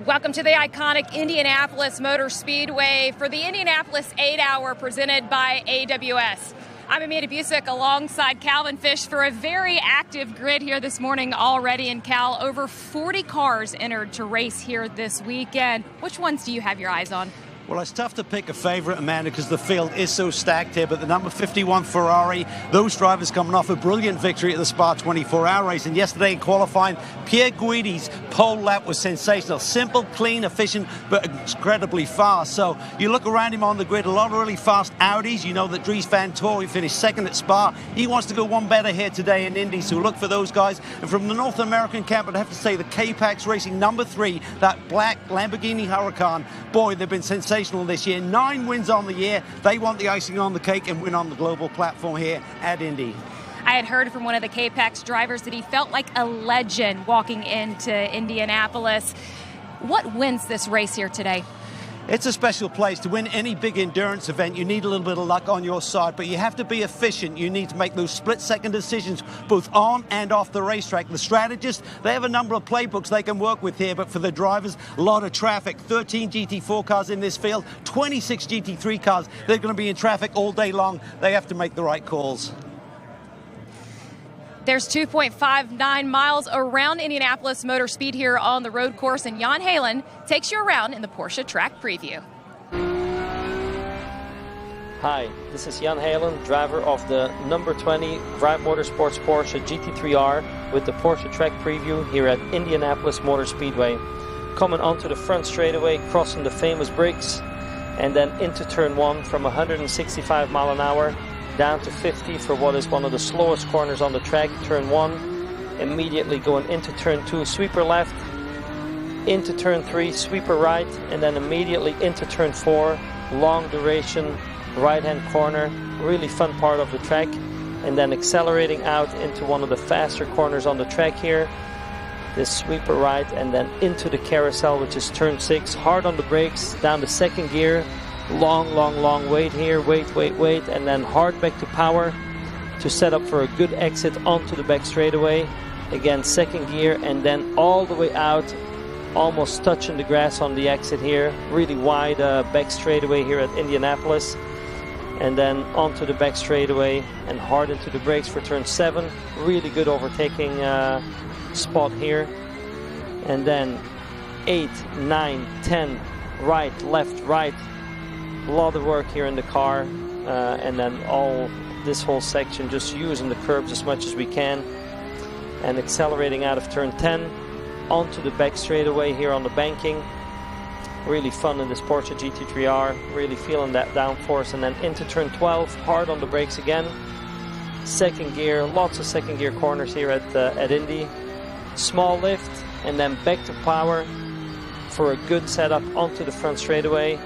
Welcome to the iconic Indianapolis Motor Speedway for the Indianapolis 8-Hour presented by AWS. I'm Amanda Busick alongside Calvin Fish for a very active grid here this morning already. And Cal, over 40 cars entered to race here this weekend. Which ones do you have your eyes on? Well, it's tough to pick a favorite, Amanda, because the field is so stacked here. But the number 51 Ferrari, those drivers coming off a brilliant victory at the Spa 24-hour race. And yesterday in qualifying, Pierre Guidi's pole lap was sensational. Simple, clean, efficient, but incredibly fast. So you look around him on the grid, a lot of really fast Audis. You know that Dries Van Tor finished second at Spa. He wants to go one better here today in Indy, so look for those guys. And from the North American camp, I'd have to say the K-Pax Racing number 3, that black Lamborghini Huracan. Boy, they've been sensational this year. 9 wins on the year. They want the icing on the cake and win on the global platform here at Indy. I had heard from one of the K-Pax drivers that he felt like a legend walking into Indianapolis. What wins this race here today? It's a special place. To win any big endurance event, you need a little bit of luck on your side, but you have to be efficient. You need to make those split-second decisions both on and off the racetrack. The strategists, they have a number of playbooks they can work with here, but for the drivers, a lot of traffic. 13 GT4 cars in this field, 26 GT3 cars. They're going to be in traffic all day long. They have to make the right calls. There's 2.59 miles around Indianapolis Motor Speed here on the road course, and Jan Halen takes you around in the Porsche Track Preview. Hi, this is Jan Halen, driver of the number 20 Wright Motorsports Porsche GT3R with the Porsche Track Preview here at Indianapolis Motor Speedway. Coming onto the front straightaway, crossing the famous bricks, and then into turn 1 from 165 mile an hour down to 50 for what is one of the slowest corners on the track. Turn 1, immediately going into turn 2, sweeper left, into turn 3, sweeper right, and then immediately into turn 4, long duration, right hand corner, really fun part of the track, and then accelerating out into one of the faster corners on the track here. This sweeper right, and then into the carousel, which is turn 6, hard on the brakes, down to second gear, long wait here, wait, and then hard back to power to set up for a good exit onto the back straightaway. Again, second gear, and then all the way out, almost touching the grass on the exit here. Really wide back straightaway here at Indianapolis. And then onto the back straightaway and hard into the brakes for turn 7. Really good overtaking spot here. And then 8, 9, 10, right, left, right. A lot of work here in the car, and then this whole section just using the curbs as much as we can and accelerating out of turn 10 onto the back straightaway here on the banking. Really fun in this Porsche GT3R, really feeling that downforce, and then into turn 12, hard on the brakes again. Second gear, lots of second gear corners here at Indy. Small lift and then back to power for a good setup onto the front straightaway.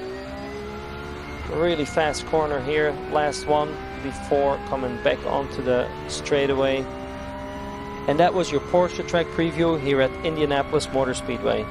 Really fast corner here, last one before coming back onto the straightaway. And that was your Porsche Track Preview here at Indianapolis Motor Speedway.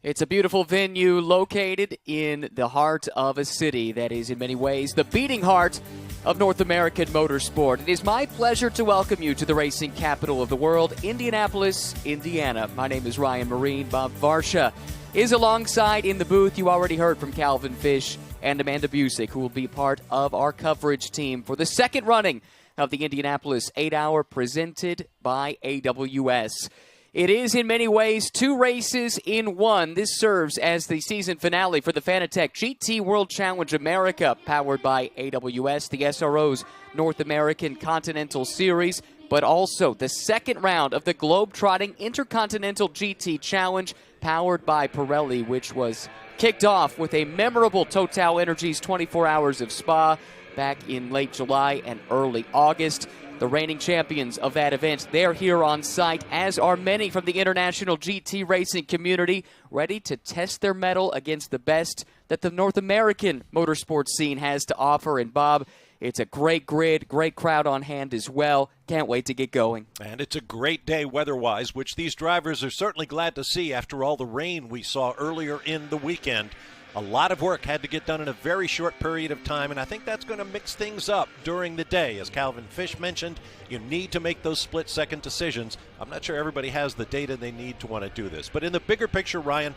It's a beautiful venue located in the heart of a city that is in many ways the beating heart of North American motorsport. It is my pleasure to welcome you to the racing capital of the world, Indianapolis, Indiana. My name is Ryan Marine. Bob Varsha is alongside in the booth. You already heard from Calvin Fish and Amanda Busick, who will be part of our coverage team for the second running of the Indianapolis 8-Hour presented by AWS. It is in many ways 2 races in 1. This serves as the season finale for the Fanatec GT World Challenge America, powered by AWS, the SRO's North American Continental Series, but also the second round of the globe-trotting Intercontinental GT Challenge, powered by Pirelli, which was kicked off with a memorable Total Energies 24 Hours of Spa back in late July and early August. The reigning champions of that event, they're here on site, as are many from the international GT racing community, ready to test their mettle against the best that the North American motorsports scene has to offer. And Bob, it's a great grid, great crowd on hand as well. Can't wait to get going. And it's a great day weather-wise, which these drivers are certainly glad to see after all the rain we saw earlier in the weekend. A lot of work had to get done in a very short period of time, and I think that's going to mix things up during the day. As Calvin Fish mentioned, you need to make those split-second decisions. I'm not sure everybody has the data they need to want to do this. But in the bigger picture, Ryan,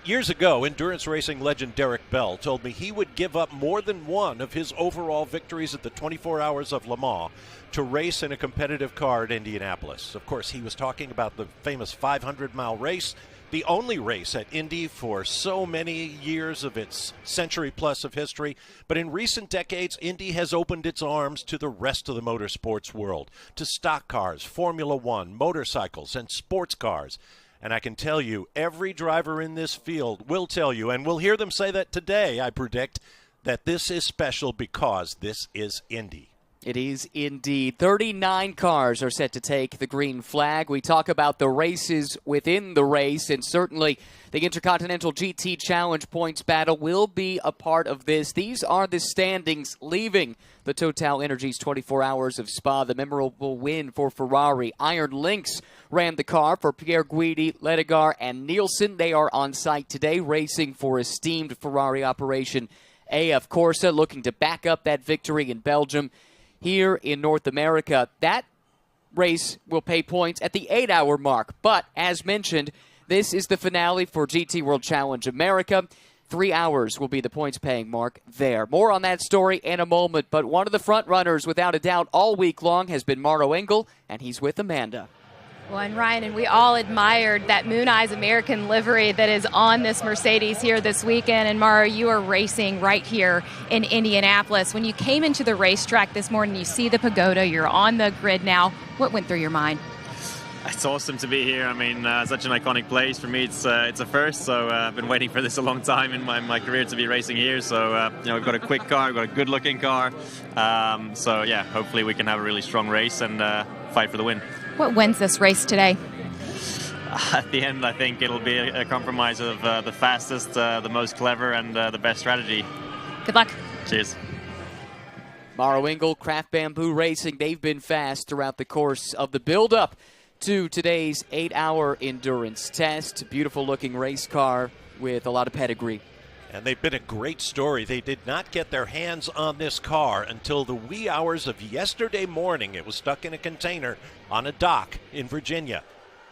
years ago, endurance racing legend Derek Bell told me he would give up more than one of his overall victories at the 24 Hours of Le Mans to race in a competitive car at Indianapolis. Of course, he was talking about the famous 500-mile race, the only race at Indy for so many years of its century-plus of history. But in recent decades, Indy has opened its arms to the rest of the motorsports world, to stock cars, Formula One, motorcycles, and sports cars. And I can tell you, every driver in this field will tell you, and we'll hear them say that today, I predict, that this is special because this is Indy. It is indeed. 39 cars are set to take the green flag. We talk about the races within the race, and certainly the Intercontinental GT Challenge points battle will be a part of this. These are the standings leaving the Total Energies 24 Hours of Spa. The memorable win for Ferrari. Iron Lynx ran the car for Pierre Guidi, Ledegar, and Nielsen. They are on site today racing for esteemed Ferrari operation AF Corsa, looking to back up that victory in Belgium. Here in North America, that race will pay points at the 8-hour mark. But, as mentioned, this is the finale for GT World Challenge America. 3 hours will be the points-paying mark there. More on that story in a moment, but one of the front-runners, without a doubt, all week long has been Mauro Engel, and he's with Amanda. Well, and Ryan, and we all admired that Moon Eyes American livery that is on this Mercedes here this weekend. And Mauro, you are racing right here in Indianapolis. When you came into the racetrack this morning, you see the pagoda, you're on the grid now. What went through your mind? It's awesome to be here. I mean, such an iconic place. For me, it's a first, so I've been waiting for this a long time in my career to be racing here. So, we've got a quick car, we've got a good-looking car. So, yeah, hopefully we can have a really strong race and fight for the win. What wins this race today? At the end, I think it'll be a compromise of the fastest, the most clever, and the best strategy. Good luck. Cheers. Mauro Engel, Craft Bamboo Racing, they've been fast throughout the course of the build-up to today's 8-hour endurance test. Beautiful-looking race car with a lot of pedigree. And they've been a great story. They did not get their hands on this car until the wee hours of yesterday morning. It was stuck in a container on a dock in Virginia.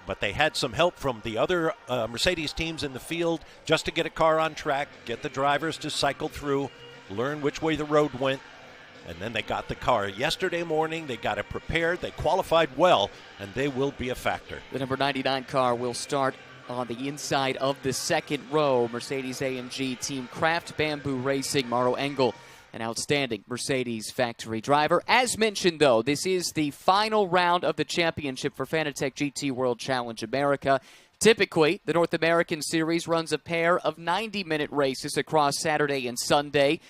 But they had some help from the other Mercedes teams in the field just to get a car on track, get the drivers to cycle through, learn which way the road went. And then they got the car yesterday morning. They got it prepared. They qualified well, and they will be a factor. The number 99 car will start on the inside of the second row. Mercedes-AMG Team Craft Bamboo Racing, Mauro Engel, an outstanding Mercedes factory driver. As mentioned, though, this is the final round of the championship for Fanatec GT World Challenge America. Typically, the North American Series runs a pair of 90-minute races across Saturday and Sunday.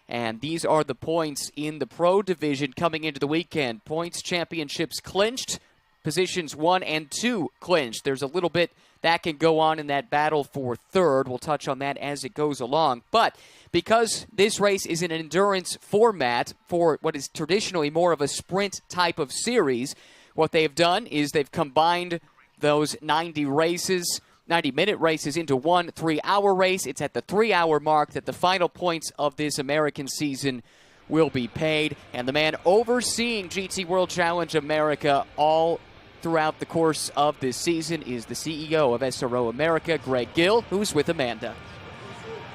And these are the points in the Pro Division coming into the weekend. Points championships clinched. Positions 1 and 2 clinched. There's a little bit that can go on in that battle for third. We'll touch on that as it goes along. But because this race is an endurance format for what is traditionally more of a sprint type of series, what they've done is they've combined those 90-minute races into one 3-hour race. It's at the 3-hour mark that the final points of this American season will be paid. And the man overseeing GT World Challenge America all throughout the course of this season is the CEO of SRO America, Greg Gill, who's with Amanda.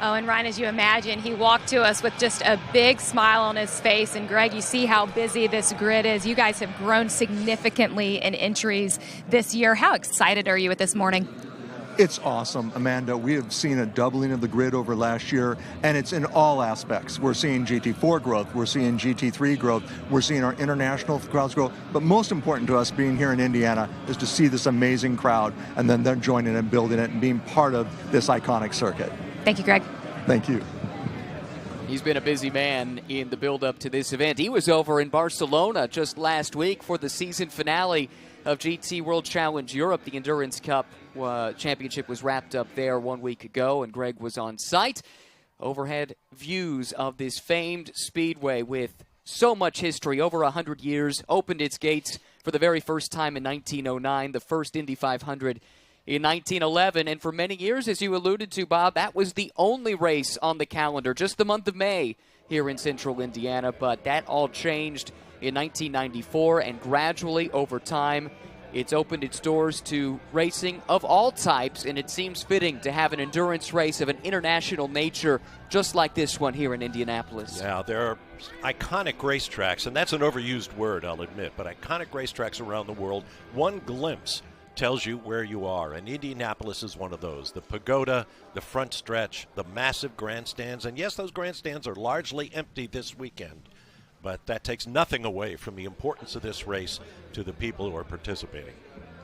Oh, and Ryan, as you imagine, he walked to us with just a big smile on his face. And Greg, you see how busy this grid is. You guys have grown significantly in entries this year. How excited are you at this morning? It's awesome, Amanda. We have seen a doubling of the grid over last year, and it's in all aspects. We're seeing GT4 growth, we're seeing GT3 growth, we're seeing our international crowds grow, but most important to us being here in Indiana is to see this amazing crowd, and then they're joining and building it and being part of this iconic circuit. Thank you, Greg. Thank you. He's been a busy man in the build-up to this event. He was over in Barcelona just last week for the season finale of GT World Challenge Europe. The Endurance Cup championship was wrapped up there 1 week ago, and Greg was on site. Overhead views of this famed speedway with so much history, over 100 years, opened its gates for the very first time in 1909, the first Indy 500 in 1911. And for many years, as you alluded to, Bob, that was the only race on the calendar, just the month of May here in central Indiana. But that all changed in 1994, and gradually over time, it's opened its doors to racing of all types, and it seems fitting to have an endurance race of an international nature just like this one here in Indianapolis. Yeah, there are iconic racetracks, and that's an overused word, I'll admit, but iconic racetracks around the world. One glimpse tells you where you are, and Indianapolis is one of those. The pagoda, the front stretch, the massive grandstands, and yes, those grandstands are largely empty this weekend. But that takes nothing away from the importance of this race to the people who are participating.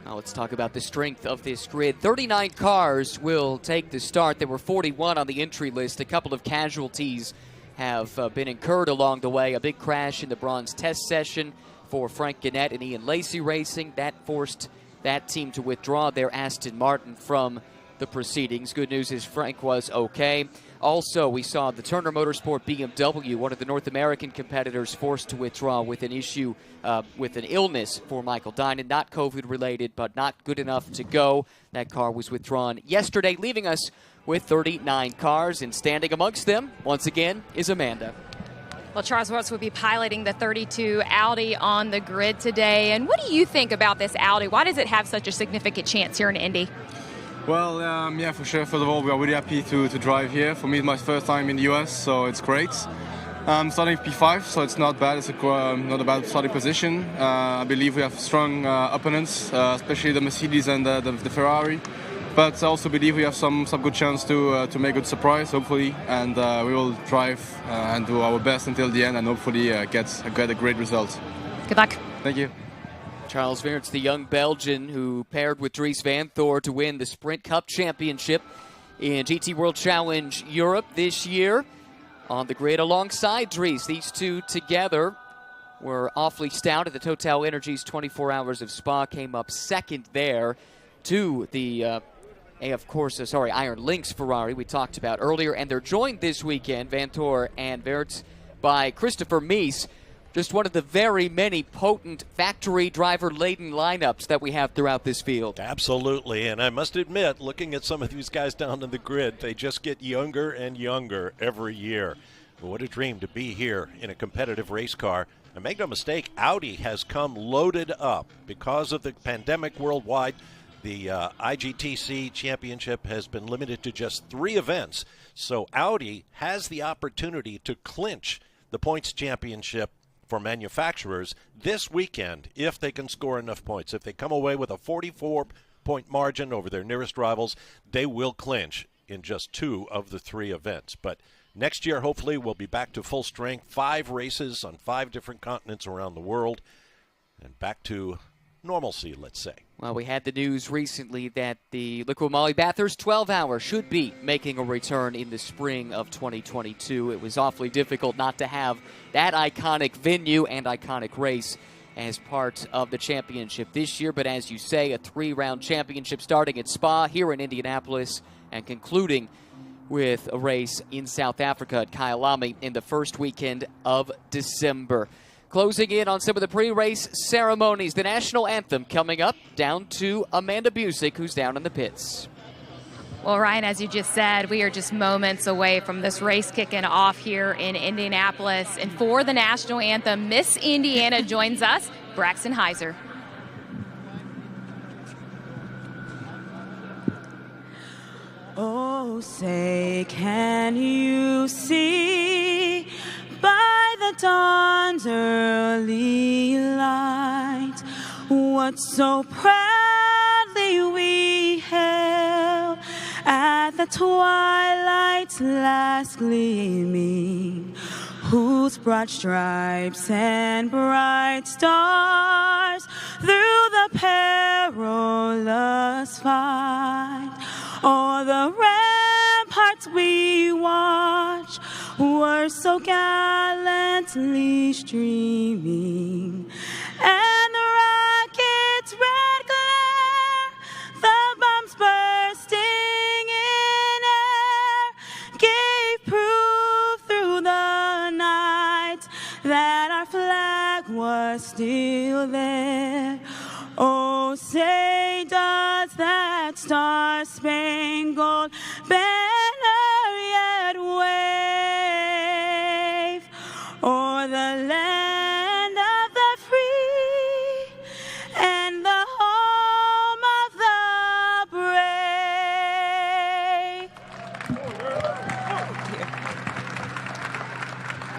Now let's talk about the strength of this grid. 39 cars will take the start. There were 41 on the entry list. A couple of casualties have been incurred along the way. A big crash in the bronze test session for Frank Gannett and Ian Lacey Racing. That forced that team to withdraw their Aston Martin from the proceedings. Good news is Frank was okay. Also, we saw the Turner Motorsport BMW, one of the North American competitors, forced to withdraw with an issue with an illness for Michael Dinan. Not COVID-related, but not good enough to go. That car was withdrawn yesterday, leaving us with 39 cars, and standing amongst them, once again, is Amanda. Well, Charles Watts will be piloting the 32 Audi on the grid today. And what do you think about this Audi? Why does it have such a significant chance here in Indy? Well, yeah, for sure. First of all, we are really happy to drive here. For me, it's my first time in the US, so it's great. I'm starting P5, so it's not bad. It's not a bad starting position. I believe we have strong opponents, especially the Mercedes and the Ferrari. But I also believe we have some good chance to make a good surprise, hopefully. And we will drive and do our best until the end, and hopefully get a great result. Good luck. Thank you. Charles Weerts, the young Belgian who paired with Dries Van Thor to win the Sprint Cup Championship in GT World Challenge Europe this year. On the grid alongside Dries, these two together were awfully stout at the Total Energies 24 Hours of Spa, came up second there to the, Iron Lynx Ferrari we talked about earlier. And they're joined this weekend, Van Thor and Weerts, by Christopher Mies. Just one of the very many potent factory driver-laden lineups that we have throughout this field. Absolutely, and I must admit, looking at some of these guys down on the grid, they just get younger and younger every year. But what a dream to be here in a competitive race car. And make no mistake, Audi has come loaded up. Because of the pandemic worldwide, the IGTC Championship has been limited to just 3 events. So Audi has the opportunity to clinch the points championship for manufacturers this weekend if they can score enough points. If they come away with a 44-point margin over their nearest rivals, they will clinch in just 2 of the 3 events. But next year, hopefully, we'll be back to full strength, 5 races on 5 different continents around the world, and back to normalcy, let's say. Well, we had the news recently that the Liqui Moly Bathurst 12-hour should be making a return in the spring of 2022. It was awfully difficult not to have that iconic venue and iconic race as part of the championship this year. But as you say, a 3-round championship starting at Spa here in Indianapolis and concluding with a race in South Africa at Kyalami in the first weekend of December. Closing in on some of the pre-race ceremonies, the national anthem coming up, down to Amanda Busick, who's down in the pits. Well, Ryan, as you just said, we are just moments away from this race kicking off here in Indianapolis. And for the national anthem, Miss Indiana joins us, Braxton Heiser. Oh, say, can you see by the dawn's early light what so proudly we hailed at the twilight's last gleaming, whose broad stripes and bright stars through the perilous fight o'er the ramparts we watch were so gallantly streaming, and the rocket's red glare, the bombs bursting in air, gave proof through the night that our flag was still there. Oh, say does that star-spangled banner yet wave o'er the land of the free and the home of the brave.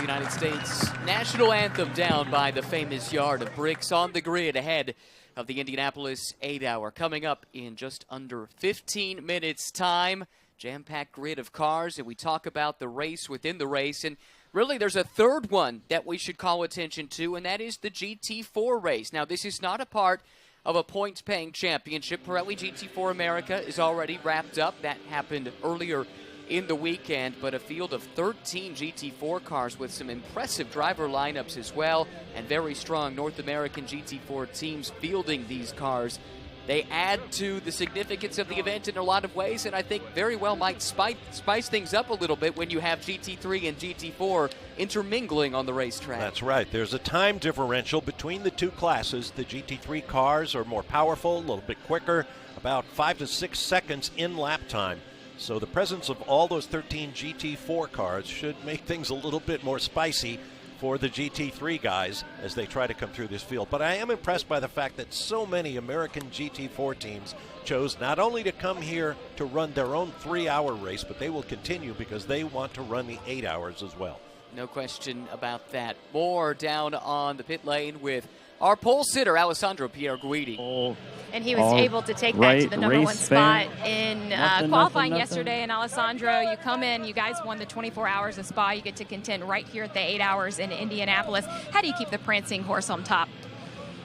United States national anthem down by the famous yard of bricks on the grid ahead of the Indianapolis 8-hour. Coming up in just under 15 minutes time, jam-packed grid of cars, and we talk about the race within the race. And really, there's a third one that we should call attention to, and that is the GT4 race. Now, this is not a part of a points-paying championship. Pirelli GT4 America is already wrapped up. That happened earlier in the weekend, but a field of 13 GT4 cars with some impressive driver lineups as well, and very strong North American GT4 teams fielding these cars. They add to the significance of the event in a lot of ways, and I think very well might spice things up a little bit when you have GT3 and GT4 intermingling on the racetrack. That's right. There's a time differential between the two classes. The GT3 cars are more powerful, a little bit quicker, about 5 to 6 seconds in lap time. So the presence of all those 13 GT4 cars should make things a little bit more spicy for the GT3 guys as they try to come through this field. But I am impressed by the fact that so many American GT4 teams chose not only to come here to run their own 3-hour race, but they will continue because they want to run the 8 hours as well. No question about that. More down on the pit lane with our pole sitter, Alessandro Pierre Guidi. And he was able to take that to the number one spot in qualifying yesterday. And Alessandro, you come in, you guys won the 24 hours of Spa. You get to contend right here at the 8 hours in Indianapolis. How do you keep the prancing horse on top?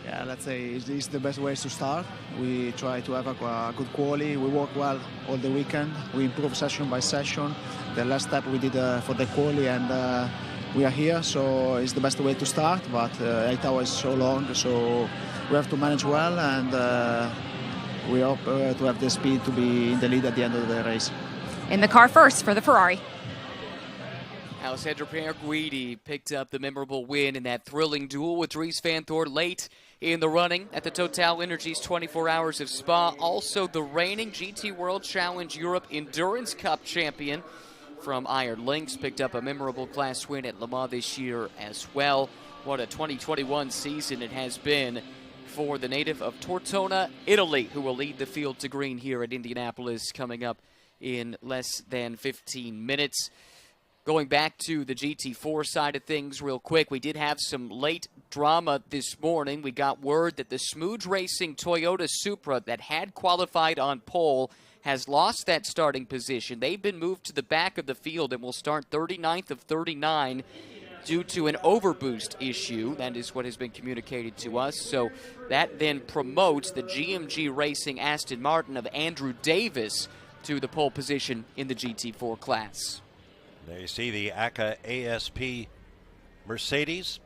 Yeah, let's say it's the best way to start. We try to have a good quality. We work well all the weekend. We improve session by session. The last step we did for the quality, and we are here, so it's the best way to start. But 8 hours is so long, so we have to manage well, and we hope to have the speed to be in the lead at the end of the race. In the car first for the Ferrari. Alessandro Pierre Guidi picked up the memorable win in that thrilling duel with Dries Van Thor late in the running at the Total Energies 24 Hours of Spa. Also the reigning GT World Challenge Europe Endurance Cup champion from Iron Lynx picked up a memorable class win at Le Mans this year as well. What a 2021 season it has been for the native of Tortona, Italy, who will lead the field to green here at Indianapolis coming up in less than 15 minutes. Going back to the GT4 side of things real quick, we did have some late drama this morning. We got word that the Smooge Racing Toyota Supra that had qualified on pole has lost that starting position. They've been moved to the back of the field and will start 39th of 39 due to an overboost issue. That is what has been communicated to us. So that then promotes the GMG Racing Aston Martin of Andrew Davis to the pole position in the GT4 class. There you see the ACA ASP Mercedes.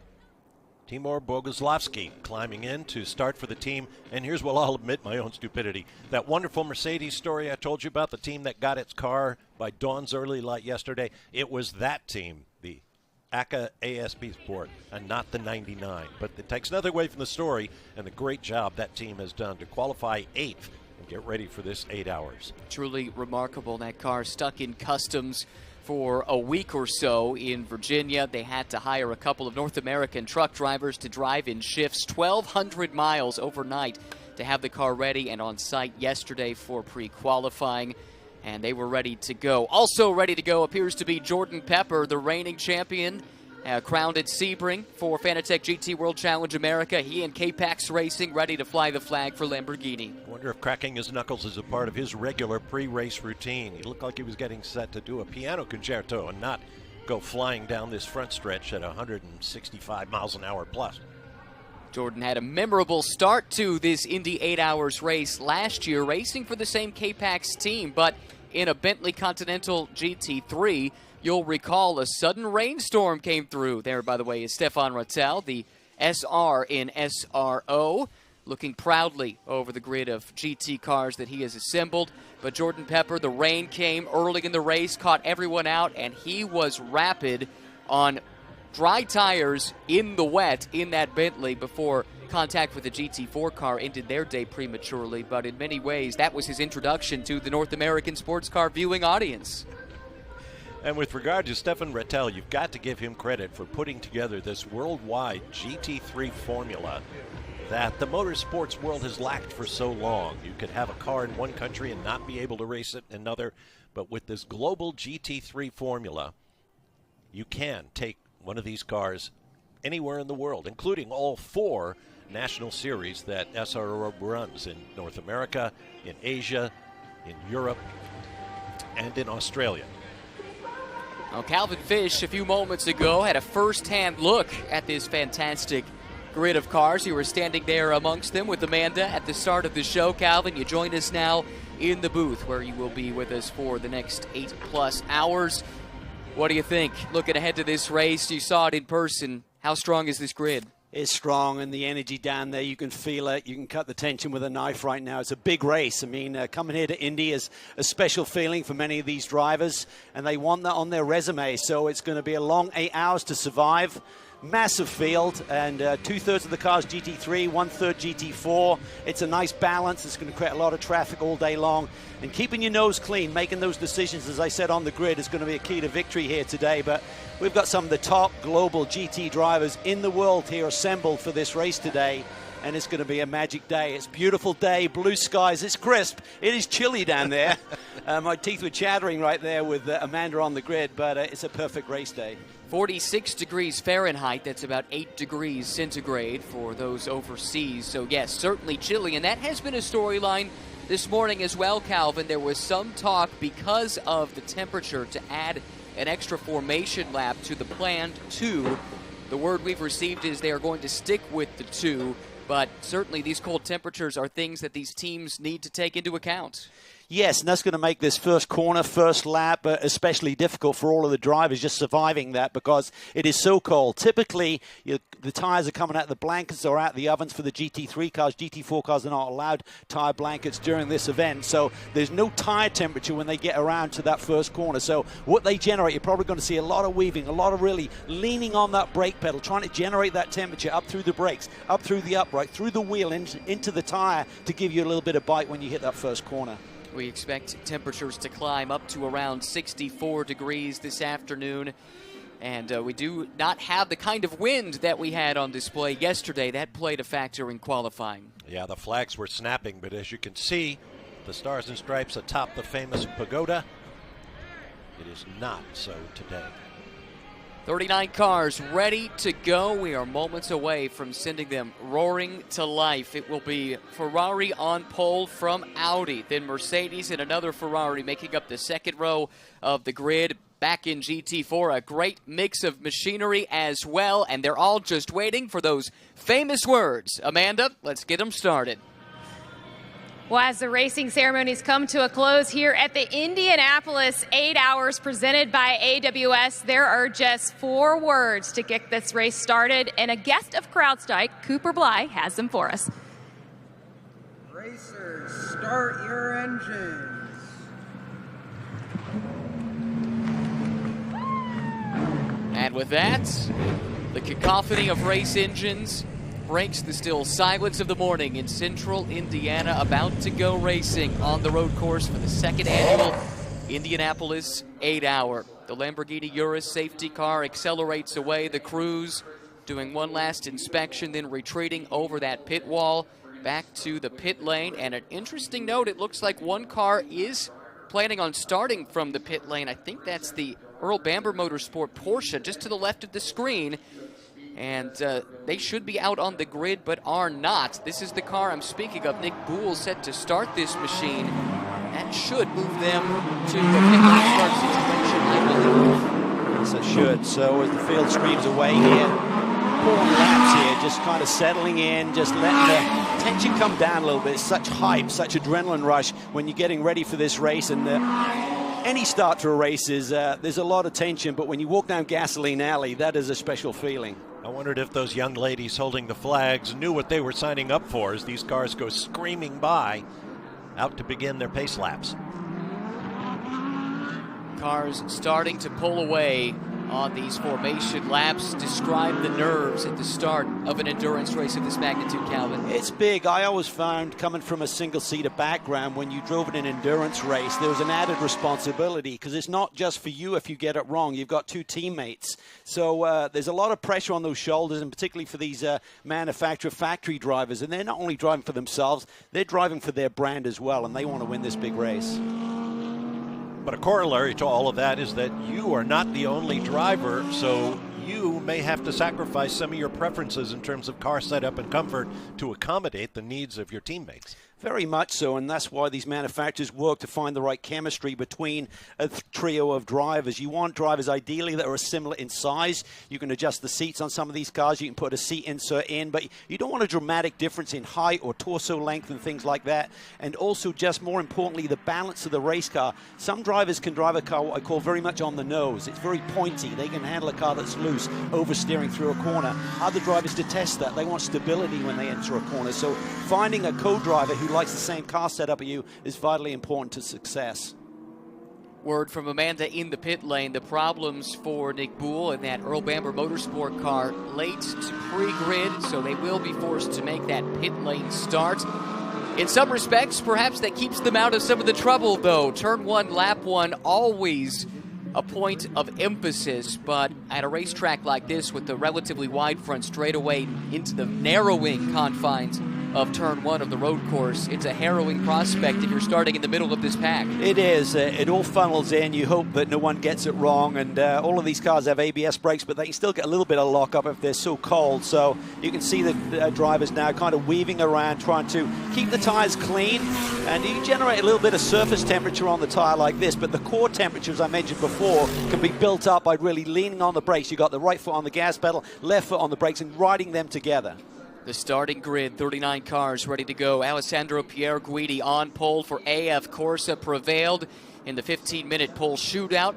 Timur Boguslavski climbing in to start for the team. And here's what I'll admit my own stupidity. That wonderful Mercedes story I told you about, the team that got its car by dawn's early light yesterday, it was that team, the ACA ASP Sport, and not the 99. But it takes nothing away from the story and the great job that team has done to qualify 8th and get ready for this 8 hours. Truly remarkable. That car stuck in customs for a week or so in Virginia. They had to hire a couple of North American truck drivers to drive in shifts 1,200 miles overnight to have the car ready and on site yesterday for pre-qualifying, and they were ready to go. Also ready to go appears to be Jordan Pepper, the reigning champion, crowned at Sebring for Fanatec GT World Challenge America. He and K-Pax Racing ready to fly the flag for Lamborghini. I wonder if cracking his knuckles is a part of his regular pre-race routine. He looked like he was getting set to do a piano concerto and not go flying down this front stretch at 165 miles an hour plus. Jordan had a memorable start to this Indy 8 Hours race last year, racing for the same K-Pax team, but in a Bentley Continental GT3. You'll recall a sudden rainstorm came through. There, by the way, is Stefan Rattel, the SR in SRO, looking proudly over the grid of GT cars that he has assembled. But Jordan Pepper, the rain came early in the race, caught everyone out, and he was rapid on dry tires in the wet in that Bentley before contact with the GT4 car ended their day prematurely, but in many ways, that was his introduction to the North American sports car viewing audience. And with regard to Stefan Vettel, you've got to give him credit for putting together this worldwide GT3 formula that the motorsports world has lacked for so long. You could have a car in one country and not be able to race it in another, but with this global GT3 formula, you can take one of these cars anywhere in the world, including all 4 national series that SRO runs in North America, in Asia, in Europe, and in Australia. Now, Calvin Fish, a few moments ago, had a first-hand look at this fantastic grid of cars. You were standing there amongst them with Amanda at the start of the show. Calvin, you join us now in the booth where you will be with us for the next 8+ hours. What do you think? Looking ahead to this race, you saw it in person. How strong is this grid? It's strong, and the energy down there, you can feel it. You can cut the tension with a knife right now. It's a big race. I mean, coming here to Indy is a special feeling for many of these drivers, and they want that on their resume. So it's going to be a long 8 hours to survive. Massive field, and 2/3 of the cars GT3, 1/3 GT4. It's a nice balance. It's going to create a lot of traffic all day long. And keeping your nose clean, making those decisions, as I said, on the grid is going to be a key to victory here today. But we've got some of the top global GT drivers in the world here assembled for this race today. And it's going to be a magic day. It's a beautiful day, blue skies, it's crisp. It is chilly down there. My teeth were chattering right there with Amanda on the grid, but it's a perfect race day. 46 degrees Fahrenheit, that's about 8 degrees centigrade for those overseas. So yes, certainly chilly, and that has been a storyline this morning as well, Calvin. There was some talk because of the temperature to add an extra formation lap to the planned 2. The word we've received is they are going to stick with the 2. But certainly these cold temperatures are things that these teams need to take into account. Yes, and that's going to make this first corner, first lap, especially difficult for all of the drivers just surviving that because it is so cold. Typically, the tires are coming out the blankets or out the ovens for the GT3 cars. GT4 cars are not allowed tire blankets during this event. So there's no tire temperature when they get around to that first corner. So what they generate, you're probably going to see a lot of weaving, a lot of really leaning on that brake pedal, trying to generate that temperature up through the brakes, up through the upright, through the wheel, into the tire to give you a little bit of bite when you hit that first corner. We expect temperatures to climb up to around 64 degrees this afternoon. And we do not have the kind of wind that we had on display yesterday. That played a factor in qualifying. Yeah, the flags were snapping, but as you can see, the stars and stripes atop the famous pagoda, it is not so today. 39 cars ready to go. We are moments away from sending them roaring to life. It will be Ferrari on pole from Audi, then Mercedes and another Ferrari making up the second row of the grid. Back in GT4, a great mix of machinery as well, and they're all just waiting for those famous words. Amanda, let's get them started. Well, as the racing ceremonies come to a close here at the Indianapolis 8 hours presented by AWS, there are just 4 words to kick this race started, and a guest of CrowdStrike, Cooper Bly, has them for us. Racers, start your engines. And with that, the cacophony of race engines breaks the still silence of the morning in central Indiana, about to go racing on the road course for the second annual Indianapolis 8 hour. The Lamborghini Urus safety car accelerates away. The crews doing one last inspection, then retreating over that pit wall back to the pit lane. And an interesting note, it looks like one car is planning on starting from the pit lane. I think that's the Earl Bamber Motorsport Porsche just to the left of the screen. And they should be out on the grid, but are not. This is the car I'm speaking of. Nick Boole set to start this machine. That should move them to the pit lane start situation, I believe. Yes, it should. So as the field streams away here, 4 laps here, just kind of settling in, just letting the tension come down a little bit. It's such hype, such adrenaline rush when you're getting ready for this race. And any start to a race is, there's a lot of tension, but when you walk down Gasoline Alley, that is a special feeling. I wondered if those young ladies holding the flags knew what they were signing up for as these cars go screaming by out to begin their pace laps. Cars starting to pull away on these formation laps. Describe the nerves at the start of an endurance race of this magnitude, Calvin. It's big. I always found, coming from a single-seater background, when you drove in an endurance race, there was an added responsibility because it's not just for you if you get it wrong. You've got two teammates. So there's a lot of pressure on those shoulders, and particularly for these manufacturer factory drivers. And they're not only driving for themselves, they're driving for their brand as well, and they want to win this big race. But a corollary to all of that is that you are not the only driver, so you may have to sacrifice some of your preferences in terms of car setup and comfort to accommodate the needs of your teammates. Very much so, and that's why these manufacturers work to find the right chemistry between a trio of drivers. You want drivers ideally that are similar in size. You can adjust the seats on some of these cars. You can put a seat insert in, but you don't want a dramatic difference in height or torso length and things like that. And also, just more importantly, the balance of the race car. Some drivers can drive a car what I call very much on the nose. It's very pointy. They can handle a car that's loose, oversteering through a corner. Other drivers detest that. They want stability when they enter a corner. So finding a co-driver who likes the same car setup as you is vitally important to success. Word from Amanda in the pit lane. The problems for Nick Boole in that Earl Bamber Motorsport car late to pre-grid, so they will be forced to make that pit lane start. In some respects, perhaps that keeps them out of some of the trouble, though. Turn 1, lap 1, always a point of emphasis, but at a racetrack like this with the relatively wide front straightaway into the narrowing confines of turn 1 of the road course, it's a harrowing prospect if you're starting in the middle of this pack. It is. It all funnels in. You hope that no one gets it wrong, and all of these cars have ABS brakes, but they can still get a little bit of lockup if they're so cold. So you can see the drivers now kind of weaving around, trying to keep the tires clean, and you generate a little bit of surface temperature on the tire like this, but the core temperature, as I mentioned before, can be built up by really leaning on the brakes. You got the right foot on the gas pedal, left foot on the brakes, and riding them together. The starting grid, 39 cars ready to go. Alessandro Pierre Guidi on pole for AF Corsa, prevailed in the 15-minute pole shootout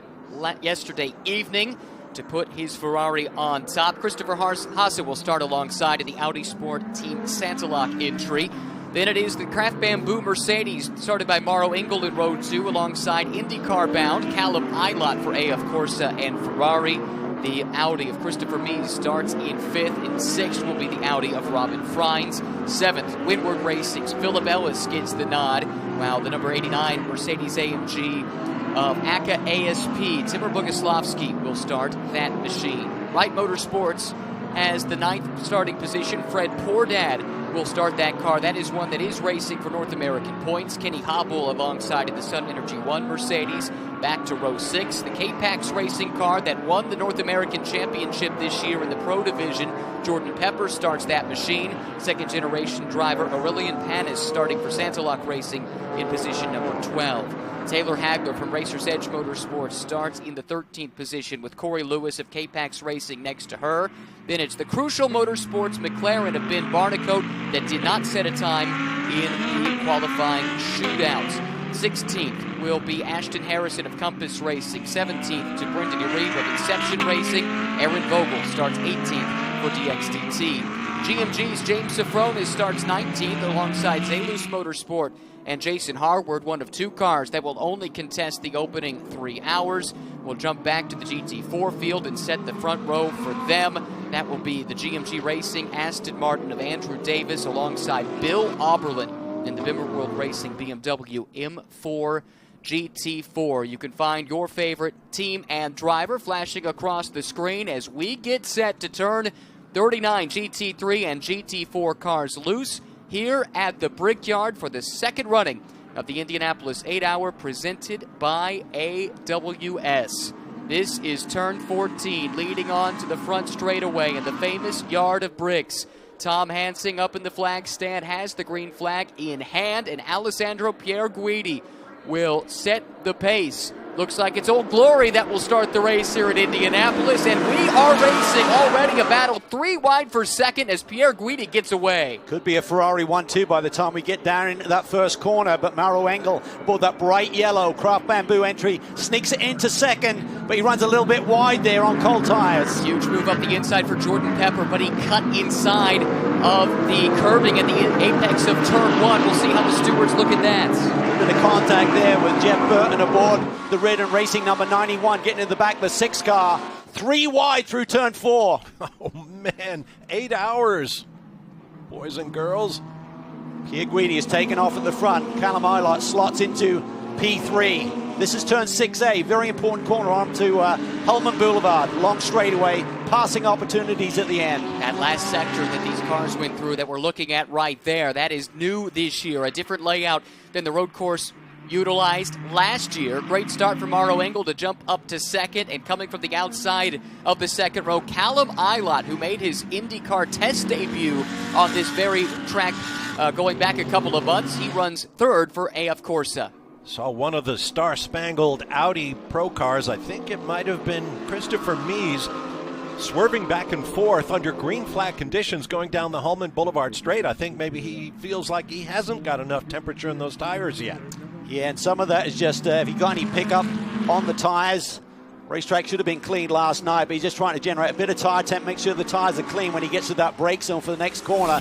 yesterday evening to put his Ferrari on top. Christopher Haase will start alongside in the Audi Sport Team Santalok entry. Then it is the Kraft Bamboo Mercedes, started by Mauro Engel in row 2, alongside IndyCar-bound Callum Eilert for AF Corsa and Ferrari. The Audi of Christopher Mies starts in 5th. In 6th will be the Audi of Robin Freins. 7th, Windward Racing's Philip Ellis gets the nod, while the number 89 Mercedes-AMG of ACA ASP, Timur Boguslavski, will start that machine. Wright Motorsports has the 9th starting position. Fred Pourdad will start that car. That is one that is racing for North American points. Kenny Hobble alongside in the Sun Energy 1 Mercedes. Back to row 6, the K-Pax racing car that won the North American Championship this year in the Pro Division. Jordan Pepper starts that machine. Second-generation driver Aurelian Panis starting for Santalok Racing in position number 12. Taylor Hagler from Racers Edge Motorsports starts in the 13th position with Corey Lewis of K-Pax Racing next to her. Then it's the Crucial Motorsports McLaren of Ben Barnicoat that did not set a time in the qualifying shootouts. 16th will be Ashton Harrison of Compass Racing. 17th to Brendan Reeve of Inception Racing. Aaron Vogel starts 18th for DXDT. GMG's James Safronis starts 19th alongside Zalus Motorsport and Jason Harward, one of 2 cars that will only contest the opening 3 hours. We'll jump back to the GT4 field and set the front row for them. That will be the GMG Racing Aston Martin of Andrew Davis alongside Bill Auberlen in the Bimmer World Racing BMW M4 GT4. You can find your favorite team and driver flashing across the screen as we get set to turn 39 GT3 and GT4 cars loose here at the Brickyard for the second running of the Indianapolis 8-hour presented by AWS. This is turn 14, leading on to the front straightaway in the famous Yard of Bricks. Tom Hansing up in the flag stand has the green flag in hand, and Alessandro Pierre Guidi will set the pace. Looks like it's Old Glory that will start the race here at Indianapolis, and we are racing already. A battle 3 wide for second as Pierre Guidi gets away. Could be a Ferrari 1-2 by the time we get down into that first corner, but Mauro Engel bought that bright yellow Kraft Bamboo entry, sneaks it into second, but he runs a little bit wide there on cold tires. Huge move up the inside for Jordan Pepper, but he cut inside of the curbing at the apex of turn 1. We'll see how the stewards look at that. A bit of contact there with Jeff Burton aboard the red and racing number 91, getting in the back of the 6 car. 3 wide through turn 4. Oh, man. 8 hours. Boys and girls. Pierre Guidi is taken off at the front. Callum Eilert slots into P3. This is turn 6A, very important corner on to Hulman Boulevard. Long straightaway, passing opportunities at the end. That last sector that these cars went through that we're looking at right there, that is new this year. A different layout than the road course utilized last year. Great start for Mauro Engel to jump up to second, and coming from the outside of the second row, Callum Eilert, who made his IndyCar test debut on this very track going back a couple of months. He runs third for AF Corsa. Saw one of the star-spangled Audi Pro cars, I think it might have been Christopher Mies, swerving back and forth under green flag conditions going down the Hulman Boulevard straight. I think maybe he feels like he hasn't got enough temperature in those tires yet. Yeah, and some of that is just, if you got any pickup on the tires, racetrack should have been cleaned last night, but he's just trying to generate a bit of tire temp, make sure the tires are clean when he gets to that brake zone for the next corner.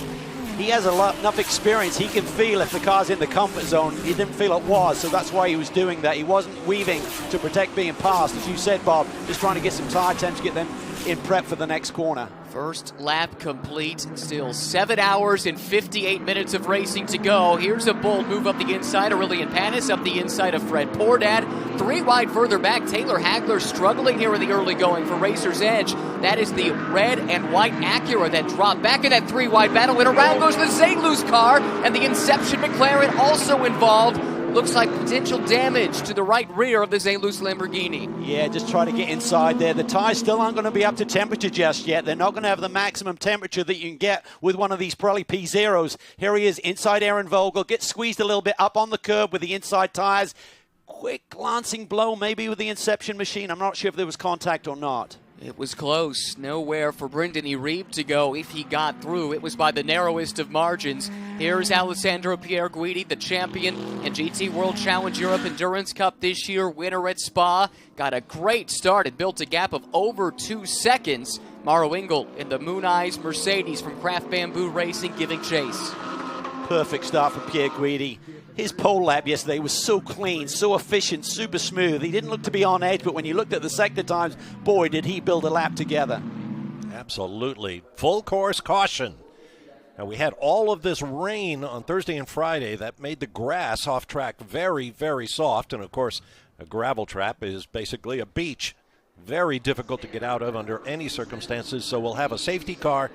He has enough experience. He can feel if the car's in the comfort zone. He didn't feel it was, so that's why he was doing that. He wasn't weaving to protect being passed. As you said, Bob, just trying to get some tire temps to get them in prep for the next corner. First lap complete. Still 7 hours and 58 minutes of racing to go. Here's a bold move up the inside. Aurelian Panis up the inside of Fred Pordad. 3 wide further back. Taylor Hagler struggling here in the early going for Racer's Edge. That is the red and white Acura that dropped back in that 3 wide battle. And around goes the St. Louis car. And the Inception McLaren also involved. Looks like potential damage to the right rear of the St. Louis Lamborghini. Yeah, just try to get inside there. The tires still aren't going to be up to temperature just yet. They're not going to have the maximum temperature that you can get with one of these Pirelli P0s. Here he is inside Aaron Vogel. Gets squeezed a little bit up on the curb with the inside tires. Quick glancing blow maybe with the Inception machine. I'm not sure if there was contact or not. It was close. Nowhere for Brendan Iribe to go if he got through. It was by the narrowest of margins. Here's Alessandro Pierre Guidi, the champion in GT World Challenge Europe Endurance Cup this year, winner at Spa. Got a great start and built a gap of over 2 seconds. Mauro Engel in the Moon Eyes Mercedes from Craft Bamboo Racing giving chase. Perfect start for Pierre Guidi. His pole lap yesterday was so clean, so efficient, super smooth. He didn't look to be on edge, but when you looked at the sector times, boy, did he build a lap together. Absolutely. Full course caution. And we had all of this rain on Thursday and Friday that made the grass off track very, very soft. And, of course, a gravel trap is basically a beach. Very difficult to get out of under any circumstances. So we'll have a safety car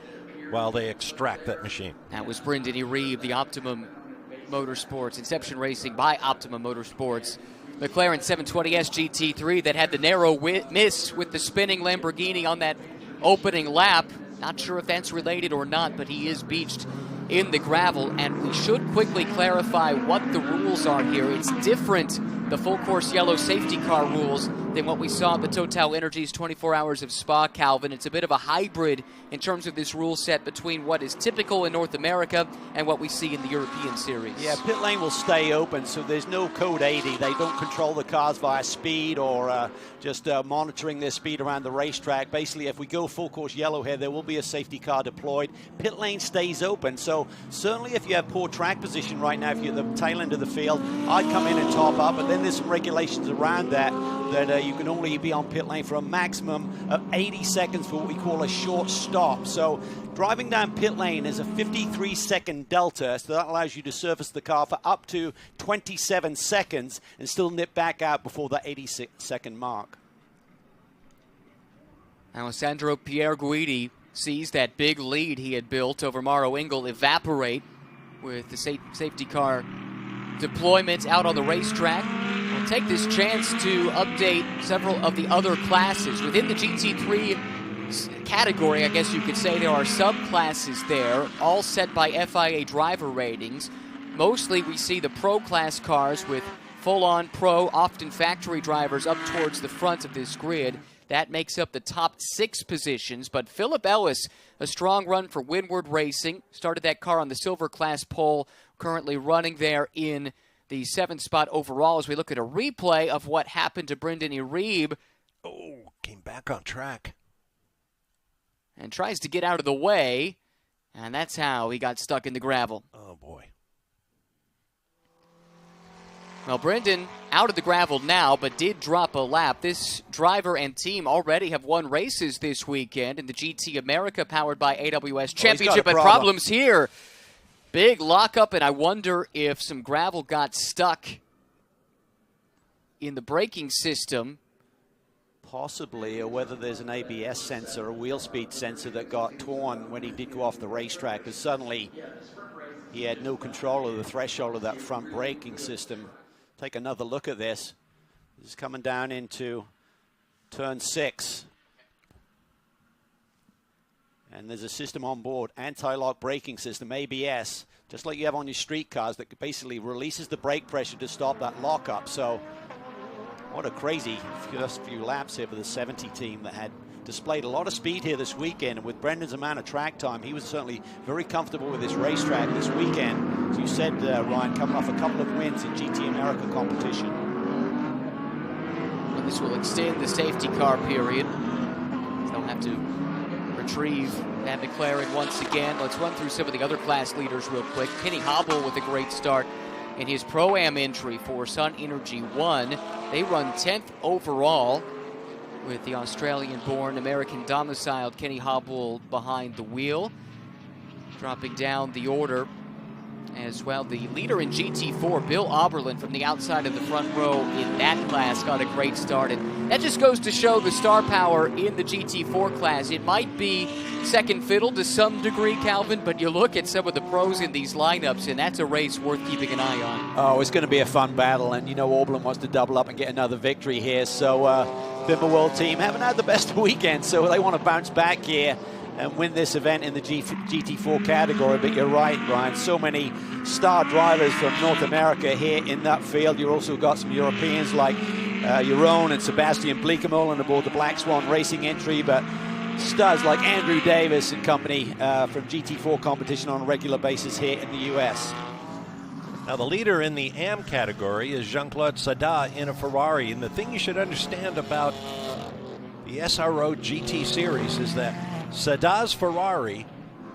while they extract that machine. That was Brendan Iribe, the Optimum Motorsports, Inception Racing by Optimum Motorsports. McLaren 720S GT3 that had the narrow miss with the spinning Lamborghini on that opening lap. Not sure if that's related or not, but he is beached in the gravel. And we should quickly clarify what the rules are here. It's different, the full course yellow safety car rules, than what we saw at the Total Energies 24 Hours of Spa, Calvin. It's a bit of a hybrid in terms of this rule set between what is typical in North America and what we see in the European Series. Yeah, pit lane will stay open, so there's no code 80. They don't control the cars via speed or just monitoring their speed around the racetrack. Basically, if we go full course yellow here, there will be a safety car deployed. Pit lane stays open, so certainly if you have poor track position right now, if you're at the tail end of the field, I'd come in and top up, but then there's some regulations around that you can only be on pit lane for a maximum of 80 seconds for what we call a short stop. So driving down pit lane is a 53-second delta, so that allows you to service the car for up to 27 seconds and still nip back out before the 80-second mark. Alessandro Pierre Guidi sees that big lead he had built over Mauro Engel evaporate with the safety car deployment out on the racetrack. We'll take this chance to update several of the other classes. Within the GT3 category, I guess you could say there are subclasses there, all set by FIA driver ratings. Mostly we see the pro class cars with full-on pro, often factory drivers up towards the front of this grid. That makes up the top 6 positions, but Philip Ellis, a strong run for Windward Racing, started that car on the silver class pole, currently running there in the 7th spot overall as we look at a replay of what happened to Brendan Iribe. Oh, came back on track. And tries to get out of the way, and that's how he got stuck in the gravel. Oh, boy. Well, Brendan out of the gravel now, but did drop a lap. This driver and team already have won races this weekend in the GT America powered by AWS Championship, but problems here. Big lockup, and I wonder if some gravel got stuck in the braking system. Possibly, or whether there's an ABS sensor, a wheel speed sensor that got torn when he did go off the racetrack, because suddenly he had no control of the threshold of that front braking system. Take another look at this. This is coming down into turn 6. And there's a system on board, anti-lock braking system, ABS, just like you have on your street cars, that basically releases the brake pressure to stop that lockup. So what a crazy first few laps here for the 70 team that had displayed a lot of speed here this weekend. And with Brendan's amount of track time, he was certainly very comfortable with this racetrack this weekend. As you said, Ryan, coming off a couple of wins in GT America competition. Well, this will extend the safety car period. They'll have to retrieve that McLaren once again. Let's run through some of the other class leaders real quick. Kenny Hobble with a great start in his Pro-Am entry for Sun Energy 1. They run 10th overall with the Australian-born, American-domiciled Kenny Hobble behind the wheel. Dropping down the order as well, the leader in GT4, Bill Oberlin, from the outside of the front row in that class, got a great start. And that just goes to show the star power in the GT4 class. It might be second fiddle to some degree, Calvin, but you look at some of the pros in these lineups, and that's a race worth keeping an eye on. Oh, it's going to be a fun battle, and you know Oberlin wants to double up and get another victory here. So Bimmer World team haven't had the best weekend, so they want to bounce back here and win this event in the GT4 category. But you're right, Ryan, so many star drivers from North America here in that field. You've also got some Europeans like your own and Sebastian Bleekemolen aboard the Black Swan Racing entry, but studs like Andrew Davis and company from GT4 competition on a regular basis here in the US. Now the leader in the AM category is Jean-Claude Sada in a Ferrari, and the thing you should understand about the SRO GT Series is that Sada's Ferrari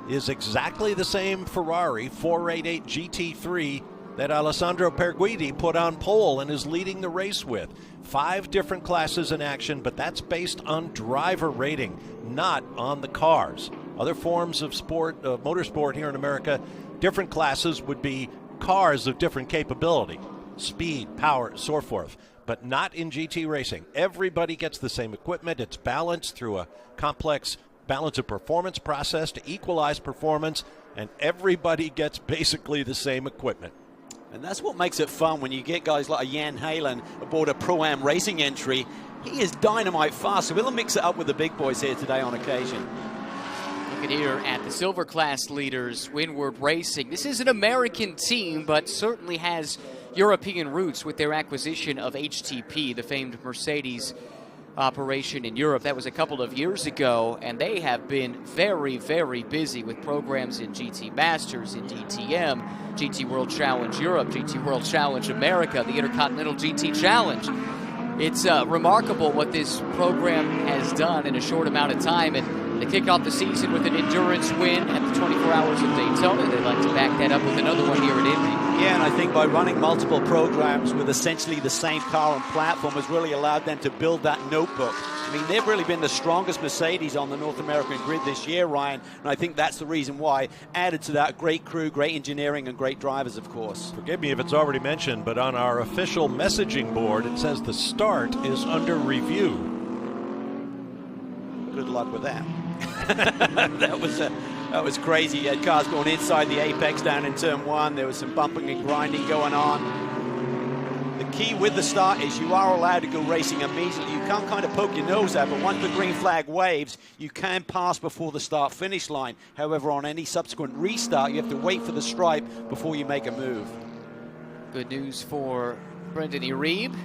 is exactly the same Ferrari 488 GT3 that Alessandro Perguidi put on pole and is leading the race with. 5 different classes in action, but that's based on driver rating, not on the cars. Other forms of sport, motorsport here in America, different classes would be cars of different capability, speed, power, so forth, but not in GT racing. Everybody gets the same equipment. It's balanced through a complex balance of performance process to equalize performance, and everybody gets basically the same equipment. And that's what makes it fun when you get guys like a Jan Halen aboard a Pro-Am racing entry. He is dynamite fast, so we'll mix it up with the big boys here today on occasion. Look at here at the silver class leaders, Windward Racing. This is an American team, but certainly has European roots with their acquisition of HTP, the famed Mercedes operation in Europe. That was a couple of years ago, and they have been very, very busy with programs in GT Masters, in DTM, GT World Challenge Europe, GT World Challenge America, the Intercontinental GT Challenge. It's remarkable what this program has done in a short amount of time, and they kick off the season with an endurance win at the 24 Hours of Daytona. They'd like to back that up with another one here at Indy. Yeah, and I think by running multiple programs with essentially the same car and platform has really allowed them to build that notebook. I mean, they've really been the strongest Mercedes on the North American grid this year, Ryan, and I think that's the reason why, added to that, great crew, great engineering, and great drivers, of course. Forgive me if it's already mentioned, but on our official messaging board, it says the start is under review. Good luck with that. That was crazy. You had cars going inside the apex down in turn 1. There was some bumping and grinding going on. The key with the start is you are allowed to go racing immediately. You can't kind of poke your nose out, but once the green flag waves, you can pass before the start-finish line. However, on any subsequent restart, you have to wait for the stripe before you make a move. Good news for Brendan Iribe,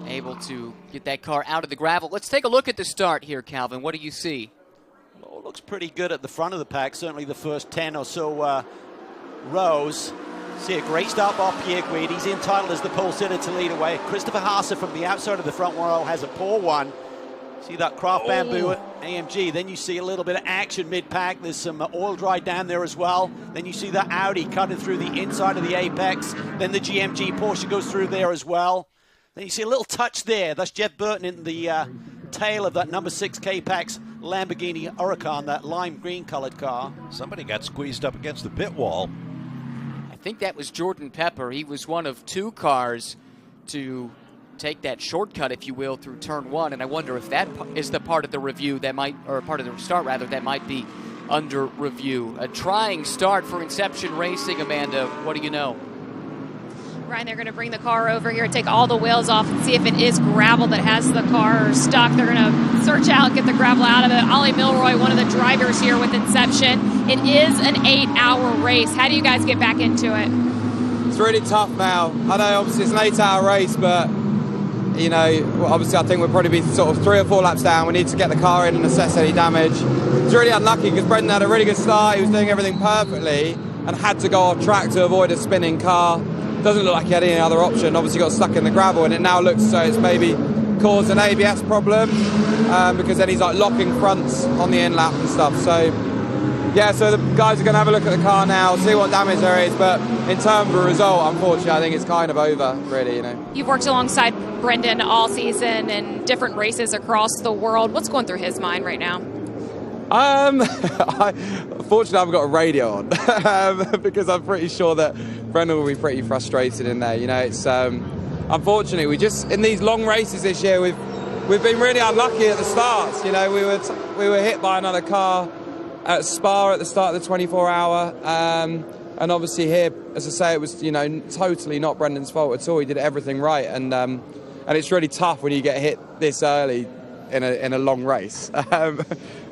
able to get that car out of the gravel. Let's take a look at the start here, Calvin. What do you see? Well, it looks pretty good at the front of the pack, certainly the first 10 or so rows. See a great start by Pierre Guidi. He's entitled as the pole sitter to lead away. Christopher Haase from the outside of the front row has a poor one. See that craft bamboo at AMG. Then you see a little bit of action mid-pack. There's some oil dry down there as well. Then you see that Audi cutting through the inside of the apex. Then the GMG Porsche goes through there as well. Then you see a little touch there. That's Jeff Burton in the tail of that number 6 K-Pax Lamborghini Huracan, that lime green colored car. Somebody got squeezed up against the pit wall. I think that was Jordan Pepper. He was one of 2 cars to take that shortcut, if you will, through turn 1, and I wonder if that is the part of the review that might, or part of the start rather, that might be under review. A trying start for Inception Racing, Amanda. What do you know? Ryan, they're going to bring the car over here, take all the wheels off, and see if it is gravel that has the car stuck. They're going to search out, get the gravel out of it. Ollie Milroy, one of the drivers here with Inception. It is an 8-hour race. How do you guys get back into it? It's really tough now. I know obviously it's an 8-hour race, but you know, obviously I think we'll probably be sort of 3 or 4 laps down. We need to get the car in and assess any damage. It's really unlucky because Brendan had a really good start. He was doing everything perfectly and had to go off track to avoid a spinning car. Doesn't look like he had any other option. Obviously got stuck in the gravel, and it now looks as though it's maybe caused an ABS problem because then he's like locking fronts on the in lap and stuff. So yeah, so the guys are going to have a look at the car now, see what damage there is, but in terms of result, unfortunately, I think it's kind of over, really, you know. You've worked alongside Brendan all season in different races across the world. What's going through his mind right now? Fortunately, I've got a radio on because I'm pretty sure that Brendan will be pretty frustrated in there. You know, it's unfortunately we just in these long races this year we've been really unlucky at the starts. You know, we were hit by another car at Spa at the start of the 24-hour, and obviously here, as I say, it was totally not Brendan's fault at all. He did everything right, and it's really tough when you get hit this early in a long race.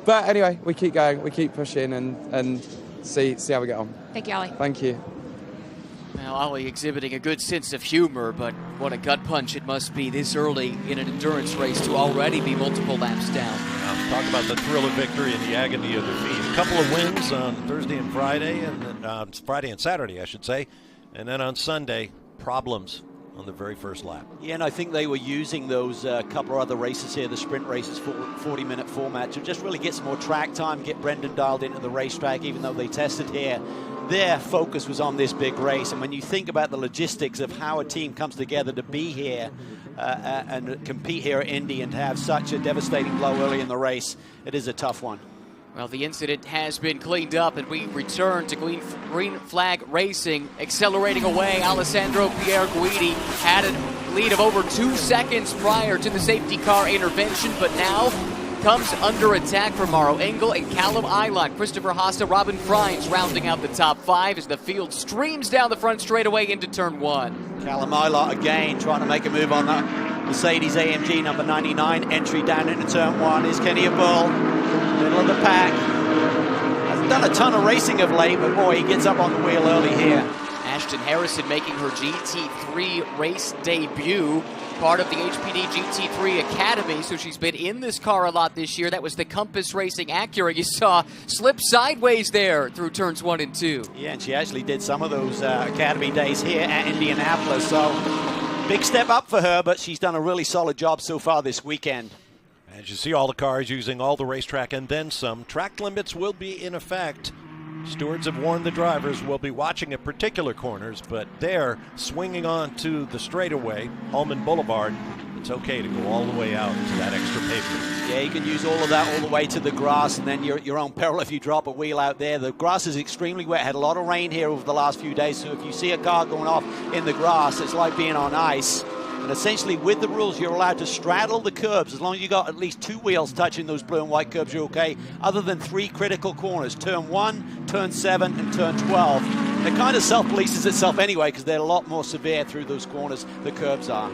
But anyway, we keep going, we keep pushing, and see how we get on. Thank you, Ollie. Thank you. Well, Ollie exhibiting a good sense of humor, but what a gut punch it must be this early in an endurance race to already be multiple laps down. Talk about the thrill of victory and the agony of defeat. A couple of wins on Thursday and Friday, and then Friday and Saturday, I should say, and then on Sunday, problems on the very first lap. Yeah, and I think they were using those couple of other races here, the sprint races, for 40-minute format, to just really get some more track time, get Brendan dialed into the racetrack, even though they tested here. Their focus was on this big race, and when you think about the logistics of how a team comes together to be here and compete here at Indy and to have such a devastating blow early in the race, it is a tough one. Well, the incident has been cleaned up, and we return to green flag racing, accelerating away. Alessandro Pierre Guidi had a lead of over 2 seconds prior to the safety car intervention, but now comes under attack from Mauro Engel and Callum Eilert. Christopher Haase, Robin Freins rounding out the top 5 as the field streams down the front straightaway into turn 1. Callum Eilert again trying to make a move on that Mercedes AMG number 99. Entry down into turn 1 is Kenny Bull, middle of the pack. Hasn't done a ton of racing of late, but boy, he gets up on the wheel early here. Ashton Harrison making her GT3 race debut, part of the HPD GT3 Academy, so she's been in this car a lot this year. That was the Compass Racing Acura you saw slip sideways there through turns 1 and 2. Yeah, and she actually did some of those Academy days here at Indianapolis, so big step up for her, but she's done a really solid job so far this weekend. As you see all the cars using all the racetrack and then some, track limits will be in effect. Stewards have warned the drivers we'll be watching at particular corners, but they're swinging on to the straightaway, Ullman Boulevard. It's okay to go all the way out to that extra pavement. Yeah, you can use all of that all the way to the grass, and then you're at your own peril if you drop a wheel out there. The grass is extremely wet. Had a lot of rain here over the last few days, so if you see a car going off in the grass, it's like being on ice. And essentially, with the rules, you're allowed to straddle the curbs. As long as you got at least 2 wheels touching those blue and white curbs, you're okay, other than 3 critical corners, turn 1, turn 7, and turn 12. It kind of self-polices itself anyway, because they're a lot more severe through those corners, the curbs are.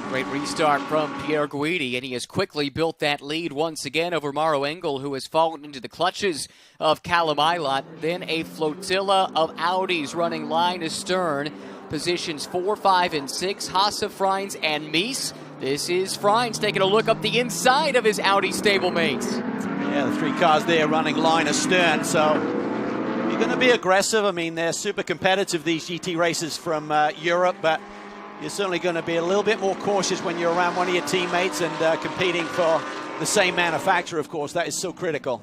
Great restart from Pierre Guidi, and he has quickly built that lead once again over Mauro Engel, who has fallen into the clutches of Callum Eilert. Then a flotilla of Audis running line astern. Positions 4, 5, and 6, Haase, Freins, and Mies. This is Freins taking a look up the inside of his Audi stablemates. Yeah, the 3 cars there running line astern, so you're going to be aggressive. I mean, they're super competitive, these GT races from Europe, but you're certainly going to be a little bit more cautious when you're around one of your teammates and competing for the same manufacturer, of course. That is so critical.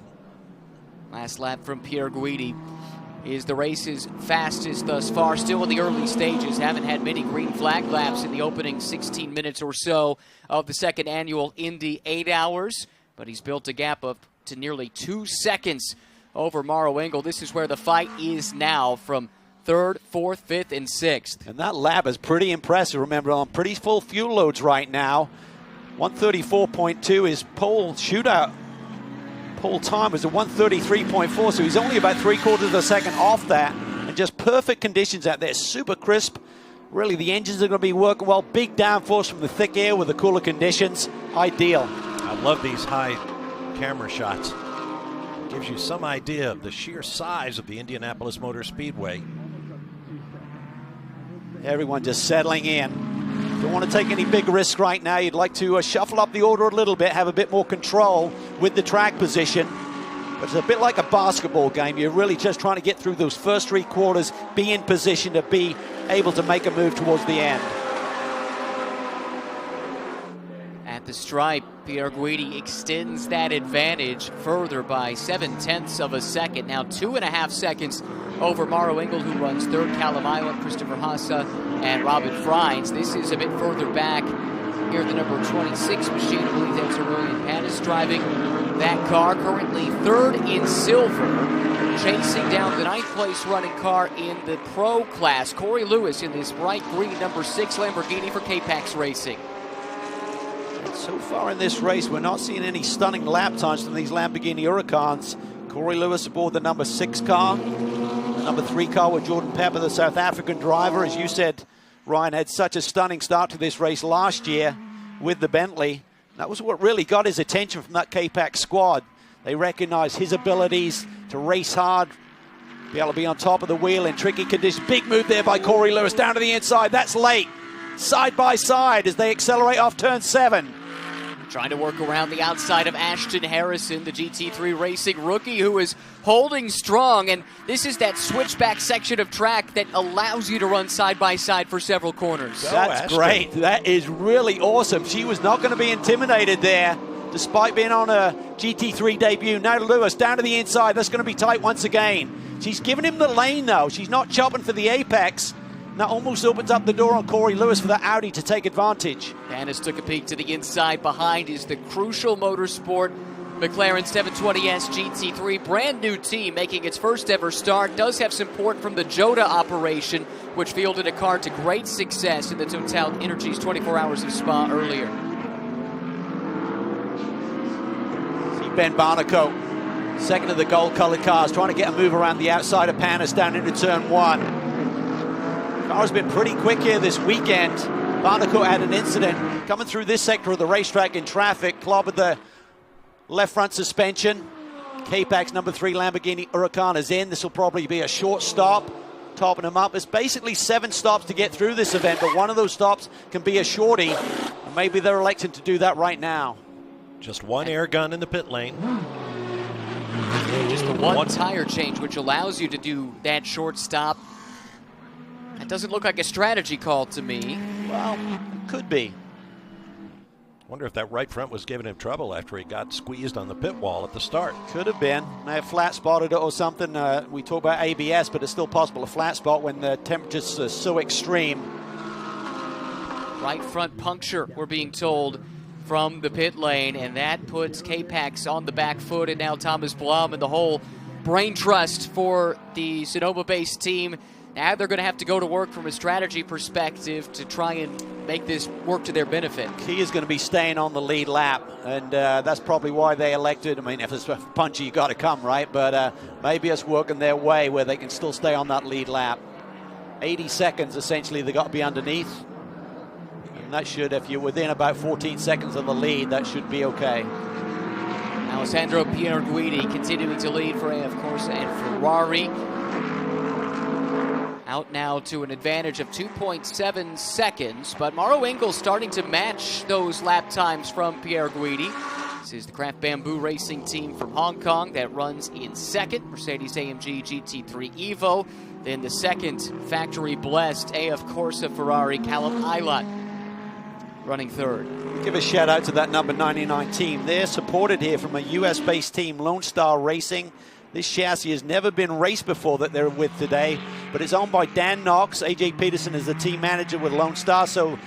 Last lap from Pierre Guidi is the race's fastest thus far. Still in the early stages. Haven't had many green flag laps in the opening 16 minutes or so of the second annual Indy 8 Hours. But he's built a gap up to nearly 2 seconds over Mauro Engel. This is where the fight is now from 3rd, 4th, 5th, and 6th. And that lap is pretty impressive. Remember, on pretty full fuel loads right now. 134.2 is pole shootout. Pole time was a 133.4, so he's only about 3/4 of a second off that. And just perfect conditions out there, super crisp. Really, the engines are going to be working well. Big downforce from the thick air with the cooler conditions. Ideal. I love these high camera shots. Gives you some idea of the sheer size of the Indianapolis Motor Speedway. Everyone just settling in. Don't want to take any big risks right now. You'd like to shuffle up the order a little bit, have a bit more control with the track position. But it's a bit like a basketball game. You're really just trying to get through those first 3 quarters, be in position to be able to make a move towards the end. At the stripe, Pierre Guidi extends that advantage further by 7/10 of a second. Now 2.5 seconds over Mauro Engel, who runs 3rd, Callum Island, Christopher Hassa, and Robin Freins. This is a bit further back. Here, the number 26 machine, I believe that's Aurelian Panis driving that car. Currently 3rd in silver, chasing down the 9th place running car in the pro class. Corey Lewis in this bright green number 6 Lamborghini for K-Pax Racing. So far in this race, we're not seeing any stunning lap times from these Lamborghini Huracans. Corey Lewis aboard the number 6 car. The number 3 car with Jordan Pepper, the South African driver. As you said, Ryan had such a stunning start to this race last year with the Bentley. That was what really got his attention from that K-Pax squad. They recognized his abilities to race hard, be able to be on top of the wheel in tricky conditions. Big move there by Corey Lewis down to the inside. That's late. Side by side as they accelerate off turn 7. Trying to work around the outside of Ashton Harrison, the GT3 Racing rookie, who is holding strong. And this is that switchback section of track that allows you to run side by side for several corners. That's great. That is really awesome. She was not going to be intimidated there, despite being on a GT3 debut. Now Lewis down to the inside. That's going to be tight once again. She's giving him the lane, though. She's not chopping for the apex. That almost opens up the door on Corey Lewis for the Audi to take advantage. Dennis took a peek to the inside. Behind is the Crucial Motorsport McLaren 720S GT3. Brand new team making its first ever start. Does have support from the Joda operation, which fielded a car to great success in the Total Energies 24 Hours of Spa earlier. See Ben Barnicoat, second of the gold-colored cars, trying to get a move around the outside of Panis down into turn 1. Car's been pretty quick here this weekend. Barnicoat had an incident coming through this sector of the racetrack in traffic, clobbered the left front suspension. K-Pax number 3 Lamborghini Huracan is in. This will probably be a short stop, topping him up. It's basically 7 stops to get through this event, but one of those stops can be a shorty, and maybe they're electing to do that right now. Just one air gun in the pit lane. Just the one tire change, which allows you to do that short stop. That doesn't look like a strategy call to me. Well, could be. Wonder if that right front was giving him trouble after he got squeezed on the pit wall at the start. Could have been. May have flat spotted it or something. We talk about ABS, but it's still possible a flat spot when the temperatures are so extreme. Right front puncture, we're being told, from the pit lane, and that puts K-Pax on the back foot, and now Thomas Blum and the whole brain trust for the Sonoma-based team. Now they're going to have to go to work from a strategy perspective to try and make this work to their benefit. Key is going to be staying on the lead lap, and that's probably why they elected. I mean, if it's punchy, you got to come, right? But maybe it's working their way where they can still stay on that lead lap. 80 seconds, essentially, they got to be underneath. And that should, if you're within about 14 seconds of the lead, that should be okay. Alessandro Pierre Guidi continuing to lead for AF Corse and Ferrari. Out now to an advantage of 2.7 seconds, but Mauro Engel starting to match those lap times from Pierre Guidi. This is the Craft Bamboo Racing team from Hong Kong that runs in second, Mercedes-AMG GT3 Evo. Then the second factory-blessed AF Corse Ferrari Callum Island. running third. Give a shout out to that number 99 team. They're supported here from a US-based team, Lone Star Racing. This chassis has never been raced before that they're with today, but it's owned by Dan Knox. AJ Peterson is the team manager with Lone Star, so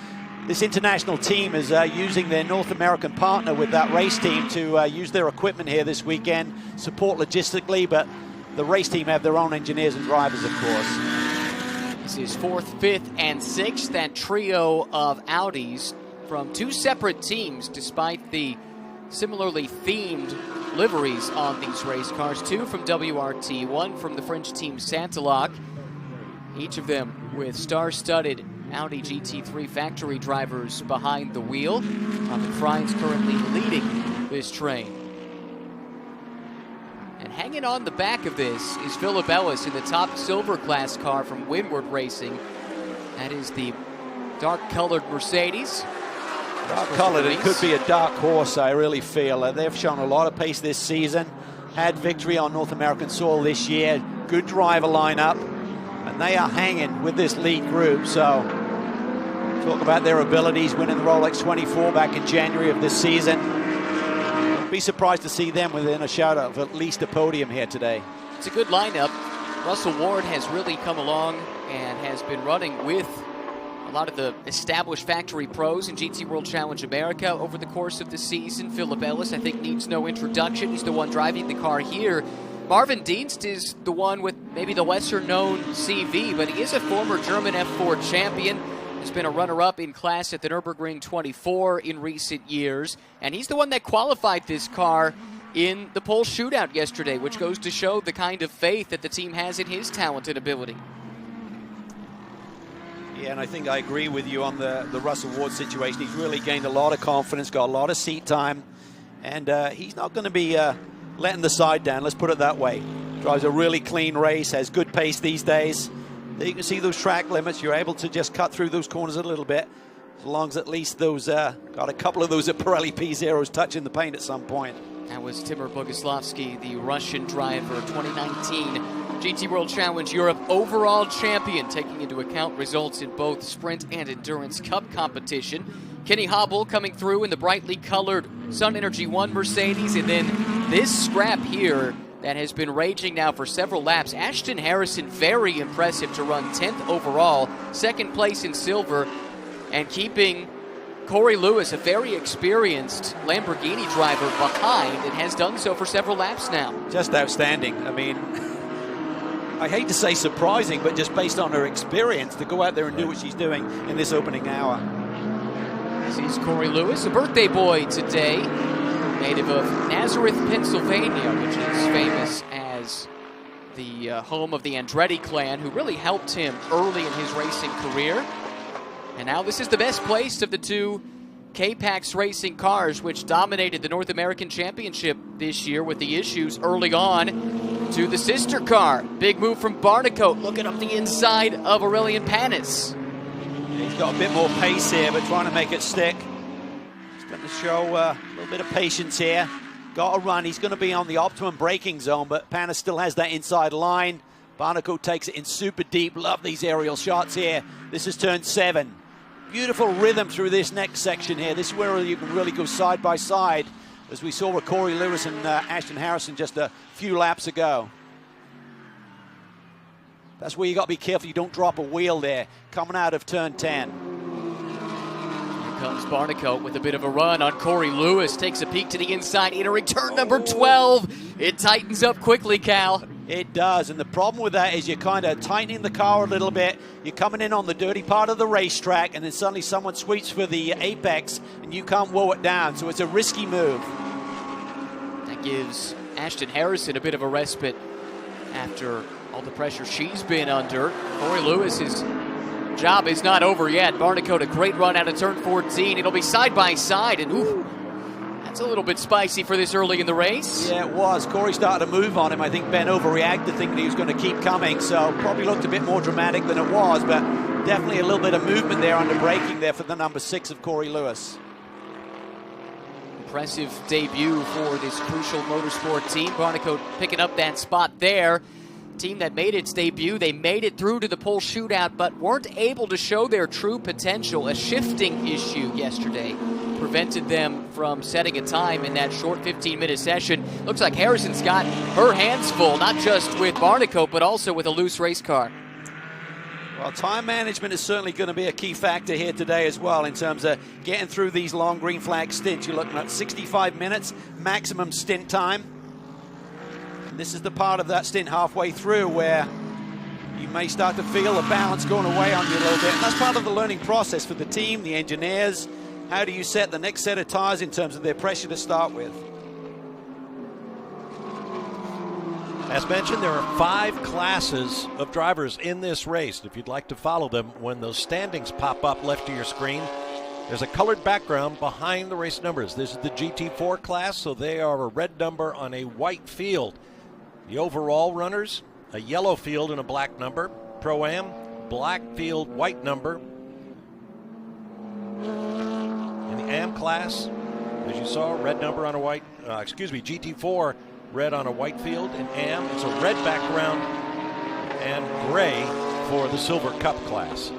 this international team is using their North American partner with that race team to use their equipment here this weekend, support logistically, but the race team have their own engineers and drivers, of course. This is 4th, 5th, and 6th, that trio of Audis from two separate teams, despite the similarly themed liveries on these race cars. Two from WRT, one from the French team Santilac, each of them with star-studded Audi GT3 factory drivers behind the wheel. Robin Frijns currently leading this train. And hanging on the back of this is Philip Ellis in the top silver class car from Windward Racing. That is the dark-colored Mercedes. Dark-colored, it could be a dark horse, I really feel. They've shown a lot of pace this season, had victory on North American soil this year, good driver lineup, and they are hanging with this lead group. So talk about their abilities, winning the Rolex 24 back in January of this season. I'd be surprised to see them within a shout out of at least a podium here today. It's a good lineup. Russell Ward has really come along and has been running with a lot of the established factory pros in GT World Challenge America over the course of the season. Philip Ellis, I think, needs no introduction. He's the one driving the car here. Marvin Dienst is the one with maybe the lesser-known CV, but he is a former German F4 champion. Has been a runner-up in class at the Nürburgring 24 in recent years, and he's the one that qualified this car in the pole shootout yesterday, which goes to show the kind of faith that the team has in his talent and ability. Yeah, and I think I agree with you on the Russell Ward situation. He's really gained a lot of confidence, got a lot of seat time, and he's not going to be letting the side down, let's put it that way. Drives a really clean race, has good pace these days. You can see those track limits. You're able to just cut through those corners a little bit, as long as at least those, got a couple of those Pirelli P0s touching the paint at some point. That was Timur Boguslavsky, the Russian driver, 2019 GT World Challenge Europe overall champion, taking into account results in both sprint and endurance cup competition. Kenny Hobble coming through in the brightly colored Sun Energy 1 Mercedes, and then this scrap here that has been raging now for several laps. Ashton Harrison, very impressive to run 10th overall, second place in silver, and keeping Corey Lewis, a very experienced Lamborghini driver, behind, and has done so for several laps now. Just outstanding. I mean, I hate to say surprising, but just based on her experience to go out there and do what she's doing in this opening hour. This is Corey Lewis, a birthday boy today, native of Nazareth, Pennsylvania, which is famous as the home of the Andretti clan, who really helped him early in his racing career. And now this is the best place of the two K-Pax racing cars, which dominated the North American Championship this year with the issues early on, to the sister car. Big move from Barnicoat, looking up the inside of Aurelian Panis. He's got a bit more pace here, but trying to make it stick. He's going to show a little bit of patience here. Got to run. He's going to be on the optimum braking zone, but Panis still has that inside line. Barnicoat takes it in super deep. Love these aerial shots here. This is turn 7. Beautiful rhythm through this next section here. This is where you can really go side by side, as we saw with Corey Lewis and Ashton Harrison just a few laps ago. That's where you got to be careful you don't drop a wheel there, coming out of turn 10. Here comes Barnicoat with a bit of a run on Corey Lewis. Takes a peek to the inside, entering turn number 12. It tightens up quickly, Cal. It does, and the problem with that is you're kind of tightening the car a little bit. You're coming in on the dirty part of the racetrack, and then suddenly someone sweeps for the apex, and you can't woe it down, so it's a risky move. That gives Ashton Harrison a bit of a respite after all the pressure she's been under. Corey Lewis's job is not over yet. Barnicoat, a great run out of turn 14. It'll be side by side, and ooh, that's a little bit spicy for this early in the race. Yeah, it was. Corey started to move on him. I think Ben overreacted, thinking he was going to keep coming, so probably looked a bit more dramatic than it was, but definitely a little bit of movement there under braking there for the number 6 of Corey Lewis. Impressive debut for this crucial motorsport team. Barnicoat picking up that spot there. team that made its debut. They made it through to the pole shootout, but weren't able to show their true potential. A shifting issue yesterday prevented them from setting a time in that short 15-minute session. Looks like Harrison's got her hands full, not just with Barnicoat, but also with a loose race car. Well, time management is certainly going to be a key factor here today as well in terms of getting through these long green flag stints. You're looking at 65 minutes maximum stint time. And this is the part of that stint halfway through where you may start to feel the balance going away on you a little bit. And that's part of the learning process for the team, the engineers. How do you set the next set of tires in terms of their pressure to start with? As mentioned, there are 5 classes of drivers in this race. If you'd like to follow them, when those standings pop up left of your screen, there's a colored background behind the race numbers. This is the GT4 class, so they are a red number on a white field. The overall runners, a yellow field and a black number. Pro-Am, black field, white number. In the Am class, as you saw, red number on a white, GT4, red on a white field. In Am, it's a red background and gray for the Silver Cup class.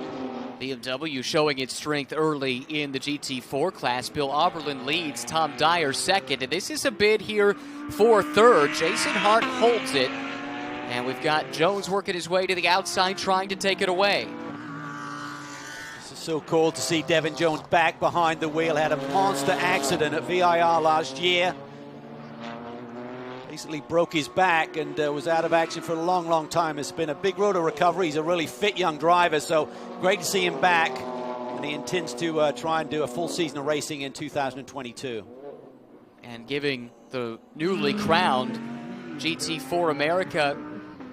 BMW showing its strength early in the GT4 class. Bill Auberland leads, Tom Dyer second, and this is a bid here for third. Jason Hart holds it, and we've got Jones working his way to the outside, trying to take it away. This is so cool to see Devin Jones back behind the wheel. Had a monster accident at VIR last year. Basically broke his back and was out of action for a long, long time. It's been a big road to recovery. He's a really fit young driver, so great to see him back. And he intends to try and do a full season of racing in 2022. And giving the newly crowned GT4 America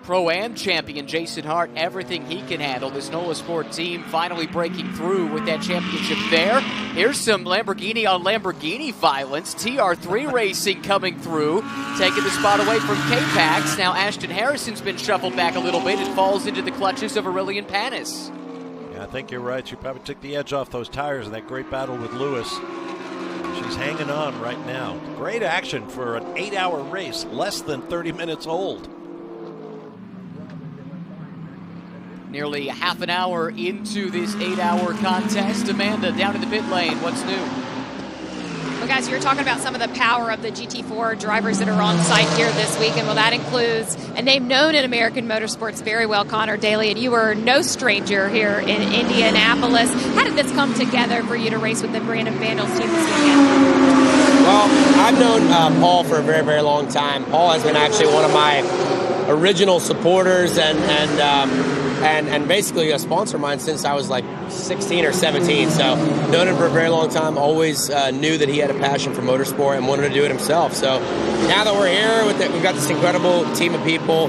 Pro-Am champion Jason Hart everything he can handle. This NOLA Sport team finally breaking through with that championship there. Here's some Lamborghini on Lamborghini violence. TR3 Racing coming through, taking the spot away from K-Pax. Now Ashton Harrison's been shuffled back a little bit. It falls into the clutches of Aurelian Panis. Yeah, I think you're right. She probably took the edge off those tires in that great battle with Lewis. She's hanging on right now. Great action for an 8-hour race, less than 30 minutes old. Nearly half an hour into this 8-hour contest. Amanda, down in the pit lane, what's new? Well, guys, you're talking about some of the power of the GT4 drivers that are on site here this weekend. Well, that includes a name known in American motorsports very well, Connor Daly, and you were no stranger here in Indianapolis. How did this come together for you to race with the Brandon Vandals team this weekend? Well, I've known Paul for a very, very long time. Paul has been actually one of my original supporters and basically a sponsor of mine since I was like 16 or 17. So known him for a very long time, always knew that he had a passion for motorsport and wanted to do it himself. So now that we're here, we've got this incredible team of people.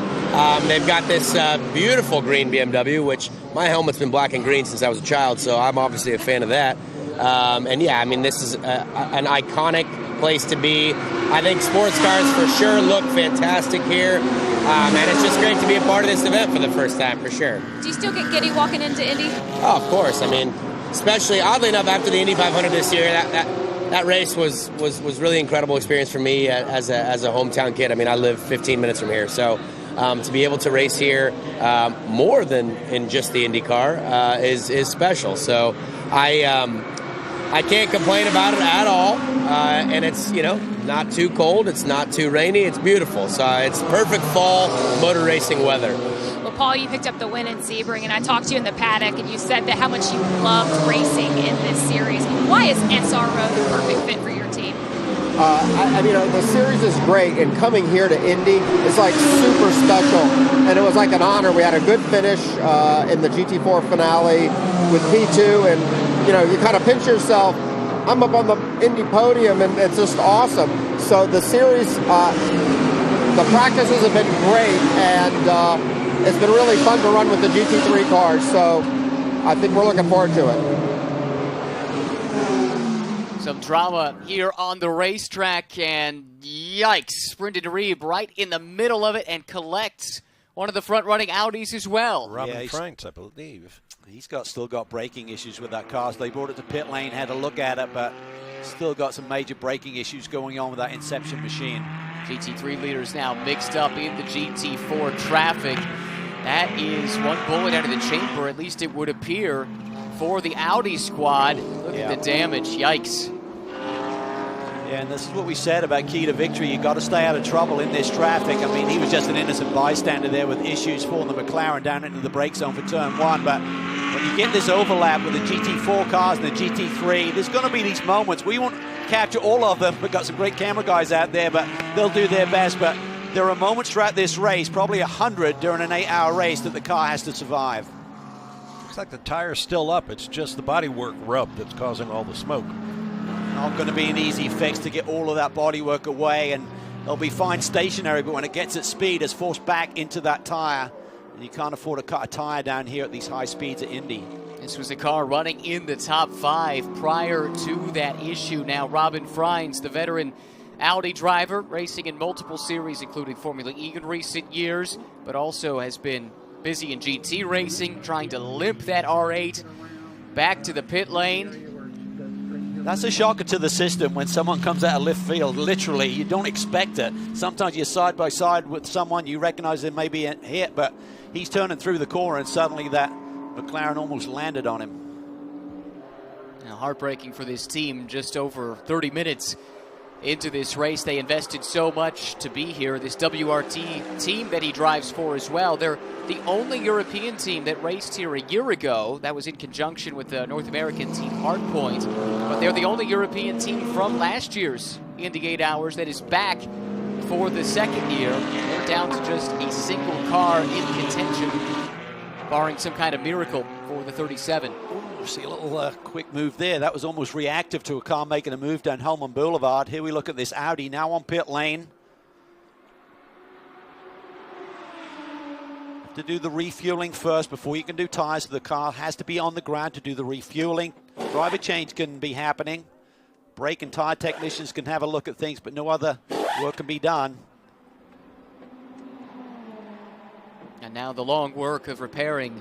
They've got this beautiful green BMW, which my helmet's been black and green since I was a child, so I'm obviously a fan of that. And yeah, I mean, this is an iconic place to be. I think sports cars for sure look fantastic here. And it's just great to be a part of this event for the first time, for sure. Do you still get giddy walking into Indy? Oh, of course. I mean, especially, oddly enough, after the Indy 500 this year, that race was really incredible experience for me as a hometown kid. I mean, I live 15 minutes from here, so to be able to race here more than in just the Indy car is special. So I can't complain about it at all, and it's, not too cold, it's not too rainy, it's beautiful. So it's perfect fall motor racing weather. Well, Paul, you picked up the win in Sebring, and I talked to you in the paddock, and you said that how much you loved racing in this series. Why is SRO the perfect fit for your team? I mean, the series is great, and coming here to Indy is like super special, and it was like an honor. We had a good finish in the GT4 finale with P2, and you kind of pinch yourself. I'm up on the Indy podium, and it's just awesome. So the series, the practices have been great, and it's been really fun to run with the GT3 cars. So I think we're looking forward to it. Some drama here on the racetrack, and yikes, Brendan Reeb right in the middle of it and collects one of the front-running Audis as well. Robin Franks, I believe. He's still got braking issues with that car. So they brought it to pit lane, had a look at it, but still got some major braking issues going on with that Inception machine. GT3 leaders now mixed up in the GT4 traffic. That is one bullet out of the chamber, at least it would appear, for the Audi squad. Look at the damage. Yikes. Yeah, and this is what we said about key to victory. You've got to stay out of trouble in this traffic. I mean, he was just an innocent bystander there with issues for the McLaren down into the brake zone for turn 1. But when you get this overlap with the GT4 cars and the GT3, there's going to be these moments. We won't capture all of them. We've got some great camera guys out there, but they'll do their best. But there are moments throughout this race, probably 100 during an 8-hour race, that the car has to survive. Looks like the tire's still up. It's just the bodywork rub that's causing all the smoke. Not going to be an easy fix to get all of that bodywork away, and they'll be fine stationary, but when it gets at speed, it's forced back into that tire. And you can't afford to cut a tire down here at these high speeds at Indy. This was a car running in the top 5 prior to that issue. Now Robin Freins, the veteran Audi driver, racing in multiple series, including Formula E in recent years, but also has been busy in GT racing, trying to limp that R8 back to the pit lane. That's a shocker to the system when someone comes out of left field. Literally, you don't expect it. Sometimes you're side by side with someone, you recognize there may be a hit, but he's turning through the corner and suddenly that McLaren almost landed on him. Now, heartbreaking for this team, just over 30 minutes into this race. They invested so much to be here. This WRT team that he drives for as well. They're the only European team that raced here a year ago. That was in conjunction with the North American team Hardpoint. But they're the only European team from last year's Indy 8 Hours that is back for the second year. They're down to just a single car in contention, barring some kind of miracle for the 37. See a little quick move there. That was almost reactive to a car making a move down Hellman Boulevard. Here we look at this Audi now on pit lane. Have to do the refueling first before you can do tires. The car has to be on the ground to do the refueling. Driver change can be happening. Brake and tire technicians can have a look at things, but no other work can be done. And now the long work of repairing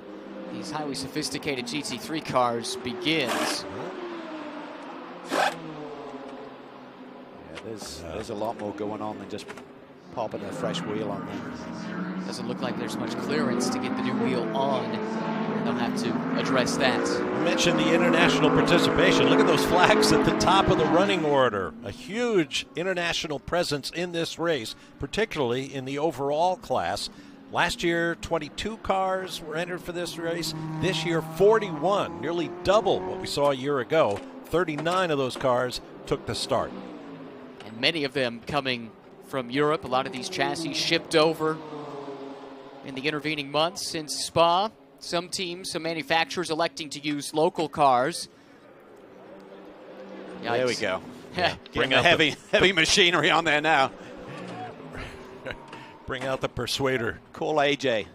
these highly sophisticated GT3 cars begins. Yeah, there's a lot more going on than just popping a fresh wheel on there. Doesn't look like there's much clearance to get the new wheel on. They'll have to address that. You mentioned the international participation. Look at those flags at the top of the running order. A huge international presence in this race, particularly in the overall class. Last year, 22 cars were entered for this race. This year, 41, nearly double what we saw a year ago. 39 of those cars took the start. And many of them coming from Europe. A lot of these chassis shipped over in the intervening months since Spa. Some teams, some manufacturers electing to use local cars. Yikes. There we go. Bring the heavy machinery on there now. Bring out the persuader. Call AJ.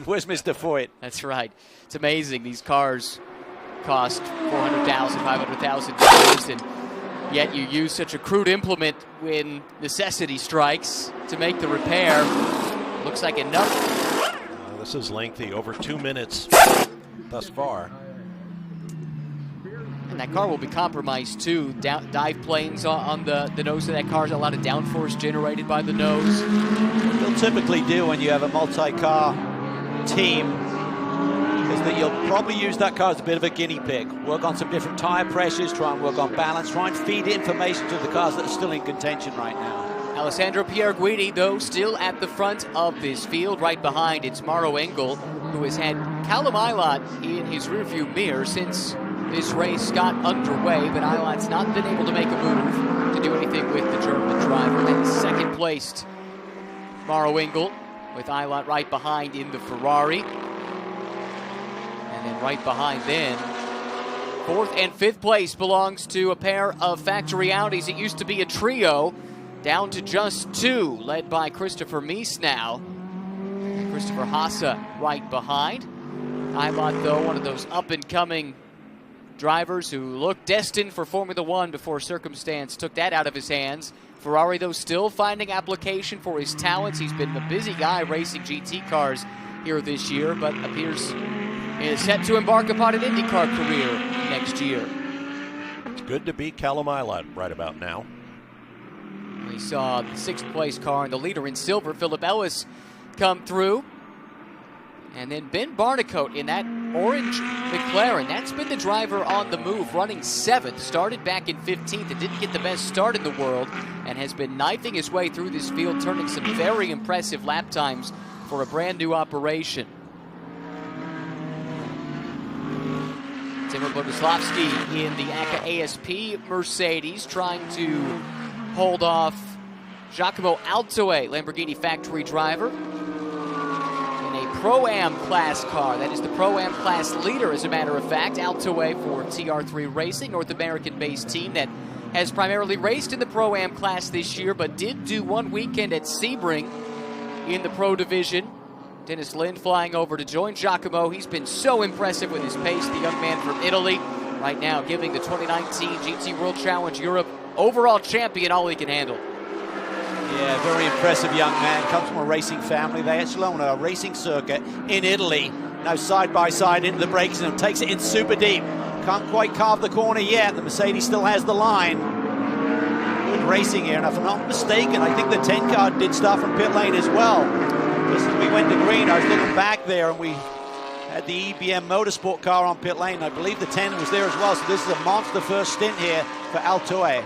Where's Mr. Foyt? That's right. It's amazing. These cars cost $400,000, $500,000, and yet you use such a crude implement when necessity strikes to make the repair. Looks like enough. This is lengthy, over 2 minutes thus far. And that car will be compromised too. Dive planes on the nose of that car. A lot of downforce generated by the nose. What you'll typically do when you have a multi-car team is that you'll probably use that car as a bit of a guinea pig. Work on some different tire pressures, try and work on balance, try and feed information to the cars that are still in contention right now. Alessandro Pierguidi, though, still at the front of this field. Right behind, it's Mauro Engel, who has had Callum Ilott in his rearview mirror since this race got underway, but Ilott's not been able to make a move to do anything with the German driver. And second placed Mauro Engel, with Ilott right behind in the Ferrari. And then right behind then, fourth and fifth place belongs to a pair of factory Audis. It used to be a trio, down to just two, led by Christopher Mies now. And Christopher Haase right behind. Ilott, though, one of those up-and-coming drivers who looked destined for Formula One before circumstance took that out of his hands. Ferrari, though, still finding application for his talents. He's been a busy guy racing GT cars here this year, but appears he is set to embark upon an IndyCar career next year. It's good to beat Callum Ilott right about now. We saw the 6th place car and the leader in silver, Philip Ellis, come through. And then Ben Barnicoat in that orange McLaren. That's been the driver on the move, running 7th. Started back in 15th and didn't get the best start in the world, and has been knifing his way through this field, turning some very impressive lap times for a brand new operation. Timur Boguslavski in the ACA ASP Mercedes, trying to hold off Giacomo Altoe, Lamborghini factory driver, in a Pro-Am class car. That is the Pro-Am class leader, as a matter of fact. Altoe for TR3 Racing, North American-based team that has primarily raced in the Pro-Am class this year, but did do one weekend at Sebring in the Pro Division. Dennis Lind flying over to join Giacomo. He's been so impressive with his pace, the young man from Italy. Right now giving the 2019 GT World Challenge Europe overall champion all he can handle. Yeah, very impressive young man. Comes from a racing family. They actually own a racing circuit in Italy. Now side by side into the brakes zone. Takes it in super deep. Can't quite carve the corner yet. The Mercedes still has the line. Good racing here. And if I'm not mistaken, I think the 10 car did start from pit lane as well. Just as we went to green, I was looking back there and we had the EBM Motorsport car on pit lane. I believe the 10 was there as well. So this is a monster first stint here for Altoe.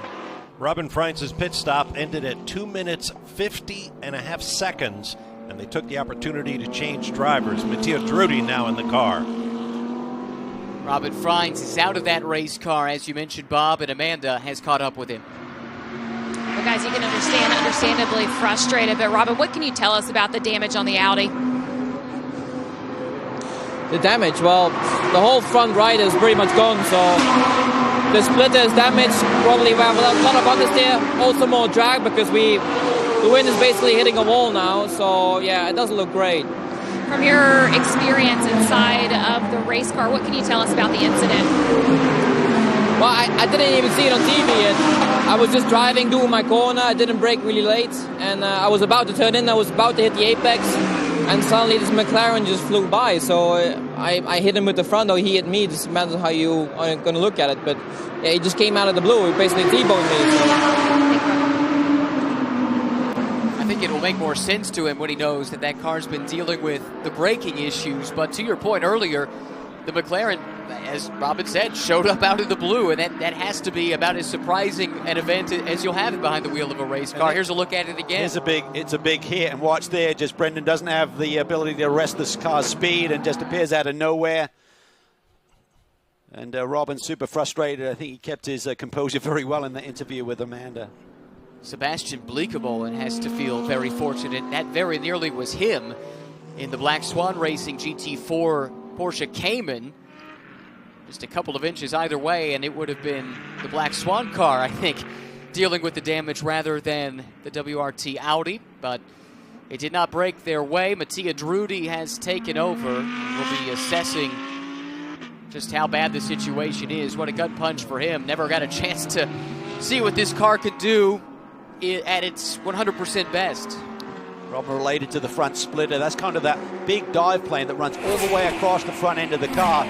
Robin Freinz's pit stop ended at 2 minutes 50.5 seconds, and they took the opportunity to change drivers. Mattia Drudi now in the car. Robin Freins is out of that race car, as you mentioned, Bob, and Amanda has caught up with him. Well, guys, you can understandably frustrated, but Robin, what can you tell us about the damage on the Audi? The damage, well, the whole front right is pretty much gone, so the splitter is damaged. Probably we have a lot of buckets there, also more drag because the wind is basically hitting a wall now, so yeah, it doesn't look great. From your experience inside of the race car, what can you tell us about the incident? Well, I didn't even see it on TV yet. I was just driving, doing my corner. I didn't brake really late, and I was about to turn in. I was about to hit the apex, and suddenly this McLaren just flew by. So I hit him with the front, or he hit me. It doesn't matter how you are going to look at it. But yeah, he just came out of the blue. He basically T-boned me. So. I think it will make more sense to him when he knows that that car's been dealing with the braking issues. But to your point earlier, the McLaren, as Robin said, showed up out of the blue, and that has to be about as surprising an event as you'll have behind the wheel of a race car. Here's a look at it again. It's a big hit, and watch there, just Brendan doesn't have the ability to arrest this car's speed and just appears out of nowhere. And Robin's super frustrated. I think he kept his composure very well in the interview with Amanda. Sebastian Bleekable has to feel very fortunate. That very nearly was him in the Black Swan Racing GT4 Porsche Cayman. Just a couple of inches either way, and it would have been the Black Swan car, I think, dealing with the damage rather than the WRT Audi. But it did not break their way. Mattia Drudi has taken over. We'll be assessing just how bad the situation is. What a gut punch for him. Never got a chance to see what this car could do at its 100% best. Robin related to the front splitter. That's kind of that big dive plane that runs all the way across the front end of the car.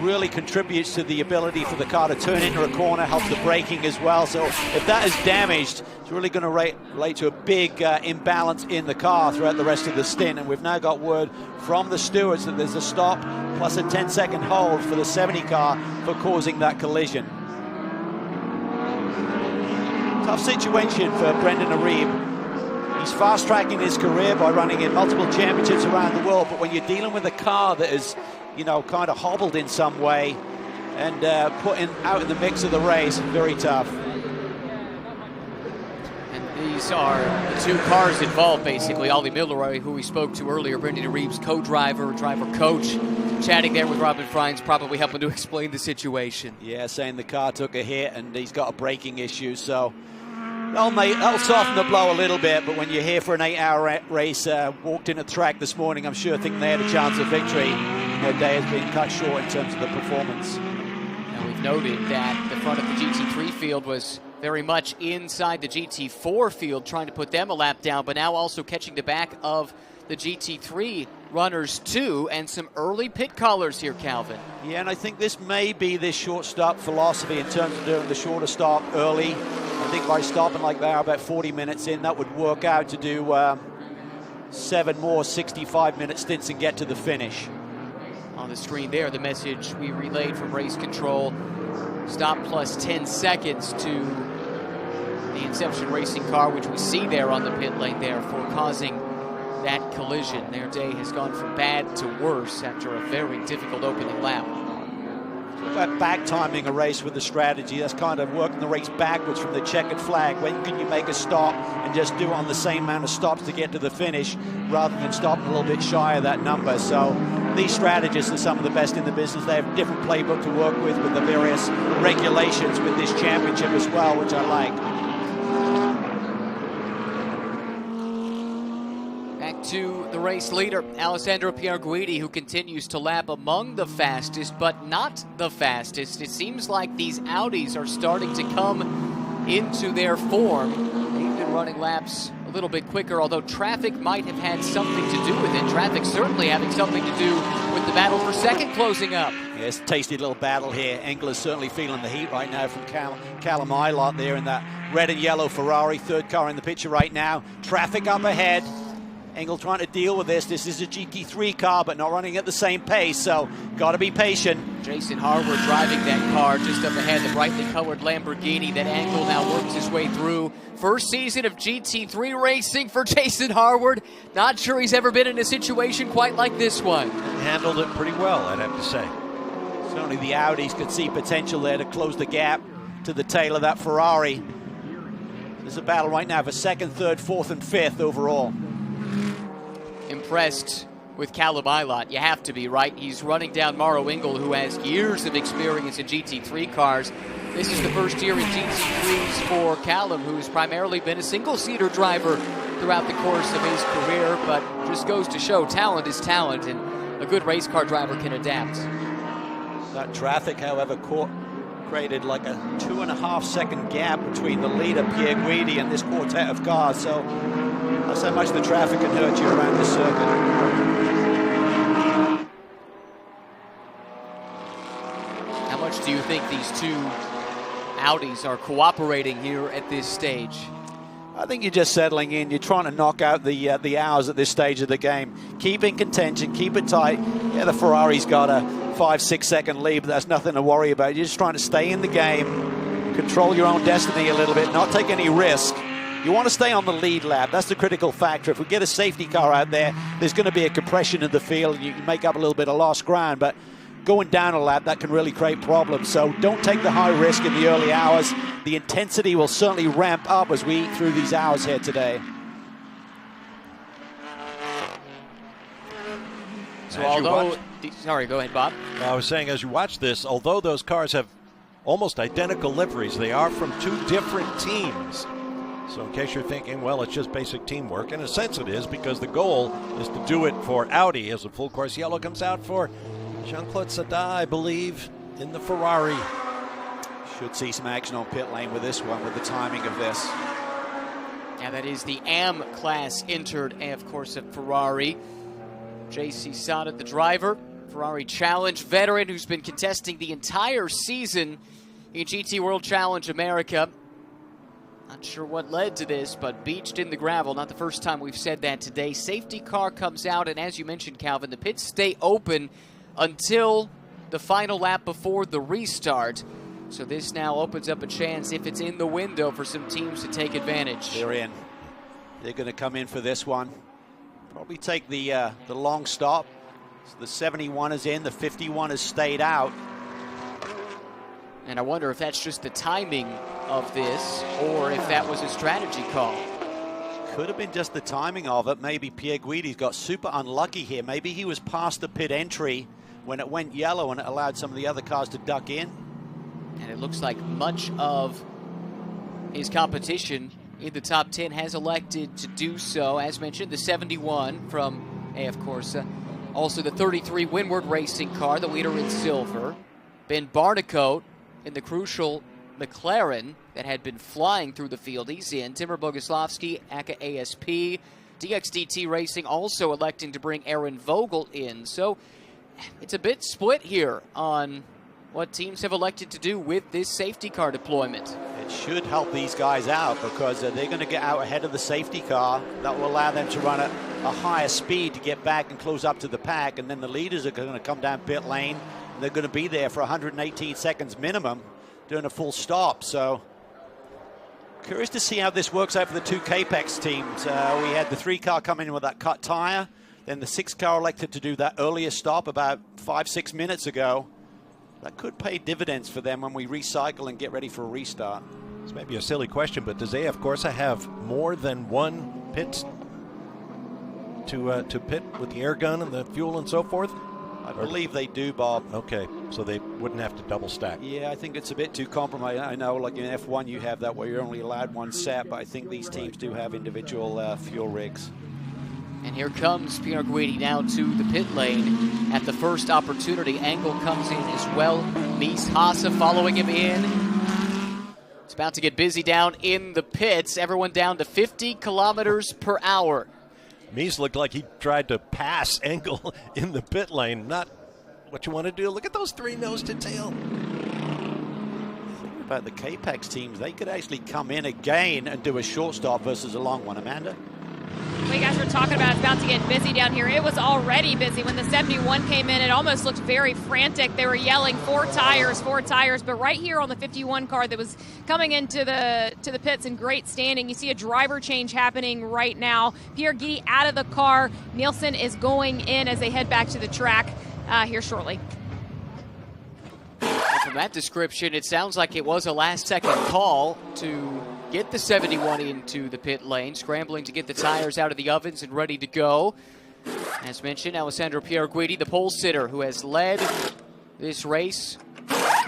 Really contributes to the ability for the car to turn into a corner, helps the braking as well. So if that is damaged, it's really going to relate to a big imbalance in the car throughout the rest of the stint. And we've now got word from the stewards that there's a stop plus a 10-second hold for the 70 car for causing that collision. Tough situation for Brendan Arieb. He's fast-tracking his career by running in multiple championships around the world, but when you're dealing with a car that is, you know, kind of hobbled in some way and put out in the mix of the race, very tough. And these are the two cars involved, basically. Ollie Milroy, who we spoke to earlier, Brendan Arieb's co-driver, driver-coach, chatting there with Robin Freins, probably helping to explain the situation. Yeah, saying the car took a hit and he's got a braking issue, so that'll soften the blow a little bit, but when you're here for an 8-hour race, walked in at the track this morning, I'm sure thinking they had a chance of victory. Their day has been cut short in terms of the performance. Now we've noted that the front of the GT3 field was very much inside the GT4 field, trying to put them a lap down, but now also catching the back of the GT3 runners too, and some early pit callers here, Calvin. Yeah, and I think this may be this short stop philosophy in terms of doing the shorter stop early. I think by stopping like they are about 40 minutes in, that would work out to do 7 more 65-minute stints and get to the finish. On the screen there, the message we relayed from race control: stop plus 10 seconds to the Inception Racing car, which we see there on the pit lane there for causing that collision. Their day has gone from bad to worse after a very difficult opening lap. About back timing a race with the strategy, that's kind of working the race backwards from the checkered flag. When can you make a stop and just do it on the same amount of stops to get to the finish rather than stopping a little bit shy of that number? So these strategists are some of the best in the business. They have a different playbook to work with the various regulations with this championship as well, which I like. To the race leader, Alessandro Pierguidi, who continues to lap among the fastest, but not the fastest. It seems like these Audis are starting to come into their form. They've been running laps a little bit quicker, although traffic might have had something to do with it. Traffic certainly having something to do with the battle for second closing up. Yes, tasty little battle here. Engler's certainly feeling the heat right now from Callum Eilert there in that red and yellow Ferrari, third car in the picture right now. Traffic up ahead. Engel trying to deal with this. This is a GT3 car, but not running at the same pace, so got to be patient. Jason Harwood driving that car just up ahead, the brightly colored Lamborghini that Engel now works his way through. First season of GT3 racing for Jason Harwood. Not sure he's ever been in a situation quite like this one. Handled it pretty well, I'd have to say. Certainly the Audis could see potential there to close the gap to the tail of that Ferrari. There's a battle right now for second, third, fourth, and fifth overall. Impressed with Callum Eilert. You have to be, right? He's running down Mauro Engel, who has years of experience in GT3 cars. This is the first year in GT3s for Callum, who's primarily been a single-seater driver throughout the course of his career, but just goes to show talent is talent, and a good race car driver can adapt. That traffic, however, created like a 2.5-second gap between the leader, Pierguidi, and this quartet of cars, so that's how much the traffic can hurt you around this circuit. How much do you think these two Audis are cooperating here at this stage? I think you're just settling in. You're trying to knock out the hours at this stage of the game. Keep in contention, keep it tight. Yeah, the Ferrari's got a 5-6 second lead, but that's nothing to worry about. You're just trying to stay in the game, control your own destiny a little bit, not take any risk. You want to stay on the lead lap. That's the critical factor. If we get a safety car out there, there's going to be a compression in the field, and you can make up a little bit of lost ground, but going down a lap, that can really create problems. So don't take the high risk in the early hours. The intensity will certainly ramp up as we eat through these hours here today. So although, sorry, go ahead, Bob. I was saying, as you watch this, although those cars have almost identical liveries, they are from two different teams. So in case you're thinking, well, it's just basic teamwork, in a sense it is, because the goal is to do it for Audi as the full course yellow comes out for Jean-Claude Sada, I believe, in the Ferrari. Should see some action on pit lane with this one, with the timing of this. Yeah, that is the AM class entered, of course, at Ferrari. JC Sada, the driver, Ferrari Challenge veteran who's been contesting the entire season in GT World Challenge America. Not sure what led to this, but beached in the gravel. Not the first time we've said that today. Safety car comes out, and as you mentioned, Calvin, the pits stay open until the final lap before the restart. So this now opens up a chance, if it's in the window, for some teams to take advantage. They're in. They're going to come in for this one. Probably take the long stop. So the 71 is in, the 51 has stayed out. And I wonder if that's just the timing of this, or if that was a strategy call. Could have been just the timing of it. Maybe Pierguidi's got super unlucky here. Maybe he was past the pit entry when it went yellow and it allowed some of the other cars to duck in. And it looks like much of his competition in the top 10 has elected to do so. As mentioned, the 71 from AF Corsa. Also the 33 Windward Racing car, the leader in silver. Ben Barnicoat in the crucial McLaren that had been flying through the field. He's in. Timur Boguslavsky, aka ASP. DXDT Racing also electing to bring Aaron Vogel in. So it's a bit split here on what teams have elected to do with this safety car deployment. It should help these guys out because they're going to get out ahead of the safety car. That will allow them to run at a higher speed to get back and close up to the pack, and then the leaders are going to come down pit lane, and they're going to be there for 118 seconds minimum doing a full stop. So curious to see how this works out for the two Capex teams. We had the 3 car come in with that cut tire, then the 6 car elected to do that earlier stop about 5-6 minutes ago. That could pay dividends for them when we recycle and get ready for a restart. This may be a silly question, but does AF Corsa have more than one pit to pit with the air gun and the fuel and so forth? I believe they do, Bob. Okay, so they wouldn't have to double stack. Yeah, I think it's a bit too compromised. I know, like in F1, you have that where you're only allowed one set, but I think these teams do have individual fuel rigs. And here comes Pierre Guidi now to the pit lane at the first opportunity. Engel comes in as well. Mies Haase following him in. It's about to get busy down in the pits. Everyone down to 50 kilometers per hour. Mies looked like he tried to pass Engel in the pit lane. Not what you want to do. Look at those 3 nose to tail. Think about the Capex teams. They could actually come in again and do a short stop versus a long one. Amanda? What you guys were talking about, it's about to get busy down here. It was already busy when the 71 came in. It almost looked very frantic. They were yelling 4 tires, 4 tires. But right here on the 51 car that was coming into the pits in great standing, you see a driver change happening right now. Pierre Guidi out of the car. Nielsen is going in as they head back to the track here shortly. From that description, it sounds like it was a last-second call to get the 71 into the pit lane, scrambling to get the tires out of the ovens and ready to go. As mentioned, Alessandro Pierre Guidi, the pole sitter who has led this race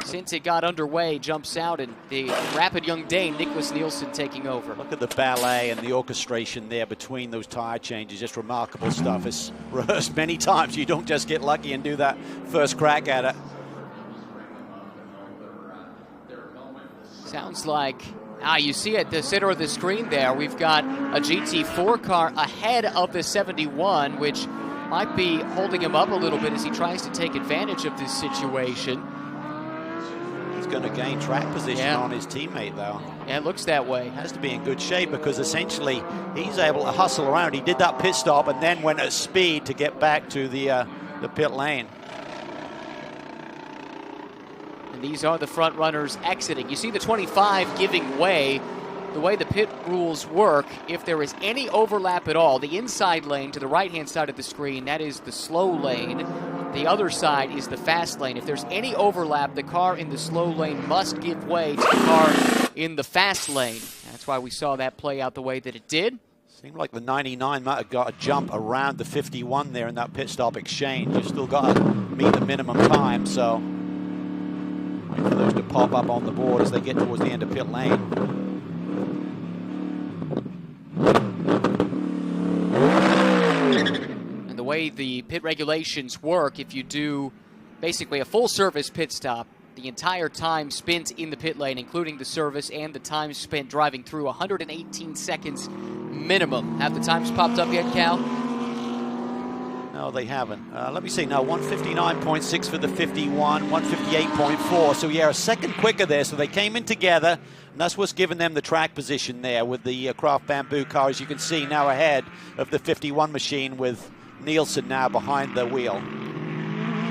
since it got underway, jumps out, and the rapid young Dane, Nicholas Nielsen, taking over. Look at the ballet and the orchestration there between those tire changes. Just remarkable stuff. It's rehearsed many times. You don't just get lucky and do that first crack at it. Sounds like, you see at the center of the screen there, we've got a GT4 car ahead of the 71, which might be holding him up a little bit as he tries to take advantage of this situation. He's going to gain track position on his teammate, though. Yeah, it looks that way. Has to be in good shape because essentially he's able to hustle around. He did that pit stop and then went at speed to get back to the pit lane. And these are the front runners exiting. You see the 25 giving way. The way the pit rules work, if there is any overlap at all, the inside lane to the right-hand side of the screen, that is the slow lane. The other side is the fast lane. If there's any overlap, the car in the slow lane must give way to the car in the fast lane. That's why we saw that play out the way that it did. Seemed like the 99 might have got a jump around the 51 there in that pit stop exchange. You've still got to meet the minimum time, so wait for those to pop up on the board as they get towards the end of pit lane. And the way the pit regulations work, if you do basically a full service pit stop, the entire time spent in the pit lane, including the service and the time spent driving through, 118 seconds minimum. Have the times popped up yet, Cal? No, they haven't. Let me see now, 159.6 for the 51, 158.4. So, yeah, a second quicker there. So they came in together, and that's what's given them the track position there with the Craft Bamboo car, as you can see, now ahead of the 51 machine with Nielsen now behind the wheel.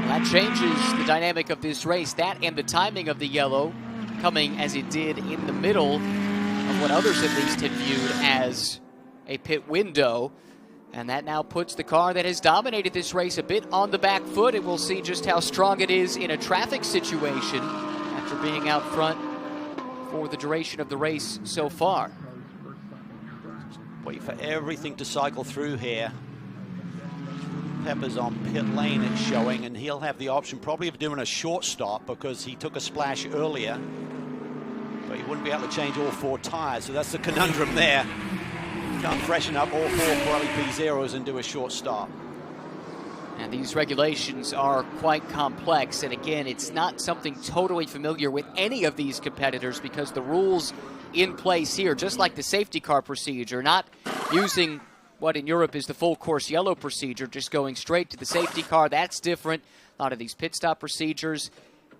That changes the dynamic of this race. That and the timing of the yellow coming as it did in the middle of what others at least had viewed as a pit window. And that now puts the car that has dominated this race a bit on the back foot, and we'll see just how strong it is in a traffic situation after being out front for the duration of the race so far. Wait for everything to cycle through here. Pepper's on pit lane, it's showing, and he'll have the option probably of doing a short stop because he took a splash earlier, but he wouldn't be able to change all 4 tires, so that's the conundrum there. Can't freshen up all 4 Pirelli P0s and do a short stop. And these regulations are quite complex, and again, it's not something totally familiar with any of these competitors because the rules in place here, just like the safety car procedure, not using what in Europe is the full course yellow procedure, just going straight to the safety car. That's different. A lot of these pit stop procedures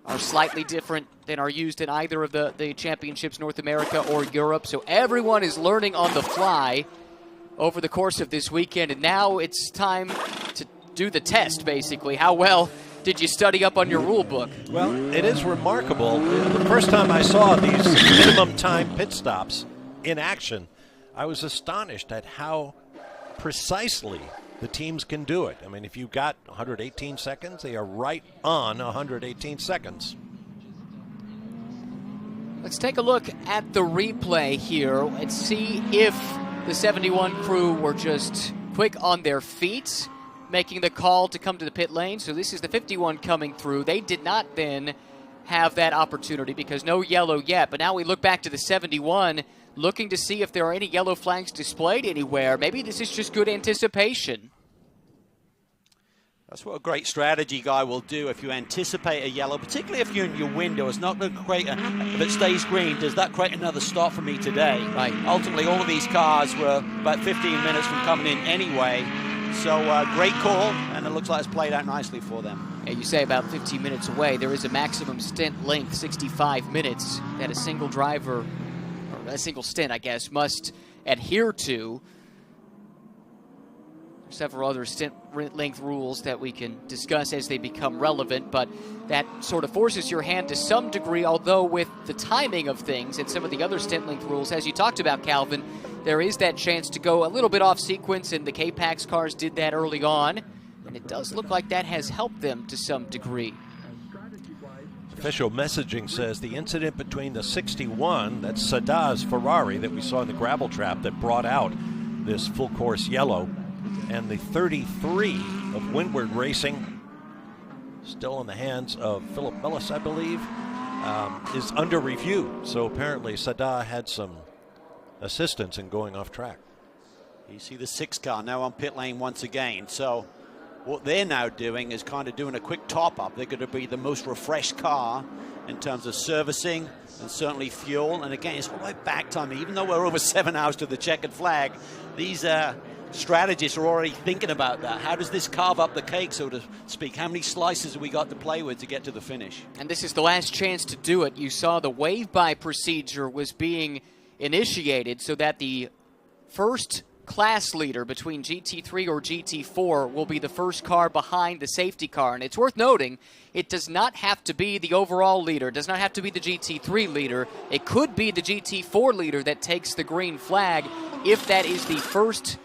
are slightly different than are used in either of the championships, North America or Europe. So everyone is learning on the fly over the course of this weekend. And now it's time to do the test, basically. How well did you study up on your rule book? Well, it is remarkable. The first time I saw these minimum time pit stops in action, I was astonished at how precisely the teams can do it. I mean, if you've got 118 seconds, they are right on 118 seconds. Let's take a look at the replay here and see if the 71 crew were just quick on their feet, making the call to come to the pit lane. So this is the 51 coming through. They did not then have that opportunity because no yellow yet. But now we look back to the 71, looking to see if there are any yellow flags displayed anywhere. Maybe this is just good anticipation. That's what a great strategy guy will do if you anticipate a yellow, particularly if you're in your window. It's not going to create, if it stays green, does that create another stop for me today? Right. Ultimately, all of these cars were about 15 minutes from coming in anyway. So great call, and it looks like it's played out nicely for them. Yeah, you say about 15 minutes away. There is a maximum stint length, 65 minutes, that a single driver, or a single stint, I guess, must adhere to. Several other stint length rules that we can discuss as they become relevant, but that sort of forces your hand to some degree, although with the timing of things and some of the other stint length rules, as you talked about, Calvin, there is that chance to go a little bit off sequence, and the K-Pax cars did that early on, and it does look like that has helped them to some degree. Official messaging says the incident between the 61, that's Sada's Ferrari that we saw in the gravel trap that brought out this full course yellow, and the 33 of Windward Racing, still in the hands of Philip Millis, I believe, is under review. So apparently Sada had some assistance in going off track. You see the 6 car now on pit lane once again. So what they're now doing is kind of doing a quick top-up. They're going to be the most refreshed car in terms of servicing and certainly fuel. And again, it's all about back time. Even though we're over 7 hours to the checkered flag, these strategists are already thinking about that. How does this carve up the cake, so to speak? How many slices have we got to play with to get to the finish? And this is the last chance to do it. You saw the wave-by procedure was being initiated so that the first class leader between GT3 or GT4 will be the first car behind the safety car. And it's worth noting, it does not have to be the overall leader. It does not have to be the GT3 leader. It could be the GT4 leader that takes the green flag if that is the first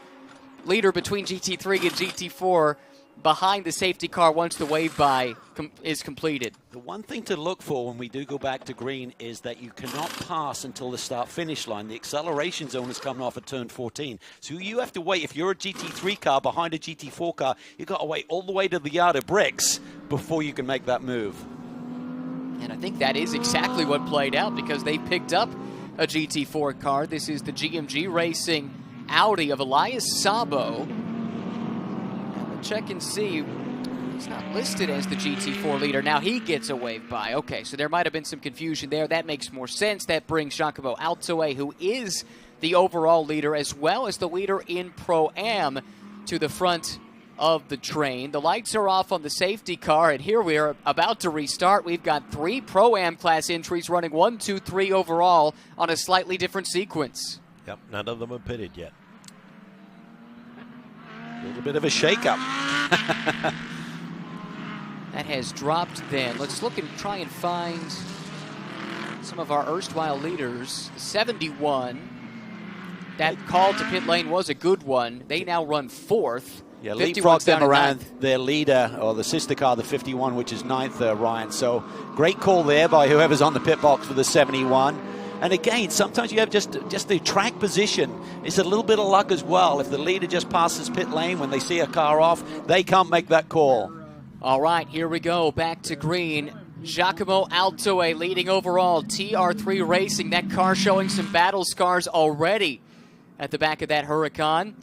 leader between GT3 and GT4 behind the safety car once the wave-by is completed. The one thing to look for when we do go back to green is that you cannot pass until the start-finish line. The acceleration zone is coming off at turn 14. So you have to wait. If you're a GT3 car behind a GT4 car, you've got to wait all the way to the yard of bricks before you can make that move. And I think that is exactly what played out because they picked up a GT4 car. This is the GMG Racing Audi of Elias Sabo. We'll check and see. He's not listed as the GT4 leader. Now he gets a wave by. Okay, so there might have been some confusion there. That makes more sense. That brings Giacomo Altoe, who is the overall leader as well as the leader in Pro-Am, to the front of the train. The lights are off on the safety car, and here we are about to restart. We've got 3 Pro-Am class entries running 1, 2, 3 overall on a slightly different sequence. Yep, none of them are pitted yet. A little bit of a shake-up. That has dropped then. Let's look and try and find some of our erstwhile leaders. 71, that call to pit lane was a good one. They now run 4th. Yeah, leapfrog them around their leader, or the sister car, the 51, which is 9th, Ryan. So great call there by whoever's on the pit box for the 71. And again, sometimes you have just the track position. It's a little bit of luck as well. If the leader just passes pit lane when they see a car off, they can't make that call. All right, here we go. Back to green. Giacomo Altoe leading overall. TR3 Racing. That car showing some battle scars already at the back of that Huracan.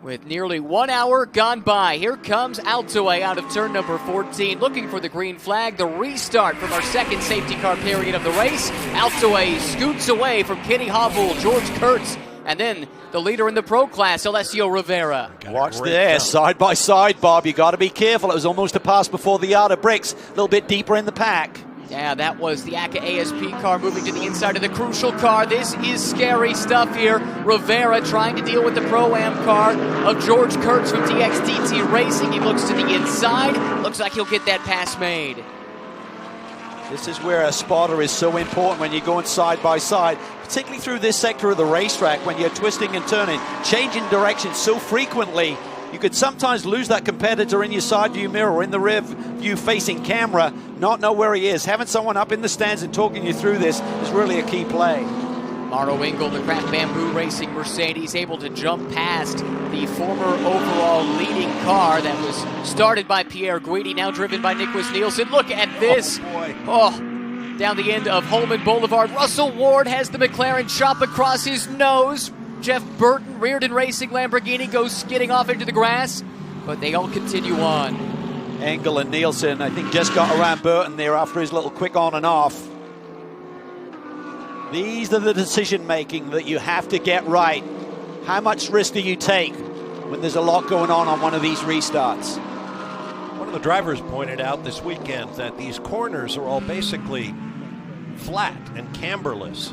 With nearly 1 hour gone by, here comes Altoe out of turn number 14, looking for the green flag. The restart from our second safety car period of the race. Altoe scoots away from Kenny Hobble, George Kurtz, and then the leader in the pro class, Alessio Rivera. Watch there, side by side, Bob. You got to be careful. It was almost a pass before the yard of bricks. A little bit deeper in the pack. Yeah, that was the ACA ASP car moving to the inside of the crucial car. This is scary stuff here. Rivera trying to deal with the Pro-Am car of George Kurtz from DXDT Racing. He looks to the inside. Looks like he'll get that pass made. This is where a spotter is so important when you're going side by side, particularly through this sector of the racetrack when you're twisting and turning, changing direction so frequently. You could sometimes lose that competitor in your side view mirror or in the rear view facing camera, not know where he is. Having someone up in the stands and talking you through this is really a key play. Mauro Engel, the Craft Bamboo Racing Mercedes, able to jump past the former overall leading car that was started by Pierre Guidi, now driven by Nicholas Nielsen. Look at this. Oh, boy. Oh, down the end of Holman Boulevard. Russell Ward has the McLaren chop across his nose. Jeff Burton, Reardon Racing Lamborghini, goes skidding off into the grass, but they all continue on. Engel and Nielsen, I think, just got around Burton there after his little quick on and off. These are the decision-making that you have to get right. How much risk do you take when there's a lot going on one of these restarts? One of the drivers pointed out this weekend that these corners are all basically flat and camberless,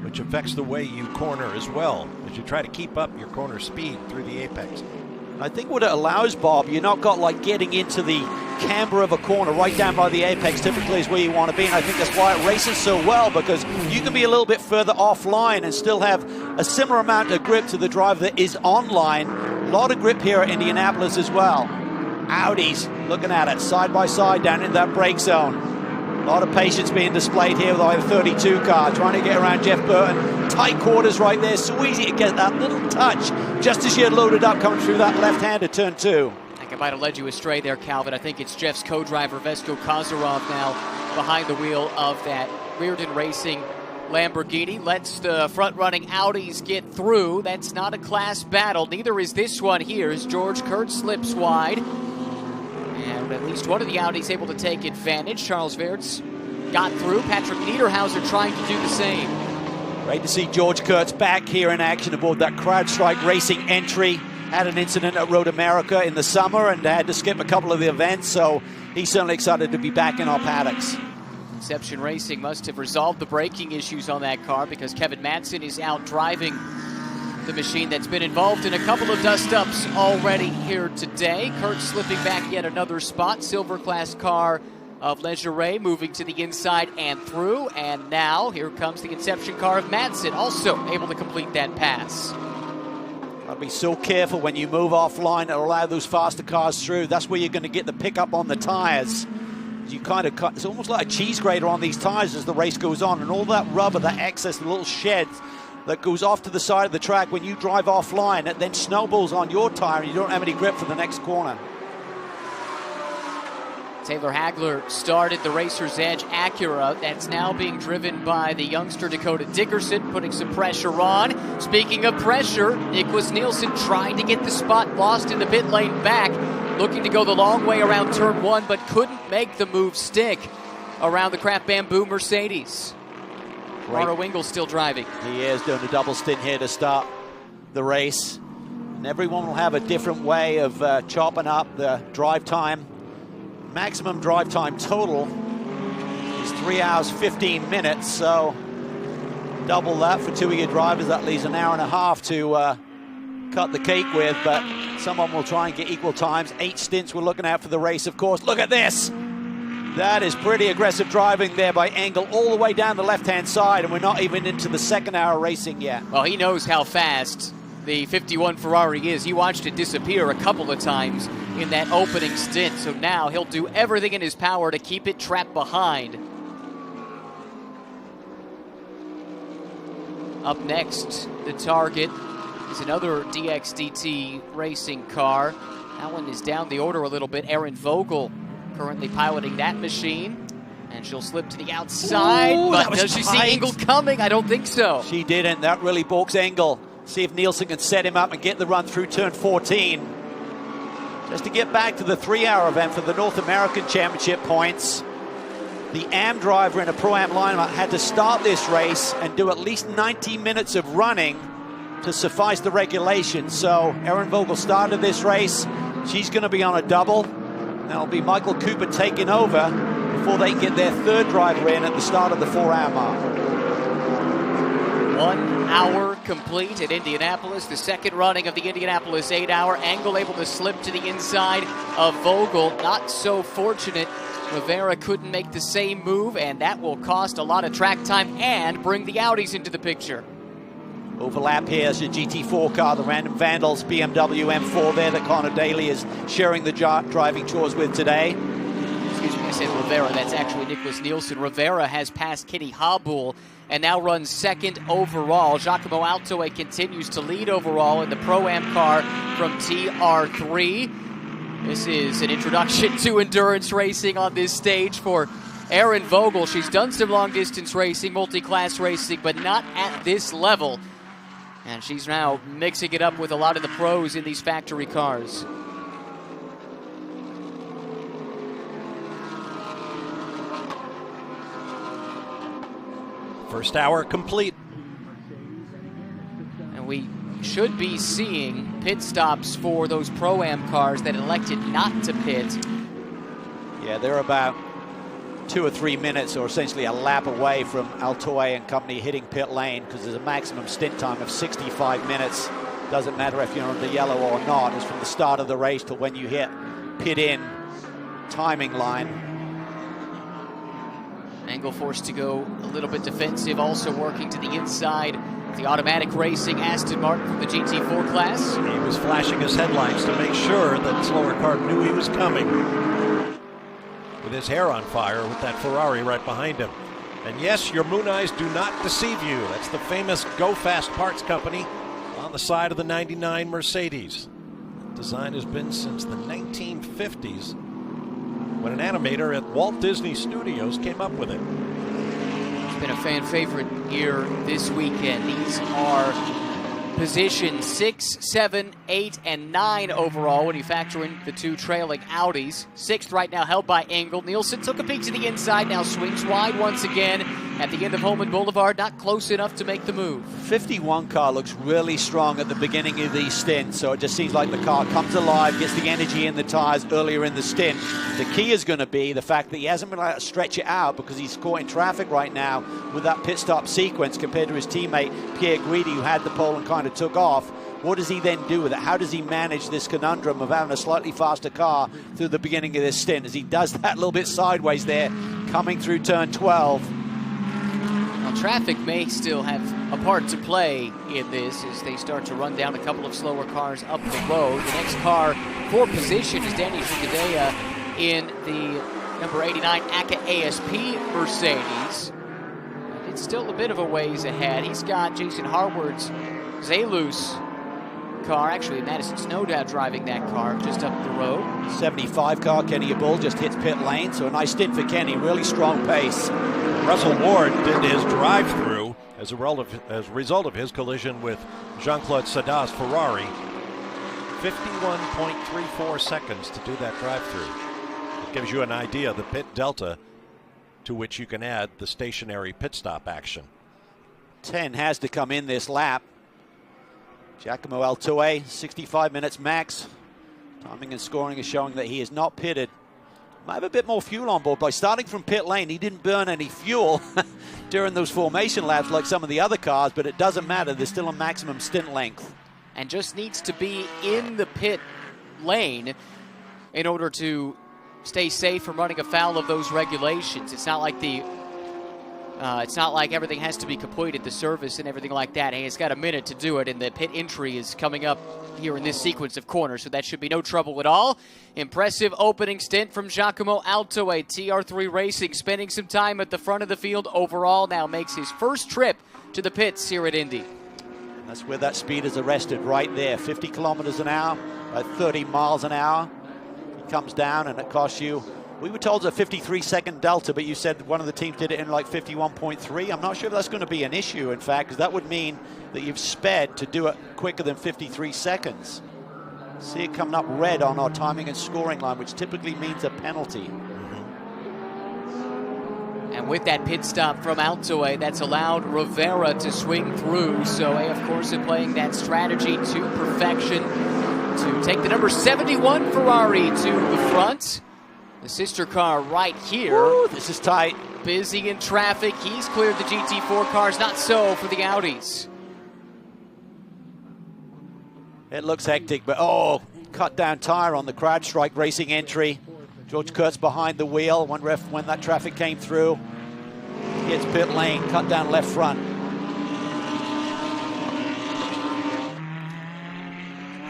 which affects the way you corner as well, as you try to keep up your corner speed through the apex. I think what it allows, Bob, you're not got like getting into the camber of a corner right down by the apex typically is where you want to be, and I think that's why it races so well, because you can be a little bit further offline and still have a similar amount of grip to the driver that is online. A lot of grip here at Indianapolis as well. Audis looking at it side by side down in that brake zone. A lot of patience being displayed here with the 32 car, trying to get around Jeff Burton. Tight quarters right there, so easy to get that little touch just as you had loaded up coming through that left-hander turn 2. I think I might have led you astray there, Calvin. I think it's Jeff's co-driver, Vesko Kozarov, now behind the wheel of that Reardon Racing Lamborghini. Lets the front-running Audis get through. That's not a class battle. Neither is this one here as George Kurtz slips wide. And at least one of the Audis able to take advantage. Charles Weerts got through. Patrick Niederhauser trying to do the same. Great to see George Kurtz back here in action aboard that CrowdStrike Racing entry. Had an incident at Road America in the summer and had to skip a couple of the events, so he's certainly excited to be back in our paddocks. Inception Racing must have resolved the braking issues on that car because Kevin Madsen is out driving the machine that's been involved in a couple of dust-ups already here today. Kurtz slipping back yet another spot. Silver class car of Leisure moving to the inside and through. And now here comes the Inception car of Madsen, also able to complete that pass. Gotta be so careful when you move offline and allow those faster cars through. That's where you're going to get the pickup on the tires. You kind of cut, it's almost like a cheese grater on these tires as the race goes on, and all that rubber, that excess little shed that goes off to the side of the track when you drive offline, it then snowballs on your tire and you don't have any grip for the next corner. Taylor Hagler started the Racer's Edge Acura. That's now being driven by the youngster Dakota Dickerson, putting some pressure on. Speaking of pressure, Nicholas Nielsen trying to get the spot, lost in the pit lane back, looking to go the long way around turn 1, but couldn't make the move stick around the Craft Bamboo Mercedes. Mauro Engel still driving. He is doing a double stint here to start the race. And everyone will have a different way of chopping up the drive time. Maximum drive time total is 3 hours 15 minutes, so double that for two of your drivers. That leaves an hour and a half to cut the cake with, but someone will try and get equal times. 8 stints we're looking at for the race, of course. Look at this. That is pretty aggressive driving there by Engel all the way down the left-hand side, and we're not even into the second hour racing yet. Well, he knows how fast the 51 Ferrari is. He watched it disappear a couple of times in that opening stint, so now he'll do everything in his power to keep it trapped behind. Up next, the target is another DXDT racing car. That one is down the order a little bit. Erin Vogel currently piloting that machine, and she'll slip to the outside. Ooh, but does she see Engel coming? I don't think so. She didn't. That really balks Engel. See if Nielsen can set him up and get the run through turn 14. Just to get back to the 3-hour event for the North American Championship points, the AM driver in a Pro-Am lineup had to start this race and do at least 90 minutes of running to suffice the regulations. So Erin Vogel started this race. She's going to be on a double. That'll be Michael Cooper taking over. before they get their third driver in at the start of the 4-hour mark. 1 hour complete at Indianapolis, the second running of the Indianapolis 8-hour. Engel able to slip to the inside of Vogel. Not so fortunate. Rivera couldn't make the same move, and that will cost a lot of track time and bring the Audis into the picture. Overlap here is a GT4 car, the Random Vandals BMW M4 there that Connor Daly is sharing the driving chores with today. Excuse me, I said Rivera. That's actually Nicholas Nielsen. Rivera has passed Kenny Habul and now runs second overall. Giacomo Altoe continues to lead overall in the Pro-Am car from TR3. This is an introduction to endurance racing on this stage for Erin Vogel. She's done some long-distance racing, multi-class racing, but not at this level. And she's now mixing it up with a lot of the pros in these factory cars. First hour complete. And we should be seeing pit stops for those Pro-Am cars that elected not to pit. Yeah, they're about 2 or 3 minutes, or essentially a lap away from Altoe and company hitting pit lane, because there's a maximum stint time of 65 minutes. Doesn't matter if you're on the yellow or not. It's from the start of the race till when you hit pit in timing line. Engel forced to go a little bit defensive, also working to the inside. The automatic racing Aston Martin from the GT4 class. He was flashing his headlights to make sure that slower car knew he was coming. With his hair on fire with that Ferrari right behind him. And yes, your moon eyes do not deceive you. That's the famous Go Fast Parts Company on the side of the 99 Mercedes. The design has been since the 1950s, when an animator at Walt Disney Studios came up with it. It's been a fan favorite here this weekend. These are positions 6, 7, 8, and 9 overall when you factor in the two trailing Audis. 6th right now held by Engel. Nielsen took a peek to the inside, now swings wide once again at the end of Holman Boulevard, not close enough to make the move. 51 car looks really strong at the beginning of these stints, so it just seems like the car comes alive, gets the energy in the tires earlier in the stint. The key is going to be the fact that he hasn't been able to stretch it out because he's caught in traffic right now with that pit stop sequence compared to his teammate Pierre Guidi, who had the pole and kind of took off. What does he then do with it? How does he manage this conundrum of having a slightly faster car through the beginning of this stint, as he does that a little bit sideways there, coming through turn 12? Well, traffic may still have a part to play in this as they start to run down a couple of slower cars up the road. The next car for position is Danny Shugadea in the number 89 ACA ASP Mercedes. It's still a bit of a ways ahead. He's got Jason Harward's Zalus car, actually Madison Snowdown driving that car just up the road. 75 car, Kenny Bull just hits pit lane, so a nice stint for Kenny, really strong pace. Russell Ward did his drive-through as a result of his collision with Jean-Claude Sadah's Ferrari. 51.34 seconds to do that drive-through. It gives you an idea of the pit delta to which you can add the stationary pit stop action. 10 has to come in this lap. Giacomo Altoe, 65 minutes max. Timing and scoring is showing that he is not pitted. Might have a bit more fuel on board. By starting from pit lane, he didn't burn any fuel during those formation laps like some of the other cars, but it doesn't matter. There's still a maximum stint length. And just needs to be in the pit lane in order to stay safe from running afoul of those regulations. It's not like everything has to be completed, the service and everything like that. Hey, it's got a minute to do it, and the pit entry is coming up here in this sequence of corners, so that should be no trouble at all. Impressive opening stint from Giacomo Altoe. TR3 Racing spending some time at the front of the field overall, now makes his first trip to the pits here at Indy. And that's where that speed is arrested, right there. 50 kilometers an hour, 30 miles an hour. He comes down, and it costs you, we were told it's a 53-second delta, but you said one of the teams did it in like 51.3. I'm not sure if that's going to be an issue, in fact, because that would mean that you've sped to do it quicker than 53 seconds. See it coming up red on our timing and scoring line, which typically means a penalty. And with that pit stop from Altoe, that's allowed Rivera to swing through. So, of course, in playing that strategy to perfection to take the number 71 Ferrari to the front. The sister car right here. Woo, this is tight. Busy in traffic. He's cleared the GT4 cars. Not so for the Audis. It looks hectic, but cut down tire on the CrowdStrike Racing entry. George Kurtz behind the wheel when that traffic came through. Hits pit lane, cut down left front.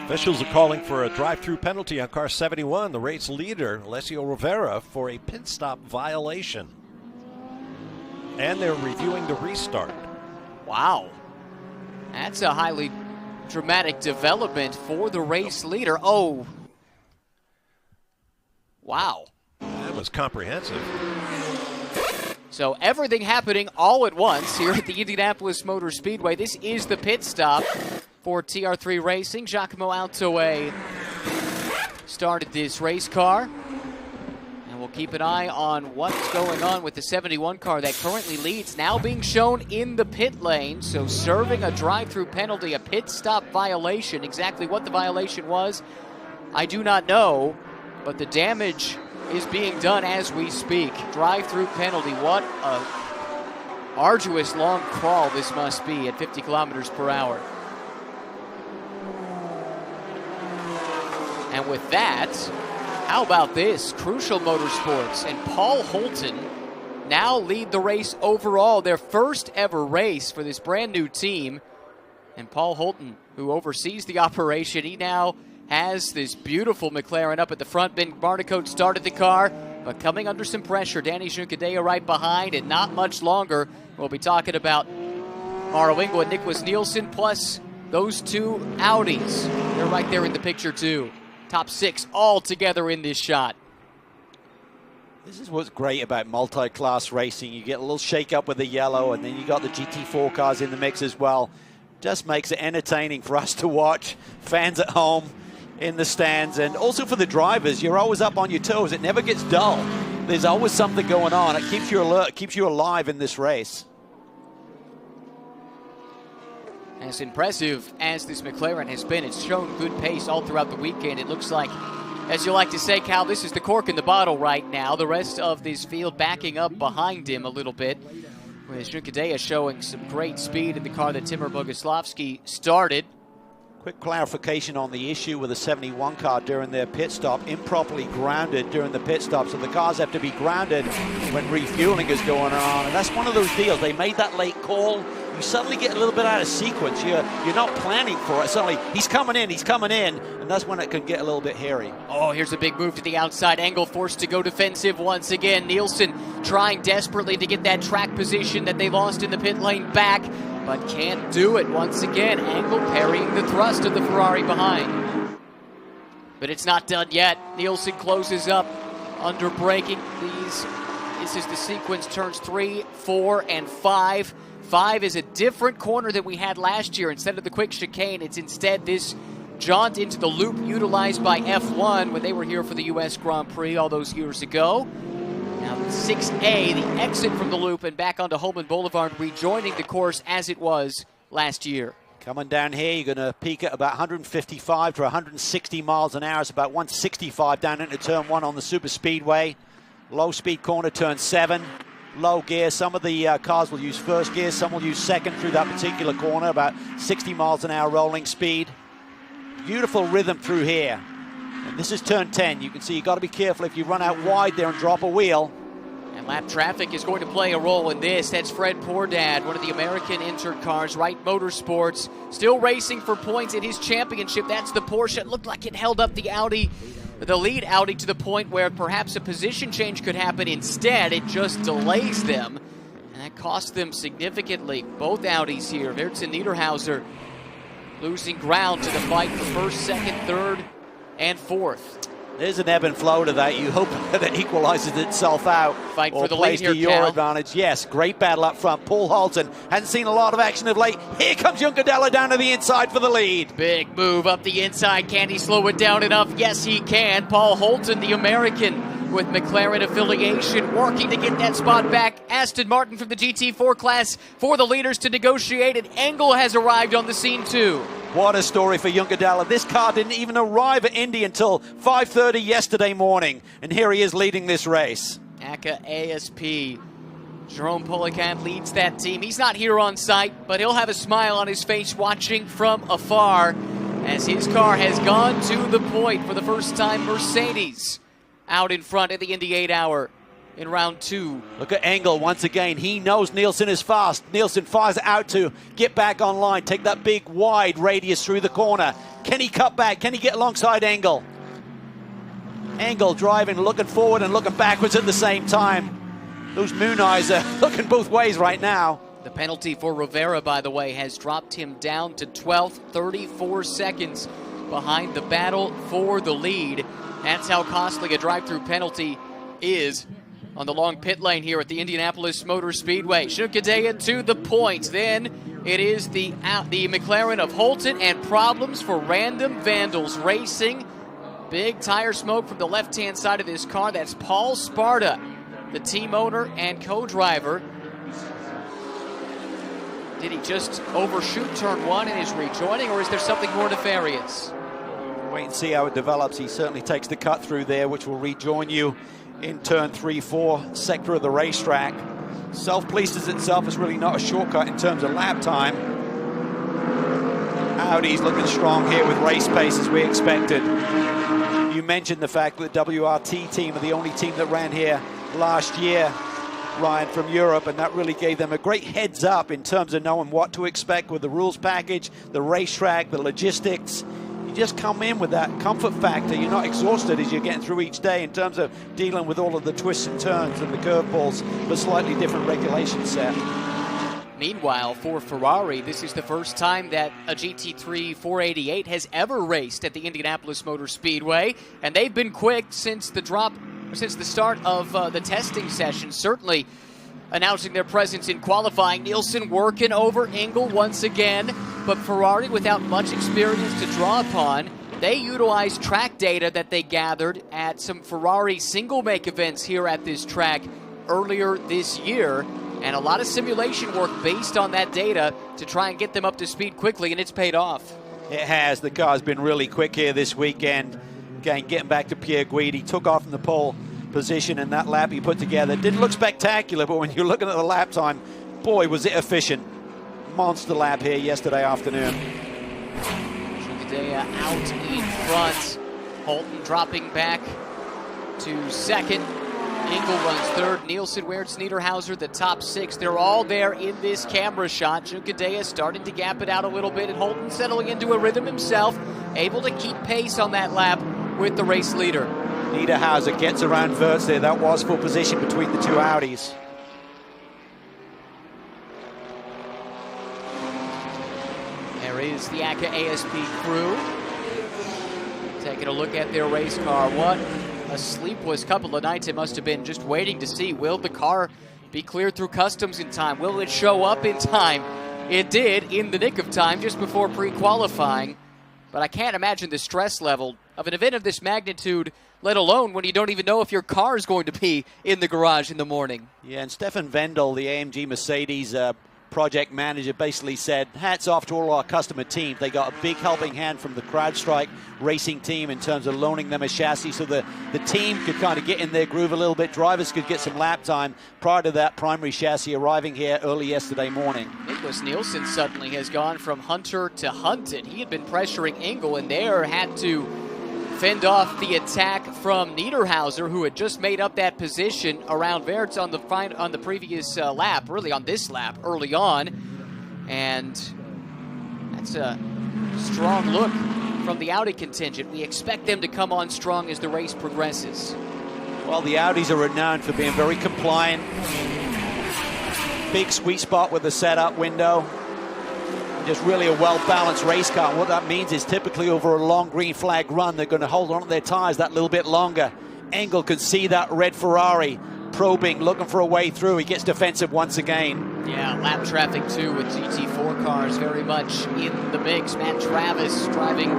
Officials are calling for a drive-through penalty on car 71, the race leader, Alessio Rivera, for a pit stop violation. And they're reviewing the restart. Wow. That's a highly dramatic development for the race leader. Oh. Wow. That was comprehensive. So everything happening all at once here at the Indianapolis Motor Speedway. This is the pit stop for TR3 Racing. Giacomo Altoe started this race car. And we'll keep an eye on what's going on with the 71 car that currently leads, now being shown in the pit lane. So serving a drive-through penalty, a pit stop violation. Exactly what the violation was, I do not know, but the damage is being done as we speak. Drive-through penalty. What a arduous long crawl this must be at 50 kilometers per hour. And with that, how about this? Crucial Motorsports and Paul Holton now lead the race overall. Their first ever race for this brand new team. And Paul Holton, who oversees the operation, he now has this beautiful McLaren up at the front. Ben Barnicoat started the car, but coming under some pressure. Danny Juncadella right behind, and not much longer. We'll be talking about Maro Engel and Nicholas Nielsen, plus those two Audis. They're right there in the picture too. Top 6 all together in this shot. This is what's great about multi-class racing. You get a little shake-up with the yellow, and then you got the GT4 cars in the mix as well. Just makes it entertaining for us to watch. Fans at home, in the stands, and also for the drivers. You're always up on your toes. It never gets dull. There's always something going on. It keeps you alert, keeps you alive in this race. As impressive as this McLaren has been, it's shown good pace all throughout the weekend. It looks like, as you like to say, Cal, this is the cork in the bottle right now. The rest of this field backing up behind him a little bit, with Juncadella showing some great speed in the car that Timur Boguslavski started. Quick clarification on the issue with the 71 car during their pit stop. Improperly grounded during the pit stop, so the cars have to be grounded when refueling is going on. And that's one of those deals. They made that late call. You suddenly get a little bit out of sequence. You're not planning for it. Suddenly, he's coming in, and that's when it can get a little bit hairy. Oh, here's a big move to the outside. Engel forced to go defensive once again. Nielsen trying desperately to get that track position that they lost in the pit lane back, but can't do it once again. Engel parrying the thrust of the Ferrari behind. But it's not done yet. Nielsen closes up under braking. This is the sequence, turns 3, 4, and 5. 5 is a different corner than we had last year. Instead of the quick chicane, it's instead this jaunt into the loop utilized by F1 when they were here for the U.S. Grand Prix all those years ago. Now 6A, the exit from the loop and back onto Holman Boulevard, rejoining the course as it was last year. Coming down here, you're going to peak at about 155 to 160 miles an hour. It's about 165 down into turn 1 on the super speedway. Low speed corner, turn 7. Low gear. Some of the cars will use first gear, some will use second through that particular corner, about 60 miles an hour rolling speed. Beautiful rhythm through here. And this is turn 10. You can see you've got to be careful if you run out wide there and drop a wheel. And lap traffic is going to play a role in this. That's Fred Pourdad, one of the American Inter cars, Wright Motorsports, still racing for points in his championship. That's the Porsche. It looked like it held up the Audi, the lead Audi, to the point where perhaps a position change could happen. Instead, it just delays them, and that cost them significantly. Both Audis here. Vertzen Niederhauser losing ground to the fight for first, second, third, and fourth. There's an ebb and flow to that. You hope that it equalizes itself out. Fight or for the plays lead here, to your Cal. advantage. Yes, great battle up front. Paul Holton hasn't seen a lot of action of late. Here comes Juncadella down to the inside for the lead. Big move up the inside. Can he slow it down enough? Yes, he can. Paul Holton, the American with McLaren affiliation, working to get that spot back. Aston Martin from the GT4 class for the leaders to negotiate, and Engel has arrived on the scene too. What a story for Juncadella. This car didn't even arrive at Indy until 5:30 yesterday morning, and here he is leading this race. ACA ASP. Jerome Polican leads that team. He's not here on site, but he'll have a smile on his face watching from afar as his car has gone to the point for the first time. Mercedes out in front at the Indy 8 Hour in round 2. Look at Engel once again. He knows Nielsen is fast. Nielsen fires out to get back online, take that big wide radius through the corner. Can he cut back? Can he get alongside Engel? Engel driving, looking forward and looking backwards at the same time. Those moon eyes are looking both ways right now. The penalty for Rivera, by the way, has dropped him down to 12th, 34 seconds behind the battle for the lead. That's how costly a drive-through penalty is on the long pit lane here at the Indianapolis Motor Speedway. Juncadella to the point. Then it is the McLaren of Holton and problems for Random Vandals Racing. Big tire smoke from the left-hand side of this car. That's Paul Sparta, the team owner and co-driver. Did he just overshoot turn 1 and is rejoining, or is there something more nefarious? Wait and see how it develops. He certainly takes the cut through there, which will rejoin you in turn 3-4 sector of the racetrack. Self-pleases itself is really not a shortcut in terms of lap time. Audi's looking strong here with race pace as we expected. You mentioned the fact that the WRT team are the only team that ran here last year, Ryan, from Europe, and that really gave them a great heads up in terms of knowing what to expect with the rules package, the racetrack, the logistics. You just come in with that comfort factor. You're not exhausted as you're getting through each day in terms of dealing with all of the twists and turns and the curveballs, but slightly different regulation set. Meanwhile, for Ferrari, this is the first time that a GT3 488 has ever raced at the Indianapolis Motor Speedway, and they've been quick since the start of the testing session, certainly announcing their presence in qualifying. Nielsen working over Engel once again, but Ferrari, without much experience to draw upon, they utilized track data that they gathered at some Ferrari single-make events here at this track earlier this year, and a lot of simulation work based on that data to try and get them up to speed quickly, and it's paid off. It has. The car's been really quick here this weekend. Again, getting back to Pierre Guidi, took off from the pole position, and that lap he put together didn't look spectacular, but when you're looking at the lap time, boy, was it efficient. Monster lap here yesterday afternoon. Juncadella out in front. Holton dropping back to second. Engel runs third. Nielsen, Weerts, Niederhauser, the top 6. They're all there in this camera shot. Juncadella starting to gap it out a little bit, and Holton settling into a rhythm himself, able to keep pace on that lap with the race leader. Niederhauser gets around Weerts there. That was full position between the two Audis. There is the ACA ASP crew taking a look at their race car. What a sleepless couple of nights it must have been, just waiting to see, will the car be cleared through customs in time? Will it show up in time? It did, in the nick of time, just before pre-qualifying. But I can't imagine the stress level of an event of this magnitude, let alone when you don't even know if your car is going to be in the garage in the morning. Yeah, and Stefan Wendel, the AMG Mercedes project manager, basically said, hats off to all our customer teams. They got a big helping hand from the CrowdStrike racing team in terms of loaning them a chassis so the team could kind of get in their groove a little bit. Drivers could get some lap time prior to that primary chassis arriving here early yesterday morning. Nicholas Nielsen suddenly has gone from hunter to hunted. He had been pressuring Engel and there had to fend off the attack from Niederhauser, who had just made up that position around Weerts on the previous lap, really on this lap early on. And that's a strong look from the Audi contingent. We expect them to come on strong as the race progresses. Well, the Audis are renowned for being very compliant. Big sweet spot with the setup window. Just really a well-balanced race car. And what that means is typically over a long green flag run, they're going to hold on to their tires that little bit longer. Engel can see that red Ferrari probing, looking for a way through. He gets defensive once again. Yeah, lap traffic too with GT4 cars very much in the mix. Matt Travis driving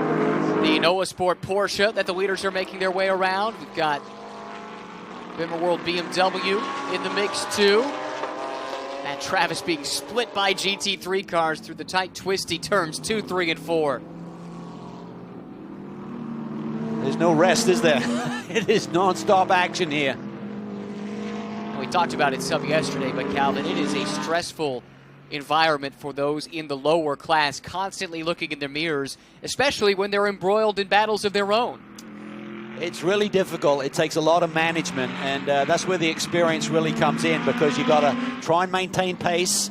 the Noah Sport Porsche that the leaders are making their way around. We've got Bimmer World BMW in the mix too. Matt Travis being split by GT3 cars through the tight, twisty turns 2, 3, and 4. There's no rest, is there? It is non-stop action here. We talked about it some yesterday, but Calvin, it is a stressful environment for those in the lower class, constantly looking in their mirrors, especially when they're embroiled in battles of their own. It's really difficult. It takes a lot of management, and that's where the experience really comes in, because you got to try and maintain pace.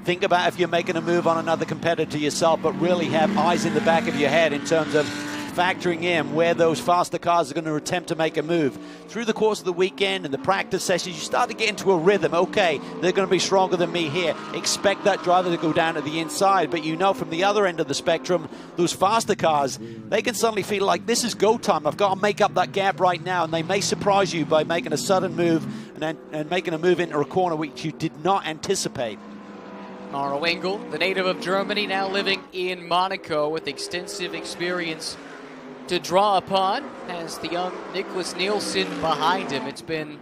Think about if you're making a move on another competitor yourself, but really have eyes in the back of your head in terms of factoring in where those faster cars are going to attempt to make a move. Through the course of the weekend and the practice sessions, you start to get into a rhythm. Okay, they're going to be stronger than me here. Expect that driver to go down to the inside, but you know from the other end of the spectrum, those faster cars, they can suddenly feel like this is go time. I've got to make up that gap right now, and they may surprise you by making a sudden move and making a move into a corner which you did not anticipate. Maro Engel, the native of Germany, now living in Monaco with extensive experience to draw upon, has the young Nicholas Nielsen behind him. It's been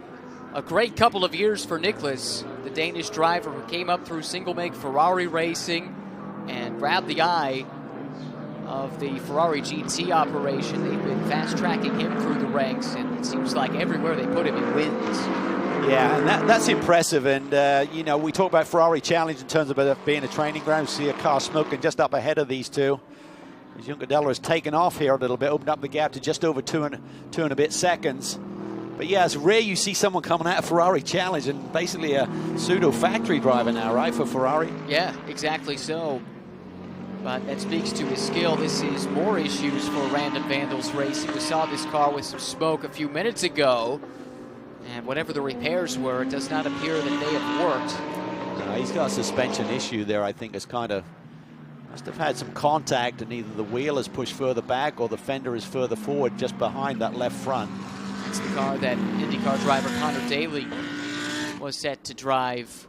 a great couple of years for Nicholas, the Danish driver who came up through single-make Ferrari racing and grabbed the eye of the Ferrari GT operation. They've been fast-tracking him through the ranks, and it seems like everywhere they put him, he wins. Yeah, and that's impressive. And, you know, we talk about Ferrari Challenge in terms of it being a training ground. See a car smoking just up ahead of these two. As Juncadella has taken off here a little bit, opened up the gap to just over two and a bit seconds. But yeah, it's rare you see someone coming out of Ferrari Challenge and basically a pseudo factory driver now, right, for Ferrari? Yeah, exactly so. But that speaks to his skill. This is more issues for Random Vandals Racing. We saw this car with some smoke a few minutes ago, and whatever the repairs were, it does not appear that they have worked. He's got a suspension issue there, I think. It's kind of must have had some contact, and either the wheel is pushed further back or the fender is further forward just behind that left front. It's the car that IndyCar driver Connor Daly was set to drive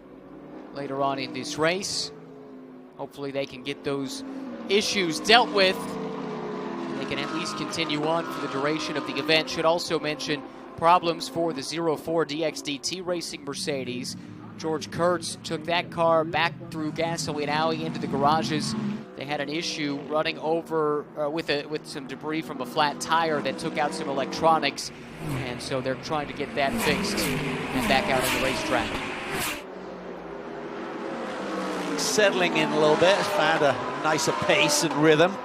later on in this race. Hopefully they can get those issues dealt with, and they can at least continue on for the duration of the event. Should also mention problems for the 04 DXDT Racing Mercedes. George Kurtz took that car back through Gasoline Alley into the garages. They had an issue running over with some debris from a flat tire that took out some electronics, and so they're trying to get that fixed and back out on the racetrack. Settling in a little bit, found a nicer pace and rhythm.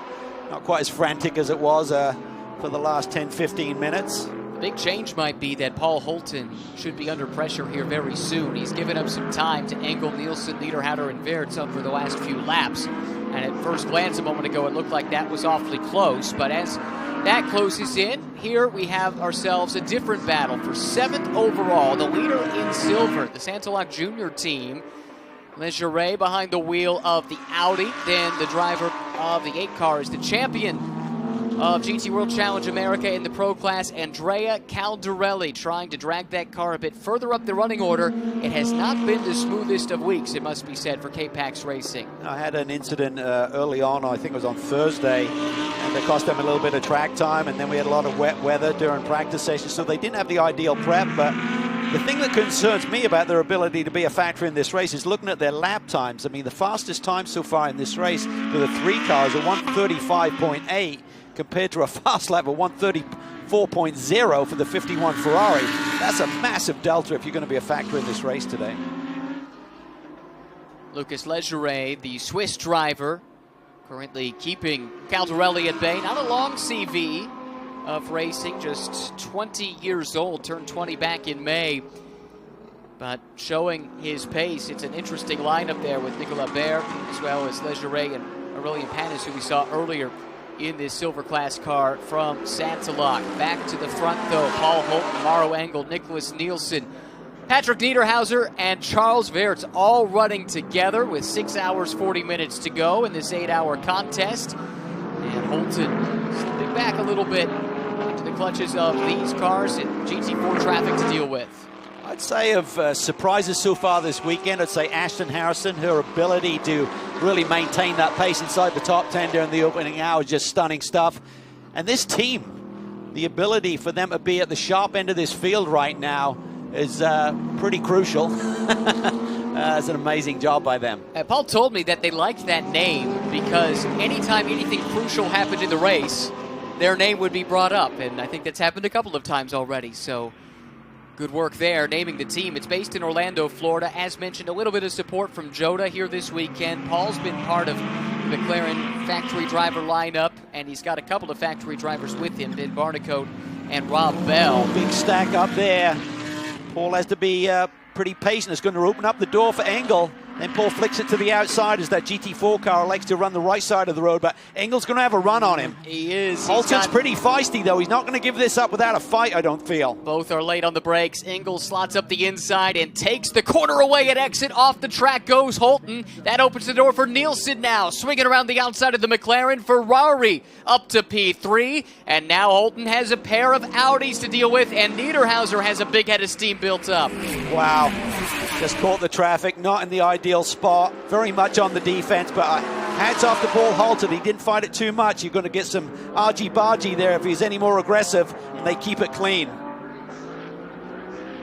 Not quite as frantic as it was for the last 10-15 minutes. Big change might be that Paul Holton should be under pressure here very soon. He's given up some time to Engel, Nielsen, Niederhauser, and Weerts over the last few laps. And at first glance a moment ago, it looked like that was awfully close. But as that closes in, here we have ourselves a different battle for 7th overall. The leader in silver, the Santilak Junior team. Legeray behind the wheel of the Audi. Then the driver of the 8 car is the champion of GT World Challenge America in the Pro Class, Andrea Caldarelli, trying to drag that car a bit further up the running order. It has not been the smoothest of weeks, it must be said, for K-Pax Racing. I had an incident early on, I think it was on Thursday, and it cost them a little bit of track time, and then we had a lot of wet weather during practice sessions, so they didn't have the ideal prep. But the thing that concerns me about their ability to be a factor in this race is looking at their lap times. I mean, the fastest time so far in this race for the 3 cars are 1:35.8, compared to a fast lap of 1:34.0 for the 51 Ferrari. That's a massive delta if you're going to be a factor in this race today. Lucas Legeray, the Swiss driver, currently keeping Caldarelli at bay. Not a long CV of racing, just 20 years old, turned 20 back in May, but showing his pace. It's an interesting lineup there with Nicolas Baer, as well as Legeray and Aurelien Panis, who we saw earlier in this silver class car from Santilak. Back to the front, though, Paul Holton, Maro Engel, Nicholas Nielsen, Patrick Niederhauser, and Charles Weerts all running together with 6 hours, 40 minutes to go in this 8-hour contest. And Holton slipping back a little bit into the clutches of these cars and GT4 traffic to deal with. I'd say of surprises so far this weekend, I'd say Ashton Harrison, her ability to really maintain that pace inside the top 10 during the opening hours, just stunning stuff. And this team, the ability for them to be at the sharp end of this field right now is pretty crucial. That's an amazing job by them. Paul told me that they liked that name because anytime anything crucial happened in the race, their name would be brought up, and I think that's happened a couple of times already. So good work there, naming the team. It's based in Orlando, Florida. As mentioned, a little bit of support from Joda here this weekend. Paul's been part of the McLaren factory driver lineup, and he's got a couple of factory drivers with him, Ben Barnicoat and Rob Bell. Big stack up there. Paul has to be pretty patient. It's going to open up the door for Engel. Then Paul flicks it to the outside as that GT4 car likes to run the right side of the road, but Engel's going to have a run on him. He is. Holton's pretty feisty, though. He's not going to give this up without a fight, I don't feel. Both are late on the brakes. Engel slots up the inside and takes the corner away at exit. Off the track goes Holton. That opens the door for Nielsen now. Swinging around the outside of the McLaren. Ferrari up to P3. And now Holton has a pair of Audis to deal with, and Niederhauser has a big head of steam built up. Wow. Just caught the traffic, not in the ideal spot. Very much on the defense, but hats off to Paul Holton. He didn't fight it too much. You're going to get some argy-bargy there if he's any more aggressive, and they keep it clean.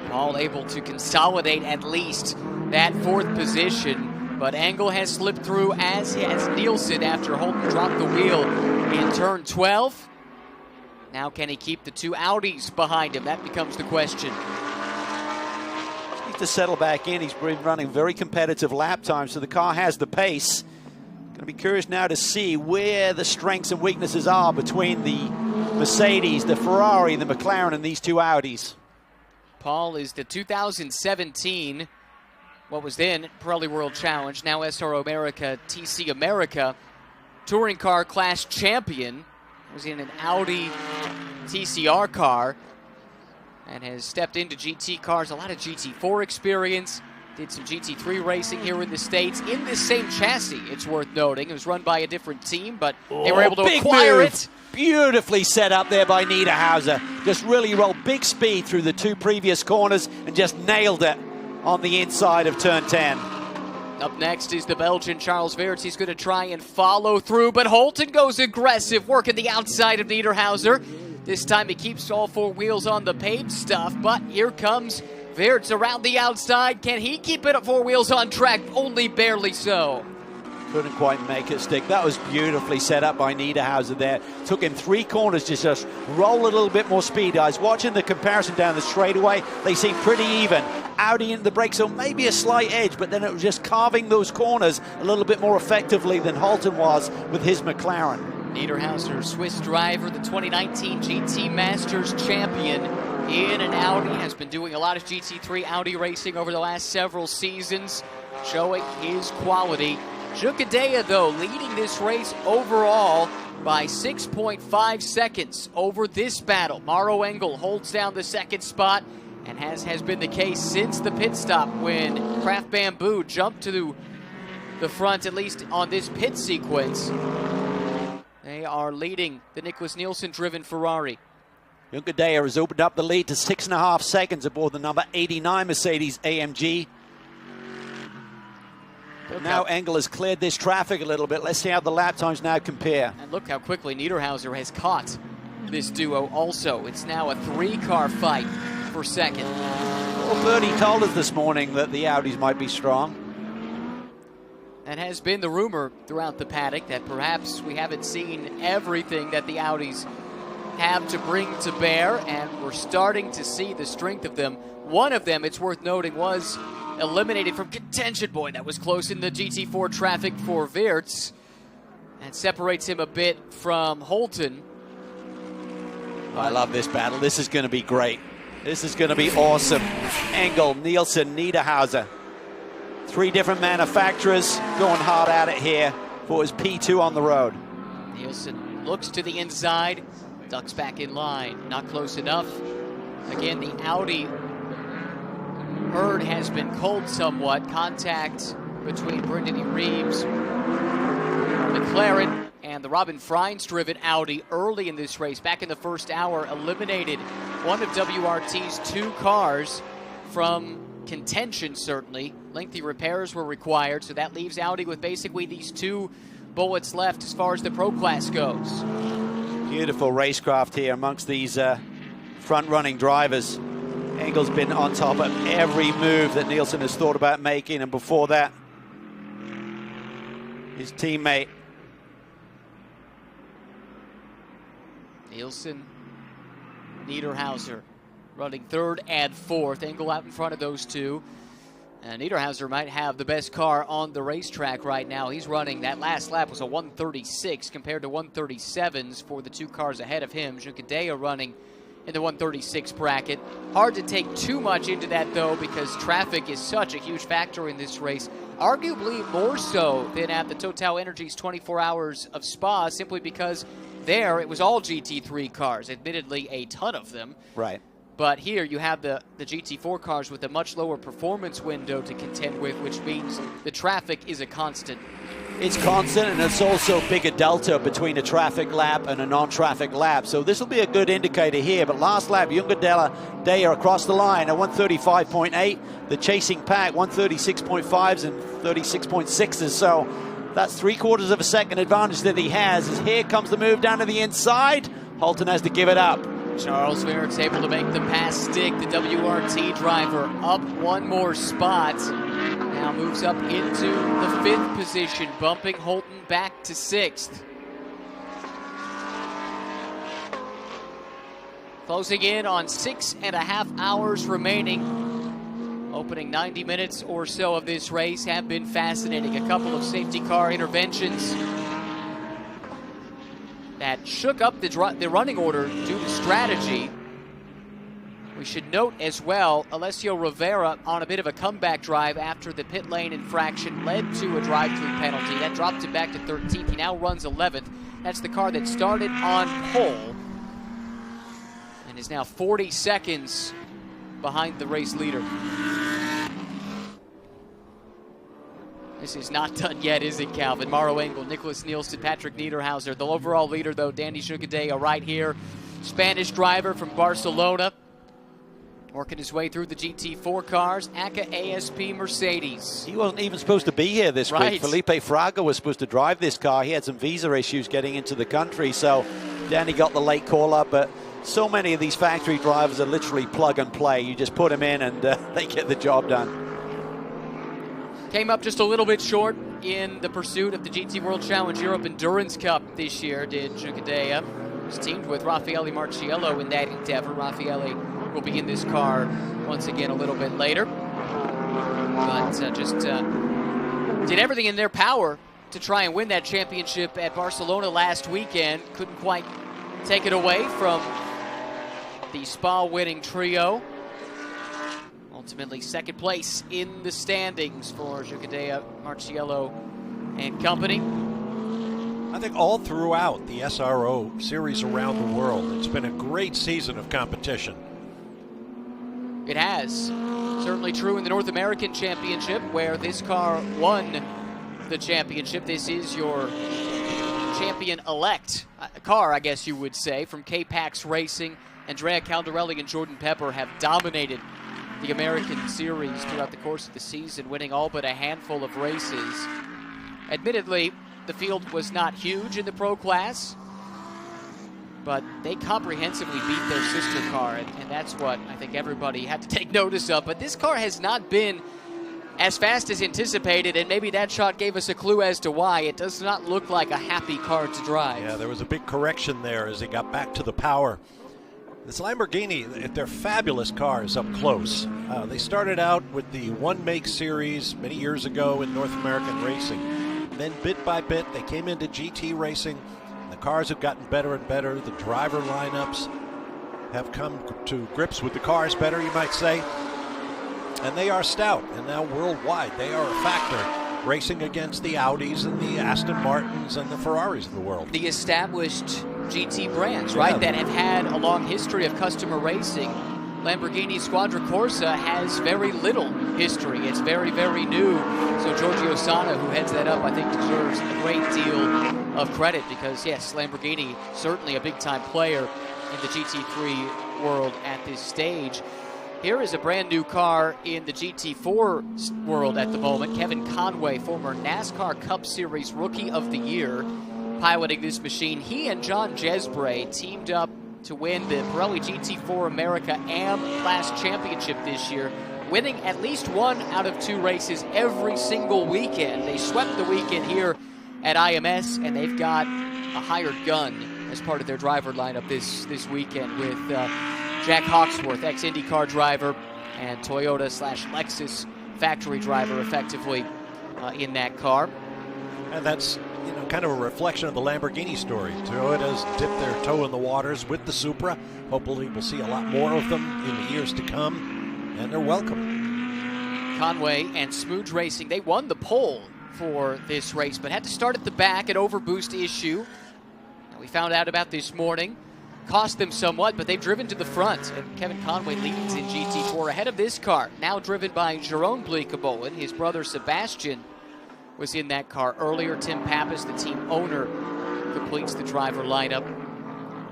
Paul able to consolidate at least that fourth position, but Engel has slipped through, as has Nielsen after Holton dropped the wheel in turn 12. Now can he keep the two Audis behind him? That becomes the question. To settle back in. He's been running very competitive lap times, so the car has the pace. Going to be curious now to see where the strengths and weaknesses are between the Mercedes, the Ferrari, the McLaren, and these two Audis. Paul is the 2017, what was then Pirelli World Challenge, now SRO America, TC America, touring car class champion. Was in an Audi TCR car, and has stepped into GT cars, a lot of GT4 experience, did some GT3 racing here in the States, in this same chassis, it's worth noting. It was run by a different team, but they were able to acquire it. Beautifully set up there by Niederhauser. Just really rolled big speed through the two previous corners and just nailed it on the inside of turn 10. Up next is the Belgian Charles Weerts. He's going to try and follow through, but Holton goes aggressive, working the outside of Niederhauser. This time he keeps all four wheels on the paved stuff, but here comes Weerts around the outside. Can he keep it four wheels on track? Only barely so. Couldn't quite make it stick. That was beautifully set up by Niederhauser there. Took him three corners to just roll a little bit more speed. I was watching the comparison down the straightaway. They seem pretty even. Audi into the brakes, so maybe a slight edge, but then it was just carving those corners a little bit more effectively than Holton was with his McLaren. Niederhauser, Swiss driver, the 2019 GT Masters champion in an Audi, has been doing a lot of GT3 Audi racing over the last several seasons, showing his quality. Junkadea, though, leading this race overall by 6.5 seconds over this battle. Maro Engel holds down the second spot, and has been the case since the pit stop when Kraft Bamboo jumped to the front, at least on this pit sequence. They are leading the Nicholas Nielsen-driven Ferrari. Junkadea has opened up the lead to 6.5 seconds aboard the number 89 Mercedes AMG. But now Engel has cleared this traffic a little bit. Let's see how the lap times now compare. And look how quickly Niederhauser has caught this duo also. It's now a three-car fight for second. Well, Birdie told us this morning that the Audis might be strong. That has been the rumor throughout the paddock, that perhaps we haven't seen everything that the Audis have to bring to bear, and we're starting to see the strength of them. One of them, it's worth noting, was eliminated from contention. Boy, that was close in the GT4 traffic for Weerts. That separates him a bit from Holton. I love this battle. This is going to be great. This is going to be awesome. Engel, Nielsen, Niederhauser. Three different manufacturers going hard at it here for his P2 on the road. Nielsen looks to the inside, ducks back in line. Not close enough. Again, the Audi herd has been cold somewhat. Contact between Brendan E. Reeves, McLaren, and the Robin Freins-driven Audi early in this race. Back in the first hour, eliminated one of WRT's two cars from contention, certainly. Lengthy repairs were required, so that leaves Audi with basically these two bullets left as far as the Pro Class goes. Beautiful racecraft here amongst these front-running drivers. Engel's been on top of every move that Nielsen has thought about making, and before that, his teammate. Nielsen, Niederhauser running third and fourth. Engel out in front of those two. And Niederhauser might have the best car on the racetrack right now. He's running, that last lap was a 136 compared to 137s for the two cars ahead of him. Juncadella running in the 136 bracket. Hard to take too much into that, though, because traffic is such a huge factor in this race. Arguably more so than at the Total Energies 24 Hours of Spa, simply because there it was all GT3 cars, admittedly a ton of them. Right. But here you have the GT4 cars with a much lower performance window to contend with, which means the traffic is a constant. It's constant, and it's also bigger delta between a traffic lap and a non-traffic lap. So this will be a good indicator here. But last lap, Juncadella across the line at 135.8. The chasing pack, 136.5s and 36.6s. So that's 3/4 of a second advantage that he has. As here comes the move down to the inside. Holton has to give it up. Charles Verrett's able to make the pass stick. The WRT driver up one more spot. Now moves up into the 5th position, bumping Holton back to 6th. Closing in on 6.5 hours remaining. Opening 90 minutes or so of this race have been fascinating. A couple of safety car interventions that shook up the running order due to strategy. We should note as well, Alessio Rivera on a bit of a comeback drive after the pit lane infraction led to a drive-through penalty. That dropped him back to 13th. He now runs 11th. That's the car that started on pole and is now 40 seconds behind the race leader. This is not done yet, is it, Calvin? Mauro Engel, Nicholas Nielsen, Patrick Niederhauser. The overall leader, though, Danny Juncadella right here. Spanish driver from Barcelona. Working his way through the GT4 cars. ACA ASP Mercedes. He wasn't even supposed to be here this week. Felipe Fraga was supposed to drive this car. He had some visa issues getting into the country, so Danny got the late call up. But so many of these factory drivers are literally plug and play. You just put them in and they get the job done. Came up just a little bit short in the pursuit of the GT World Challenge Europe Endurance Cup this year, did Juncadella. Was teamed with Raffaele Marciello in that endeavor. Raffaele will be in this car once again a little bit later. But just did everything in their power to try and win that championship at Barcelona last weekend. Couldn't quite take it away from the Spa-winning trio. Ultimately, second place in the standings for Juncadella, Marciello, and company. I think all throughout the SRO series around the world, it's been a great season of competition. It has. Certainly true in the North American Championship, where this car won the championship. This is your champion-elect car, I guess you would say, from K-Pax Racing. Andrea Caldarelli and Jordan Pepper have dominated the American Series throughout the course of the season, winning all but a handful of races. Admittedly, the field was not huge in the pro class, but they comprehensively beat their sister car, and that's what I think everybody had to take notice of. But this car has not been as fast as anticipated, and maybe that shot gave us a clue as to why. It does not look like a happy car to drive. Yeah, there was a big correction there as he got back to the power. This Lamborghini, they're fabulous cars up close. They started out with the one-make series many years ago in North American racing. Then bit by bit, they came into GT racing. The cars have gotten better and better. The driver lineups have come to grips with the cars better, you might say. And they are stout, and now worldwide they are a factor, racing against the Audis and the Aston Martins and the Ferraris of the world. The established GT brands, right, that have had a long history of customer racing. Lamborghini Squadra Corsa has very little history. It's very, very new. So Giorgio Sana, who heads that up, I think deserves a great deal of credit because, yes, Lamborghini certainly a big-time player in the GT3 world at this stage. Here is a brand new car in the GT4 world at the moment. Kevin Conway, former NASCAR Cup Series Rookie of the Year, piloting this machine. He and John Jesbray teamed up to win the Pirelli GT4 America AM Class Championship this year, winning at least 1 out of 2 races every single weekend. They swept the weekend here at IMS, and they've got a hired gun as part of their driver lineup this weekend with Jack Hawksworth, ex-IndyCar driver, and Toyota/Lexus factory driver effectively in that car. And that's kind of a reflection of the Lamborghini story. Toyota's dipped their toe in the waters with the Supra. Hopefully we'll see a lot more of them in the years to come, and they're welcome. Conway and Smooge Racing, they won the pole for this race, but had to start at the back, an overboost issue. We found out about this morning. Cost them somewhat, but they've driven to the front, and Kevin Conway leads in GT4 ahead of this car, now driven by Jerome Bleekemolen. His brother Sebastian was in that car earlier. Tim Pappas, the team owner, completes the driver lineup.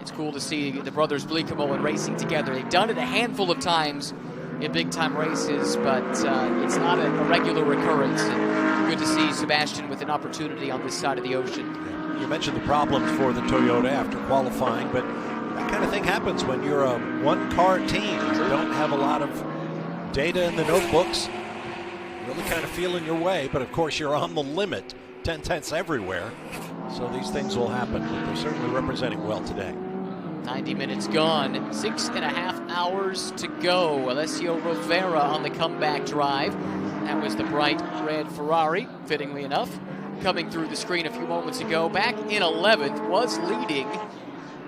It's cool to see the brothers Bleekemolen racing together. They've done it a handful of times in big-time races, but it's not a regular occurrence. And good to see Sebastian with an opportunity on this side of the ocean. You mentioned the problems for the Toyota after qualifying, but that kind of thing happens when you're a one-car team. You don't have a lot of data in the notebooks. Really kind of feeling your way, but of course you're on the limit, 10/10ths everywhere, so these things will happen. But they're certainly representing well today. 90 minutes gone, 6.5 hours to go. Alessio Rovera on the comeback drive. That was the bright red Ferrari, fittingly enough, coming through the screen a few moments ago. Back in 11th, was leading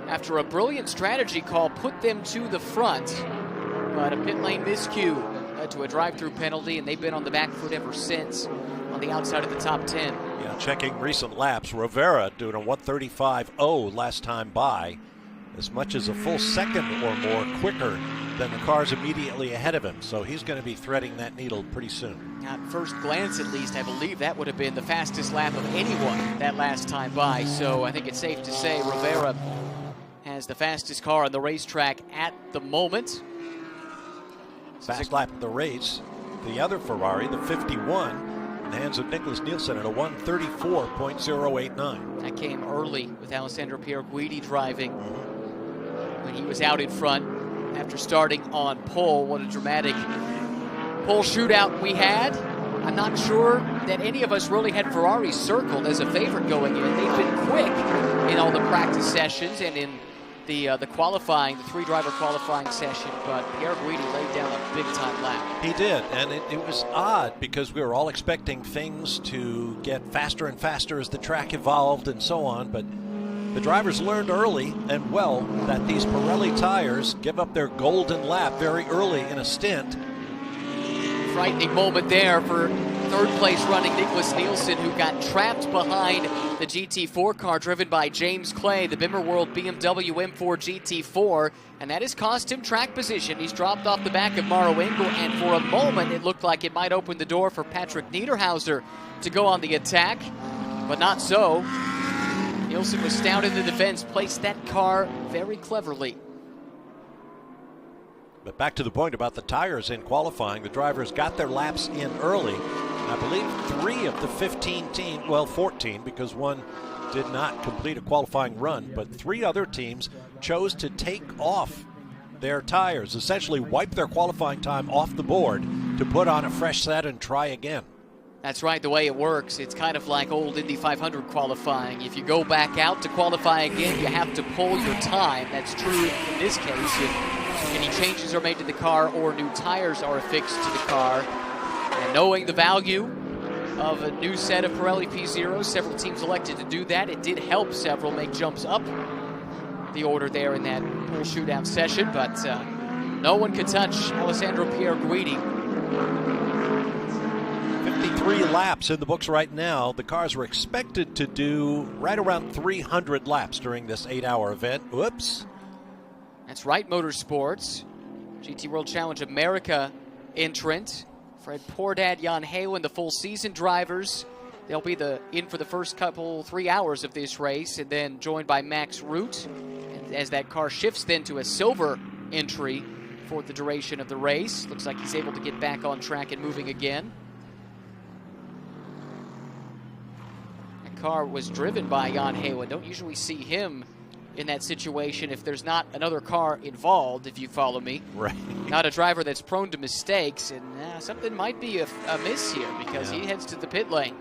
after a brilliant strategy call put them to the front, but a pit lane miscue led to a drive-through penalty, and they've been on the back foot ever since on the outside of the top 10. Yeah, checking recent laps, Rovera doing a 1:35.0 last time by, as much as a full second or more quicker than the cars immediately ahead of him. So he's going to be threading that needle pretty soon. At first glance, at least, I believe that would have been the fastest lap of anyone that last time by. So I think it's safe to say Rovera has the fastest car on the racetrack at the moment. Fast lap of the race. The other Ferrari, the 51, in the hands of Nicholas Nielsen at a 1:34.089. That came early with Alessandro Pierguidi driving when he was out in front after starting on pole. What a dramatic pole shootout we had. I'm not sure that any of us really had Ferrari circled as a favorite going in. They've been quick in all the practice sessions and in the qualifying, the 3-driver qualifying session, but Pierguidi laid down a big-time lap. He did, and it was odd because we were all expecting things to get faster and faster as the track evolved and so on, but the drivers learned early and well that these Pirelli tires give up their golden lap very early in a stint. Frightening moment there for third-place running Nicholas Nielsen, who got trapped behind the GT4 car driven by James Clay, the Bimmer World BMW M4 GT4, and that has cost him track position. He's dropped off the back of Maro Engel, and for a moment it looked like it might open the door for Patrick Niederhauser to go on the attack, but not so. Nielsen was stout in the defense, placed that car very cleverly. But back to the point about the tires in qualifying, the drivers got their laps in early. I believe 3 of the 15 teams, well 14 because one did not complete a qualifying run, but 3 other teams chose to take off their tires, essentially wipe their qualifying time off the board to put on a fresh set and try again. That's right, the way it works. It's kind of like old Indy 500 qualifying. If you go back out to qualify again, you have to pull your time. That's true in this case if any changes are made to the car or new tires are affixed to the car. And knowing the value of a new set of Pirelli P0s, several teams elected to do that. It did help several make jumps up the order there in that pole shootout session, but no one could touch Alessandro Pierguidi. 53 laps in the books right now. The cars were expected to do right around 300 laps during this 8-hour event. Whoops. That's right, Motorsports. GT World Challenge America entrant. Fred Pourdad, Jan Halen, the full season drivers. They'll be in for the first 3 hours of this race, and then joined by Max Root. And as that car shifts then to a silver entry for the duration of the race. Looks like he's able to get back on track and moving again. That car was driven by Jan Halen. Don't usually see him in that situation if there's not another car involved, if you follow me. Right. Not a driver that's prone to mistakes, and something might be a miss here because he heads to the pit lane.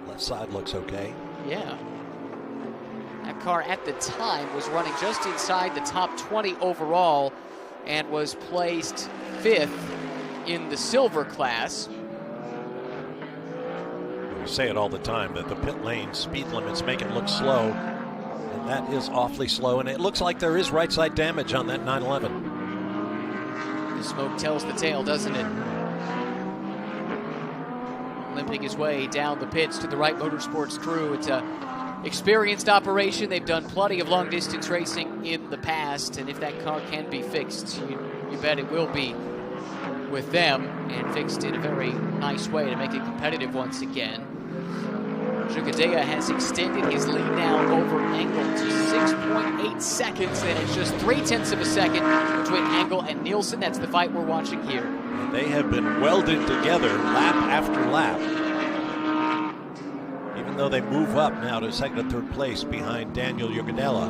Left side looks okay. Yeah. That car at the time was running just inside the top 20 overall and was placed 5th in the silver class. We say it all the time that the pit lane speed limits make it look slow, and that is awfully slow, and it looks like there is right side damage on that 911. The smoke tells the tale, doesn't it? Limping his way down the pits to the Wright Motorsports crew. It's a experienced operation. They've done plenty of long distance racing in the past, and if that car can be fixed, you bet it will be with them, and fixed in a very nice way to make it competitive once again. Jugadea has extended his lead now over Engel to 6.8 seconds, and it's just 0.3 of a second between Engel and Nielsen. That's the fight we're watching here. They have been welded together lap after lap. Even though they move up now to second and third place behind Daniel Jugadela.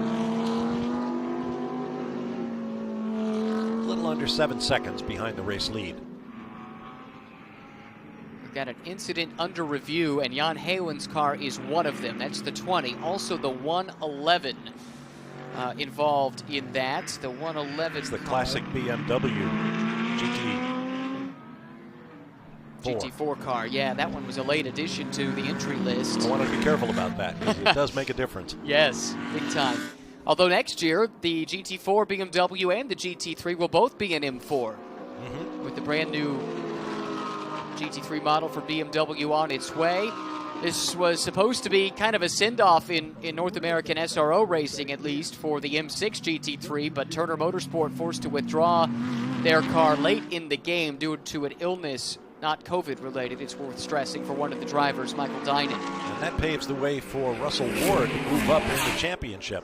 A little under 7 seconds behind the race lead. We've got an incident under review, and Jan Heelan's car is one of them. That's the 20. Also the 111 involved in that. The 111. It's the classic BMW GT4 car. Yeah, that one was a late addition to the entry list. I want to be careful about that because it does make a difference. Yes, big time. Although next year, the GT4 BMW and the GT3 will both be an M4 with the brand new GT3 model for BMW on its way. This was supposed to be kind of a send-off in North American SRO racing, at least, for the M6 GT3, but Turner Motorsport forced to withdraw their car late in the game due to an illness, not COVID-related, it's worth stressing, for one of the drivers, Michael Dinan. And that paves the way for Russell Ward to move up in the championship.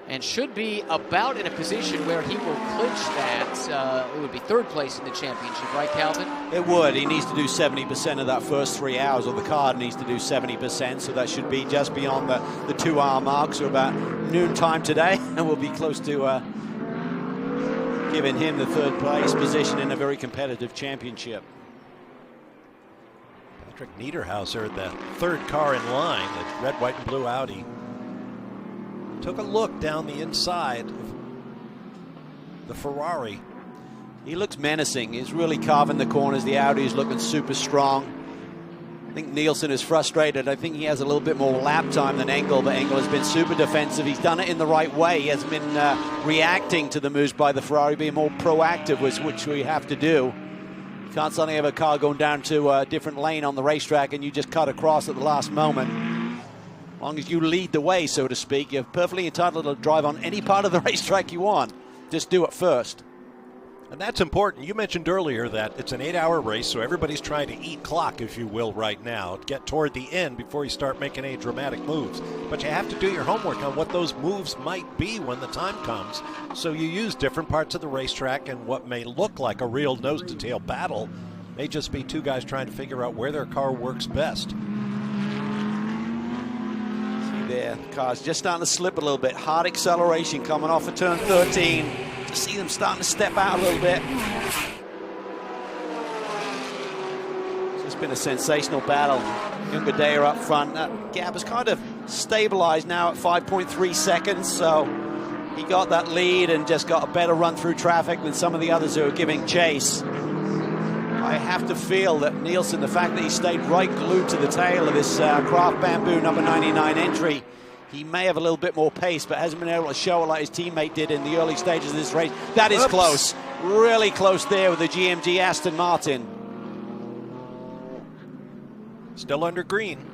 And should be about in a position where he will clinch that. It would be third place in the championship, right, Calvin? It would. He needs to do 70% of that first 3 hours, or the car needs to do 70%, so that should be just beyond the 2-hour mark, so about noontime today, and we'll be close to giving him the third place position in a very competitive championship. Patrick Niederhauser, the third car in line, the red, white, and blue Audi, took a look down the inside of the Ferrari. He looks menacing. He's really carving the corners. The Audi is looking super strong. I think Nielsen is frustrated. I think he has a little bit more lap time than Engel, but Engel has been super defensive. He's done it in the right way. He hasn't been reacting to the moves by the Ferrari, being more proactive, which we have to do. You can't suddenly have a car going down to a different lane on the racetrack and you just cut across at the last moment. As long as you lead the way, so to speak, you're perfectly entitled to drive on any part of the racetrack you want. Just do it first. And that's important. You mentioned earlier that it's an 8-hour race, so everybody's trying to eat clock, if you will, right now, to get toward the end before you start making any dramatic moves. But you have to do your homework on what those moves might be when the time comes. So you use different parts of the racetrack, and what may look like a real nose-to-tail battle may just be two guys trying to figure out where their car works best. There, the car's just starting to slip a little bit. Hard acceleration coming off of turn 13. To see them starting to step out a little bit. It's just been a sensational battle. Jugadea up front. That gap has kind of stabilized now at 5.3 seconds. So he got that lead and just got a better run through traffic than some of the others who are giving chase. I have to feel that Nielsen, the fact that he stayed right glued to the tail of this Craft Bamboo number 99 entry, he may have a little bit more pace, but hasn't been able to show it like his teammate did in the early stages of this race. That is close. Really close there with the GMG Aston Martin. Still under green.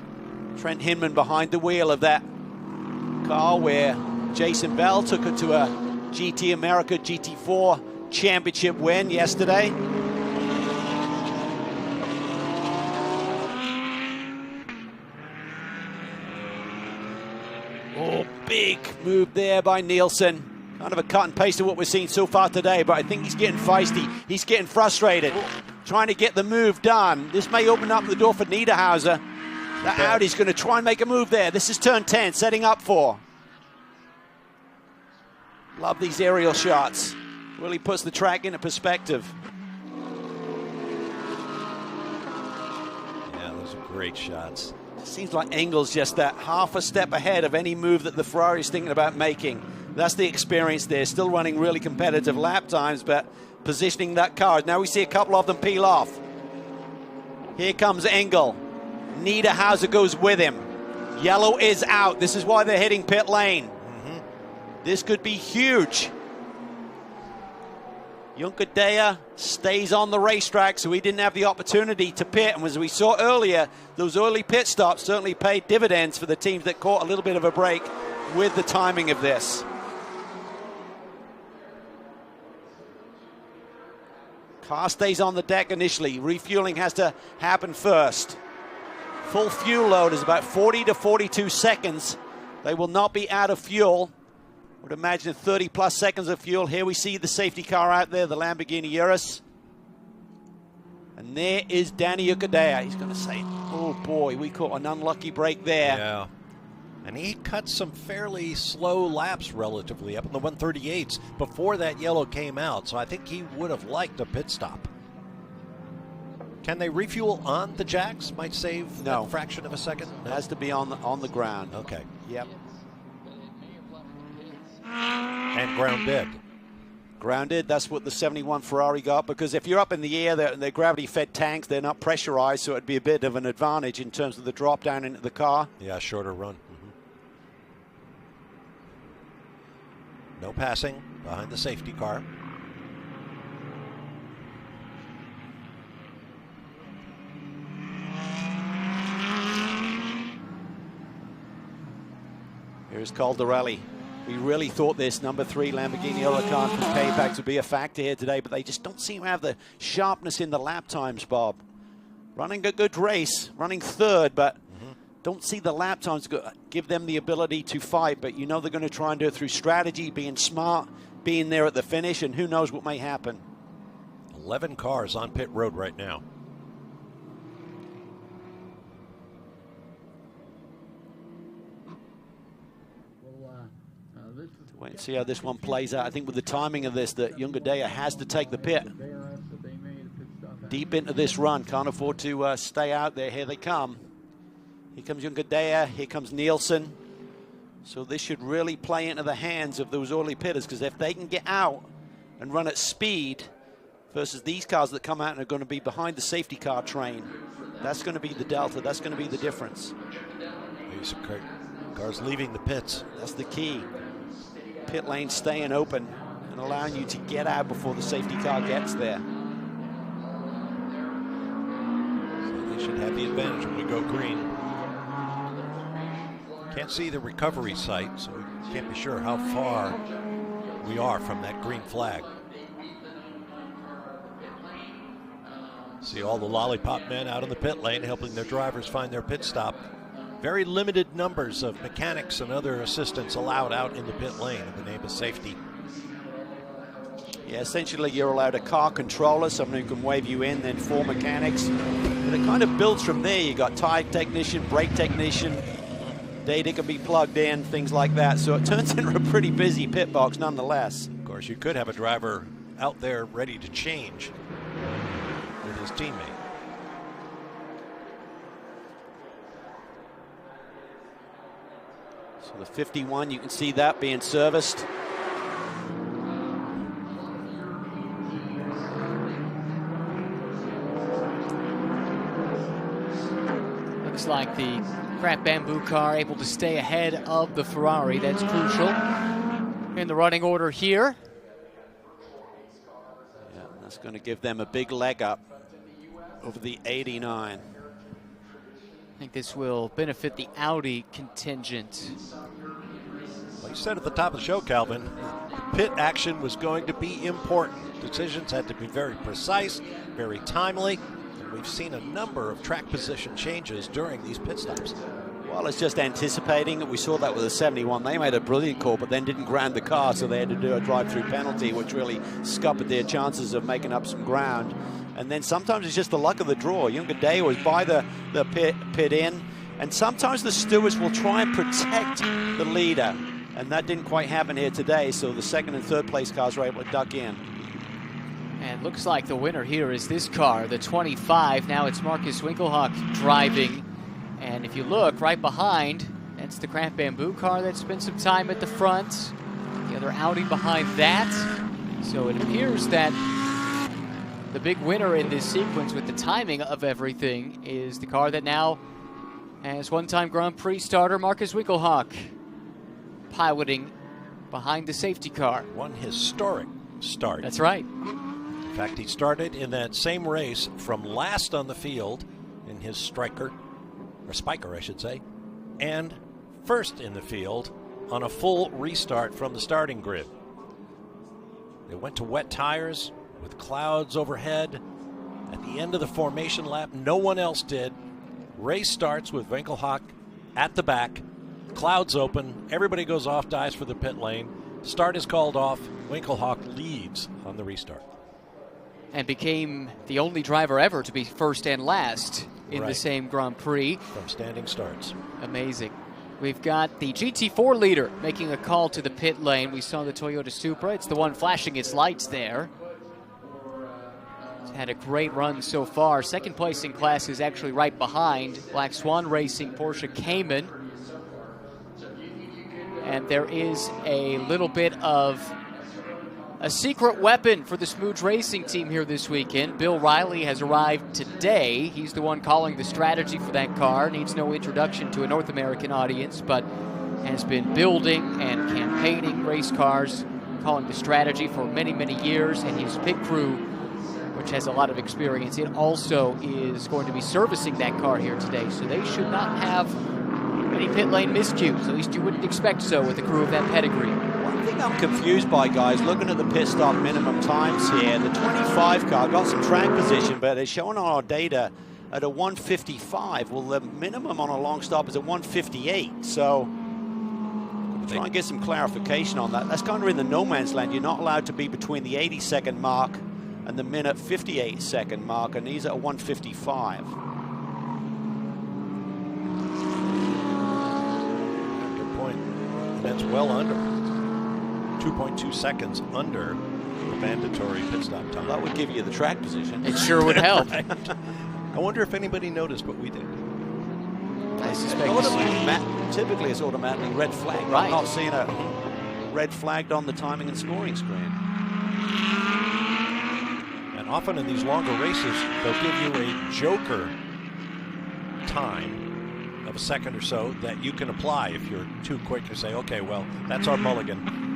Trent Hinman behind the wheel of that car where Jason Bell took it to a GT America GT4 championship win yesterday. Oh, big move there by Nielsen. Kind of a cut and paste of what we've seen so far today, but I think he's getting feisty. He's getting frustrated, trying to get the move done. This may open up the door for Niederhauser. The Audi's going to try and make a move there. This is turn 10, setting up for. Love these aerial shots. Really puts the track into perspective. Yeah, those are great shots. Seems like Engel's just that half a step ahead of any move that the Ferrari's thinking about making. That's the experience there. Still running really competitive lap times, but positioning that car. Now we see a couple of them peel off. Here comes Engel. Niederhauser goes with him. Yellow is out. This is why they're hitting pit lane. This could be huge. Juncadella stays on the racetrack, so he didn't have the opportunity to pit. And as we saw earlier, those early pit stops certainly paid dividends for the teams that caught a little bit of a break with the timing of this. Car stays on the deck initially. Refueling has to happen first. Full fuel load is about 40 to 42 seconds. They will not be out of fuel. I would imagine 30-plus seconds of fuel. Here we see the safety car out there, the Lamborghini Urus. And there is Danny Juncadella. He's going to say, oh boy, we caught an unlucky break there. Yeah. And he cut some fairly slow laps relatively up in the 138s before that yellow came out. So I think he would have liked a pit stop. Can they refuel on the jacks? Might save a fraction of a second? It has to be on the ground. Okay. Yep. And grounded. Grounded, that's what the 71 Ferrari got, because if you're up in the air, they're gravity-fed tanks, they're not pressurized, so it'd be a bit of an advantage in terms of the drop down into the car. Yeah, shorter run. No passing behind the safety car. Here's Caldarelli. We really thought this number 3 Lamborghini Huracan from Payback to be a factor here today, but they just don't seem to have the sharpness in the lap times, Bob. Running a good race, running third, but don't see the lap times give them the ability to fight. But you know they're going to try and do it through strategy, being smart, being there at the finish, and who knows what may happen. 11 cars on pit road right now. Wait and see how this one plays out. I think with the timing of this, that Juncadella has to take the pit. Deep into this run, can't afford to stay out there. Here they come. Here comes Juncadella, here comes Nielsen. So this should really play into the hands of those early pitters, because if they can get out and run at speed versus these cars that come out and are going to be behind the safety car train, that's going to be the delta. That's going to be the difference. These cars leaving the pits. That's the key. Pit lane staying open and allowing you to get out before the safety car gets there. So they should have the advantage when we go green. Can't see the recovery site, so we can't be sure how far we are from that green flag. See all the lollipop men out in the pit lane helping their drivers find their pit stop. Very limited numbers of mechanics and other assistants allowed out in the pit lane in the name of safety. Yeah, essentially you're allowed a car controller, someone who can wave you in, then 4 mechanics. But it kind of builds from there. You got tire technician, brake technician, data can be plugged in, things like that. So it turns into a pretty busy pit box nonetheless. Of course, you could have a driver out there ready to change with his teammate. So the 51, you can see that being serviced. Looks like the Crap Bamboo car able to stay ahead of the Ferrari. That's crucial in the running order here. Yeah, that's going to give them a big leg up over the 89. I think this will benefit the Audi contingent. Well, you said at the top of the show, Calvin, pit action was going to be important. Decisions had to be very precise, very timely. And we've seen a number of track position changes during these pit stops. Well, it's just anticipating. We saw that with the 71. They made a brilliant call, but then didn't ground the car, so they had to do a drive-through penalty, which really scuppered their chances of making up some ground. And then sometimes it's just the luck of the draw. Juncadella was by the pit in, and sometimes the stewards will try and protect the leader. And that didn't quite happen here today, so the second and third place cars were able to duck in. And looks like the winner here is this car, the 25. Now it's Marcus Winkelhock driving. And if you look right behind, that's the Craft Bamboo car that spent some time at the front. The other Audi behind that. So it appears that the big winner in this sequence with the timing of everything is the car that now has one-time Grand Prix starter Marcus Winkelhock piloting behind the safety car. One historic start. That's right. In fact, he started in that same race from last on the field in his Spiker, I should say, and first in the field on a full restart from the starting grid. They went to wet tires with clouds overhead. At the end of the formation lap, no one else did. Race starts with Winkelhock at the back. Clouds open. Everybody goes off, dives for the pit lane. Start is called off. Winkelhock leads on the restart. And became the only driver ever to be first and last in the same Grand Prix. From standing starts. Amazing. We've got the GT4 leader making a call to the pit lane. We saw the Toyota Supra. It's the one flashing its lights there. It's had a great run so far. Second place in class is actually right behind Black Swan Racing Porsche Cayman. And there is a little bit of a secret weapon for the Smooge Racing team here this weekend. Bill Riley has arrived today. He's the one calling the strategy for that car. Needs no introduction to a North American audience, but has been building and campaigning race cars, calling the strategy for many, many years. And his pit crew, which has a lot of experience, it also is going to be servicing that car here today. So they should not have any pit lane miscues. At least you wouldn't expect so with a crew of that pedigree. One thing I'm confused by, guys, looking at the pit stop minimum times here, the 25 car got some track position, but it's showing on our data at a 155. Well, the minimum on a long stop is at 158. So we'll try and get some clarification on that. That's kind of in the no man's land. You're not allowed to be between the 80-second mark and the minute 58-second mark, and these are at 155. Good point. And that's well under. 2.2 seconds under the mandatory pit stop time. That would give you the track position. It sure would help. Right. I wonder if anybody noticed what we did. I suspect typically it's automatically red flag. Right. I'm not seeing a red flagged on the timing and scoring screen. And often in these longer races, they'll give you a joker time of a second or so that you can apply if you're too quick to say, okay, well, that's our mulligan.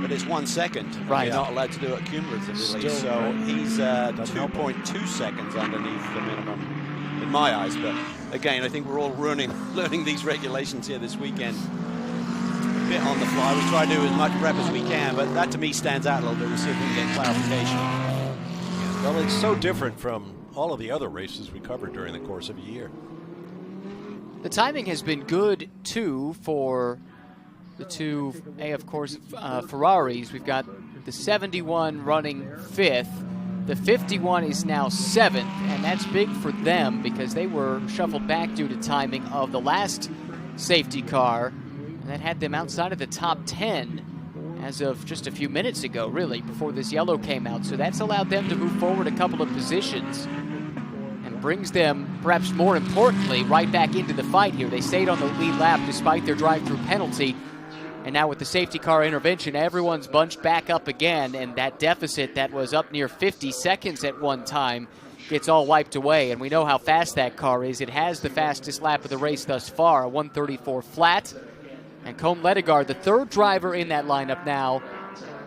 But it's 1 second. Right. You're not allowed to do it cumulatively. Still, so right. He's 2.2 seconds underneath the minimum in my eyes. But again, I think we're all learning these regulations here this weekend. A bit on the fly. We try to do as much prep as we can, but that to me stands out a little bit. We'll see if we can get clarification. Well, it's so different from all of the other races we covered during the course of a year. The timing has been good, too, for the two, of course, Ferraris. We've got the 71 running 5th. The 51 is now 7th, and that's big for them because they were shuffled back due to timing of the last safety car, and that had them outside of the top 10 as of just a few minutes ago, really, before this yellow came out. So that's allowed them to move forward a couple of positions and brings them, perhaps more importantly, right back into the fight here. They stayed on the lead lap despite their drive-through penalty. And now with the safety car intervention, everyone's bunched back up again, and that deficit that was up near 50 seconds at one time gets all wiped away. And we know how fast that car is. It has the fastest lap of the race thus far, a 134 flat. And Colm Ledegaard, the third driver in that lineup now,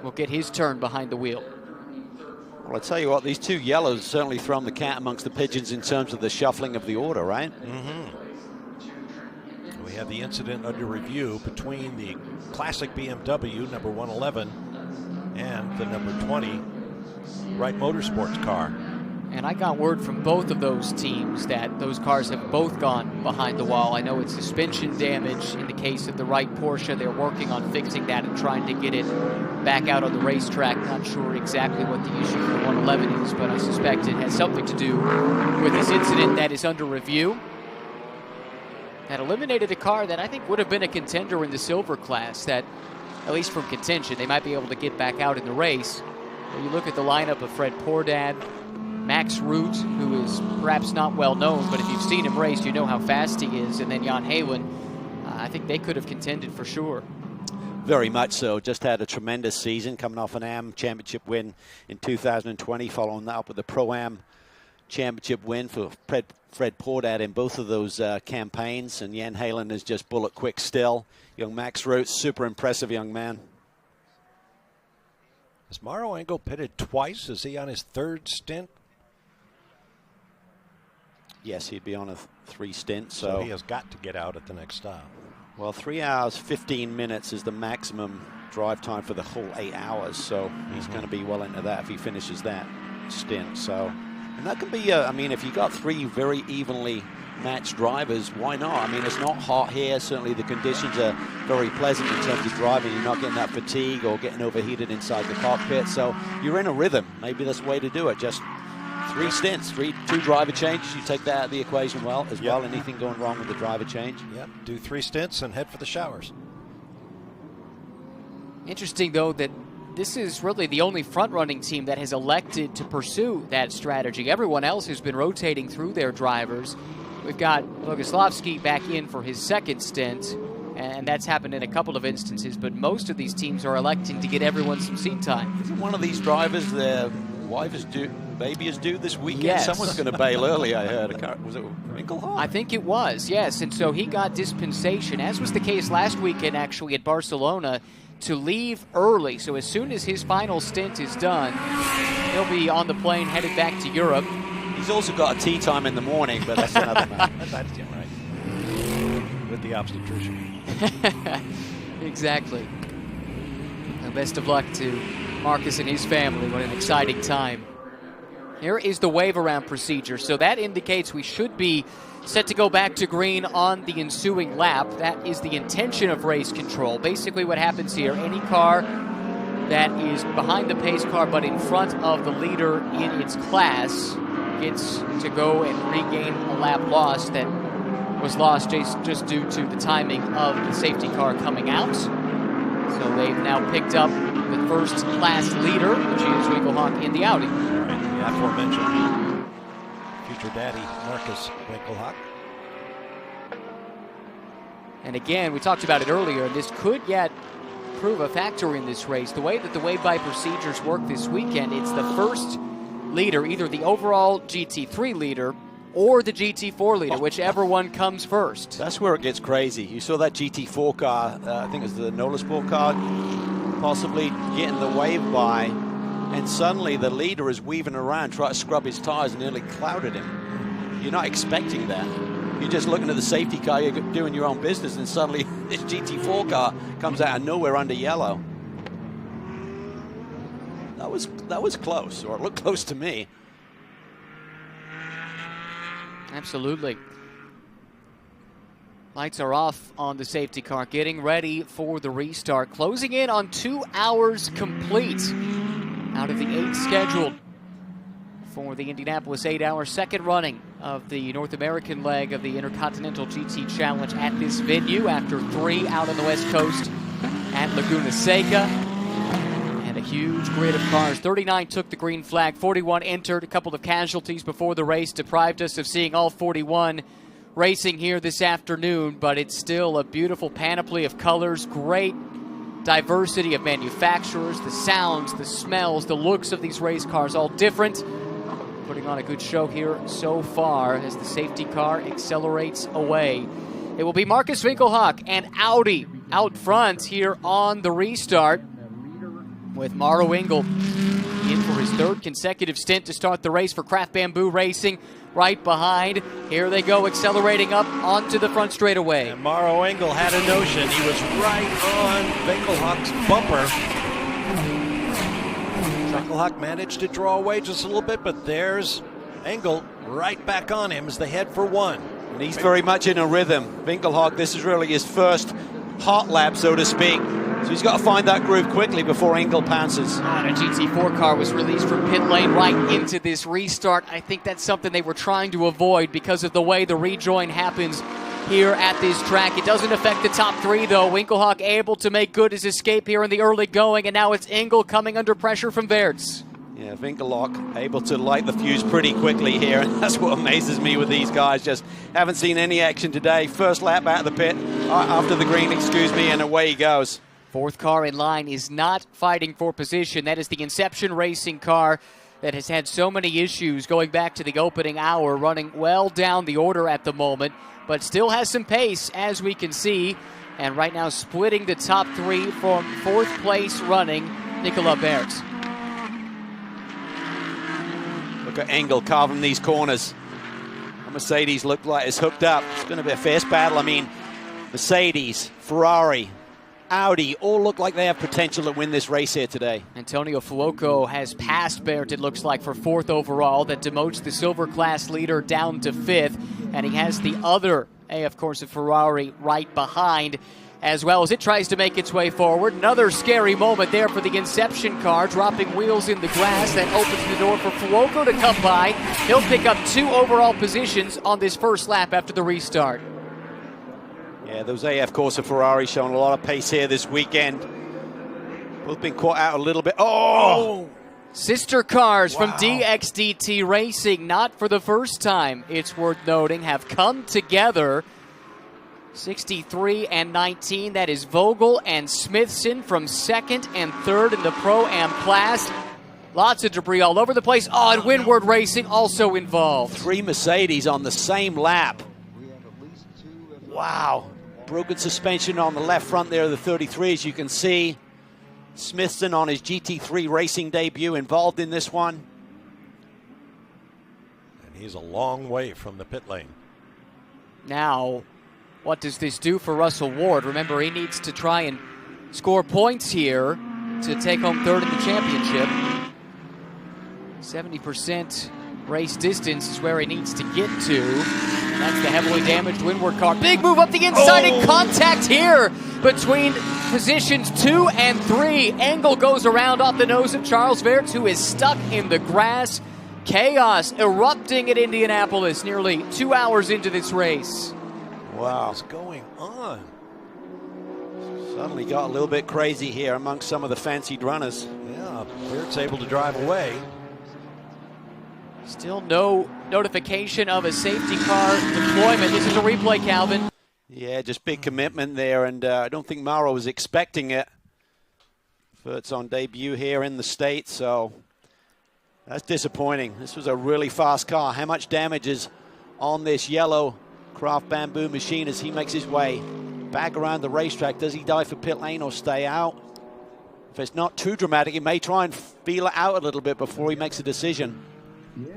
will get his turn behind the wheel. Well, I tell you what, these two yellows certainly thrown the cat amongst the pigeons in terms of the shuffling of the order, right? Mm-hmm. We have the incident under review between the classic BMW number 111 and the number 20 Wright Motorsports car. And I got word from both of those teams that those cars have both gone behind the wall. I know it's suspension damage in the case of the Wright Porsche. They're working on fixing that and trying to get it back out on the racetrack. Not sure exactly what the issue for the 111 is, but I suspect it has something to do with this incident that is under review. that eliminated a car that I think would have been a contender in the silver class, that, at least from contention, they might be able to get back out in the race. When you look at the lineup of Fred Pordad, Max Root, who is perhaps not well known, but if you've seen him race, you know how fast he is, and then Jan Halen, I think they could have contended for sure. Very much so. Just had a tremendous season, coming off an AM championship win in 2020, following that up with the Pro-Am championship win for Fred Pordad in both of those campaigns. And Jan Halen is just bullet quick still. Young Max Root, super impressive young man. Is Mauro Engel pitted twice? Is he on his third stint? Yes, he'd be on a 3 stint. So he has got to get out at the next stop. Well, 3 hours, 15 minutes is the maximum drive time for the whole 8 hours. So he's going to be well into that if he finishes that stint. So, and that can be, I mean, if you got 3 very evenly matched drivers, why not? I mean, it's not hot here. Certainly the conditions are very pleasant in terms of driving. You're not getting that fatigue or getting overheated inside the cockpit. So you're in a rhythm. Maybe that's the way to do it. Just 3 stints, 2 driver changes. You take that out of the equation well. Anything going wrong with the driver change? Yep. Do 3 stints and head for the showers. Interesting, though, that this is really the only front-running team that has elected to pursue that strategy. Everyone else has been rotating through their drivers. We've got Boguslavski back in for his 2nd stint, and that's happened in a couple of instances, but most of these teams are electing to get everyone some seat time. Isn't one of these drivers, their wife is due, baby is due this weekend? Yes. Someone's going to bail early, I heard. Was it Winkelhoff? I think it was, yes, and so he got dispensation, as was the case last weekend actually at Barcelona, to leave early. So as soon as his final stint is done, he'll be on the plane headed back to Europe. He's also got a tea time in the morning, but that's another matter. That's right. With the obstetrician. Exactly. And best of luck to Marcus and his family. What an exciting time. Here is the wave around procedure. So that indicates we should be set to go back to green on the ensuing lap. That is the intention of race control. Basically what happens here, any car that is behind the pace car but in front of the leader in its class gets to go and regain a lap lost that was lost just due to the timing of the safety car coming out. So they've now picked up the first class leader, which is Winkelhock in the Audi. Right, the aforementioned future daddy, Marcus Winkelhock. And again, we talked about it earlier, this could yet prove a factor in this race. The way that the wave-by procedures work this weekend, it's the first leader, either the overall GT3 leader or the GT4 leader, whichever one comes first. That's where it gets crazy. You saw that GT4 car, I think it was the Nola Sport car, possibly getting the wave by, and suddenly the leader is weaving around, trying to scrub his tires and nearly clouded him. You're not expecting that. You're just looking at the safety car, you're doing your own business, and suddenly this GT4 car comes out of nowhere under yellow. That was close, or it looked close to me. Absolutely. Lights are off on the safety car, getting ready for the restart. Closing in on 2 hours complete out of the 8 scheduled for the Indianapolis 8-hour second running of the North American leg of the Intercontinental GT Challenge at this venue after 3 out on the West Coast at Laguna Seca. And a huge grid of cars. 39 took the green flag, 41 entered. A couple of casualties before the race deprived us of seeing all 41 racing here this afternoon, but it's still a beautiful panoply of colors, great diversity of manufacturers, the sounds, the smells, the looks of these race cars, all different. Putting on a good show here so far as the safety car accelerates away. It will be Marcus Winkelhock and Audi out front here on the restart, with Mauro Engel in for his 3rd consecutive stint to start the race for Craft Bamboo Racing. Right behind, here they go, accelerating up onto the front straightaway. And Mauro Engel had a notion. He was right on Winkelhock's bumper. Winkelhock managed to draw away just a little bit, but there's Engel right back on him as they head for 1. And he's very much in a rhythm. Winkelhock, this is really his first hot lap, so to speak. So he's got to find that groove quickly before Engel pounces. And a GT4 car was released from pit lane right into this restart. I think that's something they were trying to avoid because of the way the rejoin happens here at this track. It doesn't affect the top three, though. Winkelhock able to make good his escape here in the early going, and now it's Engel coming under pressure from Weerts. Yeah, Winkelhock able to light the fuse pretty quickly here, and that's what amazes me with these guys. Just haven't seen any action today. First lap out of the pit, after the green, excuse me, and away he goes. Fourth car in line is not fighting for position. That is the Inception Racing car that has had so many issues going back to the opening hour, running well down the order at the moment, but still has some pace, as we can see. And right now splitting the top three from fourth place running Nicolas Weerts. Look at Engel carving these corners. Mercedes looked like it's hooked up. It's going to be a fierce battle. I mean, Mercedes, Ferrari, Audi all look like they have potential to win this race here today. Antonio Fuoco has passed Weerts, it looks like, for fourth overall. That demotes the silver class leader down to fifth. And he has the other AF Corsa Ferrari right behind, as well as it tries to make its way forward. Another scary moment there for the Inception car, dropping wheels in the grass. That opens the door for Fuoco to come by. He'll pick up 2 overall positions on this first lap after the restart. Yeah, those AF Corsa Ferrari showing a lot of pace here this weekend. Both been caught out a little bit. Oh! Sister cars from DXDT Racing, not for the first time, it's worth noting, have come together. 63 and 19, that is Vogel and Smithson from second and third in the Pro-Am class. Lots of debris all over the place. Oh, and Windward Racing also involved. 3 Mercedes on the same lap. Wow. Broken suspension on the left front there of the 33, as you can see. Smithson on his GT3 racing debut involved in this one. And he's a long way from the pit lane. Now, what does this do for Russell Ward? Remember, he needs to try and score points here to take home third in the championship. 70% race distance is where he needs to get to. That's the heavily damaged Windward car. Big move up the inside and contact here between positions 2 and 3. Engel goes around off the nose of Charles Weerts, who is stuck in the grass. Chaos erupting at Indianapolis nearly 2 hours into this race. Wow. What's going on? Suddenly got a little bit crazy here amongst some of the fancied runners. Yeah, Weerts able to drive away. Still no notification of a safety car deployment. This is a replay, Calvin. Yeah, just big commitment there, and I don't think Mara was expecting it. Weerts on debut here in the States, so that's disappointing. This was a really fast car. How much damage is on this yellow Craft Bamboo machine as he makes his way back around the racetrack? Does he dive for pit lane or stay out? If it's not too dramatic, he may try and feel it out a little bit before he makes a decision. Yeah,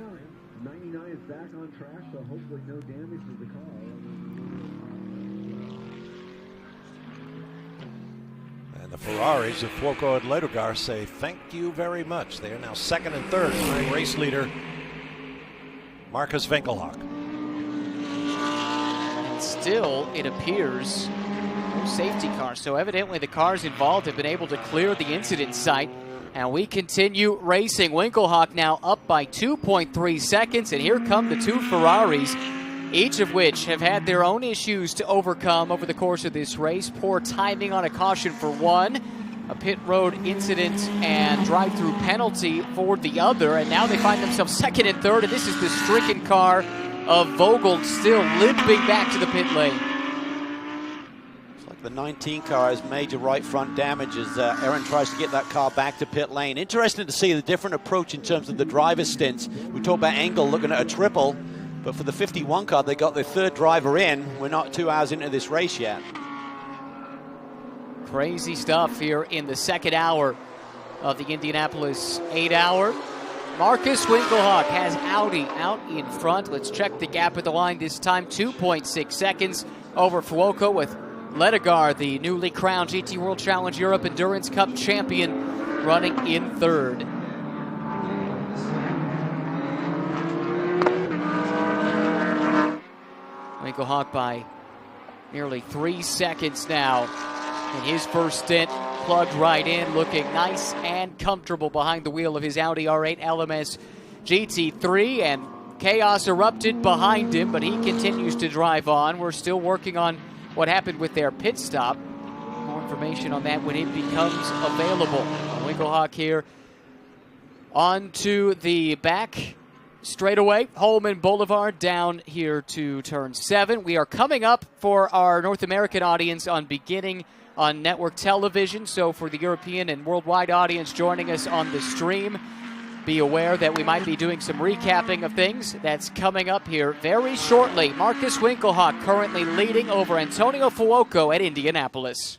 99 is back on track, so hopefully no damage to the car. And the Ferraris of Fuoco and Ledogar say thank you very much. They are now second and third behind race leader Marcus Winkelhock. And still, it appears, no safety car. So evidently the cars involved have been able to clear the incident site. And we continue racing. Winkelhock now up by 2.3 seconds. And here come the 2 Ferraris, each of which have had their own issues to overcome over the course of this race. Poor timing on a caution for one, a pit road incident and drive-through penalty for the other. And now they find themselves second and third. And this is the stricken car of Vogel, still limping back to the pit lane. The 19 car has major right front damage as Aaron tries to get that car back to pit lane. Interesting to see the different approach in terms of the driver's stints. We talked about Engel looking at a triple, but for the 51 car, they got their third driver in. We're not 2 hours into this race yet. Crazy stuff here in the second hour of the Indianapolis 8-hour. Marcus Winkelhock has Audi out in front. Let's check the gap at the line this time. 2.6 seconds over Fuoco, with Ledogar, the newly crowned GT World Challenge Europe Endurance Cup champion, running in third. Winkelhock by nearly 3 seconds now. And his first stint plugged right in, looking nice and comfortable behind the wheel of his Audi R8 LMS GT3. And chaos erupted behind him, but he continues to drive on. We're still working on what happened with their pit stop. More information on that when it becomes available. Winkelhock here onto the back straightaway. Holman Boulevard down here to turn 7. We are coming up for our North American audience on beginning on network television. So for the European and worldwide audience joining us on the stream, be aware that we might be doing some recapping of things. That's coming up here very shortly. Marcus Winkelhock currently leading over Antonio Fuoco at Indianapolis.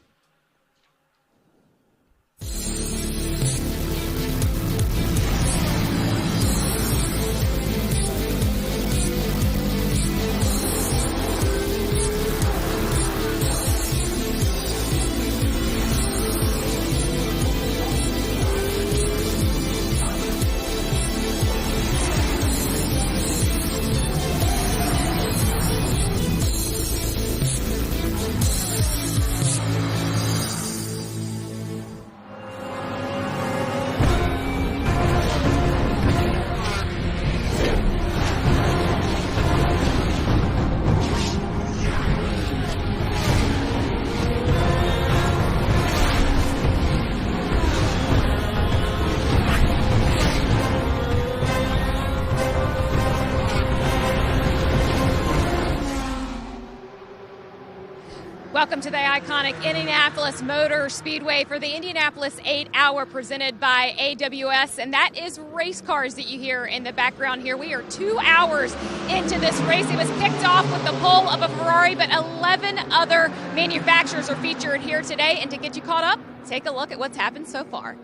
Welcome to the iconic Indianapolis Motor Speedway for the Indianapolis 8-hour presented by AWS, and that is race cars that you hear in the background here. We are 2 hours into this race. It was kicked off with the pole of a Ferrari, but 11 other manufacturers are featured here today. And to get you caught up, take a look at what's happened so far.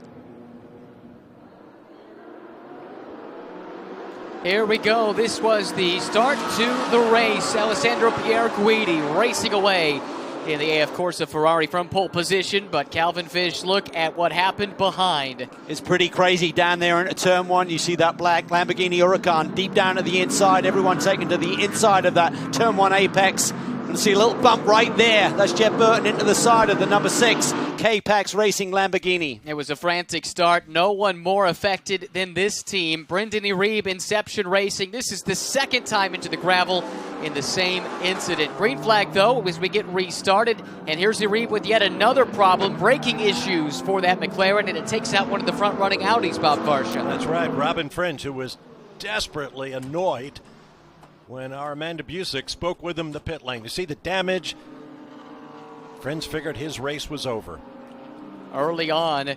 Here we go. This was the start to the race. Alessandro Pierre Guidi racing away in the AF Corsa Ferrari from pole position, but Calvin Fish, look at what happened behind. It's pretty crazy down there into turn 1. You see that black Lamborghini Huracan deep down to the inside. Everyone taken to the inside of that turn 1 apex. And see a little bump right there. That's Jeff Burton into the side of the number 6 K-Pax Racing Lamborghini. It was a frantic start. No one more affected than this team. Brendan Reeb, Inception Racing. This is the second time into the gravel in the same incident. Green flag, though, as we get restarted. And here's Reeb with yet another problem. Braking issues for that McLaren, and it takes out one of the front-running Audis, Bob Varsha. That's right. Robin French, who was desperately annoyed when our Amanda Busick spoke with him in the pit lane. You see the damage. French figured his race was over. Early on,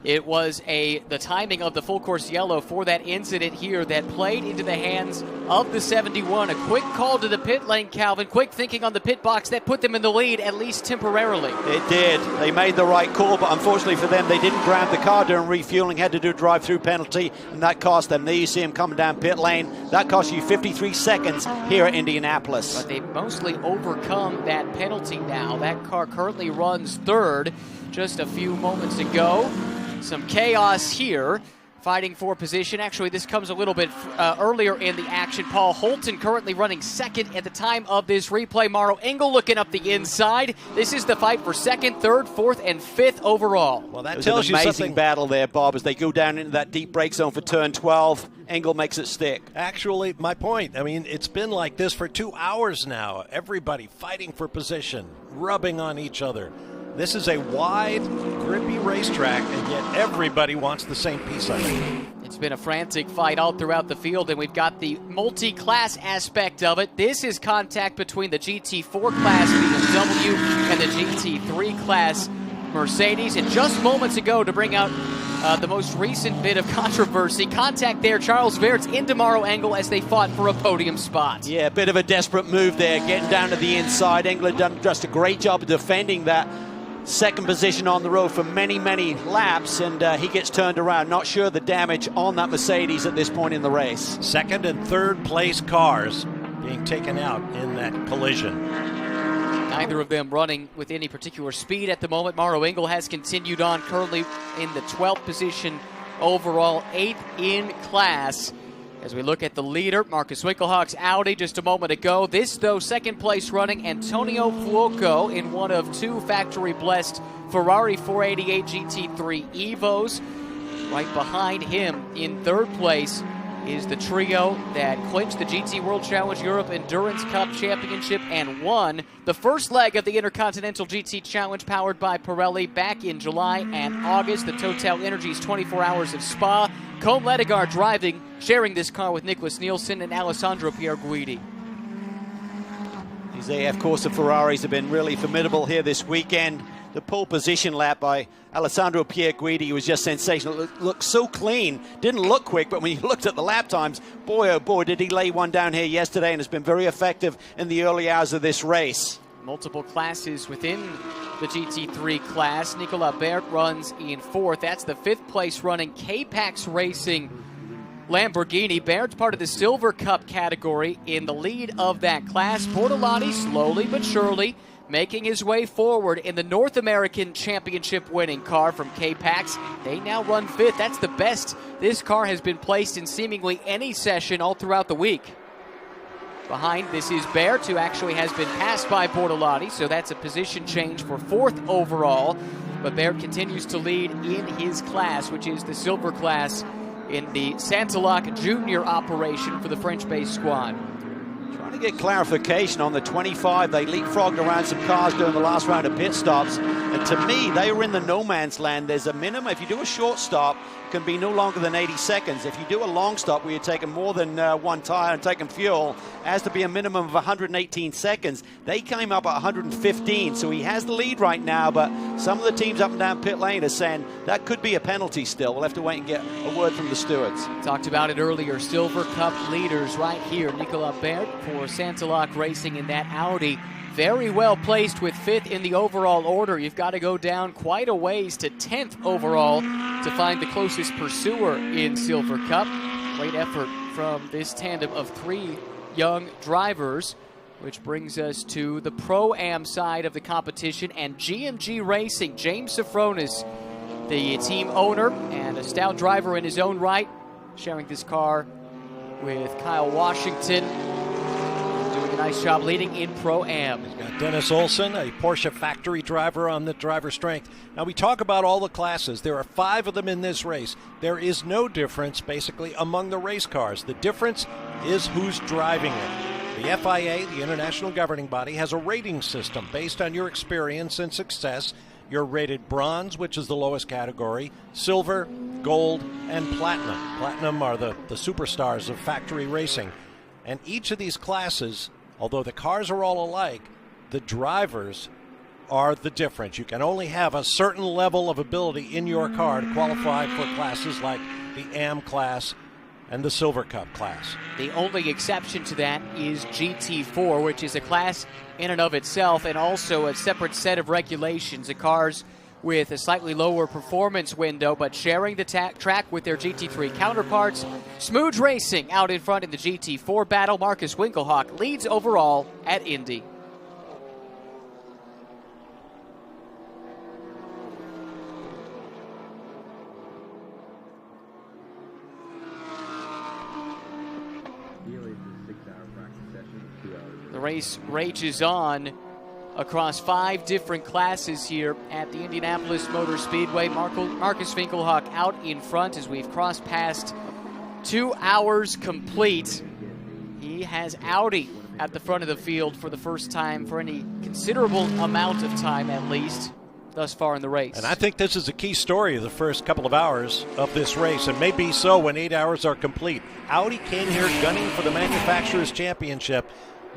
it was the timing of the full course yellow for that incident here that played into the hands of the 71. A quick call to the pit lane, Calvin. Quick thinking on the pit box that put them in the lead, at least temporarily. It did. They made the right call, but unfortunately for them, they didn't grab the car during refueling, had to do a drive-through penalty, and that cost them. There you see him coming down pit lane. That cost you 53 seconds here at Indianapolis. But they've mostly overcome that penalty now. That car currently runs third just a few moments ago. Some chaos here, fighting for position. Actually, this comes a little bit earlier in the action. Paul Holton currently running second at the time of this replay. Mauro Engel looking up the inside. This is the fight for second, third, fourth, and fifth overall. Well, that tells you something. Amazing battle there, Bob, as they go down into that deep break zone for turn 12. Engel makes it stick. Actually, my point, I mean, it's been like this for 2 hours now. Everybody fighting for position, rubbing on each other. This is a wide, grippy racetrack, and yet everybody wants the same piece of it. It's been a frantic fight all throughout the field, and we've got the multi-class aspect of it. This is contact between the GT4 class BMW and the GT3 class Mercedes. And just moments ago, to bring out the most recent bit of controversy, contact there, Charles Verts into Mauro Engel as they fought for a podium spot. Yeah, a bit of a desperate move there, getting down to the inside. Engel had done just a great job of defending that second position on the road for many, many laps, and he gets turned around. Not sure the damage on that Mercedes at this point in the race. Second and third place cars being taken out in that collision. Neither of them running with any particular speed at the moment. Mauro Engel has continued on, currently in the 12th position overall, 8th in class. As we look at the leader, Marcus Winkelhock's Audi just a moment ago. This, though, second place running Antonio Fuoco in one of 2 factory-blessed Ferrari 488 GT3 Evos. Right behind him in third place, is the trio that clinched the GT World Challenge Europe Endurance Cup Championship and won the first leg of the Intercontinental GT Challenge powered by Pirelli back in July and August. The Total Energies 24 Hours of Spa. Colm Ledegaard driving, sharing this car with Nicholas Nielsen and Alessandro Pierguidi. These AF Corsa Ferraris have been really formidable here this weekend. The pole position lap by Alessandro Pierguidi was just sensational. It looked so clean. Didn't look quick, but when you looked at the lap times, boy, oh boy, did he lay one down here yesterday, and has been very effective in the early hours of this race. Multiple classes within the GT3 class. Nicolas Bert runs in 4th. That's the 5th place running K-Pax Racing Lamborghini. Baird's part of the Silver Cup category in the lead of that class. Bortolotti slowly but surely making his way forward in the North American Championship winning car from K-Pax. They now run 5th. That's the best this car has been placed in seemingly any session all throughout the week. Behind this is Baird, who actually has been passed by Bortolotti, so that's a position change for 4th overall. But Baird continues to lead in his class, which is the silver class in the Santilloc Junior operation for the French-based squad. Trying to get clarification on the 25. They leapfrogged around some cars during the last round of pit stops. And to me, they were in the no man's land. There's a minimum. If you do a short stop, it can be no longer than 80 seconds. If you do a long stop where you're taking more than one tire and taking fuel, it has to be a minimum of 118 seconds. They came up at 115, so he has the lead right now, but some of the teams up and down pit lane are saying that could be a penalty still. We'll have to wait and get a word from the stewards. Talked about it earlier. Silver Cup leaders right here. Nicolas Baird for Santilloc Racing in that Audi. Very well placed with 5th in the overall order. You've got to go down quite a ways to 10th overall to find the closest pursuer in Silver Cup. Great effort from this tandem of 3 young drivers, which brings us to the Pro-Am side of the competition and GMG Racing. James Safronis, the team owner and a stout driver in his own right, sharing this car with Kyle Washington. A nice job leading in Pro-Am. He's got Dennis Olsen, a Porsche factory driver on the driver strength. Now we talk about all the classes. There are 5 of them in this race. There is no difference basically among the race cars. The difference is who's driving it. The FIA, the international governing body, has a rating system based on your experience and success. You're rated bronze, which is the lowest category, silver, gold, and platinum. Platinum are the superstars of factory racing. And each of these classes, although the cars are all alike, the drivers are the difference. You can only have a certain level of ability in your car to qualify for classes like the AM class and the Silver Cup class. The only exception to that is GT4, which is a class in and of itself and also a separate set of regulations. The cars with a slightly lower performance window, but sharing the track with their GT3 counterparts. Smooth Racing out in front in the GT4 battle. Marcus Winkelhock leads overall at Indy. The race rages on across 5 different classes here at the Indianapolis Motor Speedway. Marcus Winkelhock out in front as we've crossed past 2 hours complete. He has Audi at the front of the field for the first time for any considerable amount of time, at least, thus far in the race. And I think this is a key story of the first couple of hours of this race, and may be so when 8 hours are complete. Audi came here gunning for the Manufacturers' Championship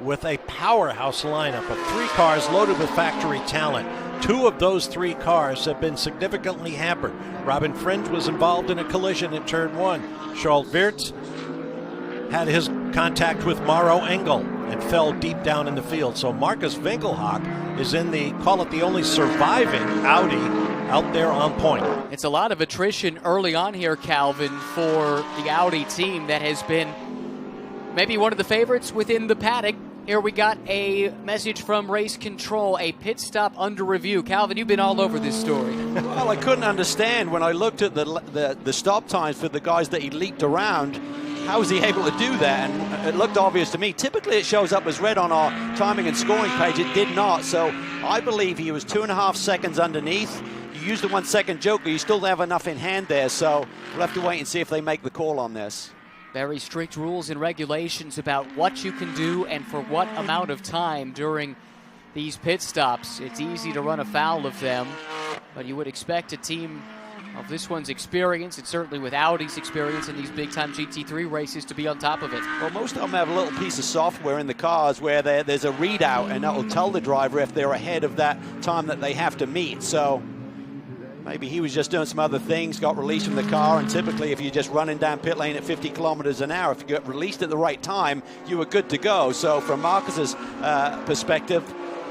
with a powerhouse lineup of 3 cars loaded with factory talent. 2 of those 3 cars have been significantly hampered. Robin Fringe was involved in a collision in turn 1. Charles Wirtz had his contact with Mauro Engel and fell deep down in the field. So Marcus Winkelhock is in the, call it the only surviving Audi out there on point. It's a lot of attrition early on here, Calvin, for the Audi team that has been maybe one of the favorites within the paddock. Here we got a message from Race Control, a pit stop under review. Calvin, you've been all over this story. Well, I couldn't understand when I looked at the stop times for the guys that he leaped around. How was he able to do that? And it looked obvious to me. Typically, it shows up as red on our timing and scoring page. It did not. So I believe he was 2.5 seconds underneath. You use the 1 second joker, you still have enough in hand there. So we'll have to wait and see if they make the call on this. Very strict rules and regulations about what you can do and for what amount of time during these pit stops. It's easy to run afoul of them, but you would expect a team of this one's experience, and certainly with Audi's experience in these big-time GT3 races, to be on top of it. Well, most of them have a little piece of software in the cars where there's a readout, and that will tell the driver if they're ahead of that time that they have to meet. So maybe he was just doing some other things, got released from the car, and typically if you're just running down pit lane at 50 kilometers an hour, if you get released at the right time, you were good to go. So from Marcus's perspective,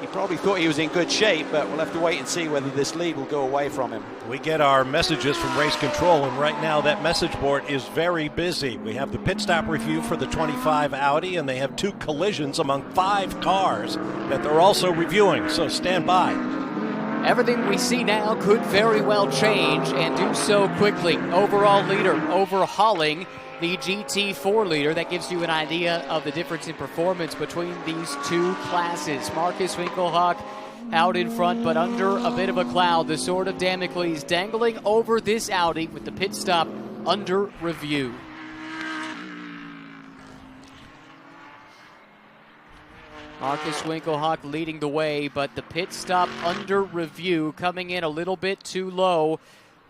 he probably thought he was in good shape, but we'll have to wait and see whether this lead will go away from him. We get our messages from race control, and right now that message board is very busy. We have the pit stop review for the 25 Audi, and they have 2 collisions among 5 cars that they're also reviewing, so stand by. Everything we see now could very well change, and do so quickly. Overall leader overhauling the GT4 leader. That gives you an idea of the difference in performance between these 2 classes. Marcus Winkelhock out in front, but under a bit of a cloud. The sword of Damocles dangling over this Audi with the pit stop under review. Marcus Winkelhock leading the way, but the pit stop under review, coming in a little bit too low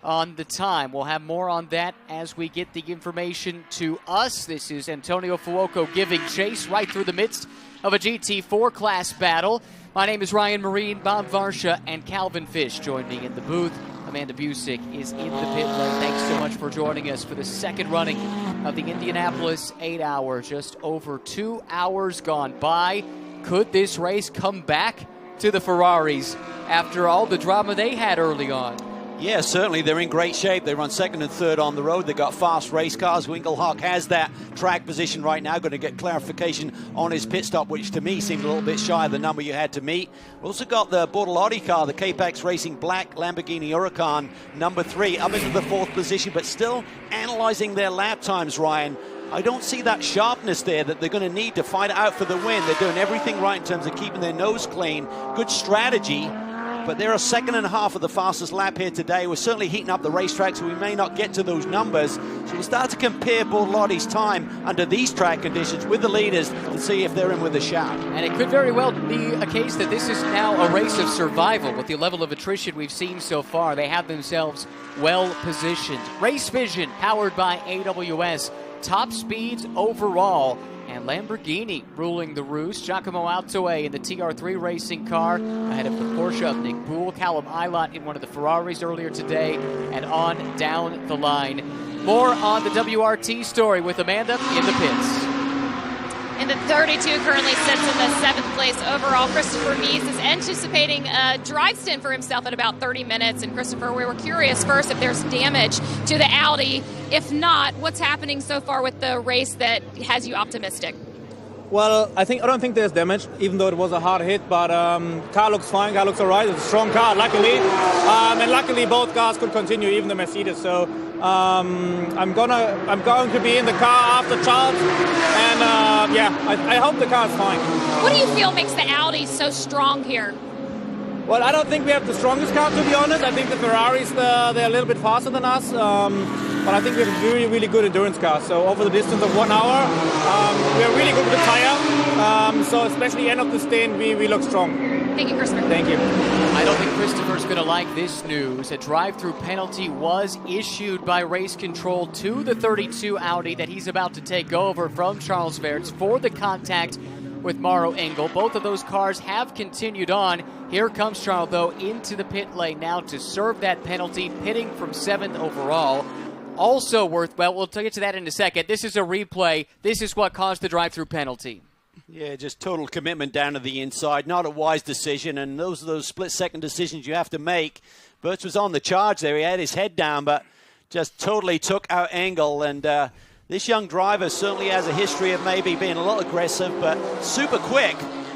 on the time. We'll have more on that as we get the information to us. This is Antonio Fuoco giving chase right through the midst of a GT4 class battle. My name is Ryan Marine. Bob Varsha and Calvin Fish join me in the booth. Amanda Busick is in the pit lane. Thanks so much for joining us for the second running of the Indianapolis 8-hour. Just over 2 hours gone by. Could this race come back to the Ferraris after all the drama they had early on? Yeah, certainly. They're in great shape. They run second and third on the road. They've got fast race cars. Winkelhock has that track position right now. Going to get clarification on his pit stop, which to me seemed a little bit shy of the number you had to meet. We've also got the Audi car, the Capex Racing Black Lamborghini Huracan, number 3, up into the 4th position, but still analyzing their lap times, Ryan. I don't see that sharpness there that they're going to need to fight it out for the win. They're doing everything right in terms of keeping their nose clean. Good strategy. But they're a second and a half of the fastest lap here today. We're certainly heating up the racetrack, so we may not get to those numbers. So we'll start to compare Bortolotti's time under these track conditions with the leaders to see if they're in with a shout. And it could very well be a case that this is now a race of survival with the level of attrition we've seen so far. They have themselves well positioned. Race Vision, powered by AWS. Top speeds overall. And Lamborghini ruling the roost. Giacomo Altoe in the TR3 racing car ahead of the Porsche of Nick Poole. Callum Eilert in one of the Ferraris earlier today, and on down the line. More on the WRT story with Amanda in the pits. In the 32, currently sits in the 7th place overall. Christopher Mies is anticipating a drive stint for himself at about 30 minutes. And Christopher, we were curious first if there's damage to the Audi. If not, what's happening so far with the race that has you optimistic? Well, I don't think there's damage, even though it was a hard hit. But car looks fine. Car looks all right. It's a strong car, luckily. And luckily, both cars could continue, even the Mercedes. So I'm going to be in the car after Charles. And I hope the car's fine. What do you feel makes the Audi so strong here? Well, I don't think we have the strongest car, to be honest. I think the Ferraris, they're a little bit faster than us. But I think we have a really, really good endurance car. So over the distance of 1 hour, we are really good with the tire. So especially end of the stint, we look strong. Thank you, Christopher. Thank you. I don't think Christopher's going to like this news. A drive-through penalty was issued by race control to the 32 Audi that he's about to take over from Charles Weerts for the contact with Mauro Engel. Both of those cars have continued on. Here comes Charles, though, into the pit lane now to serve that penalty, pitting from 7th overall. Also worthwhile, we'll get to that in a second. This is a replay. This is what caused the drive-through penalty. Yeah, just total commitment down to the inside. Not a wise decision, and those are those split-second decisions you have to make. Weerts was on the charge there. He had his head down, but just totally took out Engel. And this young driver certainly has a history of maybe being a little aggressive, but super quick.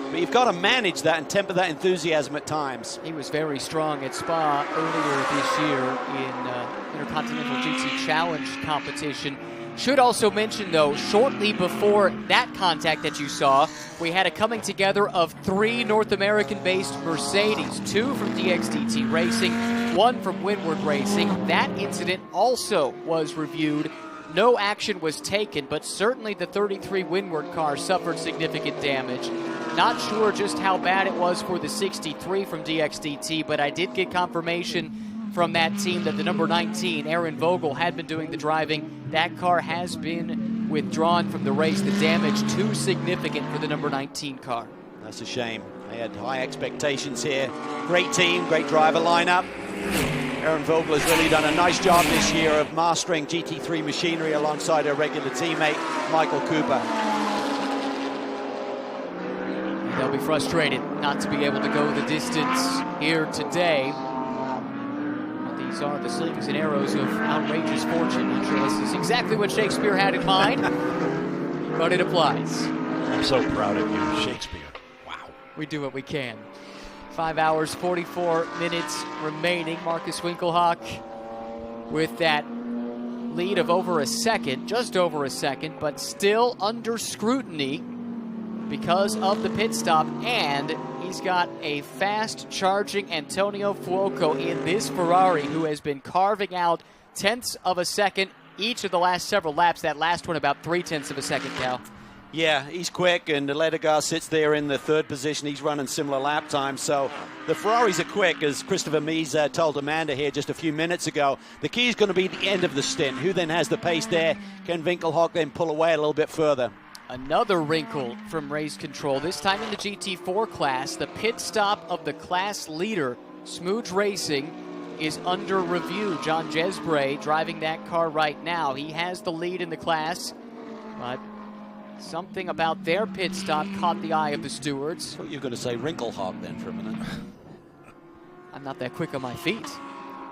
But you've got to manage that and temper that enthusiasm at times. He was very strong at Spa earlier this year in Intercontinental GT Challenge competition. Should also mention, though, shortly before that contact that you saw, we had a coming together of 3 North American-based Mercedes, 2 from DXDT Racing, 1 from Windward Racing. That incident also was reviewed no action was taken, but certainly the 33 Windward car suffered significant damage. Not sure just how bad it was for the 63 from DXDT, but I did get confirmation from that team that the number 19, Aaron Vogel, had been doing the driving. That car has been withdrawn from the race. The damage too significant for the number 19 car. That's a shame. They had high expectations here. Great team, great driver lineup. Aaron Vogel has really done a nice job this year of mastering GT3 machinery alongside her regular teammate, Michael Cooper. They'll be frustrated not to be able to go the distance here today. But these are the slings and arrows of outrageous fortune. I'm sure this is exactly what Shakespeare had in mind, but it applies. I'm so proud of you, Shakespeare. We do what we can. 5 hours, 44 minutes remaining. Marcus Winkelhock with that lead of over a second, just over a second, but still under scrutiny because of the pit stop, and he's got a fast-charging Antonio Fuoco in this Ferrari who has been carving out tenths of a second each of the last several laps. That last one about 3/10 of a second, Cal. Yeah, he's quick, and Ledegar sits there in the third position. He's running similar lap times, so the Ferraris are quick, as Christopher Mies told Amanda here just a few minutes ago. The key is going to be the end of the stint. Who then has the pace there? Can Winkelhock then pull away a little bit further? Another wrinkle from race control, this time in the GT4 class. The pit stop of the class leader, Smooge Racing, is under review. John Jesbray driving that car right now. He has the lead in the class, but something about their pit stop caught the eye of the stewards. I thought you were going to say Winkelhock then for a minute. I'm not that quick on my feet,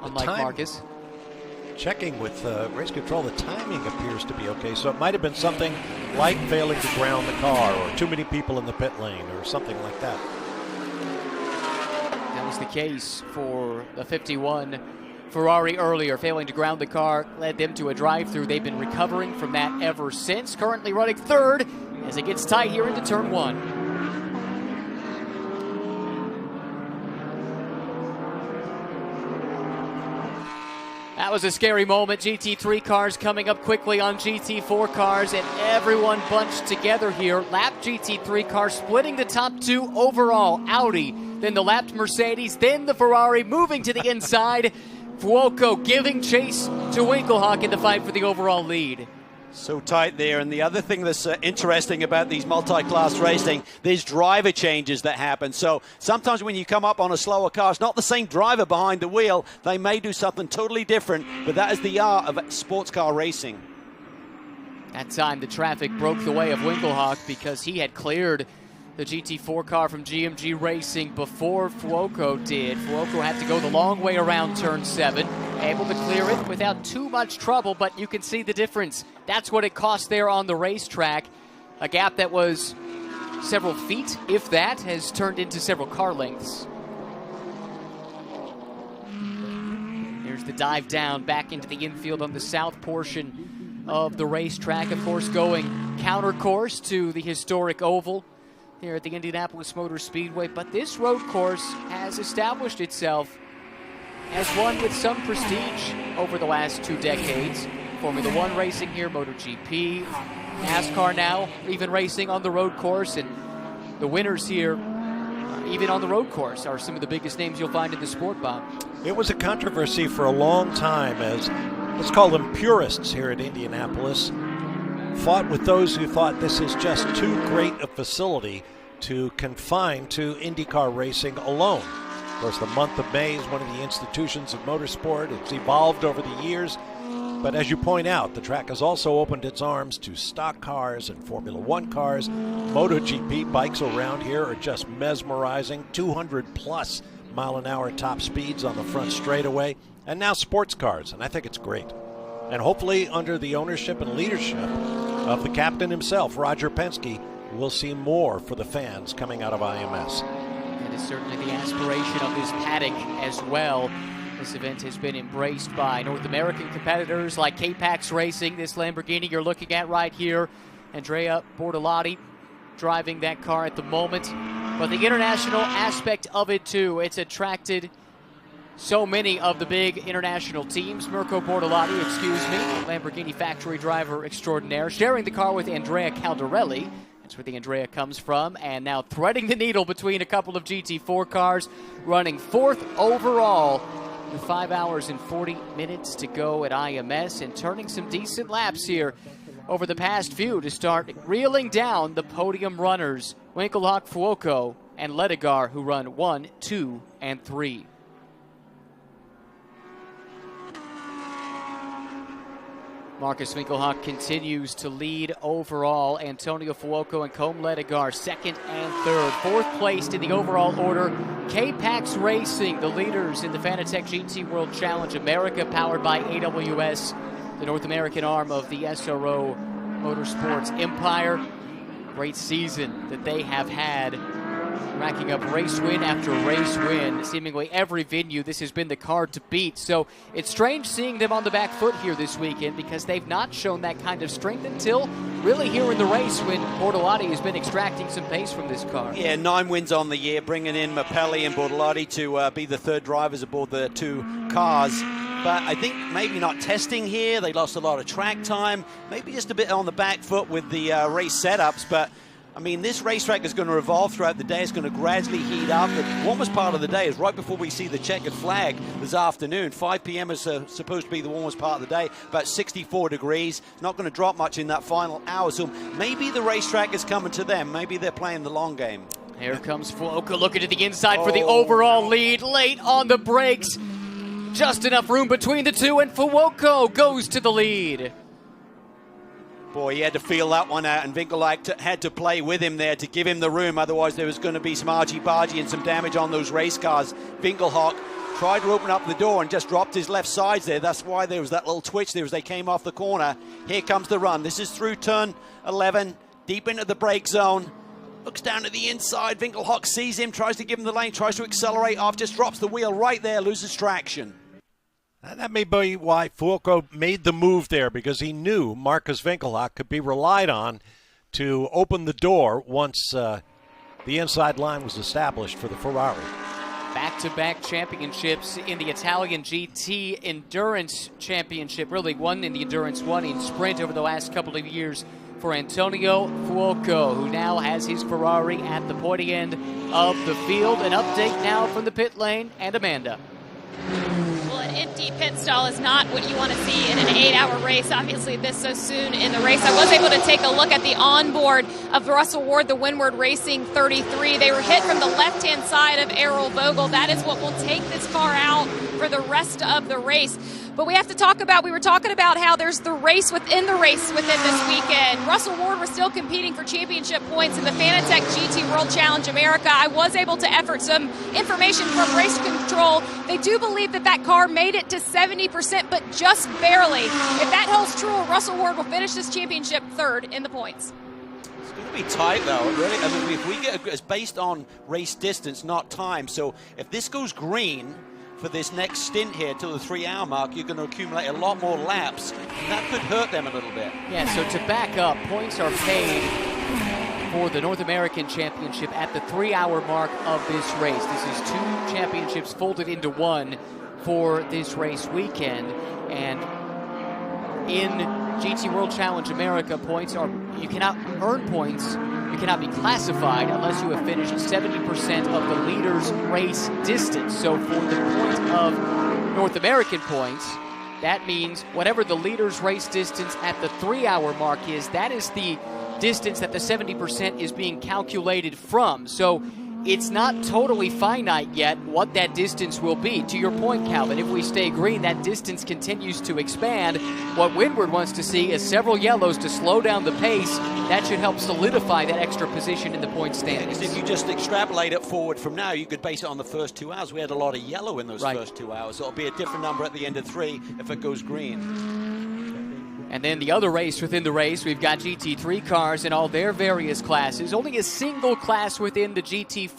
unlike Marcus. Checking with race control, the timing appears to be okay, so it might have been something like failing to ground the car or too many people in the pit lane or something like that. That was the case for the 51 Ferrari earlier. Failing to ground the car led them to a drive-through. They've been recovering from that ever since. Currently running third as it gets tight here into turn one. That was a scary moment. GT3 cars coming up quickly on GT4 cars, and everyone bunched together here. Lapped GT3 car splitting the top two overall. Audi, then the lapped Mercedes, then the Ferrari moving to the inside. Fuoco giving chase to Winkelhock in the fight for the overall lead. So tight there, and the other thing that's interesting about these multi-class racing, there's driver changes that happen. So sometimes when you come up on a slower car, it's not the same driver behind the wheel. They may do something totally different, but that is the art of sports car racing. That time the traffic broke the way of Winkelhock because he had cleared the GT4 car from GMG Racing before Fuoco did. Fuoco had to go the long way around turn 7, able to clear it without too much trouble, but you can see the difference. That's what it cost there on the racetrack. A gap that was several feet, if that, has turned into several car lengths. There's the dive down back into the infield on the south portion of the racetrack. Of course, going counter course to the historic oval here at the Indianapolis Motor Speedway, but this road course has established itself as one with some prestige over the last 2 decades. Formula One racing here, MotoGP, NASCAR now, even racing on the road course, and the winners here, even on the road course, are some of the biggest names you'll find in the sport, Bob. It was a controversy for a long time as, let's call them purists here at Indianapolis, fought with those who thought this is just too great a facility to confine to IndyCar racing alone. Of course, the month of May is one of the institutions of motorsport. It's evolved over the years. But as you point out, the track has also opened its arms to stock cars and Formula One cars. MotoGP bikes around here are just mesmerizing. 200-plus mile-an-hour top speeds on the front straightaway. And now sports cars, and I think it's great. And hopefully under the ownership and leadership of the captain himself, Roger Penske, we'll see more for the fans coming out of IMS. That is certainly the aspiration of this paddock as well. This event has been embraced by North American competitors like K-Pax Racing. This Lamborghini you're looking at right here, Andrea Bortolotti driving that car at the moment. But the international aspect of it too, it's attracted so many of the big international teams. Mirko Bortolotti, Lamborghini factory driver extraordinaire, sharing the car with Andrea Caldarelli. That's where the Andrea comes from, and now threading the needle between a couple of GT4 cars, running 4th overall with 5 hours and 40 minutes to go at IMS, and turning some decent laps here over the past few to start reeling down the podium runners, Winkelhock, Fuoco, and Ledegar, who run 1, 2, and 3. Marcus Winkelhock continues to lead overall. Antonio Fuoco and Combe Ledegar 2nd and 3rd. 4th placed in the overall order, K-Pax Racing, the leaders in the Fanatec GT World Challenge America, powered by AWS, the North American arm of the SRO Motorsports Empire. Great season that they have had, racking up race win after race win. Seemingly every venue, this has been the car to beat. So it's strange seeing them on the back foot here this weekend, because they've not shown that kind of strength until really here in the race, when Bortolotti has been extracting some pace from this car. Yeah, 9 wins on the year, bringing in Mapelli and Bortolotti to be the 3rd drivers aboard the 2 cars. But I think maybe not testing here. They lost a lot of track time. Maybe just a bit on the back foot with the race setups. But I mean, this racetrack is going to evolve throughout the day. It's going to gradually heat up. The warmest part of the day is right before we see the checkered flag this afternoon. 5 p.m. is supposed to be the warmest part of the day, about 64 degrees. Not going to drop much in that final hour. So maybe the racetrack is coming to them. Maybe they're playing the long game. Here comes Fuoco looking to the inside for the overall lead. Late on the brakes. Just enough room between the two, and Fuoco goes to the lead. Boy, he had to feel that one out, and Winkelhock had to play with him there to give him the room. Otherwise, there was going to be some argy-bargy and some damage on those race cars. Winkelhock tried to open up the door and just dropped his left sides there. That's why there was that little twitch there as they came off the corner. Here comes the run. This is through turn 11, deep into the brake zone. Looks down to the inside. Winkelhock sees him, tries to give him the lane, tries to accelerate off, just drops the wheel right there, loses traction. And that may be why Fuoco made the move there, because he knew Marcus Winkelhock could be relied on to open the door once the inside line was established for the Ferrari. Back-to-back championships in the Italian GT Endurance Championship. Really one in the Endurance, one in Sprint over the last couple of years for Antonio Fuoco, who now has his Ferrari at the pointy end of the field. An update now from the pit lane, and Amanda. Well, an empty pit stall is not what you want to see in an 8-hour race. Obviously, this so soon in the race. I was able to take a look at the onboard of Russell Ward, the Windward Racing 33. They were hit from the left-hand side of Errol Vogel. That is what will take this car out for the rest of the race. But we have to talk about, we were talking about how there's the race within this weekend. Russell Ward was still competing for championship points in the Fanatec GT World Challenge America. I was able to effort some information from race control. They do believe that car made it to 70%, but just barely. If that holds true, Russell Ward will finish this championship 3rd in the points. It's going to be tight, though. Really, I mean, if we get it's based on race distance, not time. So if this goes green for this next stint here till the 3-hour mark, you're going to accumulate a lot more laps. And that could hurt them a little bit. Yeah, so to back up, points are paid for the North American Championship at the 3-hour mark of this race. This is 2 championships folded into one for this race weekend. And in GT World Challenge America, points are, you cannot earn points, you cannot be classified unless you have finished 70% of the leader's race distance. So for the point of North American points, that means whatever the leader's race distance at the 3-hour mark is, that is the distance that the 70% is being calculated from. So it's not totally finite yet what that distance will be. To your point, Calvin, if we stay green, that distance continues to expand. What Windward wants to see is several yellows to slow down the pace. That should help solidify that extra position in the point standings. If you just extrapolate it forward from now, you could base it on the first 2 hours. We had a lot of yellow in those first 2 hours. So it'll be a different number at the end of 3 if it goes green. And then the other race within the race, we've got GT3 cars in all their various classes. Only a single class within the GT4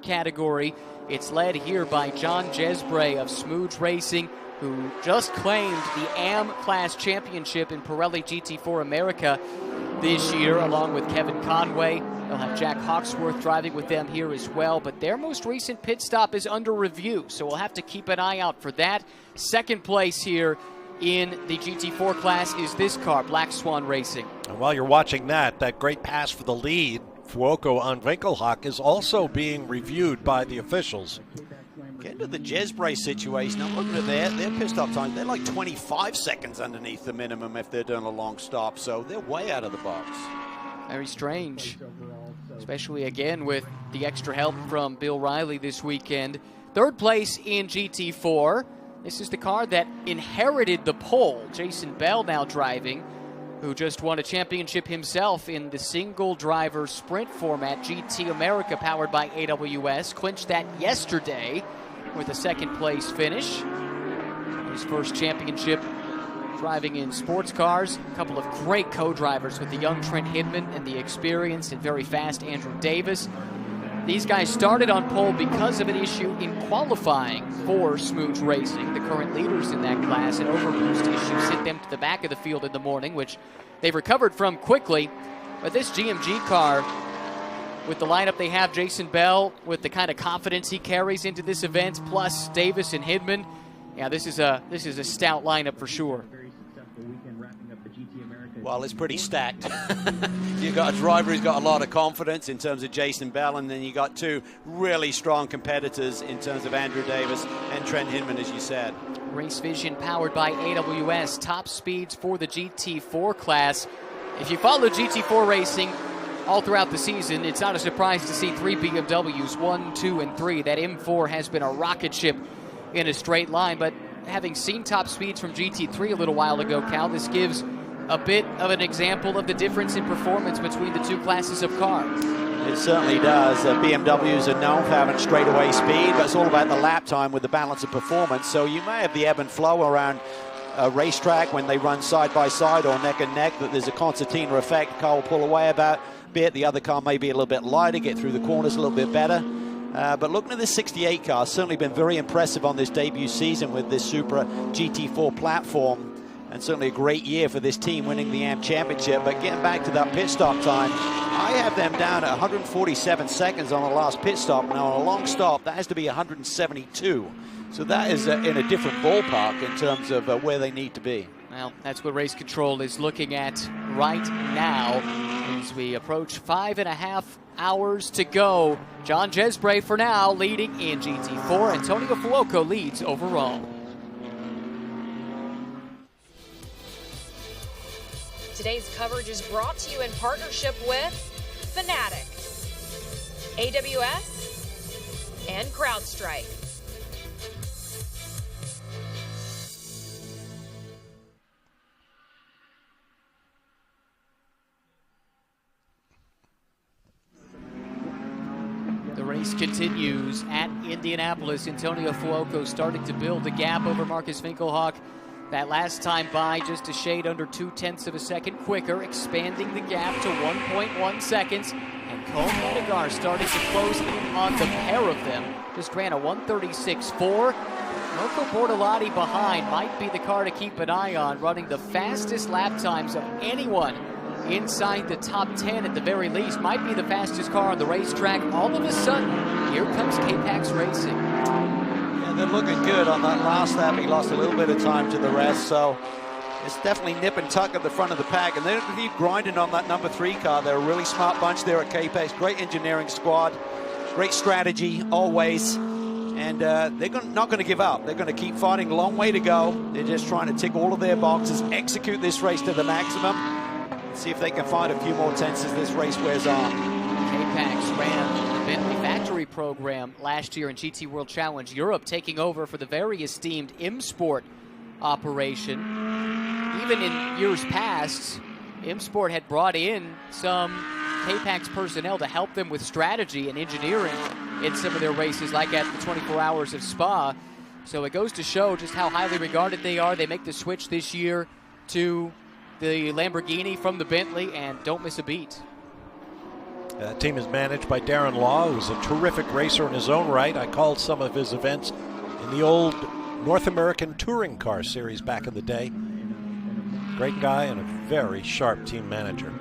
subcategory. It's led here by John Jesbray of Smooge Racing, who just claimed the AM Class Championship in Pirelli GT4 America. this year, along with Kevin Conway. They'll have Jack Hawksworth driving with them here as well, but their most recent pit stop is under review, so we'll have to keep an eye out for that. Second place here in the GT4 class is this car, Black Swan Racing. And while you're watching that great pass for the lead, Fuoco on Winkelhock, is also being reviewed by the officials. Getting to the Jezbray situation, I'm looking at their pit stop time. They're like 25 seconds underneath the minimum if they're doing a long stop, so they're way out of the box. Very strange, especially again with the extra help from Bill Riley this weekend. Third place in GT4. This is the car that inherited the pole. Jason Bell now driving, who just won a championship himself in the single driver sprint format. GT America powered by AWS clinched that yesterday with a second place finish. His first championship driving in sports cars. A couple of great co-drivers with the young Trent Hidman and the experienced and very fast Andrew Davis. These guys started on pole because of an issue in qualifying for Smooch Racing. The current leaders in that class, an overboost issue sent them to the back of the field in the morning, which they've recovered from quickly. But this GMG car, with the lineup they have, Jason Bell, with the kind of confidence he carries into this event, plus Davis and Hidman, yeah, this is a stout lineup for sure. Well, it's pretty stacked. You've got a driver who's got a lot of confidence in terms of Jason Bell, and then you got two really strong competitors in terms of Andrew Davis and Trent Hidman, as you said. Race Vision powered by AWS, top speeds for the GT4 class. If you follow GT4 racing all throughout the season, it's not a surprise to see three BMWs, 1, 2, and 3. That M4 has been a rocket ship in a straight line, but having seen top speeds from GT3 a little while ago, Cal, this gives a bit of an example of the difference in performance between the two classes of car. It certainly does. BMWs are known for having straightaway speed, but it's all about the lap time with the balance of performance. So you may have the ebb and flow around a racetrack when they run side by side or neck and neck, that there's a concertina effect. Car will pull away about a bit. The other car may be a little bit lighter, get through the corners a little bit better. But looking at this 68 car, certainly been very impressive on this debut season with this Supra GT4 platform. And certainly a great year for this team, winning the AMP Championship. But getting back to that pit stop time, I have them down at 147 seconds on the last pit stop. Now, on a long stop, that has to be 172. So that is in a different ballpark in terms of where they need to be. Well, that's what Race Control is looking at right now as we approach 5.5 hours to go. John Jezbray for now leading in GT4. Antonio Fuoco leads overall. Today's coverage is brought to you in partnership with Fanatic, AWS, and CrowdStrike. The race continues at Indianapolis. Antonio Fuoco starting to build the gap over Marcus Winkelhock. That last time by just a shade under 0.2 of a second quicker, expanding the gap to 1.1 seconds. And Cole Monegar starting to close in on the pair of them. Just ran a 136.4. Marco Bortolotti behind might be the car to keep an eye on, running the fastest lap times of anyone inside the top 10 at the very least. Might be the fastest car on the racetrack. All of a sudden, here comes K-Pax Racing. They're looking good on that last lap. He lost a little bit of time to the rest, so it's definitely nip and tuck at the front of the pack. And they're going to keep grinding on that number 3 car. They're a really smart bunch there at K-Pax. Great engineering squad, great strategy always. And they're not going to give up. They're going to keep fighting. Long way to go. They're just trying to tick all of their boxes, execute this race to the maximum, see if they can find a few more tenths as this race wears on. K-Pax ran the Bentley factory program last year in GT World Challenge Europe, taking over for the very esteemed M Sport operation. Even in years past, M Sport had brought in some K-Pax personnel to help them with strategy and engineering in some of their races, like at the 24 Hours of Spa. So it goes to show just how highly regarded they are. They make the switch this year to the Lamborghini from the Bentley and don't miss a beat. That team is managed by Darren Law, who's a terrific racer in his own right. I called some of his events in the old North American Touring Car Series back in the day. Great guy and a very sharp team manager.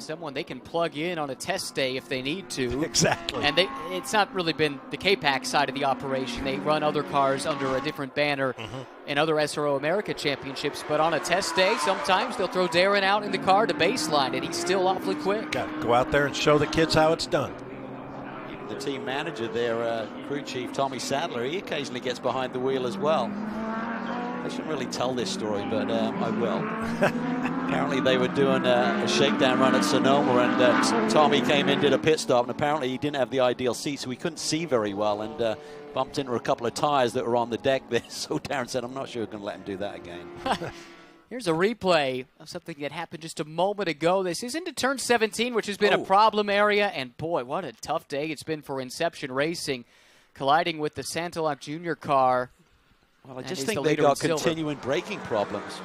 and someone they can plug in on a test day if they need to. Exactly. And it's not really been the K-Pac side of the operation. They run other cars under a different banner in other SRO America championships, but on a test day, sometimes they'll throw Darren out in the car to baseline, and he's still awfully quick. Got to go out there and show the kids how it's done. Even the team manager there, crew chief Tommy Sadler, he occasionally gets behind the wheel as well. I shouldn't really tell this story, but I will. Apparently they were doing a shakedown run at Sonoma, and Tommy came in, did a pit stop, and apparently he didn't have the ideal seat, so he couldn't see very well, and bumped into a couple of tires that were on the deck there. So Darren said, I'm not sure we're going to let him do that again. Here's a replay of something that happened just a moment ago. This is into turn 17, which has been a problem area, and boy, what a tough day it's been for Inception Racing, colliding with the Santalok Jr. car. Well, I just think they got continuing braking problems.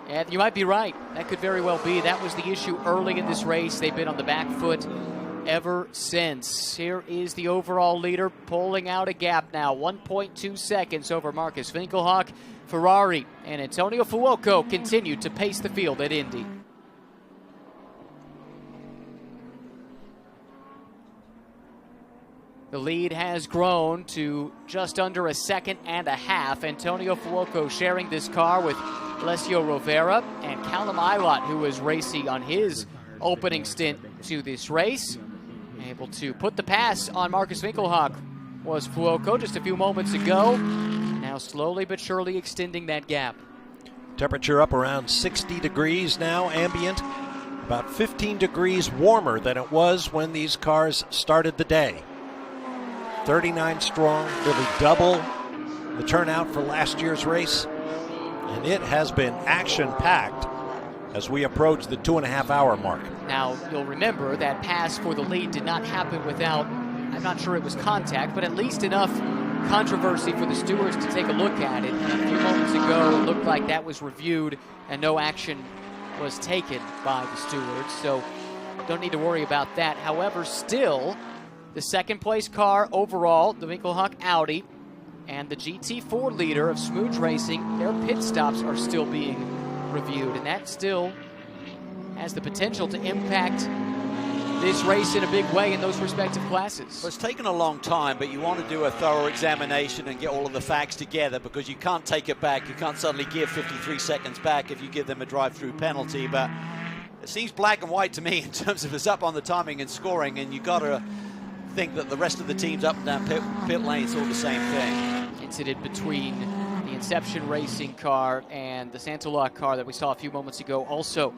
Yeah, you might be right. That could very well be. That was the issue early in this race. They've been on the back foot ever since. Here is the overall leader pulling out a gap now. 1.2 seconds over Marcus Winkelhock. Ferrari and Antonio Fuoco continue to pace the field at Indy. The lead has grown to just under a second and a half. Antonio Fuoco sharing this car with Alessio Rovera and Callum Eilert, who was racing on his opening stint to this race. Able to put the pass on Marcus Winkelhock was Fuoco just a few moments ago. Now slowly but surely extending that gap. Temperature up around 60 degrees now, ambient. About 15 degrees warmer than it was when these cars started the day. 39 strong, nearly double the turnout for last year's race. And it has been action-packed as we approach the 2.5-hour mark. Now, you'll remember that pass for the lead did not happen without, I'm not sure it was contact, but at least enough controversy for the stewards to take a look at it. And a few moments ago, it looked like that was reviewed and no action was taken by the stewards. So don't need to worry about that. However, still, the second place car overall, the Winkelhock Audi, and the GT4 leader of Smooge Racing, their pit stops are still being reviewed, and that still has the potential to impact this race in a big way in those respective classes. Well, it's taken a long time, but you want to do a thorough examination and get all of the facts together, because you can't take it back. You can't suddenly give 53 seconds back if you give them a drive-through penalty, but it seems black and white to me in terms of it's up on the timing and scoring, and you got to think that the rest of the teams up and down pit lanes all the same thing. Incident between the Inception Racing car and the Santalok car that we saw a few moments ago also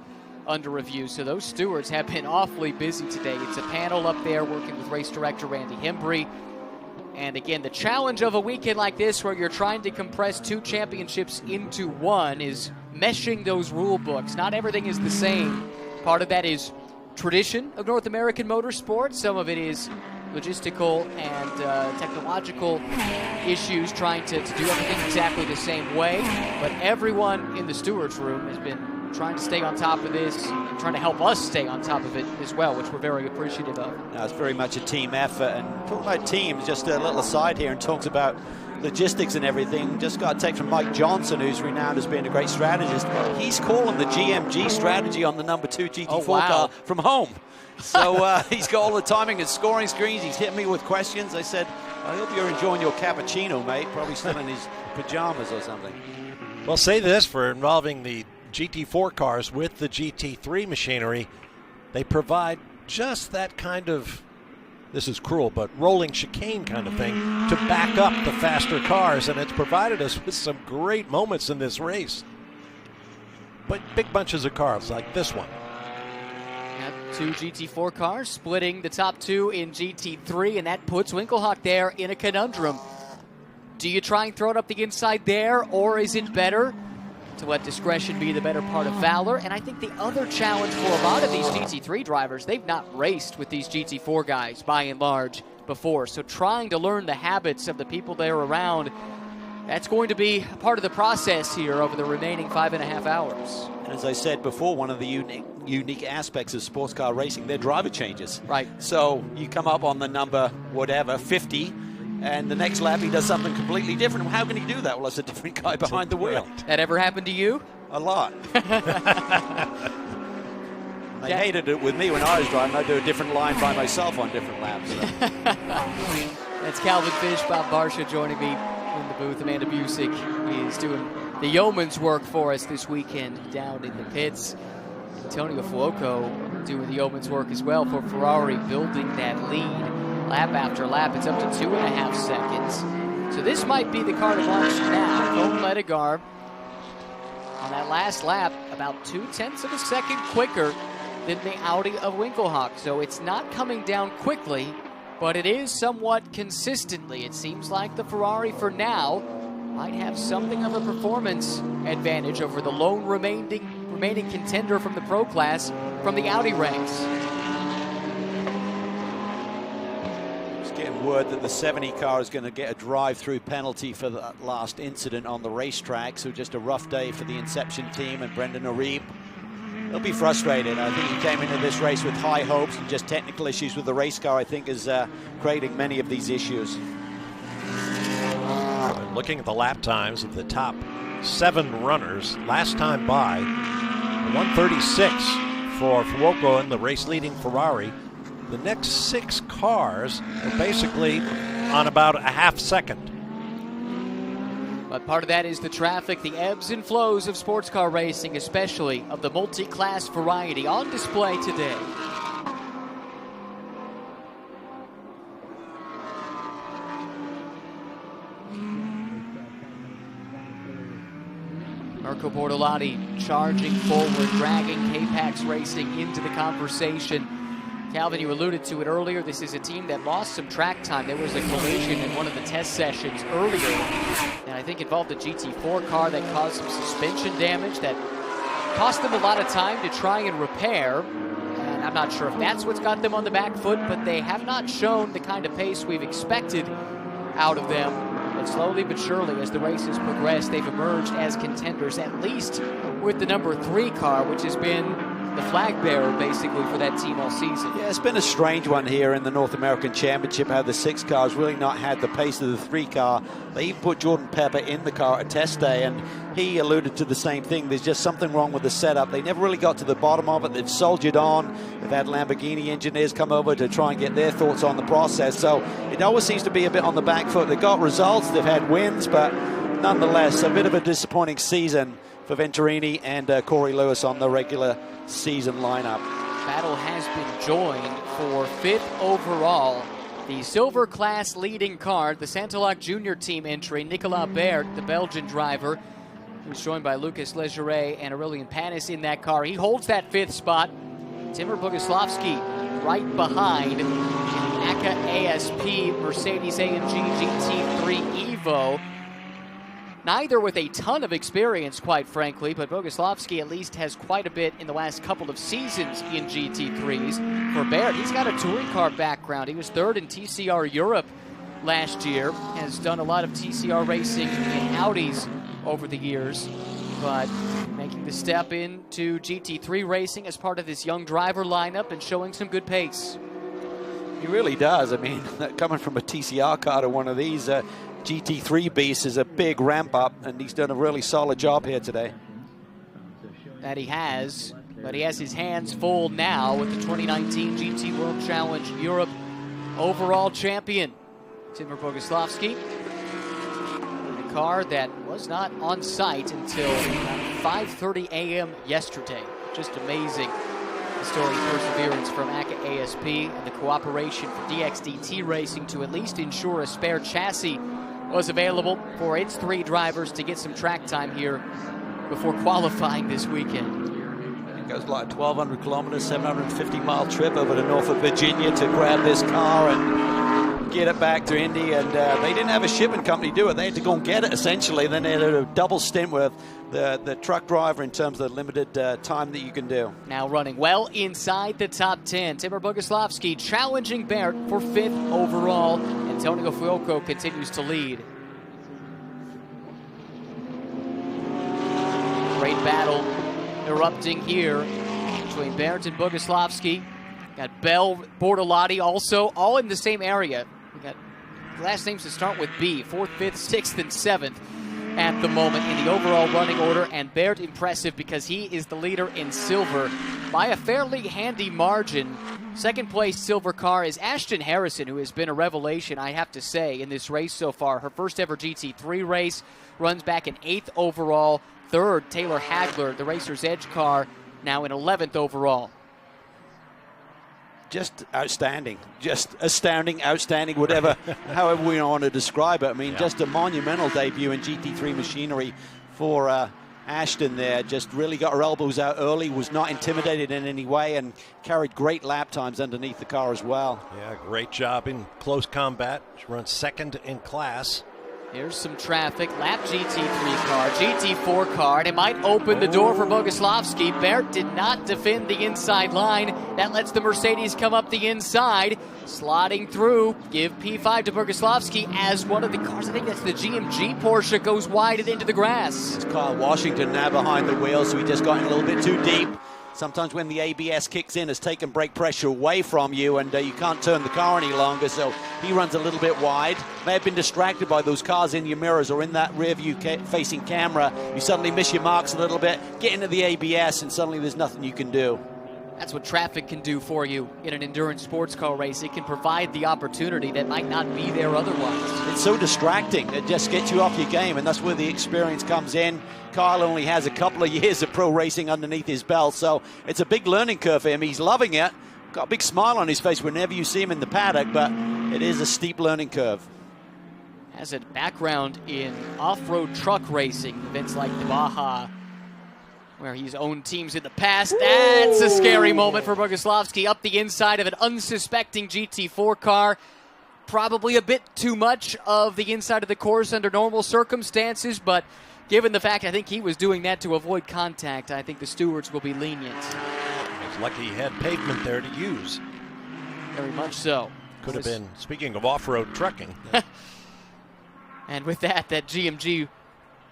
under review. So those stewards have been awfully busy today. It's a panel up there working with race director Randy Hembry. And again, the challenge of a weekend like this where you're trying to compress two championships into one is meshing those rule books. Not everything is the same. Part of that is tradition of North American motorsport. Some of it is logistical and technological issues, trying to do everything exactly the same way. But everyone in the stewards room has been trying to stay on top of this and trying to help us stay on top of it as well, which we're very appreciative of. Now, it's very much a team effort. And talking about teams, just a little aside here, and talks about logistics and everything. Just got a text from Mike Johnson, who's renowned as being a great strategist. He's calling the GMG strategy on the number 2 GT4 car from home. So he's got all the timing and scoring screens. He's hitting me with questions. I said, I hope you're enjoying your cappuccino, mate. Probably still in his pajamas or something. Well, say this, for involving the GT4 cars with the GT3 machinery, they provide just that kind of, this is cruel, but rolling chicane kind of thing to back up the faster cars, and it's provided us with some great moments in this race. But big bunches of cars like this one. Two GT4 cars splitting the top two in GT3, and that puts Winkelhock there in a conundrum. Do you try and throw it up the inside there, or is it better to let discretion be the better part of valor? And I think the other challenge for a lot of these GT3 drivers, they've not raced with these GT4 guys by and large before. So trying to learn the habits of the people they're around, that's going to be part of the process here over the remaining 5.5 hours. And as I said before, one of the unique aspects of sports car racing, their driver changes. Right. So you come up on the number, whatever, 50, and the next lap he does something completely different. How can he do that? Well, it's a different guy behind the wheel. That ever happened to you? A lot. They hated it with me when I was driving. I do a different line by myself on different laps. So. That's Calvin Fish, Bob Barsha joining me in the booth. Amanda Busick is doing the yeoman's work for us this weekend down in the pits. Antonio Fuoco doing the yeoman's work as well for Ferrari, building that lead lap after lap. It's up to 2.5 seconds. So this might be the car to watch now. Colton Ledegar on that last lap, about 0.2 of a second quicker than the Audi of Winkelhock. So it's not coming down quickly, but it is somewhat consistently. It seems like the Ferrari for now might have something of a performance advantage over the lone remaining contender from the Pro class from the Audi ranks. Just getting word that the 70 car is going to get a drive-through penalty for that last incident on the racetrack. So just a rough day for the Inception team and Brendan O'Reilly. They'll be frustrated. I think he came into this race with high hopes, and just technical issues with the race car, I think, is creating many of these issues. Looking at the lap times of the top 7 runners, last time by, 136 for Fuoco and the race-leading Ferrari. The next 6 cars are basically on about a half second. But part of that is the traffic, the ebbs and flows of sports car racing, especially of the multi-class variety, on display today. Marco Bortolotti charging forward, dragging K-Pax Racing into the conversation. Calvin, you alluded to it earlier. This is a team that lost some track time. There was a collision in one of the test sessions earlier, and I think involved a GT4 car that caused some suspension damage that cost them a lot of time to try and repair. And I'm not sure if that's what's got them on the back foot, but they have not shown the kind of pace we've expected out of them. But slowly but surely, as the races progress, they've emerged as contenders, at least with the number 3 car, which has been the flag bearer basically for that team all season. Yeah, it's been a strange one here in the North American Championship, how the 6 cars really not had the pace of the 3 car. They even put Jordan Pepper in the car at test day, and he alluded to the same thing. There's just something wrong with the setup. They never really got to the bottom of it. They've soldiered on. They've had Lamborghini engineers come over to try and get their thoughts on the process. So it always seems to be a bit on the back foot. They've got results, they've had wins, but nonetheless, a bit of a disappointing season for Venturini and Corey Lewis on the regular season lineup. Battle has been joined for 5th overall. The silver class leading car, the Santilak Junior team entry, Nicolas Baert, the Belgian driver, who's joined by Lucas Legeret and Aurelian Panis in that car. He holds that 5th spot. Timur Boguslavsky right behind in the ACA ASP Mercedes-AMG GT3 Evo. Neither with a ton of experience, quite frankly, but Boguslavsky at least has quite a bit in the last couple of seasons in GT3s. For Baert, he's got a touring car background. He was 3rd in TCR Europe last year, has done a lot of TCR racing in Audis over the years, but making the step into GT3 racing as part of this young driver lineup and showing some good pace. He really does. I mean, coming from a TCR car to one of these GT3 beasts is a big ramp up, and he's done a really solid job here today. That he has, but he has his hands full now with the 2019 GT World Challenge Europe overall champion, Timur Boguslavsky. A car that was not on site until 5:30 a.m. yesterday. Just amazing. The story of perseverance from ACA ASP and the cooperation for DXDT Racing to at least ensure a spare chassis was available for its 3 drivers to get some track time here before qualifying this weekend. It goes like 1,200 kilometers, 750-mile trip over to Norfolk, Virginia to grab this car and get it back to Indy. And they didn't have a shipping company do it. They had to go and get it, essentially. Then they had a double stint with the truck driver in terms of the limited time that you can do. Now running well inside the top 10. Timur Boguslavsky challenging Baert for 5th overall. Antonio Fuoco continues to lead. Great battle erupting here between Baert and Boguslavsky. Got Bell, Bortolotti also, all in the same area. We got last names to start with B, 4th, 5th, 6th, and 7th. at the moment in the overall running order, and Baird impressive because he is the leader in silver by a fairly handy margin. Second place silver car is Ashton Harrison, who has been a revelation, I have to say, in this race so far. Her first ever GT3 race, runs back in 8th overall. Third, Taylor Hagler, the Racer's Edge car, now in 11th overall. Just outstanding, just astounding, outstanding, whatever, however we want to describe it. I mean, just a monumental debut in GT3 machinery for Ashton there. Just really got her elbows out early, was not intimidated in any way, and carried great lap times underneath the car as well. Yeah, great job in close combat. She runs second in class. Here's some traffic. Lap GT3 car, GT4 car, and it might open the door for Boguslavski. Baird did not defend the inside line. That lets the Mercedes come up the inside, slotting through. Give P5 to Boguslavski as one of the cars. I think that's the GMG Porsche, goes wide and into the grass. It's Kyle Washington now behind the wheel, so he just got in a little bit too deep. Sometimes when the ABS kicks in, it's taken brake pressure away from you, and you can't turn the car any longer, so he runs a little bit wide. May have been distracted by those cars in your mirrors or in that rear view facing camera. You suddenly miss your marks a little bit, get into the ABS, and suddenly there's nothing you can do. That's what traffic can do for you in an endurance sports car race. It can provide the opportunity that might not be there otherwise. It's so distracting. It just gets you off your game, and that's where the experience comes in. Kyle only has a couple of years of pro racing underneath his belt, so it's a big learning curve for him. He's loving it. Got a big smile on his face whenever you see him in the paddock, but it is a steep learning curve. Has a background in off-road truck racing, events like the Baja, where he's owned teams in the past. That's a scary moment for Boguslavski, up the inside of an unsuspecting GT4 car. Probably a bit too much of the inside of the course under normal circumstances, but given the fact I think he was doing that to avoid contact, I think the stewards will be lenient. He's lucky he had pavement there to use. Very much so. Could have been, speaking of off-road trucking. And with that GMG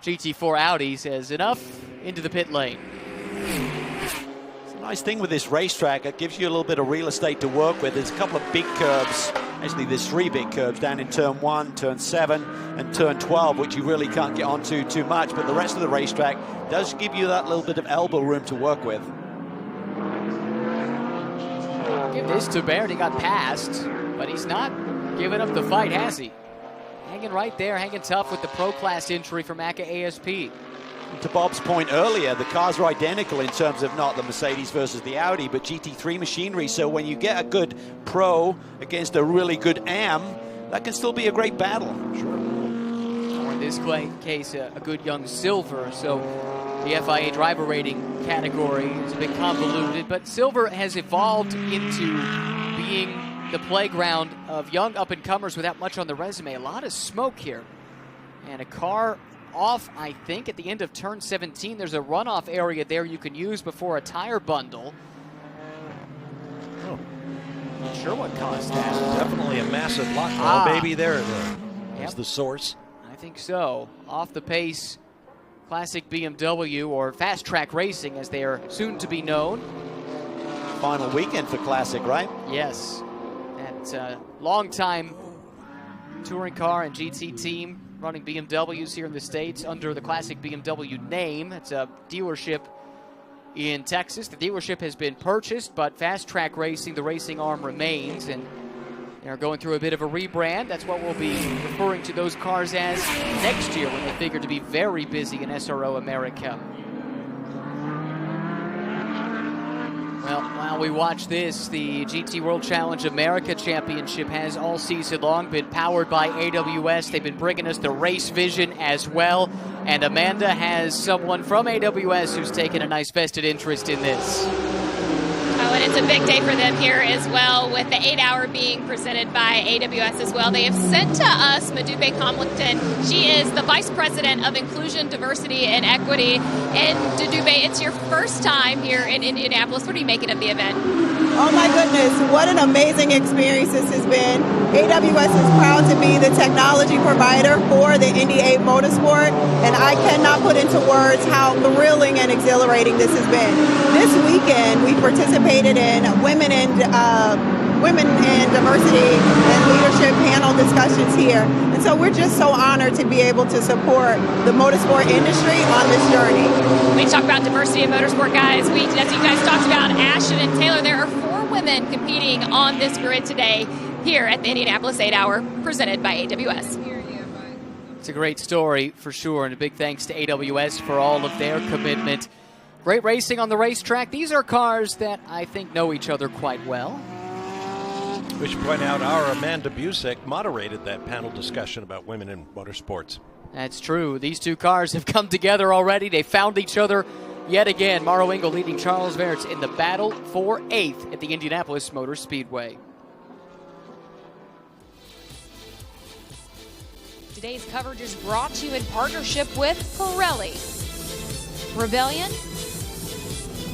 GT4 Audi says enough, into the pit lane. It's a nice thing with this racetrack. It gives you a little bit of real estate to work with. There's a couple of big curves. Actually, there's 3 big curves down in turn 1, turn 7, and turn 12, which you really can't get onto too much. But the rest of the racetrack does give you that little bit of elbow room to work with. Give this to Baird. He got passed, but he's not giving up the fight, has he? Hanging right there, hanging tough with the Pro Class entry from ACA ASP. To Bob's point earlier, the cars are identical in terms of not the Mercedes versus the Audi, but GT3 machinery. So when you get a good Pro against a really good AM, that can still be a great battle. Sure. Or in this case, a good young Silver. So the FIA driver rating category is a bit convoluted, but Silver has evolved into being the playground of young up-and-comers without much on the resume. A lot of smoke here. And a car off, I think, at the end of turn 17. There's a runoff area there you can use before a tire bundle. Oh. Not sure what caused that. Definitely a massive lock. Baby, there is the source. I think so. Off the pace, classic BMW, or fast track racing as they are soon to be known. Final weekend for Classic, right? Yes. Long-time touring car and GT team running BMWs here in the States under the Classic BMW name. It's a dealership in Texas. The dealership has been purchased, but Fast Track Racing, the racing arm, remains, and they're going through a bit of a rebrand. That's what we'll be referring to those cars as next year when they figure to be very busy in SRO America. Well, while we watch this, the GT World Challenge America Championship has all season long been powered by AWS. They've been bringing us the race vision as well. And Amanda has someone from AWS who's taken a nice vested interest in this. Oh, and it's a big day for them here as well, with the 8-hour being presented by AWS as well. They have sent to us Madupe Comlington. She is the Vice President of Inclusion, Diversity, and Equity. And Madupe, it's your first time here in Indianapolis. What are you making of the event? Oh my goodness, what an amazing experience this has been. AWS is proud to be the technology provider for the Indy 8 Motorsport, and I cannot put into words how thrilling and exhilarating this has been. This weekend, we participated in Women in women in diversity and leadership panel discussions here. And so we're just so honored to be able to support the motorsport industry on this journey. We talk about diversity in motorsport, guys. As you guys talked about, Ashton and Taylor, there are 4 women competing on this grid today here at the Indianapolis 8-Hour, presented by AWS. It's a great story for sure, and a big thanks to AWS for all of their commitment. Great racing on the racetrack. These are cars that I think know each other quite well. We should point out our Amanda Busick moderated that panel discussion about women in motorsports. That's true. These two cars have come together already. They found each other yet again. Maro Engel leading Charles Verts in the battle for 8th at the Indianapolis Motor Speedway. Today's coverage is brought to you in partnership with Pirelli, Rebellion,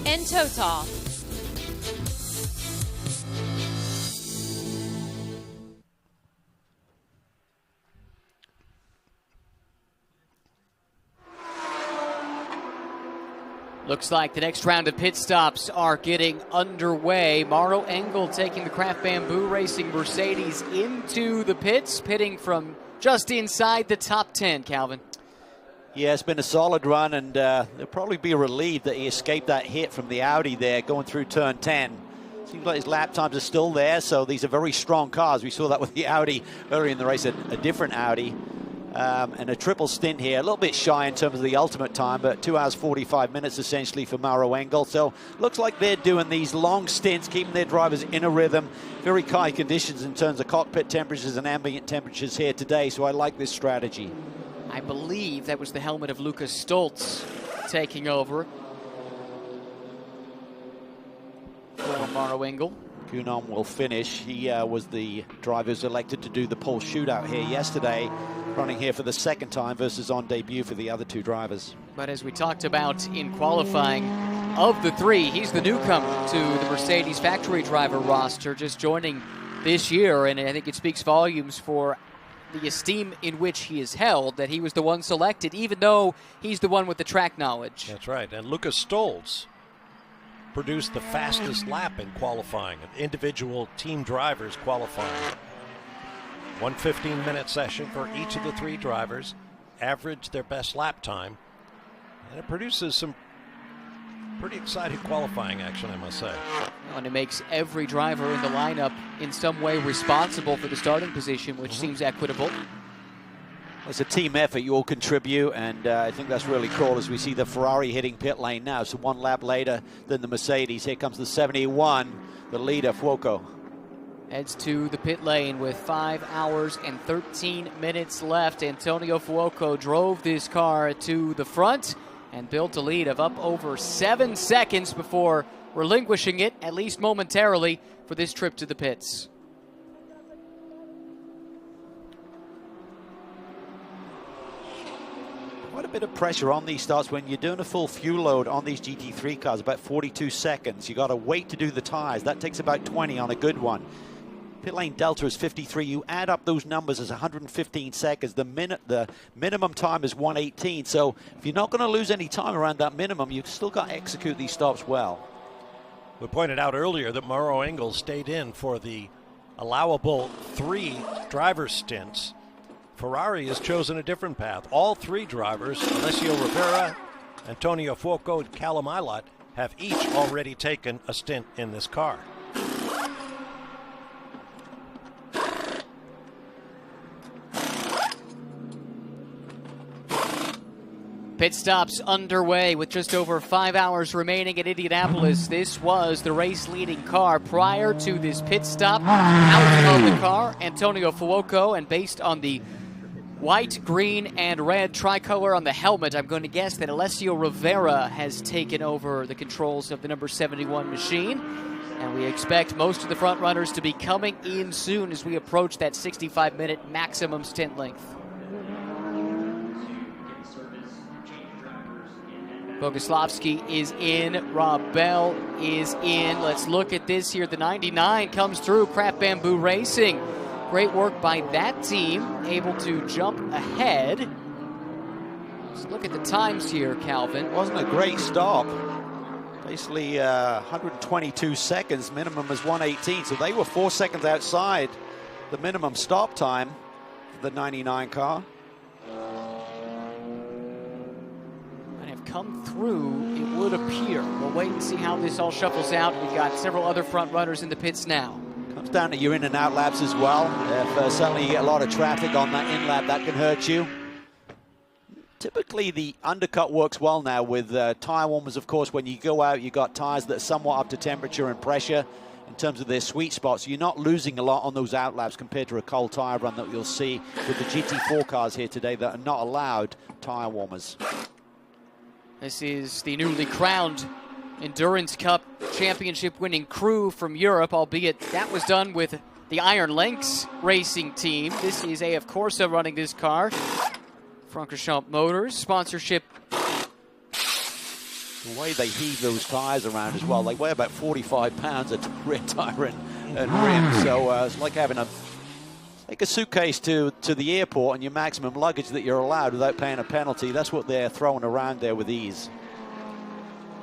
and Total. Looks like the next round of pit stops are getting underway. Maro Engel taking the Craft Bamboo Racing Mercedes into the pits, pitting from just inside the top 10, Calvin. Yeah, it's been a solid run, and they'll probably be relieved that he escaped that hit from the Audi there going through turn 10. Seems like his lap times are still there, so these are very strong cars. We saw that with the Audi earlier in the race, a different Audi. And a triple stint here, a little bit shy in terms of the ultimate time, but 2 hours 45 minutes essentially for Maro Engel. So looks like they're doing these long stints, keeping their drivers in a rhythm. Very high conditions in terms of cockpit temperatures and ambient temperatures here today, so I like this strategy. I believe that was the helmet of Lucas Stoltz taking over for Maro Engel. Kunon will finish. He was the drivers elected to do the pole shootout here yesterday, running here for the second time versus on debut for the other 2 drivers. But as we talked about in qualifying, of the 3, he's the newcomer to the Mercedes factory driver roster, just joining this year, and I think it speaks volumes for the esteem in which he is held, that he was the one selected, even though he's the one with the track knowledge. That's right, and Lucas Stoltz produced the fastest lap in qualifying, individual team drivers qualifying. 1:15-minute session for each of the 3 drivers, average their best lap time, and it produces some pretty exciting qualifying action, I must say. And it makes every driver in the lineup in some way responsible for the starting position, which seems equitable. It's a team effort. You all contribute, and I think that's really cool as we see the Ferrari hitting pit lane now. So 1 lap later than the Mercedes. Here comes the 71, the leader, Fuoco. Heads to the pit lane with 5 hours and 13 minutes left. Antonio Fuoco drove this car to the front and built a lead of up over 7 seconds before relinquishing it, at least momentarily, for this trip to the pits. Quite a bit of pressure on these starts when you're doing a full fuel load on these GT3 cars, about 42 seconds. You got to wait to do the tires. That takes about 20 on a good one. Pit lane delta is 53. You add up those numbers as 115 seconds. The minimum time is 118. So if you're not going to lose any time around that minimum, you've still got to execute these stops well. We pointed out earlier that Maro Engel stayed in for the allowable 3 driver stints. Ferrari has chosen a different path. All 3 drivers, Alessio Rivera, Antonio Fuoco, and Callum Ilott, have each already taken a stint in this car. Pit stops underway with just over 5 hours remaining at Indianapolis. This was the race-leading car prior to this pit stop. Out of the car, Antonio Fuoco, and based on the white, green, and red tricolor on the helmet, I'm going to guess that Alessio Rivera has taken over the controls of the number 71 machine. And we expect most of the front runners to be coming in soon as we approach that 65-minute maximum stint length. Boguslavski is in, Rob Bell is in. Let's look at this here. The 99 comes through, Craft Bamboo Racing. Great work by that team, able to jump ahead. Let's look at the times here, Calvin. Wasn't a great stop. Basically 122 seconds, minimum is 118, so they were 4 seconds outside the minimum stop time for the 99 car. And have come through, it would appear. We'll wait and see how this all shuffles out. We've got several other front runners in the pits now. Comes down to your in and out laps as well. If suddenly you get a lot of traffic on that in lap, that can hurt you. Typically, the undercut works well now with tire warmers. Of course, when you go out, you got tires that are somewhat up to temperature and pressure in terms of their sweet spots. You're not losing a lot on those out laps compared to a cold tire run that you'll see with the GT4 cars here today that are not allowed tire warmers. This is the newly crowned Endurance Cup championship winning crew from Europe, albeit that was done with the Iron Lynx racing team. This is AF Corsa running this car. Francorchamps Motors, sponsorship. The way they heave those tires around as well, they weigh about 45 pounds at rear tire and rim, so it's like having a suitcase to the airport and your maximum luggage that you're allowed without paying a penalty. That's what they're throwing around there with ease.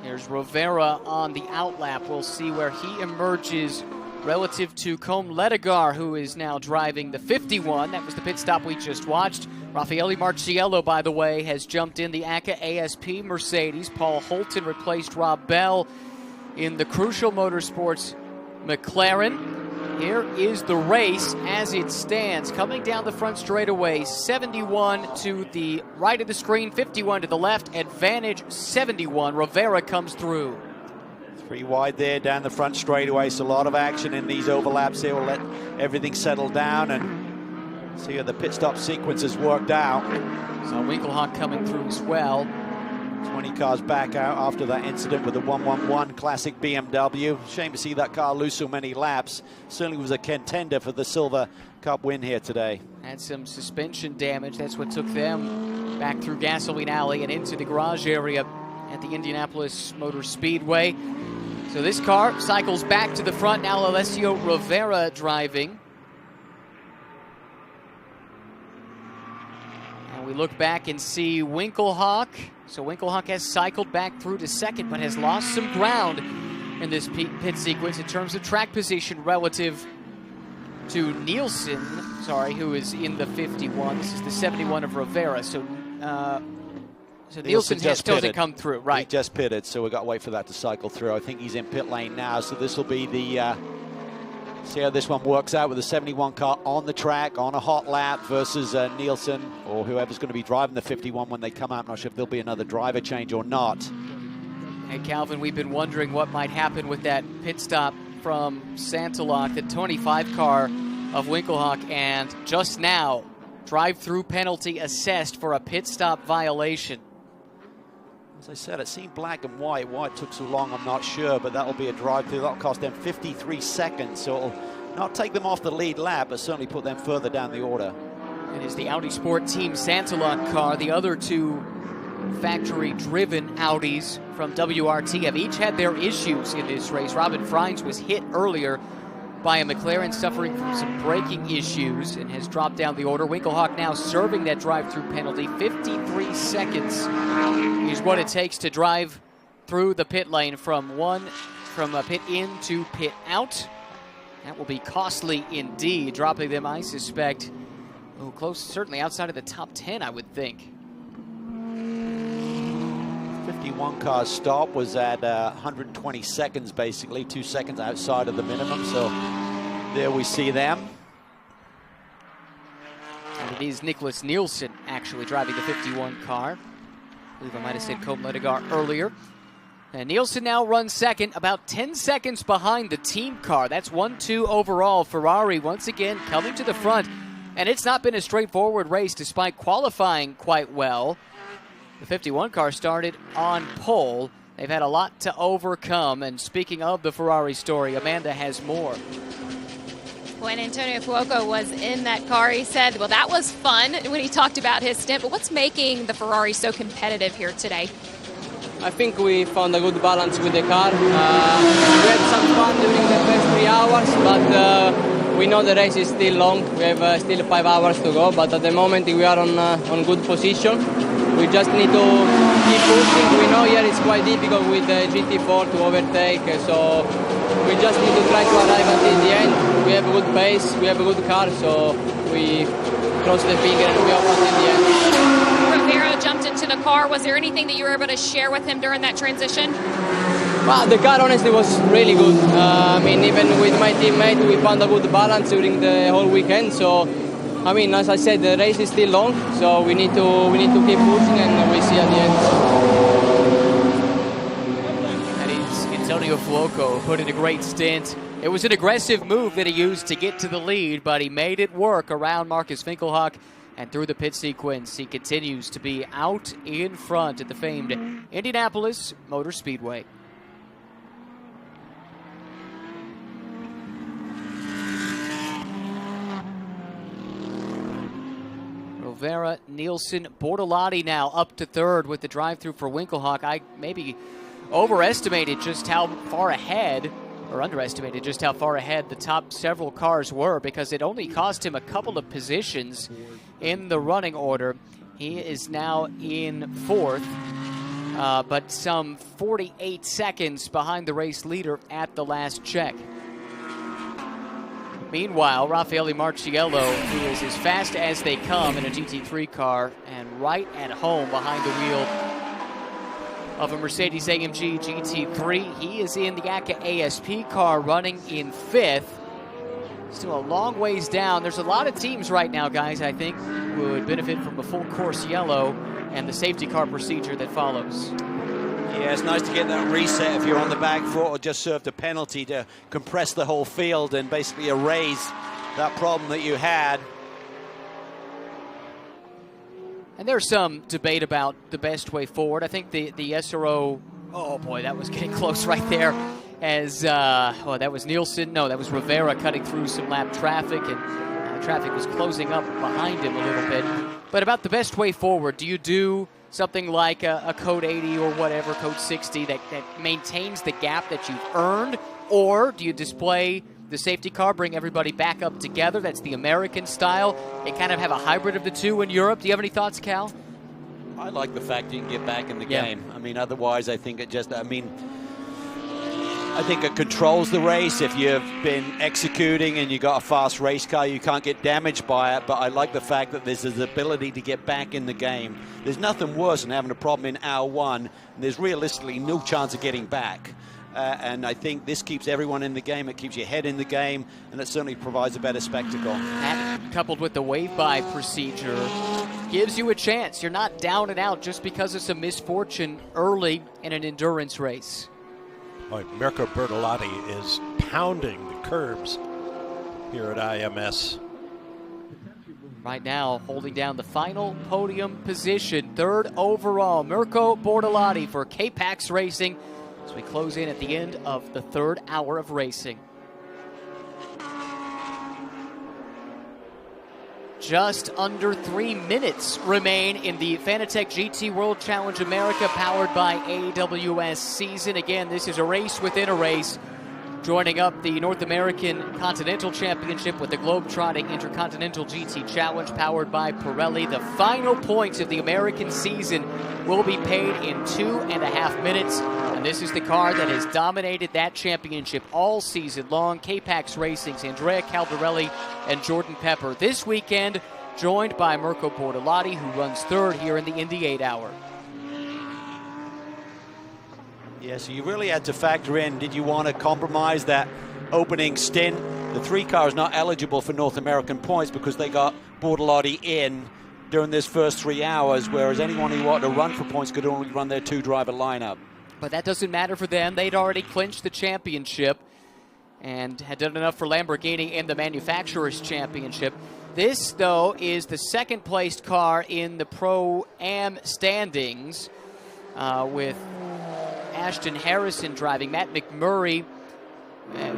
Here's Rivera on the outlap. We'll see where he emerges relative to Combe Ledegar, who is now driving the 51. That was the pit stop we just watched. Raffaele Marciello, by the way, has jumped in the ACA ASP Mercedes. Paul Holton replaced Rob Bell in the Crucial Motorsports McLaren. Here is the race as it stands. Coming down the front straightaway, 71 to the right of the screen, 51 to the left, advantage 71. Rivera comes through. 3 wide there down the front straightaway, so a lot of action in these overlaps here. We'll let everything settle down and see how the pit stop sequence has worked out. So Winkelhock coming through as well. 20 cars back out after that incident with the 111 classic BMW. Shame to see that car lose so many laps. Certainly was a contender for the Silver Cup win here today. Had some suspension damage. That's what took them back through Gasoline Alley and into the garage area at the Indianapolis Motor Speedway. So this car cycles back to the front. Now Alessio Rivera driving. And we look back and see Winkelhock. So Winkelhock has cycled back through to second, but has lost some ground in this pit sequence in terms of track position relative to Nielsen, who is in the 51. This is the 71 of Rivera. So Nielsen still hasn't come through, right? He just pitted, so we've got to wait for that to cycle through. I think he's in pit lane now, so this will be the, see how this one works out with the 71 car on the track, on a hot lap versus Nielsen, or whoever's going to be driving the 51 when they come out. I'm not sure if there'll be another driver change or not. Hey, Calvin, we've been wondering what might happen with that pit stop from Santilloc, the 25 car of Winkelhock, and just now, drive-through penalty assessed for a pit stop violation. As I said, it seemed black and white. Why it took so long, I'm not sure, but that'll be a drive-through. That'll cost them 53 seconds, so it'll not take them off the lead lap, but certainly put them further down the order. It is the Audi Sport Team Santilloc car. The other two factory-driven Audis from WRT have each had their issues in this race. Robin Freins was hit earlier by a McLaren, suffering from some braking issues, and has dropped down the order. Winkelhock now serving that drive-through penalty. 53 seconds is what it takes to drive through the pit lane from pit in to pit out. That will be costly indeed, dropping them, I suspect, close, certainly outside of the top 10, I would think. 51 car stop was at 120 seconds, basically, 2 seconds outside of the minimum, so there we see them. And it is Nicholas Nielsen actually driving the 51 car. I believe I might have said Combe Ledegar earlier. And Nielsen now runs second, about 10 seconds behind the team car. That's 1-2 overall. Ferrari once again coming to the front. And it's not been a straightforward race despite qualifying quite well. The 51 car started on pole. They've had a lot to overcome. And speaking of the Ferrari story, Amanda has more. When Antonio Fuoco was in that car, he said, well, that was fun when he talked about his stint. But what's making the Ferrari so competitive here today? I think we found a good balance with the car. We had some fun during the first 3 hours, but we know the race is still long. We have still 5 hours to go, but at the moment we are on good position. we just need to keep pushing. We know here it's quite difficult with the GT4 to overtake, so we just need to try to arrive until the end. We have a good pace, we have a good car, so we cross the finger and we hope until the end. Rivera jumped into the car. Was there anything that you were able to share with him during that transition? Well, the car honestly was really good. I mean, even with my teammate, we found a good balance during the whole weekend. So, I mean, as I said, the race is still long, so we need to keep pushing, and we'll see at the end. And it's Antonio Fuoco put in a great stint. It was an aggressive move that he used to get to the lead, but he made it work around Marcus Finkelhock. And through the pit sequence, he continues to be out in front at the famed Indianapolis Motor Speedway. Rivera, Nielsen, Bortolotti now up to third with the drive-through for Winkelhock. I maybe overestimated just how far ahead, or underestimated just how far ahead the top several cars were, because it only cost him a couple of positions in the running order. He is now in fourth, but some 48 seconds behind the race leader at the last check. Meanwhile, Raffaele Marciello, who is as fast as they come in a GT3 car and right at home behind the wheel of a Mercedes-AMG GT3. He is in the ACA ASP car running in fifth. Still a long ways down. There's a lot of teams right now, guys, I think, would benefit from a full course yellow and the safety car procedure that follows. Yeah, it's nice to get that reset if you're on the back foot, or just served a penalty to compress the whole field and basically erase that problem that you had. And there's some debate about the best way forward. I think the SRO, oh boy, that was getting close right there. As, that was Nielsen. No, that was Rivera cutting through some lap traffic, and traffic was closing up behind him a little bit. But about the best way forward, do you do something like a code 80 or whatever, code 60, that maintains the gap that you've earned? Or do you display the safety car, bring everybody back up together? That's the American style. They kind of have a hybrid of the two in Europe. Do you have any thoughts, Cal? I like the fact you can get back in the game. I mean, otherwise I think it just, I think it controls the race. If you've been executing and you've got a fast race car, you can't get damaged by it. But I like the fact that there's this ability to get back in the game. There's nothing worse than having a problem in hour one, and there's realistically no chance of getting back. And I think this keeps everyone in the game. It keeps your head in the game, and it certainly provides a better spectacle. That, coupled with the wave-by procedure, gives you a chance. You're not down and out just because of some misfortune early in an endurance race. Boy, Mirko Bortolotti is pounding the curbs here at IMS. Right now, holding down the final podium position, third overall, Mirko Bortolotti for K-Pax Racing, as we close in at the end of the third hour of racing. Just under 3 minutes remain in the Fanatec GT World Challenge America powered by AWS season. Again, this is a race within a race, joining up the North American Continental Championship with the Globetrotting Intercontinental GT Challenge powered by Pirelli. The final points of the American season will be paid in 2.5 minutes. And this is the car that has dominated that championship all season long. K-Pax Racing's Andrea Caldarelli and Jordan Pepper. This weekend, joined by Mirko Bortolotti, who runs third here in the Indy 8 Hour. Yeah, so you really had to factor in, did you want to compromise that opening stint? The 3 car is not eligible for North American points because they got Bortolotti in during this first 3 hours, whereas anyone who wanted to run for points could only run their 2-driver lineup. But that doesn't matter for them. They'd already clinched the championship and had done enough for Lamborghini in the Manufacturers' Championship. This, though, is the second-placed car in the Pro-Am standings with Ashton Harrison driving. Matt McMurray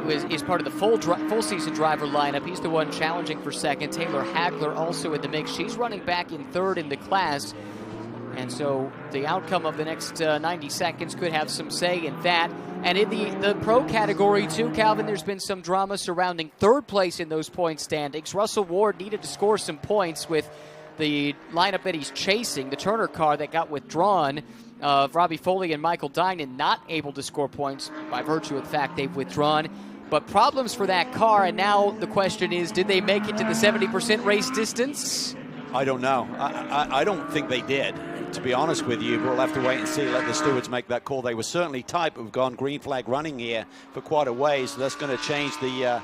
is part of the full season driver lineup. He's the one challenging for second. Taylor Hagler also in the mix. She's running back in third in the class. And so the outcome of the next 90 seconds could have some say in that. And in the pro category too, Calvin, there's been some drama surrounding third place in those point standings. Russell Ward needed to score some points with the lineup that he's chasing, the Turner car that got withdrawn, of Robbie Foley and Michael Dinan, not able to score points by virtue of the fact they've withdrawn. But problems for that car, and now the question is, did they make it to the 70% race distance? I don't know. I don't think they did, to be honest with you. But we'll have to wait and see, let the stewards make that call. They were certainly tight, but we've gone green flag running here for quite a way, so that's going to change the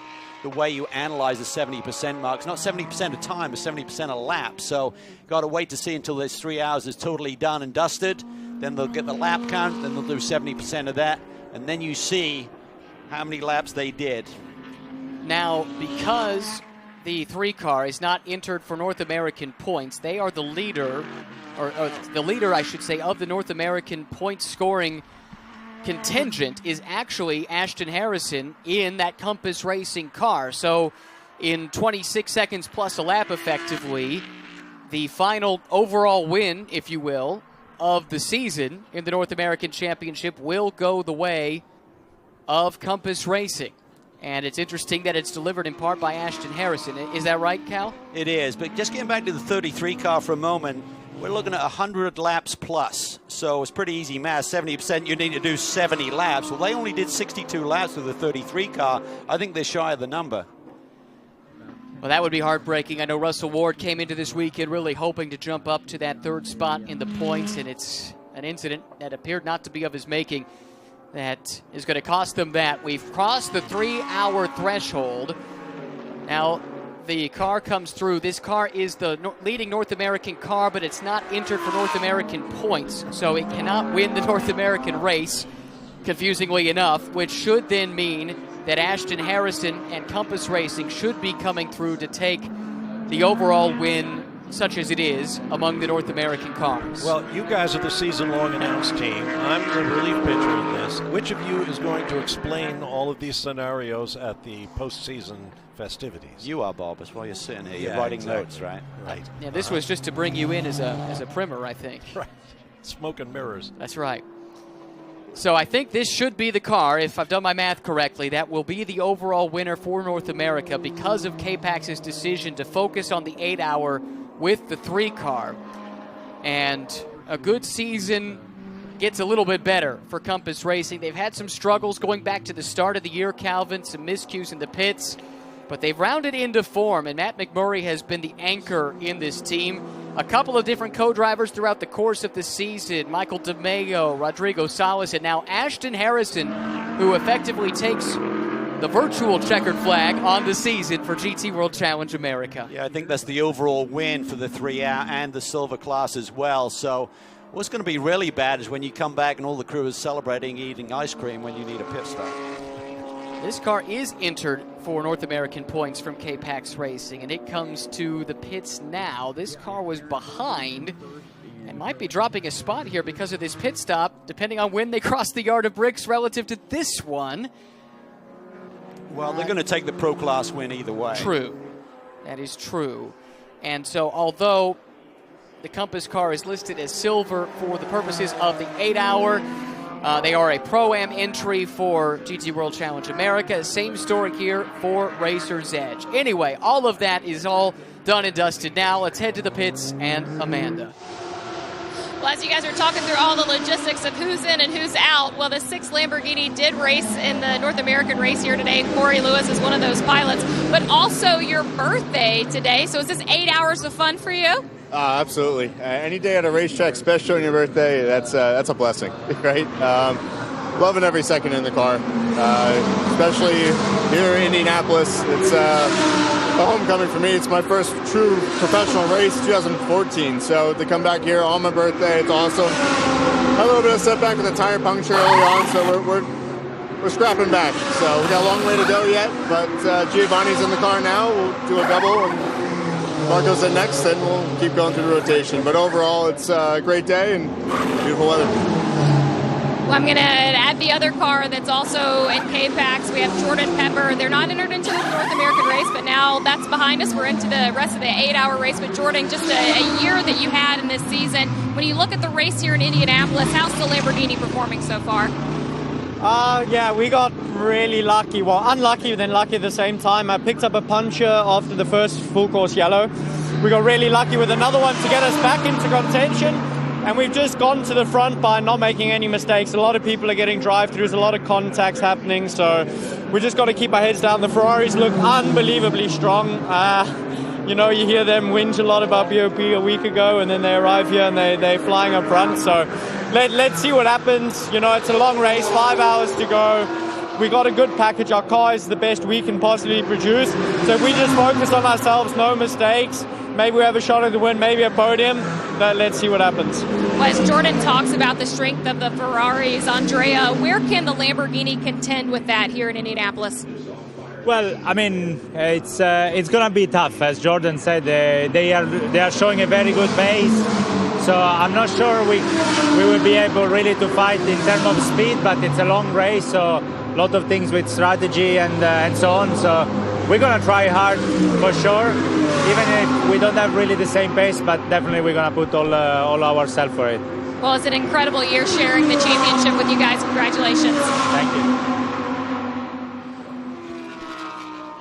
way you analyze the 70% mark. It's not 70% of time, it's 70% of lap. So got to wait to see until this 3 hours is totally done and dusted. Then they'll get the lap count, then they'll do 70% of that, and then you see how many laps they did. Now, because the 3 car is not entered for North American points, they are the leader, or the leader, I should say, of the North American point scoring contingent is actually Ashton Harrison in that Compass Racing car. So in 26 seconds plus a lap, effectively, the final overall win, if you will, of the season in the North American Championship will go the way of Compass Racing. And it's interesting that it's delivered in part by Ashton Harrison. Is that right, Cal? It is, but just getting back to the 33 car for a moment, we're looking at 100 laps plus. So it's pretty easy math. 70%, you need to do 70 laps. Well, they only did 62 laps with the 33 car. I think they're shy of the number. Well, that would be heartbreaking. I know Russell Ward came into this weekend really hoping to jump up to that 3rd spot in the points, and it's an incident that appeared not to be of his making that is going to cost them that. We've crossed the 3-hour threshold. Now, the car comes through. This car is the leading North American car, but it's not entered for North American points, so it cannot win the North American race, confusingly enough, which should then mean that Ashton Harrison and Compass Racing should be coming through to take the overall win, such as it is, among the North American cars. Well, you guys are the season-long announced team. I'm the relief pitcher in this. Which of you is going to explain all of these scenarios at the postseason festivities? You are, Bob. That's why you're sitting here. You're Yeah, writing exactly. notes, right? Right. Yeah, this was just to bring you in as a primer, I think. Right. Smoke and mirrors. That's right. So I think this should be the car, if I've done my math correctly, that will be the overall winner for North America because of K-Pax's decision to focus on the 8-hour with the 3 car. And a good season gets a little bit better for Compass Racing. They've had some struggles going back to the start of the year, Calvin, some miscues in the pits, but they've rounded into form, and Matt McMurray has been the anchor in this team. A couple of different co-drivers throughout the course of the season, Michael DeMeo, Rodrigo Salas, and now Ashton Harrison, who effectively takes the virtual checkered flag on the season for GT World Challenge America. Yeah, I think that's the overall win for the 3-hour and the silver class as well. So what's going to be really bad is when you come back and all the crew is celebrating, eating ice cream when you need a pit stop. This car is entered for North American points from K-Pax Racing, and it comes to the pits now. This car was behind and might be dropping a spot here because of this pit stop, depending on when they cross the yard of bricks relative to this one. Well, they're going to take the Pro Class win either way. True. That is true. And so although the Compass car is listed as silver for the purposes of the 8-hour, they are a Pro-Am entry for GT World Challenge America. Same story here for Racer's Edge. Anyway, all of that is all done and dusted now. Let's head to the pits and Amanda. Well, as you guys are talking through all the logistics of who's in and who's out, well, the 6 Lamborghini did race in the North American race here today. Corey Lewis is one of those pilots, but also your birthday today. So is this 8 hours of fun for you? Absolutely. Any day at a racetrack, especially on your birthday, that's a blessing, right? Loving every second in the car, especially here in Indianapolis. It's a homecoming for me. It's my first true professional race, 2014. So to come back here on my birthday, it's awesome. A little bit of setback with a tire puncture early on, so we're scrapping back. So we got a long way to go yet, but Giovanni's in the car now. We'll do a double, and Marco's in next, and we'll keep going through the rotation. But overall, it's a great day and beautiful weather. Well, I'm going to add the other car that's also in K-Pax. We have Jordan Pepper. They're not entered into the North American race, but now that's behind us. We're into the rest of the 8-hour race. But Jordan, just a year that you had in this season. When you look at the race here in Indianapolis, how's the Lamborghini performing so far? Yeah, we got really lucky. Well, unlucky, then lucky at the same time. I picked up a puncture after the first full course yellow. we got really lucky with another one to get us back into contention. And we've just gone to the front by not making any mistakes. A lot of people are getting drive-throughs, a lot of contacts happening, so we just got to keep our heads down. The Ferraris look unbelievably strong. You know, you hear them whinge a lot about BOP a week ago, and then they arrive here and they're flying up front. So let's see what happens. You know, it's a long race, 5 hours to go. We got a good package. Our car is the best we can possibly produce. So if we just focus on ourselves, no mistakes, maybe we have a shot at the win, maybe a podium. Let's see what happens. Well, as Jordan talks about the strength of the Ferraris, Andrea, where can the Lamborghini contend with that here in Indianapolis? Well, I mean, it's going to be tough. As Jordan said, they are showing a very good pace. So I'm not sure we will be able really to fight in terms of speed, but it's a long race, so a lot of things with strategy and so on. So we're going to try hard for sure, even if we don't have really the same pace, but definitely we're going to put all ourselves for it. Well, it's an incredible year sharing the championship with you guys. Congratulations. Thank you.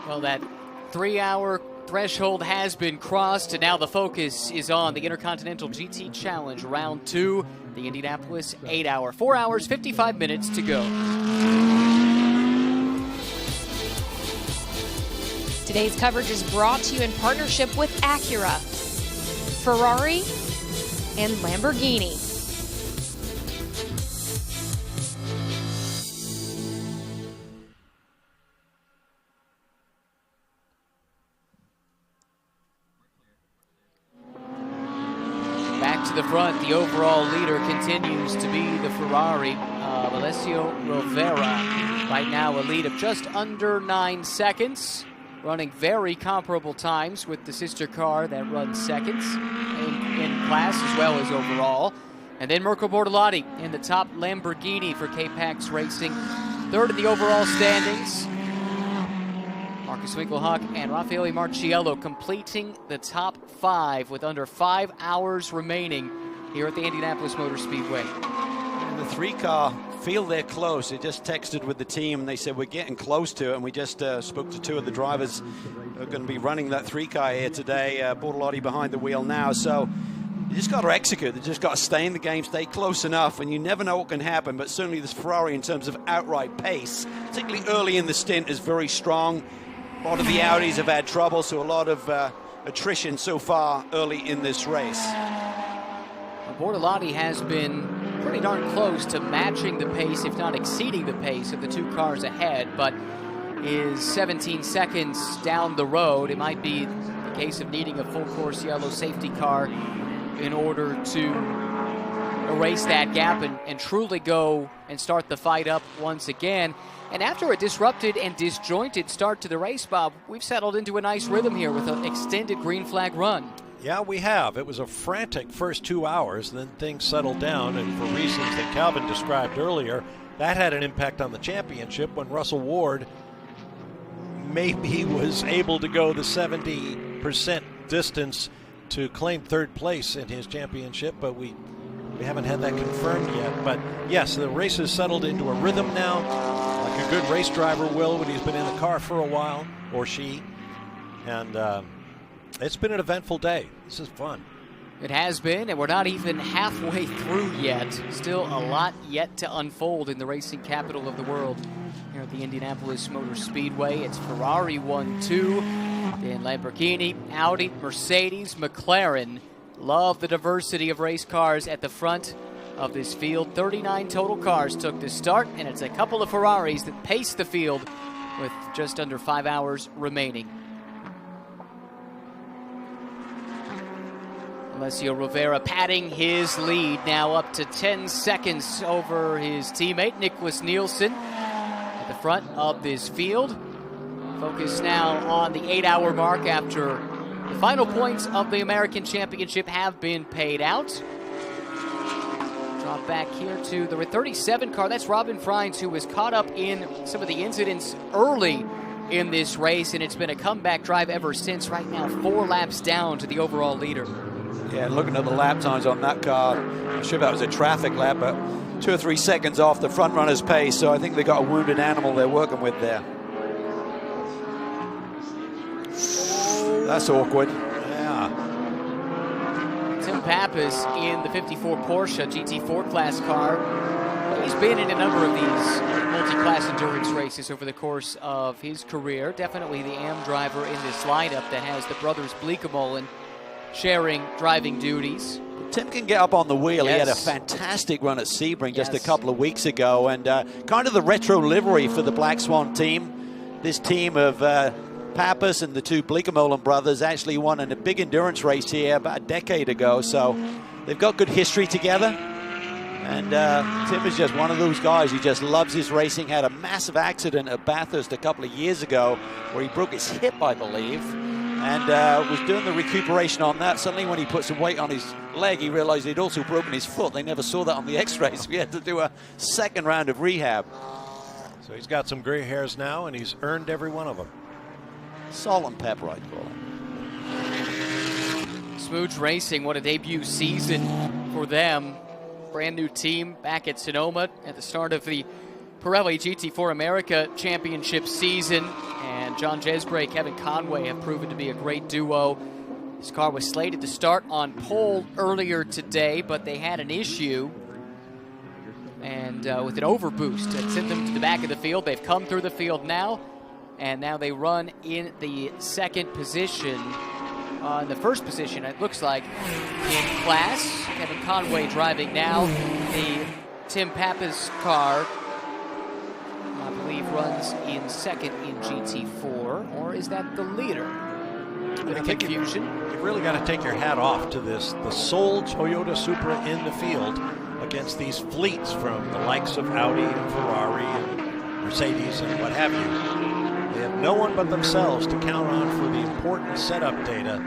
Well, that 3-hour threshold has been crossed, and now the focus is on the Intercontinental GT Challenge Round 2, the Indianapolis 8-hour. 4 hours, 55 minutes to go. Today's coverage is brought to you in partnership with Acura, Ferrari, and Lamborghini. Back to the front, the overall leader continues to be the Ferrari, Alessio Rovera. Right now a lead of just under 9 seconds, running very comparable times with the sister car that runs seconds in class as well as overall. And then Mirko Bortolotti in the top Lamborghini for K-Pax Racing, third in the overall standings. Marcus Winkelhock and Raffaele Marciello completing the top 5 with under 5 hours remaining here at the Indianapolis Motor Speedway. And the 3-car feel they're close. They just texted with the team and they said we're getting close to it, and we just spoke to 2 of the drivers who are going to be running that 3-car here today. Bortolotti behind the wheel now, so you just got to execute. They just got to stay in the game, stay close enough, and you never know what can happen. But certainly this Ferrari, in terms of outright pace, particularly early in the stint, is very strong. A lot of the Audis have had trouble, so a lot of attrition so far early in this race. Bortolotti has been pretty darn close to matching the pace, if not exceeding the pace of the 2 cars ahead, but is 17 seconds down the road. It might be the case of needing a full course yellow safety car in order to erase that gap and truly go and start the fight up once again. And after a disrupted and disjointed start to the race, Bob, we've settled into a nice rhythm here with an extended green flag run. Yeah, we have. It was a frantic first 2 hours, then things settled down, and for reasons that Calvin described earlier, that had an impact on the championship when Russell Ward maybe was able to go the 70% distance to claim 3rd place in his championship, but we haven't had that confirmed yet. But yes, the race has settled into a rhythm now, like a good race driver will when he's been in the car for a while, or she. And it's been an eventful day. This is fun. It has been, and we're not even halfway through yet. Still a lot yet to unfold in the racing capital of the world here at the Indianapolis Motor Speedway. It's Ferrari 1-2, then Lamborghini, Audi, Mercedes, McLaren. Love the diversity of race cars at the front of this field. 39 total cars took this start, and it's a couple of Ferraris that pace the field with just under 5 hours remaining. Alessio Rovera padding his lead, now up to 10 seconds over his teammate Nicholas Nielsen at the front of this field. Focus now on the 8-hour mark after the final points of the American Championship have been paid out. Drop back here to the 37 car. That's Robin Freins, who was caught up in some of the incidents early in this race, and it's been a comeback drive ever since. Right now, 4 laps down to the overall leader. Yeah, looking at the lap times on that car, I'm sure that was a traffic lap, but 2 or 3 seconds off the front runner's pace, so I think they got a wounded animal they're working with there. That's awkward. Yeah. Pappas in the 54 Porsche GT4 class car. He's been in a number of these multi-class endurance races over the course of his career. Definitely the AM driver in this lineup that has the brothers Bleekemolen sharing driving duties. Tim can get up on the wheel. Yes. He had a fantastic run at Sebring just a couple of weeks ago, and kind of the retro livery for the Black Swan team. This team of Pappas and the two Bleekemolen brothers actually won in a big endurance race here about a decade ago, so they've got good history together. And Tim is just one of those guys who just loves his racing. Had a massive accident at Bathurst a couple of years ago where he broke his hip, I believe, and was doing the recuperation on that. Suddenly when he put some weight on his leg, he realized he'd also broken his foot. They never saw that on the x-rays. We had to do a second round of rehab. So he's got some gray hairs now, and he's earned every one of them. Salt and pepper, I'd call it. Smooch Racing, what a debut season for them. Brand new team back at Sonoma at the start of the Pirelli GT4 America Championship season. And John Jesbray, Kevin Conway have proven to be a great duo. This car was slated to start on pole earlier today, but they had an issue. And with an overboost that sent them to the back of the field. They've come through the field now, and now they run in the second position. In the first position, it looks like, in class. Kevin Conway driving now. The Tim Pappas car, I believe, runs in second in GT4, or is that the leader? Bit of confusion. You've really got to take your hat off to this, the sole Toyota Supra in the field against these fleets from the likes of Audi and Ferrari and Mercedes and what have you. They have no one but themselves to count on for the important setup data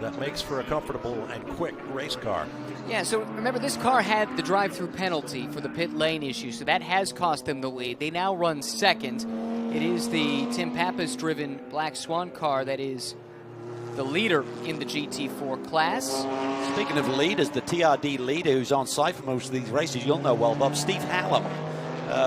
that makes for a comfortable and quick race car. Yeah, so remember, this car had the drive-through penalty for the pit lane issue, so that has cost them the lead. They now run second. It is the Tim Pappas-driven Black Swan car that is the leader in the GT4 class. Speaking of leaders, the TRD leader who's on site for most of these races, you'll know well, Bob, Steve Hallam.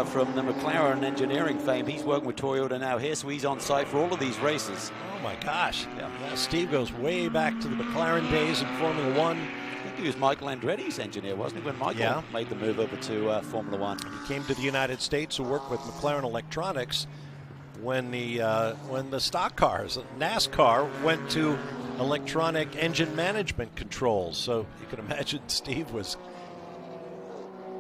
From the McLaren engineering fame. He's working with Toyota now here, so he's on site for all of these races. Oh my gosh. Yeah, Steve goes way back to the McLaren days in Formula One. I think he was Michael Andretti's engineer, wasn't he, when Michael made the move over to Formula One? He came to the United States to work with McLaren Electronics when the stock cars, NASCAR, went to electronic engine management controls. So you can imagine Steve was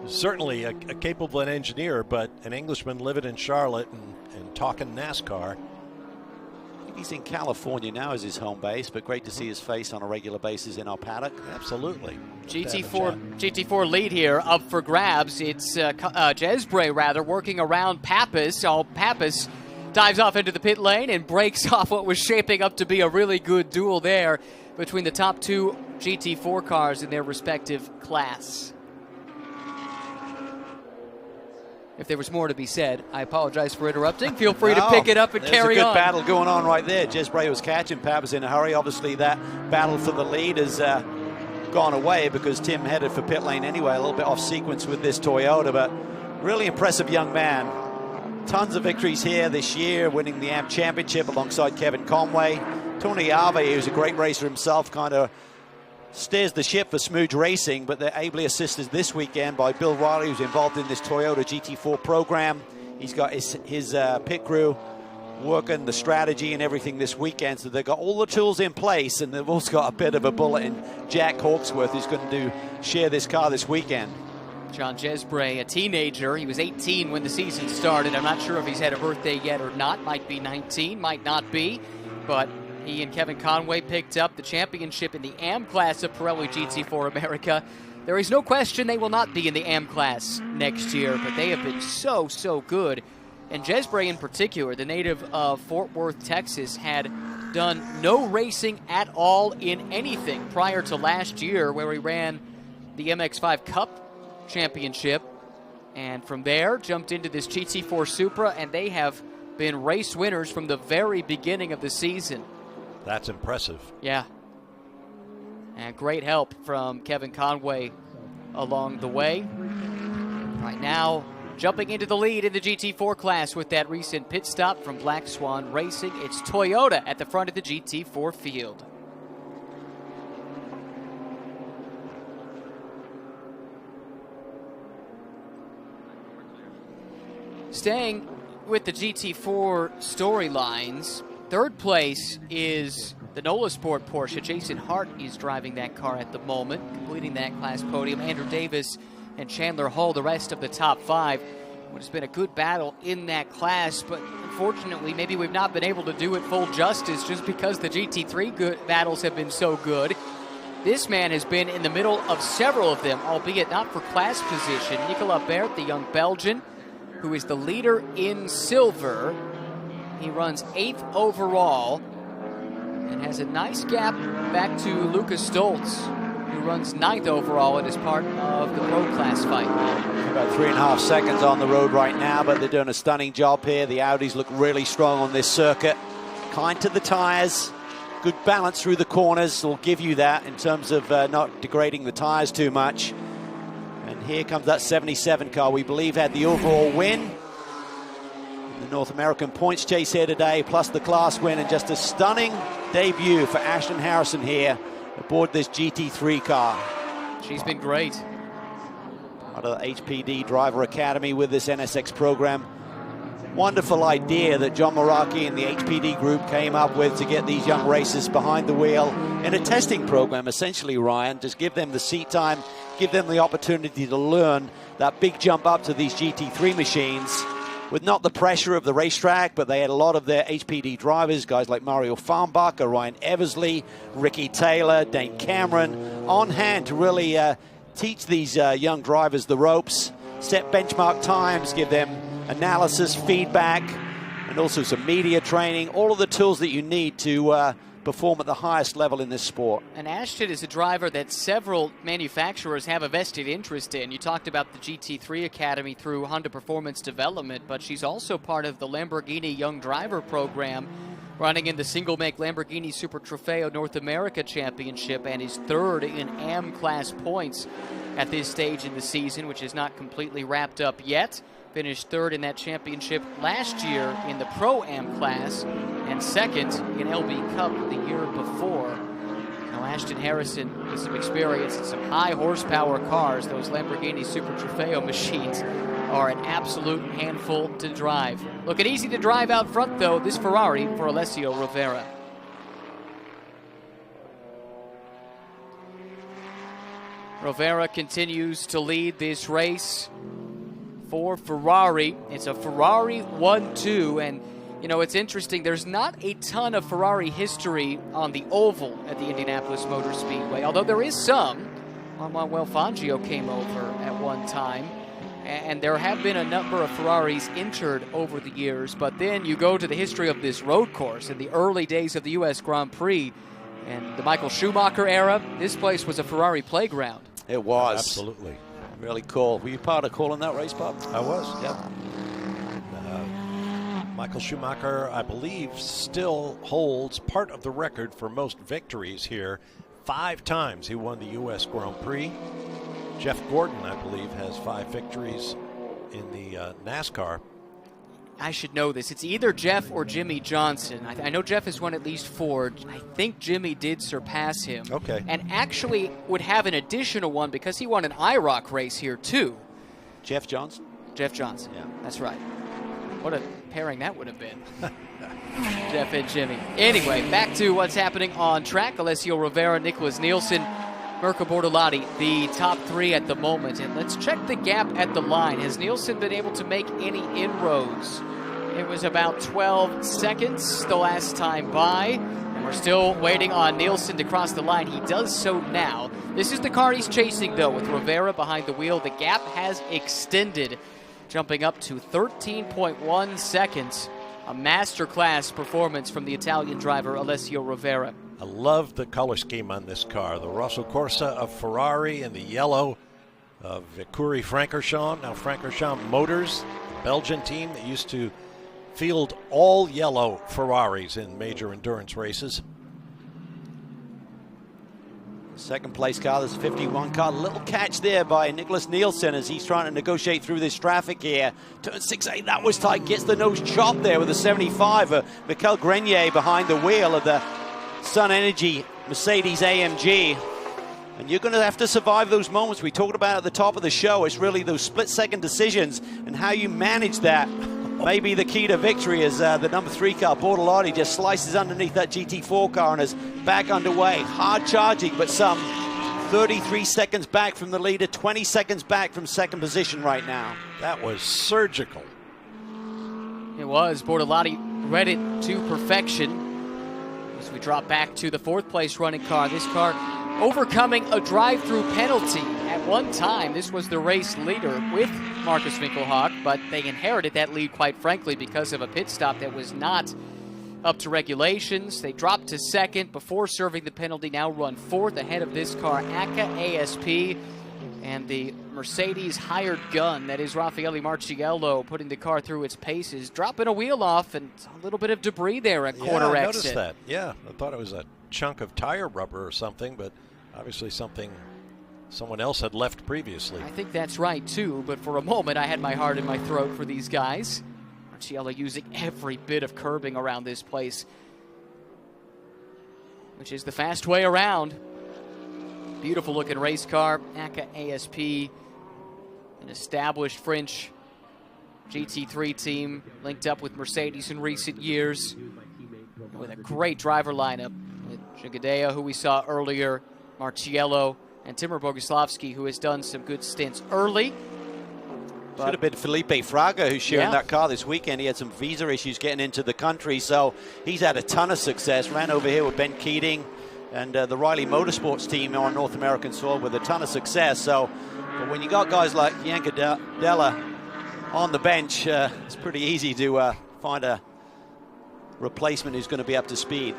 certainly a capable engineer, but an Englishman living in Charlotte and talking NASCAR. I think he's in California now as his home base, but great to see his face on a regular basis in our paddock. Absolutely. GT4 lead here up for grabs. It's Jesbray, rather, working around Pappas. Pappas dives off into the pit lane and breaks off what was shaping up to be a really good duel there between the top two GT4 cars in their respective class. If there was more to be said, I apologize for interrupting. Feel free to pick it up and carry on. There's a good battle going on right there. Jesbray was catching Pappas in a hurry. Obviously, that battle for the lead has gone away because Tim headed for pit lane anyway, a little bit off sequence with this Toyota, but really impressive young man. Tons of victories here this year, winning the AM Championship alongside Kevin Conway. Tony Ave, who's a great racer himself, kind of steers the ship for Smooch Racing, but they're ably assisted this weekend by Bill Riley, who's involved in this Toyota GT4 program. He's got his pit crew working the strategy and everything this weekend, so they've got all the tools in place, and they've also got a bit of a bullet in Jack Hawksworth, who's going to share this car this weekend. John Jesbray, a teenager. He was 18 when the season started. I'm not sure if he's had a birthday yet or not. Might be 19, might not be, but he and Kevin Conway picked up the championship in the AM class of Pirelli GT4 America. There is no question they will not be in the AM class next year, but they have been so, so good. And Jesbray in particular, the native of Fort Worth, Texas, had done no racing at all in anything prior to last year, where he ran the MX-5 Cup Championship. And from there, jumped into this GT4 Supra, and they have been race winners from the very beginning of the season. That's impressive. Yeah. And great help from Kevin Conway along the way. Right now, jumping into the lead in the GT4 class with that recent pit stop from Black Swan Racing. It's Toyota at the front of the GT4 field. staying with the GT4 storylines, third place is the NOLA Sport Porsche. Jason Hart is driving that car at the moment, completing that class podium. Andrew Davis and Chandler Hull, the rest of the top 5. It's been a good battle in that class, but unfortunately, maybe we've not been able to do it full justice just because the GT3 battles have been so good. This man has been in the middle of several of them, albeit not for class position. Nicolas Bert, the young Belgian, who is the leader in silver. He runs 8th overall and has a nice gap back to Lucas Stoltz, who runs 9th overall and is part of the pro class fight. About 3.5 seconds on the road right now, but they're doing a stunning job here. The Audis look really strong on this circuit. Kind to the tires. Good balance through the corners will give you that in terms of not degrading the tires too much. And here comes that 77 car we believe had the overall win. The North American points chase here today, plus the class win, and just a stunning debut for Ashton Harrison here aboard this GT3 car. She's been great. Part of the HPD Driver Academy with this NSX program. Wonderful idea that John Meraki and the HPD group came up with to get these young racers behind the wheel in a testing program, essentially, Ryan. Just give them the seat time, give them the opportunity to learn that big jump up to these GT3 machines with not the pressure of the racetrack, but they had a lot of their HPD drivers, guys like Mario Farnbacher, Ryan Eversley, Ricky Taylor, Dane Cameron, on hand to really teach these young drivers the ropes, set benchmark times, give them analysis, feedback, and also some media training, all of the tools that you need to perform at the highest level in this sport. And Ashton is a driver that several manufacturers have a vested interest in. You talked about the GT3 Academy through Honda Performance Development, but she's also part of the Lamborghini Young Driver Program, running in the single-make Lamborghini Super Trofeo North America Championship, and is 3rd in AM class points at this stage in the season, which is not completely wrapped up yet. Finished 3rd in that championship last year in the Pro-Am class and 2nd in LB Cup the year before. Now Ashton Harrison with some experience in some high horsepower cars. Those Lamborghini Super Trofeo machines are an absolute handful to drive. Looking easy to drive out front though, this Ferrari for Alessio Rovera. Rovera continues to lead this race for Ferrari. It's a Ferrari 1-2, and you know, it's interesting, there's not a ton of Ferrari history on the oval at the Indianapolis Motor Speedway, although there is some. Manuel Fangio came over at one time, and there have been a number of Ferraris entered over the years, but then you go to the history of this road course in the early days of the U.S. Grand Prix and the Michael Schumacher era. This place was a Ferrari playground. It was. Absolutely. Really cool. Were you part of calling that race, Bob? I was. Yep. Michael Schumacher, I believe, still holds part of the record for most victories here. 5 times he won the U.S. Grand Prix. Jeff Gordon, I believe, has 5 victories in the NASCAR. I should know this. It's either Jeff or Jimmy Johnson. I know Jeff has won at least 4. I think Jimmy did surpass him. Okay. And actually would have an additional one because he won an IROC race here too. Jeff Johnson? Jeff Johnson. Yeah. That's right. What a pairing that would have been. Jeff and Jimmy. Anyway, back to what's happening on track. Alessio Rovera, Nicholas Nielsen, Mirko Bortolotti, the top 3 at the moment. And let's check the gap at the line. Has Nielsen been able to make any inroads? It was about 12 seconds the last time by. And we're still waiting on Nielsen to cross the line. He does so now. This is the car he's chasing, though, with Rovera behind the wheel. The gap has extended, jumping up to 13.1 seconds. A masterclass performance from the Italian driver, Alessio Rovera. I love the color scheme on this car. The Rosso Corsa of Ferrari and the yellow of Écurie Francorchamps. Now Francorchamps Motors, Belgian team that used to field all yellow Ferraris in major endurance races. Second place car, this 51 car. Little catch there by Nicholas Nielsen as he's trying to negotiate through this traffic here. Turn 6-8, that was tight. Gets the nose chop there with the 75. Michael Grenier behind the wheel of the Sun Energy Mercedes AMG. And you're going to have to survive those moments we talked about at the top of the show. It's really those split-second decisions and how you manage that Maybe the key to victory is the number 3 car, Bortolotti, just slices underneath that GT4 car and is back underway. Hard charging, but some 33 seconds back from the leader, 20 seconds back from second position right now. That was surgical. It was. Bortolotti read it to perfection. As we drop back to the 4th place running car, this car overcoming a drive-through penalty. At one time, this was the race leader with Marcus Winkelhock, but they inherited that lead, quite frankly, because of a pit stop that was not up to regulations. They dropped to 2nd before serving the penalty, now run 4th ahead of this car, ACA ASP, and the Mercedes hired gun, that is Raffaele Marciello, putting the car through its paces, dropping a wheel off, and a little bit of debris there at corner I exit. noticed that. Yeah, I thought it was a chunk of tire rubber or something, but obviously something someone else had left previously. I think that's right, too, but for a moment I had my heart in my throat for these guys. Marciello using every bit of curbing around this place, which is the fast way around. Beautiful looking race car, ACA ASP, an established French GT3 team linked up with Mercedes in recent years, with a great driver lineup with Jigadea, who we saw earlier, Marciello, and Timur Boguslavski, who has done some good stints early. Should have been Felipe Fraga who's sharing that car this weekend. He had some visa issues getting into the country, so he's had a ton of success. Ran over here with Ben Keating and the Riley Motorsports team on North American soil with a ton of success. So, but when you got guys like Bianca Della on the bench, it's pretty easy to find a replacement who's going to be up to speed.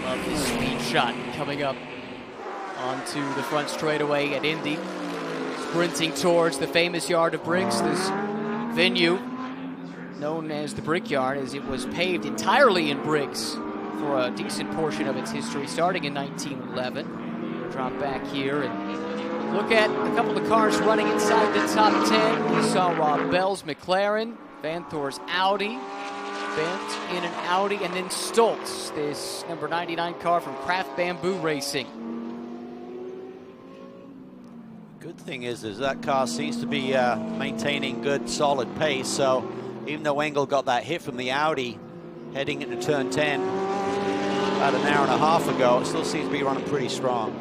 Love this speed shot coming up onto the front straightaway at Indy. Sprinting towards the famous Yard of Bricks, this venue known as the Brickyard, as it was paved entirely in bricks for a decent portion of its history, starting in 1911. Drop back here and look at a couple of cars running inside the top 10. We saw Rob Bell's McLaren, Van Thor's Audi, Bent in an Audi, and then Stoltz, this number 99 car from Kraft Bamboo Racing. Good thing is that car seems to be maintaining good, solid pace. So even though Engel got that hit from the Audi heading into turn 10 about an hour and a half ago, it still seems to be running pretty strong.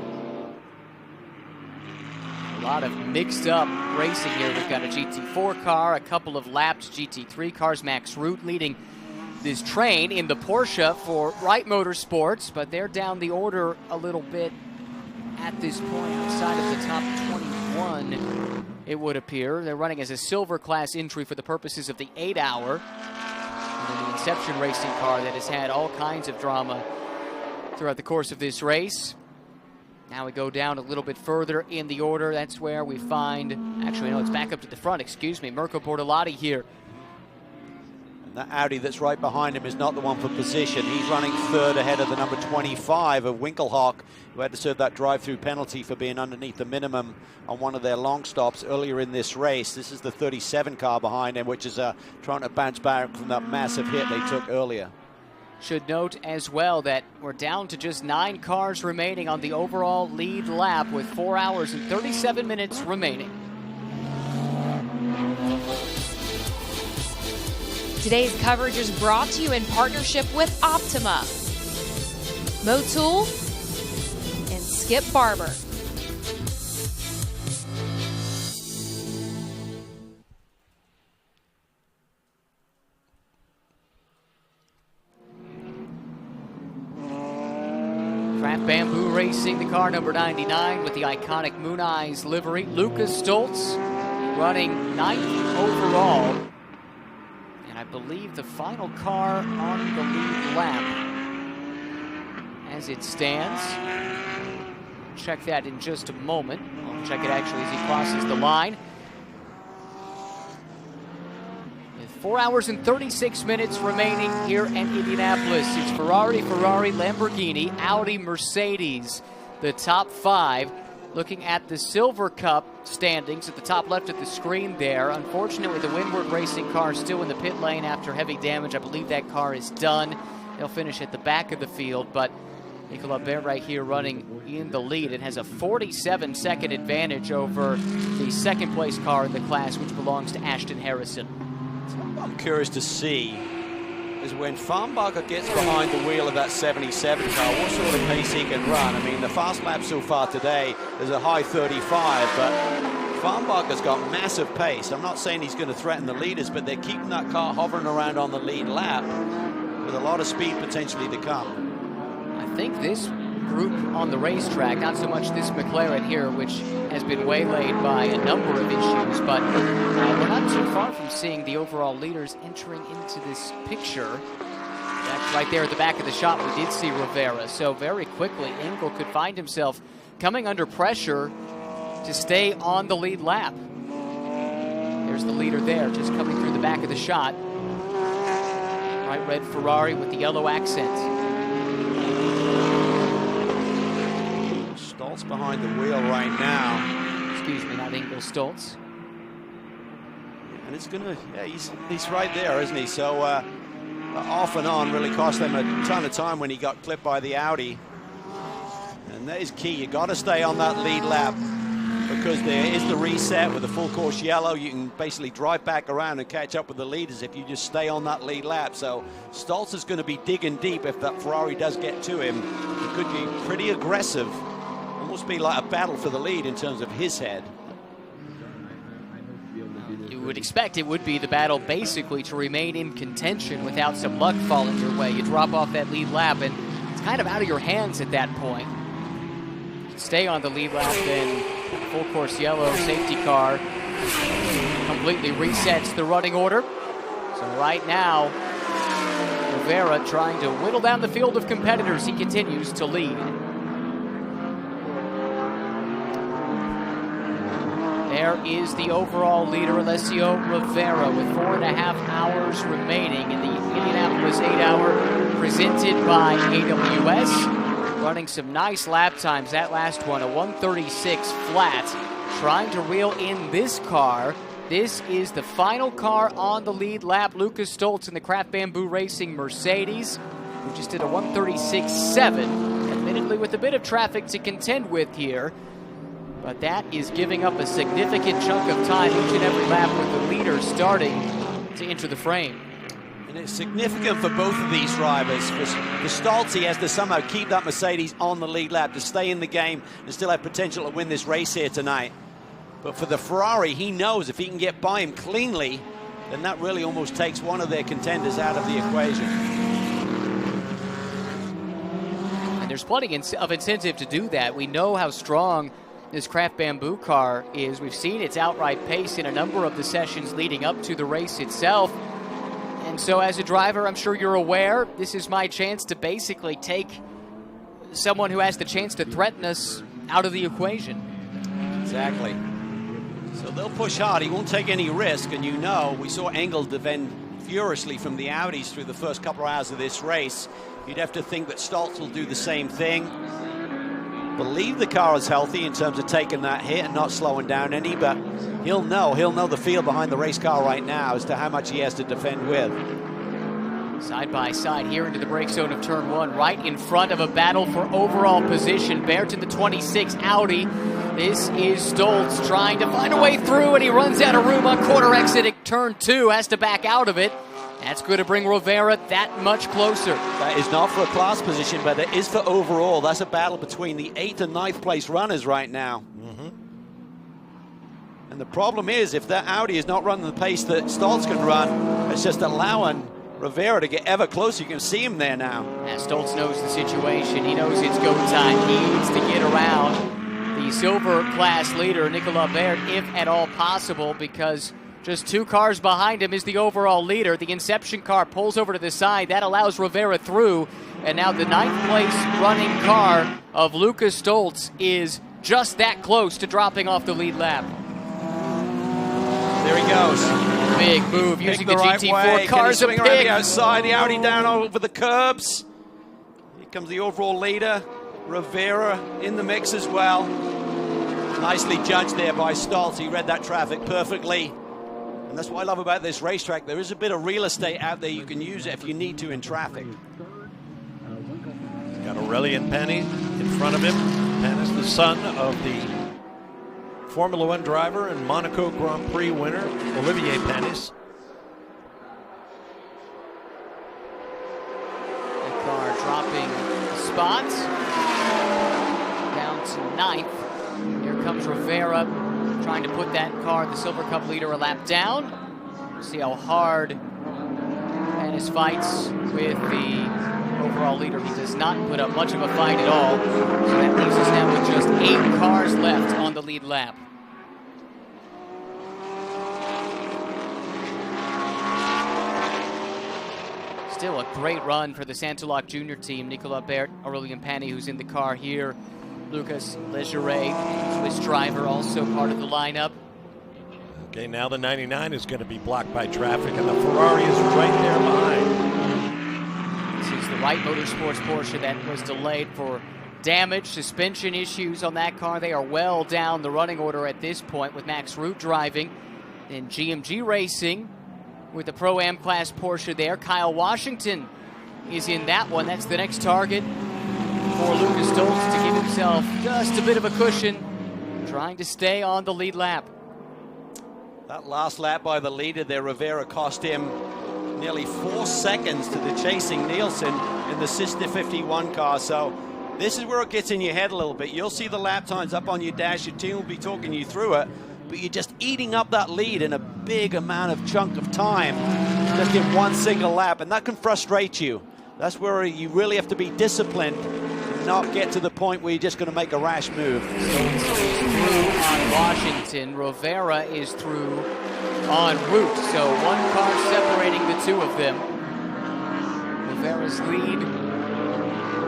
A lot of mixed up racing here. We've got a GT4 car, a couple of lapped GT3 cars. Max Root leading this train in the Porsche for Wright Motorsports, but they're down the order a little bit at this point outside of the top 21, it would appear. They're running as a silver class entry for the purposes of the 8-hour. And then the Inception Racing car that has had all kinds of drama throughout the course of this race. Now we go down a little bit further in the order. That's where we find, actually no, it's back up to the front, excuse me, Mirko Bortolotti here. And that Audi that's right behind him is not the one for position. He's running third ahead of the number 25 of Winkelhock, who had to serve that drive-through penalty for being underneath the minimum on one of their long stops earlier in this race. This is the 37 car behind him, which is trying to bounce back from that massive hit they took earlier. Should note as well that we're down to just 9 cars remaining on the overall lead lap with 4 hours and 37 minutes remaining. Today's coverage is brought to you in partnership with Optima, Motul, and Skip Barber. Kraft Bamboo Racing, the car number 99 with the iconic Moon Eyes livery. Lucas Stoltz running 9th overall. And I believe the final car on the lead lap as it stands. Check that in just a moment. I'll check it actually as he crosses the line. With 4 hours and 36 minutes remaining here in Indianapolis. It's Ferrari, Lamborghini, Audi, Mercedes, the top 5. Looking at the Silver Cup standings at the top left of the screen there. Unfortunately, the Windward Racing car is still in the pit lane after heavy damage. I believe that car is done. They'll finish at the back of the field, but Nicolas Bert right here running in the lead and has a 47-second advantage over the second-place car in the class, which belongs to Ashton Harrison. What I'm curious to see is when Farnbacher gets behind the wheel of that 77 car, what sort of pace he can run. I mean, the fast lap so far today is a high 35, but Farnbacher's got massive pace. I'm not saying he's going to threaten the leaders, but they're keeping that car hovering around on the lead lap with a lot of speed potentially to come. I think this group on the racetrack, not so much this McLaren here, which has been waylaid by a number of issues, but we're not too far from seeing the overall leaders entering into this picture. That's right there at the back of the shot. We did see Rivera, so very quickly Engel could find himself coming under pressure to stay on the lead lap. There's the leader there, just coming through the back of the shot. Bright red Ferrari with the yellow accent. Stoltz behind the wheel right now. Excuse me, not Engel, Stoltz. And it's gonna, yeah, he's right there, isn't he? So off and on really cost them a ton of time when he got clipped by the Audi. And that is key. You got to stay on that lead lap because there is the reset with the full course yellow. You can basically drive back around and catch up with the leaders if you just stay on that lead lap. So Stoltz is going to be digging deep if that Ferrari does get to him. It could be pretty aggressive. Almost be like a battle for the lead in terms of his head. You would expect it would be the battle basically to remain in contention without some luck falling your way. You drop off that lead lap and it's kind of out of your hands at that point. You stay on the lead lap, then full course yellow safety car completely resets the running order. So right now, Rivera trying to whittle down the field of competitors. He continues to lead. There is the overall leader, Alessio Rivera, with 4.5 hours remaining in the Indianapolis 8-hour presented by AWS. Running some nice lap times. That last one, a 136 flat. Trying to reel in this car. This is the final car on the lead lap. Lucas Stoltz in the Craft Bamboo Racing Mercedes, who just did a 136.7. Admittedly with a bit of traffic to contend with here. But that is giving up a significant chunk of time each and every lap with the leader starting to enter the frame. And it's significant for both of these drivers. For Stoltz, he has to somehow keep that Mercedes on the lead lap to stay in the game and still have potential to win this race here tonight. But for the Ferrari, he knows if he can get by him cleanly, then that really almost takes one of their contenders out of the equation. And there's plenty of incentive to do that. We know how strong this Craft Bamboo car is. We've seen its outright pace in a number of the sessions leading up to the race itself. And so as a driver, I'm sure you're aware, this is my chance to basically take someone who has the chance to threaten us out of the equation. Exactly. So they'll push hard. He won't take any risk. And you know, we saw Engel defend furiously from the Audis through the first couple of hours of this race. You'd have to think that Stoltz will do the same thing. Believe the car is healthy in terms of taking that hit and not slowing down any, but he'll know the feel behind the race car right now as to how much he has to defend with. Side by side here into the brake zone of turn one, right in front of a battle for overall position. Bert in the 26 Audi. This is Stoltz trying to find a way through, and he runs out of room on corner exit at turn two, has to back out of it. That's going to bring Rivera that much closer. That is not for a class position, but it is for overall. That's a battle between the 8th and 9th place runners right now. And the problem is, if that Audi is not running the pace that Stoltz can run, it's just allowing Rivera to get ever closer. You can see him there now. Yeah, Stoltz knows the situation. He knows it's go time. He needs to get around the silver class leader, Nicolas Bert, if at all possible, because just 2 cars behind him is the overall leader. The Inception car pulls over to the side. That allows Rivera through. And now the 9th place running car of Lucas Stoltz is just that close to dropping off the lead lap. There he goes. Big move using the right GT4 way. car as a swing around the pick. outside, the Audi down over the curbs. Here comes the overall leader. Rivera in the mix as well. Nicely judged there by Stoltz. He read that traffic perfectly. And that's what I love about this racetrack. There is a bit of real estate out there. You can use it if you need to in traffic. Got Aurelian Penny in front of him. Penn is the son of the Formula One driver and Monaco Grand Prix winner, Olivier Panis. The car dropping spots down to 9th. Here comes Rivera trying to put that car, the Silver Cup leader, a lap down. See how hard Panis fights with the overall leader. He does not put up much of a fight at all. So that leaves us now with just 8 cars left on the lead lap. Still a great run for the Santoloc Junior team. Nicolas Bert, Aurelian Pani, who's in the car here. Lucas Legere, Swiss driver, also part of the lineup. Okay, now the 99 is going to be blocked by traffic, and the Ferrari is right there behind. This is the Wright Motorsports Porsche that was delayed for damage, suspension issues on that car. They are well down the running order at this point with Max Root driving. And GMG Racing with the Pro-Am class Porsche there. Kyle Washington is in that one. That's the next target for Lucas Stoltz to give himself just a bit of a cushion, trying to stay on the lead lap. That last lap by the leader there, Rivera, cost him nearly 4 seconds to the chasing Nielsen in the Sister 51 car. So this is where it gets in your head a little bit. You'll see the lap times up on your dash. Your team will be talking you through it, but you're just eating up that lead in a big amount of chunk of time just in one single lap, and that can frustrate you. That's where you really have to be disciplined and not get to the point where you're just going to make a rash move. Through on Washington, Rivera is through on Root, so one car separating the two of them. Rivera's lead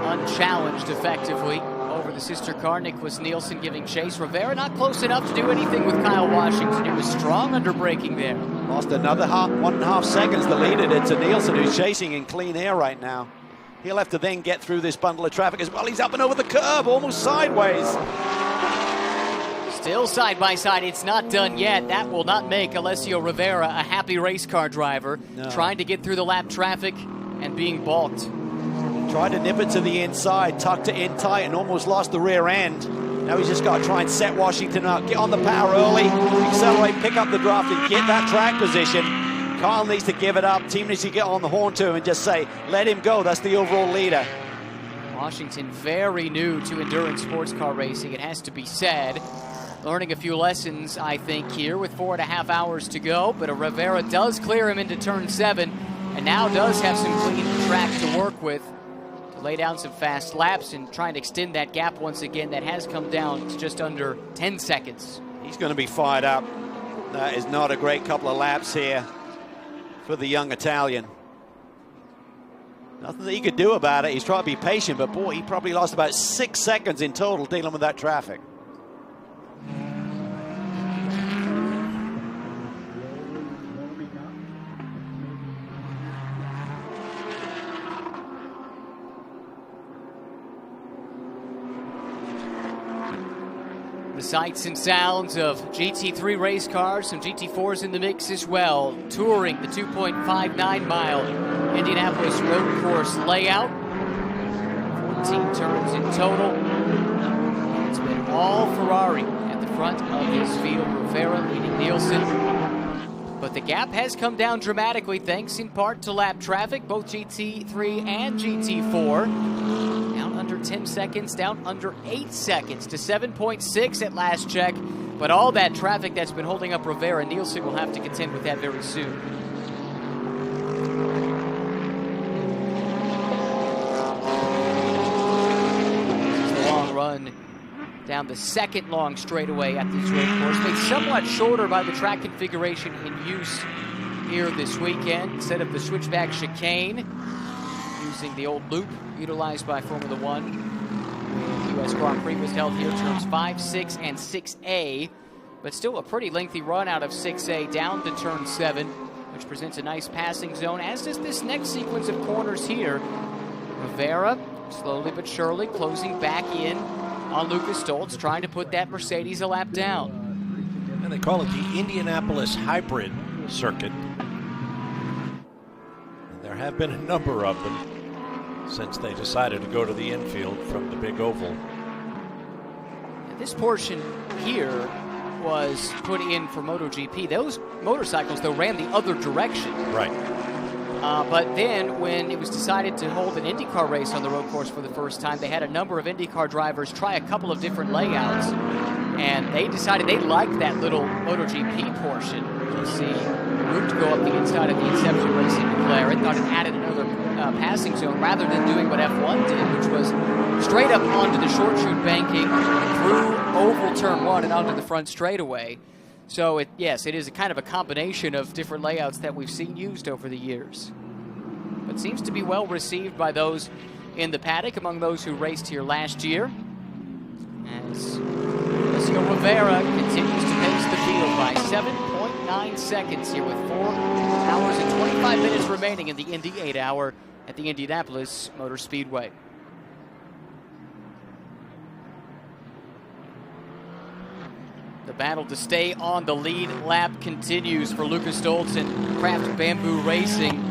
unchallenged effectively over the sister car. Nicholas Nielsen giving chase. Rivera not close enough to do anything with Kyle Washington. He was strong under braking there. Lost another 1.5 seconds, the leader did, to Nielsen, who's chasing in clean air right now. He'll have to then get through this bundle of traffic as well. He's up and over the curb, almost sideways. Still side by side. It's not done yet. That will not make Alessio Rivera a happy race car driver. No. Trying to get through the lap traffic and being balked. Tried to nip it to the inside, tucked it in tight, and almost lost the rear end. Now he's just got to try and set Washington up. Get on the power early, accelerate, pick up the draft, and get that track position. Kyle needs to give it up. Team needs to get on the horn to him and just say, let him go. That's the overall leader. Washington very new to endurance sports car racing, it has to be said. Learning a few lessons, I think, here with 4.5 hours to go. But Rivera does clear him into turn 7 and now does have some clean track to work with to lay down some fast laps and trying to extend that gap once again. That has come down to just under 10 seconds. He's going to be fired up. That is not a great couple of laps here for the young Italian. Nothing that he could do about it. He's trying to be patient, but boy, he probably lost about 6 seconds in total dealing with that traffic. The sights and sounds of GT3 race cars, some GT4s in the mix as well. Touring the 2.59-mile Indianapolis road course layout. 14 turns in total. It's been all Ferrari at the front of this field. Rivera leading Nielsen. But the gap has come down dramatically thanks in part to lap traffic, both GT3 and GT4. Under 10 seconds, down under 8 seconds to 7.6 at last check. But all that traffic that's been holding up Rivera, Nielsen will have to contend with that very soon. This is the long run down the second long straightaway at this road course, made somewhat shorter by the track configuration in use here this weekend. Instead of the switchback chicane, using the old loop utilized by Formula One. The U.S. Grand Prix was held here, turns 5, 6, and 6A, but still a pretty lengthy run out of 6A down to turn 7, which presents a nice passing zone, as does this next sequence of corners here. Rivera, slowly but surely, closing back in on Lucas Stoltz, trying to put that Mercedes a lap down. And they call it the Indianapolis Hybrid Circuit. And there have been a number of them. since they decided to go to the infield from the big oval. This portion here was put in for MotoGP. Those motorcycles, though, ran the other direction. Right. But then when it was decided to hold an IndyCar race on the road course for the first time, they had a number of IndyCar drivers try a couple of different layouts, and they decided they liked that little MotoGP portion. You see route to go up the inside of the Inception Racing McLaren. Thought it added another passing zone rather than doing what F1 did, which was straight up onto the short chute banking through oval turn 1 and onto the front straightaway. So, yes, it is a kind of a combination of different layouts that we've seen used over the years. But seems to be well received by those in the paddock, among those who raced here last year. As Alessio Rivera continues to pace the field by 7.9 seconds here with 4 hours and 25 minutes remaining in the Indy 8-hour at the Indianapolis Motor Speedway. The battle to stay on the lead lap continues for Lucas Stoltz and Kraft Bamboo Racing.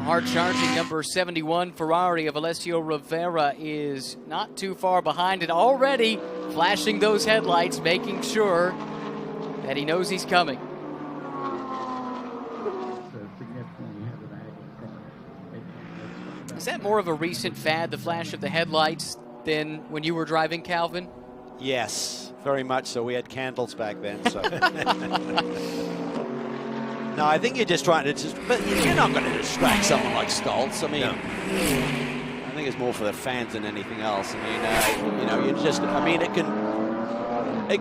Hard-charging number 71 Ferrari of Alessio Rivera is not too far behind and already flashing those headlights, making sure that he knows he's coming. Is that more of a recent fad, the flash of the headlights, than when you were driving, Calvin? Yes, very much so. We had candles back then. So. No, I think you're just trying to but you're not going to distract someone like Stoltz. I mean, I think it's more for the fans than anything else. I mean, you know, you just, I mean, it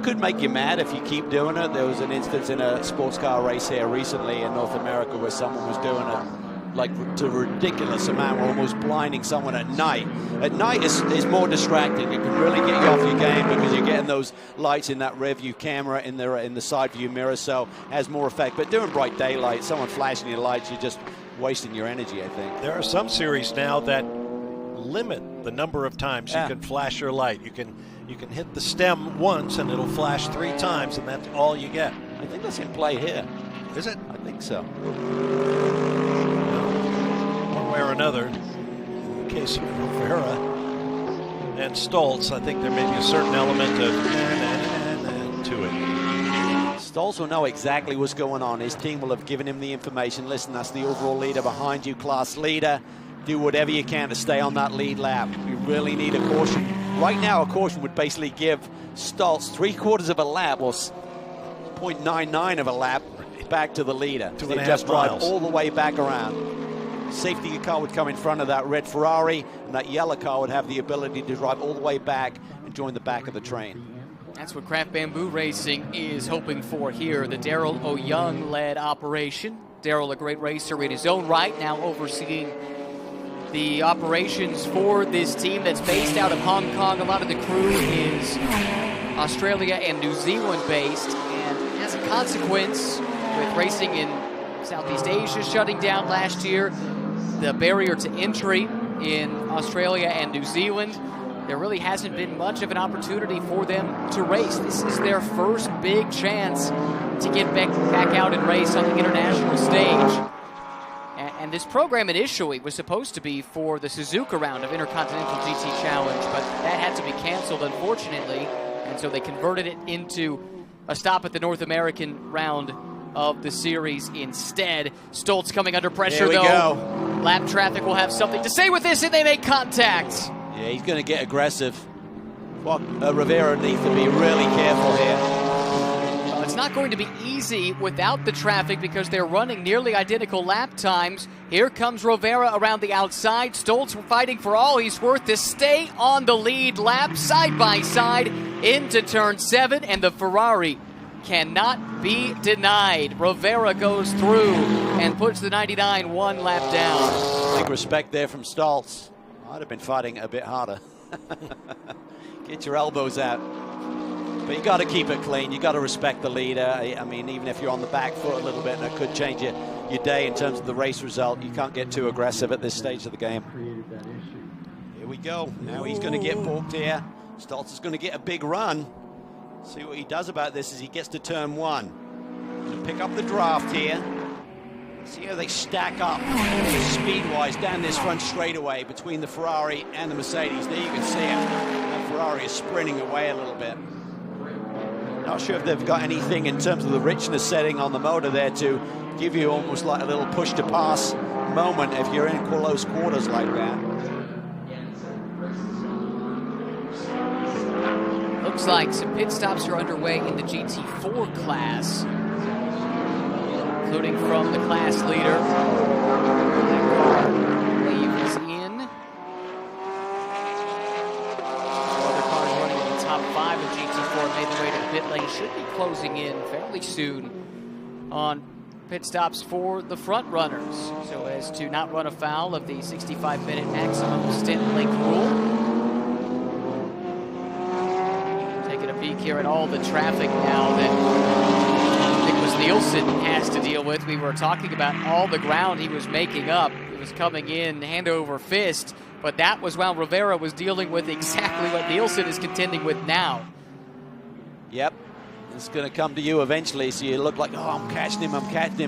could make you mad if you keep doing it. There was an instance in a sports car race here recently in North America where someone was doing it like to a ridiculous amount, almost blinding someone at night. At night is more distracting. It can really get you off your game because you're getting those lights in that rear view camera in the side view mirror, so it has more effect. But during bright daylight, someone flashing your lights, you're just wasting your energy, I think. There are some series now that limit the number of times you can flash your light. You can hit the stem once and it'll flash 3 times, and that's all you get. I think that's in play here. Is it? I think so. One way or another, in the case of Rivera and Stoltz, I think there may be a certain element of to it. Stoltz will know exactly what's going on. His team will have given him the information. Listen, that's the overall leader behind you, class leader. Do whatever you can to stay on that lead lap. You really need a caution. Right now, a caution would basically give Stoltz 3/4 of a lap, or 0.99 of a lap, back to the leader. Two They and a just half drive miles. all the way back around. Safety car would come in front of that red Ferrari, and that yellow car would have the ability to drive all the way back and join the back of the train. That's what Kraft Bamboo Racing is hoping for here, the Daryl O'Young-led operation. Daryl, a great racer in his own right, now overseeing the operations for this team that's based out of Hong Kong. A lot of the crew is Australia and New Zealand based, and as a consequence, with racing in Southeast Asia shutting down last year, the barrier to entry in Australia and New Zealand, there really hasn't been much of an opportunity for them to race. This is their first big chance to get back out and race on the international stage. And this program initially was supposed to be for the Suzuka round of Intercontinental GT Challenge, but that had to be canceled, unfortunately, and so they converted it into a stop at the North American round of the series instead. Stoltz coming under pressure, There we though. go. Lap traffic will have something to say with this, and they make contact. Yeah, he's going to get aggressive. Well, Rivera needs to be really careful here. Well, it's not going to be easy without the traffic because they're running nearly identical lap times. Here comes Rivera around the outside. Stoltz fighting for all he's worth to stay on the lead lap, side by side into turn 7, and the Ferrari cannot be denied. Rivera goes through and puts the 99 one lap down. Big respect there from Stoltz. I'd have been fighting a bit harder. Get your elbows out. But you got to keep it clean. You got to respect the leader. I mean, even if you're on the back foot a little bit, that could change your day in terms of the race result. You can't get too aggressive at this stage of the game. Here we go. Now he's going to get balked here. Stoltz is going to get a big run. See what he does about this as he gets to turn 1. Going to pick up the draft here. See how they stack up speed-wise down this front straightaway between the Ferrari and the Mercedes. There you can see it. The Ferrari is sprinting away a little bit. Not sure if they've got anything in terms of the richness setting on the motor there to give you almost like a little push-to-pass moment if you're in close quarters like that. Looks like some pit stops are underway in the GT4 class, including from the class leader. I believe is in. Other cars running in the top 5 of GT4 made their way to the pit lane. Should be closing in fairly soon on pit stops for the front runners, so as to not run afoul of the 65-minute maximum stint length rule. Taking a peek here at all the traffic now that Nicholas Nielsen has to deal with. We were talking about all the ground he was making up. It was coming in hand over fist, but that was while Rivera was dealing with exactly what Nielsen is contending with now. Yep. It's going to come to you eventually, so you look like, oh, I'm catching him,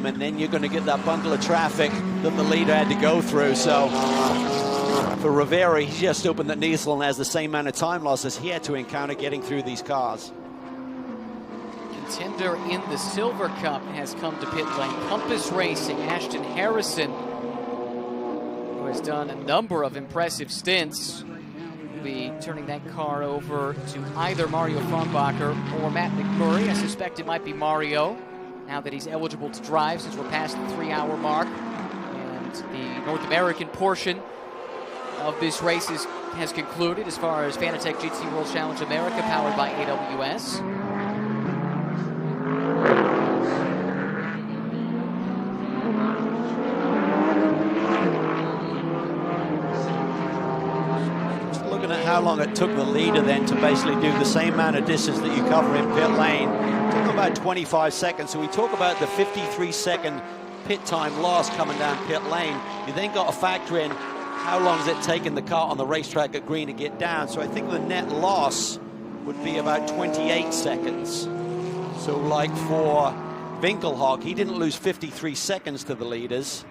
and then you're going to get that bundle of traffic that the leader had to go through. So for Rivera, he's just hoping that Nielsen has the same amount of time loss as he had to encounter getting through these cars. Contender in the Silver Cup has come to pit lane. Compass Racing, Ashton Harrison, who has done a number of impressive stints, be turning that car over to either Mario Frombacher or Matt McMurray. I suspect it might be Mario, now that he's eligible to drive since we're past the 3-hour mark. And the North American portion of this race has concluded as far as Fanatec GT World Challenge America, powered by AWS. How long it took the leader then to basically do the same amount of distance that you cover in pit lane. It took about 25 seconds. So we talk about the 53-second pit time loss coming down pit lane. You then got to factor in how long has it taken the car on the racetrack at green to get down. So I think the net loss would be about 28 seconds. So like for Winkelhock, he didn't lose 53 seconds to the leaders.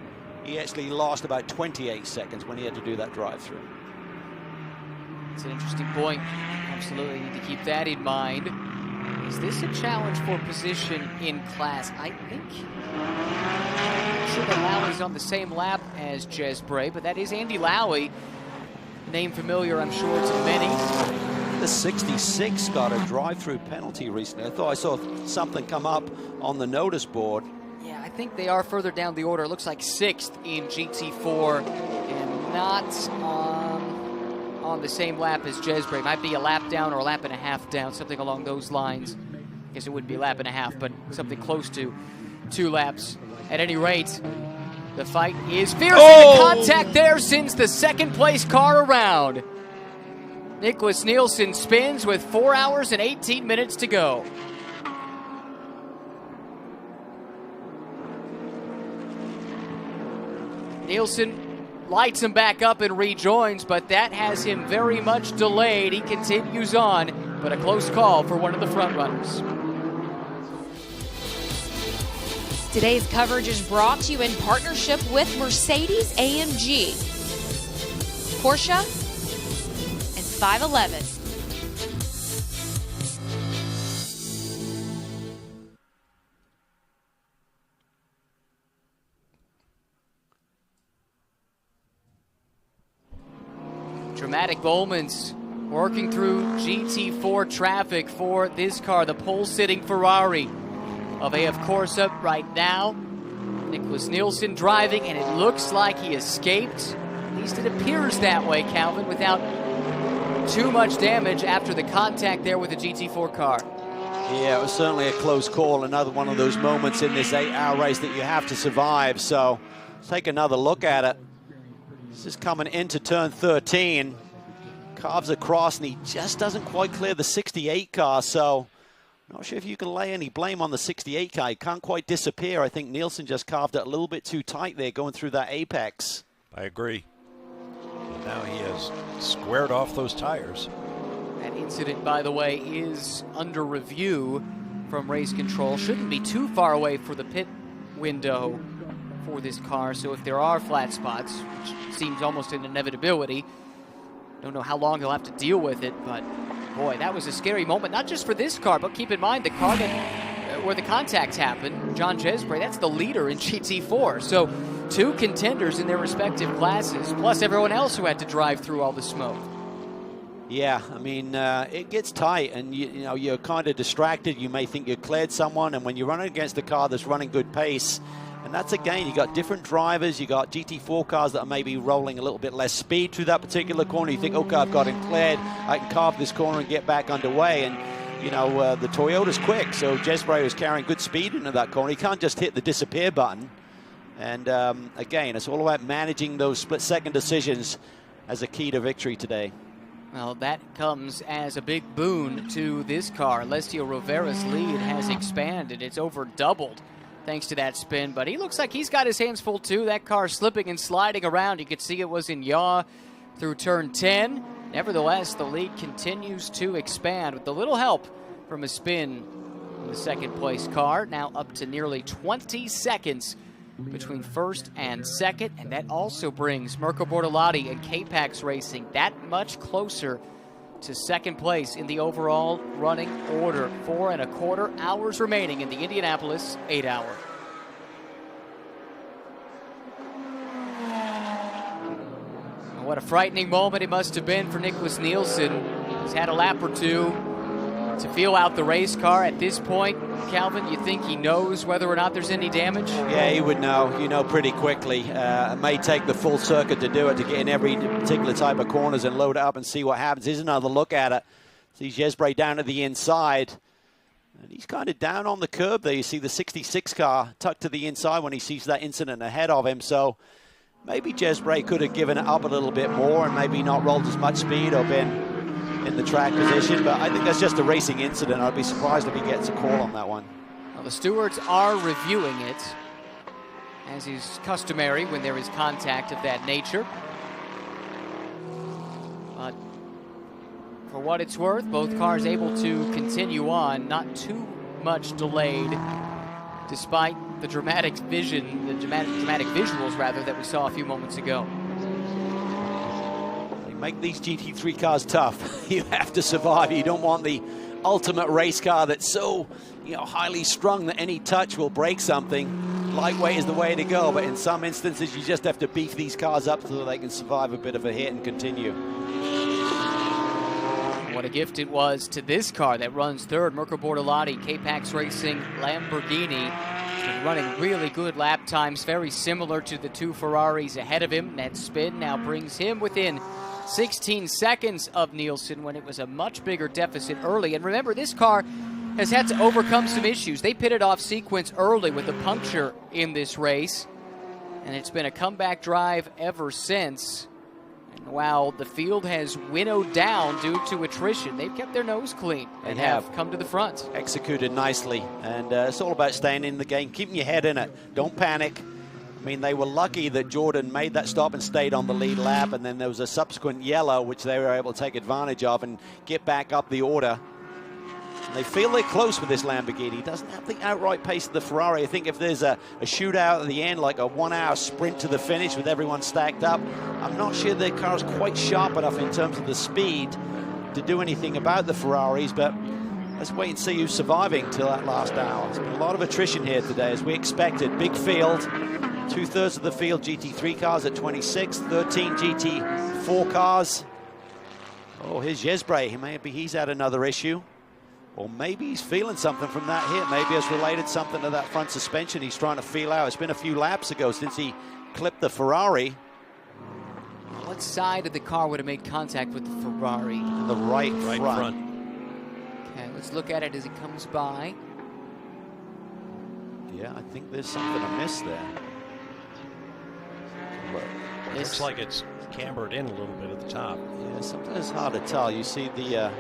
He actually lost about 28 seconds when he had to do that drive-through. It's an interesting point. Absolutely need to keep that in mind. Is this a challenge for position in class? I think. I'm sure that Lowey's on the same lap as Jez Bray, but that is Andy Lowey. Name familiar, I'm sure, to many. The 66 got a drive-through penalty recently. I thought I saw something come up on the notice board. Yeah, I think they are further down the order. It looks like 6th in GT4 and not on the same lap as Jez Bray. Might be a lap down or a lap and a half down, something along those lines. I guess it wouldn't be a lap and a half, but something close to 2 laps. At any rate, the fight is fierce. The contact there sends the second place car around. Nicholas Nielsen spins with 4 hours and 18 minutes to go. Nielsen lights him back up and rejoins, but that has him very much delayed. He continues on, but a close call for one of the front runners. Today's coverage is brought to you in partnership with Mercedes-AMG, Porsche, and 511. Dramatic moments working through GT4 traffic for this car, the pole-sitting Ferrari of AF Corsa right now. Nicholas Nielsen driving, and it looks like he escaped. At least it appears that way, Calvin, without too much damage after the contact there with the GT4 car. Yeah, it was certainly a close call. Another one of those moments in this 8-hour race that you have to survive. So let's take another look at it. This is coming into turn 13. Carves across, and he just doesn't quite clear the 68 car. So not sure if you can lay any blame on the 68 car. He can't quite disappear. I think Nielsen just carved it a little bit too tight there going through that apex. I agree. Now he has squared off those tires. That incident, by the way, is under review from race control. Shouldn't be too far away for the pit window for this car. So if there are flat spots, which seems almost an inevitability, don't know how long he'll have to deal with it, but boy, that was a scary moment, not just for this car, but keep in mind the car that where the contacts happened, John Jesbray, that's the leader in GT4. So 2 contenders in their respective classes, plus everyone else who had to drive through all the smoke. Yeah, I mean, it gets tight, and you know, you're kind of distracted. You may think you cleared someone, and when you're running against a car that's running good pace, and that's, again, you got different drivers. You got GT4 cars that are maybe rolling a little bit less speed through that particular corner. You think, okay, I've got him cleared. I can carve this corner and get back underway. And, you know, the Toyota's quick, so Jesbray was carrying good speed into that corner. He can't just hit the disappear button. And, again, it's all about managing those split-second decisions as a key to victory today. Well, that comes as a big boon to this car. Alessio Rovera's lead has expanded. It's over doubled thanks to that spin, but he looks like he's got his hands full too. That car slipping and sliding around. You could see it was in yaw through turn 10. Nevertheless, the lead continues to expand with a little help from a spin in the second place car. Now up to nearly 20 seconds between first and second, and that also brings Mirko Bortolotti and K-Pax Racing that much closer to second place in the overall running order. 4.25 hours remaining in the Indianapolis 8-hour. What a frightening moment it must have been for Nicholas Nielsen. He's had a lap or two to feel out the race car. At this point, Calvin, you think he knows whether or not there's any damage? Yeah, he would know. You know pretty quickly. It may take the full circuit to do it, to get in every particular type of corners and load it up and see what happens. Here's another look at it. Sees Jesbray down to the inside. And he's kind of down on the curb there. You see the 66 car tucked to the inside when he sees that incident ahead of him. So maybe Jesbray could have given it up a little bit more and maybe not rolled as much speed or been in the track position, but I think that's just a racing incident. I'd be surprised if he gets a call on that one. Well, the stewards are reviewing it, as is customary when there is contact of that nature. But for what it's worth, both cars able to continue on, not too much delayed, despite the dramatic vision, the dramatic visuals rather, that we saw a few moments ago. Make these GT3 cars tough. You have to survive. You don't want the ultimate race car that's so, you know, highly strung that any touch will break something. Lightweight is the way to go, but in some instances you just have to beef these cars up so that they can survive a bit of a hit and continue. What a gift it was to this car that runs third. Mirko Bortolotti, K-Pax Racing, Lamborghini. He's been running really good lap times, very similar to the 2 Ferraris ahead of him. That spin now brings him within 16 seconds of Nielsen when it was a much bigger deficit early. And remember, this car has had to overcome some issues. They pitted off sequence early with a puncture in this race, and it's been a comeback drive ever since. And while the field has winnowed down due to attrition, they've kept their nose clean and have come to the front. Executed nicely, and it's all about staying in the game, keeping your head in it. Don't panic. I mean, they were lucky that Jordan made that stop and stayed on the lead lap, and then there was a subsequent yellow, which they were able to take advantage of and get back up the order. And they feel they're close with this Lamborghini. It doesn't have the outright pace of the Ferrari. I think if there's a shootout at the end, like a 1-hour sprint to the finish with everyone stacked up, I'm not sure their car is quite sharp enough in terms of the speed to do anything about the Ferraris, but let's wait and see who's surviving till that last hour. There's been a lot of attrition here today, as we expected. Big field. 2/3 of the field GT3 cars at 26, 13 GT4 cars. Oh, here's Jesbray. Maybe he's had another issue. Or maybe he's feeling something from that hit. Maybe it's related something to that front suspension he's trying to feel out. It's been a few laps ago since he clipped the Ferrari. What side of the car would have made contact with the Ferrari? The right front. Okay, let's look at it as it comes by. Yeah, I think there's something amiss there. It looks like it's cambered in a little bit at the top. Yeah, sometimes it's hard to tell. You see the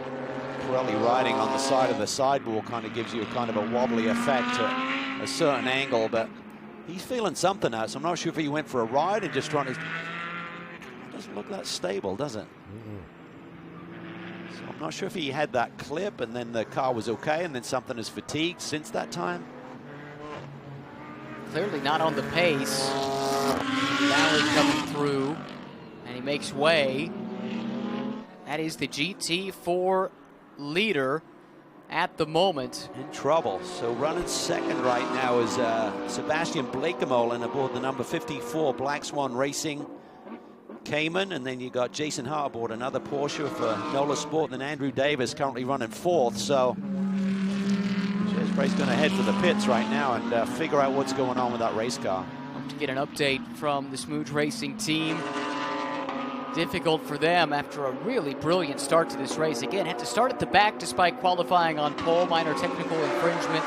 Pirelli riding on the side of the sidewall kind of gives you a kind of a wobbly effect at a certain angle, but he's feeling something out, so I'm not sure if he went for a ride and just trying to... It doesn't look that stable, does it? So I'm not sure if he had that clip and then the car was okay and then something has fatigued since that time. clearly not on the pace. Valley coming through, and he makes way. That is the GT4 leader at the moment. In trouble. So running second right now is Sebastian Bleekemolen aboard the number 54 Black Swan Racing Cayman, and then you got Jason Hart aboard another Porsche for NOLA Sport, and then Andrew Davis currently running fourth. So Jezbray's going to head for the pits right now and figure out what's going on with that race car. Hope to get an update from the Smooge Racing team. Difficult for them after a really brilliant start to this race. Again, had to start at the back despite qualifying on pole. Minor technical infringement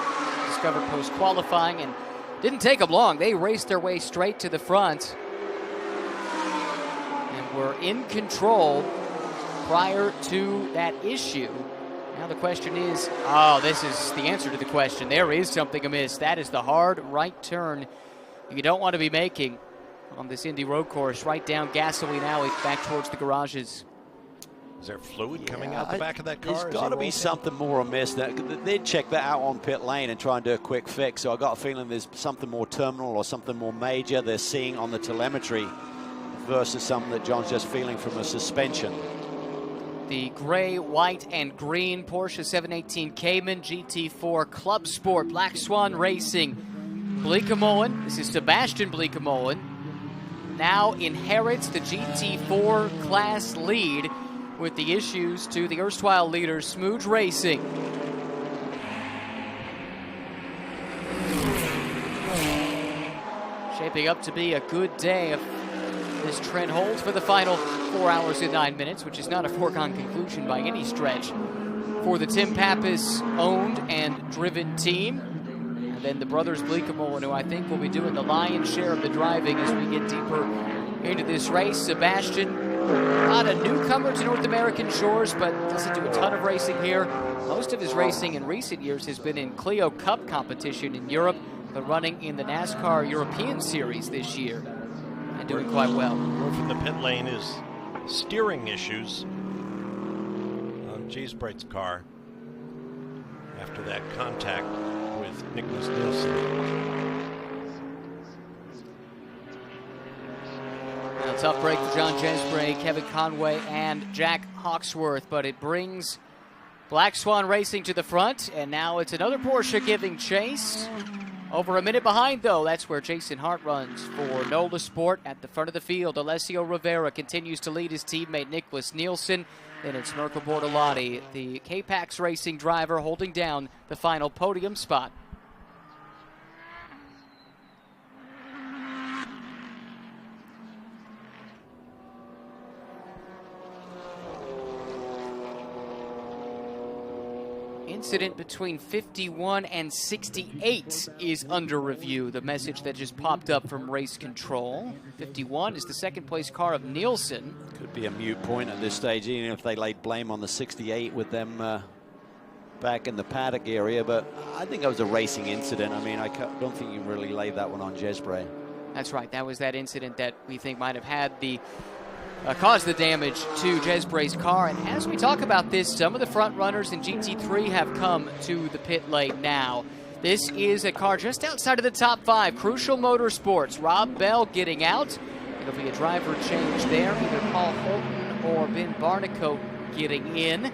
discovered post-qualifying, and didn't take them long. They raced their way straight to the front and were in control prior to that issue. Now the question is, this is the answer to the question. There is something amiss. That is the hard right turn you don't want to be making on this Indy road course, right down Gasoline Alley, back towards the garages. Is there fluid coming out the back of that car? There's got to be something more amiss. They'd check that out on pit lane and try and do a quick fix. So I got a feeling there's something more terminal or something more major they're seeing on the telemetry versus something that John's just feeling from a suspension. The gray, white, and green Porsche 718 Cayman GT4 Club Sport Black Swan Racing. Bleekemolen, this is Sebastian Bleekemolen, now inherits the GT4 class lead with the issues to the erstwhile leader, Smooge Racing. Shaping up to be a good day if this trend holds for the final 4 hours and 9 minutes, which is not a foregone conclusion by any stretch for the Tim Pappas owned and driven team. And then the brothers Bleekemolen, who I think will be doing the lion's share of the driving as we get deeper into this race. Sebastian, not a newcomer to North American shores, but doesn't do a ton of racing here. Most of his racing in recent years has been in Clio Cup competition in Europe, but running in the NASCAR European Series this year and doing quite well. Word from the pit lane is steering issues on Jezbray's car after that contact with Nicholas Nielsen. Now, tough break for John Jezbray, Kevin Conway, and Jack Hawksworth, but it brings Black Swan Racing to the front, and now it's another Porsche giving chase. Over a minute behind, though. That's where Jason Hart runs for NOLA Sport at the front of the field. Alessio Rivera continues to lead his teammate Nicholas Nielsen. Then it's Mirko Bortolotti, the K-Pax Racing driver, holding down the final podium spot. Incident between 51 and 68 is under review. The message that just popped up from race control. 51 is the second place car of Nielsen. Could be a moot point at this stage, even if they laid blame on the 68 with them back in the paddock area. But I think that was a racing incident. I mean, I don't think you really laid that one on Jezbray. That's right. That was that incident that we think might have had the caused the damage to Jezbray's car. And as we talk about this, some of the front runners in GT3 have come to the pit lane now. This is a car just outside of the top 5. Crucial Motorsports. Rob Bell getting out. It'll be a driver change there. Either Paul Holton or Ben Barnicoat getting in.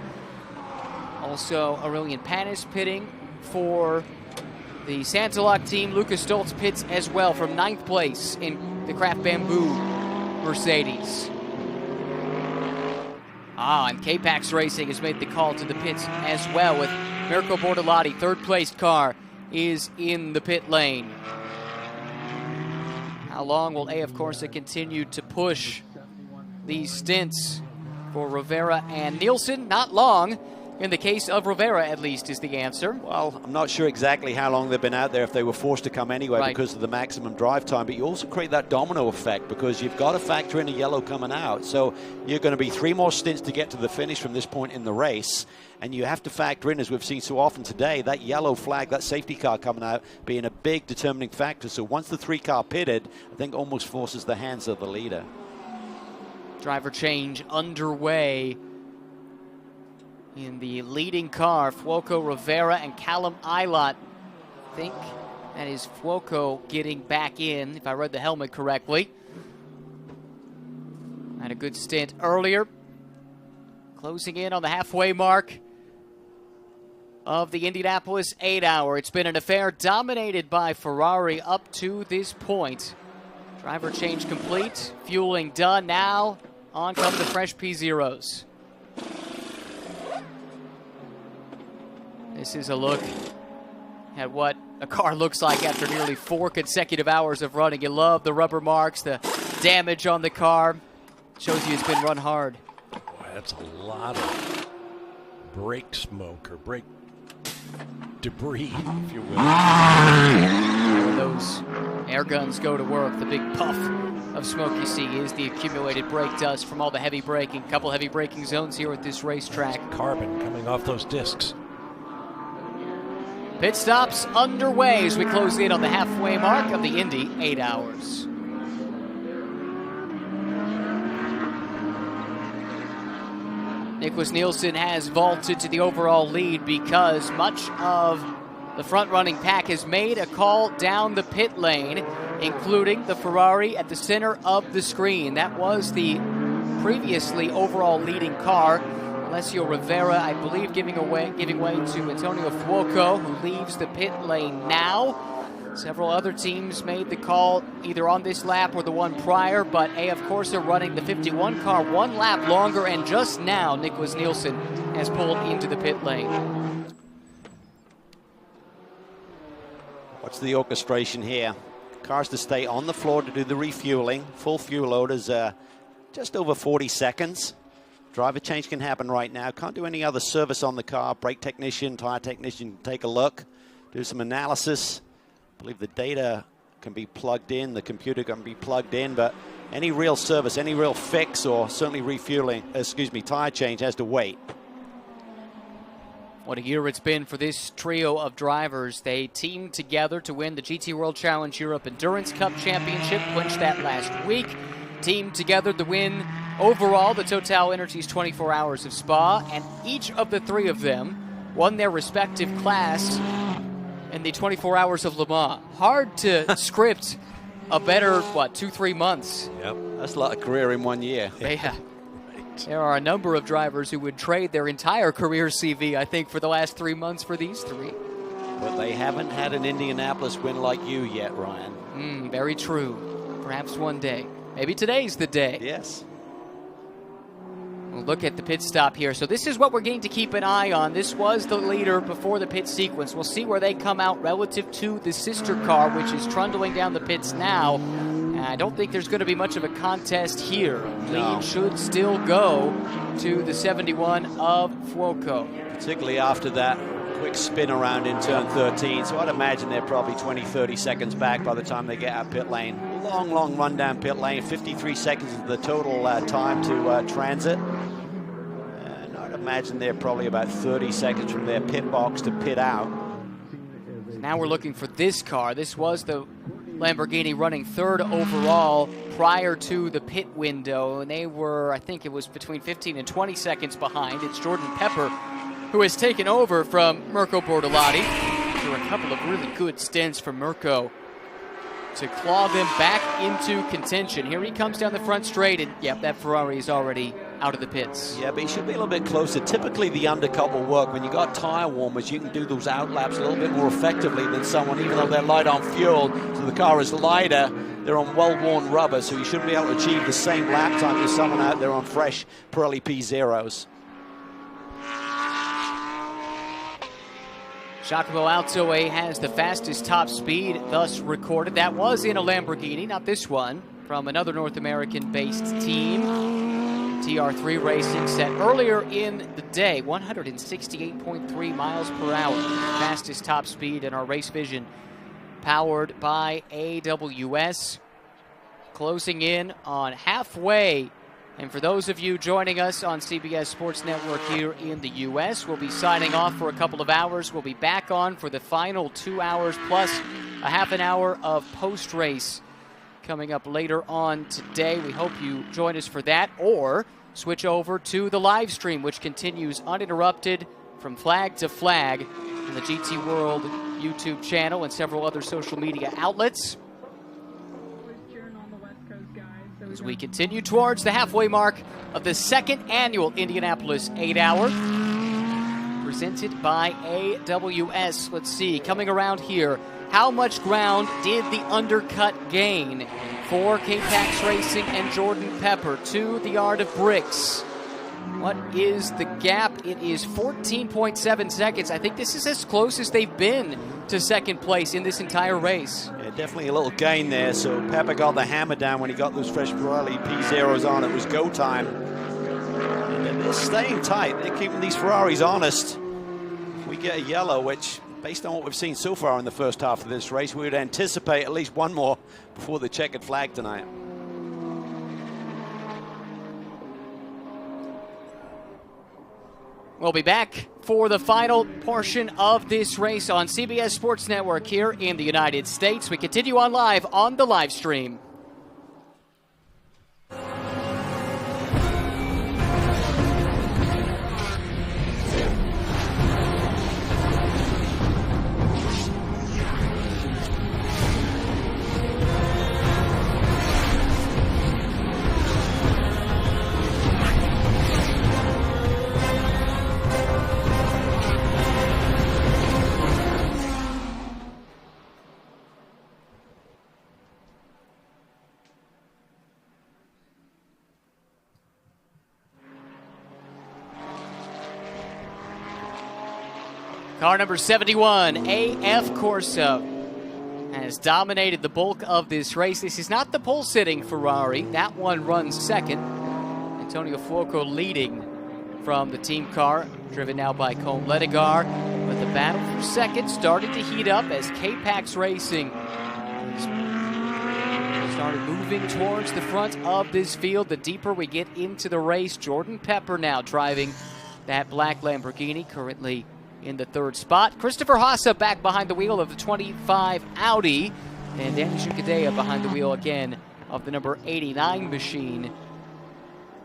Also, Aurelian Panis pitting for the Santalok team. Lucas Stoltz pits as well from 9th place in the Craft Bamboo Mercedes. And K-Pax Racing has made the call to the pits as well, with Mirko Bortolotti, 3rd place car, is in the pit lane. How long will AF Corsa continue to push these stints for Rivera and Nielsen? Not long. In the case of Rivera, at least, is the answer. Well, I'm not sure exactly how long they've been out there if they were forced to come anyway because of the maximum drive time. But you also create that domino effect because you've got to factor in a yellow coming out. So you're going to be 3 more stints to get to the finish from this point in the race. And you have to factor in, as we've seen so often today, that yellow flag, that safety car coming out, being a big determining factor. So once the 3 car pitted, I think almost forces the hands of the leader. Driver change underway. In the leading car, Fuoco Rivera and Callum Eilert, I think, That is Fuoco getting back in, if I read the helmet correctly. Had a good stint earlier. Closing in on the halfway mark of the Indianapolis 8-hour. It's been an affair dominated by Ferrari up to this point. Driver change complete, fueling done. Now on come the fresh P0s. This is a look at what a car looks like after nearly 4 consecutive hours of running. You love the rubber marks, the damage on the car. Shows you it's been run hard. Boy, that's a lot of brake smoke or brake debris, if you will. When those air guns go to work, the big puff of smoke you see is the accumulated brake dust from all the heavy braking. Couple heavy braking zones here at this racetrack. Carbon coming off those discs. Pit stops underway as we close in on the halfway mark of the Indy 8 hours. Nicholas Nielsen has vaulted to the overall lead because much of the front-running pack has made a call down the pit lane, including the Ferrari at the center of the screen. That was the previously overall leading car. Alessio Rivera, I believe, giving way to Antonio Fuoco, who leaves the pit lane now. Several other teams made the call either on this lap or the one prior, but of course, they're running the 51 car 1 lap longer, and just now Nicholas Nielsen has pulled into the pit lane. What's the orchestration here? Cars to stay on the floor to do the refueling. Full fuel load is just over 40 seconds. Driver change can happen right now. Can't do any other service on the car. Brake technician, tire technician, take a look, do some analysis. I believe the data can be plugged in, the computer can be plugged in, but any real service, any real fix, or certainly refueling, tire change has to wait. What a year it's been for this trio of drivers. They teamed together to win the GT World Challenge Europe Endurance Cup Championship, clinched that last week. Teamed together to win overall the Total Energies 24 Hours of Spa, and each of the three of them won their respective class in the 24 Hours of Le Mans. Hard to script a better, 2-3 months. Yep, that's a lot of career in 1 year. Yeah. There are a number of drivers who would trade their entire career CV, I think, for the last 3 months for these three. But they haven't had an Indianapolis win like you yet, Ryan. Very true. Perhaps one day. Maybe today's the day. Yes. We'll look at the pit stop here. So this is what we're going to keep an eye on. This was the leader before the pit sequence. We'll see where they come out relative to the sister car, which is trundling down the pits now. I don't think there's going to be much of a contest here. Lead should still go to the 71 of Fuoco. Particularly after that quick spin around in turn 13. So I'd imagine they're probably 20-30 seconds back by the time they get out pit lane. Long run down pit lane. 53 seconds is the total time to transit. And I'd imagine they're probably about 30 seconds from their pit box to pit out. Now we're looking for this car. This was the Lamborghini running third overall prior to the pit window, and they were, I think it was between 15 and 20 seconds behind. It's Jordan Pepper who has taken over from Mirko Bortolotti after a couple of really good stints from Mirko to claw them back into contention. Here he comes down the front straight, and that Ferrari is already out of the pits. Yeah, but he should be a little bit closer. Typically the undercut will work. When you got tire warmers, you can do those out laps a little bit more effectively than someone, even though they're light on fuel, so the car is lighter. They're on well-worn rubber, so you shouldn't be able to achieve the same lap time as someone out there on fresh Pirelli P0s. Giacomo Altoe has the fastest top speed thus recorded. That was in a Lamborghini, not this one, from another North American-based team. TR3 Racing set earlier in the day, 168.3 miles per hour. Fastest top speed in our Race Vision, powered by AWS. Closing in on halfway. And for those of you joining us on CBS Sports Network here in the U.S., we'll be signing off for a couple of hours. We'll be back on for the final 2 hours plus a half an hour of post-race coming up later on today. We hope you join us for that, or switch over to the live stream, which continues uninterrupted from flag to flag in the GT World YouTube channel and several other social media outlets. As we continue towards the halfway mark of the second annual Indianapolis 8-Hour, presented by AWS. Let's see, coming around here, how much ground did the undercut gain for K-Pax Racing and Jordan Pepper to the Yard of Bricks? What is the gap? It is 14.7 seconds. I think this is as close as they've been to second place in this entire race. Yeah, definitely a little gain there. So Pepper got the hammer down when he got those fresh Pirelli P0s on. It was go time. And they're staying tight. They're keeping these Ferraris honest. If we get a yellow, which, based on what we've seen so far in the first half of this race, we would anticipate at least one more before the checkered flag tonight. We'll be back for the final portion of this race on CBS Sports Network here in the United States. We continue on live on the live stream. Car number 71, AF Corsa, has dominated the bulk of this race. This is not the pole-sitting Ferrari. That one runs second. Antonio Fuoco leading from the team car, driven now by Cone Ledegar. But the battle for second started to heat up as K-Pax Racing started moving towards the front of this field. The deeper we get into the race, Jordan Pepper now driving that black Lamborghini, currently in the third spot. Christopher Haase back behind the wheel of the 25 Audi. And Danny Shunkadea behind the wheel again of the number 89 machine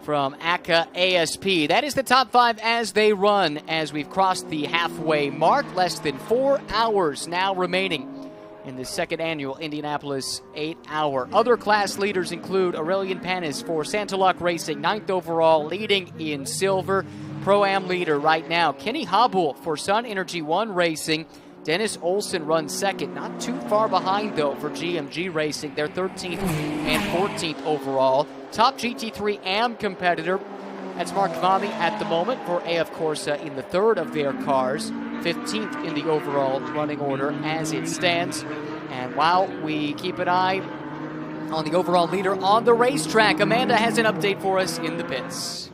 from ACA ASP. That is the top five as they run, as we've crossed the halfway mark. Less than 4 hours now remaining in the second annual Indianapolis 8-Hour. Other class leaders include Aurelian Panis for Santalock Racing, 9th overall, leading in silver. Pro-Am leader right now, Kenny Habul for Sun Energy One Racing. Dennis Olsen runs second, not too far behind though for GMG Racing. They're 13th and 14th overall. Top GT3 Am competitor, that's Mark Vami at the moment for AF Corsa in the third of their cars. 15th in the overall running order as it stands. And while we keep an eye on the overall leader on the racetrack, Amanda has an update for us in the pits.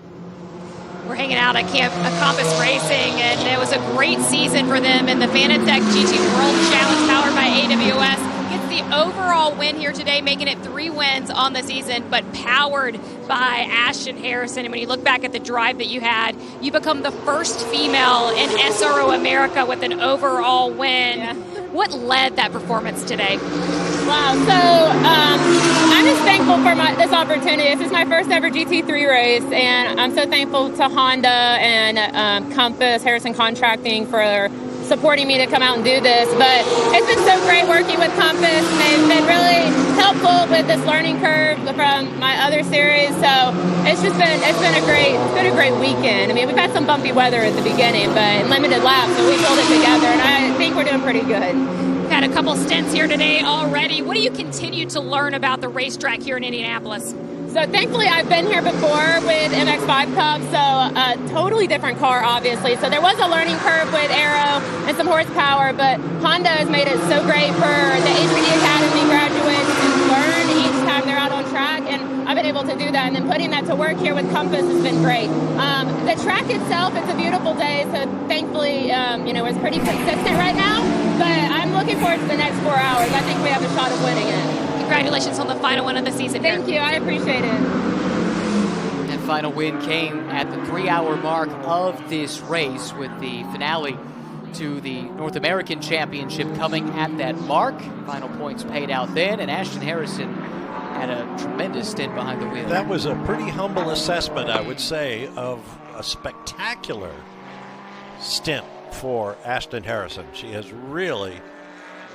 We're hanging out at Compass Racing, and it was a great season for them in the Fanatec GT World Challenge powered by AWS. Gets the overall win here today, making it 3 wins on the season, but powered by Ashton Harrison. And when you look back at the drive that you had, you become the first female in SRO America with an overall win. Yeah. What led that performance today? Wow, so I'm just thankful for this opportunity. This is my first ever GT3 race, and I'm so thankful to Honda and Compass, Harrison Contracting for supporting me to come out and do this. But it's been so great working with Compass. They've been really helpful with this learning curve from my other series. So it's been a great weekend. I mean, we've had some bumpy weather at the beginning, but limited laps, so we pulled it together, and I think we're doing pretty good. Had a couple stints here today already. What do you continue to learn about the racetrack here in Indianapolis? So thankfully I've been here before with MX-5 Cup, so a totally different car obviously. So there was a learning curve with aero and some horsepower, but Honda has made it so great for the HPD Academy graduates to learn each time they're out on track, and I've been able to do that, and then putting that to work here with Compass has been great. The track itself, it's a beautiful day, so thankfully it's pretty consistent right now, but I'm looking forward to the next 4 hours. I think we have a shot of winning it. Congratulations on the final win of the season. Thank you, I appreciate it. That final win came at the 3-hour mark of this race, with the finale to the North American Championship coming at that mark. Final points paid out then, and Ashton Harrison had a tremendous stint behind the wheel. That was a pretty humble assessment, I would say, of a spectacular stint for Ashton Harrison. She has really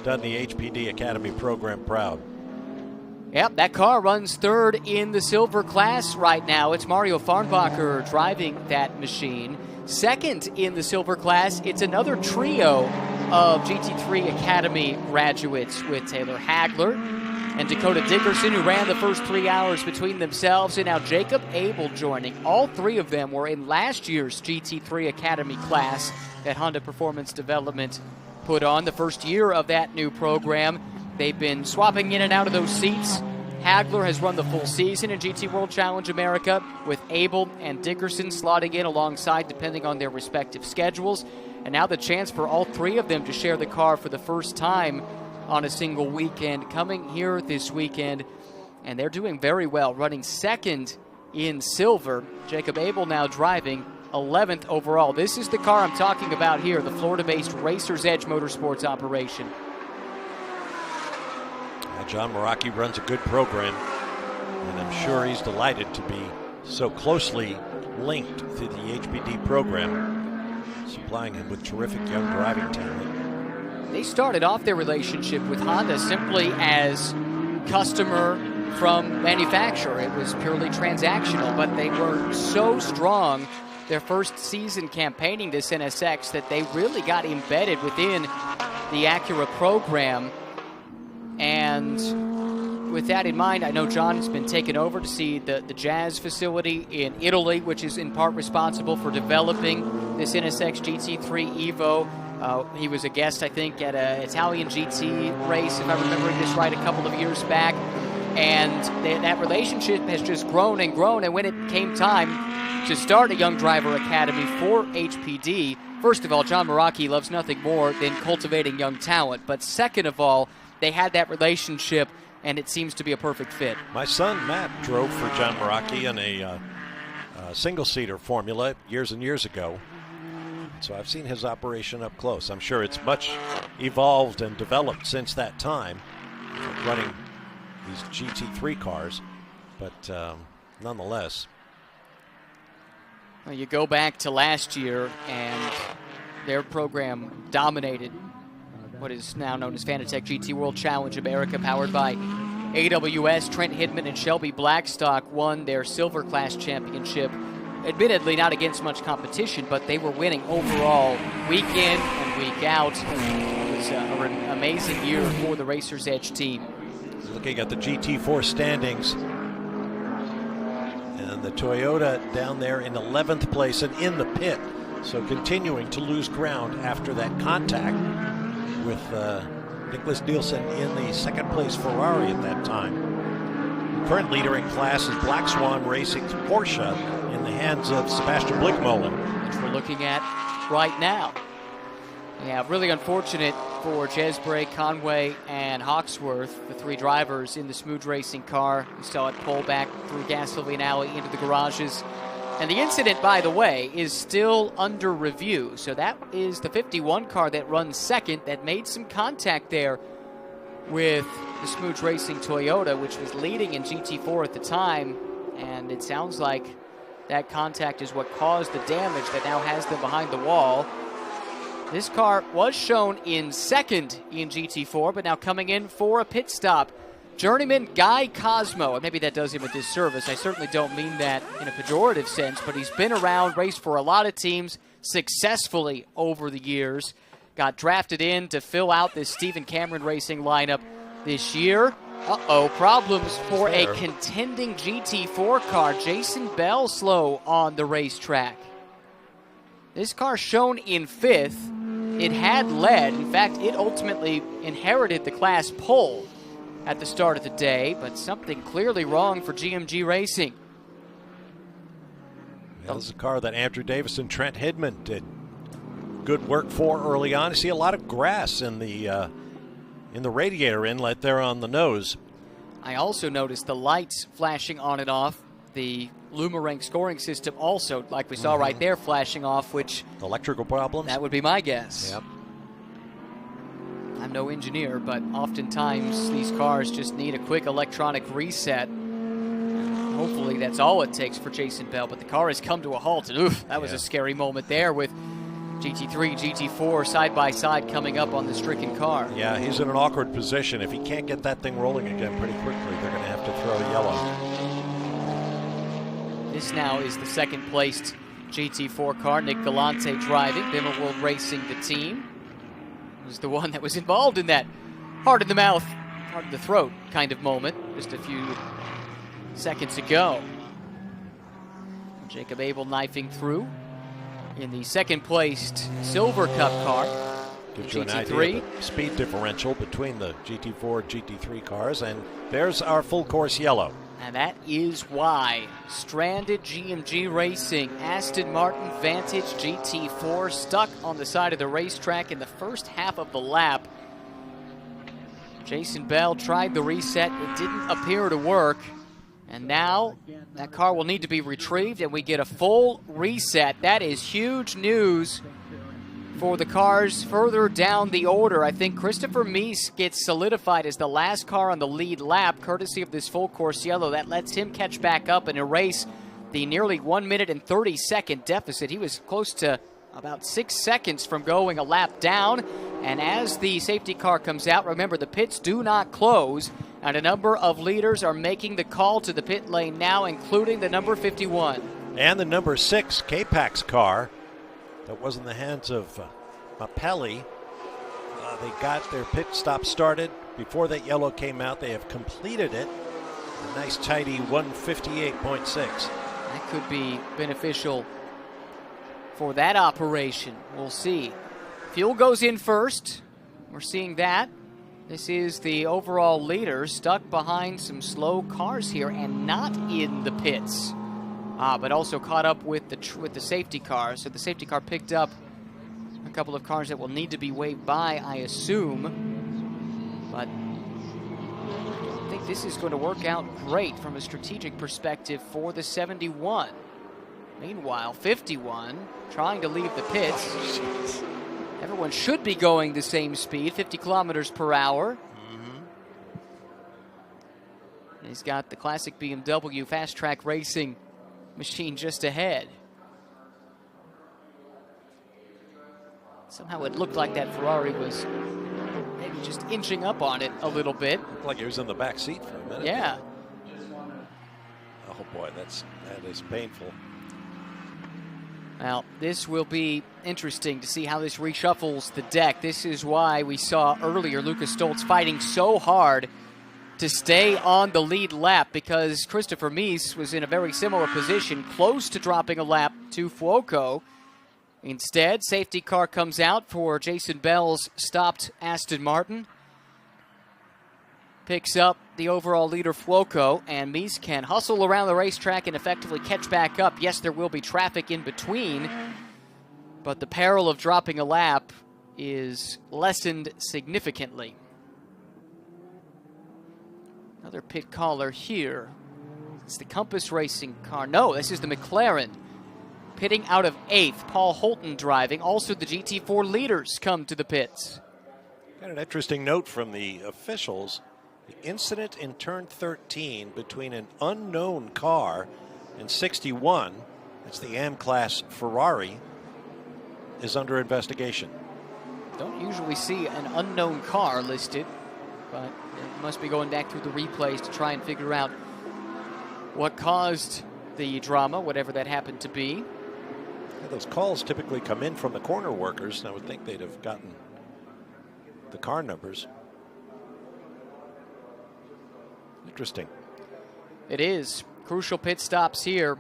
done the HPD Academy program proud. Yep, that car runs third in the silver class right now. It's Mario Farnbacher driving that machine. Second in the silver class, it's another trio of GT3 Academy graduates with Taylor Hagler and Dakota Dickerson, who ran the first 3 hours between themselves, and now Jacob Abel joining. All three of them were in last year's GT3 Academy class that Honda Performance Development put on, the first year of that new program. They've been swapping in and out of those seats. Hagler has run the full season in GT World Challenge America, with Abel and Dickerson slotting in alongside depending on their respective schedules. And now the chance for all three of them to share the car for the first time on a single weekend coming here this weekend. And they're doing very well, running second in silver. Jacob Abel now driving 11th overall. This is the car I'm talking about here, the Florida-based Racer's Edge Motorsports operation. John Meraki runs a good program, and I'm sure he's delighted to be so closely linked to the HPD program, supplying him with terrific young driving talent. They started off their relationship with Honda simply as customer from manufacturer. It was purely transactional, but they were so strong their first season campaigning this NSX that they really got embedded within the Acura program. And with that in mind, I know John's been taken over to see the Jazz facility in Italy, which is in part responsible for developing this NSX GT3 Evo. He was a guest, I think, at an Italian GT race, if I'm remembering this right, a couple of years back. And that relationship has just grown and grown. And when it came time to start a Young Driver Academy for HPD, first of all, John Meraki loves nothing more than cultivating young talent. But second of all, they had that relationship, and it seems to be a perfect fit. My son, Matt, drove for John Meraki in a single-seater formula years and years ago. So I've seen his operation up close. I'm sure it's much evolved and developed since that time, running these GT3 cars. But nonetheless. Well, you go back to last year, and their program dominated what is now known as Fanatec GT World Challenge America, powered by AWS. Trent Hidman and Shelby Blackstock won their silver class championship. Admittedly, not against much competition, but they were winning overall week in and week out. It was an amazing year for the Racer's Edge team. Looking at the GT4 standings, and the Toyota down there in 11th place and in the pit, so continuing to lose ground after that contact with Nicholas Nielsen in the second place Ferrari at that time. The current leader in class is Black Swan Racing's Porsche in the hands of Sebastian Blickmolen, which we're looking at right now. Yeah, really unfortunate for Jesbray, Conway, and Hawksworth, the three drivers in the smooth racing car. We saw it pull back through Gasoline Alley into the garages. And the incident, by the way, is still under review. So that is the 51 car that runs second that made some contact there with the Smooth Racing Toyota, which was leading in GT4 at the time. And it sounds like that contact is what caused the damage that now has them behind the wall. This car was shown in second in GT4, but now coming in for a pit stop. Journeyman Guy Cosmo, and maybe that does him a disservice. I certainly don't mean that in a pejorative sense, but he's been around, raced for a lot of teams successfully over the years. Got drafted in to fill out this Stephen Cameron Racing lineup this year. Problems for a contending GT4 car. Jason Bell slow on the racetrack. This car shown in fifth. It had led. In fact, it ultimately inherited the class pole at the start of the day, but something clearly wrong for GMG Racing. That was a car that Andrew Davis and Trent Hidman did good work for early on. You see a lot of grass in the radiator inlet there on the nose. I also noticed the lights flashing on and off. The Lumarank scoring system also, like we saw right there, flashing off, which... Electrical problems? That would be my guess. Yep. I'm no engineer, but oftentimes these cars just need a quick electronic reset. Hopefully that's all it takes for Jason Bell, but the car has come to a halt, and that was a scary moment there with GT3, GT4 side by side coming up on the stricken car. Yeah, he's in an awkward position. If he can't get that thing rolling again pretty quickly, they're going to have to throw a yellow. This now is the second placed GT4 car. Nick Galante driving. Bimmer World Racing, the team. Was the one that was involved in that hard in the mouth, hard in the throat kind of moment just a few seconds ago. Jacob Abel knifing through in the second placed Silver Cup car. Gives you an idea of the speed differential between the GT4 and GT3 cars, and there's our full course yellow. And that is why stranded GMG Racing Aston Martin Vantage GT4 stuck on the side of the racetrack in the first half of the lap. Jason Bell tried the reset. It didn't appear to work. And now that car will need to be retrieved and we get a full reset. That is huge news for the cars further down the order. I think Christopher Mies gets solidified as the last car on the lead lap, courtesy of this full course yellow. That lets him catch back up and erase the nearly 1 minute and 30-second deficit. He was close to about 6 seconds from going a lap down. And as the safety car comes out, remember the pits do not close, and a number of leaders are making the call to the pit lane now, including the number 51. And the number 6 K-Pax car that was in the hands of Mapelli. They got their pit stop started before that yellow came out. They have completed it. A nice tidy 158.6. That could be beneficial for that operation. We'll see. Fuel goes in first. We're seeing that. This is the overall leader stuck behind some slow cars here and not in the pits. But also caught up with the safety car. So the safety car picked up a couple of cars that will need to be waved by, I assume. But I think this is going to work out great from a strategic perspective for the 71. Meanwhile, 51 trying to leave the pits. Everyone should be going the same speed, 50 kilometers per hour. And he's got the classic BMW fast track racing machine just ahead. Somehow it looked like that Ferrari was maybe just inching up on it a little bit. Looked like he was in the back seat for a minute. Yeah. Oh boy, that is painful. Now, this will be interesting to see how this reshuffles the deck. This is why we saw earlier Lucas Stoltz fighting so hard to stay on the lead lap, because Christopher Mies was in a very similar position, close to dropping a lap to Fuoco. Instead, safety car comes out for Jason Bell's stopped Aston Martin. Picks up the overall leader, Fuoco, and Mies can hustle around the racetrack and effectively catch back up. Yes, there will be traffic in between, but the peril of dropping a lap is lessened significantly. Another pit caller here. It's the Compass Racing car. No, this is the McLaren. Pitting out of 8th, Paul Holton driving. Also, the GT4 leaders come to the pits. Got an interesting note from the officials. The incident in turn 13 between an unknown car and 61, it's the M-Class Ferrari, is under investigation. Don't usually see an unknown car listed, but it must be going back through the replays to try and figure out what caused the drama, whatever that happened to be. Yeah, those calls typically come in from the corner workers, and I would think they'd have gotten the car numbers. Interesting. It is. Crucial pit stops here.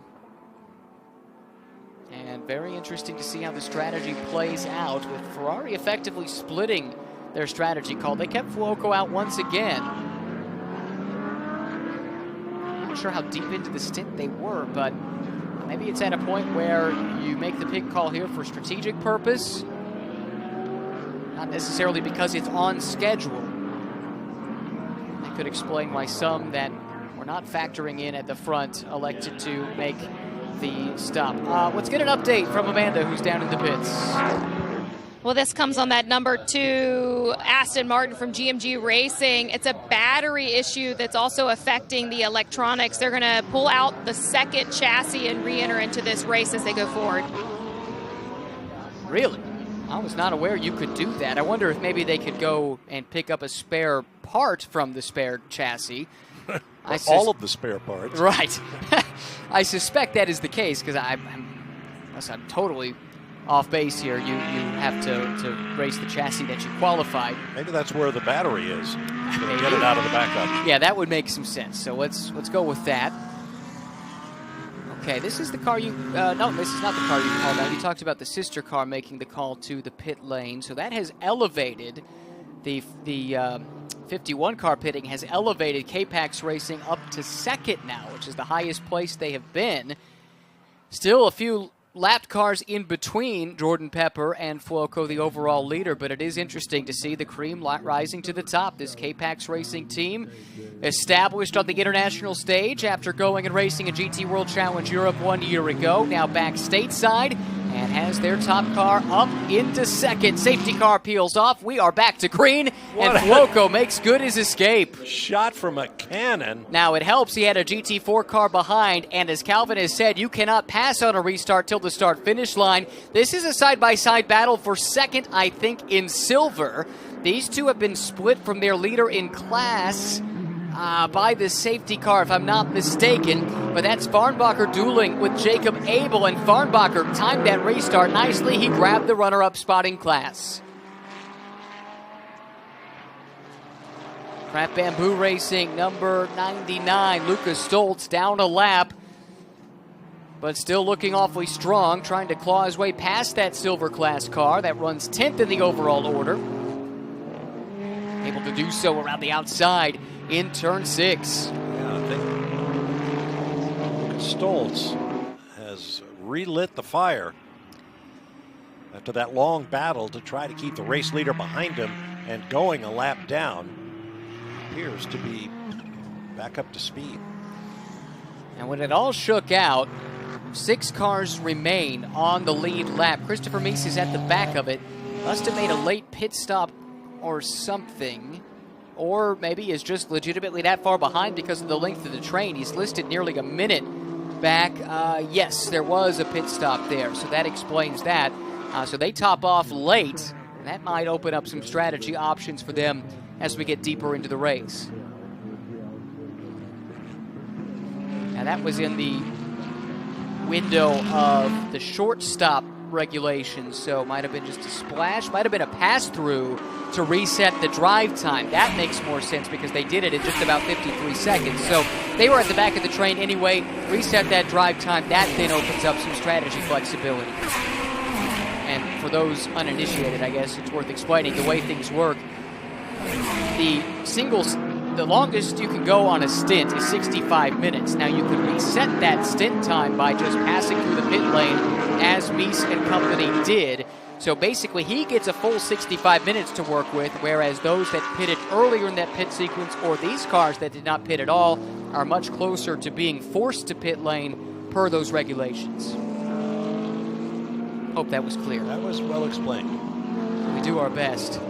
And very interesting to see how the strategy plays out, with Ferrari effectively splitting their strategy call. They kept Fuoco out once again. I'm not sure how deep into the stint they were, but maybe it's at a point where you make the pit call here for strategic purpose, not necessarily because it's on schedule. That could explain why some that were not factoring in at the front elected to make the stop. Let's get an update from Amanda, who's down in the pits. Well, this comes on that number 2 Aston Martin from GMG Racing. It's a battery issue that's also affecting the electronics. They're going to pull out the second chassis and re-enter into this race as they go forward. Really? I was not aware you could do that. I wonder if maybe they could go and pick up a spare part from the spare chassis. All of the spare parts. Right. I suspect that is the case, because unless I'm totally off base here, you have to race the chassis that you qualified. Maybe that's where the battery is. Get it out of the backup. Yeah, that would make some sense. So let's go with that. Okay, this is the car you... no, this is not the car you called out. You talked about the sister car making the call to the pit lane. So that has elevated the 51 car pitting has elevated K-Pax Racing up to second now, which is the highest place they have been. Still a few lapped cars in between Jordan Pepper and Fuoco, the overall leader, but it is interesting to see the cream rising to the top. This K-Pax Racing team, established on the international stage after going and racing a GT World Challenge Europe 1 year ago, now back stateside and has their top car up into second. Safety car peels off. We are back to green, and Fuoco makes good his escape. Shot from a cannon. Now, it helps he had a GT4 car behind, and as Calvin has said, you cannot pass on a restart till the start-finish line. This is a side-by-side battle for second, I think, in silver. These two have been split from their leader in class by the safety car, if I'm not mistaken. But that's Farnbacher dueling with Jacob Abel, and Farnbacher timed that restart nicely. He grabbed the runner-up spot in class. Crap Bamboo Racing, number 99, Lucas Stoltz, down a lap, but still looking awfully strong, trying to claw his way past that silver class car that runs 10th in the overall order. Able to do so around the outside in turn 6. Yeah, I think Lucas Stoltz has relit the fire after that long battle to try to keep the race leader behind him and going a lap down. Appears to be back up to speed. And when it all shook out, 6 cars remain on the lead lap. Christopher Meese is at the back of it. Must have made a late pit stop or something. Or maybe is just legitimately that far behind because of the length of the train. He's listed nearly a minute back. Yes, there was a pit stop there, so that explains that. So they top off late, and that might open up some strategy options for them as we get deeper into the race. Now that was in the window of the short stop regulations, so might have been just a splash, might have been a pass-through to reset the drive time. That makes more sense because they did it in just about 53 seconds. So they were at the back of the train anyway, reset that drive time. That then opens up some strategy flexibility. And for those uninitiated, I guess it's worth explaining the way things work. The longest you can go on a stint is 65 minutes. Now you can reset that stint time by just passing through the pit lane as Meese and company did. So basically he gets a full 65 minutes to work with, whereas those that pitted earlier in that pit sequence or these cars that did not pit at all are much closer to being forced to pit lane per those regulations. Hope that was clear. That was well explained. We do our best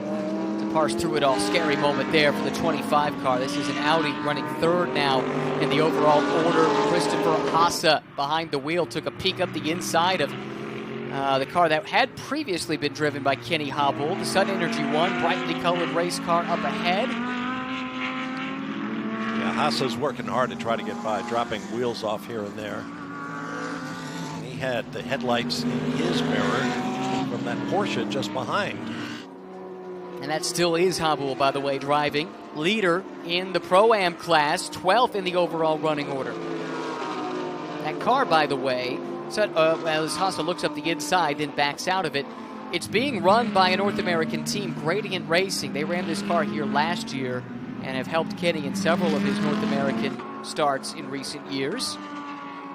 parse through it all. Scary moment there for the 25 car. This is an Audi running third now in the overall order. Christopher Haase behind the wheel took a peek up the inside of the car that had previously been driven by Kenny Hobble. The Sun Energy 1 brightly colored race car up ahead. Yeah, Haase's working hard to try to get by, dropping wheels off here and there. And he had the headlights in his mirror from that Porsche just behind. And that still is Hobble, by the way, driving. Leader in the Pro-Am class, 12th in the overall running order. That car, by the way, as Haase looks up the inside, then backs out of it, it's being run by a North American team, Gradient Racing. They ran this car here last year and have helped Kenny in several of his North American starts in recent years.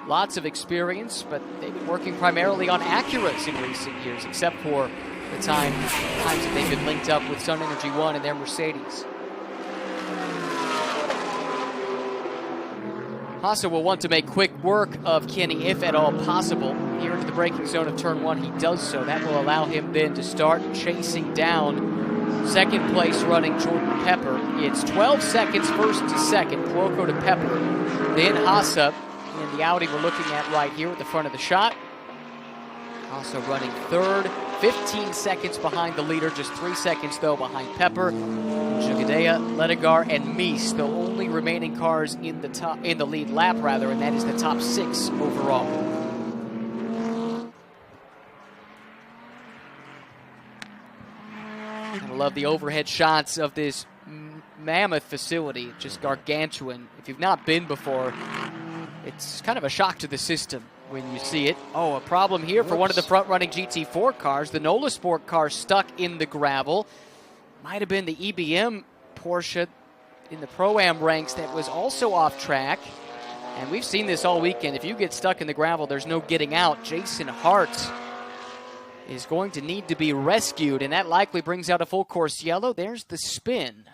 Lots of experience, but they've been working primarily on Acuras in recent years, except for the times that they've been linked up with Sun Energy 1 and their Mercedes. Haase will want to make quick work of Kenny if at all possible. Here into the braking zone of turn 1, he does so. That will allow him then to start chasing down second place running Jordan Pepper. It's 12 seconds first to second, Fuoco to Pepper. Then Haase in the Audi we're looking at right here at the front of the shot. Also running third. 15 seconds behind the leader, just 3 seconds, though, behind Pepper, Jugadea, Ledegar, and Mies, the only remaining cars in the lead lap, rather, and that is the top 6 overall. I love the overhead shots of this mammoth facility, just gargantuan. If you've not been before, it's kind of a shock to the system when you see it. Oh, a problem here for one of the front-running GT4 cars. The Nola Sport car stuck in the gravel. Might have been the EBM Porsche in the Pro-Am ranks that was also off track. And we've seen this all weekend. If you get stuck in the gravel, there's no getting out. Jason Hart is going to need to be rescued, and that likely brings out a full course yellow. There's the spin.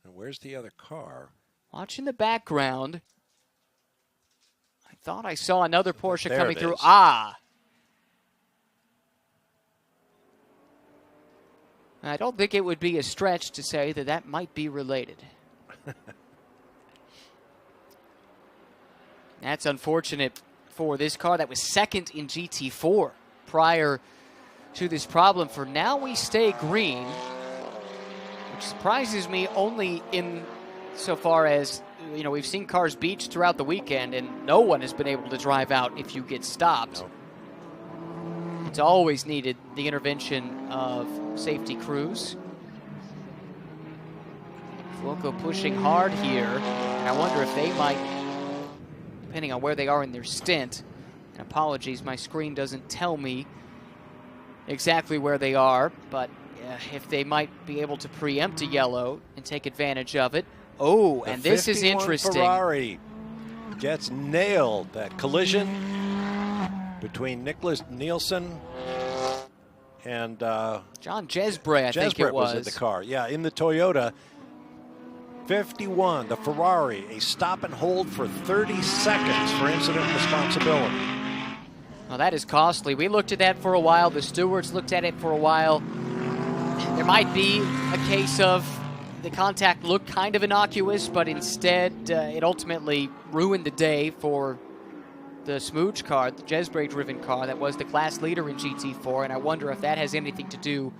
And where's the other car? Watch in the background. I thought I saw another Porsche There coming it through. is. Ah. I don't think it would be a stretch to say that that might be related. That's unfortunate for this car that was second in GT4 prior to this problem. For now, we stay green, which surprises me only in so far as, you know, we've seen cars beached throughout the weekend, and no one has been able to drive out if you get stopped. No. It's always needed the intervention of safety crews. Fuoco pushing hard here, and I wonder if they might, depending on where they are in their stint, and apologies, my screen doesn't tell me exactly where they are, but if they might be able to preempt a yellow and take advantage of it. Oh, and this is interesting. Ferrari gets nailed. That collision between Nicholas Nielsen and John Jesbray, I think it was. in the car. Yeah, in the Toyota. 51, the Ferrari, a stop and hold for 30 seconds for incident responsibility. Well, that is costly. We looked at that for a while. The stewards looked at it for a while. There might be a case of the contact looked kind of innocuous, but instead it ultimately ruined the day for the Smooge car, the Jesbray-driven car that was the class leader in GT4, and I wonder if that has anything to do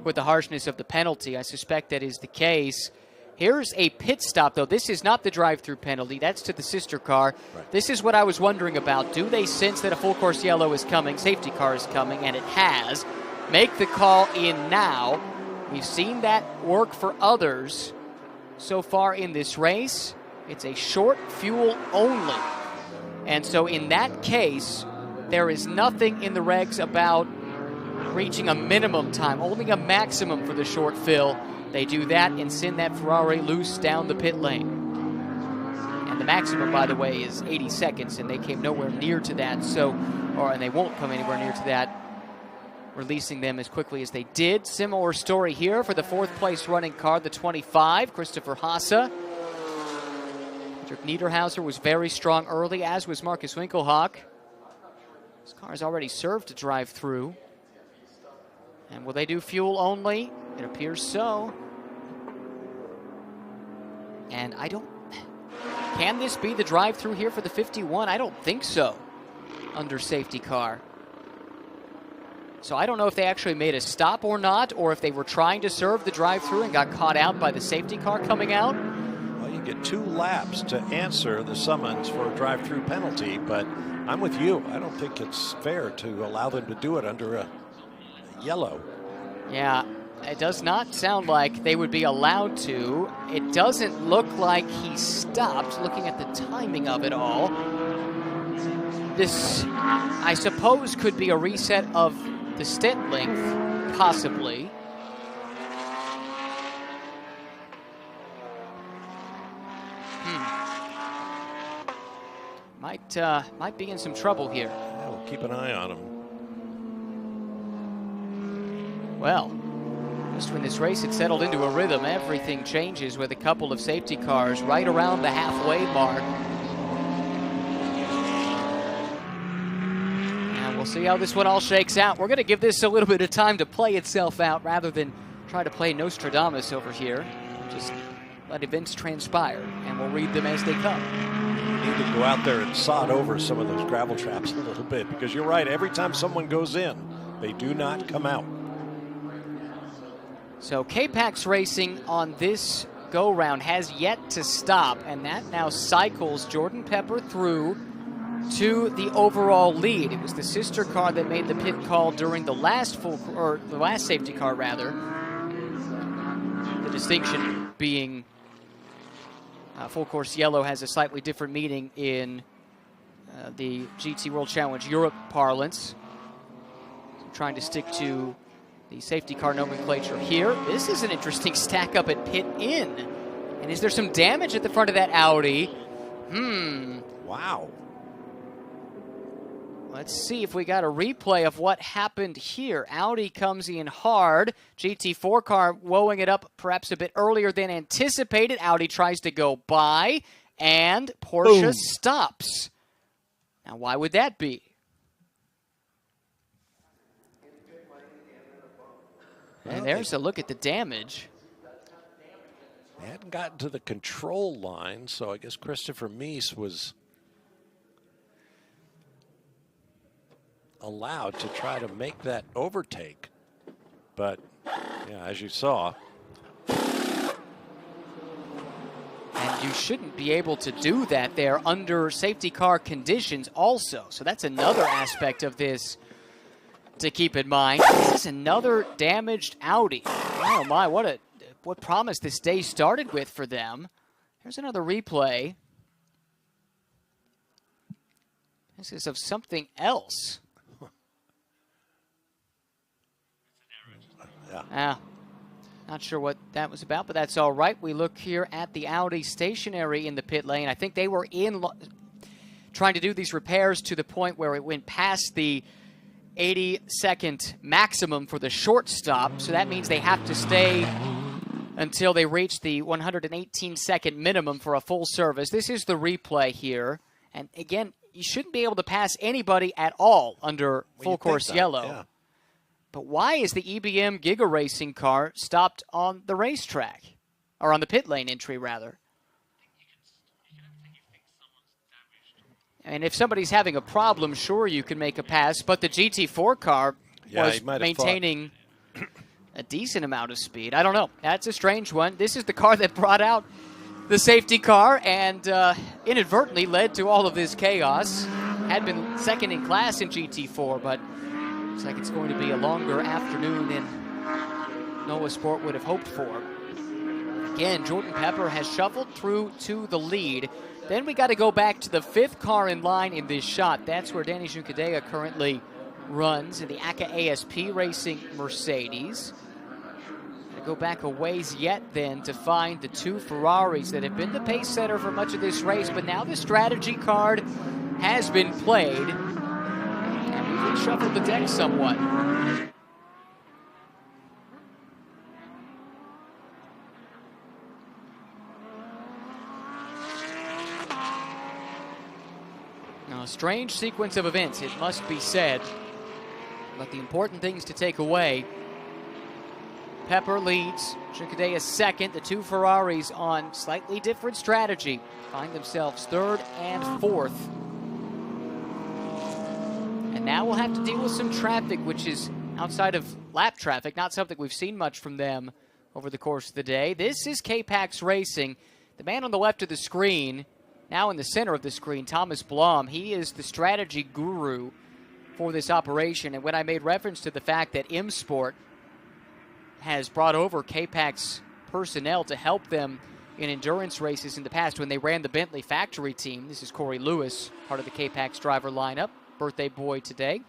with the harshness of the penalty. I suspect that is the case. Here's a pit stop, though. This is not the drive-through penalty. That's to the sister car. Right. This is what I was wondering about. Do they sense that a full course yellow is coming, safety car is coming, and it has? Make the call in now. We've seen that work for others so far in this race. It's a short fuel only. And so in that case, there is nothing in the regs about reaching a minimum time, only a maximum for the short fill. They do that and send that Ferrari loose down the pit lane. And the maximum, by the way, is 80 seconds, and they came nowhere near to that. And they won't come anywhere near to that, releasing them as quickly as they did. Similar story here for the fourth place running car, the 25, Christopher Haase. Patrick Niederhauser was very strong early, as was Marcus Winkelhock. This car is already served to drive through. And will they do fuel only? It appears so. And can this be the drive-through here for the 51? I don't think so, under safety car. So I don't know if they actually made a stop or not, or if they were trying to serve the drive-through and got caught out by the safety car coming out. Well, you get 2 laps to answer the summons for a drive-through penalty, but I'm with you. I don't think it's fair to allow them to do it under a yellow. Yeah, it does not sound like they would be allowed to. It doesn't look like he stopped, looking at the timing of it all. This, I suppose, could be a reset of the stint length, possibly. Might be in some trouble here. Yeah, we'll keep an eye on him. Well, just when this race had settled into a rhythm, everything changes with a couple of safety cars right around the halfway mark. And we'll see how this one all shakes out. We're going to give this a little bit of time to play itself out rather than try to play Nostradamus over here. Just let events transpire, and we'll read them as they come. You need to go out there and sod over some of those gravel traps a little bit, because you're right, every time someone goes in, They do not come out. So K-Pax Racing on this go-round has yet to stop, and that now cycles Jordan Pepper through to the overall lead. It was the sister car that made the pit call during the last safety car rather. The distinction being full course yellow has a slightly different meaning in the GT World Challenge Europe parlance. So trying to stick to the safety car nomenclature here. This is an interesting stack up at pit in. And is there some damage at the front of that Audi? Wow. Let's see if we got a replay of what happened here. Audi comes in hard. GT4 car woeing it up perhaps a bit earlier than anticipated. Audi tries to go by, and Porsche stops. Now, why would that be? And there's a look at the damage. They hadn't gotten to the control line, so I guess Christopher Mies was allowed to try to make that overtake. But, yeah, as you saw. And you shouldn't be able to do that there under safety car conditions also. So that's another aspect of this to keep in mind. This is another damaged Audi. Oh my, what promise this day started with for them. Here's another replay. This is of something else. Not sure what that was about, but that's all right. We look here at the Audi stationary in the pit lane. I think they were trying to do these repairs to the point where it went past the 80-second maximum for the short stop. So that means they have to stay until they reach the 118-second minimum for a full service. This is the replay here. And again, you shouldn't be able to pass anybody at all under full course yellow. Yeah. But why is the EBM Giga Racing car stopped on the racetrack? Or on the pit lane entry, rather? And if somebody's having a problem, sure, you can make a pass. But the GT4 car was maintaining a decent amount of speed. I don't know. That's a strange one. This is the car that brought out the safety car and inadvertently led to all of this chaos. Had been second in class in GT4, but looks like it's going to be a longer afternoon than Noah Sport would have hoped for. Again, Jordan Pepper has shuffled through to the lead. Then we got to go back to the fifth car in line in this shot. That's where Danny Juncadella currently runs in the ACA ASP Racing Mercedes. Go back a ways yet then to find the two Ferraris that have been the pace setter for much of this race, but now the strategy card has been played, and we've reshuffled the deck somewhat. Now, a strange sequence of events, it must be said, but the important things to take away: Pepper leads, Juncadella second. The two Ferraris on slightly different strategy find themselves third and fourth. And now we'll have to deal with some traffic, which is outside of lap traffic, not something we've seen much from them over the course of the day. This is K-Pax Racing. The man on the left of the screen, now in the center of the screen, Thomas Blom. He is the strategy guru for this operation. And when I made reference to the fact that M-Sport has brought over K-Pax personnel to help them in endurance races in the past when they ran the Bentley factory team. This is Corey Lewis, part of the K-Pax driver lineup, birthday boy today.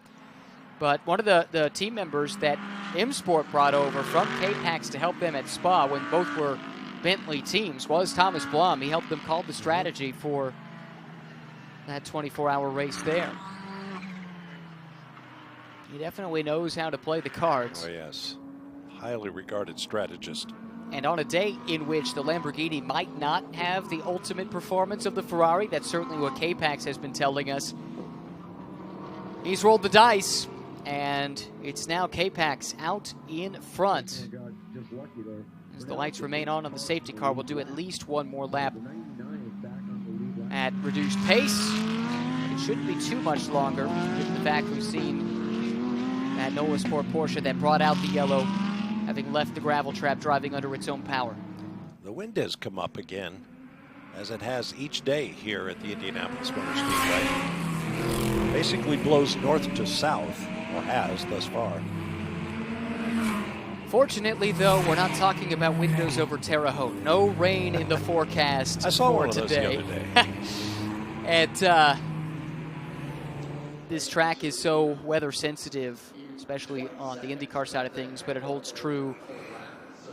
But one of the team members that M-Sport brought over from K-Pax to help them at Spa when both were Bentley teams was Thomas Blum. He helped them call the strategy for that 24-hour race there. He definitely knows how to play the cards. Oh, yes. Highly regarded strategist. And on a day in which the Lamborghini might not have the ultimate performance of the Ferrari, that's certainly what K-Pax has been telling us. He's rolled the dice, and it's now K-Pax out in front. As the lights remain on the safety car, we'll do at least one more lap at reduced pace. It shouldn't be too much longer, given the fact we've seen That Noah Sport Porsche that brought out the yellow, having left the gravel trap driving under its own power. The wind has come up again, as it has each day here at the Indianapolis Motor Speedway. Basically blows north to south, or has thus far. Fortunately, though, we're not talking about windows over Terre Haute. No rain in the forecast I saw for one of today. those the other day. And this track is so weather sensitive, especially on the IndyCar side of things, but it holds true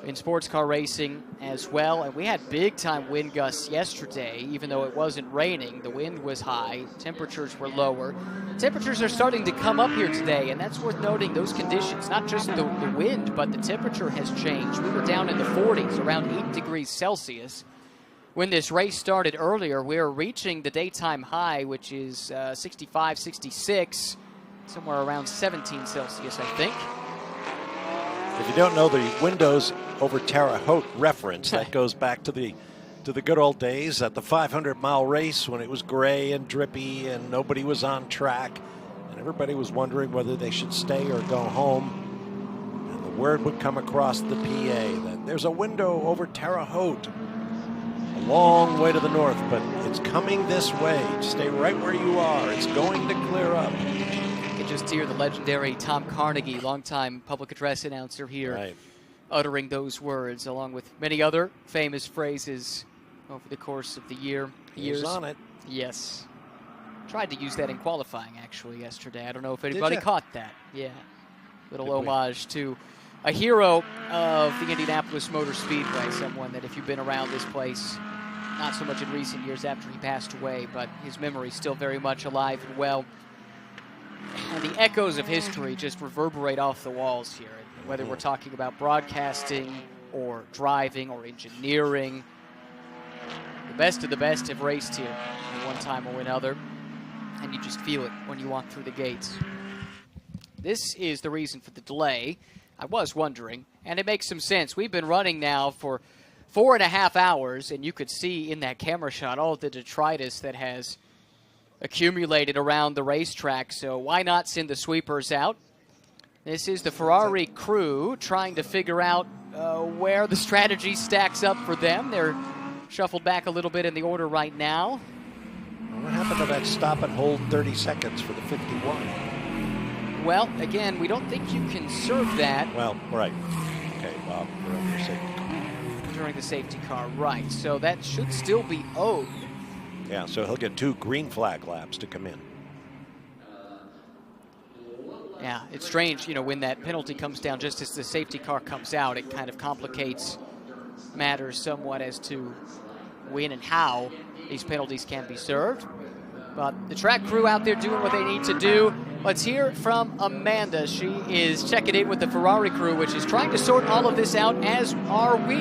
in sports car racing as well. And we had big-time wind gusts yesterday, even though it wasn't raining. The wind was high, temperatures were lower. Temperatures are starting to come up here today, and that's worth noting. Those conditions, not just the wind, but the temperature has changed. We were down in the 40s, around 8 degrees Celsius. When this race started earlier, we were reaching the daytime high, which is 65, 66, somewhere around 17 Celsius, I think. If you don't know the windows over Terre Haute reference, that goes back to the good old days at the 500-mile race when it was gray and drippy and nobody was on track and everybody was wondering whether they should stay or go home. And the word would come across the PA that there's a window over Terre Haute, a long way to the north, but it's coming this way. Stay right where you are. It's going to clear up. You can just hear the legendary Tom Carnegie, longtime public address announcer here, uttering those words, along with many other famous phrases over the course of the years. He was on it. Yes. Tried to use that in qualifying, actually, yesterday. I don't know if anybody caught that. Yeah. Little homage to a hero of the Indianapolis Motor Speedway, someone that if you've been around this place, not so much in recent years after he passed away, but his memory is still very much alive and well. And the echoes of history just reverberate off the walls here, whether we're talking about broadcasting or driving or engineering. The best of the best have raced here at one time or another, and you just feel it when you walk through the gates. This is the reason for the delay. I was wondering, and it makes some sense. We've been running now for 4.5 hours, and you could see in that camera shot all of the detritus that has accumulated around the racetrack, so why not send the sweepers out? This is the Ferrari crew trying to figure out where the strategy stacks up for them. They're shuffled back a little bit in the order right now. What happened to that stop and hold 30 seconds for the 51? Well, again, we don't think you can serve that. Well, right. Okay, well, during the safety car. During the safety car, right. So that should still be owed. Yeah, so he'll get 2 green flag laps to come in. Yeah, it's strange, you know, when that penalty comes down just as the safety car comes out, it kind of complicates matters somewhat as to when and how these penalties can be served. But the track crew out there doing what they need to do. Let's hear from Amanda. She is checking in with the Ferrari crew, which is trying to sort all of this out, as are we.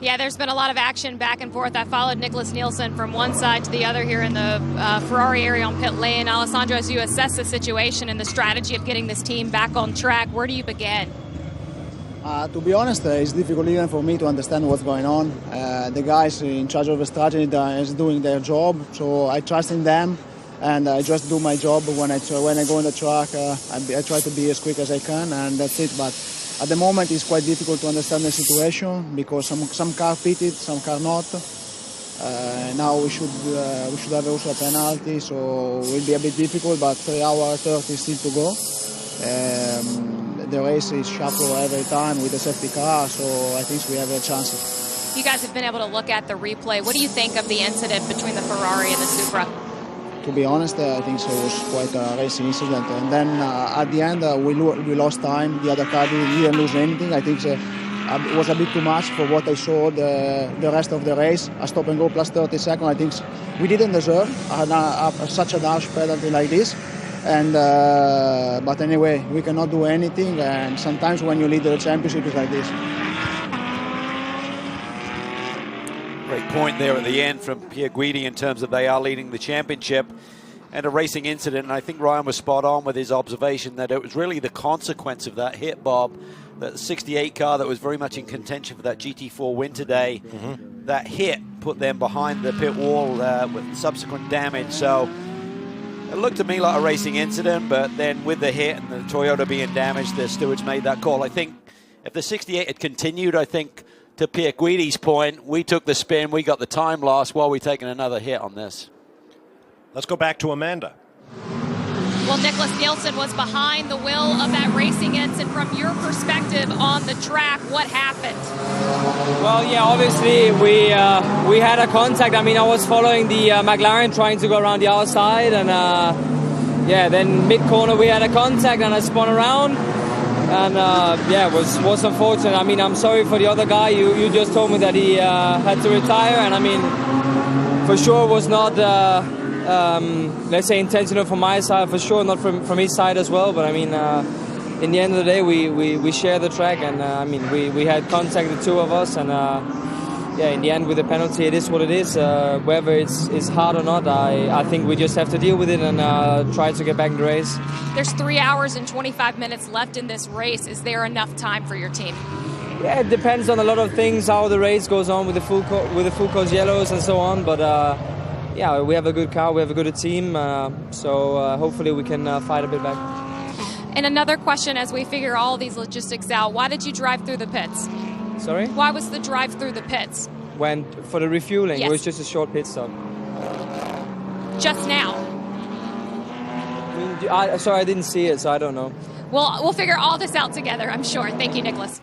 Yeah, there's been a lot of action back and forth. I followed Nicholas Nielsen from one side to the other here in the Ferrari area on pit lane. Alessandro, as you assess the situation and the strategy of getting this team back on track, where do you begin? To be honest, it's difficult even for me to understand what's going on. The guys in charge of the strategy is doing their job, so I trust in them, and I just do my job. When I go on the track, I try to be as quick as I can, and that's it. But at the moment, it's quite difficult to understand the situation because some car pitted, some car not. Now we should have also a penalty, so it will be a bit difficult. But 3 hours 30 is still to go. The race is sharper every time with the safety car, so I think we have a chance. You guys have been able to look at the replay. What do you think of the incident between the Ferrari and the Supra? To be honest, I think it was quite a racing incident. And then at the end, we lost time. The other car didn't lose anything. I think it was a bit too much for what I saw the rest of the race. A stop and go plus 30 seconds. I think we didn't deserve such a harsh penalty like this. And but anyway, we cannot do anything, and sometimes when you lead the championship, it's like this. Great point there at the end from Pierre Guidi in terms of they are leading the championship and a racing incident. And I think Ryan was spot on with his observation that it was really the consequence of that hit, Bob, that 68 car that was very much in contention for that GT4 win today. That hit put them behind the pit wall with subsequent damage. So It looked to me like a racing incident, but then with the hit and the Toyota being damaged, the stewards made that call. I think if the 68 had continued, I think to Pierre Guidi's point, we took the spin, we got the time loss while we're taking another hit on this. Let's go back to Amanda. Well, Nicholas Nielsen was behind the wheel of that racing incident. From your perspective on the track, what happened? Well, yeah, obviously we had a contact. I mean, I was following the McLaren trying to go around the outside, and yeah, then mid-corner we had a contact, and I spun around, and yeah, it was unfortunate. I mean, I'm sorry for the other guy. You just told me that he had to retire, and I mean, for sure was not let's say intentional from my side, for sure not from his side as well, but I mean in the end of the day we share the track, and I mean we had contact, the two of us, and yeah, in the end with the penalty it is what it is. Whether it's hard or not, I think we just have to deal with it and try to get back in the race. There's 3 hours and 25 minutes left in this race. Is there enough time for your team? Yeah, it depends on a lot of things, how the race goes on with the full course yellows and so on, but yeah, we have a good car, we have a good team, so hopefully we can fight a bit back. And another question as we figure all these logistics out, why did you drive through the pits? Sorry? Why was the drive through the pits? When, for the refueling, yes. It was just a short pit stop. Just now? Sorry, I didn't see it, so I don't know. We'll figure all this out together, I'm sure. Thank you, Nicholas.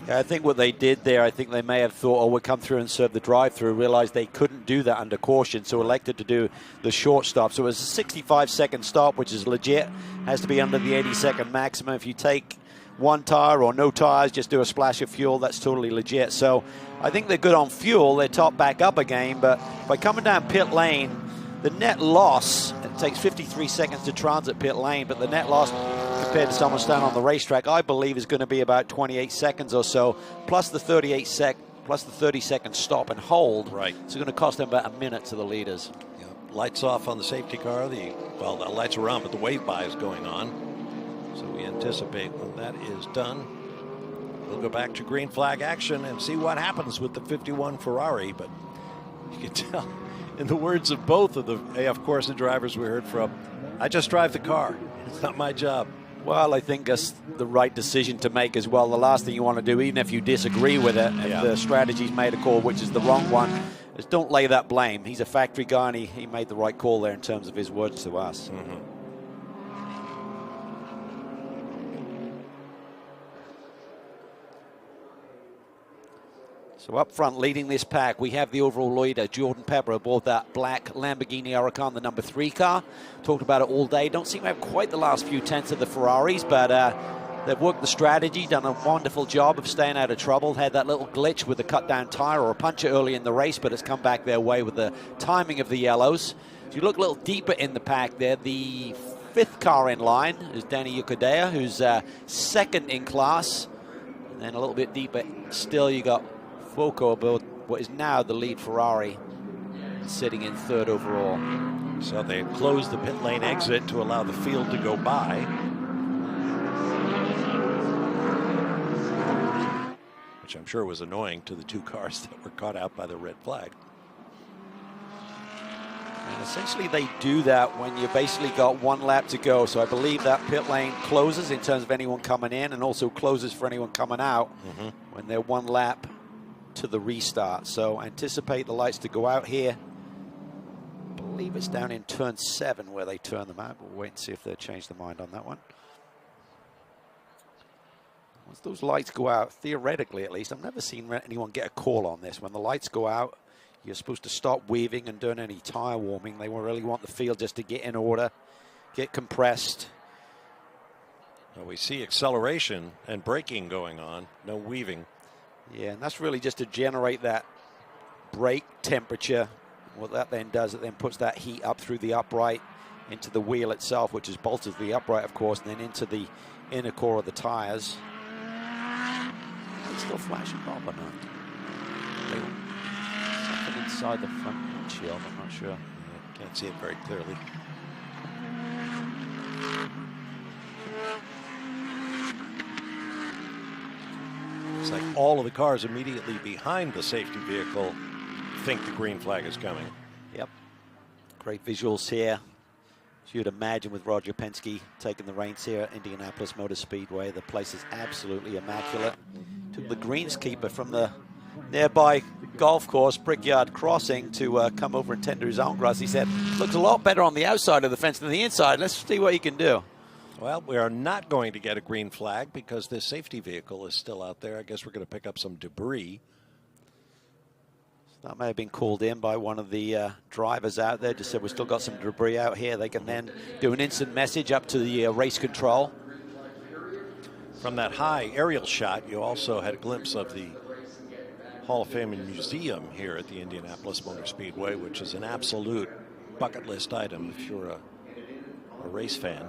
Yeah, I think what they did there, I think they may have thought, oh, we'll come through and serve the drive-through, realized they couldn't do that under caution, so elected to do the short stop. So it was a 65-second stop, which is legit, has to be under the 80-second maximum. If you take one tire or no tires, just do a splash of fuel, that's totally legit. So I think they're good on fuel. They're topped back up again, but by coming down pit lane, the net loss, it takes 53 seconds to transit pit lane, but the net loss compared to someone standing on the racetrack, I believe is going to be about 28 seconds or so, plus the 30-second stop and hold. Right. So it's going to cost them about a minute to the leaders. Yeah. Lights off on the safety car. Well, the lights are on, but the wave by is going on. So we anticipate when that is done, we'll go back to green flag action and see what happens with the 51 Ferrari. But you can tell, in the words of both of the AF Corsa drivers we heard from, I just drive the car. It's not my job. Well, I think that's the right decision to make as well. The last thing you want to do, even if you disagree with it, if the strategy's made a call, which is the wrong one, is don't lay that blame. He's a factory guy, and he made the right call there in terms of his words to us. Mm-hmm. So up front, leading this pack, we have the overall leader, Jordan Pepper, aboard that black Lamborghini Huracan, the number 3 car. Talked about it all day. Don't seem to have quite the last few tenths of the Ferraris, but they've worked the strategy, done a wonderful job of staying out of trouble. Had that little glitch with the cut-down tire or a puncher early in the race, but it's come back their way with the timing of the yellows. If you look a little deeper in the pack there, the 5th car in line is Danny Yukodea, who's second in class. And then a little bit deeper still, you got Foco aboard what is now the lead Ferrari, sitting in 3rd overall. So they closed the pit lane exit to allow the field to go by. Which I'm sure was annoying to the 2 cars that were caught out by the red flag. And essentially they do that when you basically got 1 lap to go. So I believe that pit lane closes in terms of anyone coming in, and also closes for anyone coming out when they're 1 lap to the restart. So anticipate the lights to go out here. I believe it's down in turn 7 where they turn them out. We'll wait and see if they'll change their mind on that one. Once those lights go out, theoretically at least, I've never seen anyone get a call on this. When the lights go out, you're supposed to stop weaving and doing any tire warming. They really want the field just to get in order, get compressed. Well, we see acceleration and braking going on, no weaving. Yeah, and that's really just to generate that brake temperature. What that then does, it then puts that heat up through the upright into the wheel itself, which is bolted to the upright, of course, and then into the inner core of the tires. It's still flashing Bob or not? Something inside the front windshield, I'm not sure. Can't see it very clearly. It's like all of the cars immediately behind the safety vehicle think the green flag is coming. Yep. Great visuals here As you'd imagine with Roger Penske taking the reins here at Indianapolis Motor Speedway, the place is absolutely immaculate. Took the greenskeeper from the nearby golf course, Brickyard Crossing, to come over and tender his own grass. He said, looks a lot better on the outside of the fence than the inside. Let's see what he can do. Well, we are not going to get a green flag because this safety vehicle is still out there. I guess we're going to pick up some debris. That may have been called in by one of the drivers out there. Just said we've still got some debris out here. They can then do an instant message up to the race control. From that high aerial shot, you also had a glimpse of the Hall of Fame Museum here at the Indianapolis Motor Speedway, which is an absolute bucket list item if you're a race fan.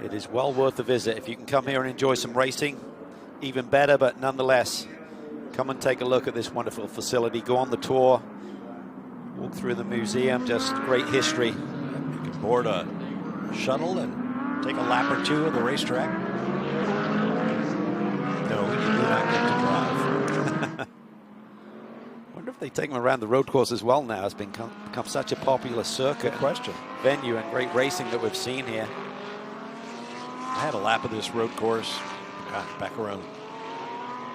It is well worth a visit. If you can come here and enjoy some racing, even better, but nonetheless, come and take a look at this wonderful facility. Go on the tour, walk through the museum, just great history. You can board a shuttle and take a lap or two of the racetrack. No, you do not get to drive. I wonder if they take them around the road course as well now. It's become such a popular circuit. Good question. Venue and great racing that we've seen here. I had a lap of this road course back around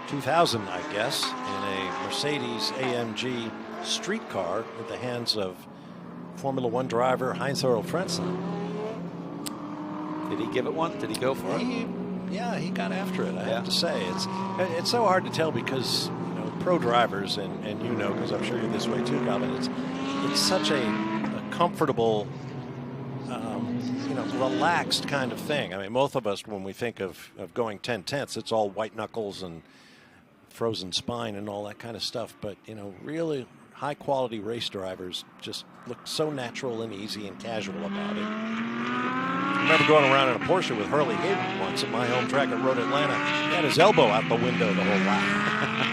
2000, I guess, in a Mercedes AMG street car in the hands of Formula One driver Heinz-Harald Frentzen. Did he give it one? Did he go for it? Yeah, he got after it, I have to say. It's so hard to tell because, you know, pro drivers, and you know, because I'm sure you're this way too, Calvin, it's such a comfortable, you know, relaxed kind of thing. I mean, most of us, when we think of going 10/10ths, it's all white knuckles and frozen spine and all that kind of stuff. But, you know, really high quality race drivers just look so natural and easy and casual about it. I remember going around in a Porsche with Hurley Hayden once at my home track at Road Atlanta. He had his elbow out the window the whole lap.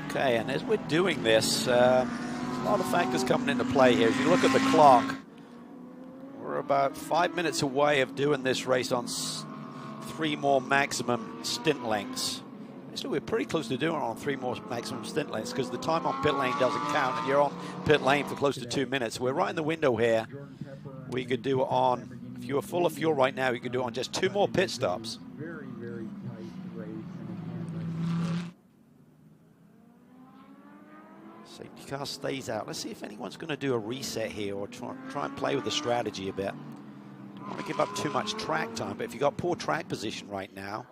Okay, and as we're doing this, a lot of factors coming into play here. If you look at the clock, we're about 5 minutes away of doing this race on 3 more maximum stint lengths. Actually, we're pretty close to doing it on 3 more maximum stint lengths because the time on pit lane doesn't count, and you're on pit lane for close to 2 minutes. We're right in the window here. We could do it on, if you were full of fuel right now, you could do it on just 2 more pit stops. Safety car stays out. Let's see if anyone's going to do a reset here or try and play with the strategy a bit. Don't want to give up too much track time, but if you've got poor track position right now,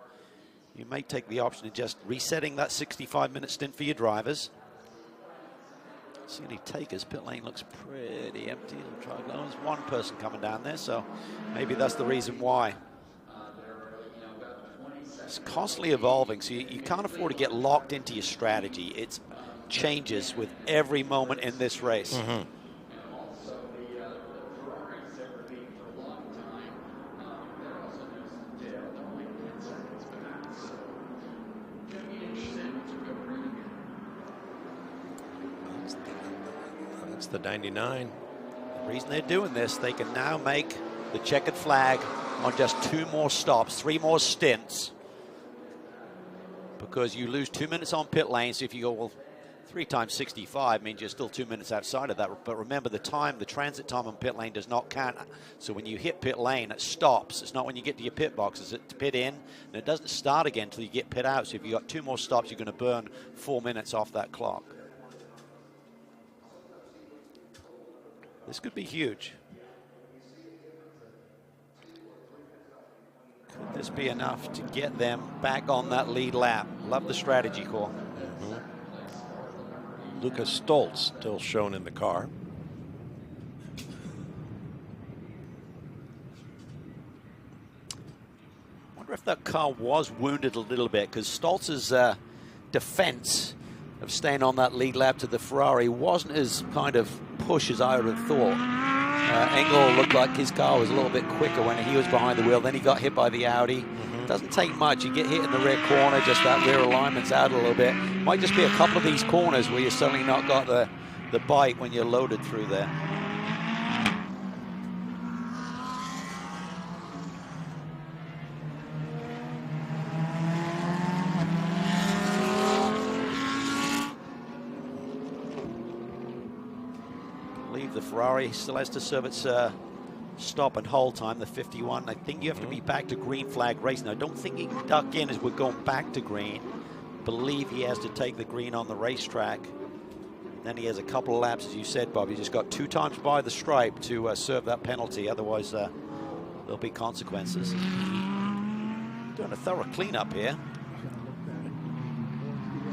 you may take the option of just resetting that 65-minute stint for your drivers. See any takers. Pit lane looks pretty empty. There's one person coming down there, so maybe that's the reason why. It's constantly evolving, so you can't afford to get locked into your strategy. It changes with every moment in this race. Mm-hmm. That's the 99. The reason they're doing this, they can now make the checkered flag on just 2 more stops, 3 more stints, because you lose 2 minutes on pit lane. So if you go, well, 3 times 65 means you're still 2 minutes outside of that. But remember, the transit time on pit lane does not count. So when you hit pit lane, it stops. It's not when you get to your pit box. It's pit in, and it doesn't start again until you get pit out. So if you've got 2 more stops, you're going to burn 4 minutes off that clock. This could be huge. Could this be enough to get them back on that lead lap? Love the strategy call. Mm-hmm. Lucas Stoltz still shown in the car. Wonder if that car was wounded a little bit, because Stoltz's defense of staying on that lead lap to the Ferrari wasn't as kind of push as I would have thought. Engel looked like his car was a little bit quicker when he was behind the wheel. Then he got hit by the Audi. Doesn't take much. You get hit in the rear corner, just that rear alignment's out a little bit. Might just be a couple of these corners where you're suddenly not got the bite when you're loaded through there. the Ferrari still has to serve its stop and hold time, the 51. I think you have to be back to green flag racing. I don't think he can duck in as we're going back to green. I believe he has to take the green on the racetrack. Then he has a couple of laps, as you said, Bob. He just got 2 times by the stripe to serve that penalty. Otherwise, there'll be consequences. Doing a thorough cleanup here.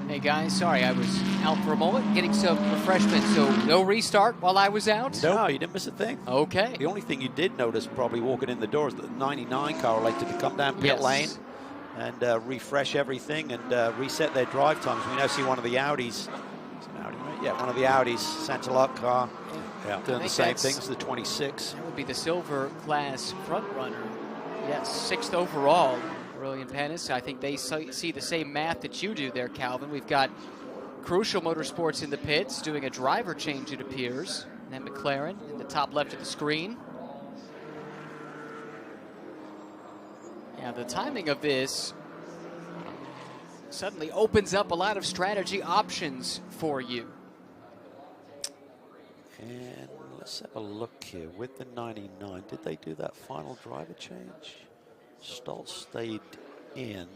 Hey guys, sorry I was out for a moment getting some refreshment, so no restart while I was out? No, you didn't miss a thing. Okay. The only thing you did notice probably walking in the door is that the 99 car elected to come down pit lane and refresh everything and reset their drive times. We now see one of the Audis. Yeah, one of the Audis, Santalot car, doing the same thing as the 26. That would be the silver class front runner. Yes, 6th overall. Aurelian Panis. I think they see the same math that you do there, Calvin. We've got Crucial Motorsports in the pits doing a driver change, it appears. And then McLaren in the top left of the screen. Yeah, the timing of this suddenly opens up a lot of strategy options for you. And let's have a look here. With the 99, did they do that final driver change? Stoltz stayed in.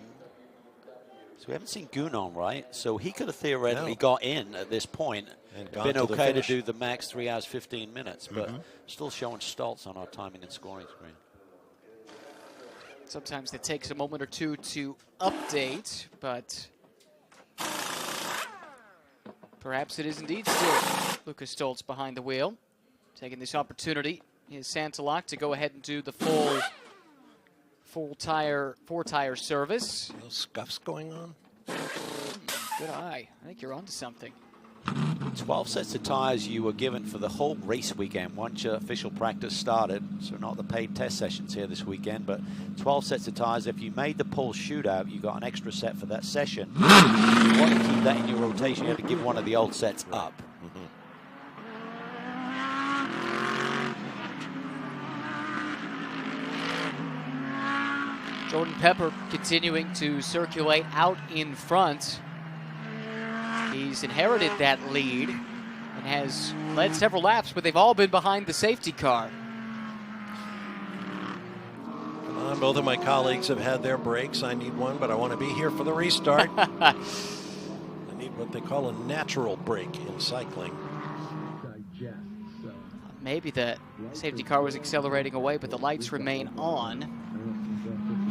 So we haven't seen Gunon, right? So he could have theoretically got in at this point and been okay to do the max 3 hours, 15 minutes. But still showing Stoltz on our timing and scoring screen. Sometimes it takes a moment or two to update, but perhaps it is indeed still Lucas Stoltz behind the wheel. Taking this opportunity, is Santalot to go ahead and do the full four-tire service. Little scuffs going on. Good eye. I think you're onto something. 12 sets of tires you were given for the whole race weekend once your official practice started. So not the paid test sessions here this weekend, but 12 sets of tires. If you made the pole shootout, you got an extra set for that session. If you want to keep that in your rotation, you have to give one of the old sets up. Jordan Pepper continuing to circulate out in front. He's inherited that lead and has led several laps, but they've all been behind the safety car. Come on, both of my colleagues have had their breaks. I need one, but I want to be here for the restart. I need what they call a natural break in cycling. Maybe the safety car was accelerating away, but the lights remain on.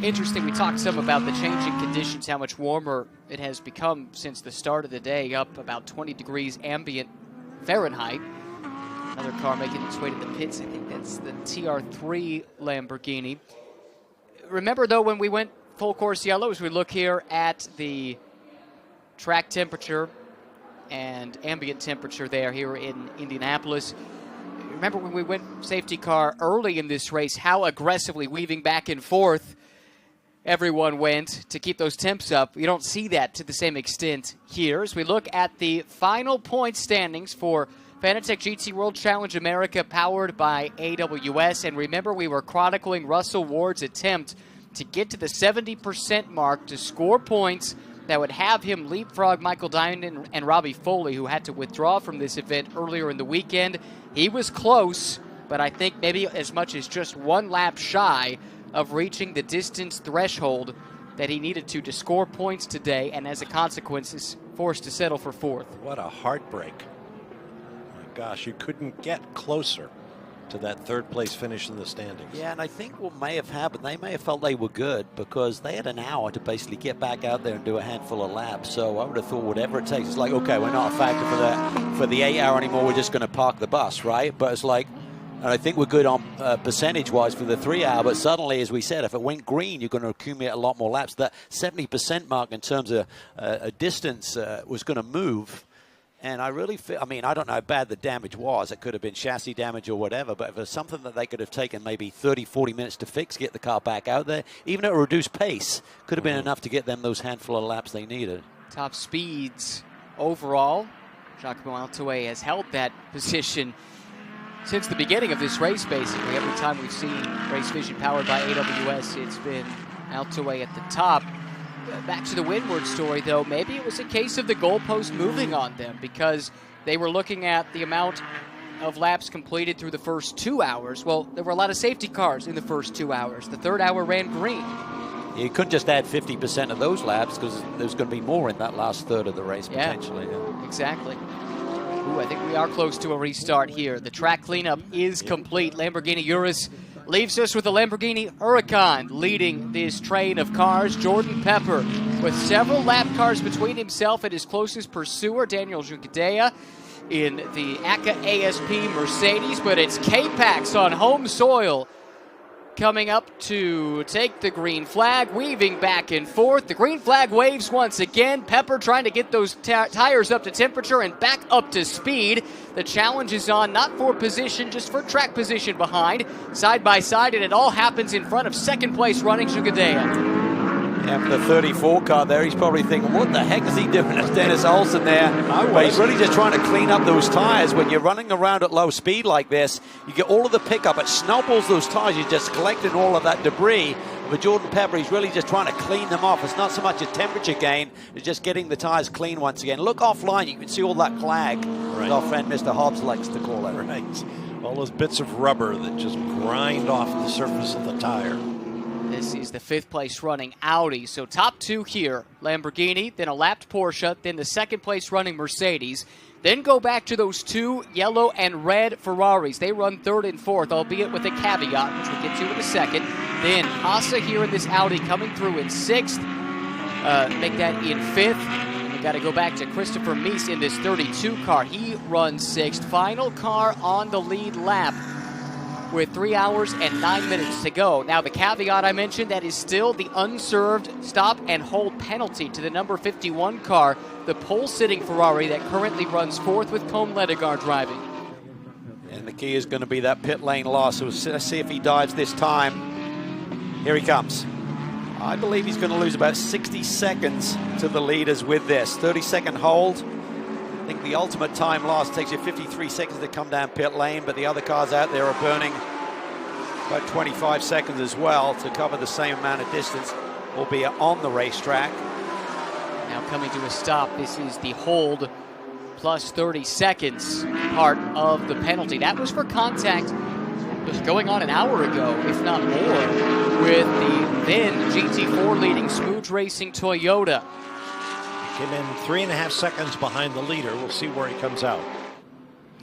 Interesting, we talked some about the changing conditions, how much warmer it has become since the start of the day, up about 20 degrees ambient Fahrenheit. Another car making its way to the pits. I think that's the TR3 Lamborghini. Remember, though, when we went full course yellow, as we look here at the track temperature and ambient temperature there here in Indianapolis. Remember when we went safety car early in this race, how aggressively weaving back and forth everyone went to keep those temps up. You don't see that to the same extent here. As we look at the final point standings for Fanatec GT World Challenge America, powered by AWS. And remember, we were chronicling Russell Ward's attempt to get to the 70% mark to score points that would have him leapfrog Michael Diamond and Robbie Foley, who had to withdraw from this event earlier in the weekend. He was close, but I think maybe as much as just one lap shy of reaching the distance threshold that he needed to score points today, and as a consequence is forced to settle for 4th. What a heartbreak. My gosh, you couldn't get closer to that 3rd place finish in the standings. Yeah, and I think what may have happened, they may have felt they were good because they had an hour to basically get back out there and do a handful of laps. So I would have thought whatever it takes, it's like, okay, we're not a factor for the 8 hour anymore, we're just going to park the bus, right? But it's like, and I think we're good on percentage-wise for the 3 hour, but suddenly, as we said, if it went green, you're going to accumulate a lot more laps. That 70% mark in terms of a distance was going to move. And I really feel, I mean, I don't know how bad the damage was. It could have been chassis damage or whatever, but if it was something that they could have taken maybe 30, 40 minutes to fix, get the car back out there, even at a reduced pace, could have been enough to get them those handful of laps they needed. Top speeds overall. Giacomo Altoe has held that position since the beginning of this race, basically. Every time we've seen Race Vision powered by AWS, it's been Altoe at the top. Back to the Windward story, though, maybe it was a case of the goalpost moving on them because they were looking at the amount of laps completed through the first 2 hours. Well, there were a lot of safety cars in the first 2 hours. The third hour ran green. You couldn't just add 50% of those laps because there's going to be more in that last third of the race potentially. Yeah. Exactly. Ooh, I think we are close to a restart here. The track cleanup is complete. Lamborghini Urus leaves us with the Lamborghini Huracan leading this train of cars. Jordan Pepper with several lap cars between himself and his closest pursuer, Daniel Juncadella, in the ACA ASP Mercedes, but it's K-Pax on home soil coming up to take the green flag, weaving back and forth. The green flag waves once again. Pepper trying to get those tires up to temperature and back up to speed. The challenge is on, not for position, just for track position behind, side by side, and it all happens in front of second place running Juncadella. Yeah, for the 34 car there, he's probably thinking, what the heck is he doing as Dennis Olsen there? But he's really just trying to clean up those tires. When you're running around at low speed like this, you get all of the pickup. It snowballs those tires. You're just collecting all of that debris. But Jordan Pepper, he's really just trying to clean them off. It's not so much a temperature gain, it's just getting the tires clean once again. Look offline, you can see all that clag. Right. Our friend Mr. Hobbs likes to call it. Right. All those bits of rubber that just grind off the surface of the tire. This is the fifth place running Audi. So top two here, Lamborghini, then a lapped Porsche, then the second place running Mercedes. Then go back to those two yellow and red Ferraris. They run third and fourth, albeit with a caveat, which we'll get to in a second. Then Haase here in this Audi coming through in sixth. Make that in fifth. And we got to go back to Christopher Mies in this 32 car. He runs sixth. Final car on the lead lap with 3 hours and 9 minutes to go. Now, the caveat I mentioned, that is still the unserved stop and hold penalty to the number 51 car, the pole-sitting Ferrari that currently runs fourth with Côme Ledegaard driving. And the key is going to be that pit lane loss. So let's see if he dives this time. Here he comes. I believe he's going to lose about 60 seconds to the leaders with this. 30-second hold. I think the ultimate time loss takes you 53 seconds to come down pit lane, but the other cars out there are burning about 25 seconds as well to cover the same amount of distance, albeit on the racetrack. Now coming to a stop, this is the hold plus 30 seconds part of the penalty. That was for contact that was going on an hour ago, if not more, with the then GT4 leading Smooth Racing Toyota. Came in 3.5 seconds behind the leader. We'll see where he comes out.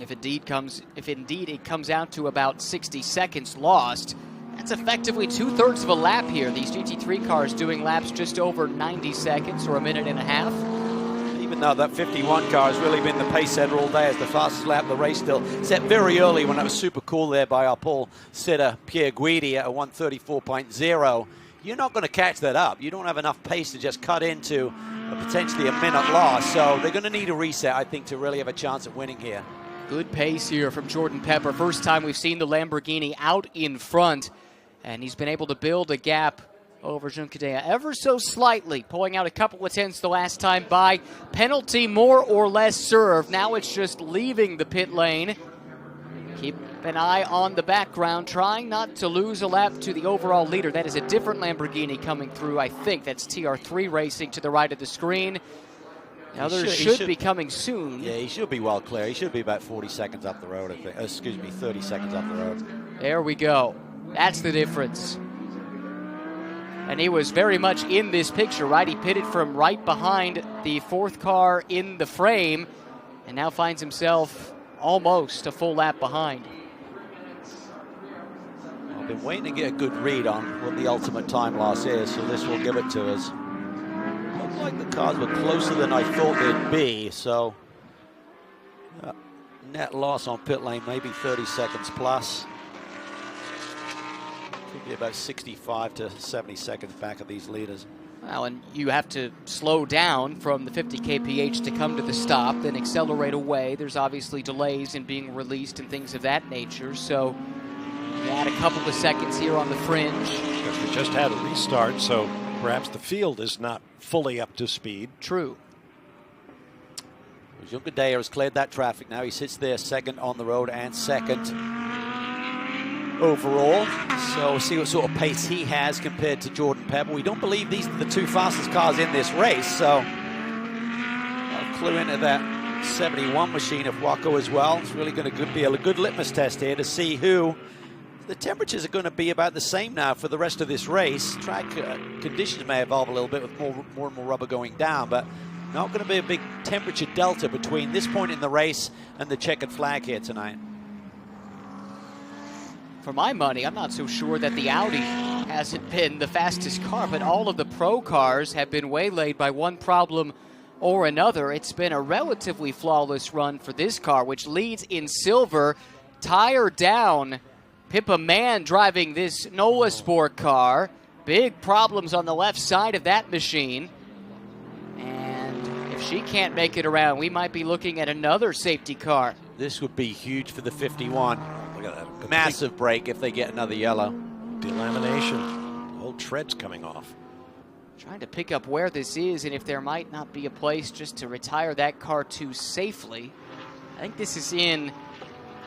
If indeed it comes out to about 60 seconds lost, that's effectively 2/3 of a lap here. These GT3 cars doing laps just over 90 seconds or a minute and a half. Even though that 51 car has really been the pace setter all day as the fastest lap of the race, still set very early when it was super cool there by our pole sitter Pierre Guidi at a 1:34.0. You're not going to catch that up. You don't have enough pace to just cut into potentially a minute loss. So they're going to need a reset, I think, to really have a chance at winning here. Good pace here from Jordan Pepper. First time we've seen the Lamborghini out in front, and he's been able to build a gap over Juncadella ever so slightly, pulling out a couple of tenths the last time by. Penalty more or less served. Now it's just leaving the pit lane. Keep an eye on the background, trying not to lose a lap to the overall leader. That is a different Lamborghini coming through, I think. That's TR3 Racing to the right of the screen. The others should be coming soon. Yeah, he should be well clear. He should be about 40 seconds up the road, I think. Excuse me, 30 seconds up the road. There we go. That's the difference. And he was very much in this picture, right? He pitted from right behind the fourth car in the frame and now finds himself almost a full lap behind. I've been waiting to get a good read on what the ultimate time loss is, so this will give it to us. Looked like the cars were closer than I thought they'd be, so net loss on pit lane, maybe 30 seconds plus. Could be about 65 to 70 seconds back of these leaders. Well, and you have to slow down from the 50 kph to come to the stop, then accelerate away. There's obviously delays in being released and things of that nature, so you add a couple of seconds here on the fringe. Because we just had a restart, so perhaps the field is not fully up to speed. True. Juncadella has cleared that traffic now. He sits there second on the road and second overall. So we'll see what sort of pace he has compared to Jordan Pepper. We don't believe these are the two fastest cars in this race, so I'll clue into that 71 machine of Waco as well. It's really going to be a good litmus test here to see who. The temperatures are going to be about the same now for the rest of this race. Track conditions may evolve a little bit with more and more rubber going down, but not going to be a big temperature delta between this point in the race and the checkered flag here tonight. For my money, I'm not so sure that the Audi hasn't been the fastest car, but all of the pro cars have been waylaid by one problem or another. It's been a relatively flawless run for this car, which leads in silver. Tire down. Pippa Mann driving this NOLA Sport car. Big problems on the left side of that machine. And if she can't make it around, we might be looking at another safety car. This would be huge for the 51. Look at that. Massive break if they get another yellow. Delamination. Old treads coming off. Trying to pick up where this is and if there might not be a place just to retire that car to safely. I think this is in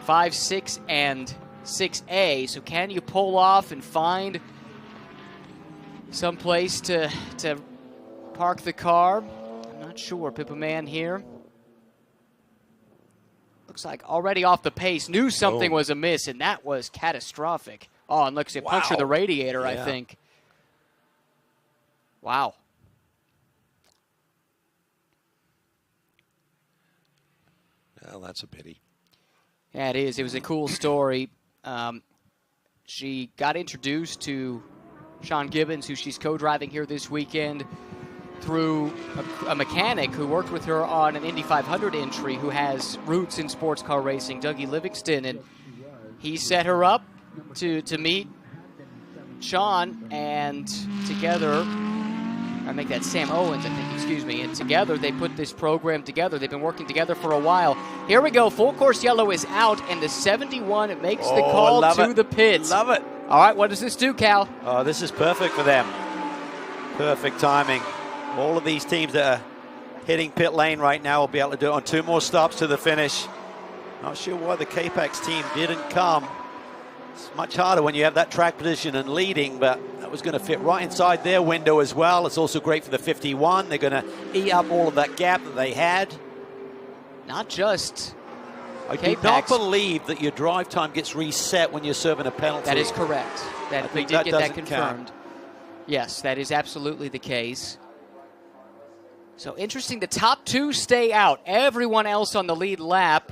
5, 6, and 6A, so can you pull off and find some place to park the car? I'm not sure. Pippa Mann here. Looks like already off the pace, knew something was amiss, and that was catastrophic. Oh, and looks, it punctured the radiator, I think. Wow. Well, that's a pity. Yeah, it is. It was a cool story. She got introduced to Sean Gibbons, who she's co-driving here this weekend, through a mechanic who worked with her on an Indy 500 entry who has roots in sports car racing, Dougie Livingston, and he set her up to meet Sean, and together, I make that Sam Owens, I think, excuse me, and together they put this program together. They've been working together for a while. Here we go, full course yellow is out, and the 71 makes the call to the pits. Love it. All right, what does this do, Cal? Oh, this is perfect for them. Perfect timing. All of these teams that are hitting pit lane right now will be able to do it on 2 more stops to the finish. Not sure why the Capex team didn't come. It's much harder when you have that track position and leading, but that was going to fit right inside their window as well. It's also great for the 51. They're going to eat up all of that gap that they had. Not just I do not believe that your drive time gets reset when you're serving a penalty. That is correct. We did get that confirmed. Count. Yes, that is absolutely the case. So interesting, the top 2 stay out. Everyone else on the lead lap,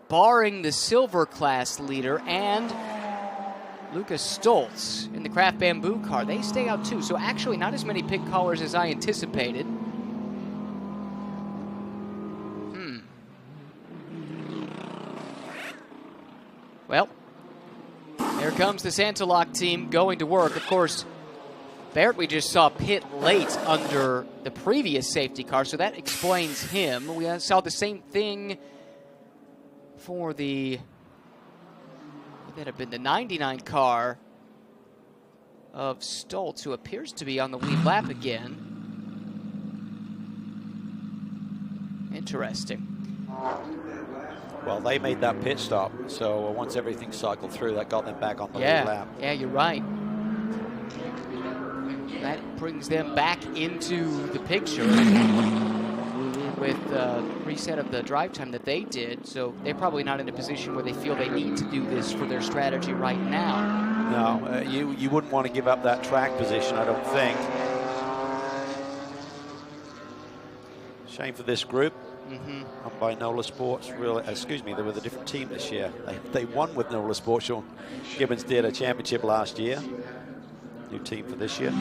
barring the silver class leader and Lucas Stoltz in the Kraft Bamboo car. They stay out too. So actually not as many pit callers as I anticipated. Well, here comes the Santalock team going to work. Of course, Barrett, we just saw pit late under the previous safety car, so that explains him. We saw the same thing for the, would that have been the 99 car of Stoltz, who appears to be on the lead lap again. Interesting. Well, they made that pit stop, so once everything cycled through, that got them back on the lead lap. Yeah, you're right. That brings them back into the picture with the reset of the drive time that they did. So they're probably not in a position where they feel they need to do this for their strategy right now. No, you wouldn't want to give up that track position, I don't think. Shame for this group. Run by NOLA Sports. Really, excuse me, they were the different team this year. They won with NOLA Sports. Sean Gibbons did a championship last year. New team for this year.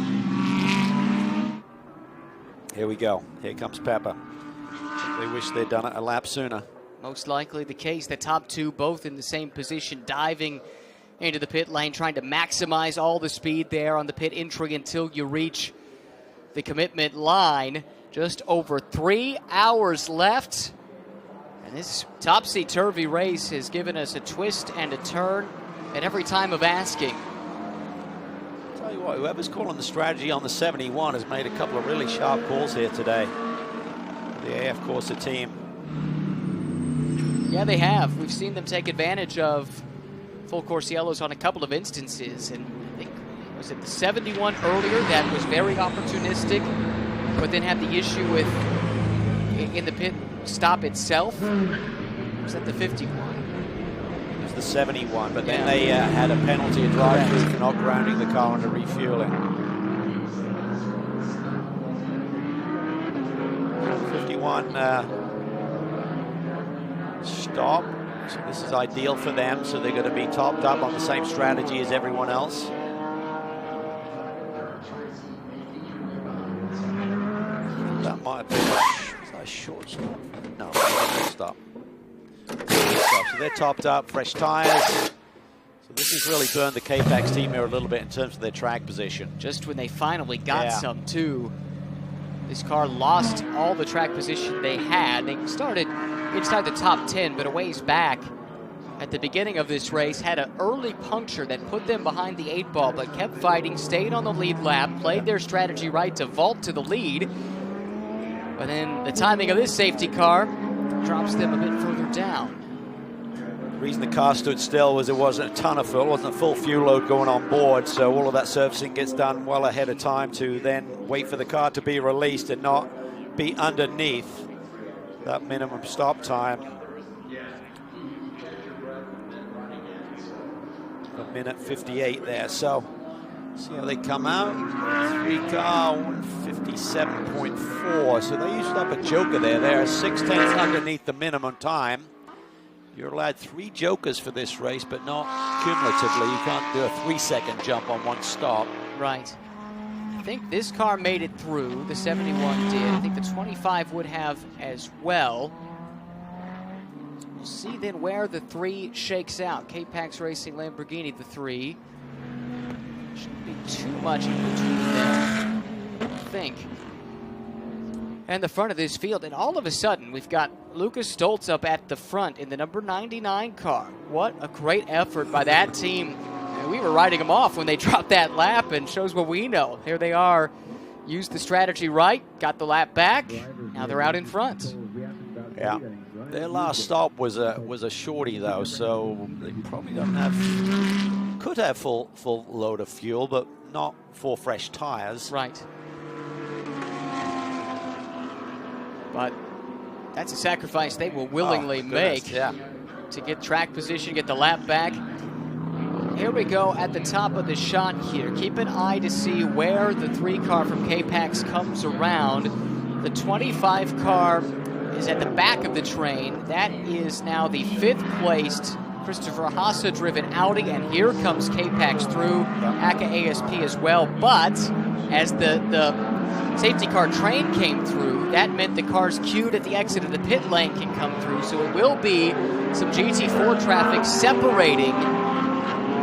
Here we go. Here comes Pepper. They wish they'd done it a lap sooner. Most likely the case. The top 2 both in the same position, diving into the pit lane, trying to maximize all the speed there on the pit entry until you reach the commitment line. Just over 3 hours left. And this topsy-turvy race has given us a twist and a turn at every time of asking. Tell you what, whoever's calling the strategy on the 71 has made a couple of really sharp calls here today. The AF Corsa team. Yeah, they have. We've seen them take advantage of full course yellows on a couple of instances. And I think, was it the 71 earlier that was very opportunistic, but then had the issue with, in the pit stop itself. Was that the 51? It was the 71, but then they had a penalty, a drive-through for not grounding the car under refueling. 51 stop. So this is ideal for them, so they're going to be topped up on the same strategy as everyone else. That might have been a short stop. No, stop. So they're topped up, fresh tires. So this has really burned the K-Pax team here a little bit in terms of their track position. Just when they finally got some too, this car lost all the track position they had. They started inside the top 10, but a ways back at the beginning of this race, had an early puncture that put them behind the 8 ball, but kept fighting, stayed on the lead lap, played their strategy right to vault to the lead. But then the timing of this safety car drops them a bit further down. The reason the car stood still was there wasn't a ton of fuel, wasn't a full fuel load going on board, so all of that servicing gets done well ahead of time to then wait for the car to be released and not be underneath that minimum stop time. A minute 58 there, so see how they come out. 3 car, 157.4, so they used up a joker there. They're 6/10 underneath the minimum time. You're allowed 3 jokers for this race, but not cumulatively. You can't do a 3-second jump on one stop. Right. I think this car made it through. The 71 did. I think the 25 would have as well. We'll see then where the 3 shakes out. K-Pax Racing Lamborghini, the 3. Shouldn't be too much in between them, I think. And the front of this field, and all of a sudden, we've got Lucas Stoltz up at the front in the number 99 car. What a great effort by that team. And we were writing them off when they dropped that lap, and shows what we know. Here they are, used the strategy right, got the lap back, now they're out in front. Yeah. Their last stop was a shorty though, so they probably don't have, could have full load of fuel, but not 4 fresh tires. Right. But that's a sacrifice they will willingly make to get track position, get the lap back. Here we go at the top of the shot here. Keep an eye to see where the 3 car from K-Pax comes around. The 25 car is at the back of the train. That is now the 5th placed Christopher Haase-driven Audi, and here comes K-Pax through, ACA ASP as well. But as the safety car train came through, that meant the cars queued at the exit of the pit lane can come through, so it will be some GT4 traffic separating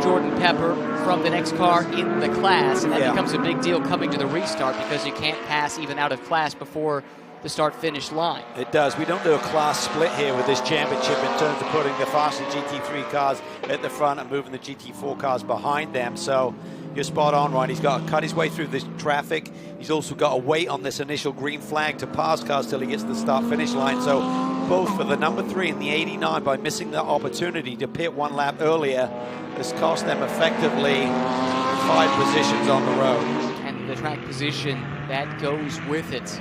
Jordan Pepper from the next car in the class, and that becomes a big deal coming to the restart because you can't pass even out of class before the start-finish line. It does. We don't do a class split here with this championship in terms of putting the faster GT3 cars at the front and moving the GT4 cars behind them. So you're spot on, Ryan. He's got to cut his way through this traffic. He's also got to wait on this initial green flag to pass cars till he gets to the start-finish line. So both for the number 3 and the 89, by missing that opportunity to pit 1 lap earlier, has cost them effectively 5 positions on the road. And the track position that goes with it.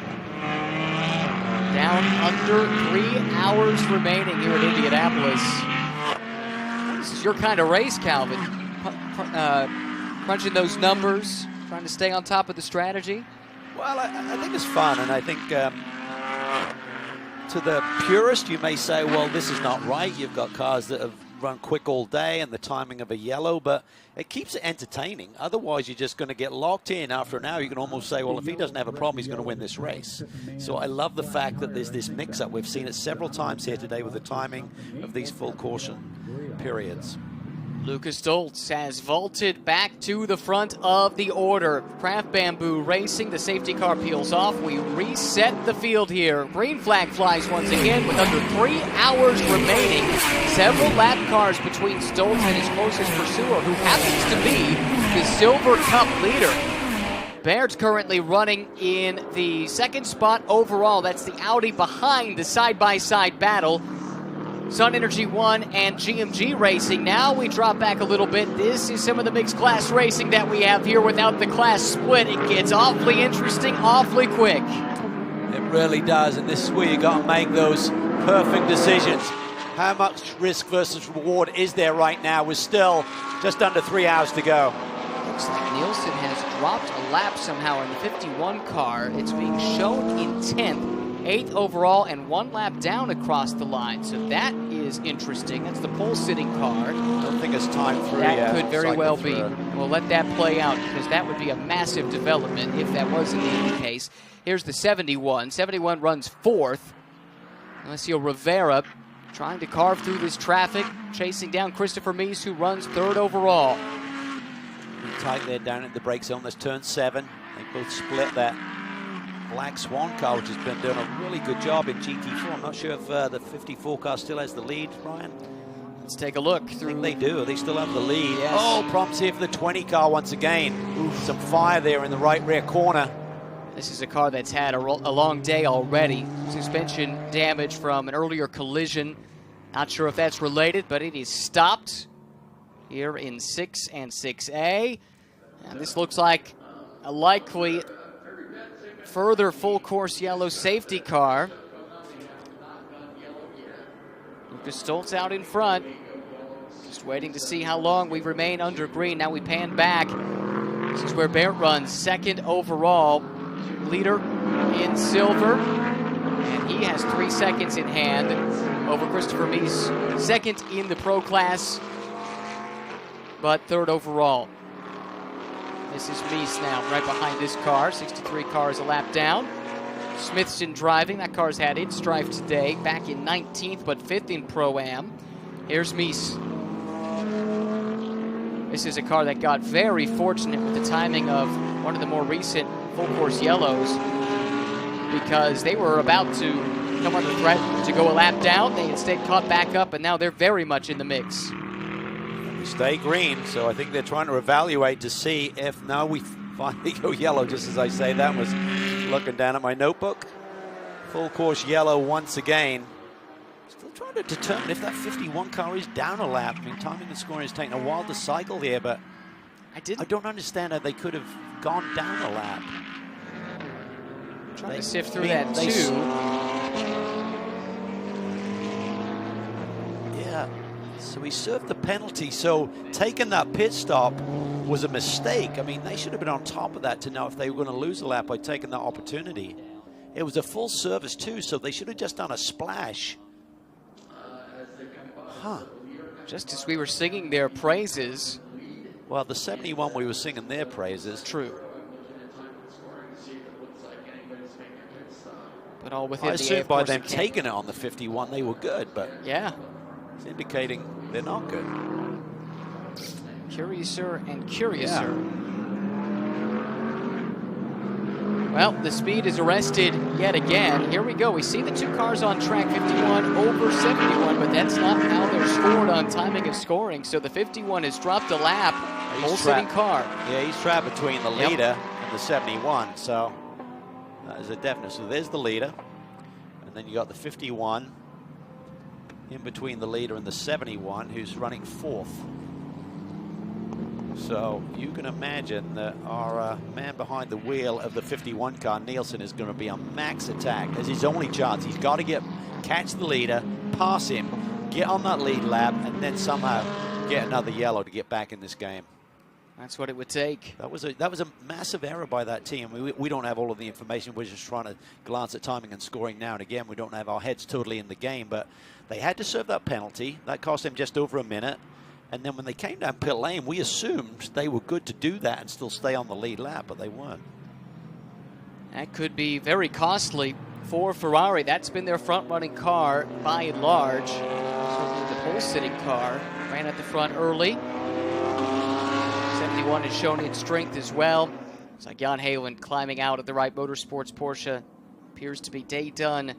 Down under 3 hours remaining here at Indianapolis. This is your kind of race, Calvin. Crunching those numbers, trying to stay on top of the strategy. Well, I think it's fun, and I think to the purist, you may say, well, this is not right. You've got cars that have run quick all day and the timing of a yellow, but it keeps it entertaining. Otherwise, you're just going to get locked in. After an hour, you can almost say, well, if he doesn't have a problem, he's going to win this race. So I love the fact that there's this mix-up. We've seen it several times here today with the timing of these full caution periods. Lucas Stoltz has vaulted back to the front of the order. Craft Bamboo Racing, the safety car peels off. We reset the field here. Green flag flies once again with under 3 hours remaining. Several lap cars between Stoltz and his closest pursuer, who happens to be the Silver Cup leader. Baird's currently running in the 2nd spot overall. That's the Audi behind the side-by-side battle. Sun Energy 1 and GMG Racing. Now we drop back a little bit. This is some of the mixed class racing that we have here without the class split. It gets awfully interesting, awfully quick. It really does, and this is where you got to make those perfect decisions. How much risk versus reward is there right now? We're still just under 3 hours to go. Looks like Nielsen has dropped a lap somehow in the 51 car. It's being shown in 10th, 8th overall, and 1 lap down across the line. So that is interesting. That's the pole-sitting car. I don't think it's time through That yet. could very Cycle well through. be. We'll let that play out because that would be a massive development if that was indeed the case. Here's the 71. 71 runs 4th. Alessio Rivera trying to carve through this traffic, chasing down Christopher Mies, who runs 3rd overall. Tight there down at the brake zone. There's turn 7. They both split that Black Swan car, which has been doing a really good job in GT4. I'm not sure if the 54 car still has the lead, Ryan. Let's take a look. I think they do. They still have the lead. Yes. Oh, problems here for the 20 car once again. Oof. Some fire there in the right rear corner. This is a car that's had a long day already. Suspension damage from an earlier collision. Not sure if that's related, but it is stopped here in 6 and 6A. And this looks like a likely further full course yellow safety car. Lucas Stoltz out in front. Just waiting to see how long we remain under green. Now we pan back. This is where Barrett runs 2nd overall. Leader in silver. And he has 3 seconds in hand over Christopher Mies, 2nd in the pro class, but 3rd overall. This is Mies now, right behind this car. 63 cars a lap down. Smithson driving. That car's had its strife today. Back in 19th, but 5th in Pro-Am. Here's Mies. This is a car that got very fortunate with the timing of one of the more recent full-course yellows because they were about to come under threat to go a lap down. They instead caught back up, and now they're very much in the mix. We stay green, so I think they're trying to evaluate to see if now we finally go yellow, just as I say. That was looking down at my notebook. Full course yellow once again. Still trying to determine if that 51 car is down a lap. I mean, timing and scoring is taking a while to cycle here, but I don't understand how they could have gone down a lap. Trying to sift through that too. Yeah, so he served the penalty. So taking that pit stop was a mistake. I mean, they should have been on top of that to know if they were going to lose a lap by taking that opportunity. It was a full service too, so they should have just done a splash. Huh. Just as we were singing their praises. Well, the 71 we were singing their praises. True. But all within I the assume by them taking it on the 51, they were good, but yeah, it's indicating they're not good. Curiouser and curiouser. Well, the speed is arrested yet again. Here we go. We see the 2 cars on track, 51 over 71, but that's not how they're scored on timing of scoring. So the 51 has dropped a lap. Whole sitting car. Yeah, he's trapped between the leader and the 71, so that is a definite. So there's the leader, and then you got the 51 in between the leader and the 71, who's running 4th. So you can imagine that our man behind the wheel of the 51 car, Nielsen, is going to be on max attack. That's his only chance. He's got to catch the leader, pass him, get on that lead lap, and then somehow get another yellow to get back in this game. That's what it would take. That was a massive error by that team. We don't have all of the information. We're just trying to glance at timing and scoring now and again. We don't have our heads totally in the game, but they had to serve that penalty. That cost them just over a minute. And then when they came down pit lane, we assumed they were good to do that and still stay on the lead lap, but they weren't. That could be very costly for Ferrari. That's been their front-running car by and large. Certainly the pole-sitting car ran at the front early. 71 has shown its strength as well. It's like Jan Halen climbing out of the Wright Motorsports Porsche. Appears to be day done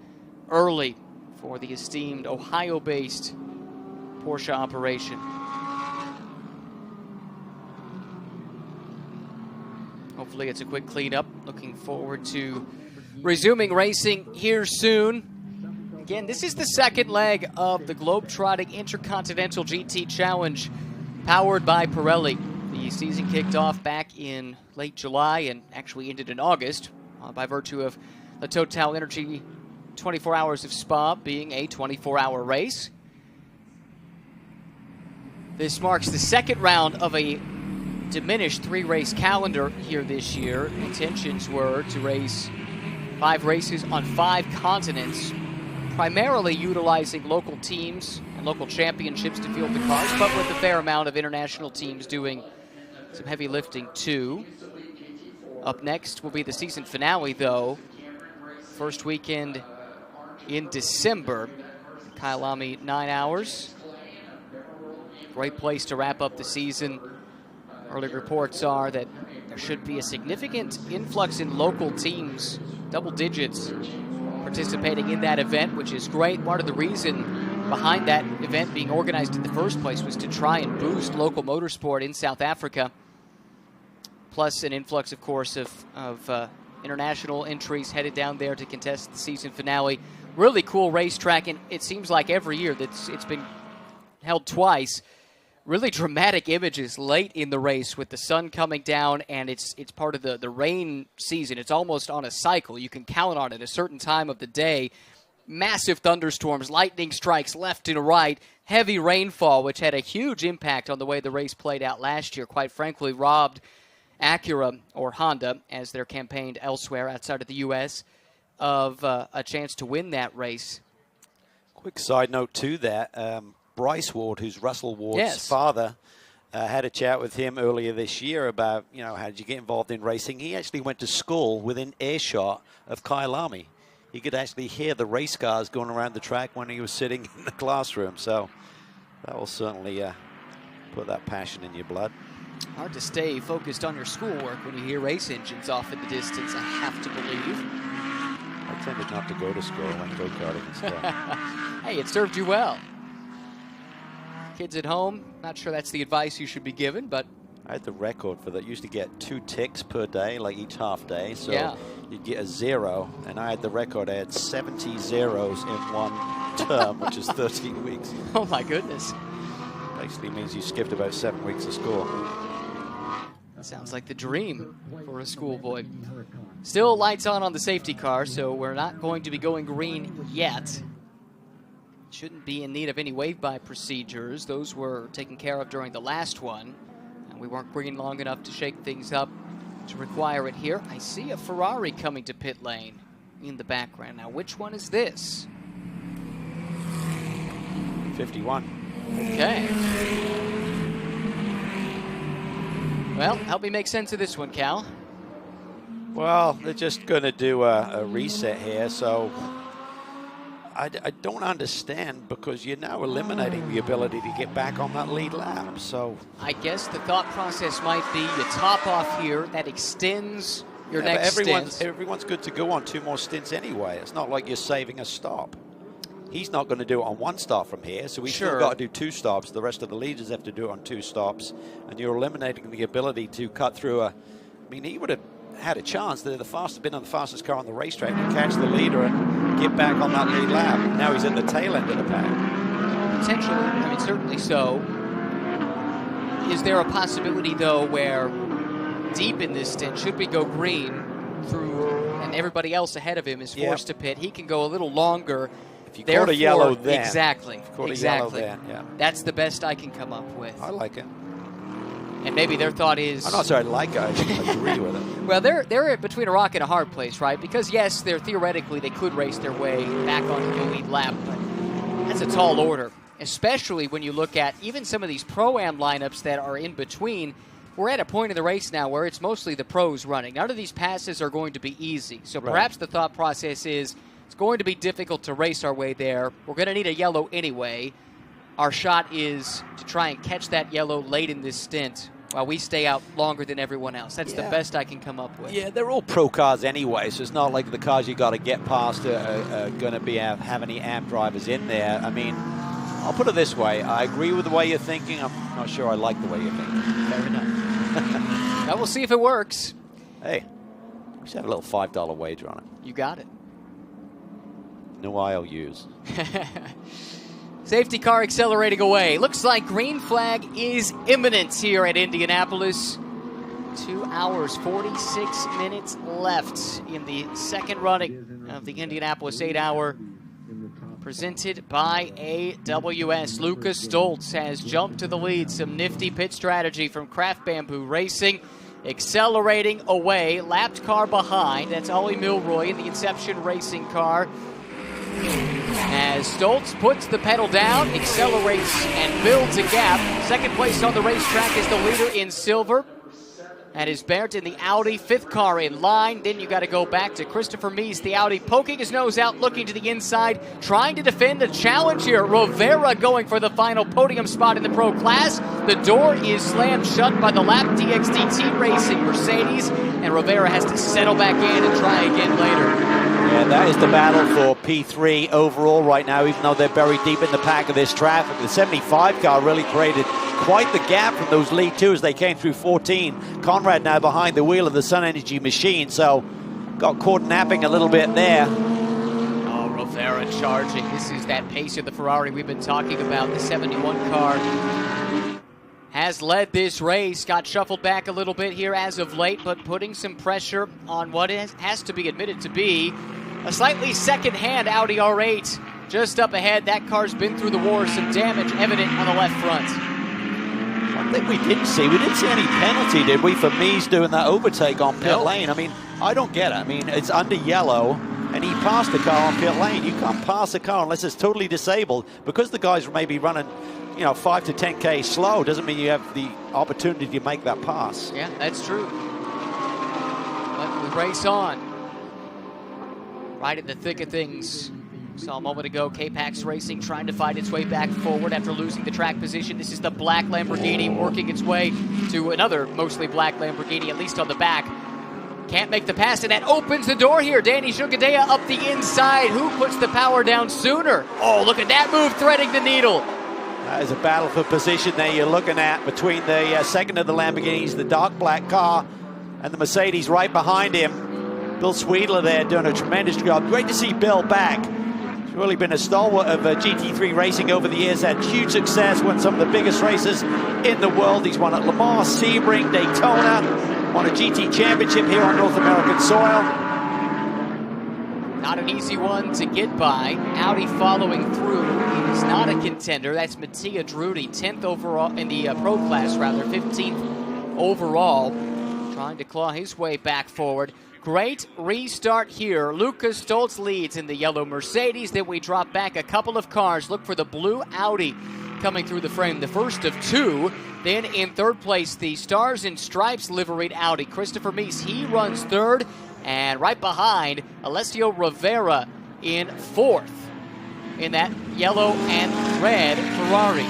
early for the esteemed Ohio-based Porsche operation. Hopefully it's a quick cleanup. Looking forward to resuming racing here soon. Again, this is the second leg of the Globetrotting Intercontinental GT Challenge powered by Pirelli. The season kicked off back in late July and actually ended in August by virtue of the Total Energy 24 Hours of Spa being a 24-hour race. This marks the second round of a diminished 3-race calendar here this year. Intentions were to race 5 races on 5 continents, primarily utilizing local teams and local championships to field the cars, but with a fair amount of international teams doing some heavy lifting too. Up next will be the season finale, though. First weekend in December. Kyalami, 9 hours. Great place to wrap up the season. Early reports are that there should be a significant influx in local teams, double digits, participating in that event, which is great. Part of the reason behind that event being organized in the first place was to try and boost local motorsport in South Africa. Plus an influx, of course, of international entries headed down there to contest the season finale. Really cool racetrack, and it seems like every year that it's been held twice. Really dramatic images late in the race with the sun coming down, and it's part of the rain season. It's almost on a cycle. You can count on it a certain time of the day. Massive thunderstorms, lightning strikes left and right, heavy rainfall, which had a huge impact on the way the race played out last year. Quite frankly, robbed Acura, or Honda, as they're campaigned elsewhere outside of the U.S., of a chance to win that race. Quick side note to that, Bryce Ward, who's Russell Ward's father, had a chat with him earlier this year about, how did you get involved in racing? He actually went to school within earshot of Kyalami. He could actually hear the race cars going around the track when he was sitting in the classroom. So that will certainly put that passion in your blood. Hard to stay focused on your schoolwork when you hear race engines off in the distance, I have to believe. I tended not to go to school. I went go-karting instead. Hey, it served you well. Kids at home, not sure that's the advice you should be given, but... I had the record for that. Used to get 2 ticks per day, like each half day. So you'd get a 0, and I had the record. I had 70 zeros in one term, which is 13 weeks. Oh, my goodness. Basically means you skipped about 7 weeks of school. That sounds like the dream for a schoolboy. Still lights on the safety car, so we're not going to be going green yet. Shouldn't be in need of any wave-by procedures. Those were taken care of during the last one. And we weren't green long enough to shake things up to require it here. I see a Ferrari coming to pit lane in the background. Now, which one is this? 51. Okay. Well, help me make sense of this one, Cal. Well, they're just going to do a reset here, so I don't understand, because you're now eliminating the ability to get back on that lead lap. So I guess the thought process might be you top off here, that extends your next stint. Everyone's good to go on 2 more stints anyway. It's not like you're saving a stop. He's not going to do it on 1 stop from here, so we've still got to do 2 stops. The rest of the leaders have to do it on 2 stops, and you're eliminating the ability to cut through a... I mean, he would have had a chance. They're been on the fastest car on the racetrack to catch the leader and get back on that lead lap. Now he's at the tail end of the pack. Potentially, I mean, certainly so. Is there a possibility, though, where deep in this stint, should we go green through, and everybody else ahead of him is forced to pit, he can go a little longer. If you caught a yellow then. Exactly. Exactly. Yellow then, yeah. That's the best I can come up with. I like it. And maybe their thought is... I'm not saying I like it, I agree with it. Well, they're between a rock and a hard place, right? Because, yes, theoretically, they could race their way back onto the lead lap, but that's a tall order, especially when you look at even some of these Pro-Am lineups that are in between. We're at a point in the race now where it's mostly the pros running. None of these passes are going to be easy. So perhaps the thought process is it's going to be difficult to race our way there. We're going to need a yellow anyway. Our shot is to try and catch that yellow late in this stint while we stay out longer than everyone else. That's the best I can come up with. Yeah, they're all pro cars anyway, so it's not like the cars you got to get past are going to have any amp drivers in there. I mean, I'll put it this way. I agree with the way you're thinking. I'm not sure I like the way you're thinking. Fair enough. Now we'll see if it works. Hey, we should have a little $5 wager on it. You got it. No IOUs. Safety car accelerating away. Looks like green flag is imminent here at Indianapolis. 2 hours, 46 minutes left in the second running of the Indianapolis 8-hour presented by AWS. Lucas Stoltz has jumped to the lead. Some nifty pit strategy from Craft Bamboo Racing. Accelerating away, lapped car behind. That's Ollie Milroy in the Inception Racing car. As Stoltz puts the pedal down, accelerates, and builds a gap. Second place on the racetrack is the leader in silver. That is Bert in the Audi, fifth car in line. Then you got to go back to Christopher Mies, the Audi, poking his nose out, looking to the inside, trying to defend a challenge here. Rivera going for the final podium spot in the pro class. The door is slammed shut by the lap DXDT Racing Mercedes, and Rivera has to settle back in and try again later. Yeah, that is the battle for P3 overall right now, even though they're buried deep in the pack of this traffic. The 75 car really created quite the gap from those lead two as they came through 14. Conrad now behind the wheel of the Sun Energy machine, so got caught napping a little bit there. Oh, Rivera charging. This is that pace of the Ferrari we've been talking about. The 71 car has led this race, got shuffled back a little bit here as of late, but putting some pressure on what has to be admitted to be a slightly second-hand Audi R8. Just up ahead, that car's been through the war, some damage evident on the left front. One thing we didn't see any penalty, did we, for Mies doing that overtake on pit lane? I mean, I don't get it. I mean, it's under yellow, and he passed the car on pit lane. You can't pass a car unless it's totally disabled. Because the guys may be running, 5 to 10K slow, doesn't mean you have the opportunity to make that pass. Yeah, that's true. But we race on. Right in the thick of things. Saw a moment ago, K-Pax Racing trying to fight its way back forward after losing the track position. This is the black Lamborghini working its way to another mostly black Lamborghini, at least on the back. Can't make the pass, and that opens the door here. Danny Jugadea up the inside. Who puts the power down sooner? Oh, look at that move, threading the needle. That is a battle for position there you're looking at between the second of the Lamborghinis, the dark black car, and the Mercedes right behind him. Bill Sweedler there doing a tremendous job. Great to see Bill back. He's really been a stalwart of GT3 racing over the years, had huge success, won some of the biggest races in the world. He's won at Le Mans, Sebring, Daytona, won a GT championship here on North American soil. Not an easy one to get by. Audi following through. He's not a contender. That's Mattia Drudy, 10th overall in the pro class, 15th overall. Trying to claw his way back forward. Great restart here. Lucas Stoltz leads in the yellow Mercedes. Then we drop back a couple of cars. Look for the blue Audi coming through the frame, the first of two. Then in third place, the Stars and Stripes liveried Audi. Christopher Mies, he runs third. And right behind, Alessio Rivera in fourth in that yellow and red Ferrari.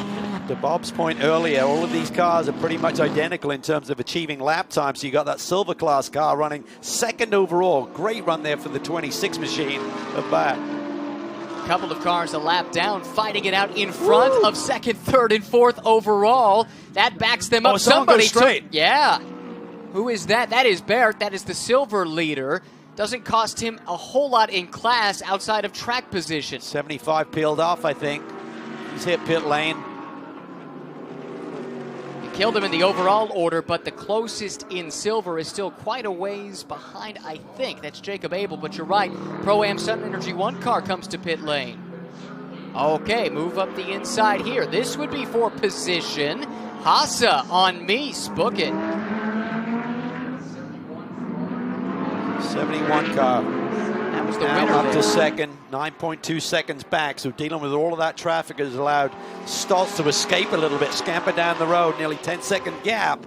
To Bob's point earlier, all of these cars are pretty much identical in terms of achieving lap time. So you got that silver class car running second overall. Great run there for the 26 machine of Bat. A couple of cars a lap down, fighting it out in front of second, third, and fourth overall. That backs them up. Oh, somebody straight. Yeah. Who is that? That is Bert. That is the silver leader. Doesn't cost him a whole lot in class outside of track position. 75 peeled off, I think. He's hit pit lane. Killed him in the overall order, but the closest in silver is still quite a ways behind, I think. That's Jacob Abel, but you're right. Pro-Am Sun Energy 1 car comes to pit lane. Okay, move up the inside here. This would be for position. Hassa on Mies, book it. 71 car. That was the now winner up there. to second, 9.2 seconds back. So dealing with all of that traffic has allowed Stoltz to escape a little bit, scamper down the road, nearly 10-second gap.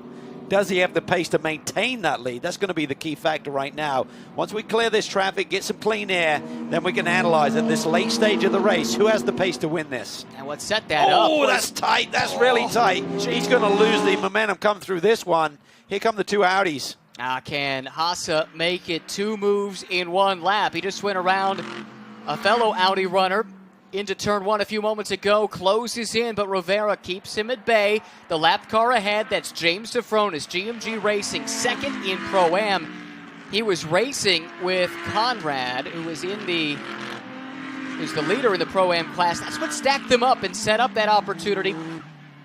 Does he have the pace to maintain that lead? That's going to be the key factor right now. Once we clear this traffic, get some clean air, then we can analyze at this late stage of the race who has the pace to win this. And what set that up? Oh, that's tight. That's really tight. He's going to lose the momentum coming through this one. Here come the two Audis. Can Hassa make it two moves in one lap? He just went around a fellow Audi runner into turn one a few moments ago, closes in, but Rivera keeps him at bay. The lap car ahead, that's James Safronis, GMG Racing, second in Pro-Am. He was racing with Conrad, who was the leader in the Pro-Am class. That's what stacked them up and set up that opportunity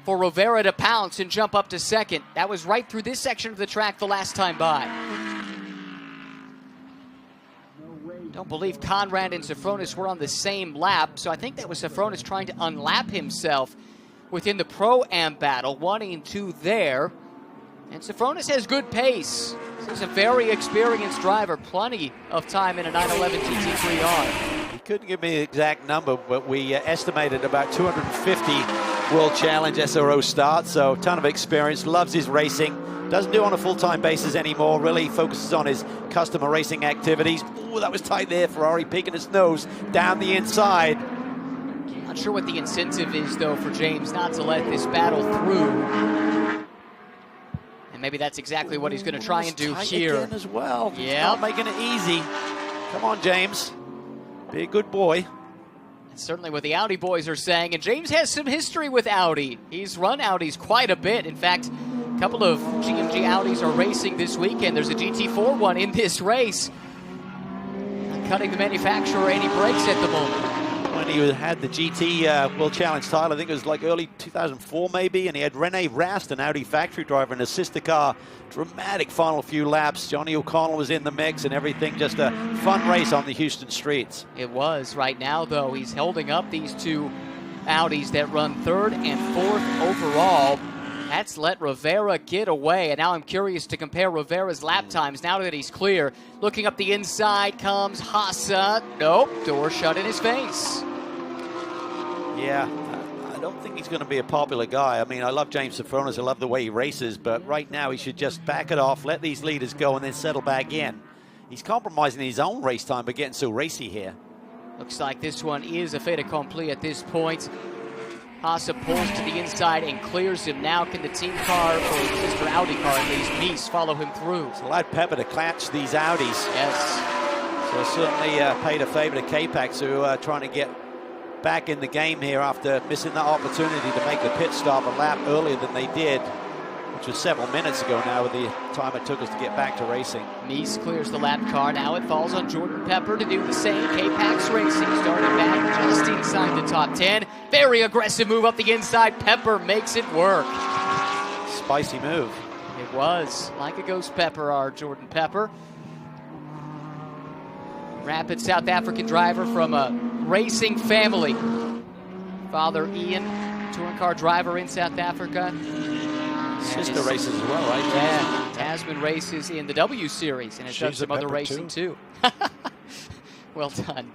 for Rivera to pounce and jump up to second. That was right through this section of the track the last time by. Don't believe Conrad and Safronis were on the same lap, so I think that was Safronis trying to unlap himself within the Pro-Am battle. 1 and 2 there. And Safronis has good pace. This is a very experienced driver. Plenty of time in a 911 GT3R. He couldn't give me the exact number, but we estimated about 250 World Challenge SRO starts, so a ton of experience, loves his racing. Doesn't do it on a full-time basis anymore, really focuses on his customer racing activities. Ooh, that was tight there. Ferrari peeking his nose down the inside. Not sure what the incentive is, though, for James not to let this battle through. And maybe that's exactly what he's going to try and do here. Again as well. Yeah. Not making it easy. Come on, James. Be a good boy. That's certainly what the Audi boys are saying. And James has some history with Audi. He's run Audis quite a bit. In fact, a couple of GMG Audis are racing this weekend. There's a GT4 one in this race. Not cutting the manufacturer any breaks at the moment. When he had the GT World Challenge title, I think it was like early 2004 maybe, and he had Rene Rast, an Audi factory driver, in a sister car. Dramatic final few laps. Johnny O'Connell was in the mix and everything. Just a fun race on the Houston streets. It was. Right now, though, he's holding up these two Audis that run 3rd and 4th overall. That's let Rivera get away, and now I'm curious to compare Rivera's lap times now that he's clear. Looking up the inside comes Hassa. Nope, door shut in his face. Yeah, I don't think he's going to be a popular guy. I mean, I love James Safronis. I love the way he races, but right now he should just back it off, let these leaders go, and then settle back in. He's compromising his own race time by getting so racy here. Looks like this one is a fait accompli at this point. Hassa pulls to the inside and clears him. Now can the team car, or the sister Audi car at least, Mies, follow him through? It's allowed Pepper to catch these Audis. Yes. So certainly paid a favor to K-Pax, who are trying to get back in the game here after missing that opportunity to make the pit stop a lap earlier than they did, which was several minutes ago now with the time it took us to get back to racing. Mies clears the lap car. Now it falls on Jordan Pepper to do the same. K-Pax Racing starting back just inside the top 10. Very aggressive move up the inside. Pepper makes it work. Spicy move. It was. Like a ghost Pepper, our Jordan Pepper. Rapid South African driver from a racing family. Father Ian, touring car driver in South Africa. Sister races as well, right? Yeah, Tasman races in the W Series and has done some other racing too. Well done.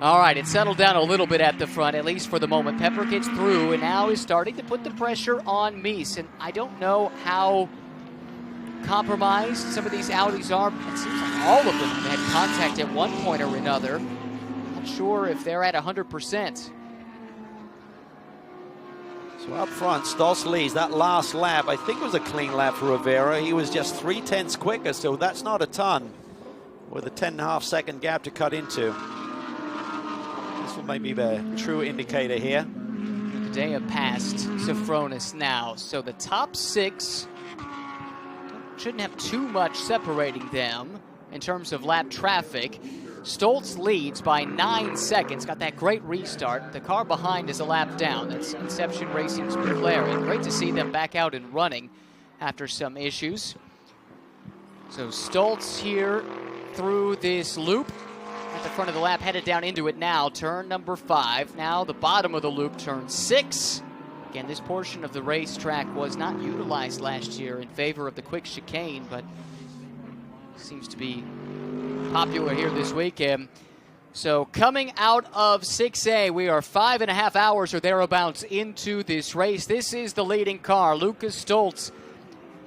All right, it settled down a little bit at the front, at least for the moment. Pepper gets through and now is starting to put the pressure on Mies. And I don't know how compromised some of these Audis are. It seems like all of them have had contact at one point or another. Not sure if they're at 100%. So up front, Stoss leads. That last lap, I think, was a clean lap for Rivera. He was just 0.3 quicker, so that's not a ton, with a 10.5 second gap to cut into. This will maybe be the true indicator here. Gadea passed Safronis now, so the top 6 shouldn't have too much separating them in terms of lap traffic. Stoltz leads by 9 seconds. Got that great restart. The car behind is a lap down. That's Inception Racing's McLaren. Great to see them back out and running after some issues. So Stoltz here through this loop at the front of the lap, headed down into it now. Turn number 5. Now the bottom of the loop, turn 6. Again, this portion of the racetrack was not utilized last year in favor of the quick chicane, but seems to be popular here this weekend. So coming out of 6A, we are 5.5 hours or thereabouts into this race. This is the leading car, Lucas Stoltz.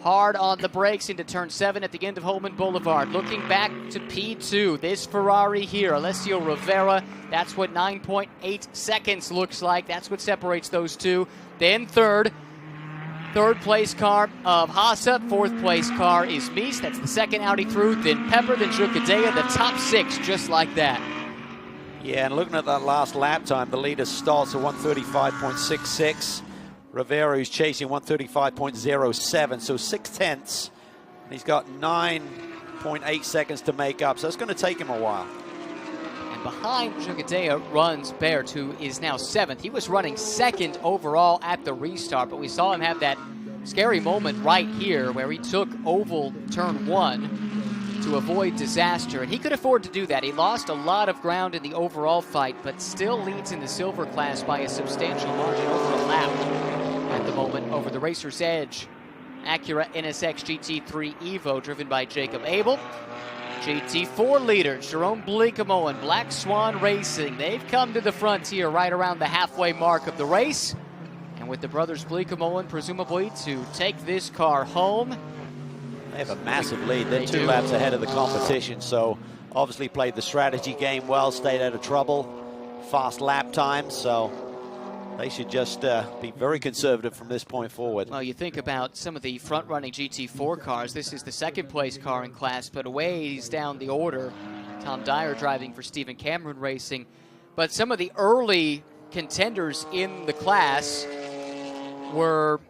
Hard on the brakes into turn 7 at the end of Holman Boulevard. Looking back to P2, this Ferrari here, Alessio Rivera. That's what 9.8 seconds looks like. That's what separates those two. Then third place car of Hassa. 4th place car is Mies. That's the second Audi through. Then Pepper, then Jucadea. The top 6 just like that. Yeah, and looking at that last lap time, the leader Stoltz at 1:35.66. Rivera, who's chasing 1:35.07, so 0.6. He's got 9.8 seconds to make up, so it's going to take him a while. And And behind Chukadea runs Baird, who is now 7th. He was running 2nd overall at the restart, but we saw him have that scary moment right here where he took oval turn 1 to avoid disaster, and he could afford to do that. He lost a lot of ground in the overall fight, but still leads in the silver class by a substantial margin, over a lap at the moment over the Racer's Edge Acura NSX GT3 Evo, driven by Jacob Abel. GT4 leaders Jerome Bleekemoe and Black Swan Racing, they've come to the frontier right around the halfway mark of the race, and with the brothers Bleekemoe presumably to take this car home. They have a massive lead. They're 2 laps ahead of the competition, so obviously played the strategy game well, stayed out of trouble, fast lap times, so they should just be very conservative from this point forward. Well, you think about some of the front-running GT4 cars. This is the 2nd place car in class, but a ways down the order. Tom Dyer driving for Stephen Cameron Racing. But some of the early contenders in the class were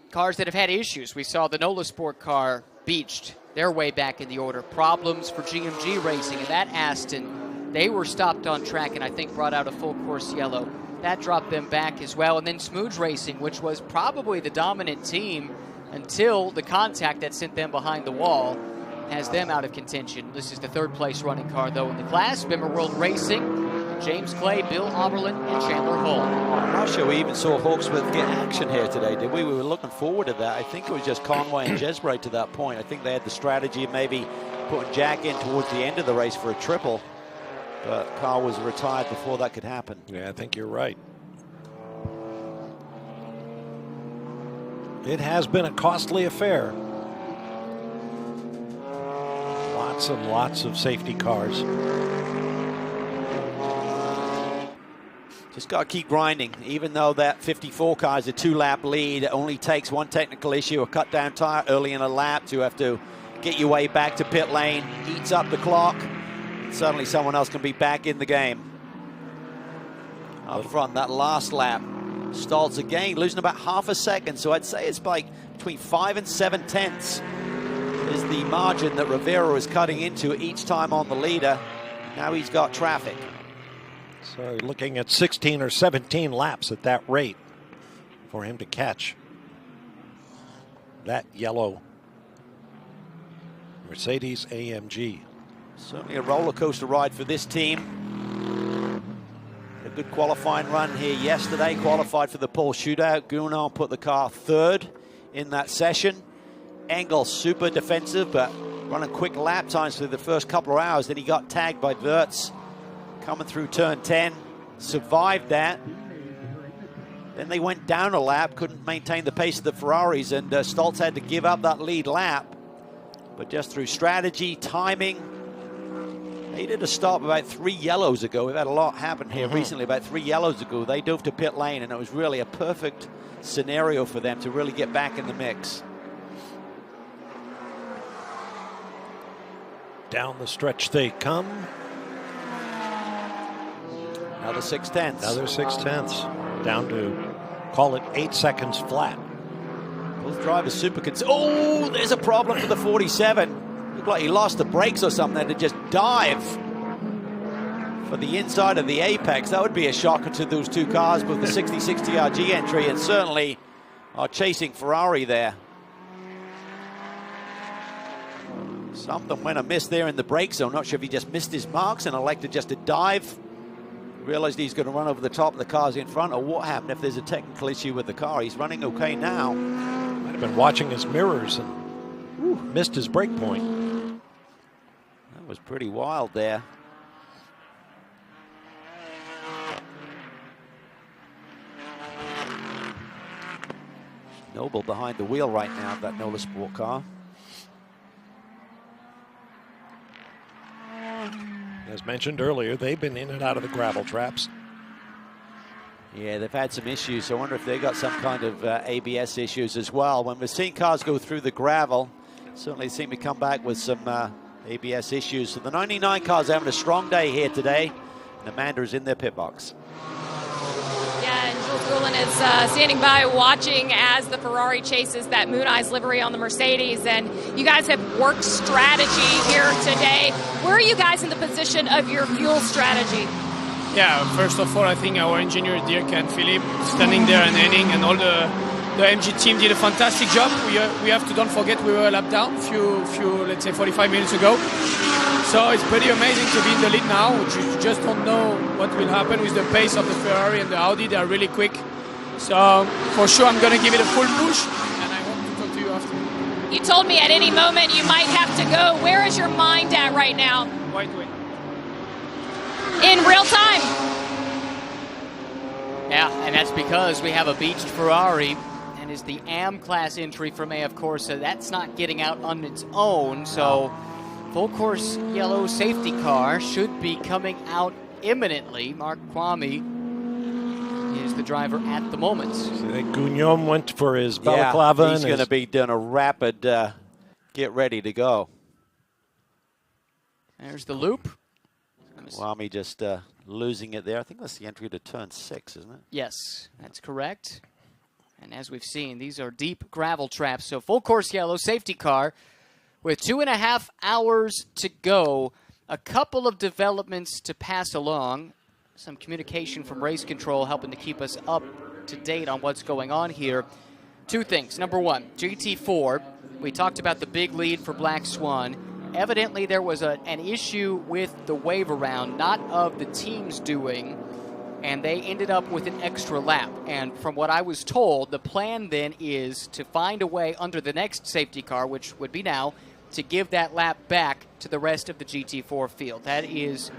cars that have had issues. We saw the NOLA Sport car beached their way back in the order. Problems for GMG Racing, and that Aston, they were stopped on track and I think brought out a full course yellow. That dropped them back as well. And then Smooge Racing, which was probably the dominant team until the contact that sent them behind the wall, has them out of contention. This is the 3rd place running car, though, in the class. Bimmer World Racing, James Clay, Bill Oberlin, and Chandler Hull. I'm not sure we even saw Hawksworth get action here today, did we? We were looking forward to that. I think it was just Conway and Jesbray to that point. I think they had the strategy of maybe putting Jack in towards the end of the race for a triple. But Carl was retired before that could happen. Yeah, I think you're right. It has been a costly affair. Lots and lots of safety cars. Just got to keep grinding. Even though that 54 car is a 2-lap lead, it only takes one technical issue, a cut down tire early in a lap to have to get your way back to pit lane, eats up the clock. Suddenly someone else can be back in the game. Up front, that last lap, Stoltz again losing about half a second, so I'd say it's like between 5 and 7 tenths is the margin that Rivera is cutting into each time on the leader. Now he's got traffic. So looking at 16 or 17 laps at that rate for him to catch that yellow Mercedes AMG. Certainly a roller coaster ride for this team. A good qualifying run here yesterday. Qualified for the pole shootout. Gounod put the car 3rd in that session. Engel super defensive, but running quick lap times through the first couple of hours. Then he got tagged by Wirtz coming through turn 10. Survived that. Then they went down a lap, couldn't maintain the pace of the Ferraris, and Stoltz had to give up that lead lap. But just through strategy, timing, they did a stop about 3 yellows ago. We've had a lot happen here recently. About 3 yellows ago, they dove to pit lane, and it was really a perfect scenario for them to really get back in the mix. Down the stretch they come. Another 6 tenths. Another 6 tenths. Down to, call it 8 seconds flat. Both drivers super Oh, there's a problem for the 47. Looked like he lost the brakes or something, had to just dive for the inside of the apex. That would be a shocker to those 2 cars, both the 60-60 RG entry and certainly are chasing Ferrari there. Something went amiss there in the brake zone. Not sure if he just missed his marks and elected just to dive. Realized he's going to run over the top of the cars in front, or what happened if there's a technical issue with the car. He's running okay now. Might have been watching his mirrors and missed his brake point. That was pretty wild there. Noble behind the wheel right now of that NOLA Sport car. As mentioned earlier, they've been in and out of the gravel traps. Yeah, they've had some issues. I wonder if they got some kind of ABS issues as well. When we've seen cars go through the gravel, certainly seem to come back with some ABS issues. So the 99 cars having a strong day here today. And Amanda is in their pit box. Yeah, and Jules Rulin is standing by watching as the Ferrari chases that Moon Eyes livery on the Mercedes, and you guys have worked strategy here today. Where are you guys in the position of your fuel strategy? Yeah, first of all, I think our engineer Dirk and Philip standing there and Henning and all the MG team did a fantastic job. We have to don't forget we were a lap down few let's say 45 minutes ago. So it's pretty amazing to be in the lead now. You just don't know what will happen with the pace of the Ferrari and the Audi. They are really quick. So for sure I'm going to give it a full push, and I hope to talk to you after. You told me at any moment you might have to go. Where is your mind at right now? White wing. In real time. Yeah, and that's because we have a beached Ferrari, and is the AM class entry from AF Corsa. That's not getting out on its own, so full course yellow safety car should be coming out imminently. Mark Kwame is the driver at the moment. So Guillaume went for his balaclava. He's going to be doing a rapid get ready to go. There's the loop. Kwame just losing it there. I think that's the entry to turn 6, isn't it? Yes, that's correct. And as we've seen, these are deep gravel traps. So full course yellow safety car with 2.5 hours to go. A couple of developments to pass along. Some communication from race control helping to keep us up to date on what's going on here. Two things. Number one, GT4. We talked about the big lead for Black Swan. Evidently, there was an issue with the wave around, not of the team's doing, and they ended up with an extra lap. And from what I was told, the plan then is to find a way under the next safety car, which would be now, to give that lap back to the rest of the GT4 field. That is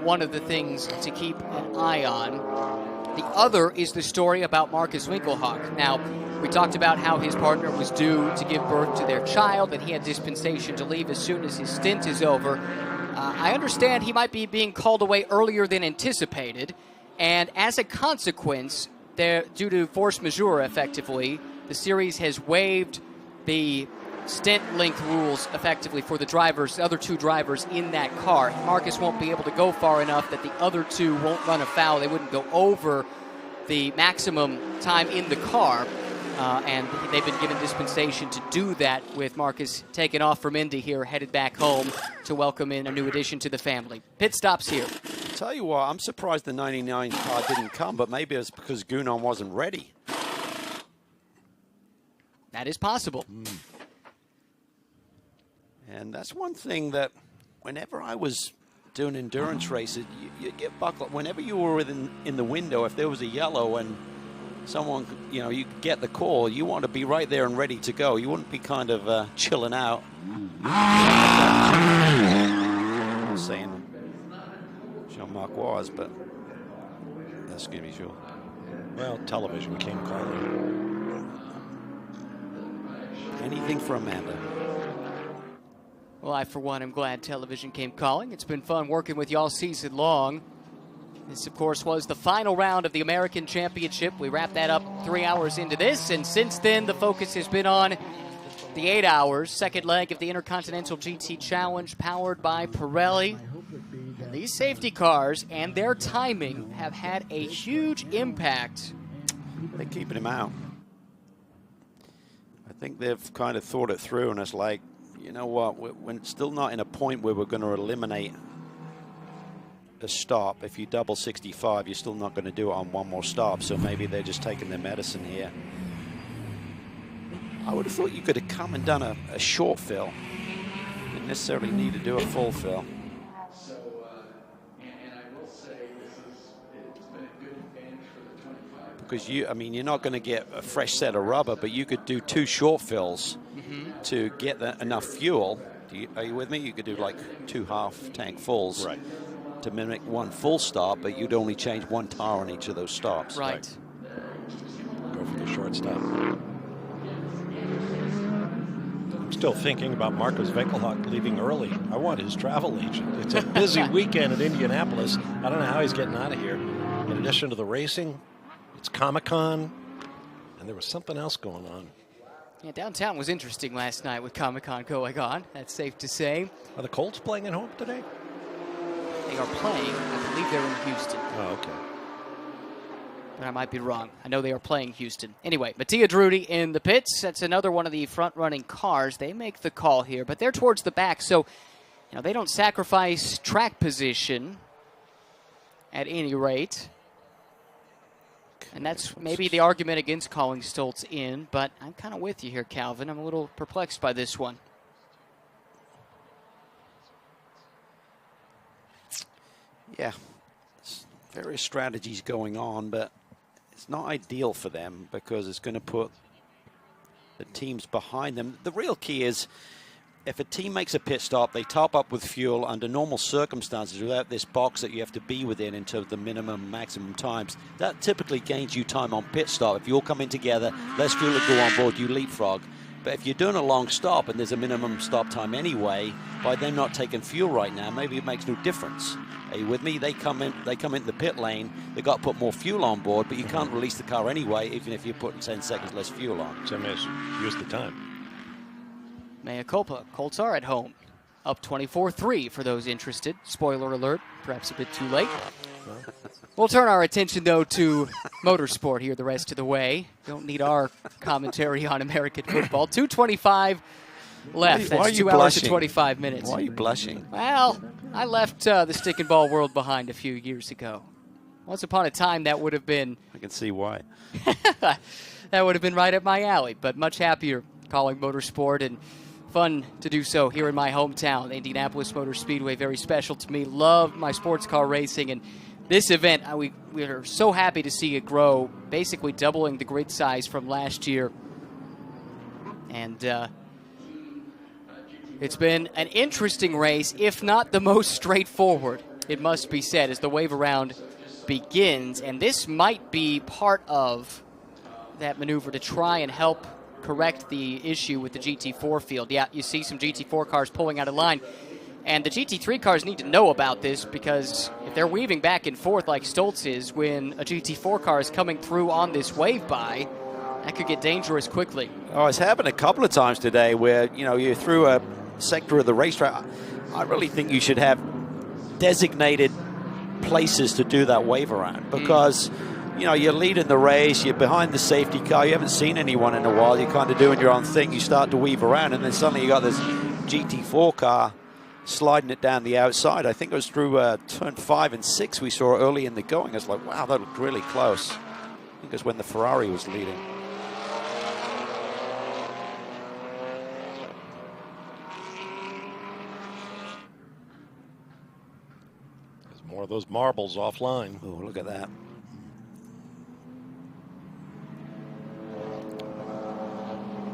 one of the things to keep an eye on. The other is the story about Marcus Winkelhock. Now, we talked about how his partner was due to give birth to their child, and he had dispensation to leave as soon as his stint is over. I understand he might be being called away earlier than anticipated, and as a consequence, due to force majeure, effectively, the series has waived the stint length rules effectively for the other two drivers in that car. Marcus won't be able to go far enough that the other two won't run afoul. They wouldn't go over the maximum time in the car. And they've been given dispensation to do that, with Marcus taking off from Indy here, headed back home to welcome in a new addition to the family. Pit stops here. I'll tell you what, I'm surprised the 99 car didn't come, but maybe it's because Gunon wasn't ready. That is possible. And that's one thing that whenever I was doing endurance races, you get buckled. Whenever you were in the window, if there was a yellow and someone, you get the call, you want to be right there and ready to go. You wouldn't be kind of chilling out. I'm saying Jean-Marc was, but that's going to be sure. Well, television came calling. Anything for Amanda. Well, I, for one, am glad television came calling. It's been fun working with you all season long. This, of course, was the final round of the American Championship. We wrapped that up 3 hours into this, and since then, the focus has been on the 8 hours, second leg of the Intercontinental GT Challenge, powered by Pirelli. And these safety cars and their timing have had a huge impact. They're keeping him out. I think they've kind of thought it through, and it's like, you know what, we're still not in a point where we're going to eliminate a stop. If you double 65, you're still not going to do it on one more stop, so maybe they're just taking their medicine here. I would have thought you could have come and done a short fill. Didn't necessarily need to do a full fill. Because you're not going to get a fresh set of rubber, but you could do 2 short fills to get enough fuel. Are you with me? You could do like 2 half-tank fulls to mimic 1 full stop, but you'd only change 1 tire on each of those stops. Right. Go for the short stop. I'm still thinking about Marcus Winkelhock leaving early. I want his travel agent. It's a busy weekend at Indianapolis. I don't know how he's getting out of here. In addition to the racing, it's Comic-Con, and there was something else going on. Yeah, downtown was interesting last night with Comic-Con going on. That's safe to say. Are the Colts playing at home today? They are playing. I believe they're in Houston. Oh, okay. but I might be wrong. I know they are playing Houston. Anyway, Mattia Drudy in the pits. That's another one of the front-running cars. They make the call here, but they're towards the back, so they don't sacrifice track position at any rate. And that's maybe the argument against calling Stoltz in, but I'm kind of with you here, Calvin. I'm a little perplexed by this one. Yeah, various strategies going on, but it's not ideal for them because it's going to put the teams behind them. The real key is if a team makes a pit stop, they top up with fuel under normal circumstances without this box that you have to be within in terms of the minimum, maximum times. That typically gains you time on pit stop. If you all come in together, less fuel to go on board, you leapfrog. But if you're doing a long stop and there's a minimum stop time anyway, by them not taking fuel right now, maybe it makes no difference. Are you with me? They come into the pit lane, they got to put more fuel on board, but you can't release the car anyway, even if you're putting 10 seconds less fuel on. Same as use the time. Mea culpa. Colts are at home. Up 24-3 for those interested. Spoiler alert, perhaps a bit too late. We'll turn our attention, though, to motorsport here the rest of the way. Don't need our commentary on American football. 2:25 left. That's 2 hours and 25 minutes. Why are you blushing? Well, I left the stick and ball world behind a few years ago. Once upon a time, that would have been... I can see why. That would have been right up my alley, but much happier calling motorsport and fun to do so here in my hometown. Indianapolis Motor Speedway, very special to me. Love my sports car racing, and this event, we are so happy to see it grow, basically doubling the grid size from last year. And it's been an interesting race, if not the most straightforward, it must be said, as the wave around begins. And this might be part of that maneuver to try and help correct the issue with the GT4 field. Yeah, you see some GT4 cars pulling out of line. And the GT3 cars need to know about this, because if they're weaving back and forth like Stoltz is when a GT4 car is coming through on this wave by, that could get dangerous quickly. Oh, it's happened a couple of times today where, you're through a sector of the racetrack. I really think you should have designated places to do that wave around, because you're leading the race, you're behind the safety car, you haven't seen anyone in a while, you're kind of doing your own thing, you start to weave around, and then suddenly you got this GT4 car sliding it down the outside. I think it was through turn 5 and 6 we saw early in the going. I was like, wow, that looked really close. I think it was when the Ferrari was leading. There's more of those marbles offline. Oh, look at that.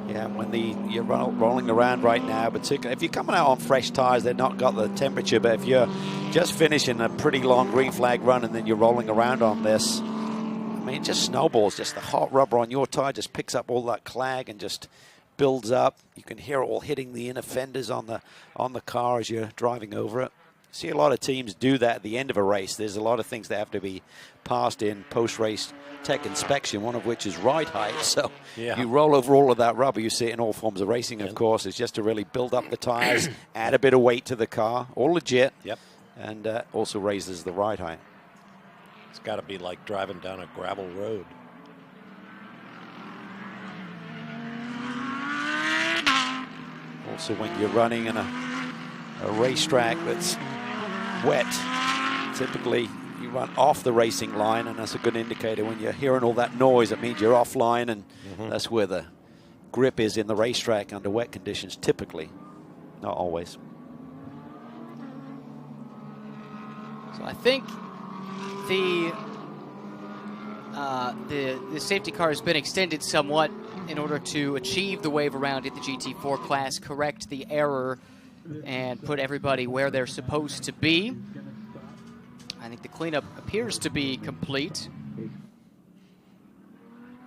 Yeah, when you're rolling around right now, particularly if you're coming out on fresh tires, they've not got the temperature. But if you're just finishing a pretty long green flag run and then you're rolling around on this, I mean, it just snowballs. Just the hot rubber on your tire just picks up all that clag and just builds up. You can hear it all hitting the inner fenders on the car as you're driving over it. See a lot of teams do that at the end of a race. There's a lot of things that have to be passed in post-race tech inspection, one of which is ride height. So you roll over all of that rubber. You see it in all forms of racing, of course. It's just to really build up the tires, add a bit of weight to the car, all legit, and also raises the ride height. It's got to be like driving down a gravel road. Also, when you're running in a racetrack that's wet, typically you run off the racing line, and that's a good indicator. When you're hearing all that noise, it means you're offline, and that's where the grip is in the racetrack under wet conditions, typically, not always. So I think the safety car has been extended somewhat in order to achieve the wave around in the GT4 class, correct the error, and put everybody where they're supposed to be. I think the cleanup appears to be complete.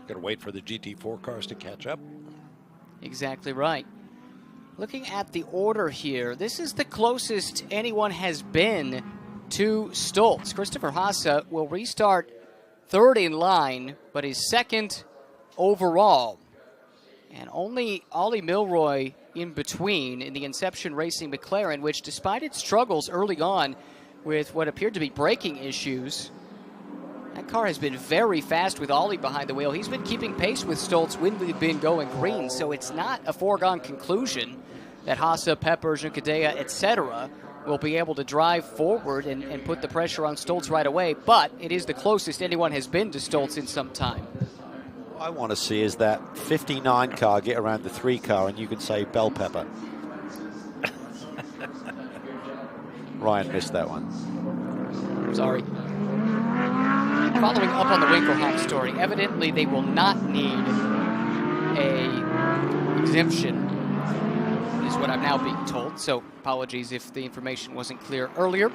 Got to wait for the GT4 cars to catch up. Exactly right. Looking at the order here, this is the closest anyone has been to Stoltz. Christopher Haase will restart third in line, but is second overall. And only Ollie Milroy in between in the Inception Racing McLaren, which despite its struggles early on with what appeared to be braking issues, That car has been very fast with Ollie behind the wheel. He's been keeping pace with Stoltz when we've been going green, so it's not a foregone conclusion that Haase, Pepper, Juncadella, etc. will be able to drive forward and put the pressure on Stoltz right away, but it is the closest anyone has been to Stoltz in some time. What I want to see is that 59 car get around the 3 car, and you can say bell pepper. Ryan missed that one. Sorry. Following up on the Winkelhock story, evidently they will not need a exemption, is what I'm now being told. So apologies if the information wasn't clear earlier.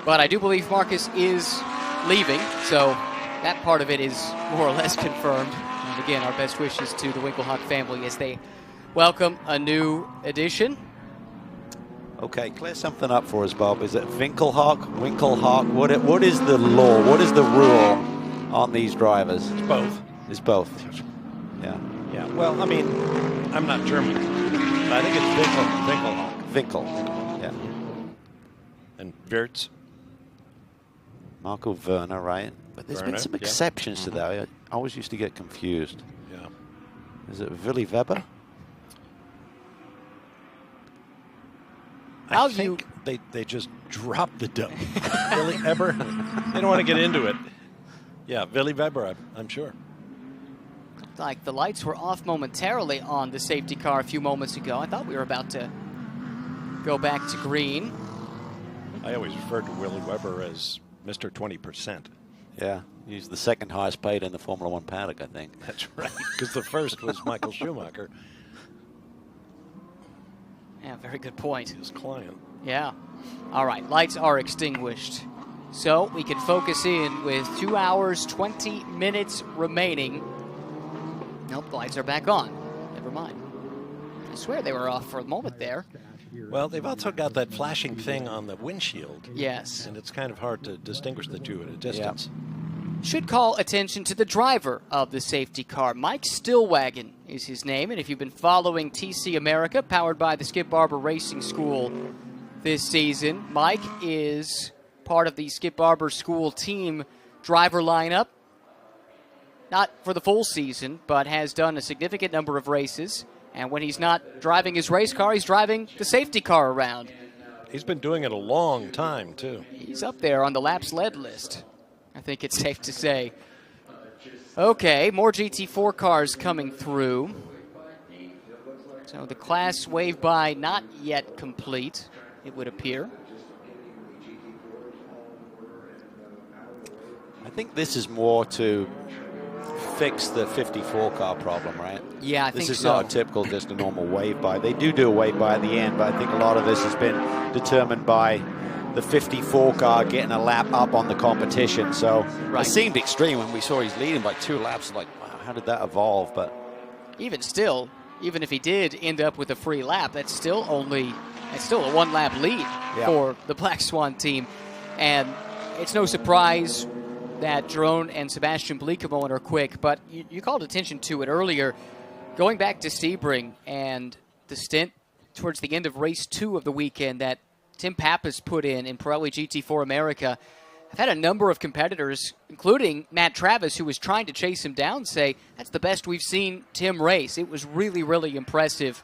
But I do believe Marcus is leaving, so that part of it is more or less confirmed. And again, our best wishes to the Winkelhock family as they welcome a new addition. Okay, clear something up for us, Bob. Is it Winkelhock? What is the law? What is the rule on these drivers? It's both. It's both. Yeah. Yeah. Well, I mean, I'm not German, but I think it's Winkelhock. Winkel. Yeah. And Wirtz. Marco Werner, right? But there's been some exceptions to that. I always used to get confused. Yeah. Is it Willy Weber? I think they just dropped the dough. Willy Weber? They don't want to get into it. Yeah, Willy Weber, I'm sure. Like the lights were off momentarily on the safety car a few moments ago. I thought we were about to go back to green. I always referred to Willy Weber as Mr. 20%. Yeah, he's the second highest paid in the Formula One paddock, I think. That's right, because the first was Michael Schumacher. Yeah, very good point. His client. Yeah. All right, lights are extinguished. So we can focus in with 2 hours, 20 minutes remaining. Nope, the lights are back on. Never mind. I swear they were off for a moment there. Well, they've also got that flashing thing on the windshield. Yes. And it's kind of hard to distinguish the two at a distance. Should call attention to the driver of the safety car. Mike Stillwagon is his name, and if you've been following TC America, powered by the Skip Barber Racing School this season, Mike is part of the Skip Barber School team driver lineup. Not for the full season, but has done a significant number of races. And when he's not driving his race car, he's driving the safety car around. He's been doing it a long time, too. He's up there on the laps led list, I think it's safe to say. Okay, more GT4 cars coming through. So the class wave by not yet complete, it would appear. I think this is more to fix the 54 car problem, right? Yeah, I think so. This is not a typical, just a normal wave by. They do a wave by at the end, but I think a lot of this has been determined by the 54 car getting a lap up on the competition. So it seemed extreme when we saw he's leading by 2 laps. Like, wow, how did that evolve? But even still, even if he did end up with a free lap, that's still a 1 lap lead for the Black Swan team. And it's no surprise that Jerome and Sebastian Bleekemolen are quick, but you called attention to it earlier. Going back to Sebring and the stint towards the end of race 2 of the weekend that Tim Pappas put in Pirelli GT4 America, I've had a number of competitors, including Matt Travis, who was trying to chase him down, say that's the best we've seen Tim race. It was really, really impressive.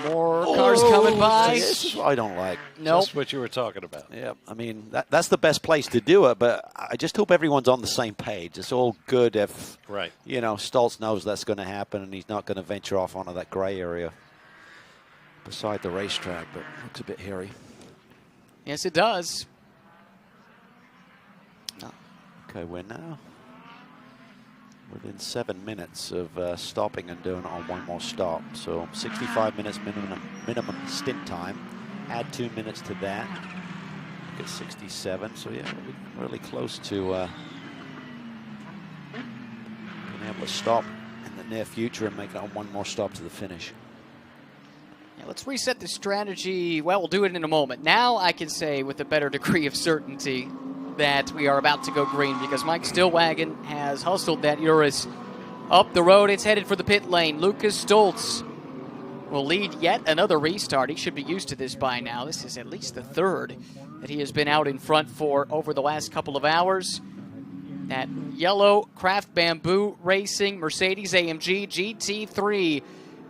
More cars coming by. This is what I don't like. Nope. Just what you were talking about. Yeah, I mean, that's the best place to do it, but I just hope everyone's on the same page. It's all good if, you know, Stoltz knows that's going to happen and he's not going to venture off onto that gray area beside the racetrack, but it looks a bit hairy. Yes, it does. Okay, we're now within 7 minutes of stopping and doing it on one more stop. So 65 minutes minimum stint time. Add 2 minutes to that. Get 67. So yeah, we're really close to being able to stop in the near future and make it on one more stop to the finish. Yeah, let's reset the strategy. Well, we'll do it in a moment. Now I can say with a better degree of certainty that we are about to go green because Mike Stillwagon has hustled that Urus up the road. It's headed for the pit lane. Lucas Stoltz will lead yet another restart. He should be used to this by now. This is at least the third that he has been out in front for over the last couple of hours. That yellow Craft Bamboo Racing Mercedes-AMG GT3.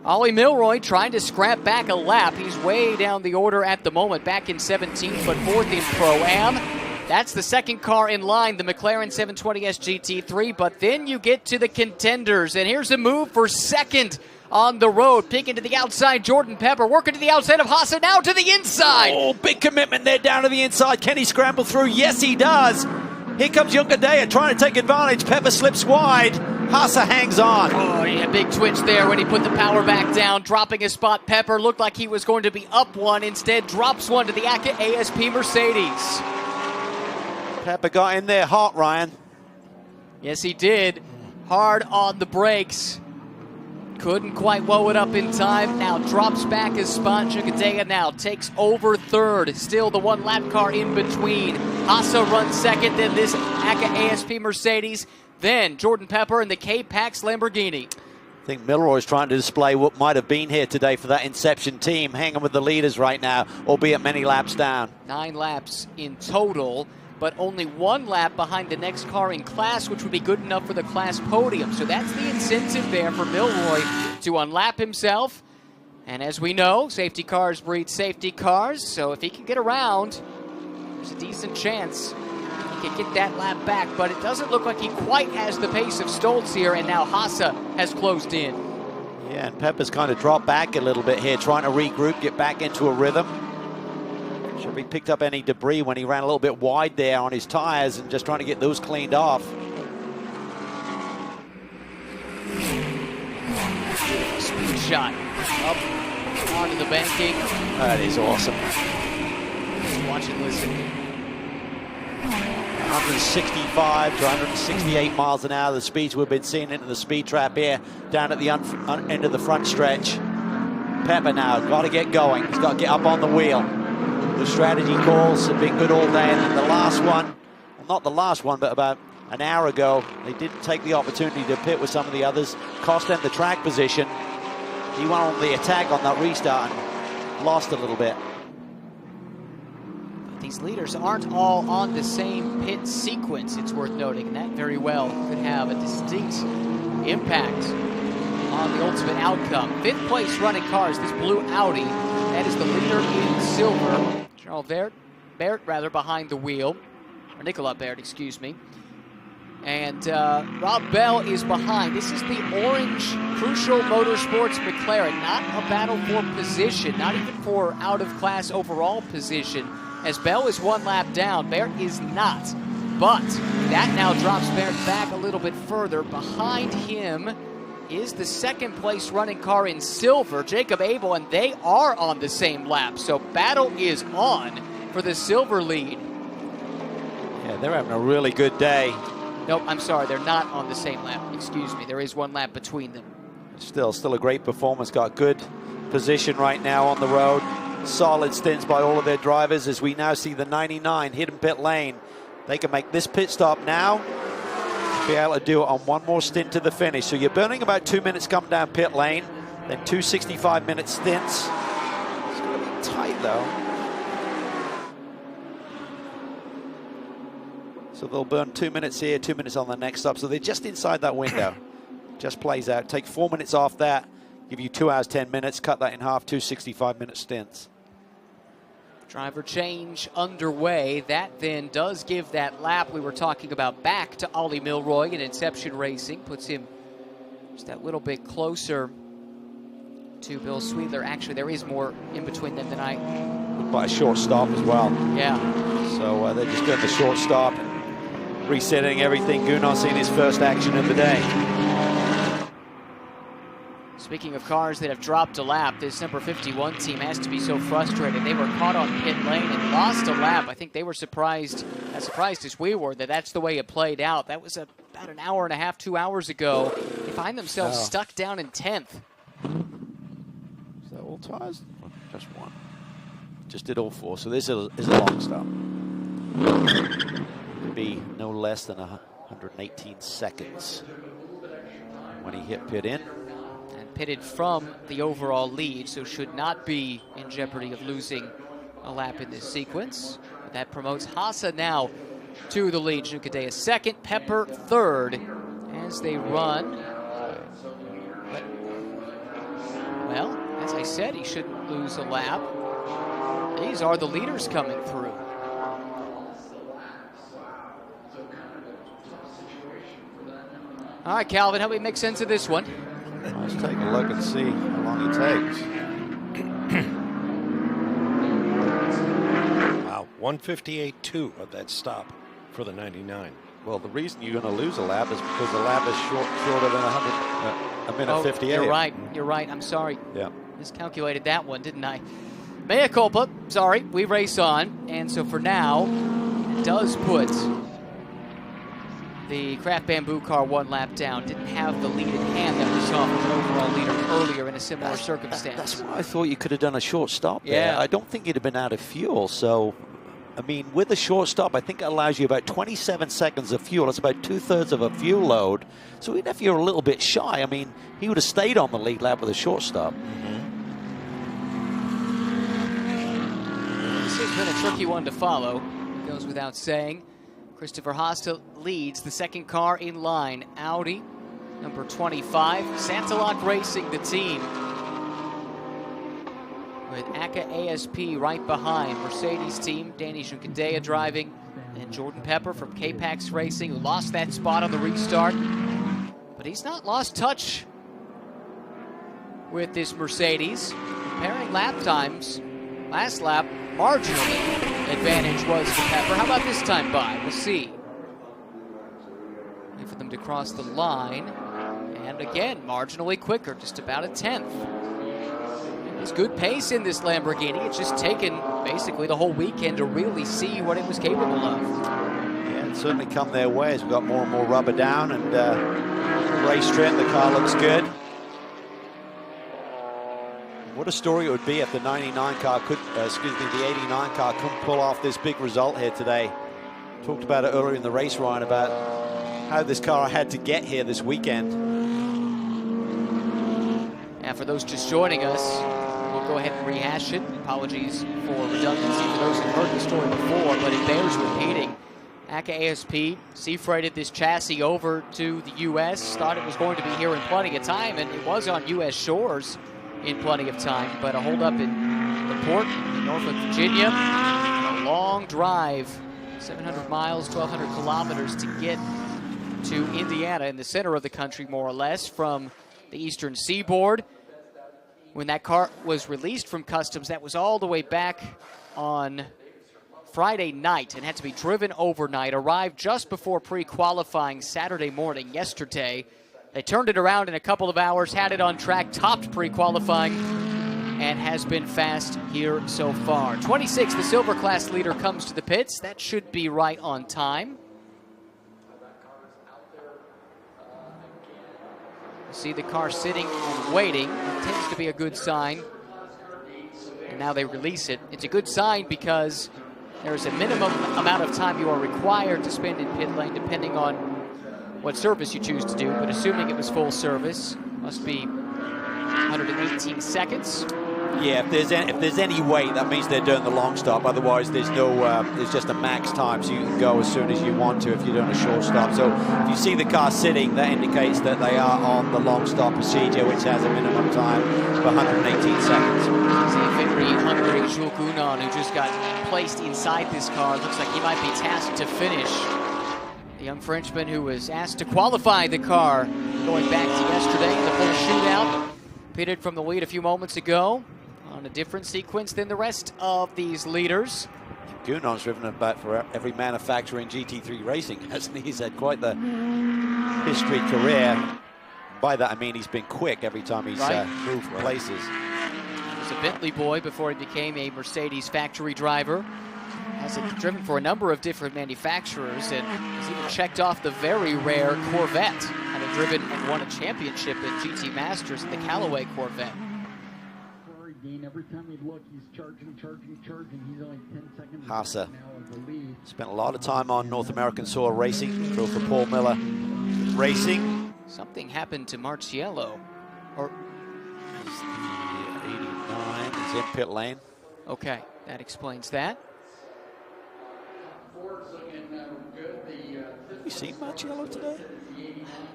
Ollie Milroy trying to scrap back a lap. He's way down the order at the moment, back in 17th, but 4th in Pro-Am. That's the second car in line, the McLaren 720S GT3, but then you get to the contenders, and here's a move for second on the road. Picking to the outside, Jordan Pepper, working to the outside of Haase, now to the inside. Oh, big commitment there down to the inside. Can he scramble through? Yes, he does. Here comes Junckadea trying to take advantage. Pepper slips wide. Haase hangs on. Oh, yeah, big twitch there when he put the power back down, dropping a spot. Pepper looked like he was going to be up one, instead drops one to the ASP Mercedes. Pepper got in there hot, Ryan. Yes, he did. Hard on the brakes. Couldn't quite woe it up in time. Now drops back his spot. Junckadea now takes over third. Still the one lap car in between. Haase runs second, then this ASP Mercedes. Then Jordan Pepper in the K-Pax Lamborghini. I think Milroy's trying to display what might have been here today for that Inception team, hanging with the leaders right now, albeit many laps down. 9 laps in total, but only 1 lap behind the next car in class, which would be good enough for the class podium. So that's the incentive there for Milroy to unlap himself. And as we know, safety cars breed safety cars, so if he can get around, there's a decent chance he can get that lap back, but it doesn't look like he quite has the pace of Stoltz here, and now Haase has closed in. Yeah, and Pepper's kind of dropped back a little bit here, trying to regroup, get back into a rhythm. Should he picked up any debris when he ran a little bit wide there on his tires and just trying to get those cleaned off. Speed shot up onto the banking. That is awesome. Just watch and listen. 165 to 168 miles an hour, the speeds we've been seeing into the speed trap here, down at the end of the front stretch. Pepper now, got to get going. He's got to get up on the wheel. The strategy calls have been good all day, and the last one, well, not the last one, but about an hour ago, they didn't take the opportunity to pit with some of the others, cost them the track position. He went on the attack on that restart and lost a little bit. These leaders aren't all on the same pit sequence, it's worth noting, and that very well could have a distinct impact on the ultimate outcome. 5th place running cars, this blue Audi, that is the leader in silver. Charles Bert behind the wheel, or Nicolas Bert, excuse me. And Rob Bell is behind. This is the orange Crucial Motorsports McLaren, not a battle for position, not even for out-of-class overall position, as Bell is 1 lap down. Bert is not. But that now drops Bert back a little bit further. Behind him is the 2nd place running car in silver, Jacob Abel, and they are on the same lap. So battle is on for the silver lead. Yeah, they're having a really good day. Nope, I'm sorry, they're not on the same lap. Excuse me, there is 1 lap between them. Still a great performance. Got good position right now on the road. Solid stints by all of their drivers as we now see the 99 hidden pit lane. They can make this pit stop now, be able to do it on 1 more stint to the finish. So you're burning about 2 minutes coming down pit lane, then 2 65-minute stints. It's going to be tight though. So they'll burn 2 minutes here, 2 minutes on the next stop. So they're just inside that window. Just plays out. Take 4 minutes off that. Give you 2 hours, 10 minutes. Cut that in half, 2 65-minute stints. Driver change underway. That then does give that lap we were talking about back to Ollie Milroy in Inception Racing. Puts him just that little bit closer to Bill Sweetler. Actually, there is more in between them than I... By a short stop as well. Yeah. So they're just doing the short stop and resetting everything. Gunos in his first action of the day. Speaking of cars that have dropped a lap, this number 51 team has to be so frustrated. They were caught on pit lane and lost a lap. I think they were surprised, as surprised as we were, that that's the way it played out. That was about an hour and a half, 2 hours ago. They find themselves stuck down in 10th. Is that all tires? Just 1. Just did all 4, so this is a long stop. It'd be no less than 118 seconds when he hit pit in. pitted from the overall lead, so should not be in jeopardy of losing a lap in this sequence. But that promotes Haase now to the lead. Junkadea second, Pepper third as they run. But, well, as I said, he shouldn't lose a lap. These are the leaders coming through. All right, Calvin, help me make sense of this one. Let's take a look and see how long it takes. Wow, 158.2 of that stop for the 99. Well, the reason you're going to lose a lap is because the lap is shorter than a minute 58. You're right. You're right. I'm sorry. Yeah. Miscalculated that one, didn't I? Mea culpa. Sorry. We race on. And so for now, it does put the Kraft Bamboo car one lap down. Didn't have the lead in hand that we saw from an overall leader earlier in a similar circumstance. That's why I thought you could have done a short stop there. Yeah. I don't think you'd have been out of fuel. So, I mean, with a short stop, I think it allows you about 27 seconds of fuel. It's about 2/3 of a fuel load. So even if you're a little bit shy, I mean, he would have stayed on the lead lap with a short stop. This has been a tricky one to follow. It goes without saying. Christopher Haase leads the second car in line. Audi, number 25. Santalok Racing, the team, with ACA ASP right behind. Mercedes team, Danny Junkadea driving, and Jordan Pepper from K-Pax Racing, who lost that spot on the restart. But he's not lost touch with this Mercedes. Comparing lap times, last lap, marginally advantage was for Pepper. How about this time by? We'll see. Wait for them to cross the line. And again, marginally quicker, just about a 10th. There's good pace in this Lamborghini. It's just taken basically the whole weekend to really see what it was capable of. Yeah, it's certainly come their way as we've got more and more rubber down and race trim. The car looks good. What a story it would be if the 99 car could, the 89 car couldn't pull off this big result here today. Talked about it earlier in the race, Ryan, about how this car had to get here this weekend. And for those just joining us, we'll go ahead and rehash it. Apologies for redundancy for those who heard the story before, but it bears repeating. ACA ASP sea-freighted this chassis over to the U.S., thought it was going to be here in plenty of time, and it was on U.S. shores in plenty of time, but a holdup in the port in Norfolk, Virginia. A long drive, 700 miles, 1,200 kilometers to get to Indiana in the center of the country, more or less, from the eastern seaboard. When that car was released from customs, that was all the way back on Friday night and had to be driven overnight, arrived just before pre-qualifying Saturday morning yesterday. They turned it around in a couple of hours, had it on track, topped pre-qualifying, and has been fast here so far. 26, the silver class leader, comes to the pits. That should be right on time. See the car sitting and waiting. It tends to be a good sign. And now they release it. It's a good sign because there's a minimum amount of time you are required to spend in pit lane depending on what service you choose to do, but assuming it was full service, must be 118 seconds. Yeah, if there's any wait, that means they're doing the long stop. Otherwise, there's just a max time, so you can go as soon as you want to if you're doing a short stop. So if you see the car sitting, that indicates that they are on the long stop procedure, which has a minimum time of 118 seconds. See very hungry Jules Gounon, who just got placed inside this car. Looks like he might be tasked to finish. The young Frenchman who was asked to qualify the car going back to yesterday in the full shootout. Pitted from the lead a few moments ago on a different sequence than the rest of these leaders. Gounon's driven about for every manufacturer in GT3 racing, hasn't he? He's had quite the history career. By that I mean he's been quick every time he's moved places. He was a Bentley boy before he became a Mercedes factory driver. Has driven for a number of different manufacturers and has even checked off the very rare Corvette, having driven and won a championship in GT Masters in the Callaway Corvette. Every time we look, he's charging. He's only 10 seconds. Haase spent a lot of time on North American soil racing. Drove for Paul Miller Racing. Something happened to Marciello, or in pit lane. Okay, that explains that. Have you seen Marciello today?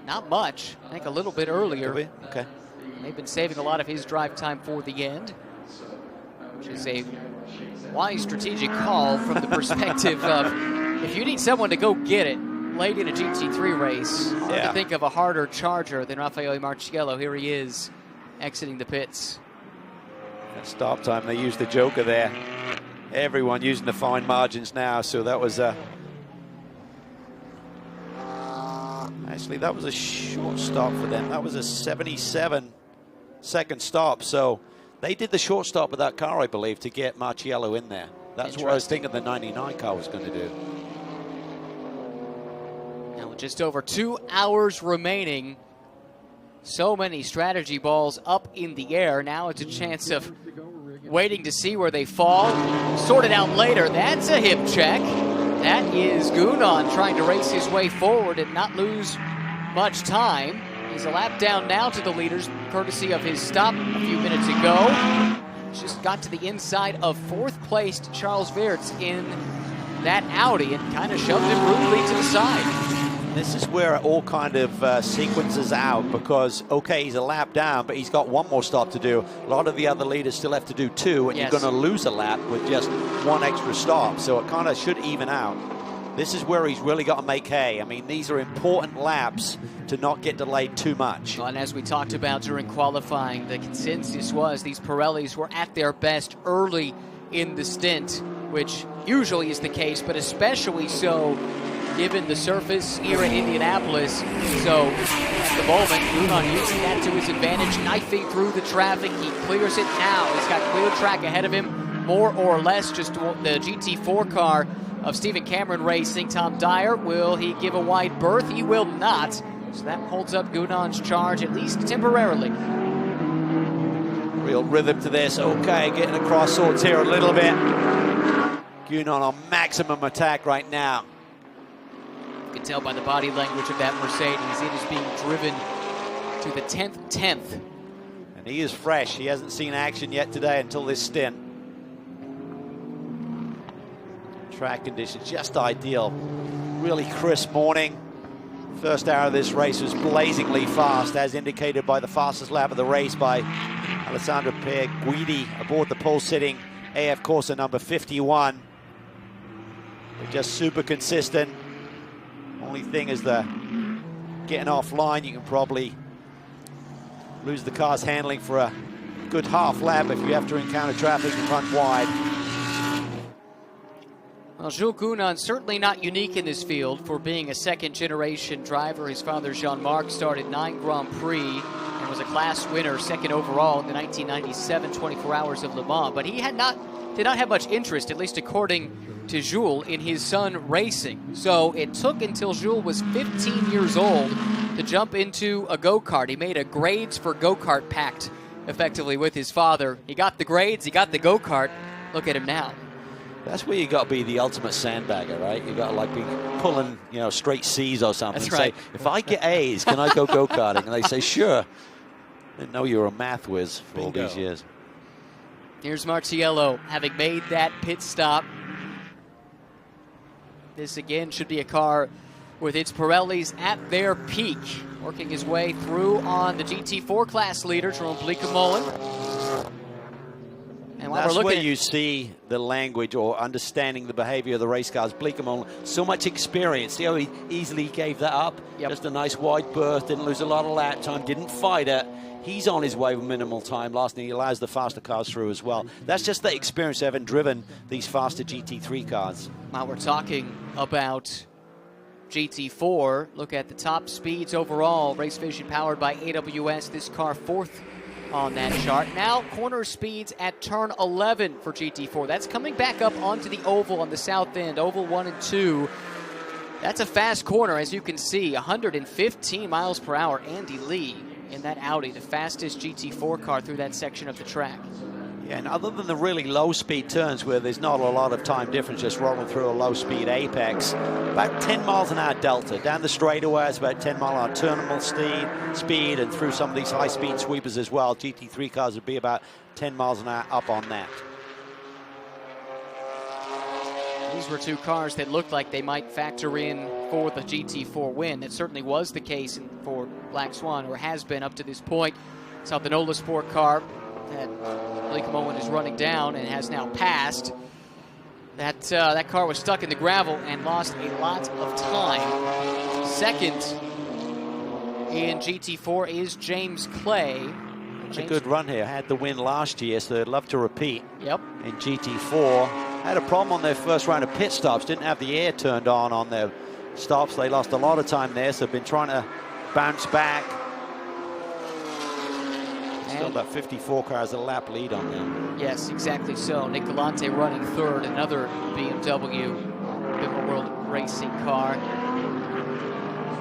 Not much. I think a little bit earlier. Okay. They've been saving a lot of his drive time for the end, which is a wise strategic call from the perspective of if you need someone to go get it late in a GT3 race, hard to think of a harder charger than Raffaele Marciello. Here he is exiting the pits. At stop time, they used the joker there. Everyone using the fine margins now, so that was actually, that was a short stop for them. That was a 77-second stop, so they did the short stop with that car, I believe, to get Marciello in there. That's what I was thinking the 99 car was going to do. Now, with just over 2 hours remaining, so many strategy balls up in the air. Now it's a chance of waiting to see where they fall. Sort it out later. That's a hip check. That is Gunan trying to race his way forward and not lose much time. He's a lap down now to the leaders, courtesy of his stop a few minutes ago. Just got to the inside of fourth-placed Charles Weerts in that Audi and kind of shoved him rudely to the side. This is where it all kind of sequences out because, okay, he's a lap down, but he's got one more stop to do. A lot of the other leaders still have to do two, and you're going to lose a lap with just one extra stop. So it kind of should even out. This is where he's really got to make hay. I mean, these are important laps to not get delayed too much. Well, and as we talked about during qualifying, the consensus was these Pirellis were at their best early in the stint, which usually is the case, but especially so given the surface here in Indianapolis. So at the moment, Gunan using that to his advantage, knifing through the traffic. He clears it now. He's got clear track ahead of him, more or less just the GT4 car of Stephen Cameron Racing. Tom Dyer, will he give a wide berth? He will not. So that holds up Gunan's charge, at least temporarily. Real rhythm to this. Okay, getting across swords here a little bit. Gunan on maximum attack right now. You can tell by the body language of that Mercedes, it is being driven to the 10th. And he is fresh. He hasn't seen action yet today until this stint. Track conditions just ideal. Really crisp morning. First hour of this race was blazingly fast, as indicated by the fastest lap of the race by Alessandro Pierguidi aboard the pole-sitting AF Corsa number 51. They're just super consistent. Only thing is the getting offline, you can probably lose the car's handling for a good half lap if you have to encounter traffic and run wide. Well, Jules Gunan certainly not unique in this field for being a second-generation driver. His father, Jean-Marc, started 9 Grand Prix and was a class winner, second overall in the 1997 24 Hours of Le Mans. But he did not have much interest, at least according to Jules, in his son racing. So it took until Jules was 15 years old to jump into a go-kart. He made a grades for go-kart pact, effectively, with his father. He got the grades, he got the go-kart. Look at him now. That's where you got to be the ultimate sandbagger, right? You got to like be pulling, straight C's or something. That's right. Say, if I get A's, can I go go-karting? And they say, sure. Didn't know you were a math whiz for all these years. Here's Marciello, having made that pit stop. This again should be a car with its Pirellis at their peak. Working his way through on the GT4 class leader, Jerome Bleekemolen. And that's where you see the language or understanding the behavior of the race cars. Bleekemolen, so much experience. See how he easily gave that up? Yep. Just a nice wide berth, didn't lose a lot of lap time, didn't fight it. He's on his way with minimal time last, and he allows the faster cars through as well. That's just the experience of having driven these faster GT3 cars. Now we're talking about GT4. Look at the top speeds overall. Race Vision powered by AWS. This car fourth on that chart. Now corner speeds at turn 11 for GT4. That's coming back up onto the oval on the south end, oval 1 and 2. That's a fast corner, as you can see, 115 miles per hour. Andy Lee in that Audi, the fastest GT4 car through that section of the track. Yeah, and other than the really low-speed turns where there's not a lot of time difference, just rolling through a low-speed apex, about 10 miles an hour delta. Down the straightaway, it's about 10 mile an hour terminal speed, and through some of these high-speed sweepers as well. GT3 cars would be about 10 miles an hour up on that. These were two cars that looked like they might factor in for the GT4 win. That certainly was the case for Black Swan, or has been up to this point. Saw the NOLA Sport car that Blake Moen is running down and has now passed. That car was stuck in the gravel and lost a lot of time. Second in GT4 is James Clay. A good run here. Had the win last year, so they'd love to repeat. Yep. In GT4. Had a problem on their first round of pit stops. Didn't have the air turned on their stops. They lost a lot of time there, so been trying to bounce back. Still that 54 car has a lap lead on them. Yes, exactly so. Nick Galante running third, another BMW Bimmer World Racing car.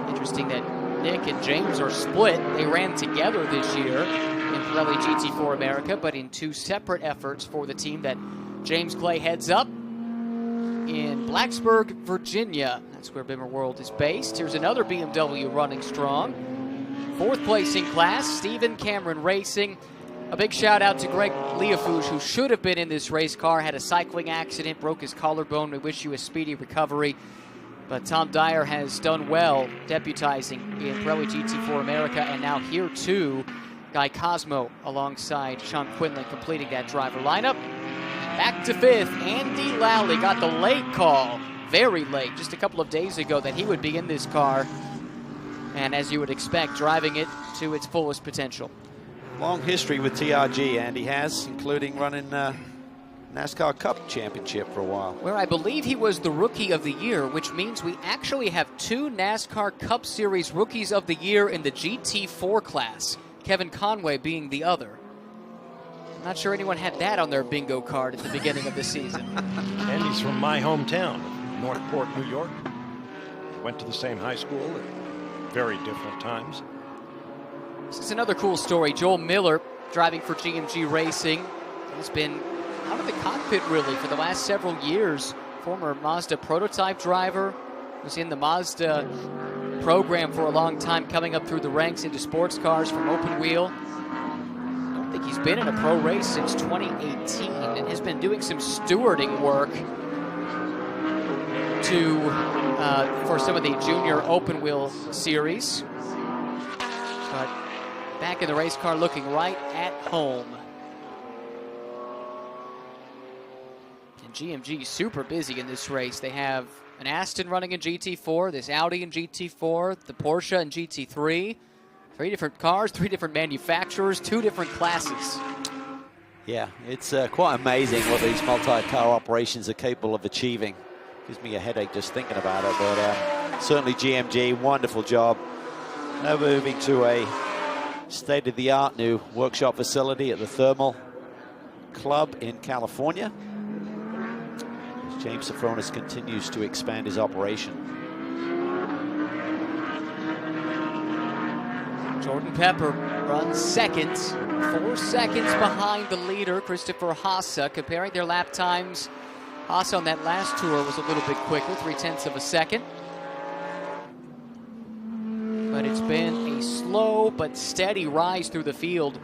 Interesting that Nick and James are split. They ran together this year in Pirelli GT4 America, but in two separate efforts for the team that James Clay heads up in Blacksburg, Virginia. That's where Bimmer World is based. Here's another BMW running strong. Fourth placing class, Stephen Cameron Racing. A big shout out to Greg Leafouche, who should have been in this race car, had a cycling accident, broke his collarbone. We wish you a speedy recovery. But Tom Dyer has done well deputizing in Pirelli GT4 America, and now here too, Guy Cosmo alongside Sean Quinlan completing that driver lineup. Back to fifth, Andy Lally got the late call, very late, just a couple of days ago, that he would be in this car. And as you would expect, driving it to its fullest potential. Long history with TRG, Andy has, including running NASCAR Cup Championship for a while. Where I believe he was the Rookie of the Year, which means we actually have two NASCAR Cup Series Rookies of the Year in the GT4 class, Kevin Conway being the other. I'm not sure anyone had that on their bingo card at the beginning of the season. Andy's from my hometown, Northport, New York. Went to the same high school at very different times. This is another cool story. Joel Miller, driving for GMG Racing, has been out of the cockpit really for the last several years. Former Mazda prototype driver, was in the Mazda program for a long time, coming up through the ranks into sports cars from open wheel. I don't think he's been in a pro race since 2018 and has been doing some stewarding work for some of the junior open wheel series. But back in the race car looking right at home. And GMG super busy in this race. They have an Aston running in GT4, this Audi in GT4, the Porsche in GT3. 3 different cars, 3 different manufacturers, 2 different classes. Yeah, it's quite amazing what these multi-car operations are capable of achieving. Gives me a headache just thinking about it, but certainly GMG, wonderful job. Now moving to a state-of-the-art new workshop facility at the Thermal Club in California. As James Safronis continues to expand his operation. Jordan Pepper runs second, 4 seconds behind the leader, Christopher Haase. Comparing their lap times, Haase on that last tour was a little bit quicker, 0.3 of a second. But it's been a slow but steady rise through the field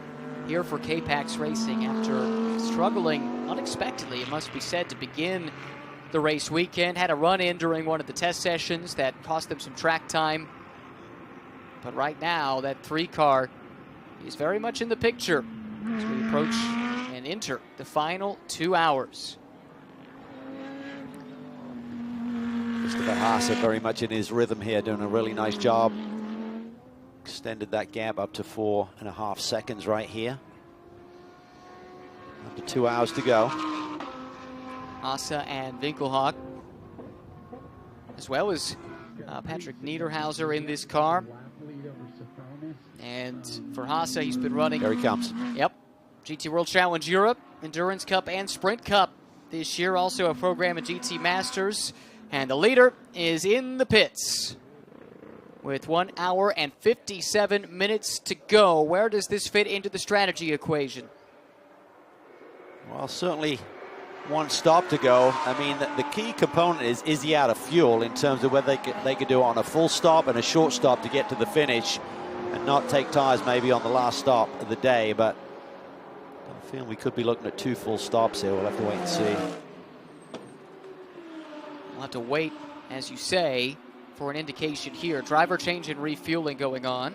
here for K-Pax Racing after struggling unexpectedly, it must be said, to begin the race weekend. Had a run-in during one of the test sessions that cost them some track time. But right now, that 3 car is very much in the picture as we approach and enter the final 2 hours. Christopher Haase very much in his rhythm here, doing a really nice job. Extended that gap up to 4.5 seconds right here. Under 2 hours to go. Haase and Winkelhock, as well as Patrick Niederhauser in this car. And for Haase, he's been running. Here he comes. Yep. GT World Challenge Europe, Endurance Cup, and Sprint Cup this year. Also a program at GT Masters. And the leader is in the pits with 1 hour and 57 minutes to go. Where does this fit into the strategy equation? Well, certainly one stop to go. I mean, the key component is he out of fuel in terms of whether they could do it on a full stop and a short stop to get to the finish and not take tires maybe on the last stop of the day. But I feel we could be looking at 2 full stops here. We'll have to wait and see. We'll have to wait, as you say, for an indication here. Driver change and refueling going on.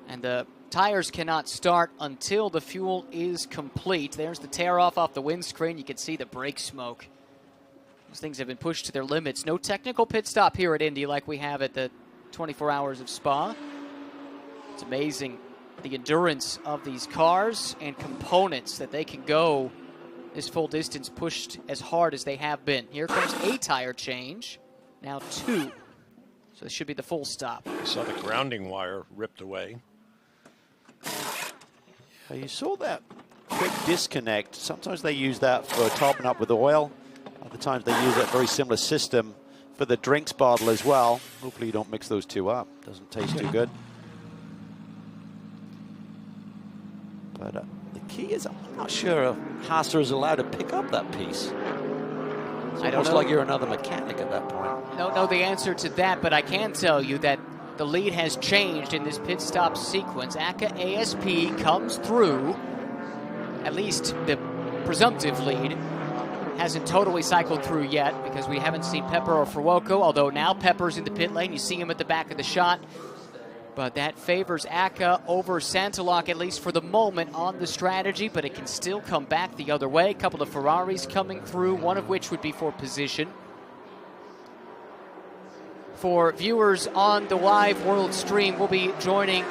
And the tires cannot start until the fuel is complete. There's the tear off the windscreen. You can see the brake smoke. Those things have been pushed to their limits. No technical pit stop here at Indy like we have at the 24 Hours of Spa. It's amazing the endurance of these cars and components that they can go this full distance pushed as hard as they have been. Here comes a tire change. Now 2. So this should be the full stop. I saw the grounding wire ripped away. You saw that quick disconnect. Sometimes they use that for topping up with oil. Other times they use that very similar system for the drinks bottle as well. Hopefully you don't mix those two up. Doesn't taste too good. But the key is, I'm not sure if Haas is allowed to pick up that piece. It's almost like you're another mechanic at that point. Don't know the answer to that, but I can tell you that the lead has changed in this pit stop sequence. ACA ASP comes through. At least the presumptive lead hasn't totally cycled through yet because we haven't seen Pepper or Fuoco, although now Pepper's in the pit lane. You see him at the back of the shot. But that favors ACA over Santalok, at least for the moment, on the strategy, but it can still come back the other way. A couple of Ferraris coming through, one of which would be for position. For viewers on the live world stream, we'll be joining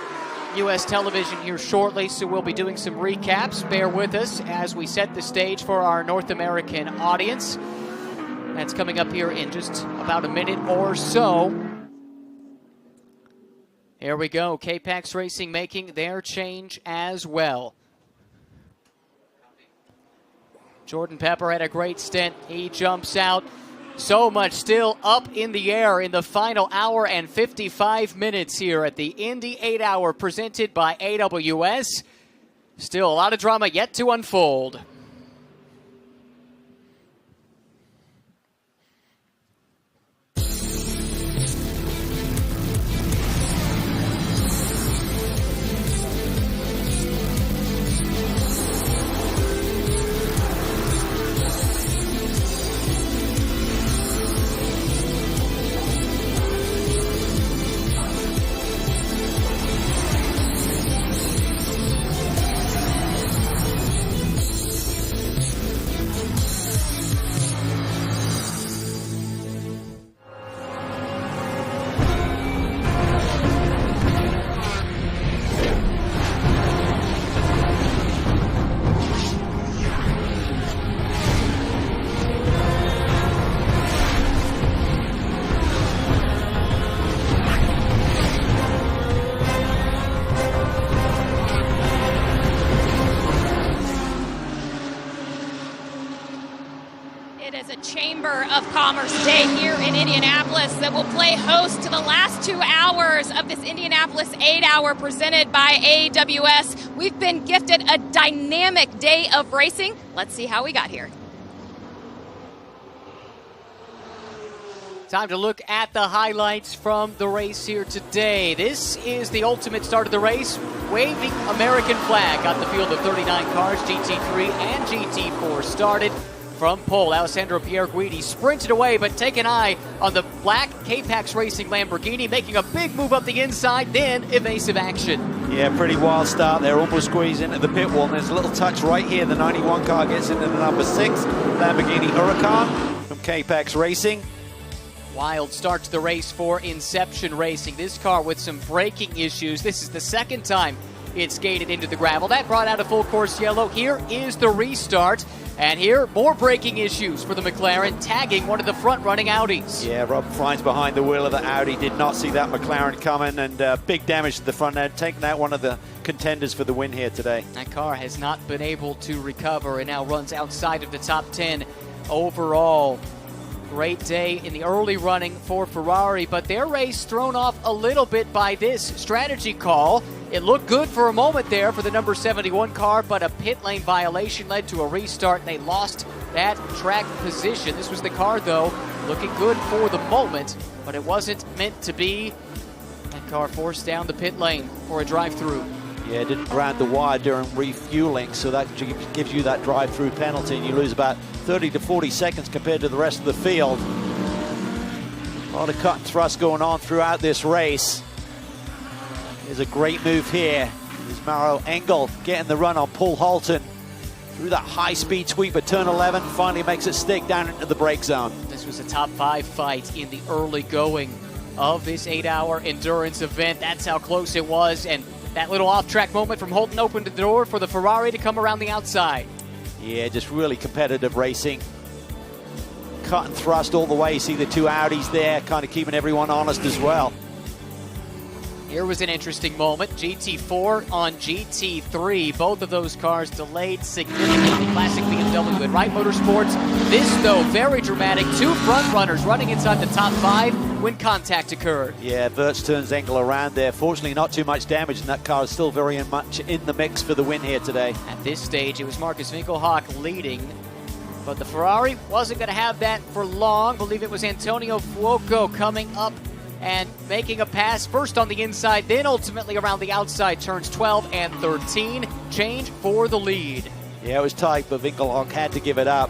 U.S. television here shortly, so we'll be doing some recaps. Bear with us as we set the stage for our North American audience. That's coming up here in just about a minute or so. Here we go. K-Pax Racing making their change as well. Jordan Pepper had a great stint. He jumps out. So much still up in the air in the final hour and 55 minutes here at the Indy 8-Hour presented by AWS. Still a lot of drama yet to unfold. Day here in Indianapolis that will play host to the last 2 hours of this Indianapolis 8-Hour presented by AWS. We've been gifted a dynamic day of racing. Let's see how we got here. Time to look at the highlights from the race here today. This is the ultimate start of the race. Waving American flag. Got the field of 39 cars, GT3 and GT4 started. From pole, Alessandro Pierguidi sprinted away, but take an eye on the black K-Pax Racing Lamborghini, making a big move up the inside, then evasive action. Yeah, pretty wild start there, almost squeezed into the pit wall, and there's a little touch right here. The 91 car gets into the number 6, Lamborghini Huracan from K-Pax Racing. Wild start to the race for Inception Racing. This car with some braking issues. This is the second time it skated into the gravel. That brought out a full course yellow. Here is the restart. And here, more braking issues for the McLaren, tagging one of the front-running Audis. Yeah, Rob finds behind the wheel of the Audi, did not see that McLaren coming, and big damage to the front end, taking out one of the contenders for the win here today. That car has not been able to recover and now runs outside of the top 10 overall. Great day in the early running for Ferrari, but their race thrown off a little bit by this strategy call It looked good for a moment there for the number 71 car, but a pit lane violation led to a restart, and they lost that track position. This was the car, though, looking good for the moment, but it wasn't meant to be. That car forced down the pit lane for a drive-through. Yeah, it didn't ground the wire during refueling, so that gives you that drive-through penalty, and you lose about 30 to 40 seconds compared to the rest of the field. A lot of cut and thrust going on throughout this race. There's a great move here. There's Maro Engel getting the run on Paul Halton through that high-speed sweep at turn 11. Finally makes it stick down into the brake zone. This was a top 5 fight in the early going of this 8-hour endurance event. That's how close it was, and that little off-track moment from Holton opened the door for the Ferrari to come around the outside. Yeah, just really competitive racing. Cut and thrust all the way. You see the two Audis there, kind of keeping everyone honest as well. Here was an interesting moment. GT4 on GT3. Both of those cars delayed significantly. Classic BMW at Wright Motorsports. This, though, very dramatic. Two front runners running inside the top 5 when contact occurred. Yeah, Wirtz turns Engel around there. Fortunately, not too much damage, and that car is still very much in the mix for the win here today. At this stage, it was Marcus Winkelhock leading, but the Ferrari wasn't going to have that for long. I believe it was Antonio Fuoco coming up and making a pass first on the inside, then ultimately around the outside, turns 12 and 13. Change for the lead. Yeah, it was tight, but Winkelhock had to give it up.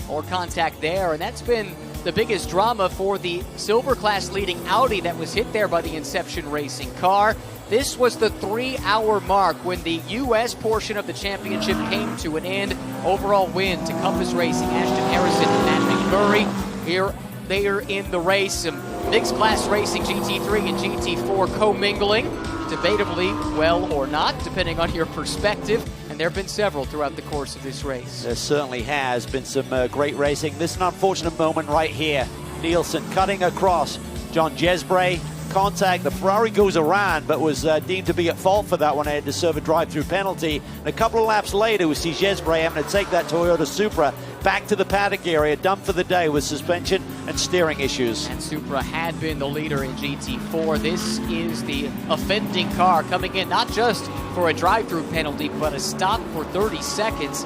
More contact there, and that's been the biggest drama for the silver class leading Audi that was hit there by the Inception Racing car. This was the 3-hour mark when the U.S. portion of the championship came to an end. Overall win to Compass Racing, Ashton Harrison and Matt McMurray. Here they are in the race. Some mixed class racing, GT3 and GT4 commingling, debatably well or not, depending on your perspective. And there have been several throughout the course of this race. There certainly has been some great racing. This is an unfortunate moment right here. Nielsen cutting across John Jesbray. Contact. The Ferrari goes around, but was deemed to be at fault for that one. They had to serve a drive-through penalty. And a couple of laps later, we see Jesbray having to take that Toyota Supra back to the paddock area, done for the day with suspension and steering issues. And Supra had been the leader in GT4. This is the offending car coming in, not just for a drive-through penalty, but a stop for 30 seconds.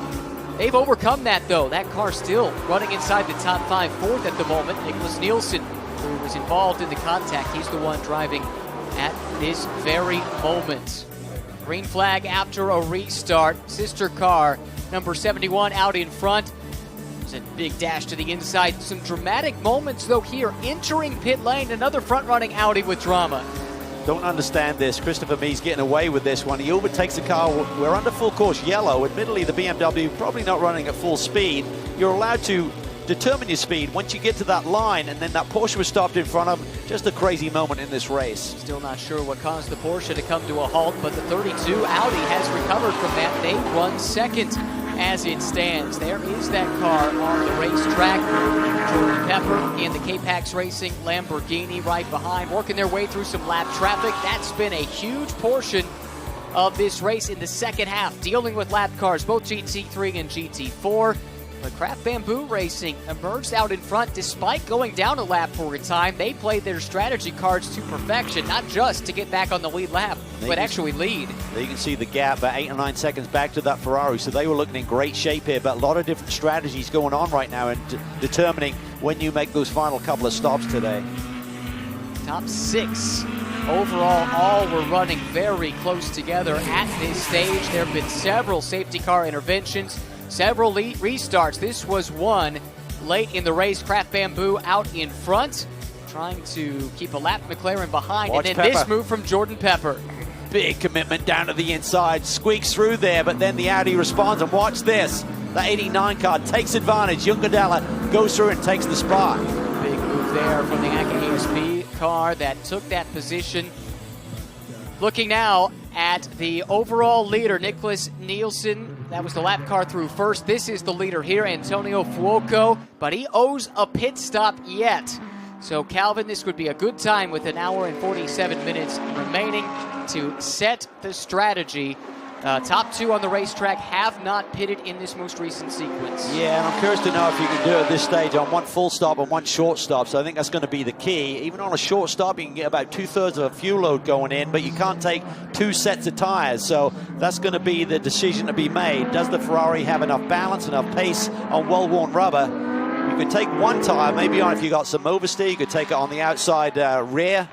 They've overcome that, though. That car still running inside the top 5, fourth at the moment. Nicholas Nielsen, who was involved in the contact, he's the one driving at this very moment. Green flag after a restart. Sister car, number 71, out in front. There's a big dash to the inside. Some dramatic moments, though, here. Entering pit lane, another front-running Audi with drama. Don't understand this. Christopher Mee's getting away with this one. He overtakes the car. We're under full course yellow. Admittedly, the BMW probably not running at full speed. You're allowed to determine your speed once you get to that line, and then that Porsche was stopped in front of him. Just a crazy moment in this race. Still not sure what caused the Porsche to come to a halt, but the 32 Audi has recovered from that. They run second as it stands. There is that car on the racetrack. Jordan Pepper in the K-Pax Racing Lamborghini right behind, working their way through some lap traffic. That's been a huge portion of this race in the second half, dealing with lap cars, both GT3 and GT4. But Craft Bamboo Racing emerged out in front despite going down a lap for a time. They played their strategy cards to perfection, not just to get back on the lead lap, but actually lead. There you can see the gap, about 8 or 9 seconds back to that Ferrari, so they were looking in great shape here, but a lot of different strategies going on right now and determining when you make those final couple of stops today. Top 6 overall, all were running very close together at this stage. There have been several safety car interventions, several restarts. This was one late in the race. Craft Bamboo out in front, trying to keep a lap McLaren behind. Watch and then Pepper. This move from Jordan Pepper. Big commitment down to the inside, squeaks through there, but then the Audi responds, and watch this. That 89 car takes advantage. Jungadella goes through and takes the spot. Big move there from the ACA ASP car that took that position. Looking now at the overall leader, Nicholas Nielsen. That was the lap car through first. This is the leader here, Antonio Fuoco, but he owes a pit stop yet. So, Calvin, this would be a good time with an hour and 47 minutes remaining to set the strategy Top two on the racetrack have not pitted in this most recent sequence. Yeah, and I'm curious to know if you can do it at this stage on one full stop and one short stop. So I think that's going to be the key. Even on a short stop, you can get about 2/3 of a fuel load going in, but you can't take 2 sets of tires. So that's going to be the decision to be made. Does the Ferrari have enough balance, enough pace on well-worn rubber? You could take one tire, maybe on if you got some oversteer, you could take it on the outside rear,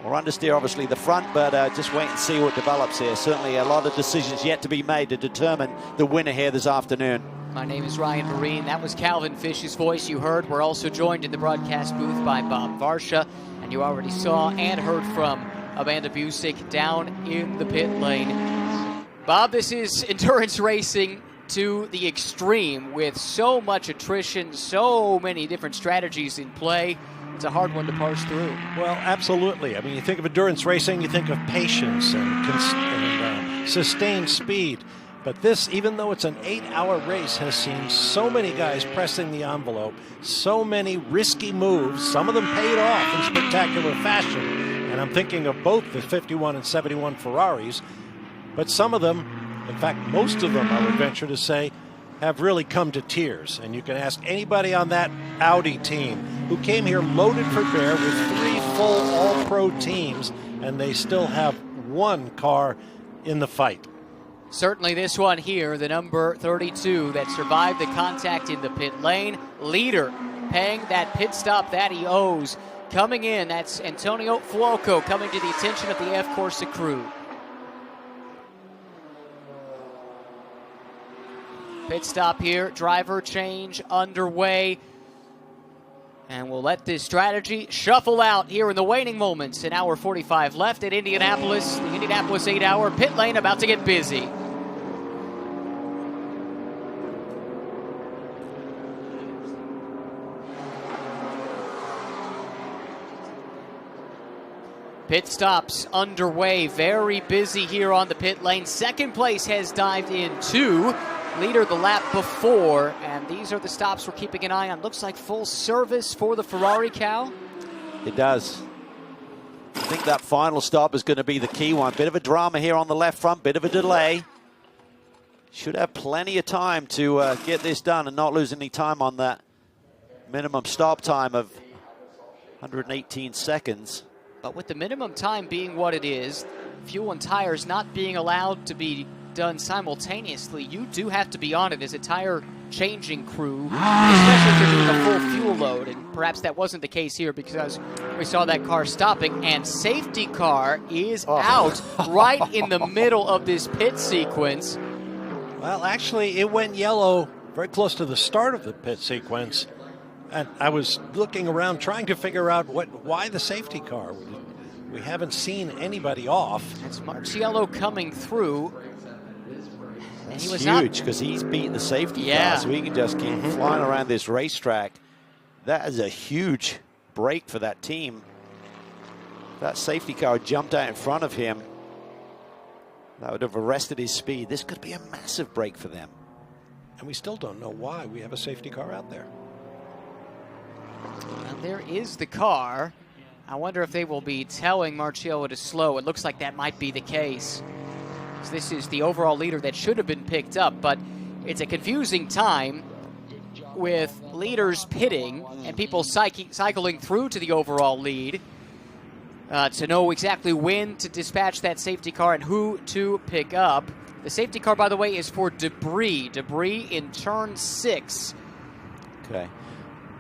or understeer, obviously, the front, but just wait and see what develops here. Certainly a lot of decisions yet to be made to determine the winner here this afternoon. My name is Ryan Marine. That was Calvin Fish's voice you heard. We're also joined in the broadcast booth by Bob Varsha, and you already saw and heard from Amanda Busick down in the pit lane. Bob, this is endurance racing to the extreme with so much attrition, so many different strategies in play. It's a hard one to parse through. Well, absolutely. I mean, you think of endurance racing, you think of patience and sustained speed. But this, even though it's an 8-hour race, has seen so many guys pressing the envelope, so many risky moves. Some of them paid off in spectacular fashion. And I'm thinking of both the 51 and 71 Ferraris. But some of them, in fact, most of them, I would venture to say, have really come to tears. And you can ask anybody on that Audi team who came here loaded for bear with 3 full all-pro teams, and they still have one car in the fight. Certainly this one here, the number 32 that survived the contact in the pit lane. Leader paying that pit stop that he owes. Coming in, that's Antonio Fuoco coming to the attention of the F Corsa crew. Pit stop here, driver change underway. And we'll let this strategy shuffle out here in the waning moments. An hour 45 left at Indianapolis. The Indianapolis 8-hour pit lane about to get busy. Pit stops underway, very busy here on the pit lane. Second place has dived in 2. Leader the lap before, and these are the stops we're keeping an eye on. Looks like full service for the Ferrari, Cal. It does. I think that final stop is going to be the key one. Bit of a drama here on the left front, bit of a delay. Should have plenty of time to get this done and not lose any time on that minimum stop time of 118 seconds. But with the minimum time being what it is, fuel and tires not being allowed to be done simultaneously, you do have to be on it as a tire changing crew, especially if you're doing a full fuel load, and perhaps that wasn't the case here because we saw that car stopping, and safety car is out right in the middle of this pit sequence. Well, actually, it went yellow very close to the start of the pit sequence, and I was looking around trying to figure out why the safety car. We haven't seen anybody off. It's Marciello coming through. It's huge because he's beaten the safety car, so he can just keep flying around this racetrack. That is a huge break for that team. That safety car jumped out in front of him. That would have arrested his speed. This could be a massive break for them. And we still don't know why we have a safety car out there. And there is the car. I wonder if they will be telling Marciello to slow. It looks like that might be the case. So this is the overall leader that should have been picked up, but it's a confusing time with leaders pitting and people cycling through to the overall lead to know exactly when to dispatch that safety car and who to pick up. The safety car, by the way, is for debris. Debris in turn 6. Okay.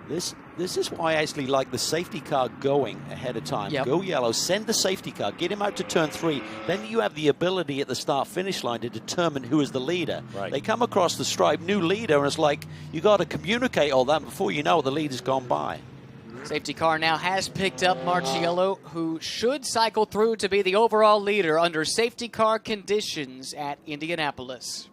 This is why I actually like the safety car going ahead of time. Go yellow, send the safety car, get him out to turn 3. Then you have the ability at the start-finish line to determine who is the leader. Right. They come across the stripe, new leader, and it's like you got to communicate all that before you know the leader's gone by. Safety car now has picked up Marciello, who should cycle through to be the overall leader under safety car conditions at Indianapolis.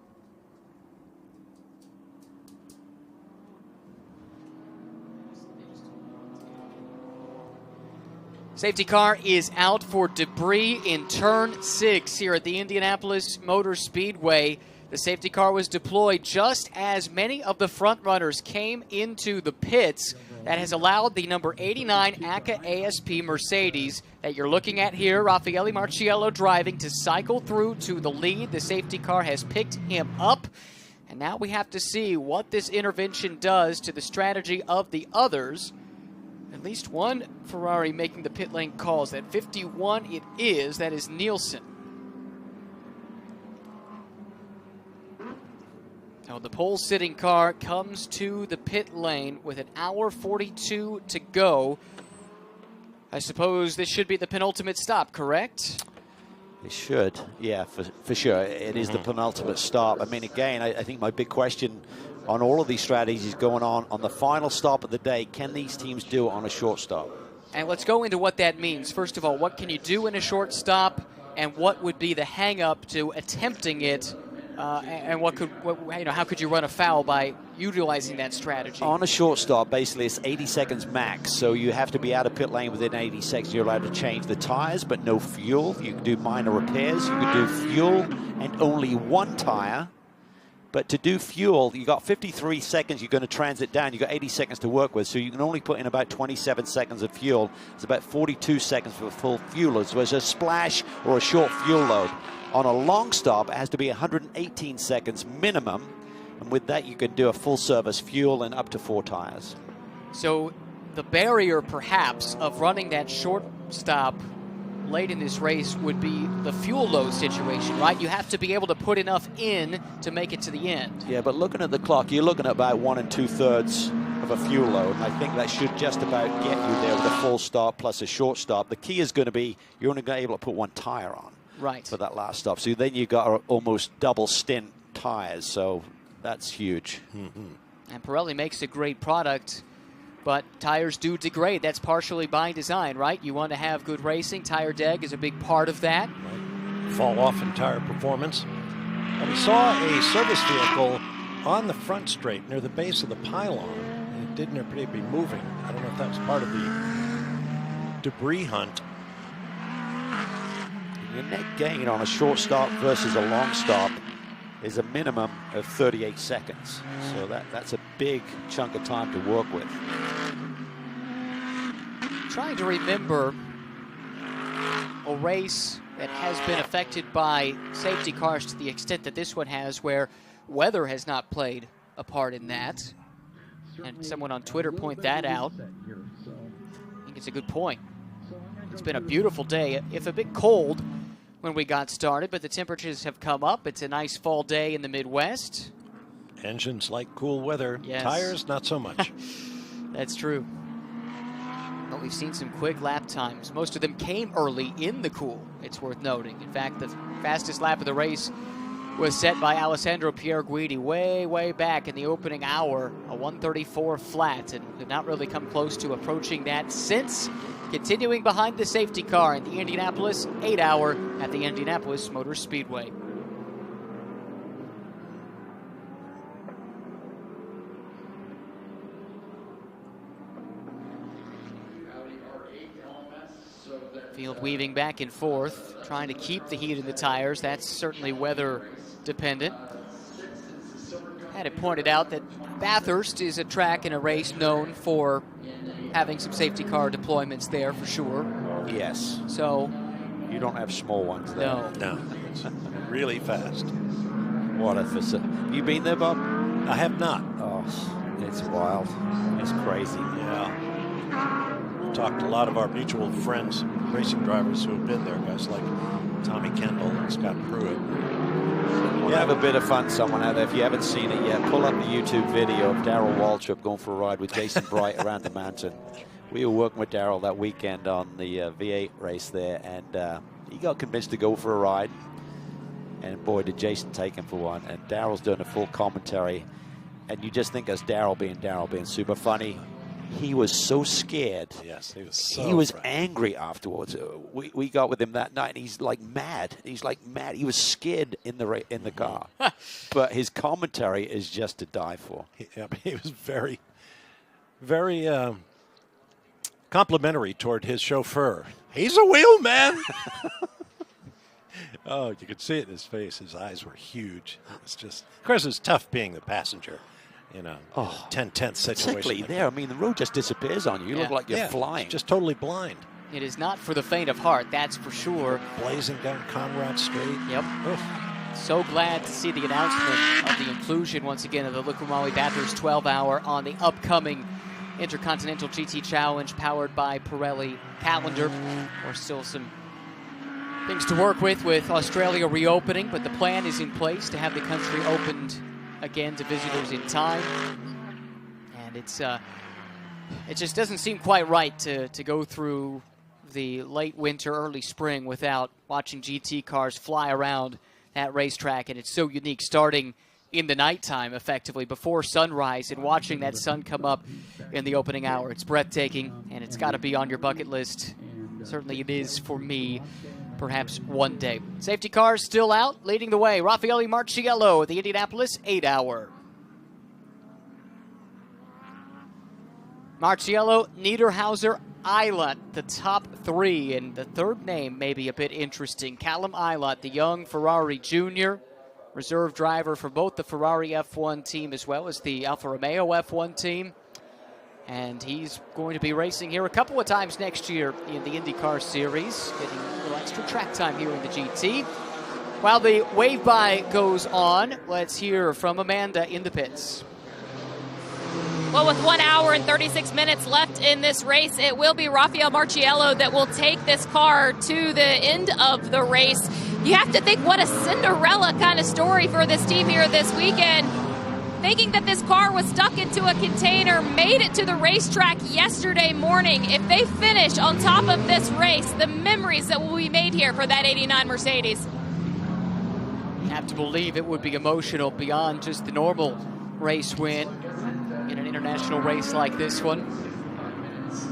Safety car is out for debris in turn 6 here at the Indianapolis Motor Speedway. The safety car was deployed just as many of the front runners came into the pits. that has allowed the number 89 ACA ASP Mercedes that you're looking at here, Raffaele Marciello driving, to cycle through to the lead. The safety car has picked him up. And now we have to see what this intervention does to the strategy of the others. At least one Ferrari making the pit lane calls. At 51 it is. That is Nielsen. Now the pole-sitting car comes to the pit lane with an hour 42 to go. I suppose this should be the penultimate stop, correct? It should, yeah, for sure. It is the penultimate stop. I mean, again, I think my big question on all of these strategies going on the final stop of the day, can these teams do it on a short stop? And let's go into what that means. First of all, what can you do in a short stop, and what would be the hang-up to attempting it, and how could you run afoul by utilizing that strategy? On a short stop, basically, it's 80 seconds max, so you have to be out of pit lane within 80 seconds. You're allowed to change the tires, but no fuel. You can do minor repairs. You can do fuel and only one tire. But to do fuel, you got 53 seconds. You're going to transit down. You got 80 seconds to work with, so you can only put in about 27 seconds of fuel. It's about 42 seconds for full fuel. So it's a splash or a short fuel load. On a long stop, it has to be 118 seconds minimum. And with that, you can do a full service fuel and up to 4 tires. So the barrier, perhaps, of running that short stop late in this race would be the fuel load situation, right? You have to be able to put enough in to make it to the end. Yeah, but looking at the clock, you're looking at about 1 2/3 of a fuel load. And I think that should just about get you there with a full stop plus a short stop. The key is going to be you're only going to be able to put 1 tire on. Right. For that last stop. So then you got almost double stint tires. So that's huge. And Pirelli makes a great product, but tires do degrade. That's partially by design, right? You want to have good racing. Tire deg is a big part of that. Fall off in tire performance. And we saw a service vehicle on the front straight near the base of the pylon. And it didn't appear to be moving. I don't know if that was part of the debris hunt. Your net gain on a short stop versus a long stop is a minimum of 38 seconds. So that's a big chunk of time to work with. Trying to remember a race that has been affected by safety cars to the extent that this one has, where weather has not played a part in that. And someone on Twitter pointed that out. I think it's a good point. It's been a beautiful day, if a bit cold when we got started, but the temperatures have come up. It's a nice fall day in the Midwest. Engines like cool weather. Yes. Tires, not so much. That's true. But we've seen some quick lap times. Most of them came early in the cool, it's worth noting. In fact, the fastest lap of the race was set by Alessandro Pierguidi way back in the opening hour, a 134 flat, and did not really come close to approaching that since. Continuing behind the safety car in the Indianapolis 8-hour at the Indianapolis Motor Speedway. Field weaving back and forth, trying to keep the heat in the tires. That's certainly weather dependent. Had it pointed out that Bathurst is a track and a race known for having some safety car deployments there for sure. Yes. So you don't have small ones there. No. It's really fast. What a facility. You been there, Bob? I have not. Oh, it's wild. It's crazy. Yeah. Talked to a lot of our mutual friends, racing drivers who have been there, guys like Tommy Kendall and Scott Pruitt. We'll have a bit of fun, someone out there. If you haven't seen it yet, pull up the YouTube video of Darrell Waltrip going for a ride with Jason Bright around the mountain. We were working with Darrell that weekend on the V8 race there, and he got convinced to go for a ride. And boy, did Jason take him for one. And Darrell's doing a full commentary. And you just think as Darrell being super funny. He was so scared. Yes, he was so He was frightened. angry afterwards. We got with him that night, and he's like mad. He's like mad. He was scared in the car. But his commentary is just to die for. He was very, very complimentary toward his chauffeur. He's a wheelman. Oh, you could see it in his face. His eyes were huge. It's just, of course, it's tough being the passenger. in a 10-10 situation. Particularly there. I mean, the road just disappears on you. You look like you're flying. Just totally blind. It is not for the faint of heart, that's for sure. Blazing down Conrad Street. Yep. Oof. So glad to see the announcement of the inclusion once again of the Lukumawi Bathurst 12-hour on the upcoming Intercontinental GT Challenge powered by Pirelli calendar. There's still some things to work with Australia reopening, but the plan is in place to have the country opened again to visitors in time. And it just doesn't seem quite right to go through the late winter, early spring without watching GT cars fly around that racetrack. And it's so unique, starting in the nighttime, effectively, before sunrise, and watching that sun come up in the opening hour. It's breathtaking, and it's got to be on your bucket list. Certainly it is for me, perhaps one day. Safety cars still out, leading the way. Raffaele Marciello at the Indianapolis 8-hour. Marciello, Niederhauser, Eilert, the top three, and the third name may be a bit interesting. Callum Eilert, the young Ferrari junior, reserve driver for both the Ferrari F1 team as well as the Alfa Romeo F1 team. And he's going to be racing here a couple of times next year in the IndyCar Series, getting a little extra track time here in the GT. While the wave-by goes on, let's hear from Amanda in the pits. Well, with 1 hour and 36 minutes left in this race, it will be Raffaele Marciello that will take this car to the end of the race. You have to think what a Cinderella kind of story for this team here this weekend. Thinking that this car was stuck into a container, made it to the racetrack yesterday morning. If they finish on top of this race, the memories that will be made here for that 89 Mercedes. Have to believe it would be emotional beyond just the normal race win in an international race like this one.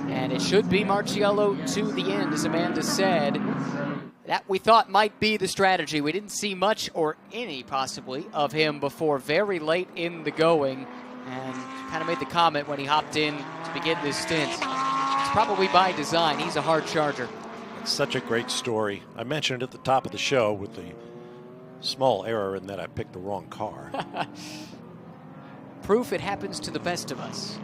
And it should be Marciello to the end, as Amanda said. That we thought might be the strategy. We didn't see much or any, possibly, of him before very late in the going, and kind of made the comment when he hopped in to begin this stint. It's probably by design. He's a hard charger. It's such a great story. I mentioned it at the top of the show with the small error in that I picked the wrong car. Proof it happens to the best of us.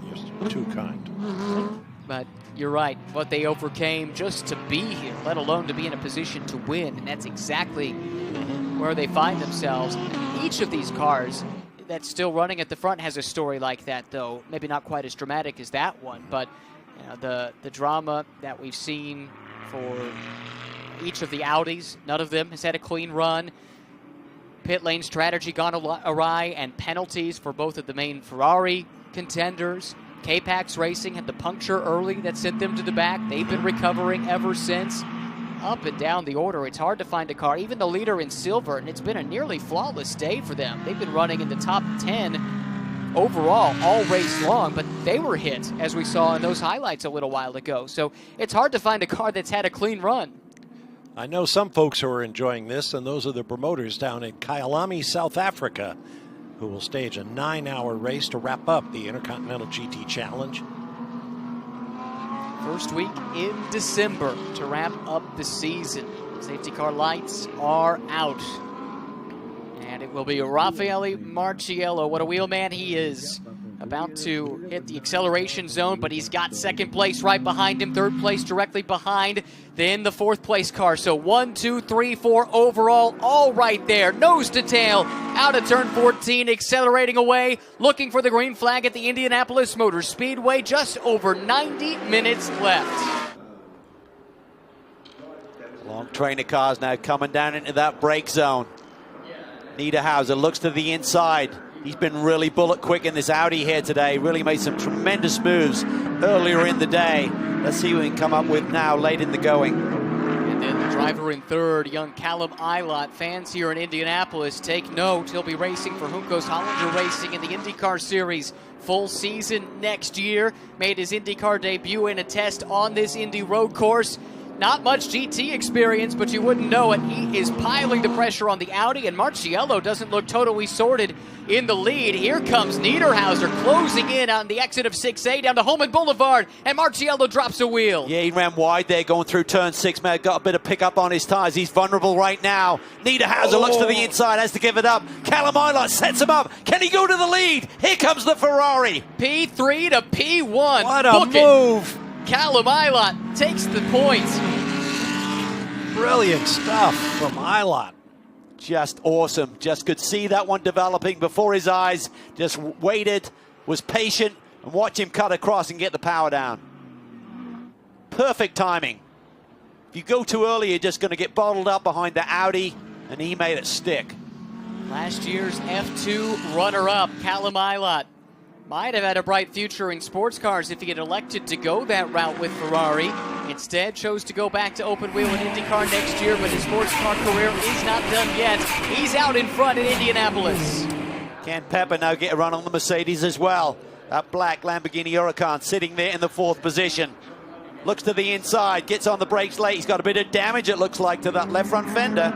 You're too kind. But you're right, what they overcame just to be here, let alone to be in a position to win. And that's exactly where they find themselves. Each of these cars that's still running at the front has a story like that, though. Maybe not quite as dramatic as that one, but you know, the drama that we've seen for each of the Audis, none of them has had a clean run. Pit lane strategy gone awry, and penalties for both of the main Ferrari contenders. K-Pax Racing had the puncture early that sent them to the back. They've been recovering ever since. Up and down the order, it's hard to find a car. Even the leader in silver, and it's been a nearly flawless day for them. They've been running in the top 10 overall all race long, but they were hit, as we saw in those highlights a little while ago. So it's hard to find a car that's had a clean run. I know some folks who are enjoying this, and those are the promoters down in Kyalami, South Africa, who will stage a 9-hour race to wrap up the Intercontinental GT Challenge. First week in December to wrap up the season. Safety car lights are out. And it will be Raffaele Marciello. What a wheelman he is. About to hit the acceleration zone, but he's got second place right behind him, third place directly behind, then the fourth place car. So 1, 2, 3, 4 overall, all right there, nose to tail, out of turn 14, accelerating away, looking for the green flag at the Indianapolis Motor Speedway. Just over 90 minutes left. Long train of cars now coming down into that brake zone. Niederhauser looks to the inside. He's been really bullet quick in this Audi here today. Really made some tremendous moves earlier in the day. Let's see what we can come up with now late in the going. And then the driver in third, young Callum Eilert. Fans here in Indianapolis, take note. He'll be racing for Juncos Hollander Racing in the IndyCar Series. Full season next year. Made his IndyCar debut in a test on this Indy road course. not much GT experience, but you wouldn't know it. He is piling the pressure on the Audi, and Marciello doesn't look totally sorted in the lead. Here comes Niederhauser closing in on the exit of 6A down to Holman Boulevard, and Marciello drops a wheel. Yeah, he ran wide there going through turn 6, man. Got a bit of pickup on his tyres. He's vulnerable right now. Niederhauser looks to the inside, has to give it up. Callum Eilert sets him up. Can he go to the lead? Here comes the Ferrari. P3 to P1. What a move. Callum Eilert takes the points. Brilliant stuff from Eilert. Just awesome. Just could see that one developing before his eyes. Just waited, was patient, and watch him cut across and get the power down. Perfect timing. If you go too early, you're just going to get bottled up behind the Audi, and he made it stick. Last year's F2 runner-up, Callum Eilert, might have had a bright future in sports cars if he had elected to go that route with Ferrari. Instead, chose to go back to open wheel in IndyCar next year, but his sports car career is not done yet. He's out in front in Indianapolis. Can Pepper now get a run on the Mercedes as well? That black Lamborghini Huracan sitting there in the 4th position. Looks to the inside, gets on the brakes late. He's got a bit of damage, it looks like, to that left front fender.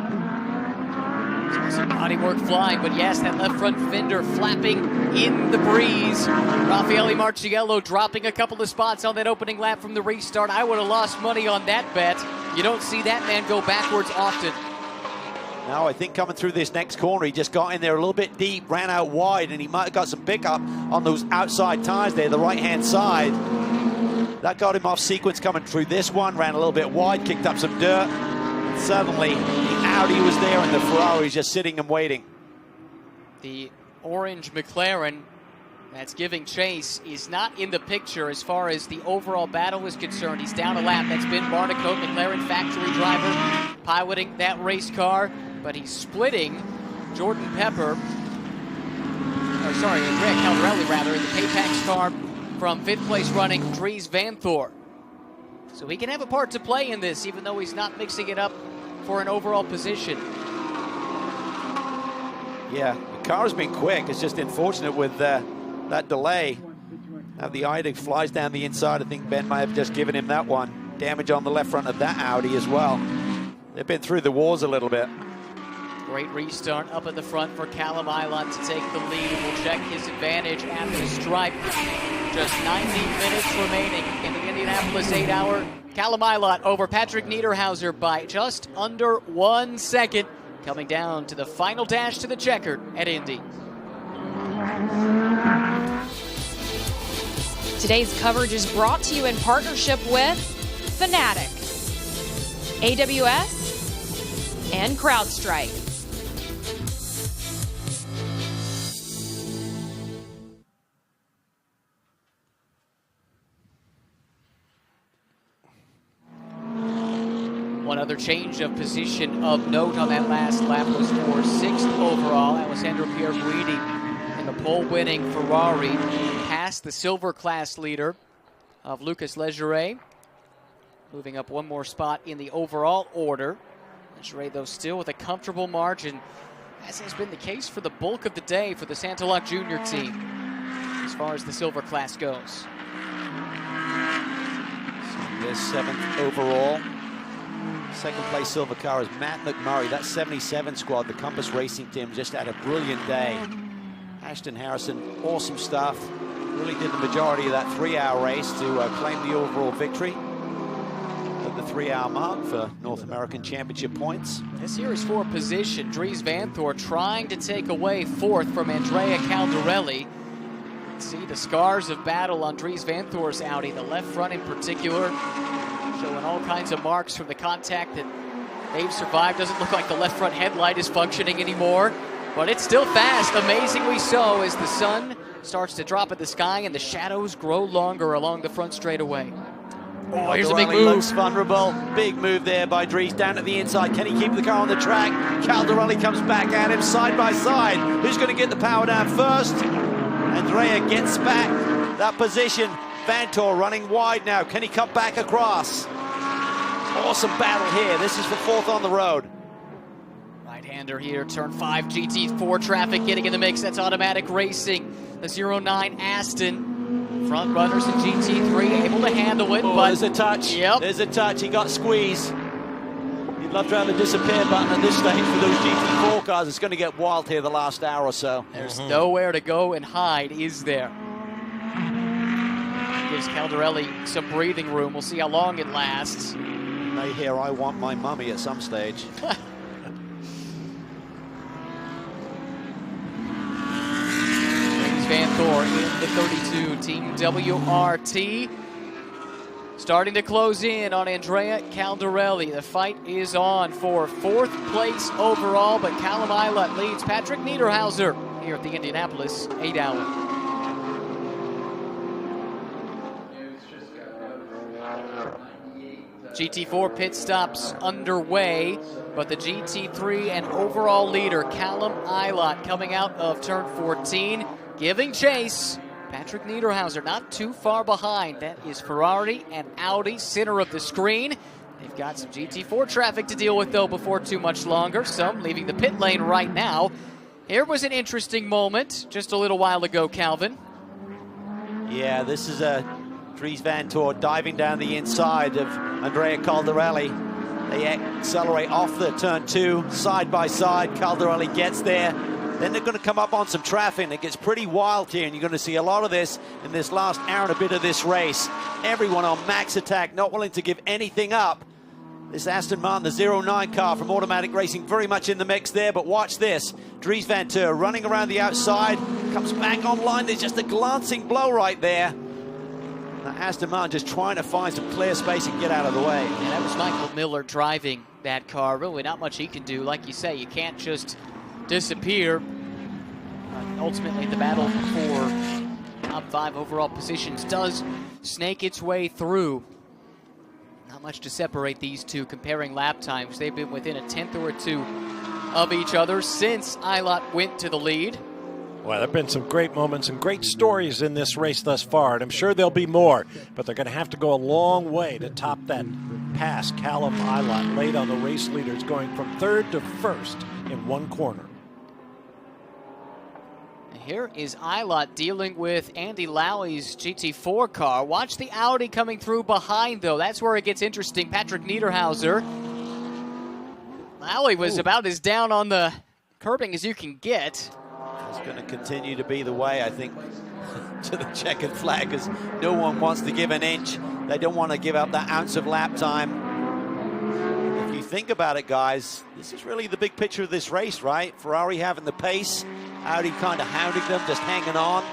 Some bodywork flying, but yes, that left front fender flapping in the breeze. Raffaele Marciello dropping a couple of spots on that opening lap from the restart. I would have lost money on that bet. You don't see that man go backwards often. Now I think coming through this next corner, he just got in there a little bit deep, ran out wide, and he might have got some pickup on those outside tires there, the right-hand side. That got him off sequence coming through this one, ran a little bit wide, kicked up some dirt. Suddenly, the Audi was there and the Ferrari's just sitting and waiting. The orange McLaren that's giving chase is not in the picture as far as the overall battle is concerned. He's down a lap. That's Ben Barnicoat, McLaren factory driver, piloting that race car, but he's splitting Jordan Pepper, or sorry, Greg Caldarelli rather, in the K-Pax car from 5th place running Dries Vanthoor. So he can have a part to play in this, even though he's not mixing it up for an overall position. Yeah, the car's been quick. It's just unfortunate with that delay. Now the Audi flies down the inside. I think Ben may have just given him that one. Damage on the left front of that Audi as well. They've been through the wars a little bit. Great restart up at the front for Callum Eilert to take the lead. We'll check his advantage at the stripe. Just 90 minutes remaining in the Indianapolis 8-hour. Callum Eilert over Patrick Niederhauser by just under 1 second. Coming down to the final dash to the checkered at Indy. Today's coverage is brought to you in partnership with Fanatic, AWS, and CrowdStrike. One other change of position of note on that last lap was for 6th overall. Alessandro Pierguidi in the pole-winning Ferrari passed the silver class leader of Lucas Leggeret, moving up one more spot in the overall order. Leggeret, though, still with a comfortable margin, as has been the case for the bulk of the day for the Santalok Junior team, as far as the silver class goes. So there's 7th overall. 2nd place silver car is Matt McMurray. That 77 squad, the Compass Racing team, just had a brilliant day. Ashton Harrison, awesome stuff. Really did the majority of that 3-hour race to claim the overall victory at the 3-hour mark for North American Championship points. This here is for position. Dries Vanthoor trying to take away 4th from Andrea Caldarelli. See the scars of battle on Dries Vanthoor's Audi, the left front in particular, showing all kinds of marks from the contact that they've survived. Doesn't look like the left front headlight is functioning anymore, but it's still fast, amazingly so, as the sun starts to drop at the sky and the shadows grow longer along the front straightaway. Oh, here's a big move. Looks vulnerable. Big move there by Dries down at the inside. Can he keep the car on the track? Caldarelli comes back at him side by side. Who's going to get the power down first? Andrea gets back that position. Vanthoor running wide now. Can he cut back across? Awesome battle here. This is for 4th on the road. Right-hander here, turn 5 GT4 traffic getting in the mix. That's Automatic Racing. The 09 Aston Front runners in GT3 able to handle it, but there's a touch. Yep. There's a touch. He got squeezed. You'd love to have a disappear button at this stage for those GT4 cars. It's going to get wild here the last hour or so. There's nowhere to go and hide, is there? Gives Caldarelli some breathing room. We'll see how long it lasts. You may hear "I Want My Mummy" at some stage. Van Thor in the 32, Team WRT. Starting to close in on Andrea Caldarelli. The fight is on for 4th place overall, but Callum Ilott leads Patrick Niederhauser here at the Indianapolis 8-hour. GT4 pit stops underway, but the GT3 and overall leader Callum Ilott coming out of turn 14, giving chase. Patrick Niederhauser not too far behind. That is Ferrari and Audi, center of the screen. They've got some GT4 traffic to deal with, though, before too much longer. Some leaving the pit lane right now. Here was an interesting moment just a little while ago, Calvin. Yeah, this is Dries Van Toor diving down the inside of Andrea Caldarelli. They accelerate off the turn 2, side by side. Caldarelli gets there. Then they're going to come up on some traffic. It gets pretty wild here, and you're going to see a lot of this in this last hour and a bit of this race. Everyone on max attack, not willing to give anything up. This Aston Martin, the 09 car from Automatic Racing, very much in the mix there, but watch this. Dries Van Toor running around the outside, comes back online. There's just a glancing blow right there. Now Aston Martin just trying to find some clear space and get out of the way. Yeah, that was Michael Miller driving that car. Really not much he can do. Like you say, you can't just disappear. Ultimately, the battle for top 5 overall positions does snake its way through. Not much to separate these two. Comparing lap times, they've been within a 10th or 2 of each other since Ilott went to the lead. Well, there have been some great moments and great stories in this race thus far, and I'm sure there'll be more, but they're going to have to go a long way to top that pass. Callum Ilott late on the race leaders, going from 3rd to 1st in one corner. Here is Ilott dealing with Andy Lowey's GT4 car. Watch the Audi coming through behind, though. That's where it gets interesting. Patrick Niederhauser. Lowey was about as down on the curbing as you can get. It's going to continue to be the way, I think, to the checkered flag, because no one wants to give an inch. They don't want to give up that ounce of lap time. If you think about it, guys, this is really the big picture of this race, right? Ferrari having the pace, Audi kind of hounding them, just hanging on.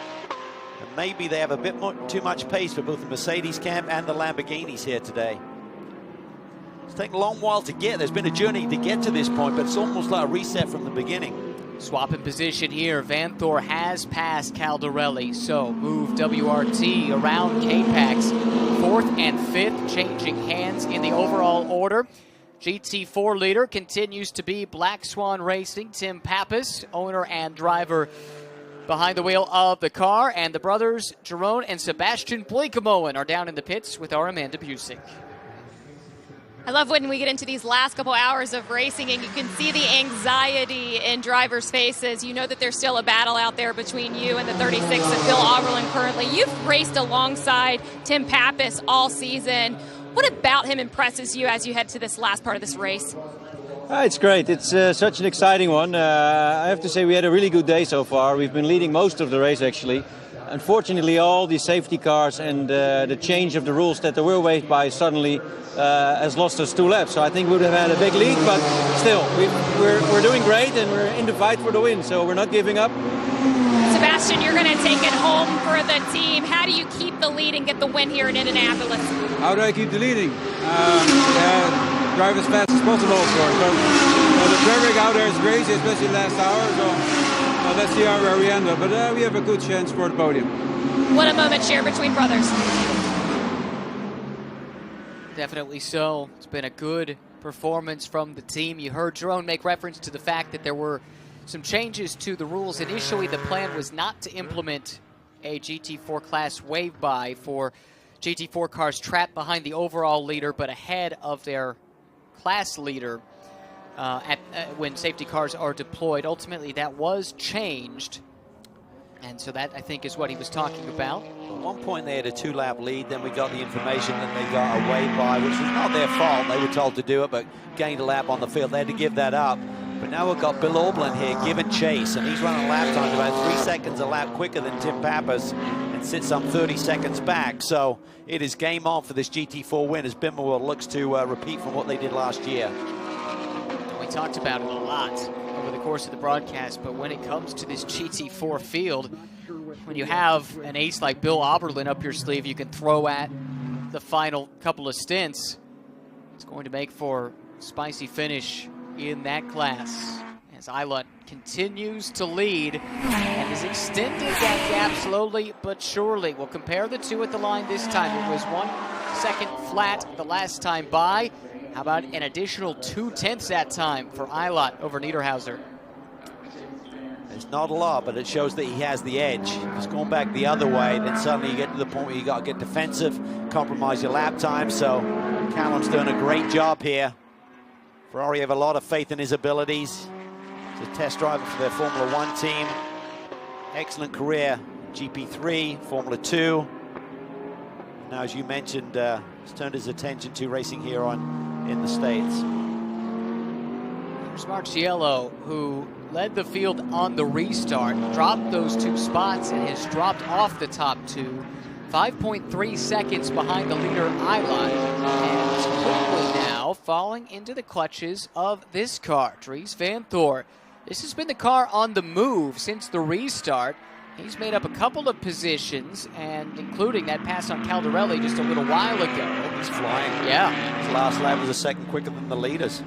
And maybe they have a bit more, too much pace for both the Mercedes camp and the Lamborghinis here today. It's taken a long while to get. There's been a journey to get to this point, but it's almost like a reset from the beginning. Swap in position here. Van Thor has passed Caldarelli, so move WRT around K-Pax. 4th and 5th changing hands in the overall order. GT4 leader continues to be Black Swan Racing. Tim Pappas, owner and driver behind the wheel of the car. And the brothers Jerome and Sebastian Bleekemoen are down in the pits with our Amanda Busick. I love when we get into these last couple hours of racing and you can see the anxiety in drivers' faces. You know that there's still a battle out there between you and the 36 of Bill Auberlen currently. You've raced alongside Tim Pappas all season. What about him impresses you as you head to this last part of this race? It's great. It's such an exciting one. I have to say we had a really good day so far. We've been leading most of the race, actually. Unfortunately, all the safety cars and the change of the rules that they were waived by suddenly has lost us 2 laps. So I think we would have had a big lead, but still, we're doing great and we're in the fight for the win, so we're not giving up. Sebastian, you're going to take it home for the team. How do you keep the lead and get the win here in Indianapolis? How do I keep the leading? Drive as fast as possible, of course. So, the traffic out there is crazy, especially last hour. So let's see where we end up. But we have a good chance for the podium. What a moment shared between brothers. Definitely so. It's been a good performance from the team. You heard Jerome make reference to the fact that there were some changes to the rules. Initially, the plan was not to implement a GT4 class wave by for GT4 cars trapped behind the overall leader, but ahead of their class leader when safety cars are deployed. Ultimately, that was changed And so that, I think, is what he was talking about. At one point they had a 2-lap lead, then we got the information that they got away by, which was not their fault. They were told to do it, but gained a lap on the field. They had to give that up. But now we've got Bill Aublin here giving chase, and he's running lap time about 3 seconds a lap quicker than Tim Pappas and sits some 30 seconds back. So it is game on for this GT4 win as Bimmerworld looks to repeat from what they did last year. We talked about it a lot over the course of the broadcast, but when it comes to this GT4 field, when you have an ace like Bill Auberlen up your sleeve you can throw at the final couple of stints, it's going to make for a spicy finish in that class as Eilert continues to lead and has extended that gap slowly but surely. We'll compare the two at the line this time. It was 1 second flat the last time by. How about an additional 0.2 that time for Eilert over Niederhauser? It's not a lot, but it shows that he has the edge. If he's going back the other way, then suddenly you get to the point where you got to get defensive, compromise your lap time. So Callum's doing a great job here. Ferrari have a lot of faith in his abilities. He's a test driver for their Formula 1 team. Excellent career, GP3, Formula 2. Now, as you mentioned, he's turned his attention to racing here in the States. There's Marciello, who led the field on the restart, dropped those 2 spots, and has dropped off the top 2. 5.3 seconds behind the leader, Eilert, and is quickly now falling into the clutches of this car, Dries Van Thor. This has been the car on the move since the restart. He's made up a couple of positions, and including that pass on Caldarelli just a little while ago. He's flying. Yeah. His last lap was a second quicker than the leaders.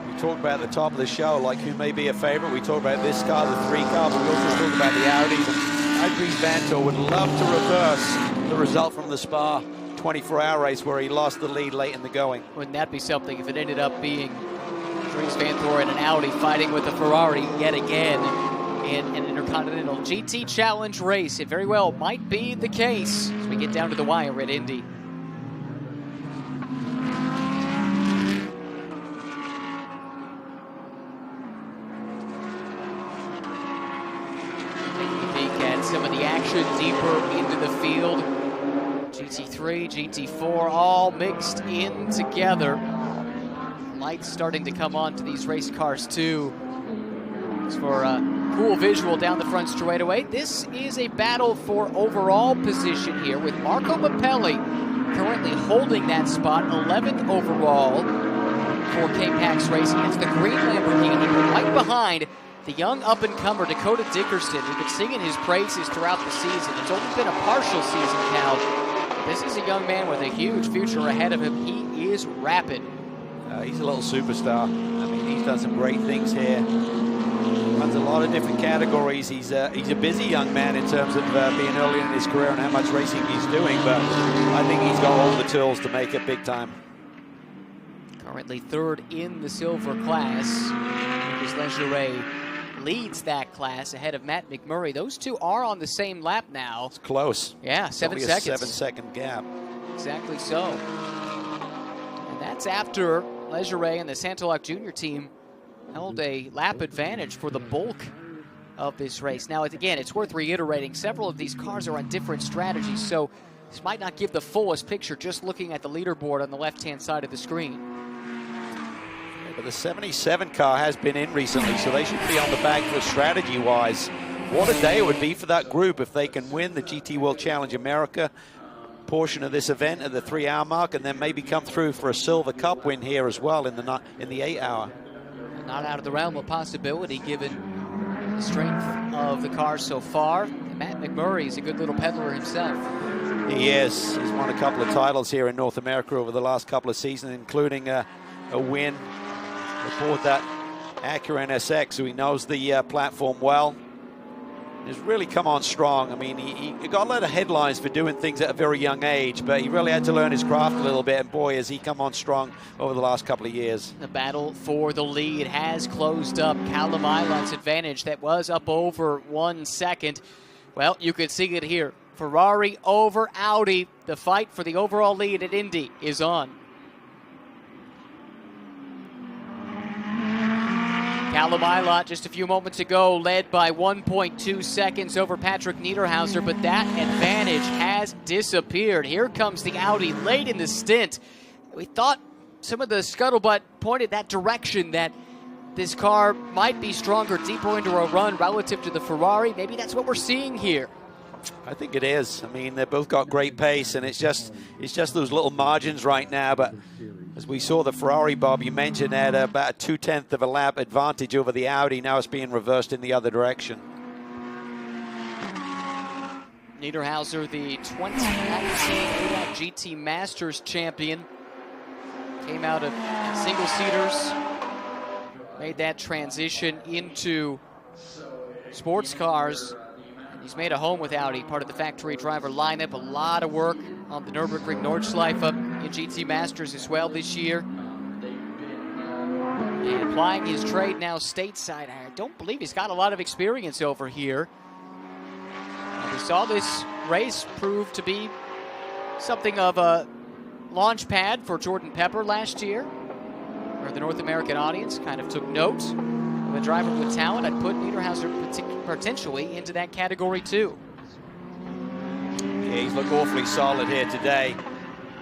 We talked about at the top of the show, like who may be a favorite. We talked about this car, the 3 car, but we also talked about the Audis. Dries Van Thor would love to reverse the result from the Spa 24-hour race where he lost the lead late in the going. Wouldn't that be something if it ended up being Dries Van Thor in an Audi fighting with a Ferrari yet again in an Intercontinental GT Challenge race? It very well might be the case as we get down to the wire at Indy. Some of the action deeper into the field. GT3, GT4, all mixed in together. Lights starting to come on to these race cars too. It's for a cool visual down the front straightaway. This is a battle for overall position here with Marco Mappelli currently holding that spot, 11th overall for K-Pax Racing. It's the green Lamborghini, but right behind the young up-and-comer Dakota Dickerson. We've been singing his praises throughout the season. It's only been a partial season, Cal. This is a young man with a huge future ahead of him. He is rapid. He's a little superstar. I mean, he's done some great things here. Runs a lot of different categories. He's a busy young man in terms of being early in his career and how much racing he's doing, but I think he's got all the tools to make it big time. Currently 3rd in the silver class. Lucas Leggeret leads that class ahead of Matt McMurray. Those two are on the same lap now. It's close. Yeah, 7 seconds. A 7-second gap. Exactly so. And that's after Leggeret and the Santolak Jr. team held a lap advantage for the bulk of this race. Now, again, it's worth reiterating, several of these cars are on different strategies, so this might not give the fullest picture just looking at the leaderboard on the left-hand side of the screen. But the 77 car has been in recently, so they should be on the back foot strategy-wise. What a day it would be for that group if they can win the GT World Challenge America portion of this event at the 3-hour mark, and then maybe come through for a Silver Cup win here as well in the 8-hour. Not out of the realm of possibility given the strength of the car so far. And Matt McMurray is a good little peddler himself. He is. He's won a couple of titles here in North America over the last couple of seasons, including a win aboard that Acura NSX, so he knows the platform well. He's really come on strong. I mean, he got a lot of headlines for doing things at a very young age, but he really had to learn his craft a little bit, and boy, has he come on strong over the last couple of years. The battle for the lead has closed up. Callum Eilert's advantage that was up over 1 second. Well, you could see it here. Ferrari over Audi. The fight for the overall lead at Indy is on. Callum Eilert just a few moments ago led by 1.2 seconds over Patrick Niederhauser, but that advantage has disappeared. Here comes the Audi late in the stint. We thought some of the scuttlebutt pointed that direction, that this car might be stronger deeper into a run relative to the Ferrari. Maybe that's what we're seeing here. I think it is. I mean, they've both got great pace, and it's just those little margins right now. But as we saw the Ferrari, Bob, you mentioned had about a 2/10 of a lap advantage over the Audi. Now it's being reversed in the other direction. Niederhauser, the 2019 GT Masters champion, came out of single-seaters, made that transition into sports cars. He's made a home with Audi, part of the factory driver lineup. A lot of work on the Nürburgring Nordschleife up in GT Masters as well this year. And applying his trade now stateside. I don't believe he's got a lot of experience over here. And we saw this race prove to be something of a launch pad for Jordan Pepper last year, where the North American audience kind of took note of a driver with talent. I'd put Niederhauser potentially into that category too. Yeah, he's looked awfully solid here today.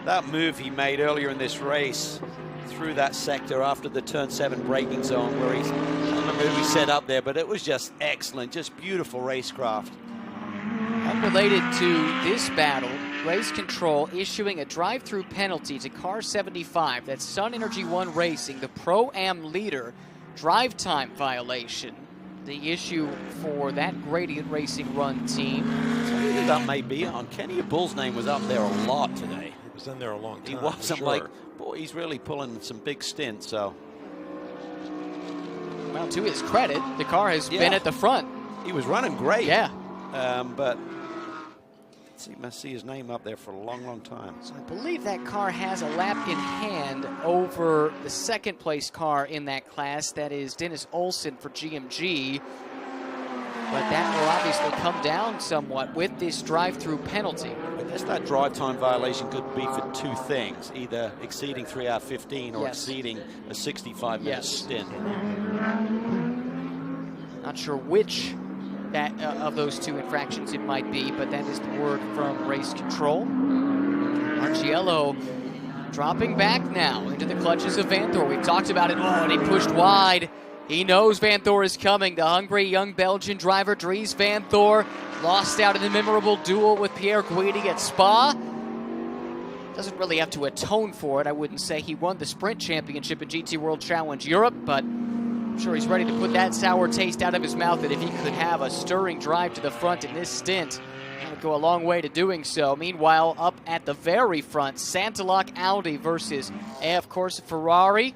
That move he made earlier in this race through that sector after the turn 7 braking zone, where he's, I don't know who he set up there, but it was just excellent, just beautiful racecraft. Unrelated to this battle, Race Control issuing a drive-through penalty to car 75. That's Sun Energy One Racing, the Pro-Am leader. Drive time violation. The issue for that Gradient Racing Run team. So who that may be on. Kenny Bull's name was up there a lot today. He was in there a long time. He was. I'm sure. like, boy, he's really pulling some big stints. So, well, to his credit, the car has been at the front. He was running great. Yeah. But you must see his name up there for a long, long time. So I believe that car has a lap in hand over the second place car in that class. That is Dennis Olsen for GMG. But that will obviously come down somewhat with this drive-through penalty. I guess that drive time violation could be for two things, either exceeding 3 out of 15 or exceeding a 65-minute stint. Not sure which of those two infractions it might be, but that is the word from Race Control. Arciello dropping back now into the clutches of Vanthor. We've talked about it. Oh, and he pushed wide. He knows Vanthor is coming. The hungry young Belgian driver, Dries Vanthor, lost out in the memorable duel with Pierre Guidi at Spa. Doesn't really have to atone for it. I wouldn't say he won the Sprint Championship in GT World Challenge Europe, but I'm sure he's ready to put that sour taste out of his mouth, that if he could have a stirring drive to the front in this stint, that would go a long way to doing so. Meanwhile, up at the very front, Santalok Audi versus AF Corse Ferrari.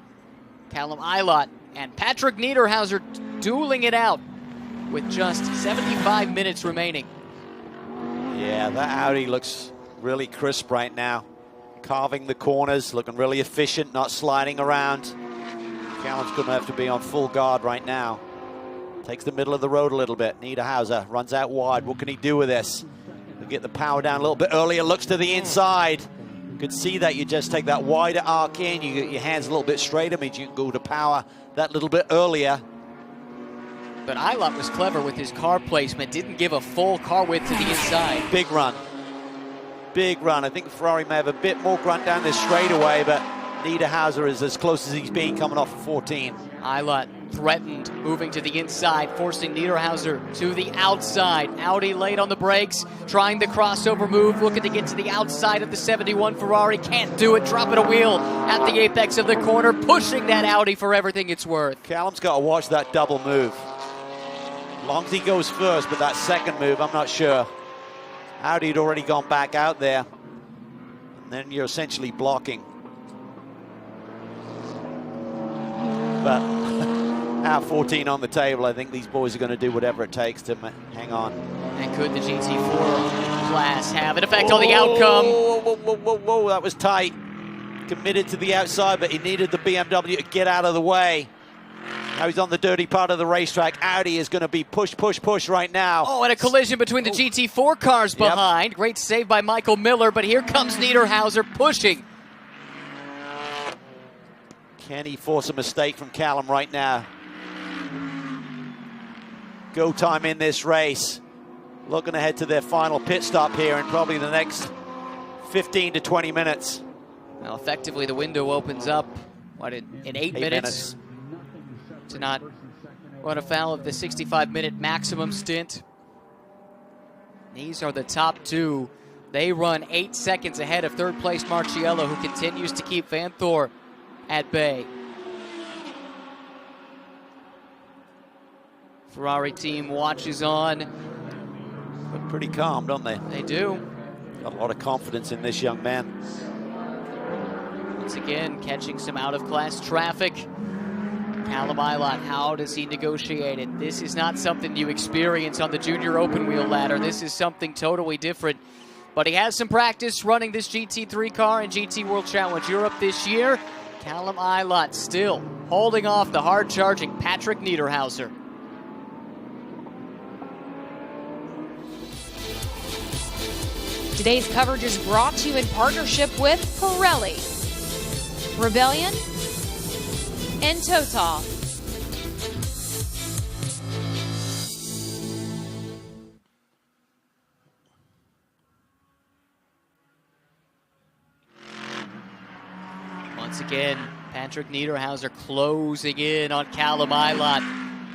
Callum Eilert and Patrick Niederhauser dueling it out with just 75 minutes remaining. Yeah, that Audi looks really crisp right now. Carving the corners, looking really efficient, not sliding around. Callum's going to have to be on full guard right now. Takes the middle of the road a little bit. Niederhauser runs out wide. What can he do with this? He'll get the power down a little bit earlier. Looks to the inside. You could see that. You just take that wider arc in. You get your hands a little bit straighter. Means you can go to power that little bit earlier. But Eilert was clever with his car placement. Didn't give a full car width to the inside. Big run. Big run. I think Ferrari may have a bit more grunt down this straightaway, but Niederhauser is as close as he's been coming off of 14. Eilert threatened, moving to the inside, forcing Niederhauser to the outside. Audi late on the brakes, trying the crossover move, looking to get to the outside of the 71 Ferrari. Can't do it, dropping a wheel at the apex of the corner, pushing that Audi for everything it's worth. Callum's got to watch that double move. As long as he goes first, but that second move, I'm not sure. Audi had already gone back out there. And then you're essentially blocking. But out 14 on the table, I think these boys are going to do whatever it takes to hang on. And could the GT4 class have an effect on the outcome? Whoa, that was tight. Committed to the outside, but he needed the BMW to get out of the way. Now he's on the dirty part of the racetrack. Audi is going to be push right now. Oh, and a collision between the GT4 cars behind. Great save by Michael Miller, but here comes Niederhauser pushing. Can he force a mistake from Callum right now? go time in this race. Looking ahead to their final pit stop here in probably the next 15 to 20 minutes. Well, effectively, the window opens up, what, in 8 minutes to not run afoul of the 65-minute maximum stint. These are the top two. They run 8 seconds ahead of third place Marciello, who continues to keep Vanthoor at bay. Ferrari team watches on. Look pretty calm, don't they? They do. Got a lot of confidence in this young man. Once again, catching some out-of-class traffic. Callum Ilott, how does he negotiate it? This is not something you experience on the junior open wheel ladder. This is something totally different. But he has some practice running this GT3 car in GT World Challenge Europe this year. Callum Ilott still holding off the hard-charging Patrick Niederhauser. Today's coverage is brought to you in partnership with Pirelli, Rebellion, and Total. Once again, Patrick Niederhauser closing in on Callum Ilott.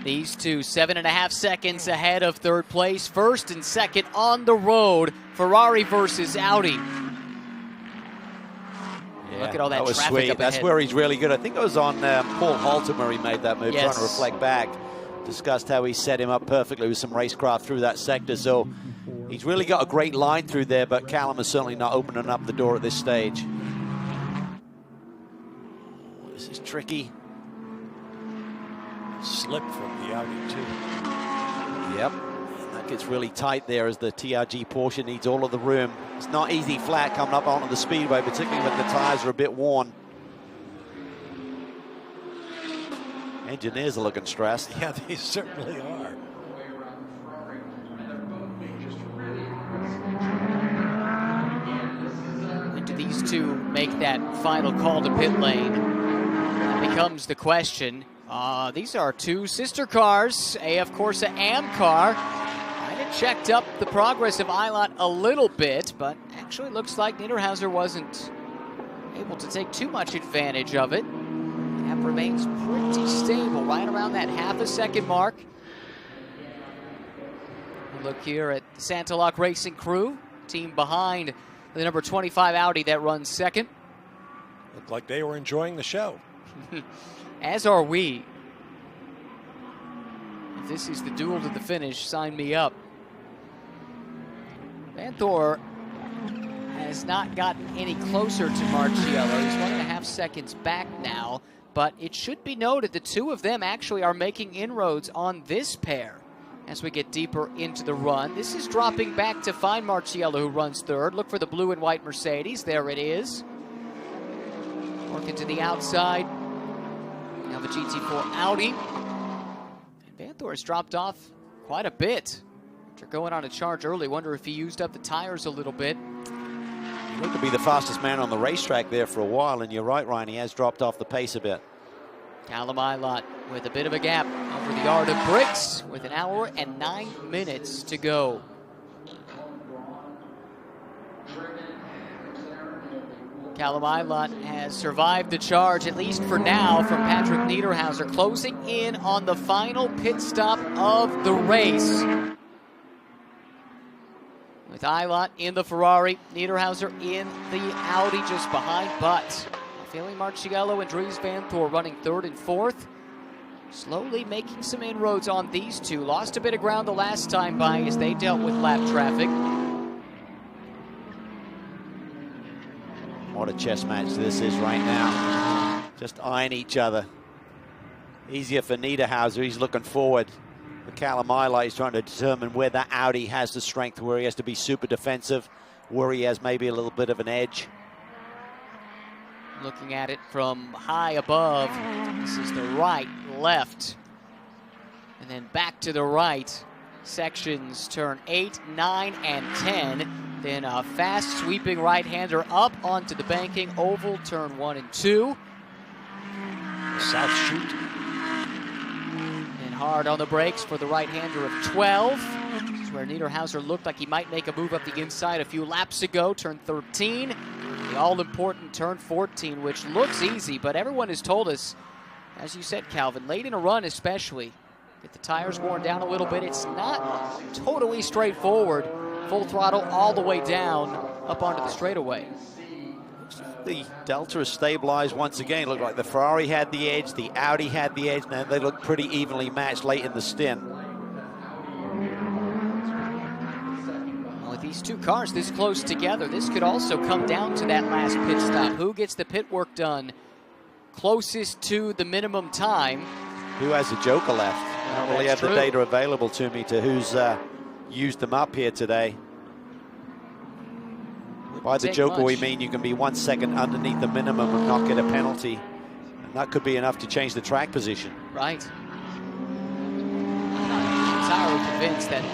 These two, 7.5 seconds ahead of third place. First and second on the road. Ferrari versus Audi. Yeah, look at all that was traffic sweet. up That's ahead. where he's really good. I think it was on Paul Halter where he made that move, Yes. trying to reflect back. Discussed how he set him up perfectly with some racecraft through that sector. So he's really got a great line through there, but Callum is certainly not opening up the door at this stage. This is tricky. Slip from the Audi, too. Yep. That gets really tight there as the TRG Porsche needs all of the room. It's not easy flat coming up onto the speedway, particularly when the tires are a bit worn. Engineers are looking stressed. Yeah, they certainly are. When do these two make that final call to pit lane? That becomes the question. These are two sister cars, AF Corsa Am car. Might have checked up the progress of Ilott a little bit, but actually looks like Niederhauser wasn't able to take too much advantage of it. Gap remains pretty stable, right around that half-a second mark. We look here at the Santaloc Racing crew, team behind the number 25 Audi that runs second. Looked like they were enjoying the show. As are we. If this is the duel to the finish, sign me up. Vanthoor has not gotten any closer to Marciello. He's 1.5 seconds back now, but it should be noted the two of them actually are making inroads on this pair as we get deeper into the run. This is dropping back to find Marciello, who runs third. Look for the blue and white Mercedes. There it is. Working to the outside. Now the GT4 Audi. And Vanthoor has dropped off quite a bit after going on a charge early. Wonder if he used up the tires a little bit. He looked to be the fastest man on the racetrack there for a while, and you're right, Ryan, he has dropped off the pace a bit. Callum Ilott with a bit of a gap over the Art of Bricks with 1 hour and 9 minutes to go. Callum Ilott has survived the charge, at least for now, from Patrick Niederhauser, closing in on the final pit stop of the race. With Ilott in the Ferrari, Niederhauser in the Audi just behind, but Feli Marciello and Dries Vanthoor running third and fourth. Slowly making some inroads on these two. Lost a bit of ground the last time by as they dealt with lap traffic. What a chess match this is right now. Just eyeing each other. Easier for Niederhauser, he's looking forward. For Callum Ilott, he's trying to determine where that Audi has the strength, where he has to be super defensive, where he has maybe a little bit of an edge. Looking at it from high above, this is the right, left, and then back to the right. Sections turn 8, 9, and 10. Then a fast sweeping right-hander up onto the banking oval, turn 1 and 2. South chute. And hard on the brakes for the right-hander of 12. This is where Niederhauser looked like he might make a move up the inside a few laps ago. Turn 13, the all-important turn 14, which looks easy, but everyone has told us, as you said, Calvin, late in a run especially, get the tires worn down a little bit. It's not totally straightforward. Full throttle all the way down up onto the straightaway. The Delta is stabilized once again. It looked like the Ferrari had the edge, the Audi had the edge. Now they look pretty evenly matched late in the stint. Well, with these two cars this close together, this could also come down to that last pit stop. Who gets the pit work done closest to the minimum time? Who has a joker left? I don't really have the data available to me to who's used them up here today. By the joker, we mean you can be 1 second underneath the minimum and not get a penalty. And that could be enough to change the track position. Right. I'm entirely convinced that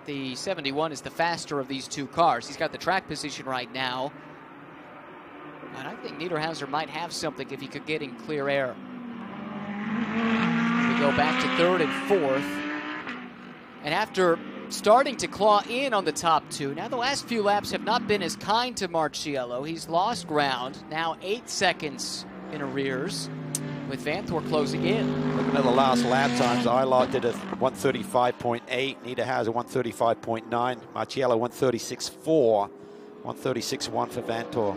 the 71 is the faster of these two cars. He's got the track position right now. And I think Niederhauser might have something if he could get in clear air. We go back to third and fourth. And after starting to claw in on the top two, now the last few laps have not been as kind to Marciello. He's lost ground, now 8 seconds in arrears, with Vanthor closing in. Looking at the last lap times, Eilert did a 135.8, Niederhauser 135.9, Marciello 136.4, 136.1 for Vanthor.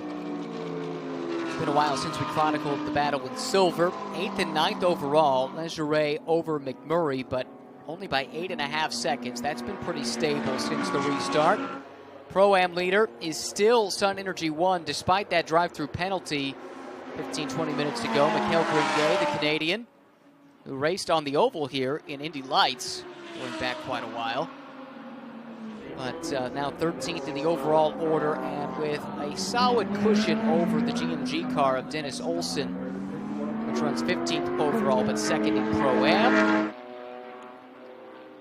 It's been a while since we chronicled the battle in silver. 8th and 9th overall, Legeray over McMurray, but only by 8.5 seconds. That's been pretty stable since the restart. Pro-Am leader is still Sun Energy 1, despite that drive-through penalty 15-20 minutes ago. Mikhail Gringuet, the Canadian, who raced on the oval here in Indy Lights, going back quite a while. But now 13th in the overall order, and with a solid cushion over the GMG car of Dennis Olsen, which runs 15th overall, but second in Pro-Am.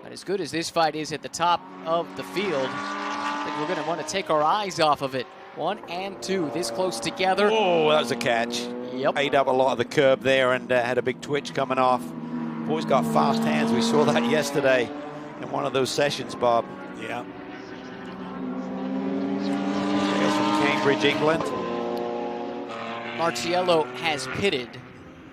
But as good as this fight is at the top of the field, I think we're going to want to take our eyes off of it. 1 and 2, this close together. Oh, that was a catch. Yep. Ate up a lot of the curb there and had a big twitch coming off. Boy's got fast hands. We saw that yesterday in one of those sessions, Bob. Yeah. Here's from Cambridge, England. Marciello has pitted,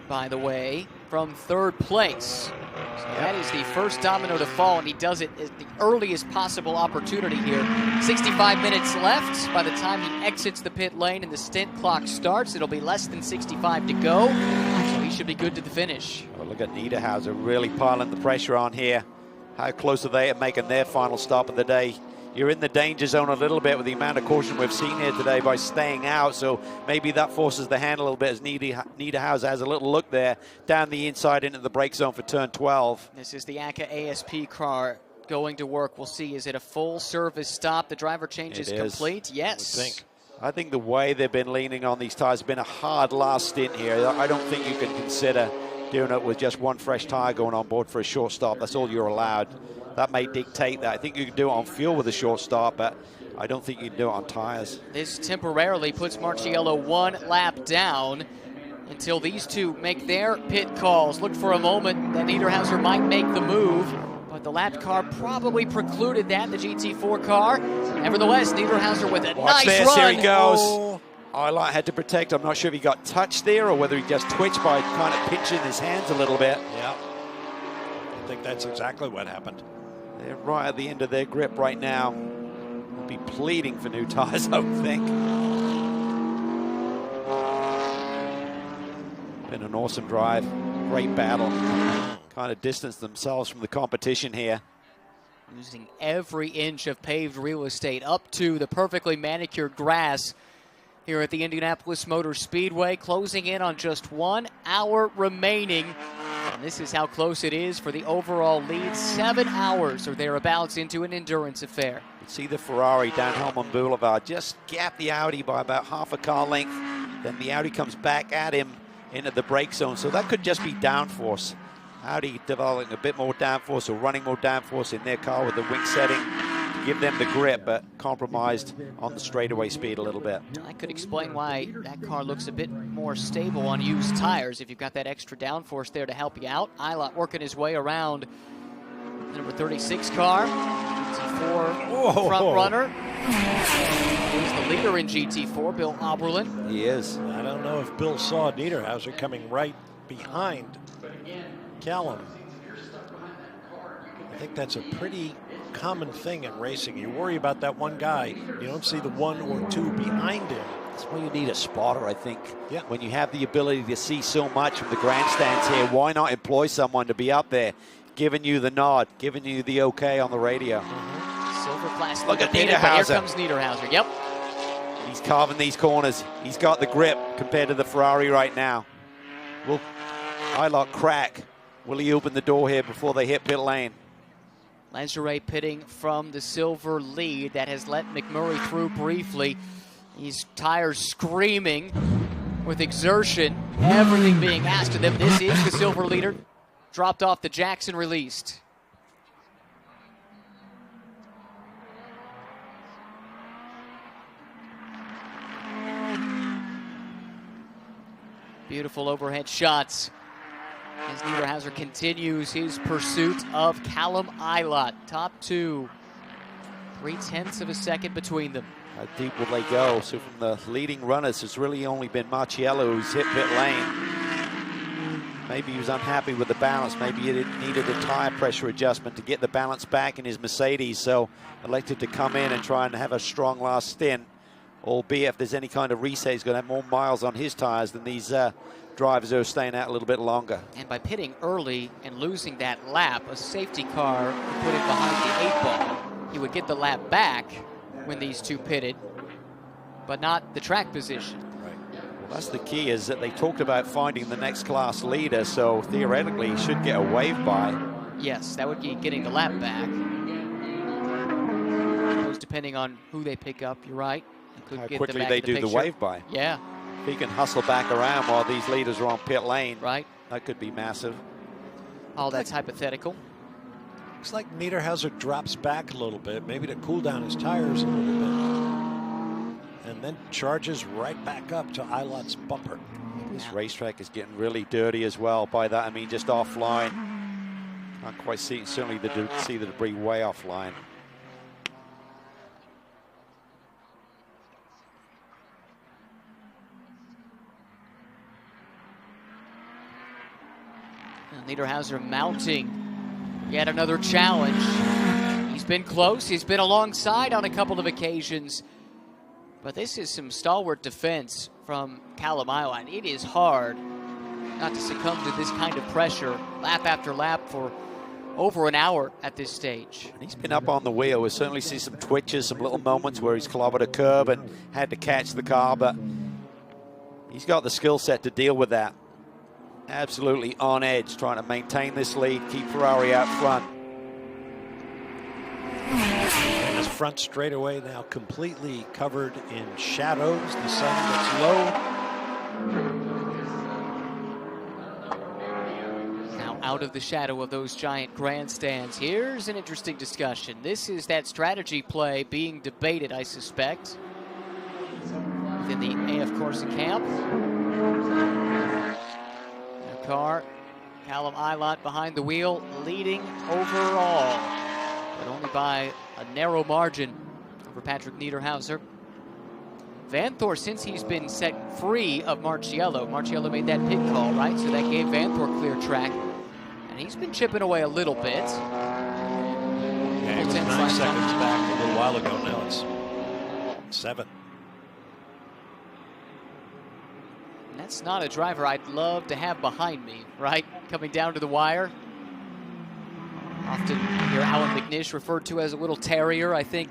by the way, from third place. So that is the first domino to fall, and he does it at the earliest possible opportunity here. 65 minutes left. By the time he exits the pit lane and the stint clock starts, it'll be less than 65 to go. So he should be good to the finish. Oh, look at Niederhauser really piling the pressure on here. How close are they at making their final stop of the day? You're in the danger zone a little bit with the amount of caution we've seen here today by staying out, so maybe that forces the hand a little bit as Niederhauser has a little look there down the inside into the brake zone for turn 12. This is the ACA ASP car going to work. We'll see, is it a full service stop? The driver change is complete? Yes. I think the way they've been leaning on these tires has been a hard last stint here. I don't think you can consider doing it with just one fresh tire going on board for a short stop. That's all you're allowed. That may dictate that. I think you can do it on fuel with a short stop, but I don't think you can do it on tires. This temporarily puts Marciello 1 lap down until these two make their pit calls. Look for a moment that Niederhauser might make the move, but the lap car probably precluded that, the GT4 car. Nevertheless, Niederhauser with a nice run. Here he goes. Oh. Eilert had to protect. I'm not sure if he got touched there or whether he just twitched by kind of pinching his hands a little bit. Yeah, I think that's exactly what happened. They're right at the end of their grip right now. They'll be pleading for new tires, I would think. Been an awesome drive. Great battle. Kind of distanced themselves from the competition here. Using every inch of paved real estate up to the perfectly manicured grass here at the Indianapolis Motor Speedway, closing in on just 1 hour remaining. And this is how close it is for the overall lead. 7 hours or thereabouts into an endurance affair. You see the Ferrari down Helmand Boulevard just gap the Audi by about half a car length. Then the Audi comes back at him into the brake zone. So that could just be downforce. Audi developing a bit more downforce or running more downforce in their car with the wing setting to give them the grip, but compromised on the straightaway speed a little bit. I could explain why that car looks a bit more stable on used tires if you've got that extra downforce there to help you out. Ilott working his way around the number 36 car. GT4 front runner. He's the leader in GT4, Bill Oberlin. He is. I don't know if Bill saw Niederhauser coming right behind Callum. I think that's a pretty common thing in racing. You worry about that one guy. You don't see the one or two behind him. That's why you need a spotter, I think. Yeah. When you have the ability to see so much from the grandstands here, why not employ someone to be up there, giving you the nod, giving you the okay on the radio. Silver class. Look at Here Niederhauser. comes Niederhauser. Yep. He's carving these corners. He's got the grip compared to the Ferrari right now. Will Ilott crack? Will he open the door here before they hit pit lane? Lingerie pitting from the silver lead. That has let McMurray through briefly. These tires screaming with exertion. Everything being asked of them. This is the silver leader. Dropped off the Jackson, released. Beautiful overhead shots as Niederhauser continues his pursuit of Callum Ilott. Top two, 0.3 of a second between them. How deep will they go? So from the leading runners, it's really only been Marciello who's hit pit lane. Maybe he was unhappy with the balance. Maybe he needed a tire pressure adjustment to get the balance back in his Mercedes, so elected to come in and try and have a strong last stint. Albeit if there's any kind of reset, he's going to have more miles on his tires than these drivers who are staying out a little bit longer. And by pitting early and losing that lap, a safety car would put him behind the 8 ball. He would get the lap back when these two pitted, but not the track position. Well, that's the key, is that they talked about finding the next class leader, so theoretically he should get a wave by. Yes, that would be getting the lap back. Depending on who they pick up, you're right. How quickly they do the wave by. Yeah. If he can hustle back around while these leaders are on pit lane, right, that could be massive. All that's hypothetical. Looks like Niederhauser drops back a little bit, maybe to cool down his tires a little bit, and then charges right back up to Ilott's bumper. This racetrack is getting really dirty as well. By that I mean just offline. Can't quite see, certainly see the debris way offline. Niederhauser mounting yet another challenge. He's been close. He's been alongside on a couple of occasions. But this is some stalwart defense from Callum Ilott. It is hard not to succumb to this kind of pressure lap after lap for over an hour at this stage. And he's been up on the wheel. We certainly see some twitches, some little moments where he's clobbered a curb and had to catch the car, but he's got the skill set to deal with that. Absolutely on edge, trying to maintain this lead, keep Ferrari out front. And his front straightaway now completely covered in shadows. The sun gets low. Now out of the shadow of those giant grandstands, here's an interesting discussion. This is that strategy play being debated, I suspect, within the AF Corsa camp. Car, Callum Ilott behind the wheel, leading overall, but only by a narrow margin over Patrick Niederhauser. Vanthoor, since he's been set free of Marciello made that pit call, right? So that gave Vanthoor clear track, and he's been chipping away a little bit. Yeah, he was 9 seconds back a little while ago. Now it's 7. That's not a driver I'd love to have behind me, right? Coming down to the wire. Often hear Alan McNish referred to as a little terrier. I think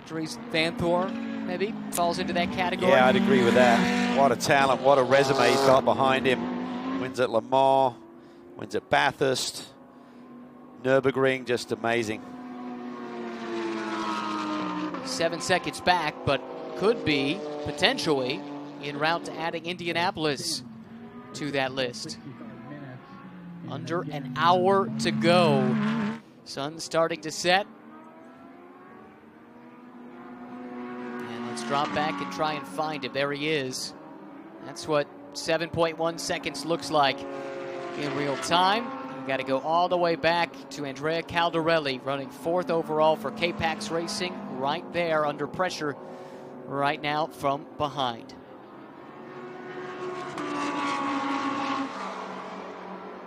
Dries Vanthoor maybe falls into that category. Yeah, I'd agree with that. What a talent, what a resume he's got behind him. Wins at Le Mans, wins at Bathurst, Nürburgring, just amazing. 7 seconds back, but could be potentially en route to adding Indianapolis to that list. Under an hour to go. Sun starting to set. drop back and try and find him. There he is. That's what 7.1 seconds looks like in real time. You've got to go all the way back to Andrea Caldarelli, running 4th overall for K-Pax Racing, right there under pressure right now from behind.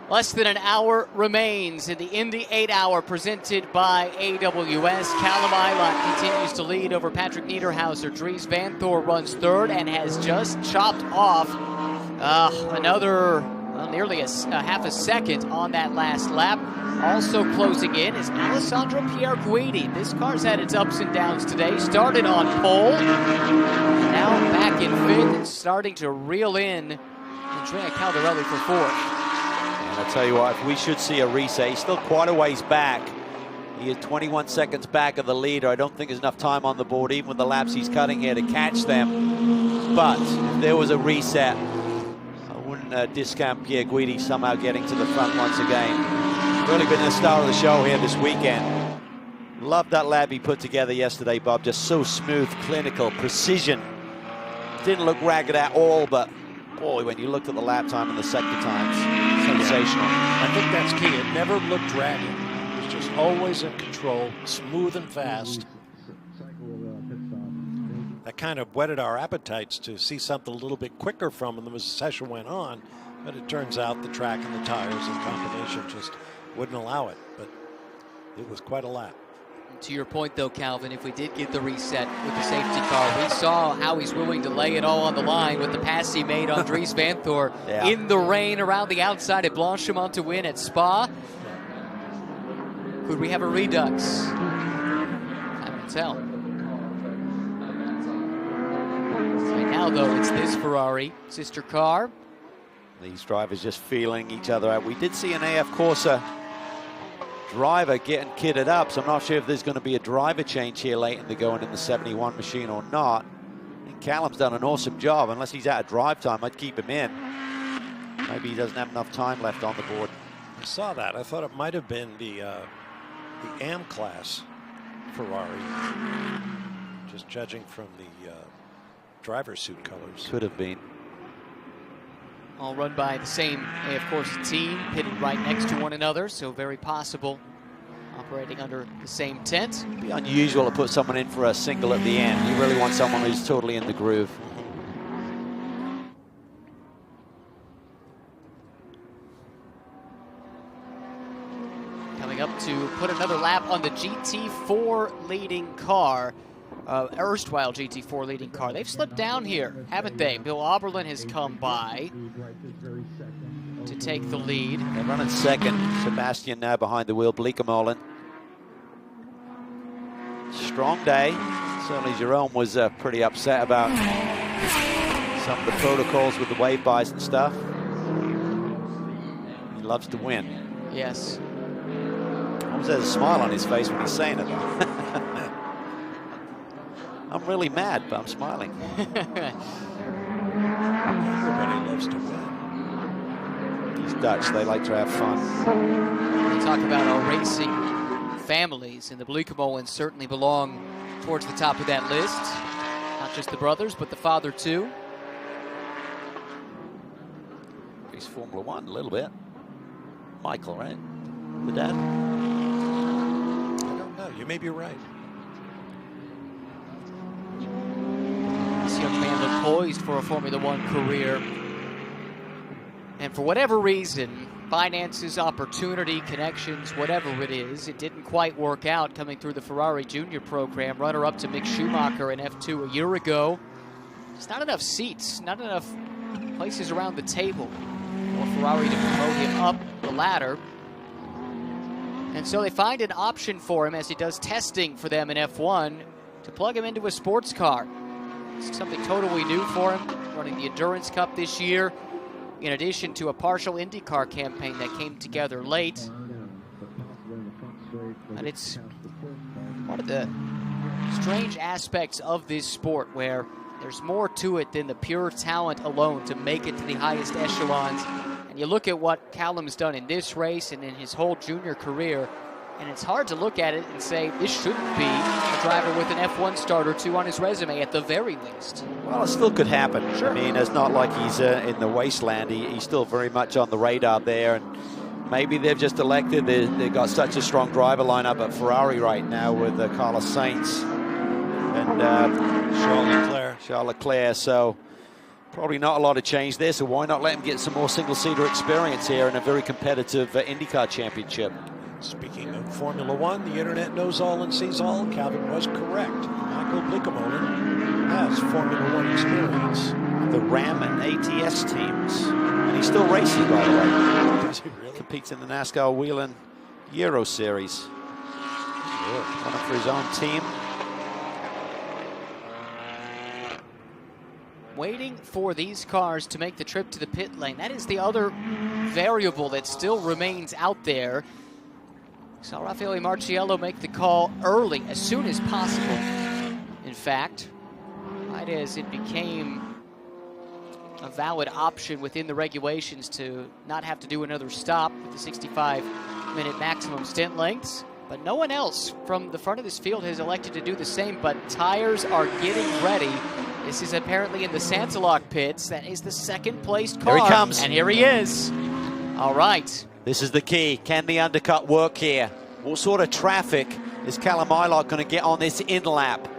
Less than an hour remains in the Indy 8-hour presented by AWS. Callum Ilott continues to lead over Patrick Niederhauser. Dries Van Thor runs 3rd and has just chopped off another nearly a half a second on that last lap. Also closing in is Alessandro Pierguidi. This car's had its ups and downs today. Started on pole, now back in 5th and starting to reel in Andrea Caldarelli for 4th. I'll tell you what, if we should see a reset, he's still quite a ways back. He is 21 seconds back of the leader. I don't think there's enough time on the board, even with the laps he's cutting here, to catch them. But if there was a reset, I wouldn't discount Pierguidi somehow getting to the front once again. Really been the star of the show here this weekend. Loved that lap he put together yesterday, Bob. Just so smooth, clinical, precision. Didn't look ragged at all, but boy, when you looked at the lap time and the sector times, sensational. I think that's key. It never looked ragged. It was just always in control, smooth and fast. That kind of whetted our appetites to see something a little bit quicker from him as the session went on. But it turns out the track and the tires and combination just wouldn't allow it. But it was quite a lap. To your point, though, Calvin, if we did get the reset with the safety car, we saw how he's willing to lay it all on the line with the pass he made on Dries Van Thor in the rain around the outside at Blanchimont to win at Spa. Could we have a redux? Time to tell. Right now, though, it's this Ferrari sister car. These drivers just feeling each other out. We did see an AF Corsa driver getting kitted up, so I'm not sure if there's going to be a driver change here late in the going in the 71 machine or not. I think Callum's done an awesome job. Unless he's out of drive time, I'd keep him in. Maybe he doesn't have enough time left on the board. I saw that. I thought it might have been the AM class Ferrari, just judging from the driver's suit colors. Could have been. All run by the same AF Corsa team, pitted right next to one another, so very possible operating under the same tent. It'd be unusual to put someone in for a single at the end. You really want someone who's totally in the groove. Coming up to put another lap on the GT4 leading car. Erstwhile GT4 leading car. They've slipped down here, haven't they? Bill Oberlin has come by to take the lead. They're running second. Sebastian now behind the wheel. Bleekemolen. Strong day. Certainly Jerome was pretty upset about some of the protocols with the wave buys and stuff. He loves to win. Yes. Almost has a smile on his face when he's saying it. I'm really mad, but I'm smiling. Everybody loves to win. These Dutch, they like to have fun. We talk about our racing families, and the Bleekemolens certainly belong towards the top of that list. Not just the brothers, but the father, too. He's Formula One a little bit. Michael, right? The dad? I don't know. You may be right. This young man looked poised for a Formula One career. And for whatever reason, finances, opportunity, connections, whatever it is, it didn't quite work out coming through the Ferrari Junior program. Runner-up to Mick Schumacher in F2 a year ago. There's not enough seats, not enough places around the table for Ferrari to promote him up the ladder. And so they find an option for him as he does testing for them in F1 to plug him into a sports car. It's something totally new for him, running the Endurance Cup this year, in addition to a partial IndyCar campaign that came together late. And it's one of the strange aspects of this sport where there's more to it than the pure talent alone to make it to the highest echelons. And you look at what Callum's done in this race and in his whole junior career, And it's hard to look at it and say this shouldn't be a driver with an F1 start or two on his resume at the very least. Well, it still could happen. Sure. I mean, it's not like he's in the wasteland. He's still very much on the radar there. And maybe they've just elected. They've got such a strong driver lineup at Ferrari right now with Carlos Sainz and Charles Leclerc. So probably not a lot of change there. So why not let him get some more single-seater experience here in a very competitive IndyCar championship? Speaking of Formula One, the internet knows all and sees all. Calvin was correct. Michael Blickamolen has Formula One experience. The Ram and ATS teams. And he's still racing, by the way. Does he really? Competes in the NASCAR Whelen Euro Series. Running for his own team. Waiting for these cars to make the trip to the pit lane. That is the other variable that still remains out there. Saw Raffaele Marciello make the call early, as soon as possible. In fact, right as it became a valid option within the regulations to not have to do another stop with the 65-minute maximum stint lengths. But no one else from the front of this field has elected to do the same, but tires are getting ready. This is apparently in the Santalog pits. That is the second-placed car. Here he comes. And here he is. All right. This is the key. Can the undercut work here? What sort of traffic is Callum Ilott going to get on this in-lap?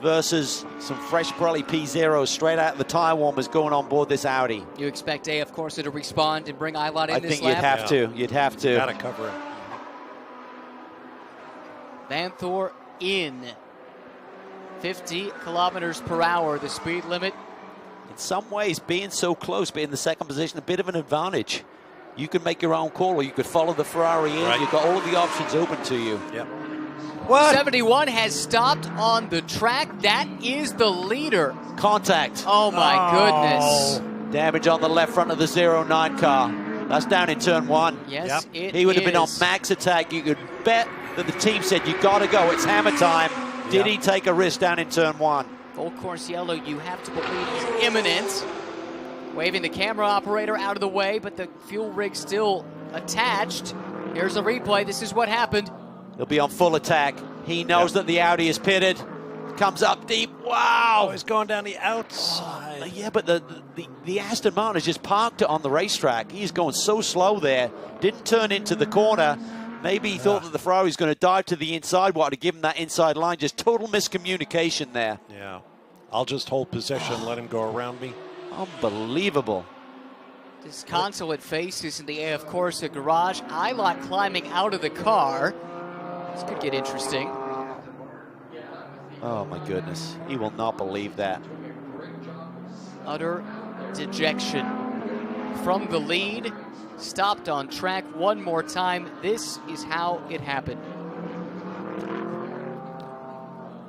Versus some fresh Pirelli P0s straight out of the tire warmers going on board this Audi. You expect AF Corsa to respond and bring Ilott in this lap? I think you'd have to. You'd have to. Gotta cover it. Vanthoor in. 50 kilometers per hour, the speed limit. In some ways, being so close, but in the second position, a bit of an advantage. You can make your own call, or you could follow the Ferrari in. Right. You've got all of the options open to you. Yep. What? 71 has stopped on the track. That is the leader. Contact. Oh, my goodness. Damage on the left front of the 09 car. That's down in turn one. Yes, it He would have been on is. max attack. You could bet that the team said, you got to go. It's hammer time. Did he take a risk down in turn one? Full course yellow, you have to believe is imminent. Waving the camera operator out of the way, but the fuel rig still attached. Here's the replay. This is what happened. He'll be on full attack. He knows that the Audi is pitted. Comes up deep. Wow! Oh, he's going down the outside. Yeah, but the Aston Martin has just parked it on the racetrack. He's going so slow there. Didn't turn into the corner. Maybe he thought that the Ferrari was going to dive to the inside. Wanted to give him that inside line. Just total miscommunication there. Yeah. I'll just hold possession and let him go around me. Unbelievable. Disconsolate faces in the AF Corsa garage. Ilott climbing out of the car. This could get interesting. Oh, my goodness. He will not believe that. Utter dejection from the lead. Stopped on track one more time. This is how it happened.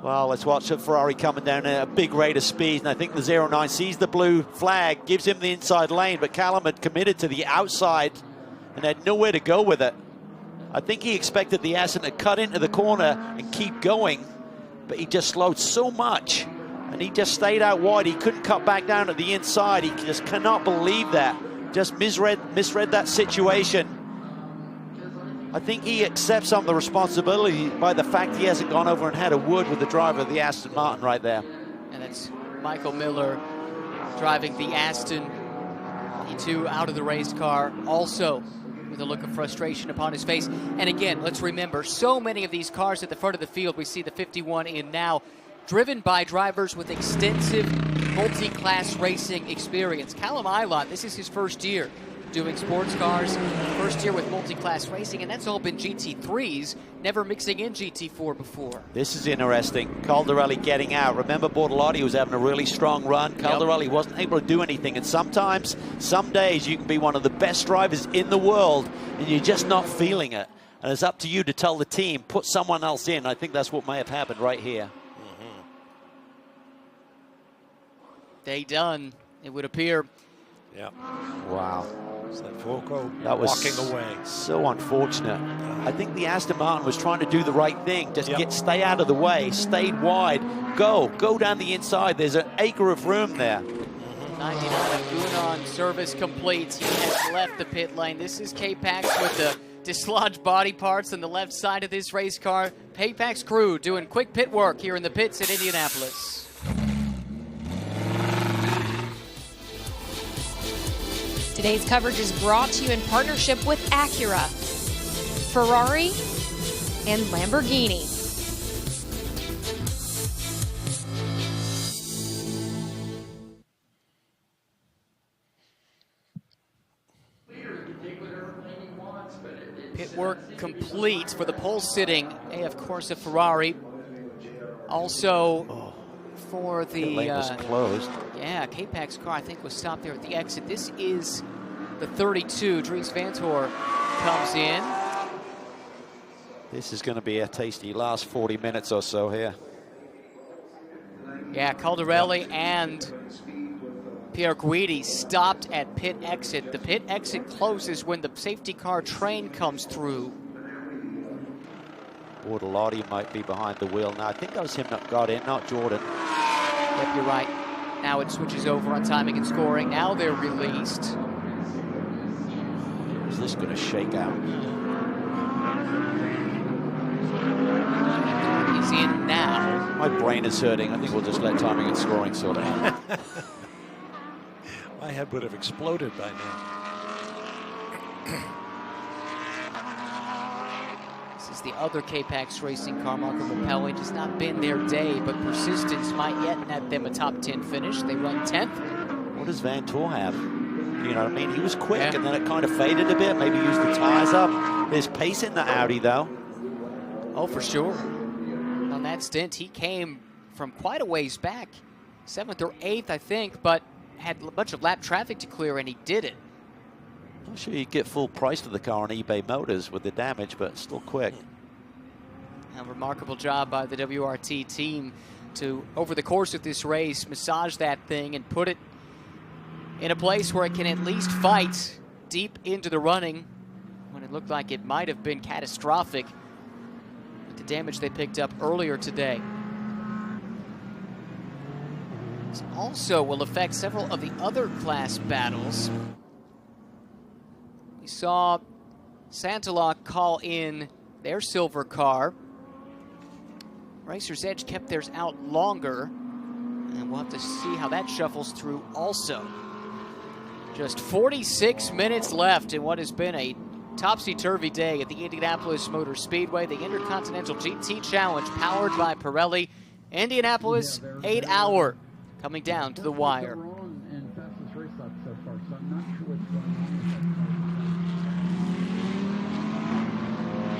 Well, let's watch a Ferrari coming down at a big rate of speed. And I think the 09 sees the blue flag, gives him the inside lane, but Callum had committed to the outside and had nowhere to go with it. I think he expected the Aston to cut into the corner and keep going, but he just slowed so much. And he just stayed out wide. He couldn't cut back down at the inside. He just cannot believe that. Just misread that situation. I think he accepts some of the responsibility by the fact he hasn't gone over and had a word with the driver of the Aston Martin right there. And that's Michael Miller driving the Aston. He too out of the race car, also with a look of frustration upon his face. And again, let's remember, so many of these cars at the front of the field, we see the 51 in now, driven by drivers with extensive multi-class racing experience. Callum Ilott, this is his first year doing sports cars, first year with multi-class racing, and that's all been GT3s, never mixing in GT4 before. This is interesting. Caldarelli getting out. Remember, Bortolotti was having a really strong run. Caldarelli wasn't able to do anything, and sometimes, some days, you can be one of the best drivers in the world, and you're just not feeling it. And it's up to you to tell the team, put someone else in. I think that's what may have happened right here. Day done, it would appear. Yeah. Wow. It's like Foucault walking away. So unfortunate. I think the Aston Martin was trying to do the right thing. Just stay out of the way, stayed wide, go down the inside. There's an acre of room there. 99 Gunan service complete. He has left the pit lane. This is K-Pax with the dislodged body parts on the left side of this race car. Payback's crew doing quick pit work here in the pits at Indianapolis. Today's coverage is brought to you in partnership with Acura, Ferrari, and Lamborghini. Pit work complete for the pole sitting, of course, a Ferrari. Also for the pit lane was closed. Yeah, K-Pac's car I think was stopped there at the exit. This is the 32. Dries Vanthoor comes in. This is going to be a tasty last 40 minutes or so here. Yeah, Caldarelli and Pierre Guidi stopped at pit exit. The pit exit closes when the safety car train comes through. Bortolotti might be behind the wheel now. I think that was him that got in, not Jordan. Yep, you're right. Now it switches over on timing and scoring. Now they're released. Is this going to shake out? He's in now. My brain is hurting. I think we'll just let timing and scoring sort it out. My head would have exploded by now. This is the other K-Pax racing car, Marco Rappelli. Just not been their day, but persistence might yet net them a top 10 finish. They run 10th. What does Vanthoor have? You know what I mean? He was quick, and then it kind of faded a bit. Maybe used the tires up. There's pace in the Audi, though. Oh, for sure. On that stint, he came from quite a ways back. 7th or 8th, I think, but had a bunch of lap traffic to clear, and he did it. Not sure you get full price for the car on eBay Motors with the damage, but still quick. A remarkable job by the WRT team to, over the course of this race, massage that thing and put it in a place where it can at least fight deep into the running when it looked like it might have been catastrophic with the damage they picked up earlier today. This also will affect several of the other class battles. We saw Santalok call in their silver car. Racer's Edge kept theirs out longer, and we'll have to see how that shuffles through also. Just 46 minutes left in what has been a topsy-turvy day at the Indianapolis Motor Speedway. The Intercontinental GT Challenge powered by Pirelli. Indianapolis, 8 hour, coming down to the wire.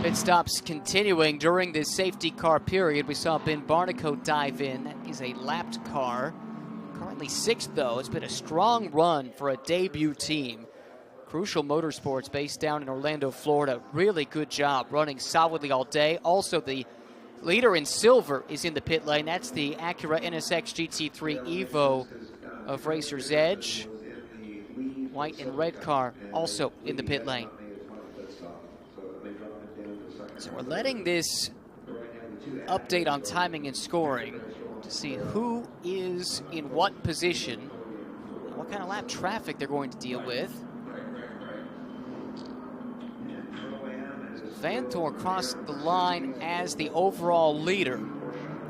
Pit stops continuing during this safety car period. We saw Ben Barnicoat dive in. That is a lapped car. Currently 6th, though. It's been a strong run for a debut team. Crucial Motorsports based down in Orlando, Florida. Really good job running solidly all day. Also, the leader in silver is in the pit lane. That's the Acura NSX GT3 Evo of Racer's Edge. White and red car also in the pit lane. So we're letting this update on timing and scoring to see who is in what position, and what kind of lap traffic they're going to deal with. So Vanthoor crossed the line as the overall leader.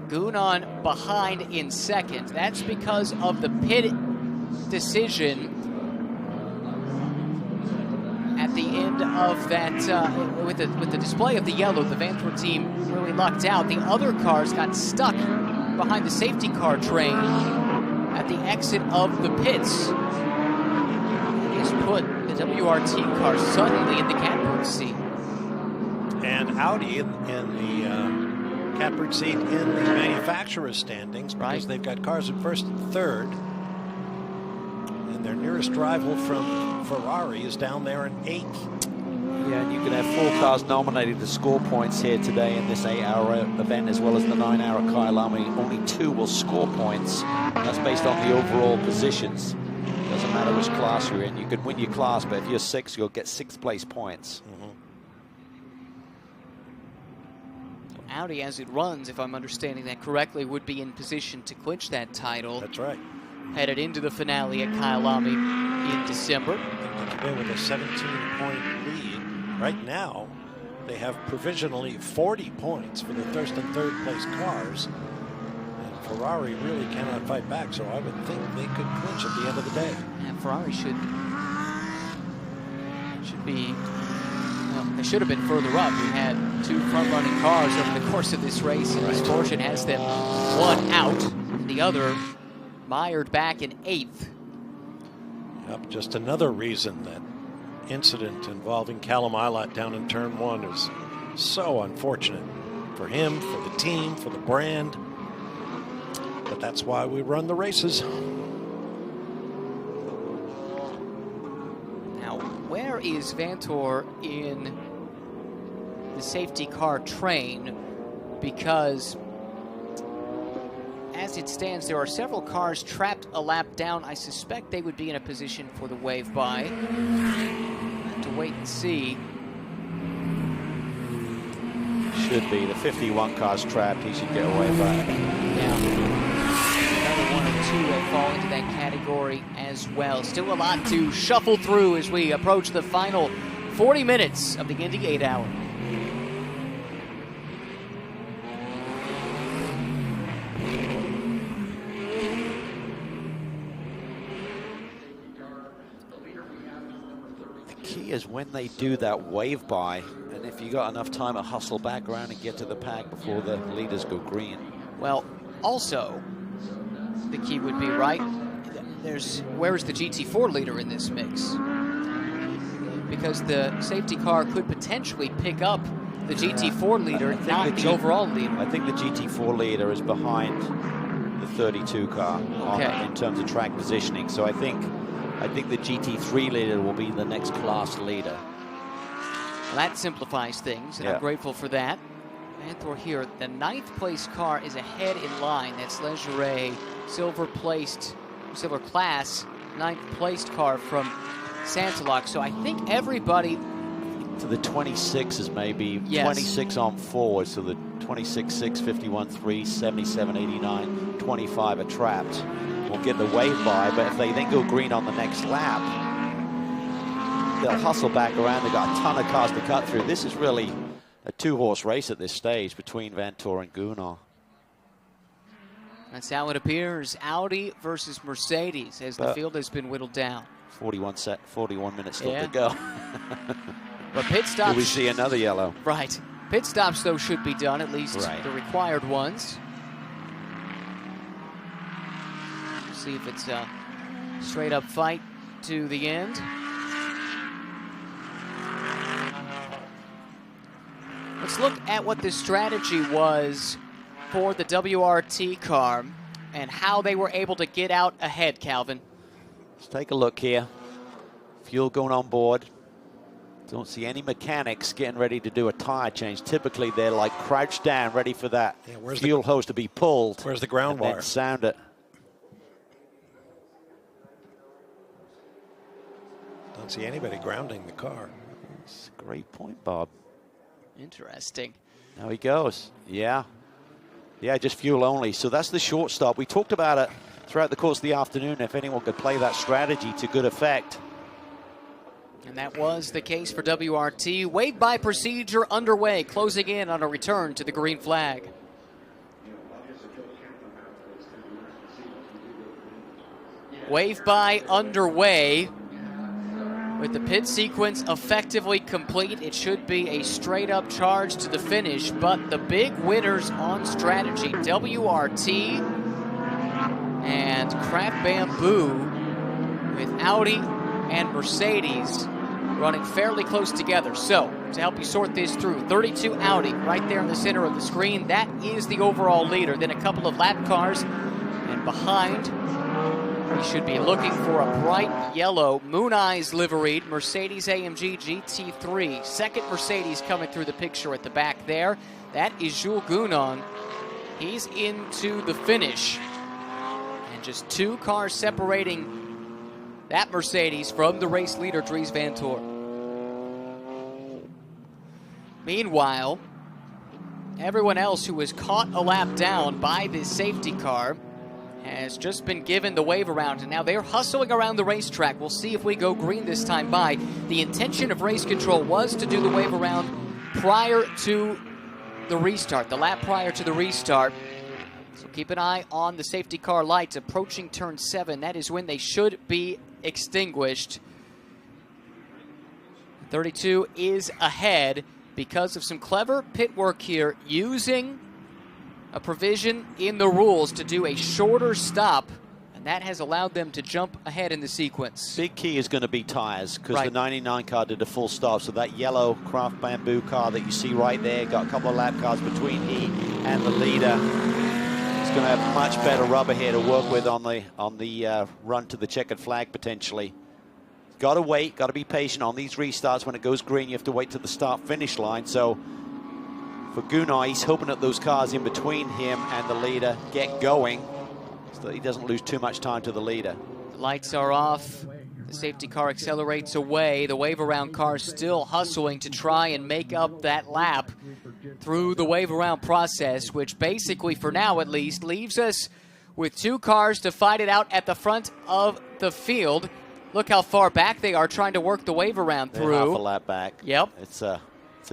Gunan behind in 2nd. That's because of the pit decision at the end of that, with the display of the yellow. The Vanthoor team really lucked out. The other cars got stuck behind the safety car train at the exit of the pits. He's put the WRT car suddenly in the catbird seat. And Audi in the catbird seat in the manufacturer's standings, because they've got cars in 1st and 3rd. And their nearest rival from Ferrari is down there in 8th. Yeah, and you can have 4 cars nominated to score points here today in this 8-hour event, as well as the 9-hour Kyalami. Only 2 will score points. That's based on the overall positions. Doesn't matter which class you're in. You could win your class, but if you're 6th, you'll get 6th place points. Audi, as it runs, if I'm understanding that correctly, would be in position to clinch that title. That's right. Headed into the finale at Kyalami in December. Today with a 17-point lead. Right now, they have provisionally 40 points for the first and third place cars. And Ferrari really cannot fight back, so I would think they could clinch at the end of the day. And Ferrari should be, well, they should have been further up. We had two front-running cars over the course of this race, and misfortune has them one out, and the other mired back in 8th. Yep, just another reason that incident involving Callum Ilott down in turn 1 is so unfortunate for him, for the team, for the brand. But that's why we run the races. Now, where is Vantor in the safety car train? Because as it stands, there are several cars trapped a lap down. I suspect they would be in a position for the wave by. Have to wait and see. Should be. The 51 car's trapped. He should get away by it. Yeah. Another one or two that fall into that category as well. Still a lot to shuffle through as we approach the final 40 minutes of the Indy 8-hour. Is when they do that wave by, and if you got enough time to hustle back around and get to the pack before the leaders go green. Well, also, the key would be, right, where's the GT4 leader in this mix? Because the safety car could potentially pick up the GT4 leader, not the overall leader. I think the GT4 leader is behind the 32 car in terms of track positioning, so I think the GT3 leader will be the next class leader. Well, that simplifies things, and I'm grateful for that. Vantor here, the 9th place car is ahead in line. That's Leger, silver class, 9th placed car from Santilok. So I think everybody... To the 26 is maybe 26 on forward, so the 26, 6, 51, 3, 77, 89, 25 are trapped. Will get the wave by, but if they then go green on the next lap, they'll hustle back around. They've got a ton of cars to cut through. This is really a 2-horse race at this stage between Vantor and Gunnar. That's how it appears. Audi versus Mercedes as the field has been whittled down. 41 minutes still to go. But pit stops. Will we see another yellow? Right. Pit stops, though, should be done, at least the required ones. See if it's a straight-up fight to the end. Let's look at what the strategy was for the WRT car and how they were able to get out ahead, Calvin. Let's take a look here. Fuel going on board. Don't see any mechanics getting ready to do a tire change. Typically, they're like crouched down, ready for that fuel hose to be pulled. Where's the ground wire? Then sound it. Don't see anybody grounding the car. That's a great point, Bob. Interesting. Now he goes. Yeah, just fuel only. So that's the short stop. We talked about it throughout the course of the afternoon, if anyone could play that strategy to good effect. And that was the case for WRT. Wave by procedure underway, closing in on a return to the green flag. Wave by underway. With the pit sequence effectively complete, it should be a straight-up charge to the finish, but the big winners on strategy, WRT and Craft Bamboo, with Audi and Mercedes running fairly close together. So, to help you sort this through, 32 Audi right there in the center of the screen. That is the overall leader. Then a couple of lap cars, and behind, we should be looking for a bright yellow Moon Eyes liveried Mercedes-AMG GT3. Second Mercedes coming through the picture at the back there. That is Jules Gounon. He's into the finish. And just 2 cars separating that Mercedes from the race leader, Dries Vantor. Meanwhile, everyone else who was caught a lap down by this safety car has just been given the wave around, and now they're hustling around the racetrack. We'll see if we go green this time by. The intention of race control was to do the wave around prior to the restart, the lap prior to the restart. So keep an eye on the safety car lights approaching turn 7. That is when they should be extinguished. 32 is ahead because of some clever pit work here, using a provision in the rules to do a shorter stop, and that has allowed them to jump ahead in the sequence. Big key is going to be tires, because the 99 car did a full stop, so that yellow Craft Bamboo car that you see right there, got a couple of lap cars between he and the leader. He's going to have much better rubber here to work with on the run to the checkered flag potentially. Got to wait, got to be patient on these restarts. When it goes green, you have to wait to the start-finish line. So for Gunnar, he's hoping that those cars in between him and the leader get going so that he doesn't lose too much time to the leader. The lights are off. The safety car accelerates away. The wave around car still hustling to try and make up that lap through the wave around process, which basically, for now at least, leaves us with 2 cars to fight it out at the front of the field. Look how far back they are trying to work the wave around through. They're half a lap back. Yep. It's a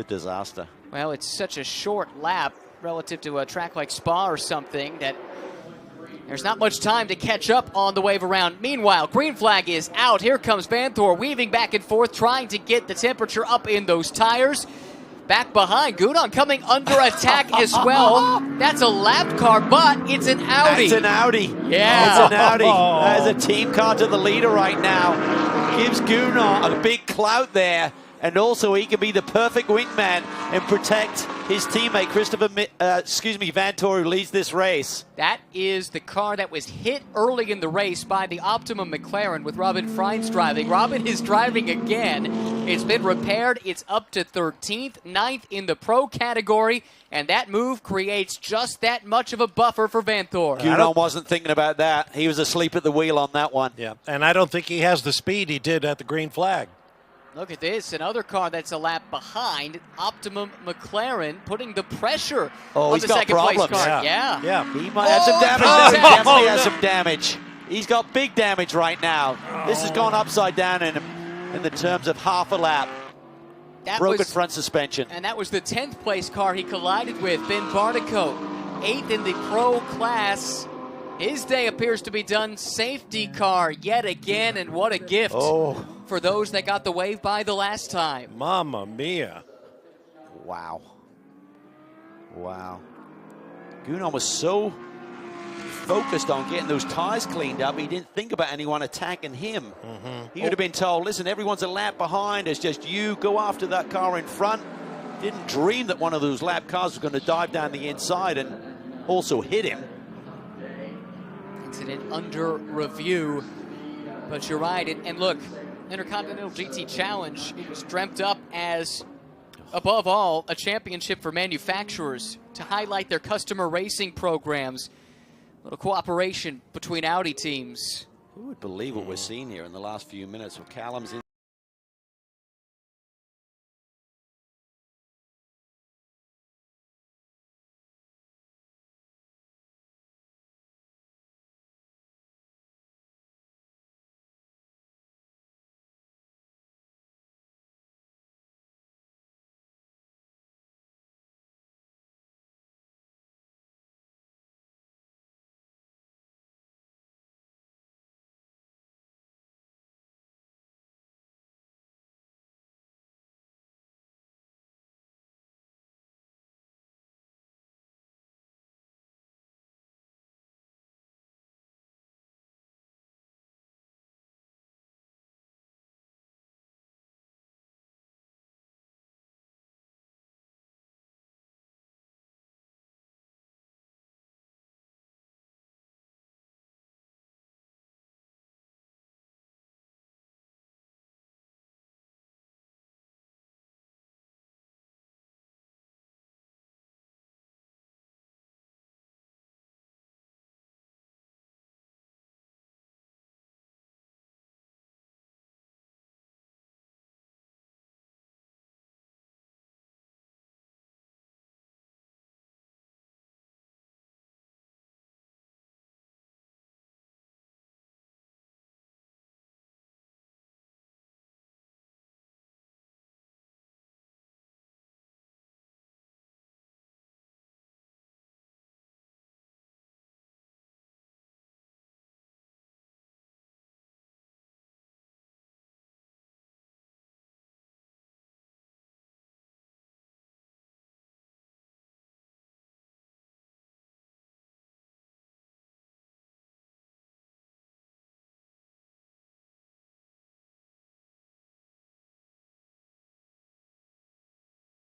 disaster. Well, it's such a short lap relative to a track like Spa or something that there's not much time to catch up on the wave around. Meanwhile, green flag is out. Here comes Vanthor weaving back and forth, trying to get the temperature up in those tires. Back behind, Gunnar coming under attack as well. That's a lapped car, but it's an Audi. It's an Audi. Yeah. It's an Audi. That is a team car to the leader right now. Gives Gunnar a big clout there. And also, he can be the perfect wingman and protect his teammate, Vantor, who leads this race. That is the car that was hit early in the race by the Optimum McLaren with Robin Freins driving. Robin is driving again. It's been repaired. It's up to 13th, 9th in the pro category, and that move creates just that much of a buffer for Vanthor. Gunnar wasn't thinking about that. He was asleep at the wheel on that one. Yeah, and I don't think he has the speed he did at the green flag. Look at this, another car that's a lap behind. Optimum McLaren putting the pressure on the second place car. Yeah. He might have some damage. Definitely has some damage. He's got big damage right now. This has gone upside down in the terms of half a lap. Broken front suspension. And that was the 10th place car he collided with, Ben Barnicoat. 8th in the pro class. His day appears to be done. Safety car yet again, and what a gift for those that got the wave by the last time. Mamma mia. Wow. Gunnar was so focused on getting those tires cleaned up, he didn't think about anyone attacking him. He would have been told, listen, everyone's a lap behind. It's just you. Go after that car in front. Didn't dream that one of those lap cars was going to dive down the inside and also hit him. Incident under review, but you're right. And look, Intercontinental GT Challenge, it was dreamt up as, above all, a championship for manufacturers to highlight their customer racing programs. A little cooperation between Audi teams. Who would believe what we're seeing here in the last few minutes with Callum's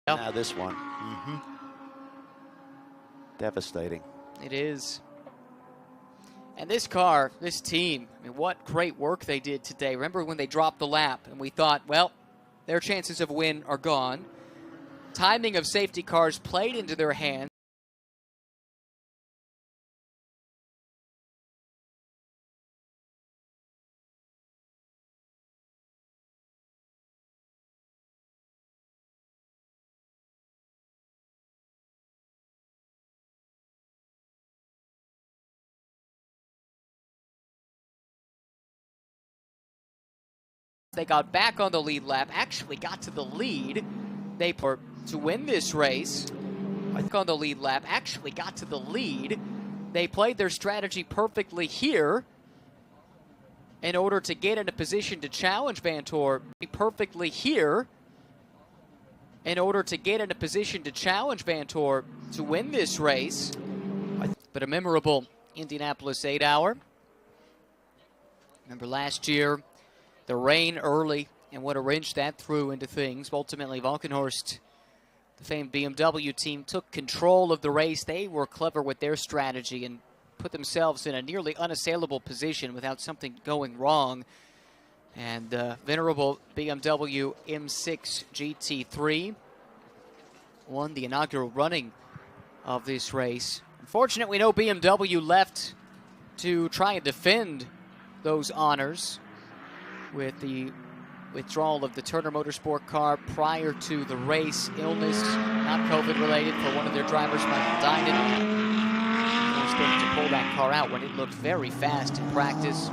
Now this one. Devastating. It is. And this car, this team, I mean, what great work they did today. Remember when they dropped the lap and we thought, well, their chances of win are gone. Timing of safety cars played into their hands. They got back on the lead lap, actually got to the lead. They to win this race. On the lead lap, actually got to the lead. They played their strategy perfectly here in order to get in a position to challenge Vantor. Perfectly here in order to get in a position to challenge Vantor to win this race. But a memorable Indianapolis 8-hour. Remember last year, the rain early and what a wrench that threw into things. Ultimately, Valkenhorst, the famed BMW team, took control of the race. They were clever with their strategy and put themselves in a nearly unassailable position without something going wrong. And venerable BMW M6 GT3 won the inaugural running of this race. Unfortunately, we know BMW left to try and defend those honors with the withdrawal of the Turner Motorsport car prior to the race. Illness, not COVID related, for one of their drivers, Michael Dinan. They were supposed to pull that car out when it looked very fast in practice.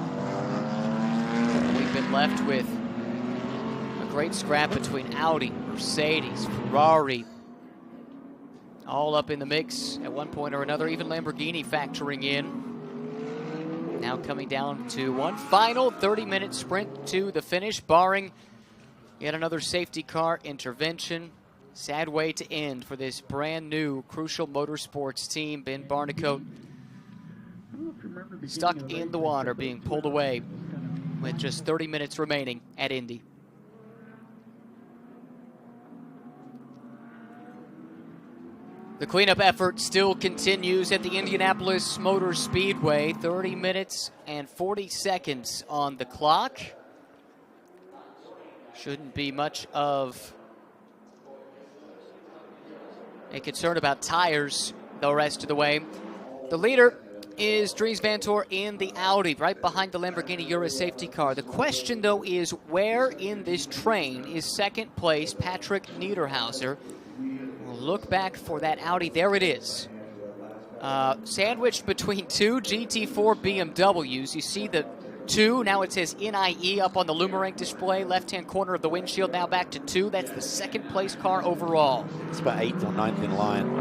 We've been left with a great scrap between Audi, Mercedes, Ferrari, all up in the mix at one point or another, even Lamborghini factoring in. Now coming down to one final 30-minute sprint to the finish, barring yet another safety car intervention. Sad way to end for this brand new Crucial Motorsports team. Ben Barnicoat stuck in the water, being pulled away with just 30 minutes remaining at Indy. The cleanup effort still continues at the Indianapolis Motor Speedway. 30 minutes and 40 seconds on the clock. Shouldn't be much of a concern about tires the rest of the way. The leader is Dries Vantor in the Audi, right behind the Lamborghini Urus safety car. The question, though, is where in this train is second place Patrick Niederhauser? Look back for that Audi. There it is. Sandwiched between two GT4 BMWs. You see the two. Now it says NIE up on the Lumerank display. Left-hand corner of the windshield. Now back to two. That's the second place car overall. It's about 8th or 9th in line.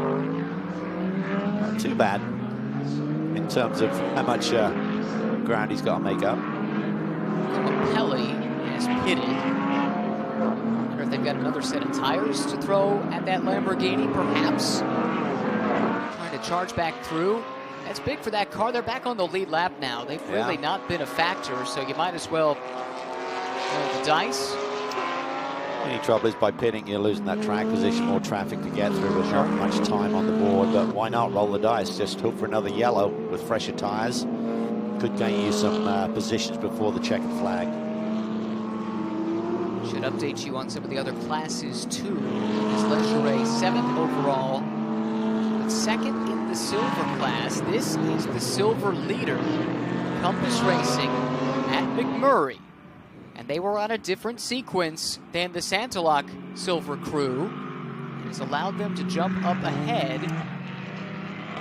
Not too bad in terms of how much ground he's got to make up. Pelli has pitted. If they've got another set of tires to throw at that Lamborghini, perhaps. Trying to charge back through. That's big for that car. They're back on the lead lap now. They've really not been a factor, so you might as well roll the dice. Only trouble is by pitting, you're losing that track position, more traffic to get through, but not much time on the board. But why not roll the dice? Just hope for another yellow with fresher tires. Could gain you some positions before the checkered flag. Should update you on some of the other classes too. This Leisure 7th overall, but second in the silver class. This is the silver leader, Compass Racing at McMurray. And they were on a different sequence than the Santalok silver crew. It has allowed them to jump up ahead.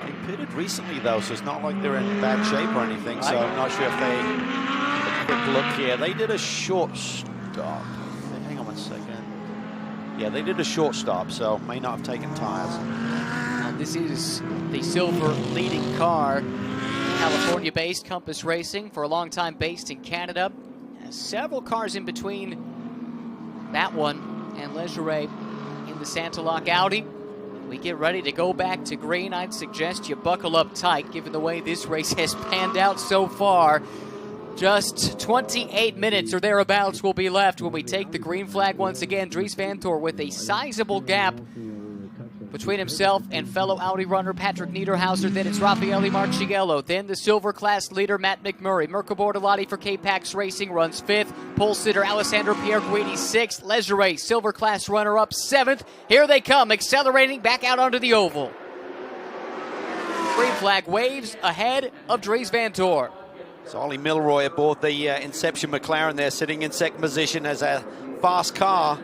They pitted recently though, so it's not like they're in bad shape or anything, so I'm not sure if they... A quick look here. They did a short stop. Second. Yeah, they did a short stop, so may not have taken tires. Now, this is the silver leading car, California-based Compass Racing, for a long time based in Canada. Several cars in between that one and Leisure in the Santalok Audi. We get ready to go back to green. I'd suggest you buckle up tight, given the way this race has panned out so far. Just 28 minutes or thereabouts will be left when we take the green flag once again. Dries Vanthoor with a sizable gap between himself and fellow Audi runner Patrick Niederhauser. Then it's Raffaele Marciello. Then the silver class leader Matt McMurray. Mirko Bortolotti for K-Pax Racing runs 5th. Pole sitter Alessandro Pierguidi 6th. Leisure silver class runner up 7th. Here they come, accelerating back out onto the oval. Green flag waves ahead of Dries Vanthoor. So Ollie Milroy aboard the Inception McLaren there, sitting in second position as a fast car.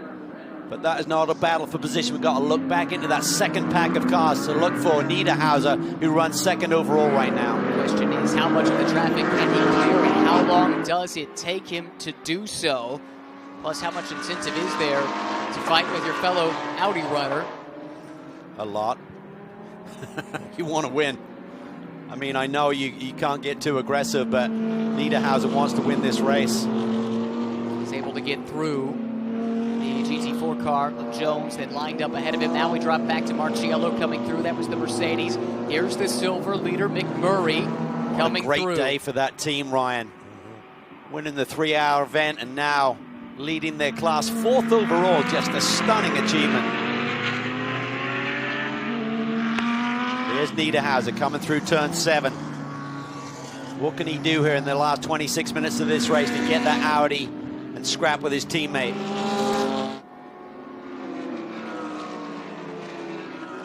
But that is not a battle for position. We've got to look back into that second pack of cars to look for Niederhauser, who runs second overall right now. The question is, how much of the traffic can he clear and how long does it take him to do so? Plus, how much incentive is there to fight with your fellow Audi runner? A lot. You want to win. I mean, I know you can't get too aggressive, but Niederhauser wants to win this race. He's able to get through the GT4 car of Jones that lined up ahead of him. Now we drop back to Marciello coming through. That was the Mercedes. Here's the silver leader, McMurray, coming through. Great day for that team, Ryan. Winning the 3-hour event and now leading their class 4th overall. Just a stunning achievement. There's Niederhauser coming through turn 7. What can he do here in the last 26 minutes of this race to get that Audi and scrap with his teammate?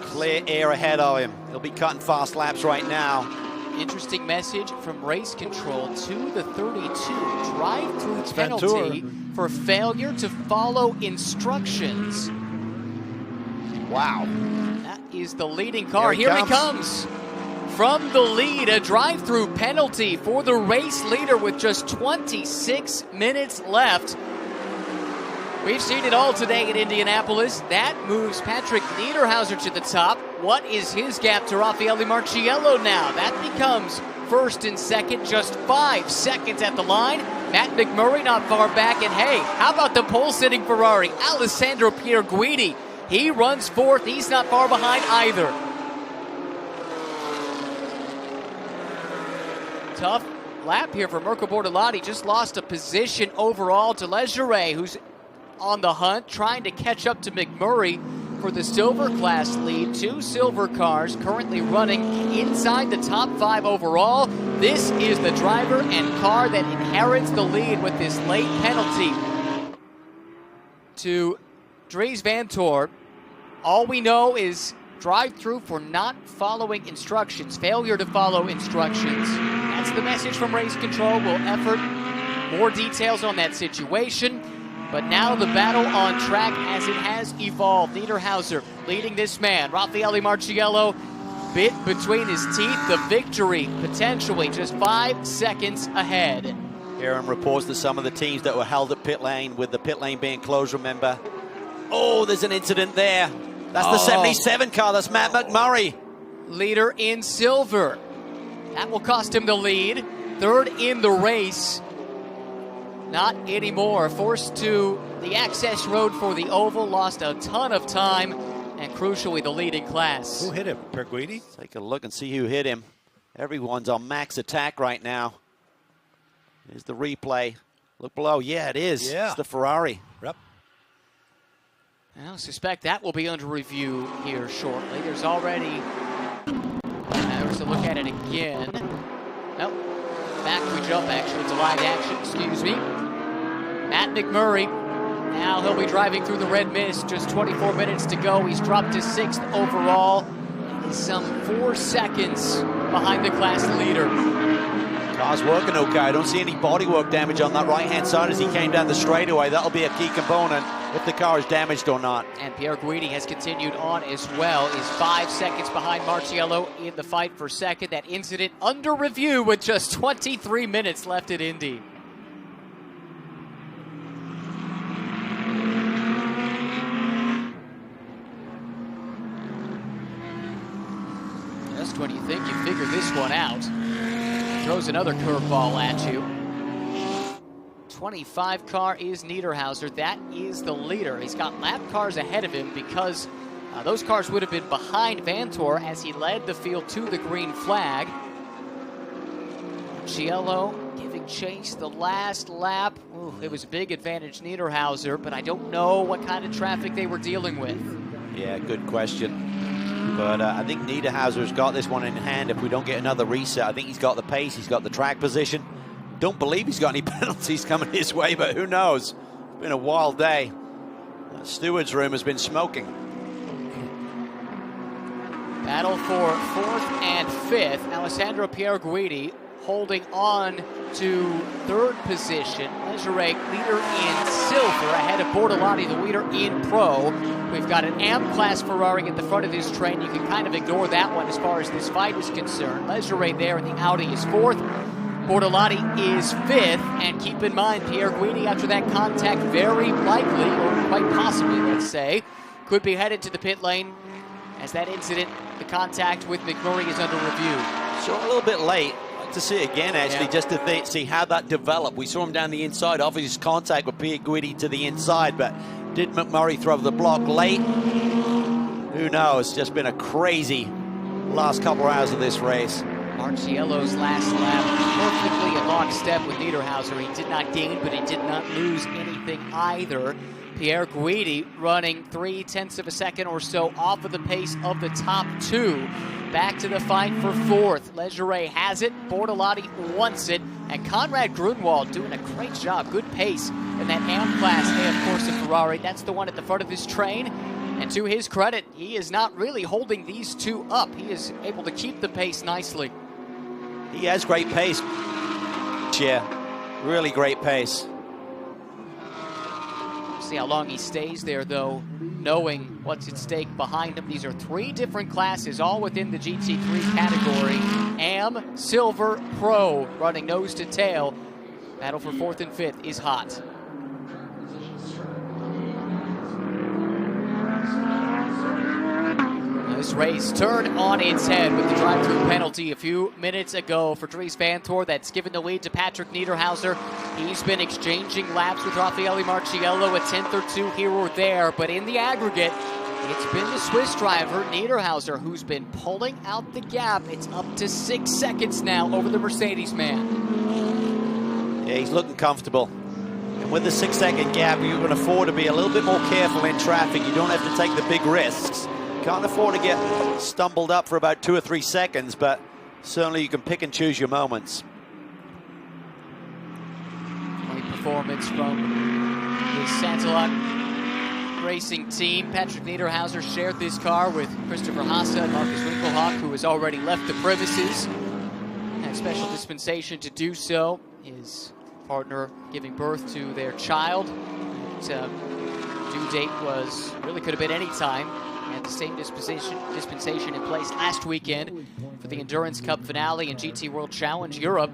Clear air ahead of him. He'll be cutting fast laps right now. Interesting message from race control to the 32. Drive-through penalty for failure to follow instructions. Wow. That is the leading car. Here he comes. From the lead, a drive-through penalty for the race leader with just 26 minutes left. We've seen it all today in Indianapolis. That moves Patrick Niederhauser to the top. What is his gap to Raffaele Marciello now? That becomes first and second, just 5 seconds at the line. Matt McMurray not far back. And hey, how about the pole-sitting Ferrari, Alessandro Pierguidi? He runs 4th. He's not far behind either. Tough lap here for Mirko Bortolotti. Just lost a position overall to Leisure, who's on the hunt, trying to catch up to McMurray for the silver class lead. 2 silver cars currently running inside the top 5 overall. This is the driver and car that inherits the lead with this late penalty to Dries Vanthoor. All we know is drive-through for not following instructions, failure to follow instructions. That's the message from race control. We'll effort more details on that situation. But now the battle on track as it has evolved. Niederhauser leading this man. Raffaele Marciello bit between his teeth. The victory potentially just 5 seconds ahead. Aaron reports that some of the teams that were held at pit lane, with the pit lane being closed, remember. Oh, there's an incident there. That's the 77 car. That's Matt McMurray. Leader in silver. That will cost him the lead. 3rd in the race. Not anymore. Forced to the access road for the oval. Lost a ton of time. And crucially, the lead in class. Who hit him? Pierguidi? Take a look and see who hit him. Everyone's on max attack right now. Here's the replay. Look below. Yeah, it is. Yeah. It's the Ferrari. Yep. I suspect that will be under review here shortly. There's already... There's a look at it again. Nope. Back we jump, actually, to live action, excuse me. Matt McMurray, now he'll be driving through the red mist, just 24 minutes to go. He's dropped to 6th overall. He's some 4 seconds behind the class leader. Car's working okay. I don't see any bodywork damage on that right-hand side as he came down the straightaway. That'll be a key component if the car is damaged or not. And Pierguidi has continued on as well. Is 5 seconds behind Marciello in the fight for second. That incident under review with just 23 minutes left at Indy. Just when you think you figured this one out, throws another curveball at you. 25 car is Niederhauser. That is the leader. He's got lap cars ahead of him because those cars would have been behind Vanthoor as he led the field to the green flag. Marciello giving second chase the last lap. Ooh, it was a big advantage Niederhauser, but I don't know what kind of traffic they were dealing with. Yeah, good question. But I think Niederhauser's got this one in hand. If we don't get another reset, I think he's got the pace, he's got the track position. Don't believe he's got any penalties coming his way, but who knows? It's been a wild day. The steward's room has been smoking. Battle for 4th and 5th. Alessandro Pierguidi holding on to 3rd position. Leggeret leader in silver ahead of Bortolotti, the leader in pro. We've got an AM class Ferrari at the front of this train. You can kind of ignore that one as far as this fight is concerned. Leggeret there in the Audi is 4th. Bortolotti is 5th. And keep in mind, Pierguidi, after that contact, very likely, or quite possibly, let's say, could be headed to the pit lane as that incident, the contact with McMurray, is under review. So a little bit late. To see it again, actually, just to see how that developed. We saw him down the inside, obvious contact with Pierguidi to the inside, but did McMurray throw the block late? Who knows? It's just been a crazy last couple of hours of this race. Marciello's last lap perfectly in lockstep with Niederhauser. He did not gain, but he did not lose anything either. Pierguidi running 0.3 of a second or so off of the pace of the top two. Back to the fight for 4th. Leggeret has it, Bortolotti wants it, and Conrad Grunwald doing a great job. Good pace in that AM class A, of course, of Ferrari. That's the one at the front of this train. And to his credit, he is not really holding these two up. He is able to keep the pace nicely. He has great pace. Yeah, really great pace. See how long he stays there, though, knowing what's at stake behind him. These are 3 different classes, all within the GT3 category. AM, Silver, Pro, running nose to tail. Battle for 4th and 5th is hot. This race turned on its head with the drive-through penalty a few minutes ago for Dries Vanthoor. That's given the lead to Patrick Niederhauser. He's been exchanging laps with Raffaele Marciello, a 10th or 2 here or there, but in the aggregate, it's been the Swiss driver, Niederhauser, who's been pulling out the gap. It's up to 6 seconds now over the Mercedes man. Yeah, he's looking comfortable. And with the 6-second gap, you can afford to be a little bit more careful in traffic. You don't have to take the big risks. Can't afford to get stumbled up for about 2 or 3 seconds, but certainly you can pick and choose your moments. Great performance from the Santilot Racing team. Patrick Niederhauser shared this car with Christopher Haase and Marcus Winkelhock, who has already left the premises. Had special dispensation to do so. His partner giving birth to their child. Due date was, really could have been any time. Had the same dispensation in place last weekend for the Endurance Cup finale in GT World Challenge Europe.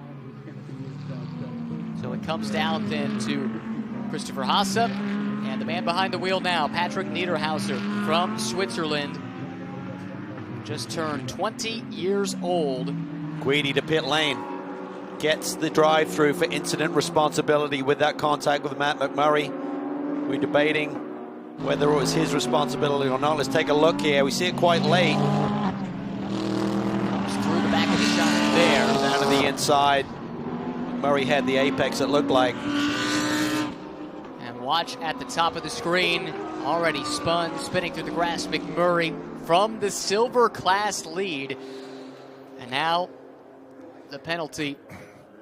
So it comes down then to Christopher Haase and the man behind the wheel now, Patrick Niederhauser from Switzerland. Just turned 20 years old. Guidi to pit lane. Gets the drive-through for incident responsibility with that contact with Matt McMurray. We're debating whether it was his responsibility or not. Let's take a look here. We see it quite late. Comes through the back of the shot there. Down to the inside. Murray had the apex, it looked like. And watch at the top of the screen. Already spinning through the grass, McMurray from the silver class lead. And now the penalty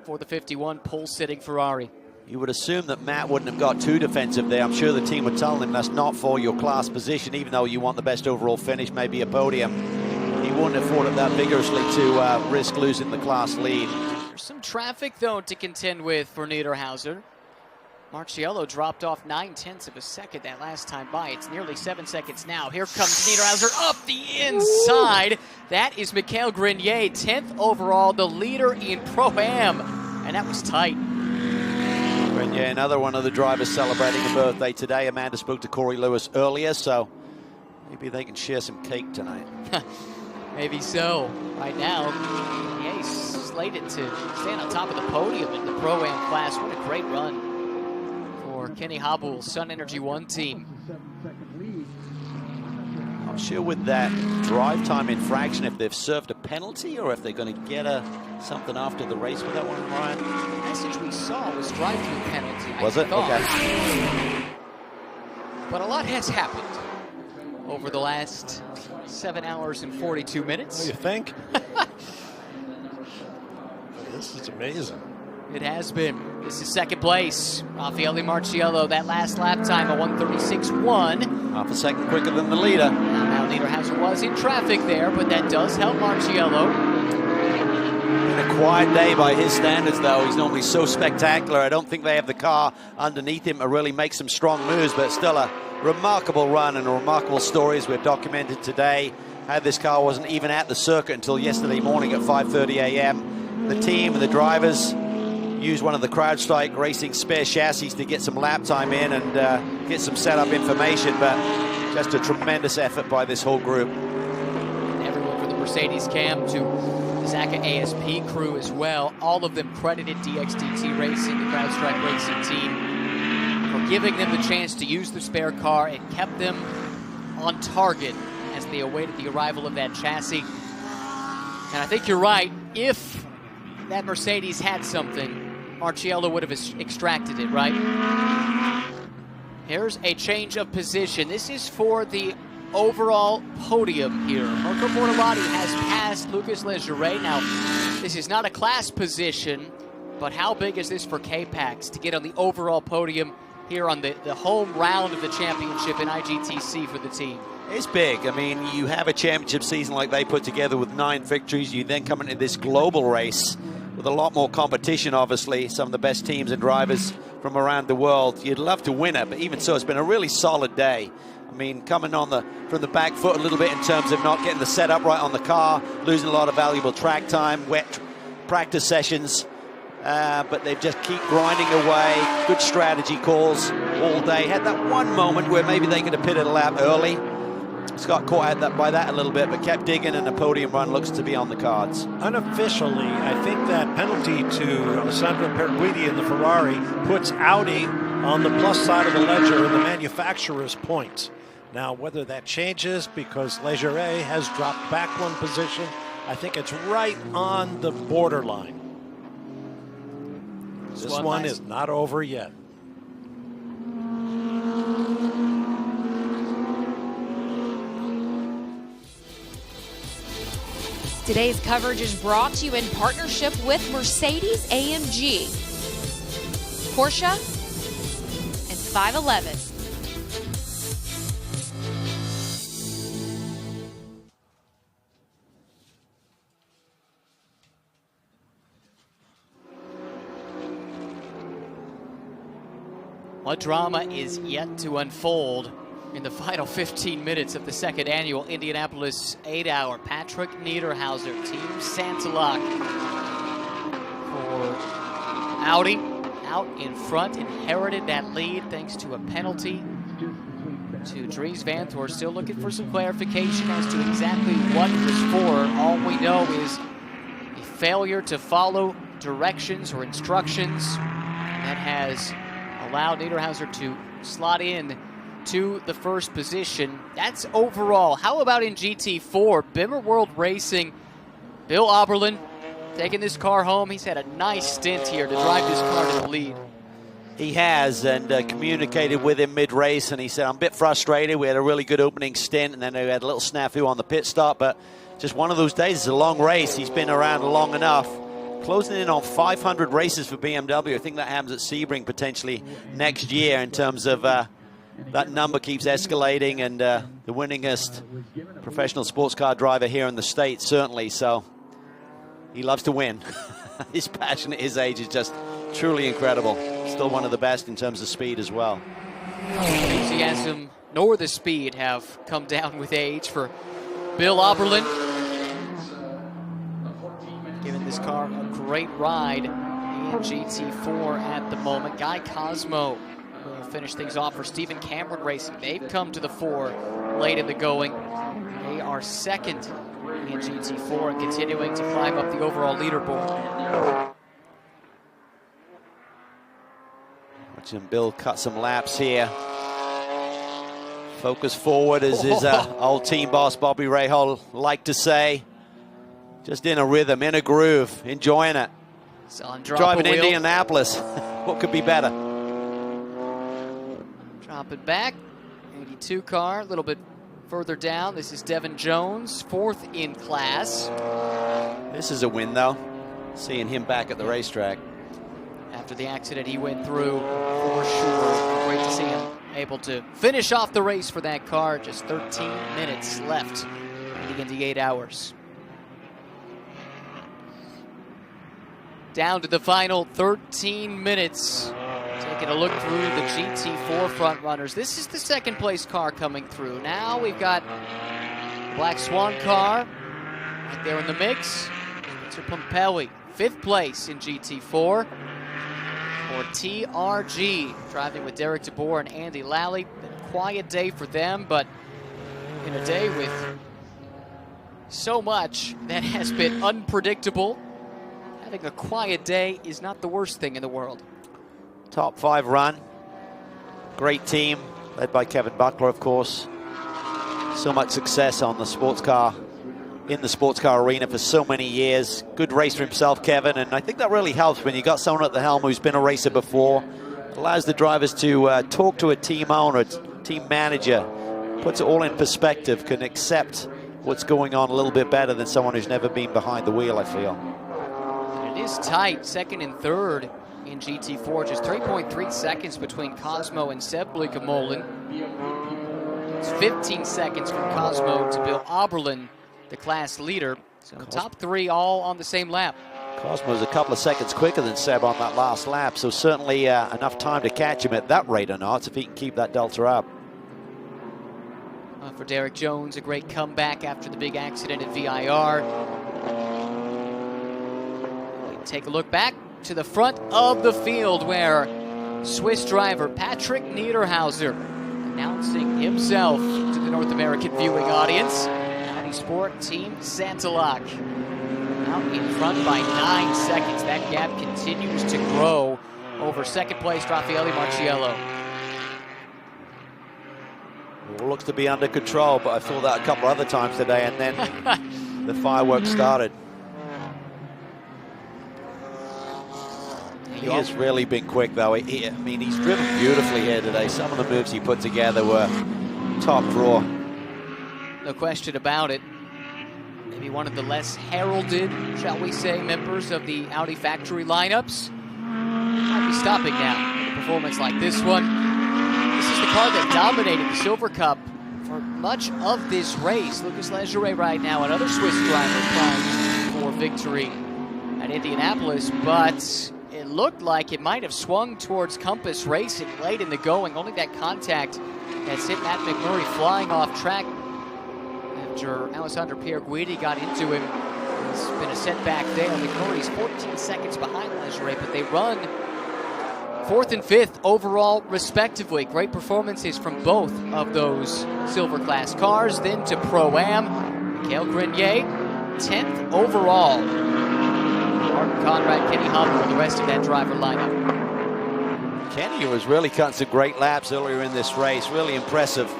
for the 51 pole-sitting Ferrari. You would assume that Matt wouldn't have got too defensive there. I'm sure the team would tell him that's not for your class position, even though you want the best overall finish, maybe a podium. He wouldn't have fought it that vigorously to risk losing the class lead. There's some traffic, though, to contend with for Niederhauser. Marciello dropped off 0.9 of a second that last time by. It's nearly 7 seconds now. Here comes Niederhauser up the inside. That is Michael Grenier, 10th overall, the leader in Pro-Am. And that was tight. Yeah, another one of the drivers celebrating a birthday today. Amanda spoke to Corey Lewis earlier, so maybe they can share some cake tonight. Maybe so. Right now, yeah, he's slated to stand on top of the podium in the Pro-Am class. What a great run for Kenny Habul's Sun Energy One team. I'm sure with that drive time infraction, if they've served a penalty or if they're going to get something after the race with that one, Ryan. passage we saw was drive-through penalty. Was it? Okay. But a lot has happened over the last 7 hours and 42 minutes. Oh, you think? This is amazing. It has been. This is second place. Raffaele Marciello, that last lap time, a 1:36.1. Half a second quicker than the leader. Now Niederhauser was in traffic there, but that does help Marciello. Been a quiet day by his standards, though. He's normally so spectacular. I don't think they have the car underneath him to really make some strong moves, but still a remarkable run and a remarkable story as we've documented today. How this car wasn't even at the circuit until yesterday morning at 5:30 a.m. The team and the drivers used one of the CrowdStrike Racing spare chassis to get some lap time in and get some setup information, but just a tremendous effort by this whole group. Everyone from the Mercedes camp to the Zaka ASP crew as well, all of them credited DXDT Racing, the CrowdStrike Racing team, for giving them the chance to use the spare car and kept them on target as they awaited the arrival of that chassis. And I think you're right, if that Mercedes had something, Marciello would have extracted it, right? Here's a change of position. This is for the overall podium here. Marco Bortolotti has passed Lucas Legere. Now, this is not a class position, but how big is this for K-Pax to get on the overall podium here on the home round of the championship in IGTC for the team? It's big. I mean, you have a championship season like they put together with 9 victories. You then come into this global race with a lot more competition, obviously. Some of the best teams and drivers from around the world. You'd love to win it, but even so, it's been a really solid day. I mean, coming on from the back foot a little bit in terms of not getting the setup right on the car, losing a lot of valuable track time, wet practice sessions, but they just keep grinding away. Good strategy calls all day. Had that one moment where maybe they could have pitted a lap early. Scott caught out by that a little bit, but kept digging, and the podium run looks to be on the cards. Unofficially, I think that penalty to Alessandro Perguidi in the Ferrari puts Audi on the plus side of the ledger in the manufacturer's points. Now, whether that changes because Legere has dropped back one position, I think it's right on the borderline. This one is not over yet. Today's coverage is brought to you in partnership with Mercedes-AMG, Porsche, and 511. What drama is yet to unfold in the final 15 minutes of the second annual Indianapolis 8-hour? Patrick Niederhauser, Team Santilak for Audi, out in front, inherited that lead thanks to a penalty to Dries Vanthoor. Still looking for some clarification as to exactly what it was for. All we know is a failure to follow directions or instructions that has allowed Niederhauser to slot in to the first position. That's overall. How about in GT4? Bimmer World Racing, Bill Oberlin taking this car home. He's had a nice stint here to drive this car to the lead. He has, and communicated with him mid-race, and he said, I'm a bit frustrated. We had a really good opening stint, and then we had a little snafu on the pit stop, but just one of those days. It's a long race. He's been around long enough. Closing in on 500 races for BMW. I think that happens at Sebring potentially next year in terms of that number keeps escalating, and the winningest professional sports car driver here in the States, certainly. So he loves to win. His passion at his age is just truly incredible. Still one of the best in terms of speed as well. Enthusiasm nor the speed have come down with age for Bill Oberlin. Giving this car a great ride in GT4 at the moment. Guy Cosmo will finish things off for Stephen Cameron Racing. They've come to the fore late in the going. They are second in GT4 and continuing to climb up the overall leaderboard. Watching Bill cut some laps here. Focus forward, as his old team boss Bobby Rahal liked to say. Just in a rhythm, in a groove, enjoying it. Saw him drop Driving a wheel. Indianapolis. What could be better? Drop it back. 82 car, a little bit further down. This is Devin Jones, 4th in class. This is a win, though. Seeing him back at the racetrack. After the accident he went through, for sure. Great to see him able to finish off the race for that car. Just 13 minutes left in the 8 hours. Down to the final 13 minutes. Taking a look through the GT4 front runners. This is the 2nd place car coming through. Now we've got the Black Swan car right there in the mix. Spencer Pompelli, 5th place in GT4. For TRG, driving with Derek DeBoer and Andy Lally. Been a quiet day for them, but in a day with so much that has been unpredictable, having a quiet day is not the worst thing in the world. Top 5 run. Great team, led by Kevin Buckler, of course. So much success on the sports car, in the sports car arena for so many years. Good racer himself, Kevin, and I think that really helps when you got someone at the helm who's been a racer before. Allows the drivers to talk to a team owner, a team manager, puts it all in perspective, can accept what's going on a little bit better than someone who's never been behind the wheel, I feel. It is tight, 2nd and 3rd in GT4, just 3.3 seconds between Cosmo and Seb Bleekemolen. It's 15 seconds from Cosmo to Bill Oberlin, the class leader. So top 3 all on the same lap. Cosmo's a couple of seconds quicker than Seb on that last lap, so certainly enough time to catch him at that rate or not, if he can keep that delta up. For Derek Jones, a great comeback after the big accident at VIR. We take a look back to the front of the field where Swiss driver Patrick Niederhauser announcing himself to the North American viewing audience. Audi Sport Team Santalak out in front by 9 seconds. That gap continues to grow over 2nd place Raffaele Marciello. Well, looks to be under control, but I thought that a couple other times today, and then the fireworks started. He has really been quick, though. I mean, he's driven beautifully here today. Some of the moves he put together were top draw. No question about it. Maybe one of the less heralded, shall we say, members of the Audi factory lineups. Might be stopping now. A performance like this one. This is the car that dominated the Silver Cup for much of this race. Lucas Leggeret right now, another Swiss driver trying for victory at Indianapolis, but it looked like it might have swung towards Compass Racing late in the going. Only that contact that sent Matt McMurray flying off track after Alessandro Pierguidi got into him. It's been a setback there. McMurray's 14 seconds behind Leggeret, but they run 4th and 5th overall, respectively. Great performances from both of those silver class cars. Then to Pro-Am, Mikhail Grenier, 10th overall. Martin Conrad, Kenny Hummel, and the rest of that driver lineup. Kenny was really cutting some great laps earlier in this race. Really impressive.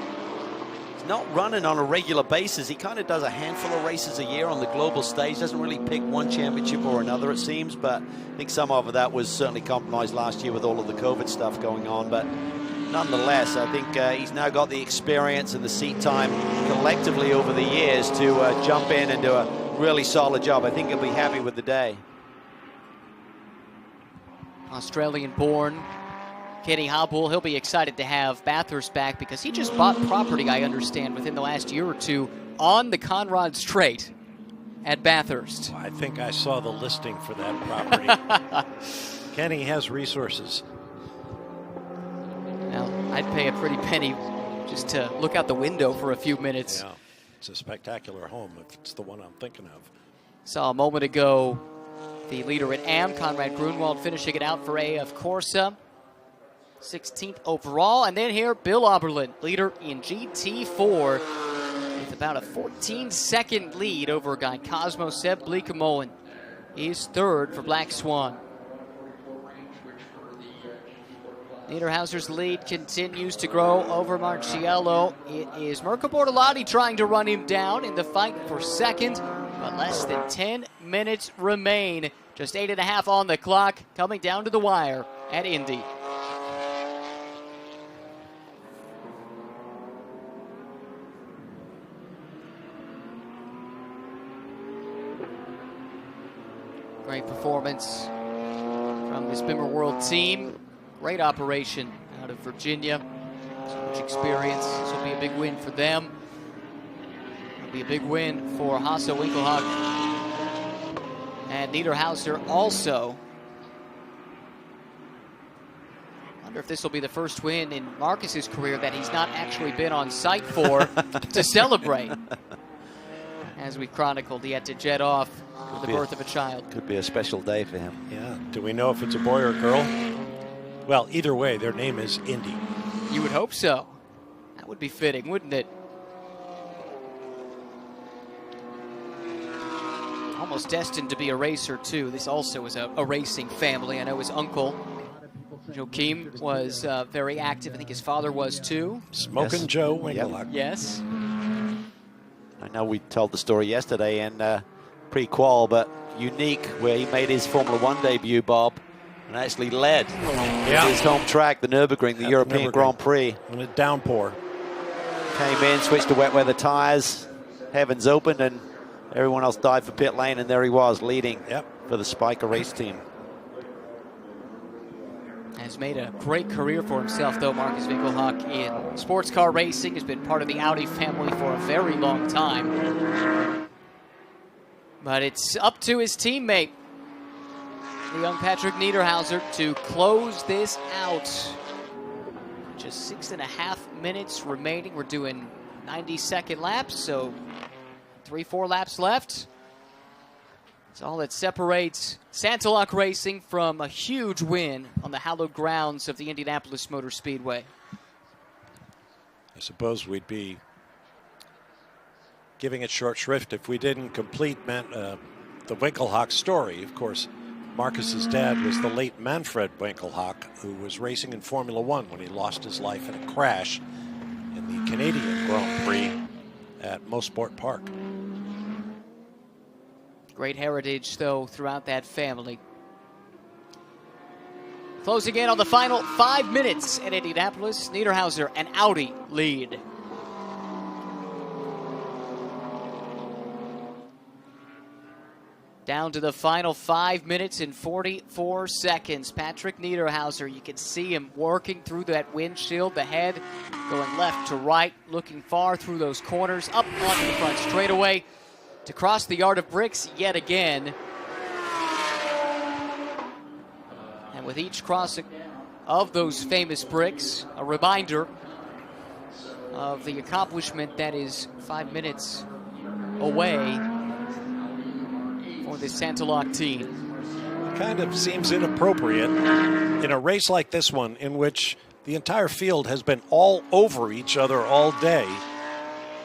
He's not running on a regular basis. He kind of does a handful of races a year on the global stage. Doesn't really pick one championship or another, it seems. But I think some of that was certainly compromised last year with all of the COVID stuff going on. But nonetheless, I think he's now got the experience and the seat time collectively over the years to jump in and do a really solid job. I think he'll be happy with the day. Australian-born Kenny Hummel, he'll be excited to have Bathurst back because he just bought property, I understand, within the last year or two on the Conrad Strait at Bathurst. I think I saw the listing for that property. Kenny has resources. Now, I'd pay a pretty penny just to look out the window for a few minutes. Yeah, it's a spectacular home if it's the one I'm thinking of. Saw a moment ago the leader at AM, Conrad Grunwald, finishing it out for AF Corsa. 16th overall. And then here, Bill Oberlin, leader in GT4 with about a 14-second lead over a guy, Cosmo Seb Bleekemolen. He's 3rd for Black Swan. Niederhauser's lead continues to grow over Marciello. It is Mirko Bortolotti trying to run him down in the fight for 2nd, but less than 10 minutes remain Just 8.5 on the clock, coming down to the wire at Indy. Great performance from this Bimmer World team. Great operation out of Virginia. So much experience. This will be a big win for them. It'll be a big win for Hasse Winkelhock and Niederhauser also. I wonder if this will be the first win in Marcus's career that he's not actually been on site for to celebrate. As we chronicled, he had to jet off with the birth of a child. Could be a special day for him. Yeah. Do we know if it's a boy or a girl? Well, either way, their name is Indy. You would hope so. That would be fitting, wouldn't it? Almost destined to be a racer, too. This also is a racing family. I know his uncle, Joachim, was very active. I think his father was, too. Smoking Joe Winkelhock. Yes. I know we told the story yesterday in pre-qual, but unique where he made his Formula One debut, Bob, and actually led his home track, the Nürburgring, the European Grand Prix. On a downpour. Came in, switched to wet weather tires, heavens opened, and everyone else died for pit lane, and there he was leading for the Spiker race team. Has made a great career for himself, though, Marcus Winkelhock in sports car racing. Has been part of the Audi family for a very long time. But it's up to his teammate, the young Patrick Niederhauser, to close this out. Just 6.5 minutes remaining. We're doing 90-second laps, so 3-4 laps left. It's all that separates Santalok Racing from a huge win on the hallowed grounds of the Indianapolis Motor Speedway. I suppose we'd be giving it short shrift if we didn't complete the Winkelhock story. Of course, Marcus's dad was the late Manfred Winkelhock, who was racing in Formula One when he lost his life in a crash in the Canadian Grand Prix at Mosport Park. Great heritage, though, throughout that family. Closing in on the final 5 minutes at Indianapolis, Niederhauser and Audi lead. Down to the final 5 minutes and 44 seconds. Patrick Niederhauser, you can see him working through that windshield, the head going left to right, looking far through those corners, up onto the front straightaway to cross the yard of bricks yet again. And with each crossing of those famous bricks, a reminder of the accomplishment that is 5 minutes away for the Santalok team. Kind of seems inappropriate in a race like this one, in which the entire field has been all over each other all day,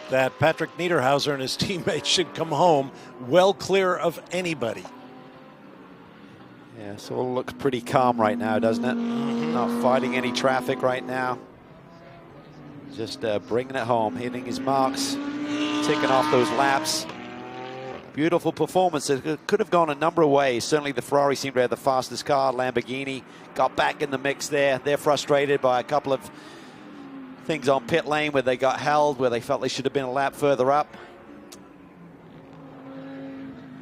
that Patrick Niederhauser and his teammates should come home well clear of anybody. Yeah, so it looks pretty calm right now, doesn't it? Not fighting any traffic right now. Just bringing it home, hitting his marks, ticking off those laps. Beautiful performance. It could have gone a number of ways. Certainly the Ferrari seemed to have the fastest car. Lamborghini got back in the mix there. They're frustrated by a couple of things on pit lane where they got held, where they felt they should have been a lap further up.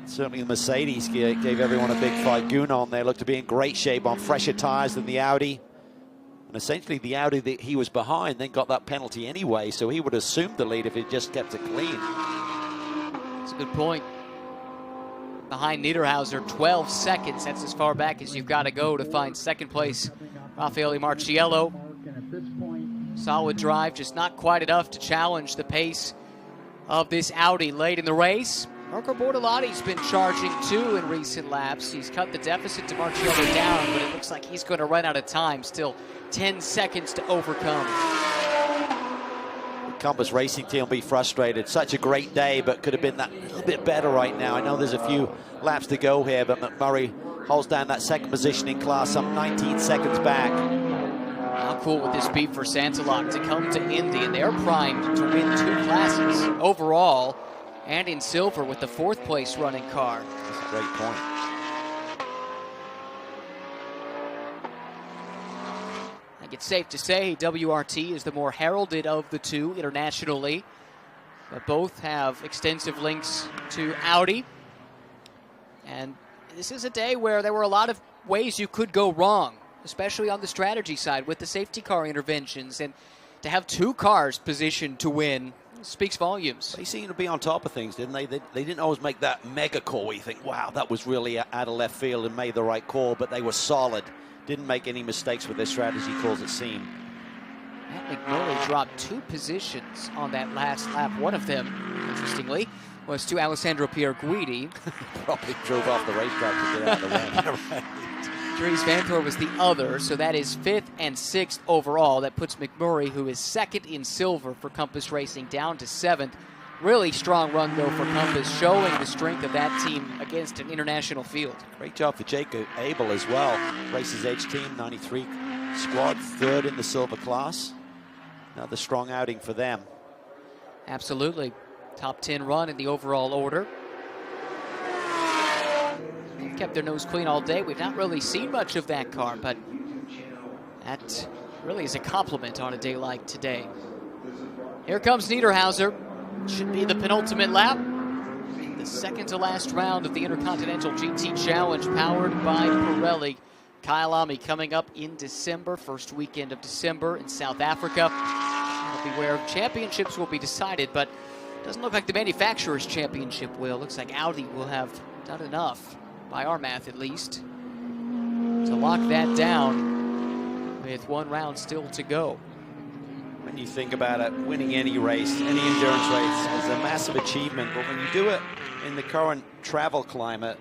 Certainly the Mercedes gave everyone a big fight. Gunnar there looked to be in great shape on fresher tires than the Audi. And essentially the Audi that he was behind then got that penalty anyway, so he would have assumed the lead if he just kept it clean. That's a good point. Behind Niederhauser, 12 seconds. That's as far back as you've got to go to find second place. Raffaele Marciello. Solid drive, just not quite enough to challenge the pace of this Audi late in the race. Marco Bortolotti's been charging too in recent laps. He's cut the deficit to Marciello down, but it looks like he's going to run out of time. Still 10 seconds to overcome. The Compass Racing team will be frustrated. Such a great day, but could have been that little bit better right now. I know there's a few laps to go here, but McMurray holds down that second position in class, some 19 seconds back. How cool would this be for Santalok to come to Indy, and they're primed to win 2 classes overall and in silver with the 4th place running car. That's a great point. think it's safe to say WRT is the more heralded of the two internationally, but both have extensive links to Audi. And this is a day where there were a lot of ways you could go wrong, especially on the strategy side with the safety car interventions. And to have two cars positioned to win speaks volumes. They seem to be on top of things, didn't they? They didn't always make that mega call where you think, wow, that was really out of left field and made the right call, but they were solid. Didn't make any mistakes with their strategy calls, it seemed. Matt McMurray dropped 2 positions on that last lap. One of them, interestingly, was to Alessandro Pierguidi. Probably drove off the racetrack to get out of the way. Right. Dries Vanthoor was the other, so that is 5th and 6th overall. That puts McMurray, who is 2nd in silver for Compass Racing, down to 7th. Really strong run, though, for Compass, showing the strength of that team against an international field. Great job for Jacob Abel as well. Races Edge team, 93 squad, 3rd in the silver class. Another strong outing for them. Absolutely. Top 10 run in the overall order. They've kept their nose clean all day. We've not really seen much of that car, but that really is a compliment on a day like today. Here comes Niederhauser. Should be the penultimate lap. The second to last round of the Intercontinental GT Challenge, powered by Pirelli. Kyalami coming up in December, first weekend of December in South Africa. That'll be where championships will be decided, but it doesn't look like the manufacturer's championship will. Looks like Audi will have done enough, by our math at least, to lock that down with 1 round still to go. When you think about it, winning any race, any endurance race, is a massive achievement. But when you do it in the current travel climate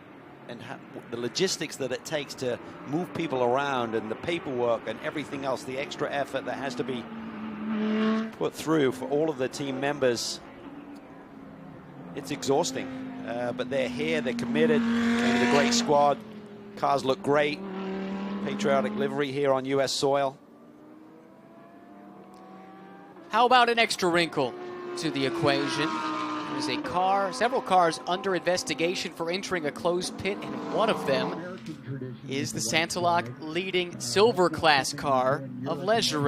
and the logistics that it takes to move people around and the paperwork and everything else, the extra effort that has to be put through for all of the team members, it's exhausting. But they're here, they're committed, and a great squad. Cars look great. Patriotic livery here on U.S. soil. How about an extra wrinkle to the equation? There's a car, several cars under investigation for entering a closed pit, and one of them is the Santilak leading silver class car of Leisure.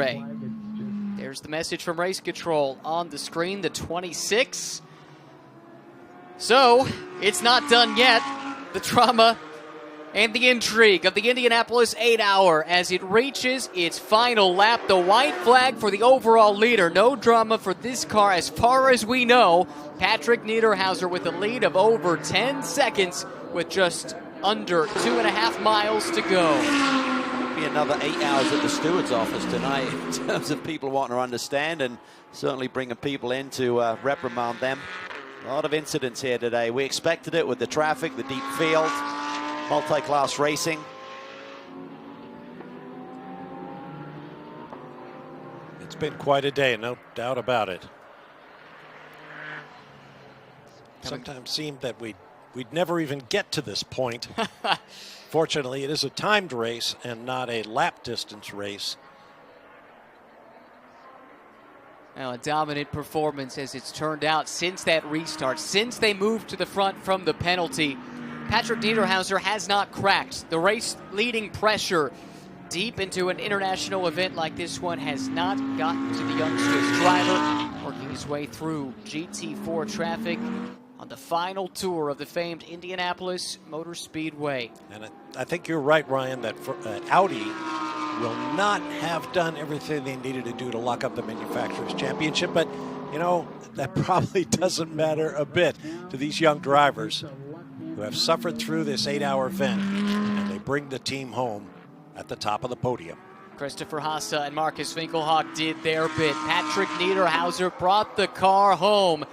There's the message from Race Control on the screen, the 26. So, it's not done yet. The drama and the intrigue of the Indianapolis 8-hour as it reaches its final lap. The white flag for the overall leader. No drama for this car as far as we know. Patrick Niederhauser with a lead of over 10 seconds with just under 2.5 miles to go. Be another 8 hours at the steward's office tonight in terms of people wanting to understand and certainly bringing people in to reprimand them. A lot of incidents here today. We expected it with the traffic, the deep field, multi-class racing. It's been quite a day, no doubt about it. Sometimes seemed that we'd never even get to this point. Fortunately, it is a timed race and not a lap distance race. Well, a dominant performance as it's turned out since that restart, since they moved to the front from the penalty. Patrick Niederhauser has not cracked. The race-leading pressure deep into an international event like this one has not gotten to the young Swiss driver, working his way through GT4 traffic on the final tour of the famed Indianapolis Motor Speedway. And I think you're right, Ryan, that Audi will not have done everything they needed to do to lock up the manufacturer's championship, but you know, that probably doesn't matter a bit to these young drivers who have suffered through this 8-hour event, and they bring the team home at the top of the podium. Christopher Hassa and Marcus Finkelhock did their bit. Patrick Niederhauser brought the car home.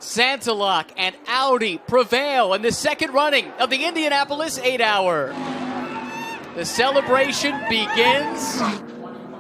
Santilak and Audi prevail in the second running of the Indianapolis 8-hour. The celebration begins.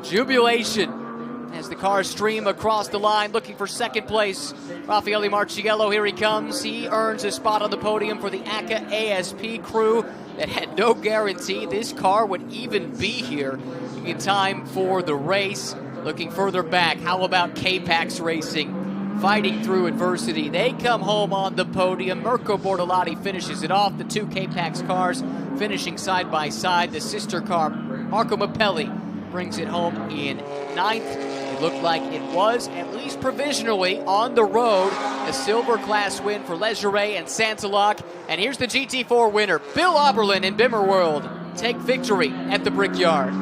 Jubilation as the cars stream across the line looking for second place. Raffaele Marciello, here he comes. He earns a spot on the podium for the ACA ASP crew that had no guarantee this car would even be here in time for the race. Looking further back, how about K-Pax Racing? Fighting through adversity. They come home on the podium. Mirko Bortolotti finishes it off. The two K-Pax cars finishing side by side. The sister car, Marco Mappelli, brings it home in 9th. It looked like it was, at least provisionally, on the road. A silver class win for Leggeret and Santilak. And here's the GT4 winner, Bill Oberlin and Bimmer World take victory at the Brickyard.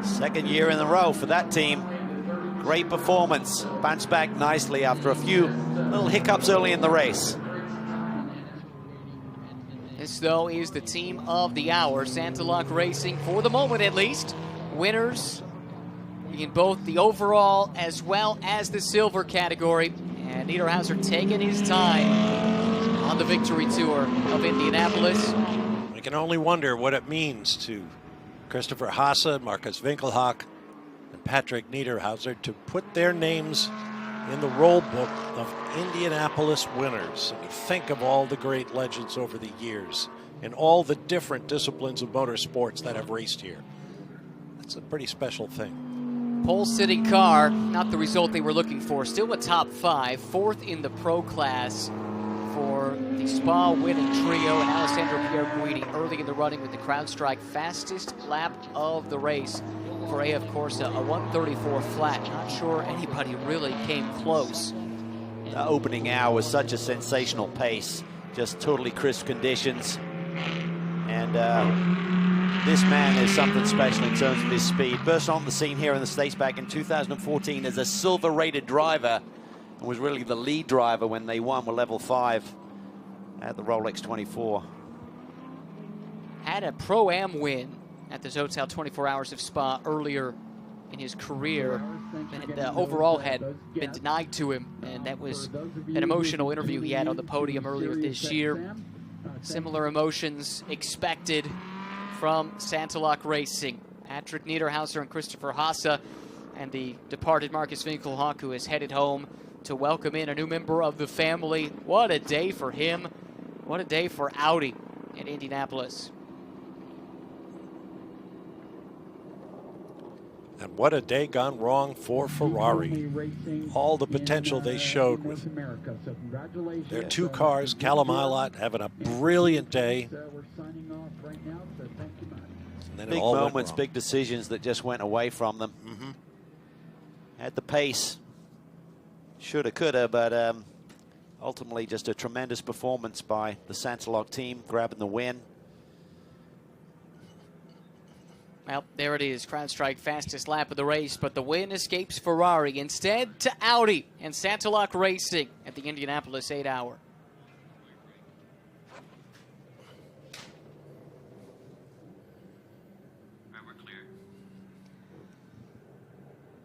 Second year in a row for that team. Great performance. Bounced back nicely after a few little hiccups early in the race. This, though, is the team of the hour. Santilak Racing, for the moment at least, winners in both the overall as well as the silver category. And Niederhauser taking his time on the victory tour of Indianapolis. We can only wonder what it means to Christopher Haase, Marcus Winkelhock, and Patrick Niederhauser to put their names in the roll book of Indianapolis winners. And you think of all the great legends over the years and all the different disciplines of motorsports that have raced here. That's a pretty special thing. Pole-sitting car, not the result they were looking for. Still a top 5, 4th in the pro class for the Spa winning trio, and Alessandro Pierguidi early in the running with the CrowdStrike fastest lap of the race for AF Corsa, a 1:34 flat. Not sure anybody really came close. The opening hour was such a sensational pace, just totally crisp conditions. And this man is something special in terms of his speed. Burst on the scene here in the States back in 2014 as a silver-rated driver, and was really the lead driver when they won with level 5 at the Rolex 24. Had a Pro-Am win at the Total 24 Hours of Spa earlier in his career, and overall had been denied to him, and that was an emotional interview he had on the podium earlier this year. Similar emotions expected from Santilak Racing. Patrick Niederhauser and Christopher Haase, and the departed Marcus Winkelhock, who is headed home to welcome in a new member of the family. What a day for him. What a day for Audi in Indianapolis. And what a day gone wrong for Ferrari. All the potential they showed with their two cars. Callum Ilott having a brilliant day. Big moments, big decisions that just went away from them. Had the pace. Shoulda, coulda, but ultimately just a tremendous performance by the Santilak team, grabbing the win. Well, there it is. CrowdStrike fastest lap of the race, but the win escapes Ferrari. Instead to Audi and Santilak Racing at the Indianapolis 8 Hour.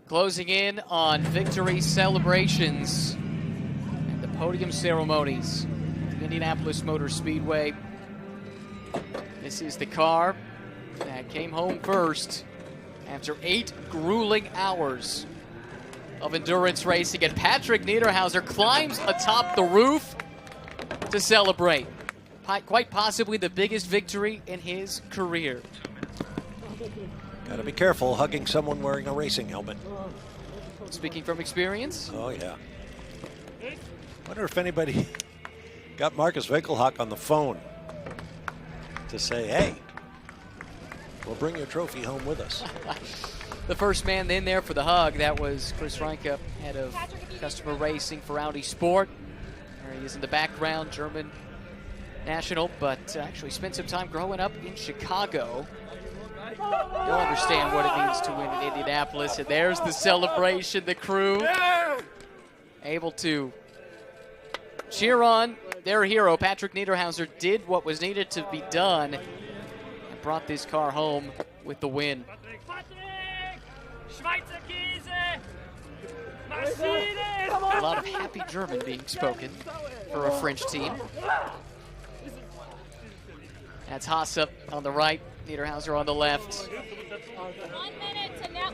Closing in on victory celebrations and the podium ceremonies at the Indianapolis Motor Speedway. This is the car that came home first after 8 grueling hours of endurance racing, and Patrick Niederhauser climbs atop the roof to celebrate. Quite possibly the biggest victory in his career. Got to be careful hugging someone wearing a racing helmet. Speaking from experience? Oh, yeah. Wonder if anybody got Marcus Winkelhock on the phone to say, hey, we'll bring your trophy home with us. The first man in there for the hug, that was Chris Reinke, head of customer racing for Audi Sport. There he is in the background, German national, but actually spent some time growing up in Chicago. You'll understand what it means to win in Indianapolis. And there's the celebration, the crew able to cheer on their hero. Patrick Niederhauser did what was needed to be done and brought this car home with the win. A lot of happy German being spoken for a French team. That's Haase on the right, Niederhauser on the left.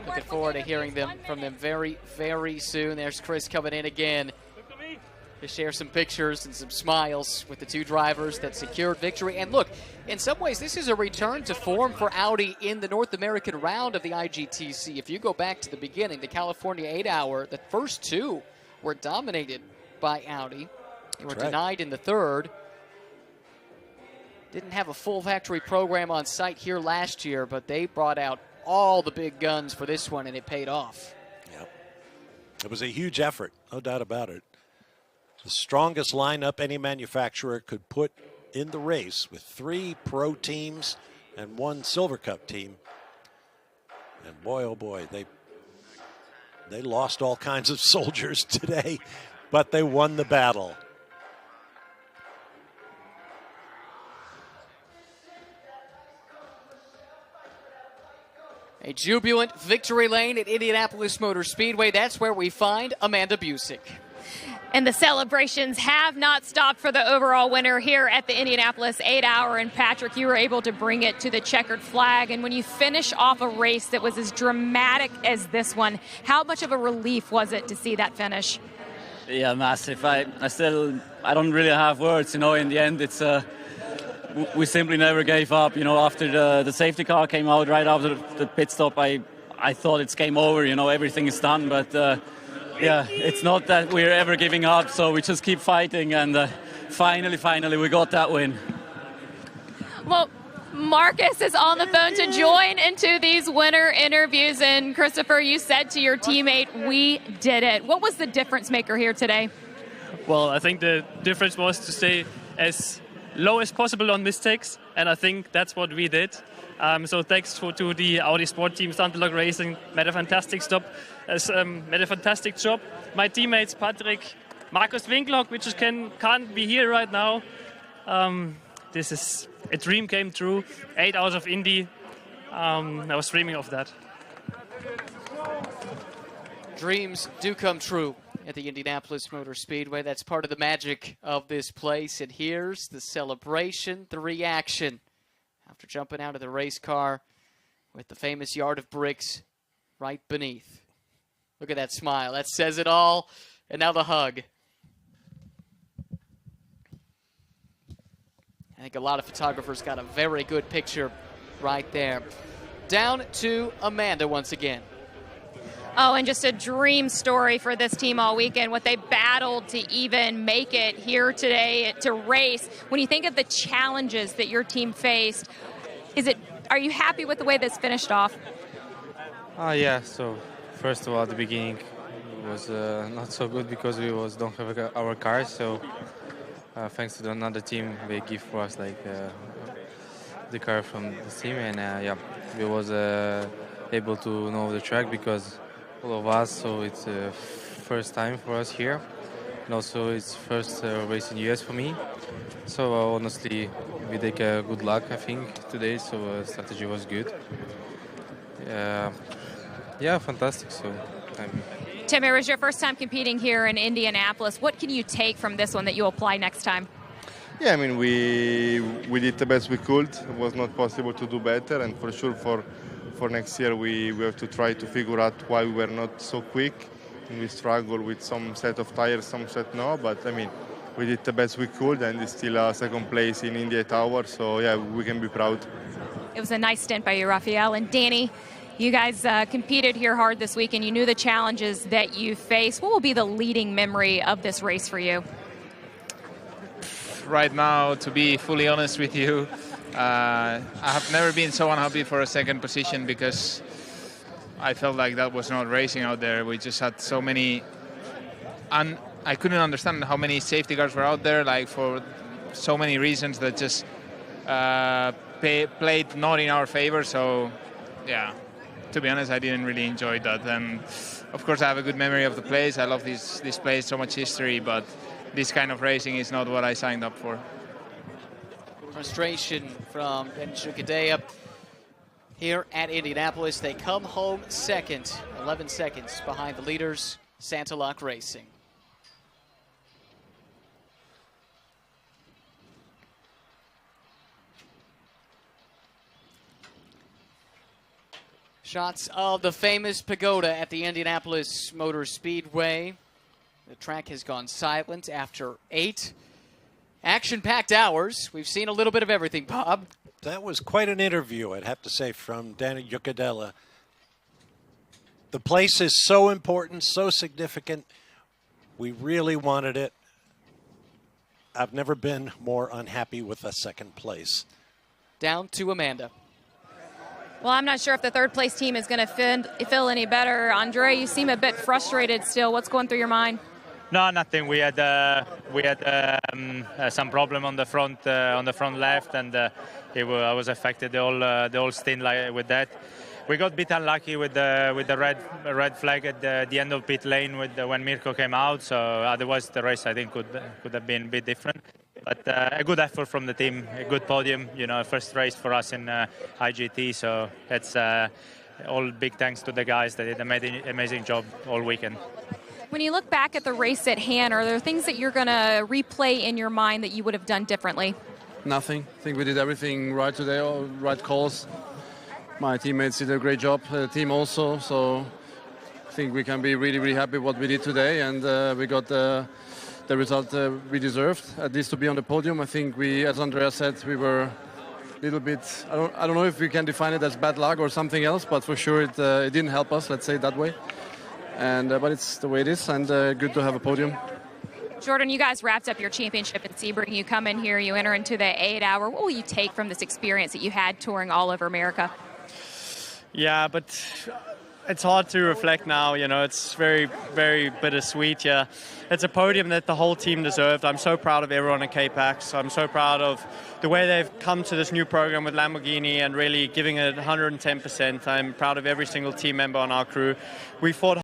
Looking forward to hearing from them very, very soon. There's Chris coming in again to share some pictures and some smiles with the two drivers that secured victory. And look, in some ways, this is a return to form for Audi in the North American round of the IGTC. If you go back to the beginning, the California 8 Hour, the first two were dominated by Audi. They were denied in the third. Didn't have a full factory program on site here last year, but they brought out all the big guns for this one, and it paid off. Yep. It was a huge effort, no doubt about it. The strongest lineup any manufacturer could put in the race, with 3 pro teams and 1 Silver Cup team. And boy, oh boy, they lost all kinds of soldiers today, but they won the battle. A jubilant victory lane at Indianapolis Motor Speedway. That's where we find Amanda Busick. And the celebrations have not stopped for the overall winner here at the Indianapolis 8-hour. And Patrick, you were able to bring it to the checkered flag. And when you finish off a race that was as dramatic as this one, how much of a relief was it to see that finish? Yeah, massive. I don't really have words. In the end, it's we simply never gave up. After the safety car came out right after the pit stop, I thought it's game over. Everything is done, but. Yeah, it's not that we're ever giving up, so we just keep fighting, and finally we got that win. Well, Marcus is on the phone to join into these winner interviews, and Christopher, you said to your teammate, we did it. What was the difference maker here today? Well, I think the difference was to stay as low as possible on mistakes, and I think that's what we did. So thanks to the Audi Sport team, Stategic Racing, made a fantastic job. My teammates, Patrick, Markus Winklock, which can't be here right now. This is a dream came true. 8 hours of Indy. I was dreaming of that. Dreams do come true at the Indianapolis Motor Speedway. That's part of the magic of this place. And here's the celebration, the reaction. After jumping out of the race car with the famous yard of bricks right beneath. Look at that smile. That says it all. And now the hug. I think a lot of photographers got a very good picture right there. Down to Amanda once again. Oh, and just a dream story for this team all weekend, what they battled to even make it here today to race. When you think of the challenges that your team faced, are you happy with the way this finished off? Yeah, so first of all, at the beginning, it was not so good because we don't have our cars, so thanks to another team, they give for us the car from the team, and yeah, we was able to know the track because all of us, so it's first time for us here, and also it's first race in US for me. So honestly, we take good luck, I think, today. So strategy was good. Yeah, fantastic. So Tim, it was your first time competing here in Indianapolis. What can you take from this one that you'll apply next time? Yeah, I mean, we did the best we could. It was not possible to do better, and for sure for next year we have to try to figure out why we were not so quick. And we struggled with some set of tires, some set no, but I mean, we did the best we could, and it's still second place in Indy 8 hours, so yeah, we can be proud. It was a nice stint by you, Rafael. And Danny, you guys competed here hard this week, and you knew the challenges that you faced. What will be the leading memory of this race for you? Right now, to be fully honest with you, I have never been so unhappy for a second position because I felt like that was not racing out there. We just had so many, and I couldn't understand how many safety cars were out there, like for so many reasons that just played not in our favor. So, yeah, to be honest, I didn't really enjoy that. And of course, I have a good memory of the place. I love this place, so much history, but this kind of racing is not what I signed up for. Frustration from Ben Chukadea here at Indianapolis. They come home second, 11 seconds behind the leaders, Stategic Racing. Shots of the famous pagoda at the Indianapolis Motor Speedway. The track has gone silent after 8 action-packed hours. We've seen a little bit of everything, Bob. That was quite an interview, I'd have to say, from Danny Yucadella. The place is so important, so significant. We really wanted it. I've never been more unhappy with a second place. Down to Amanda. Well, I'm not sure if the third place team is going to feel any better. Andre, you seem a bit frustrated still. What's going through your mind? No, nothing. We had some problem on the front left, and I was affected the whole stint with that. We got a bit unlucky with the red flag at the end of pit lane when Mirko came out. So otherwise the race I think could have been a bit different. But a good effort from the team, a good podium. You know, first race for us in IGT. So that's all big thanks to the guys that did an amazing job all weekend. When you look back at the race at hand, are there things that you're going to replay in your mind that you would have done differently? Nothing. I think we did everything right today, all right calls. My teammates did a great job, the team also. So I think we can be really, really happy with what we did today, and we got the result we deserved, at least to be on the podium. I think we, as Andrea said, we were a little bit, I don't know if we can define it as bad luck or something else, but for sure it didn't help us, let's say it that way. And but it's the way it is, and good to have a podium. Jordan, you guys wrapped up your championship in Sebring. You come in here, you enter into the 8-hour. What will you take from this experience that you had touring all over America? Yeah, but it's hard to reflect now. You know, it's very, very bittersweet. Yeah, it's a podium that the whole team deserved. I'm so proud of everyone at K-Pax. I'm so proud of the way they've come to this new program with Lamborghini and really giving it 110%. I'm proud of every single team member on our crew. We fought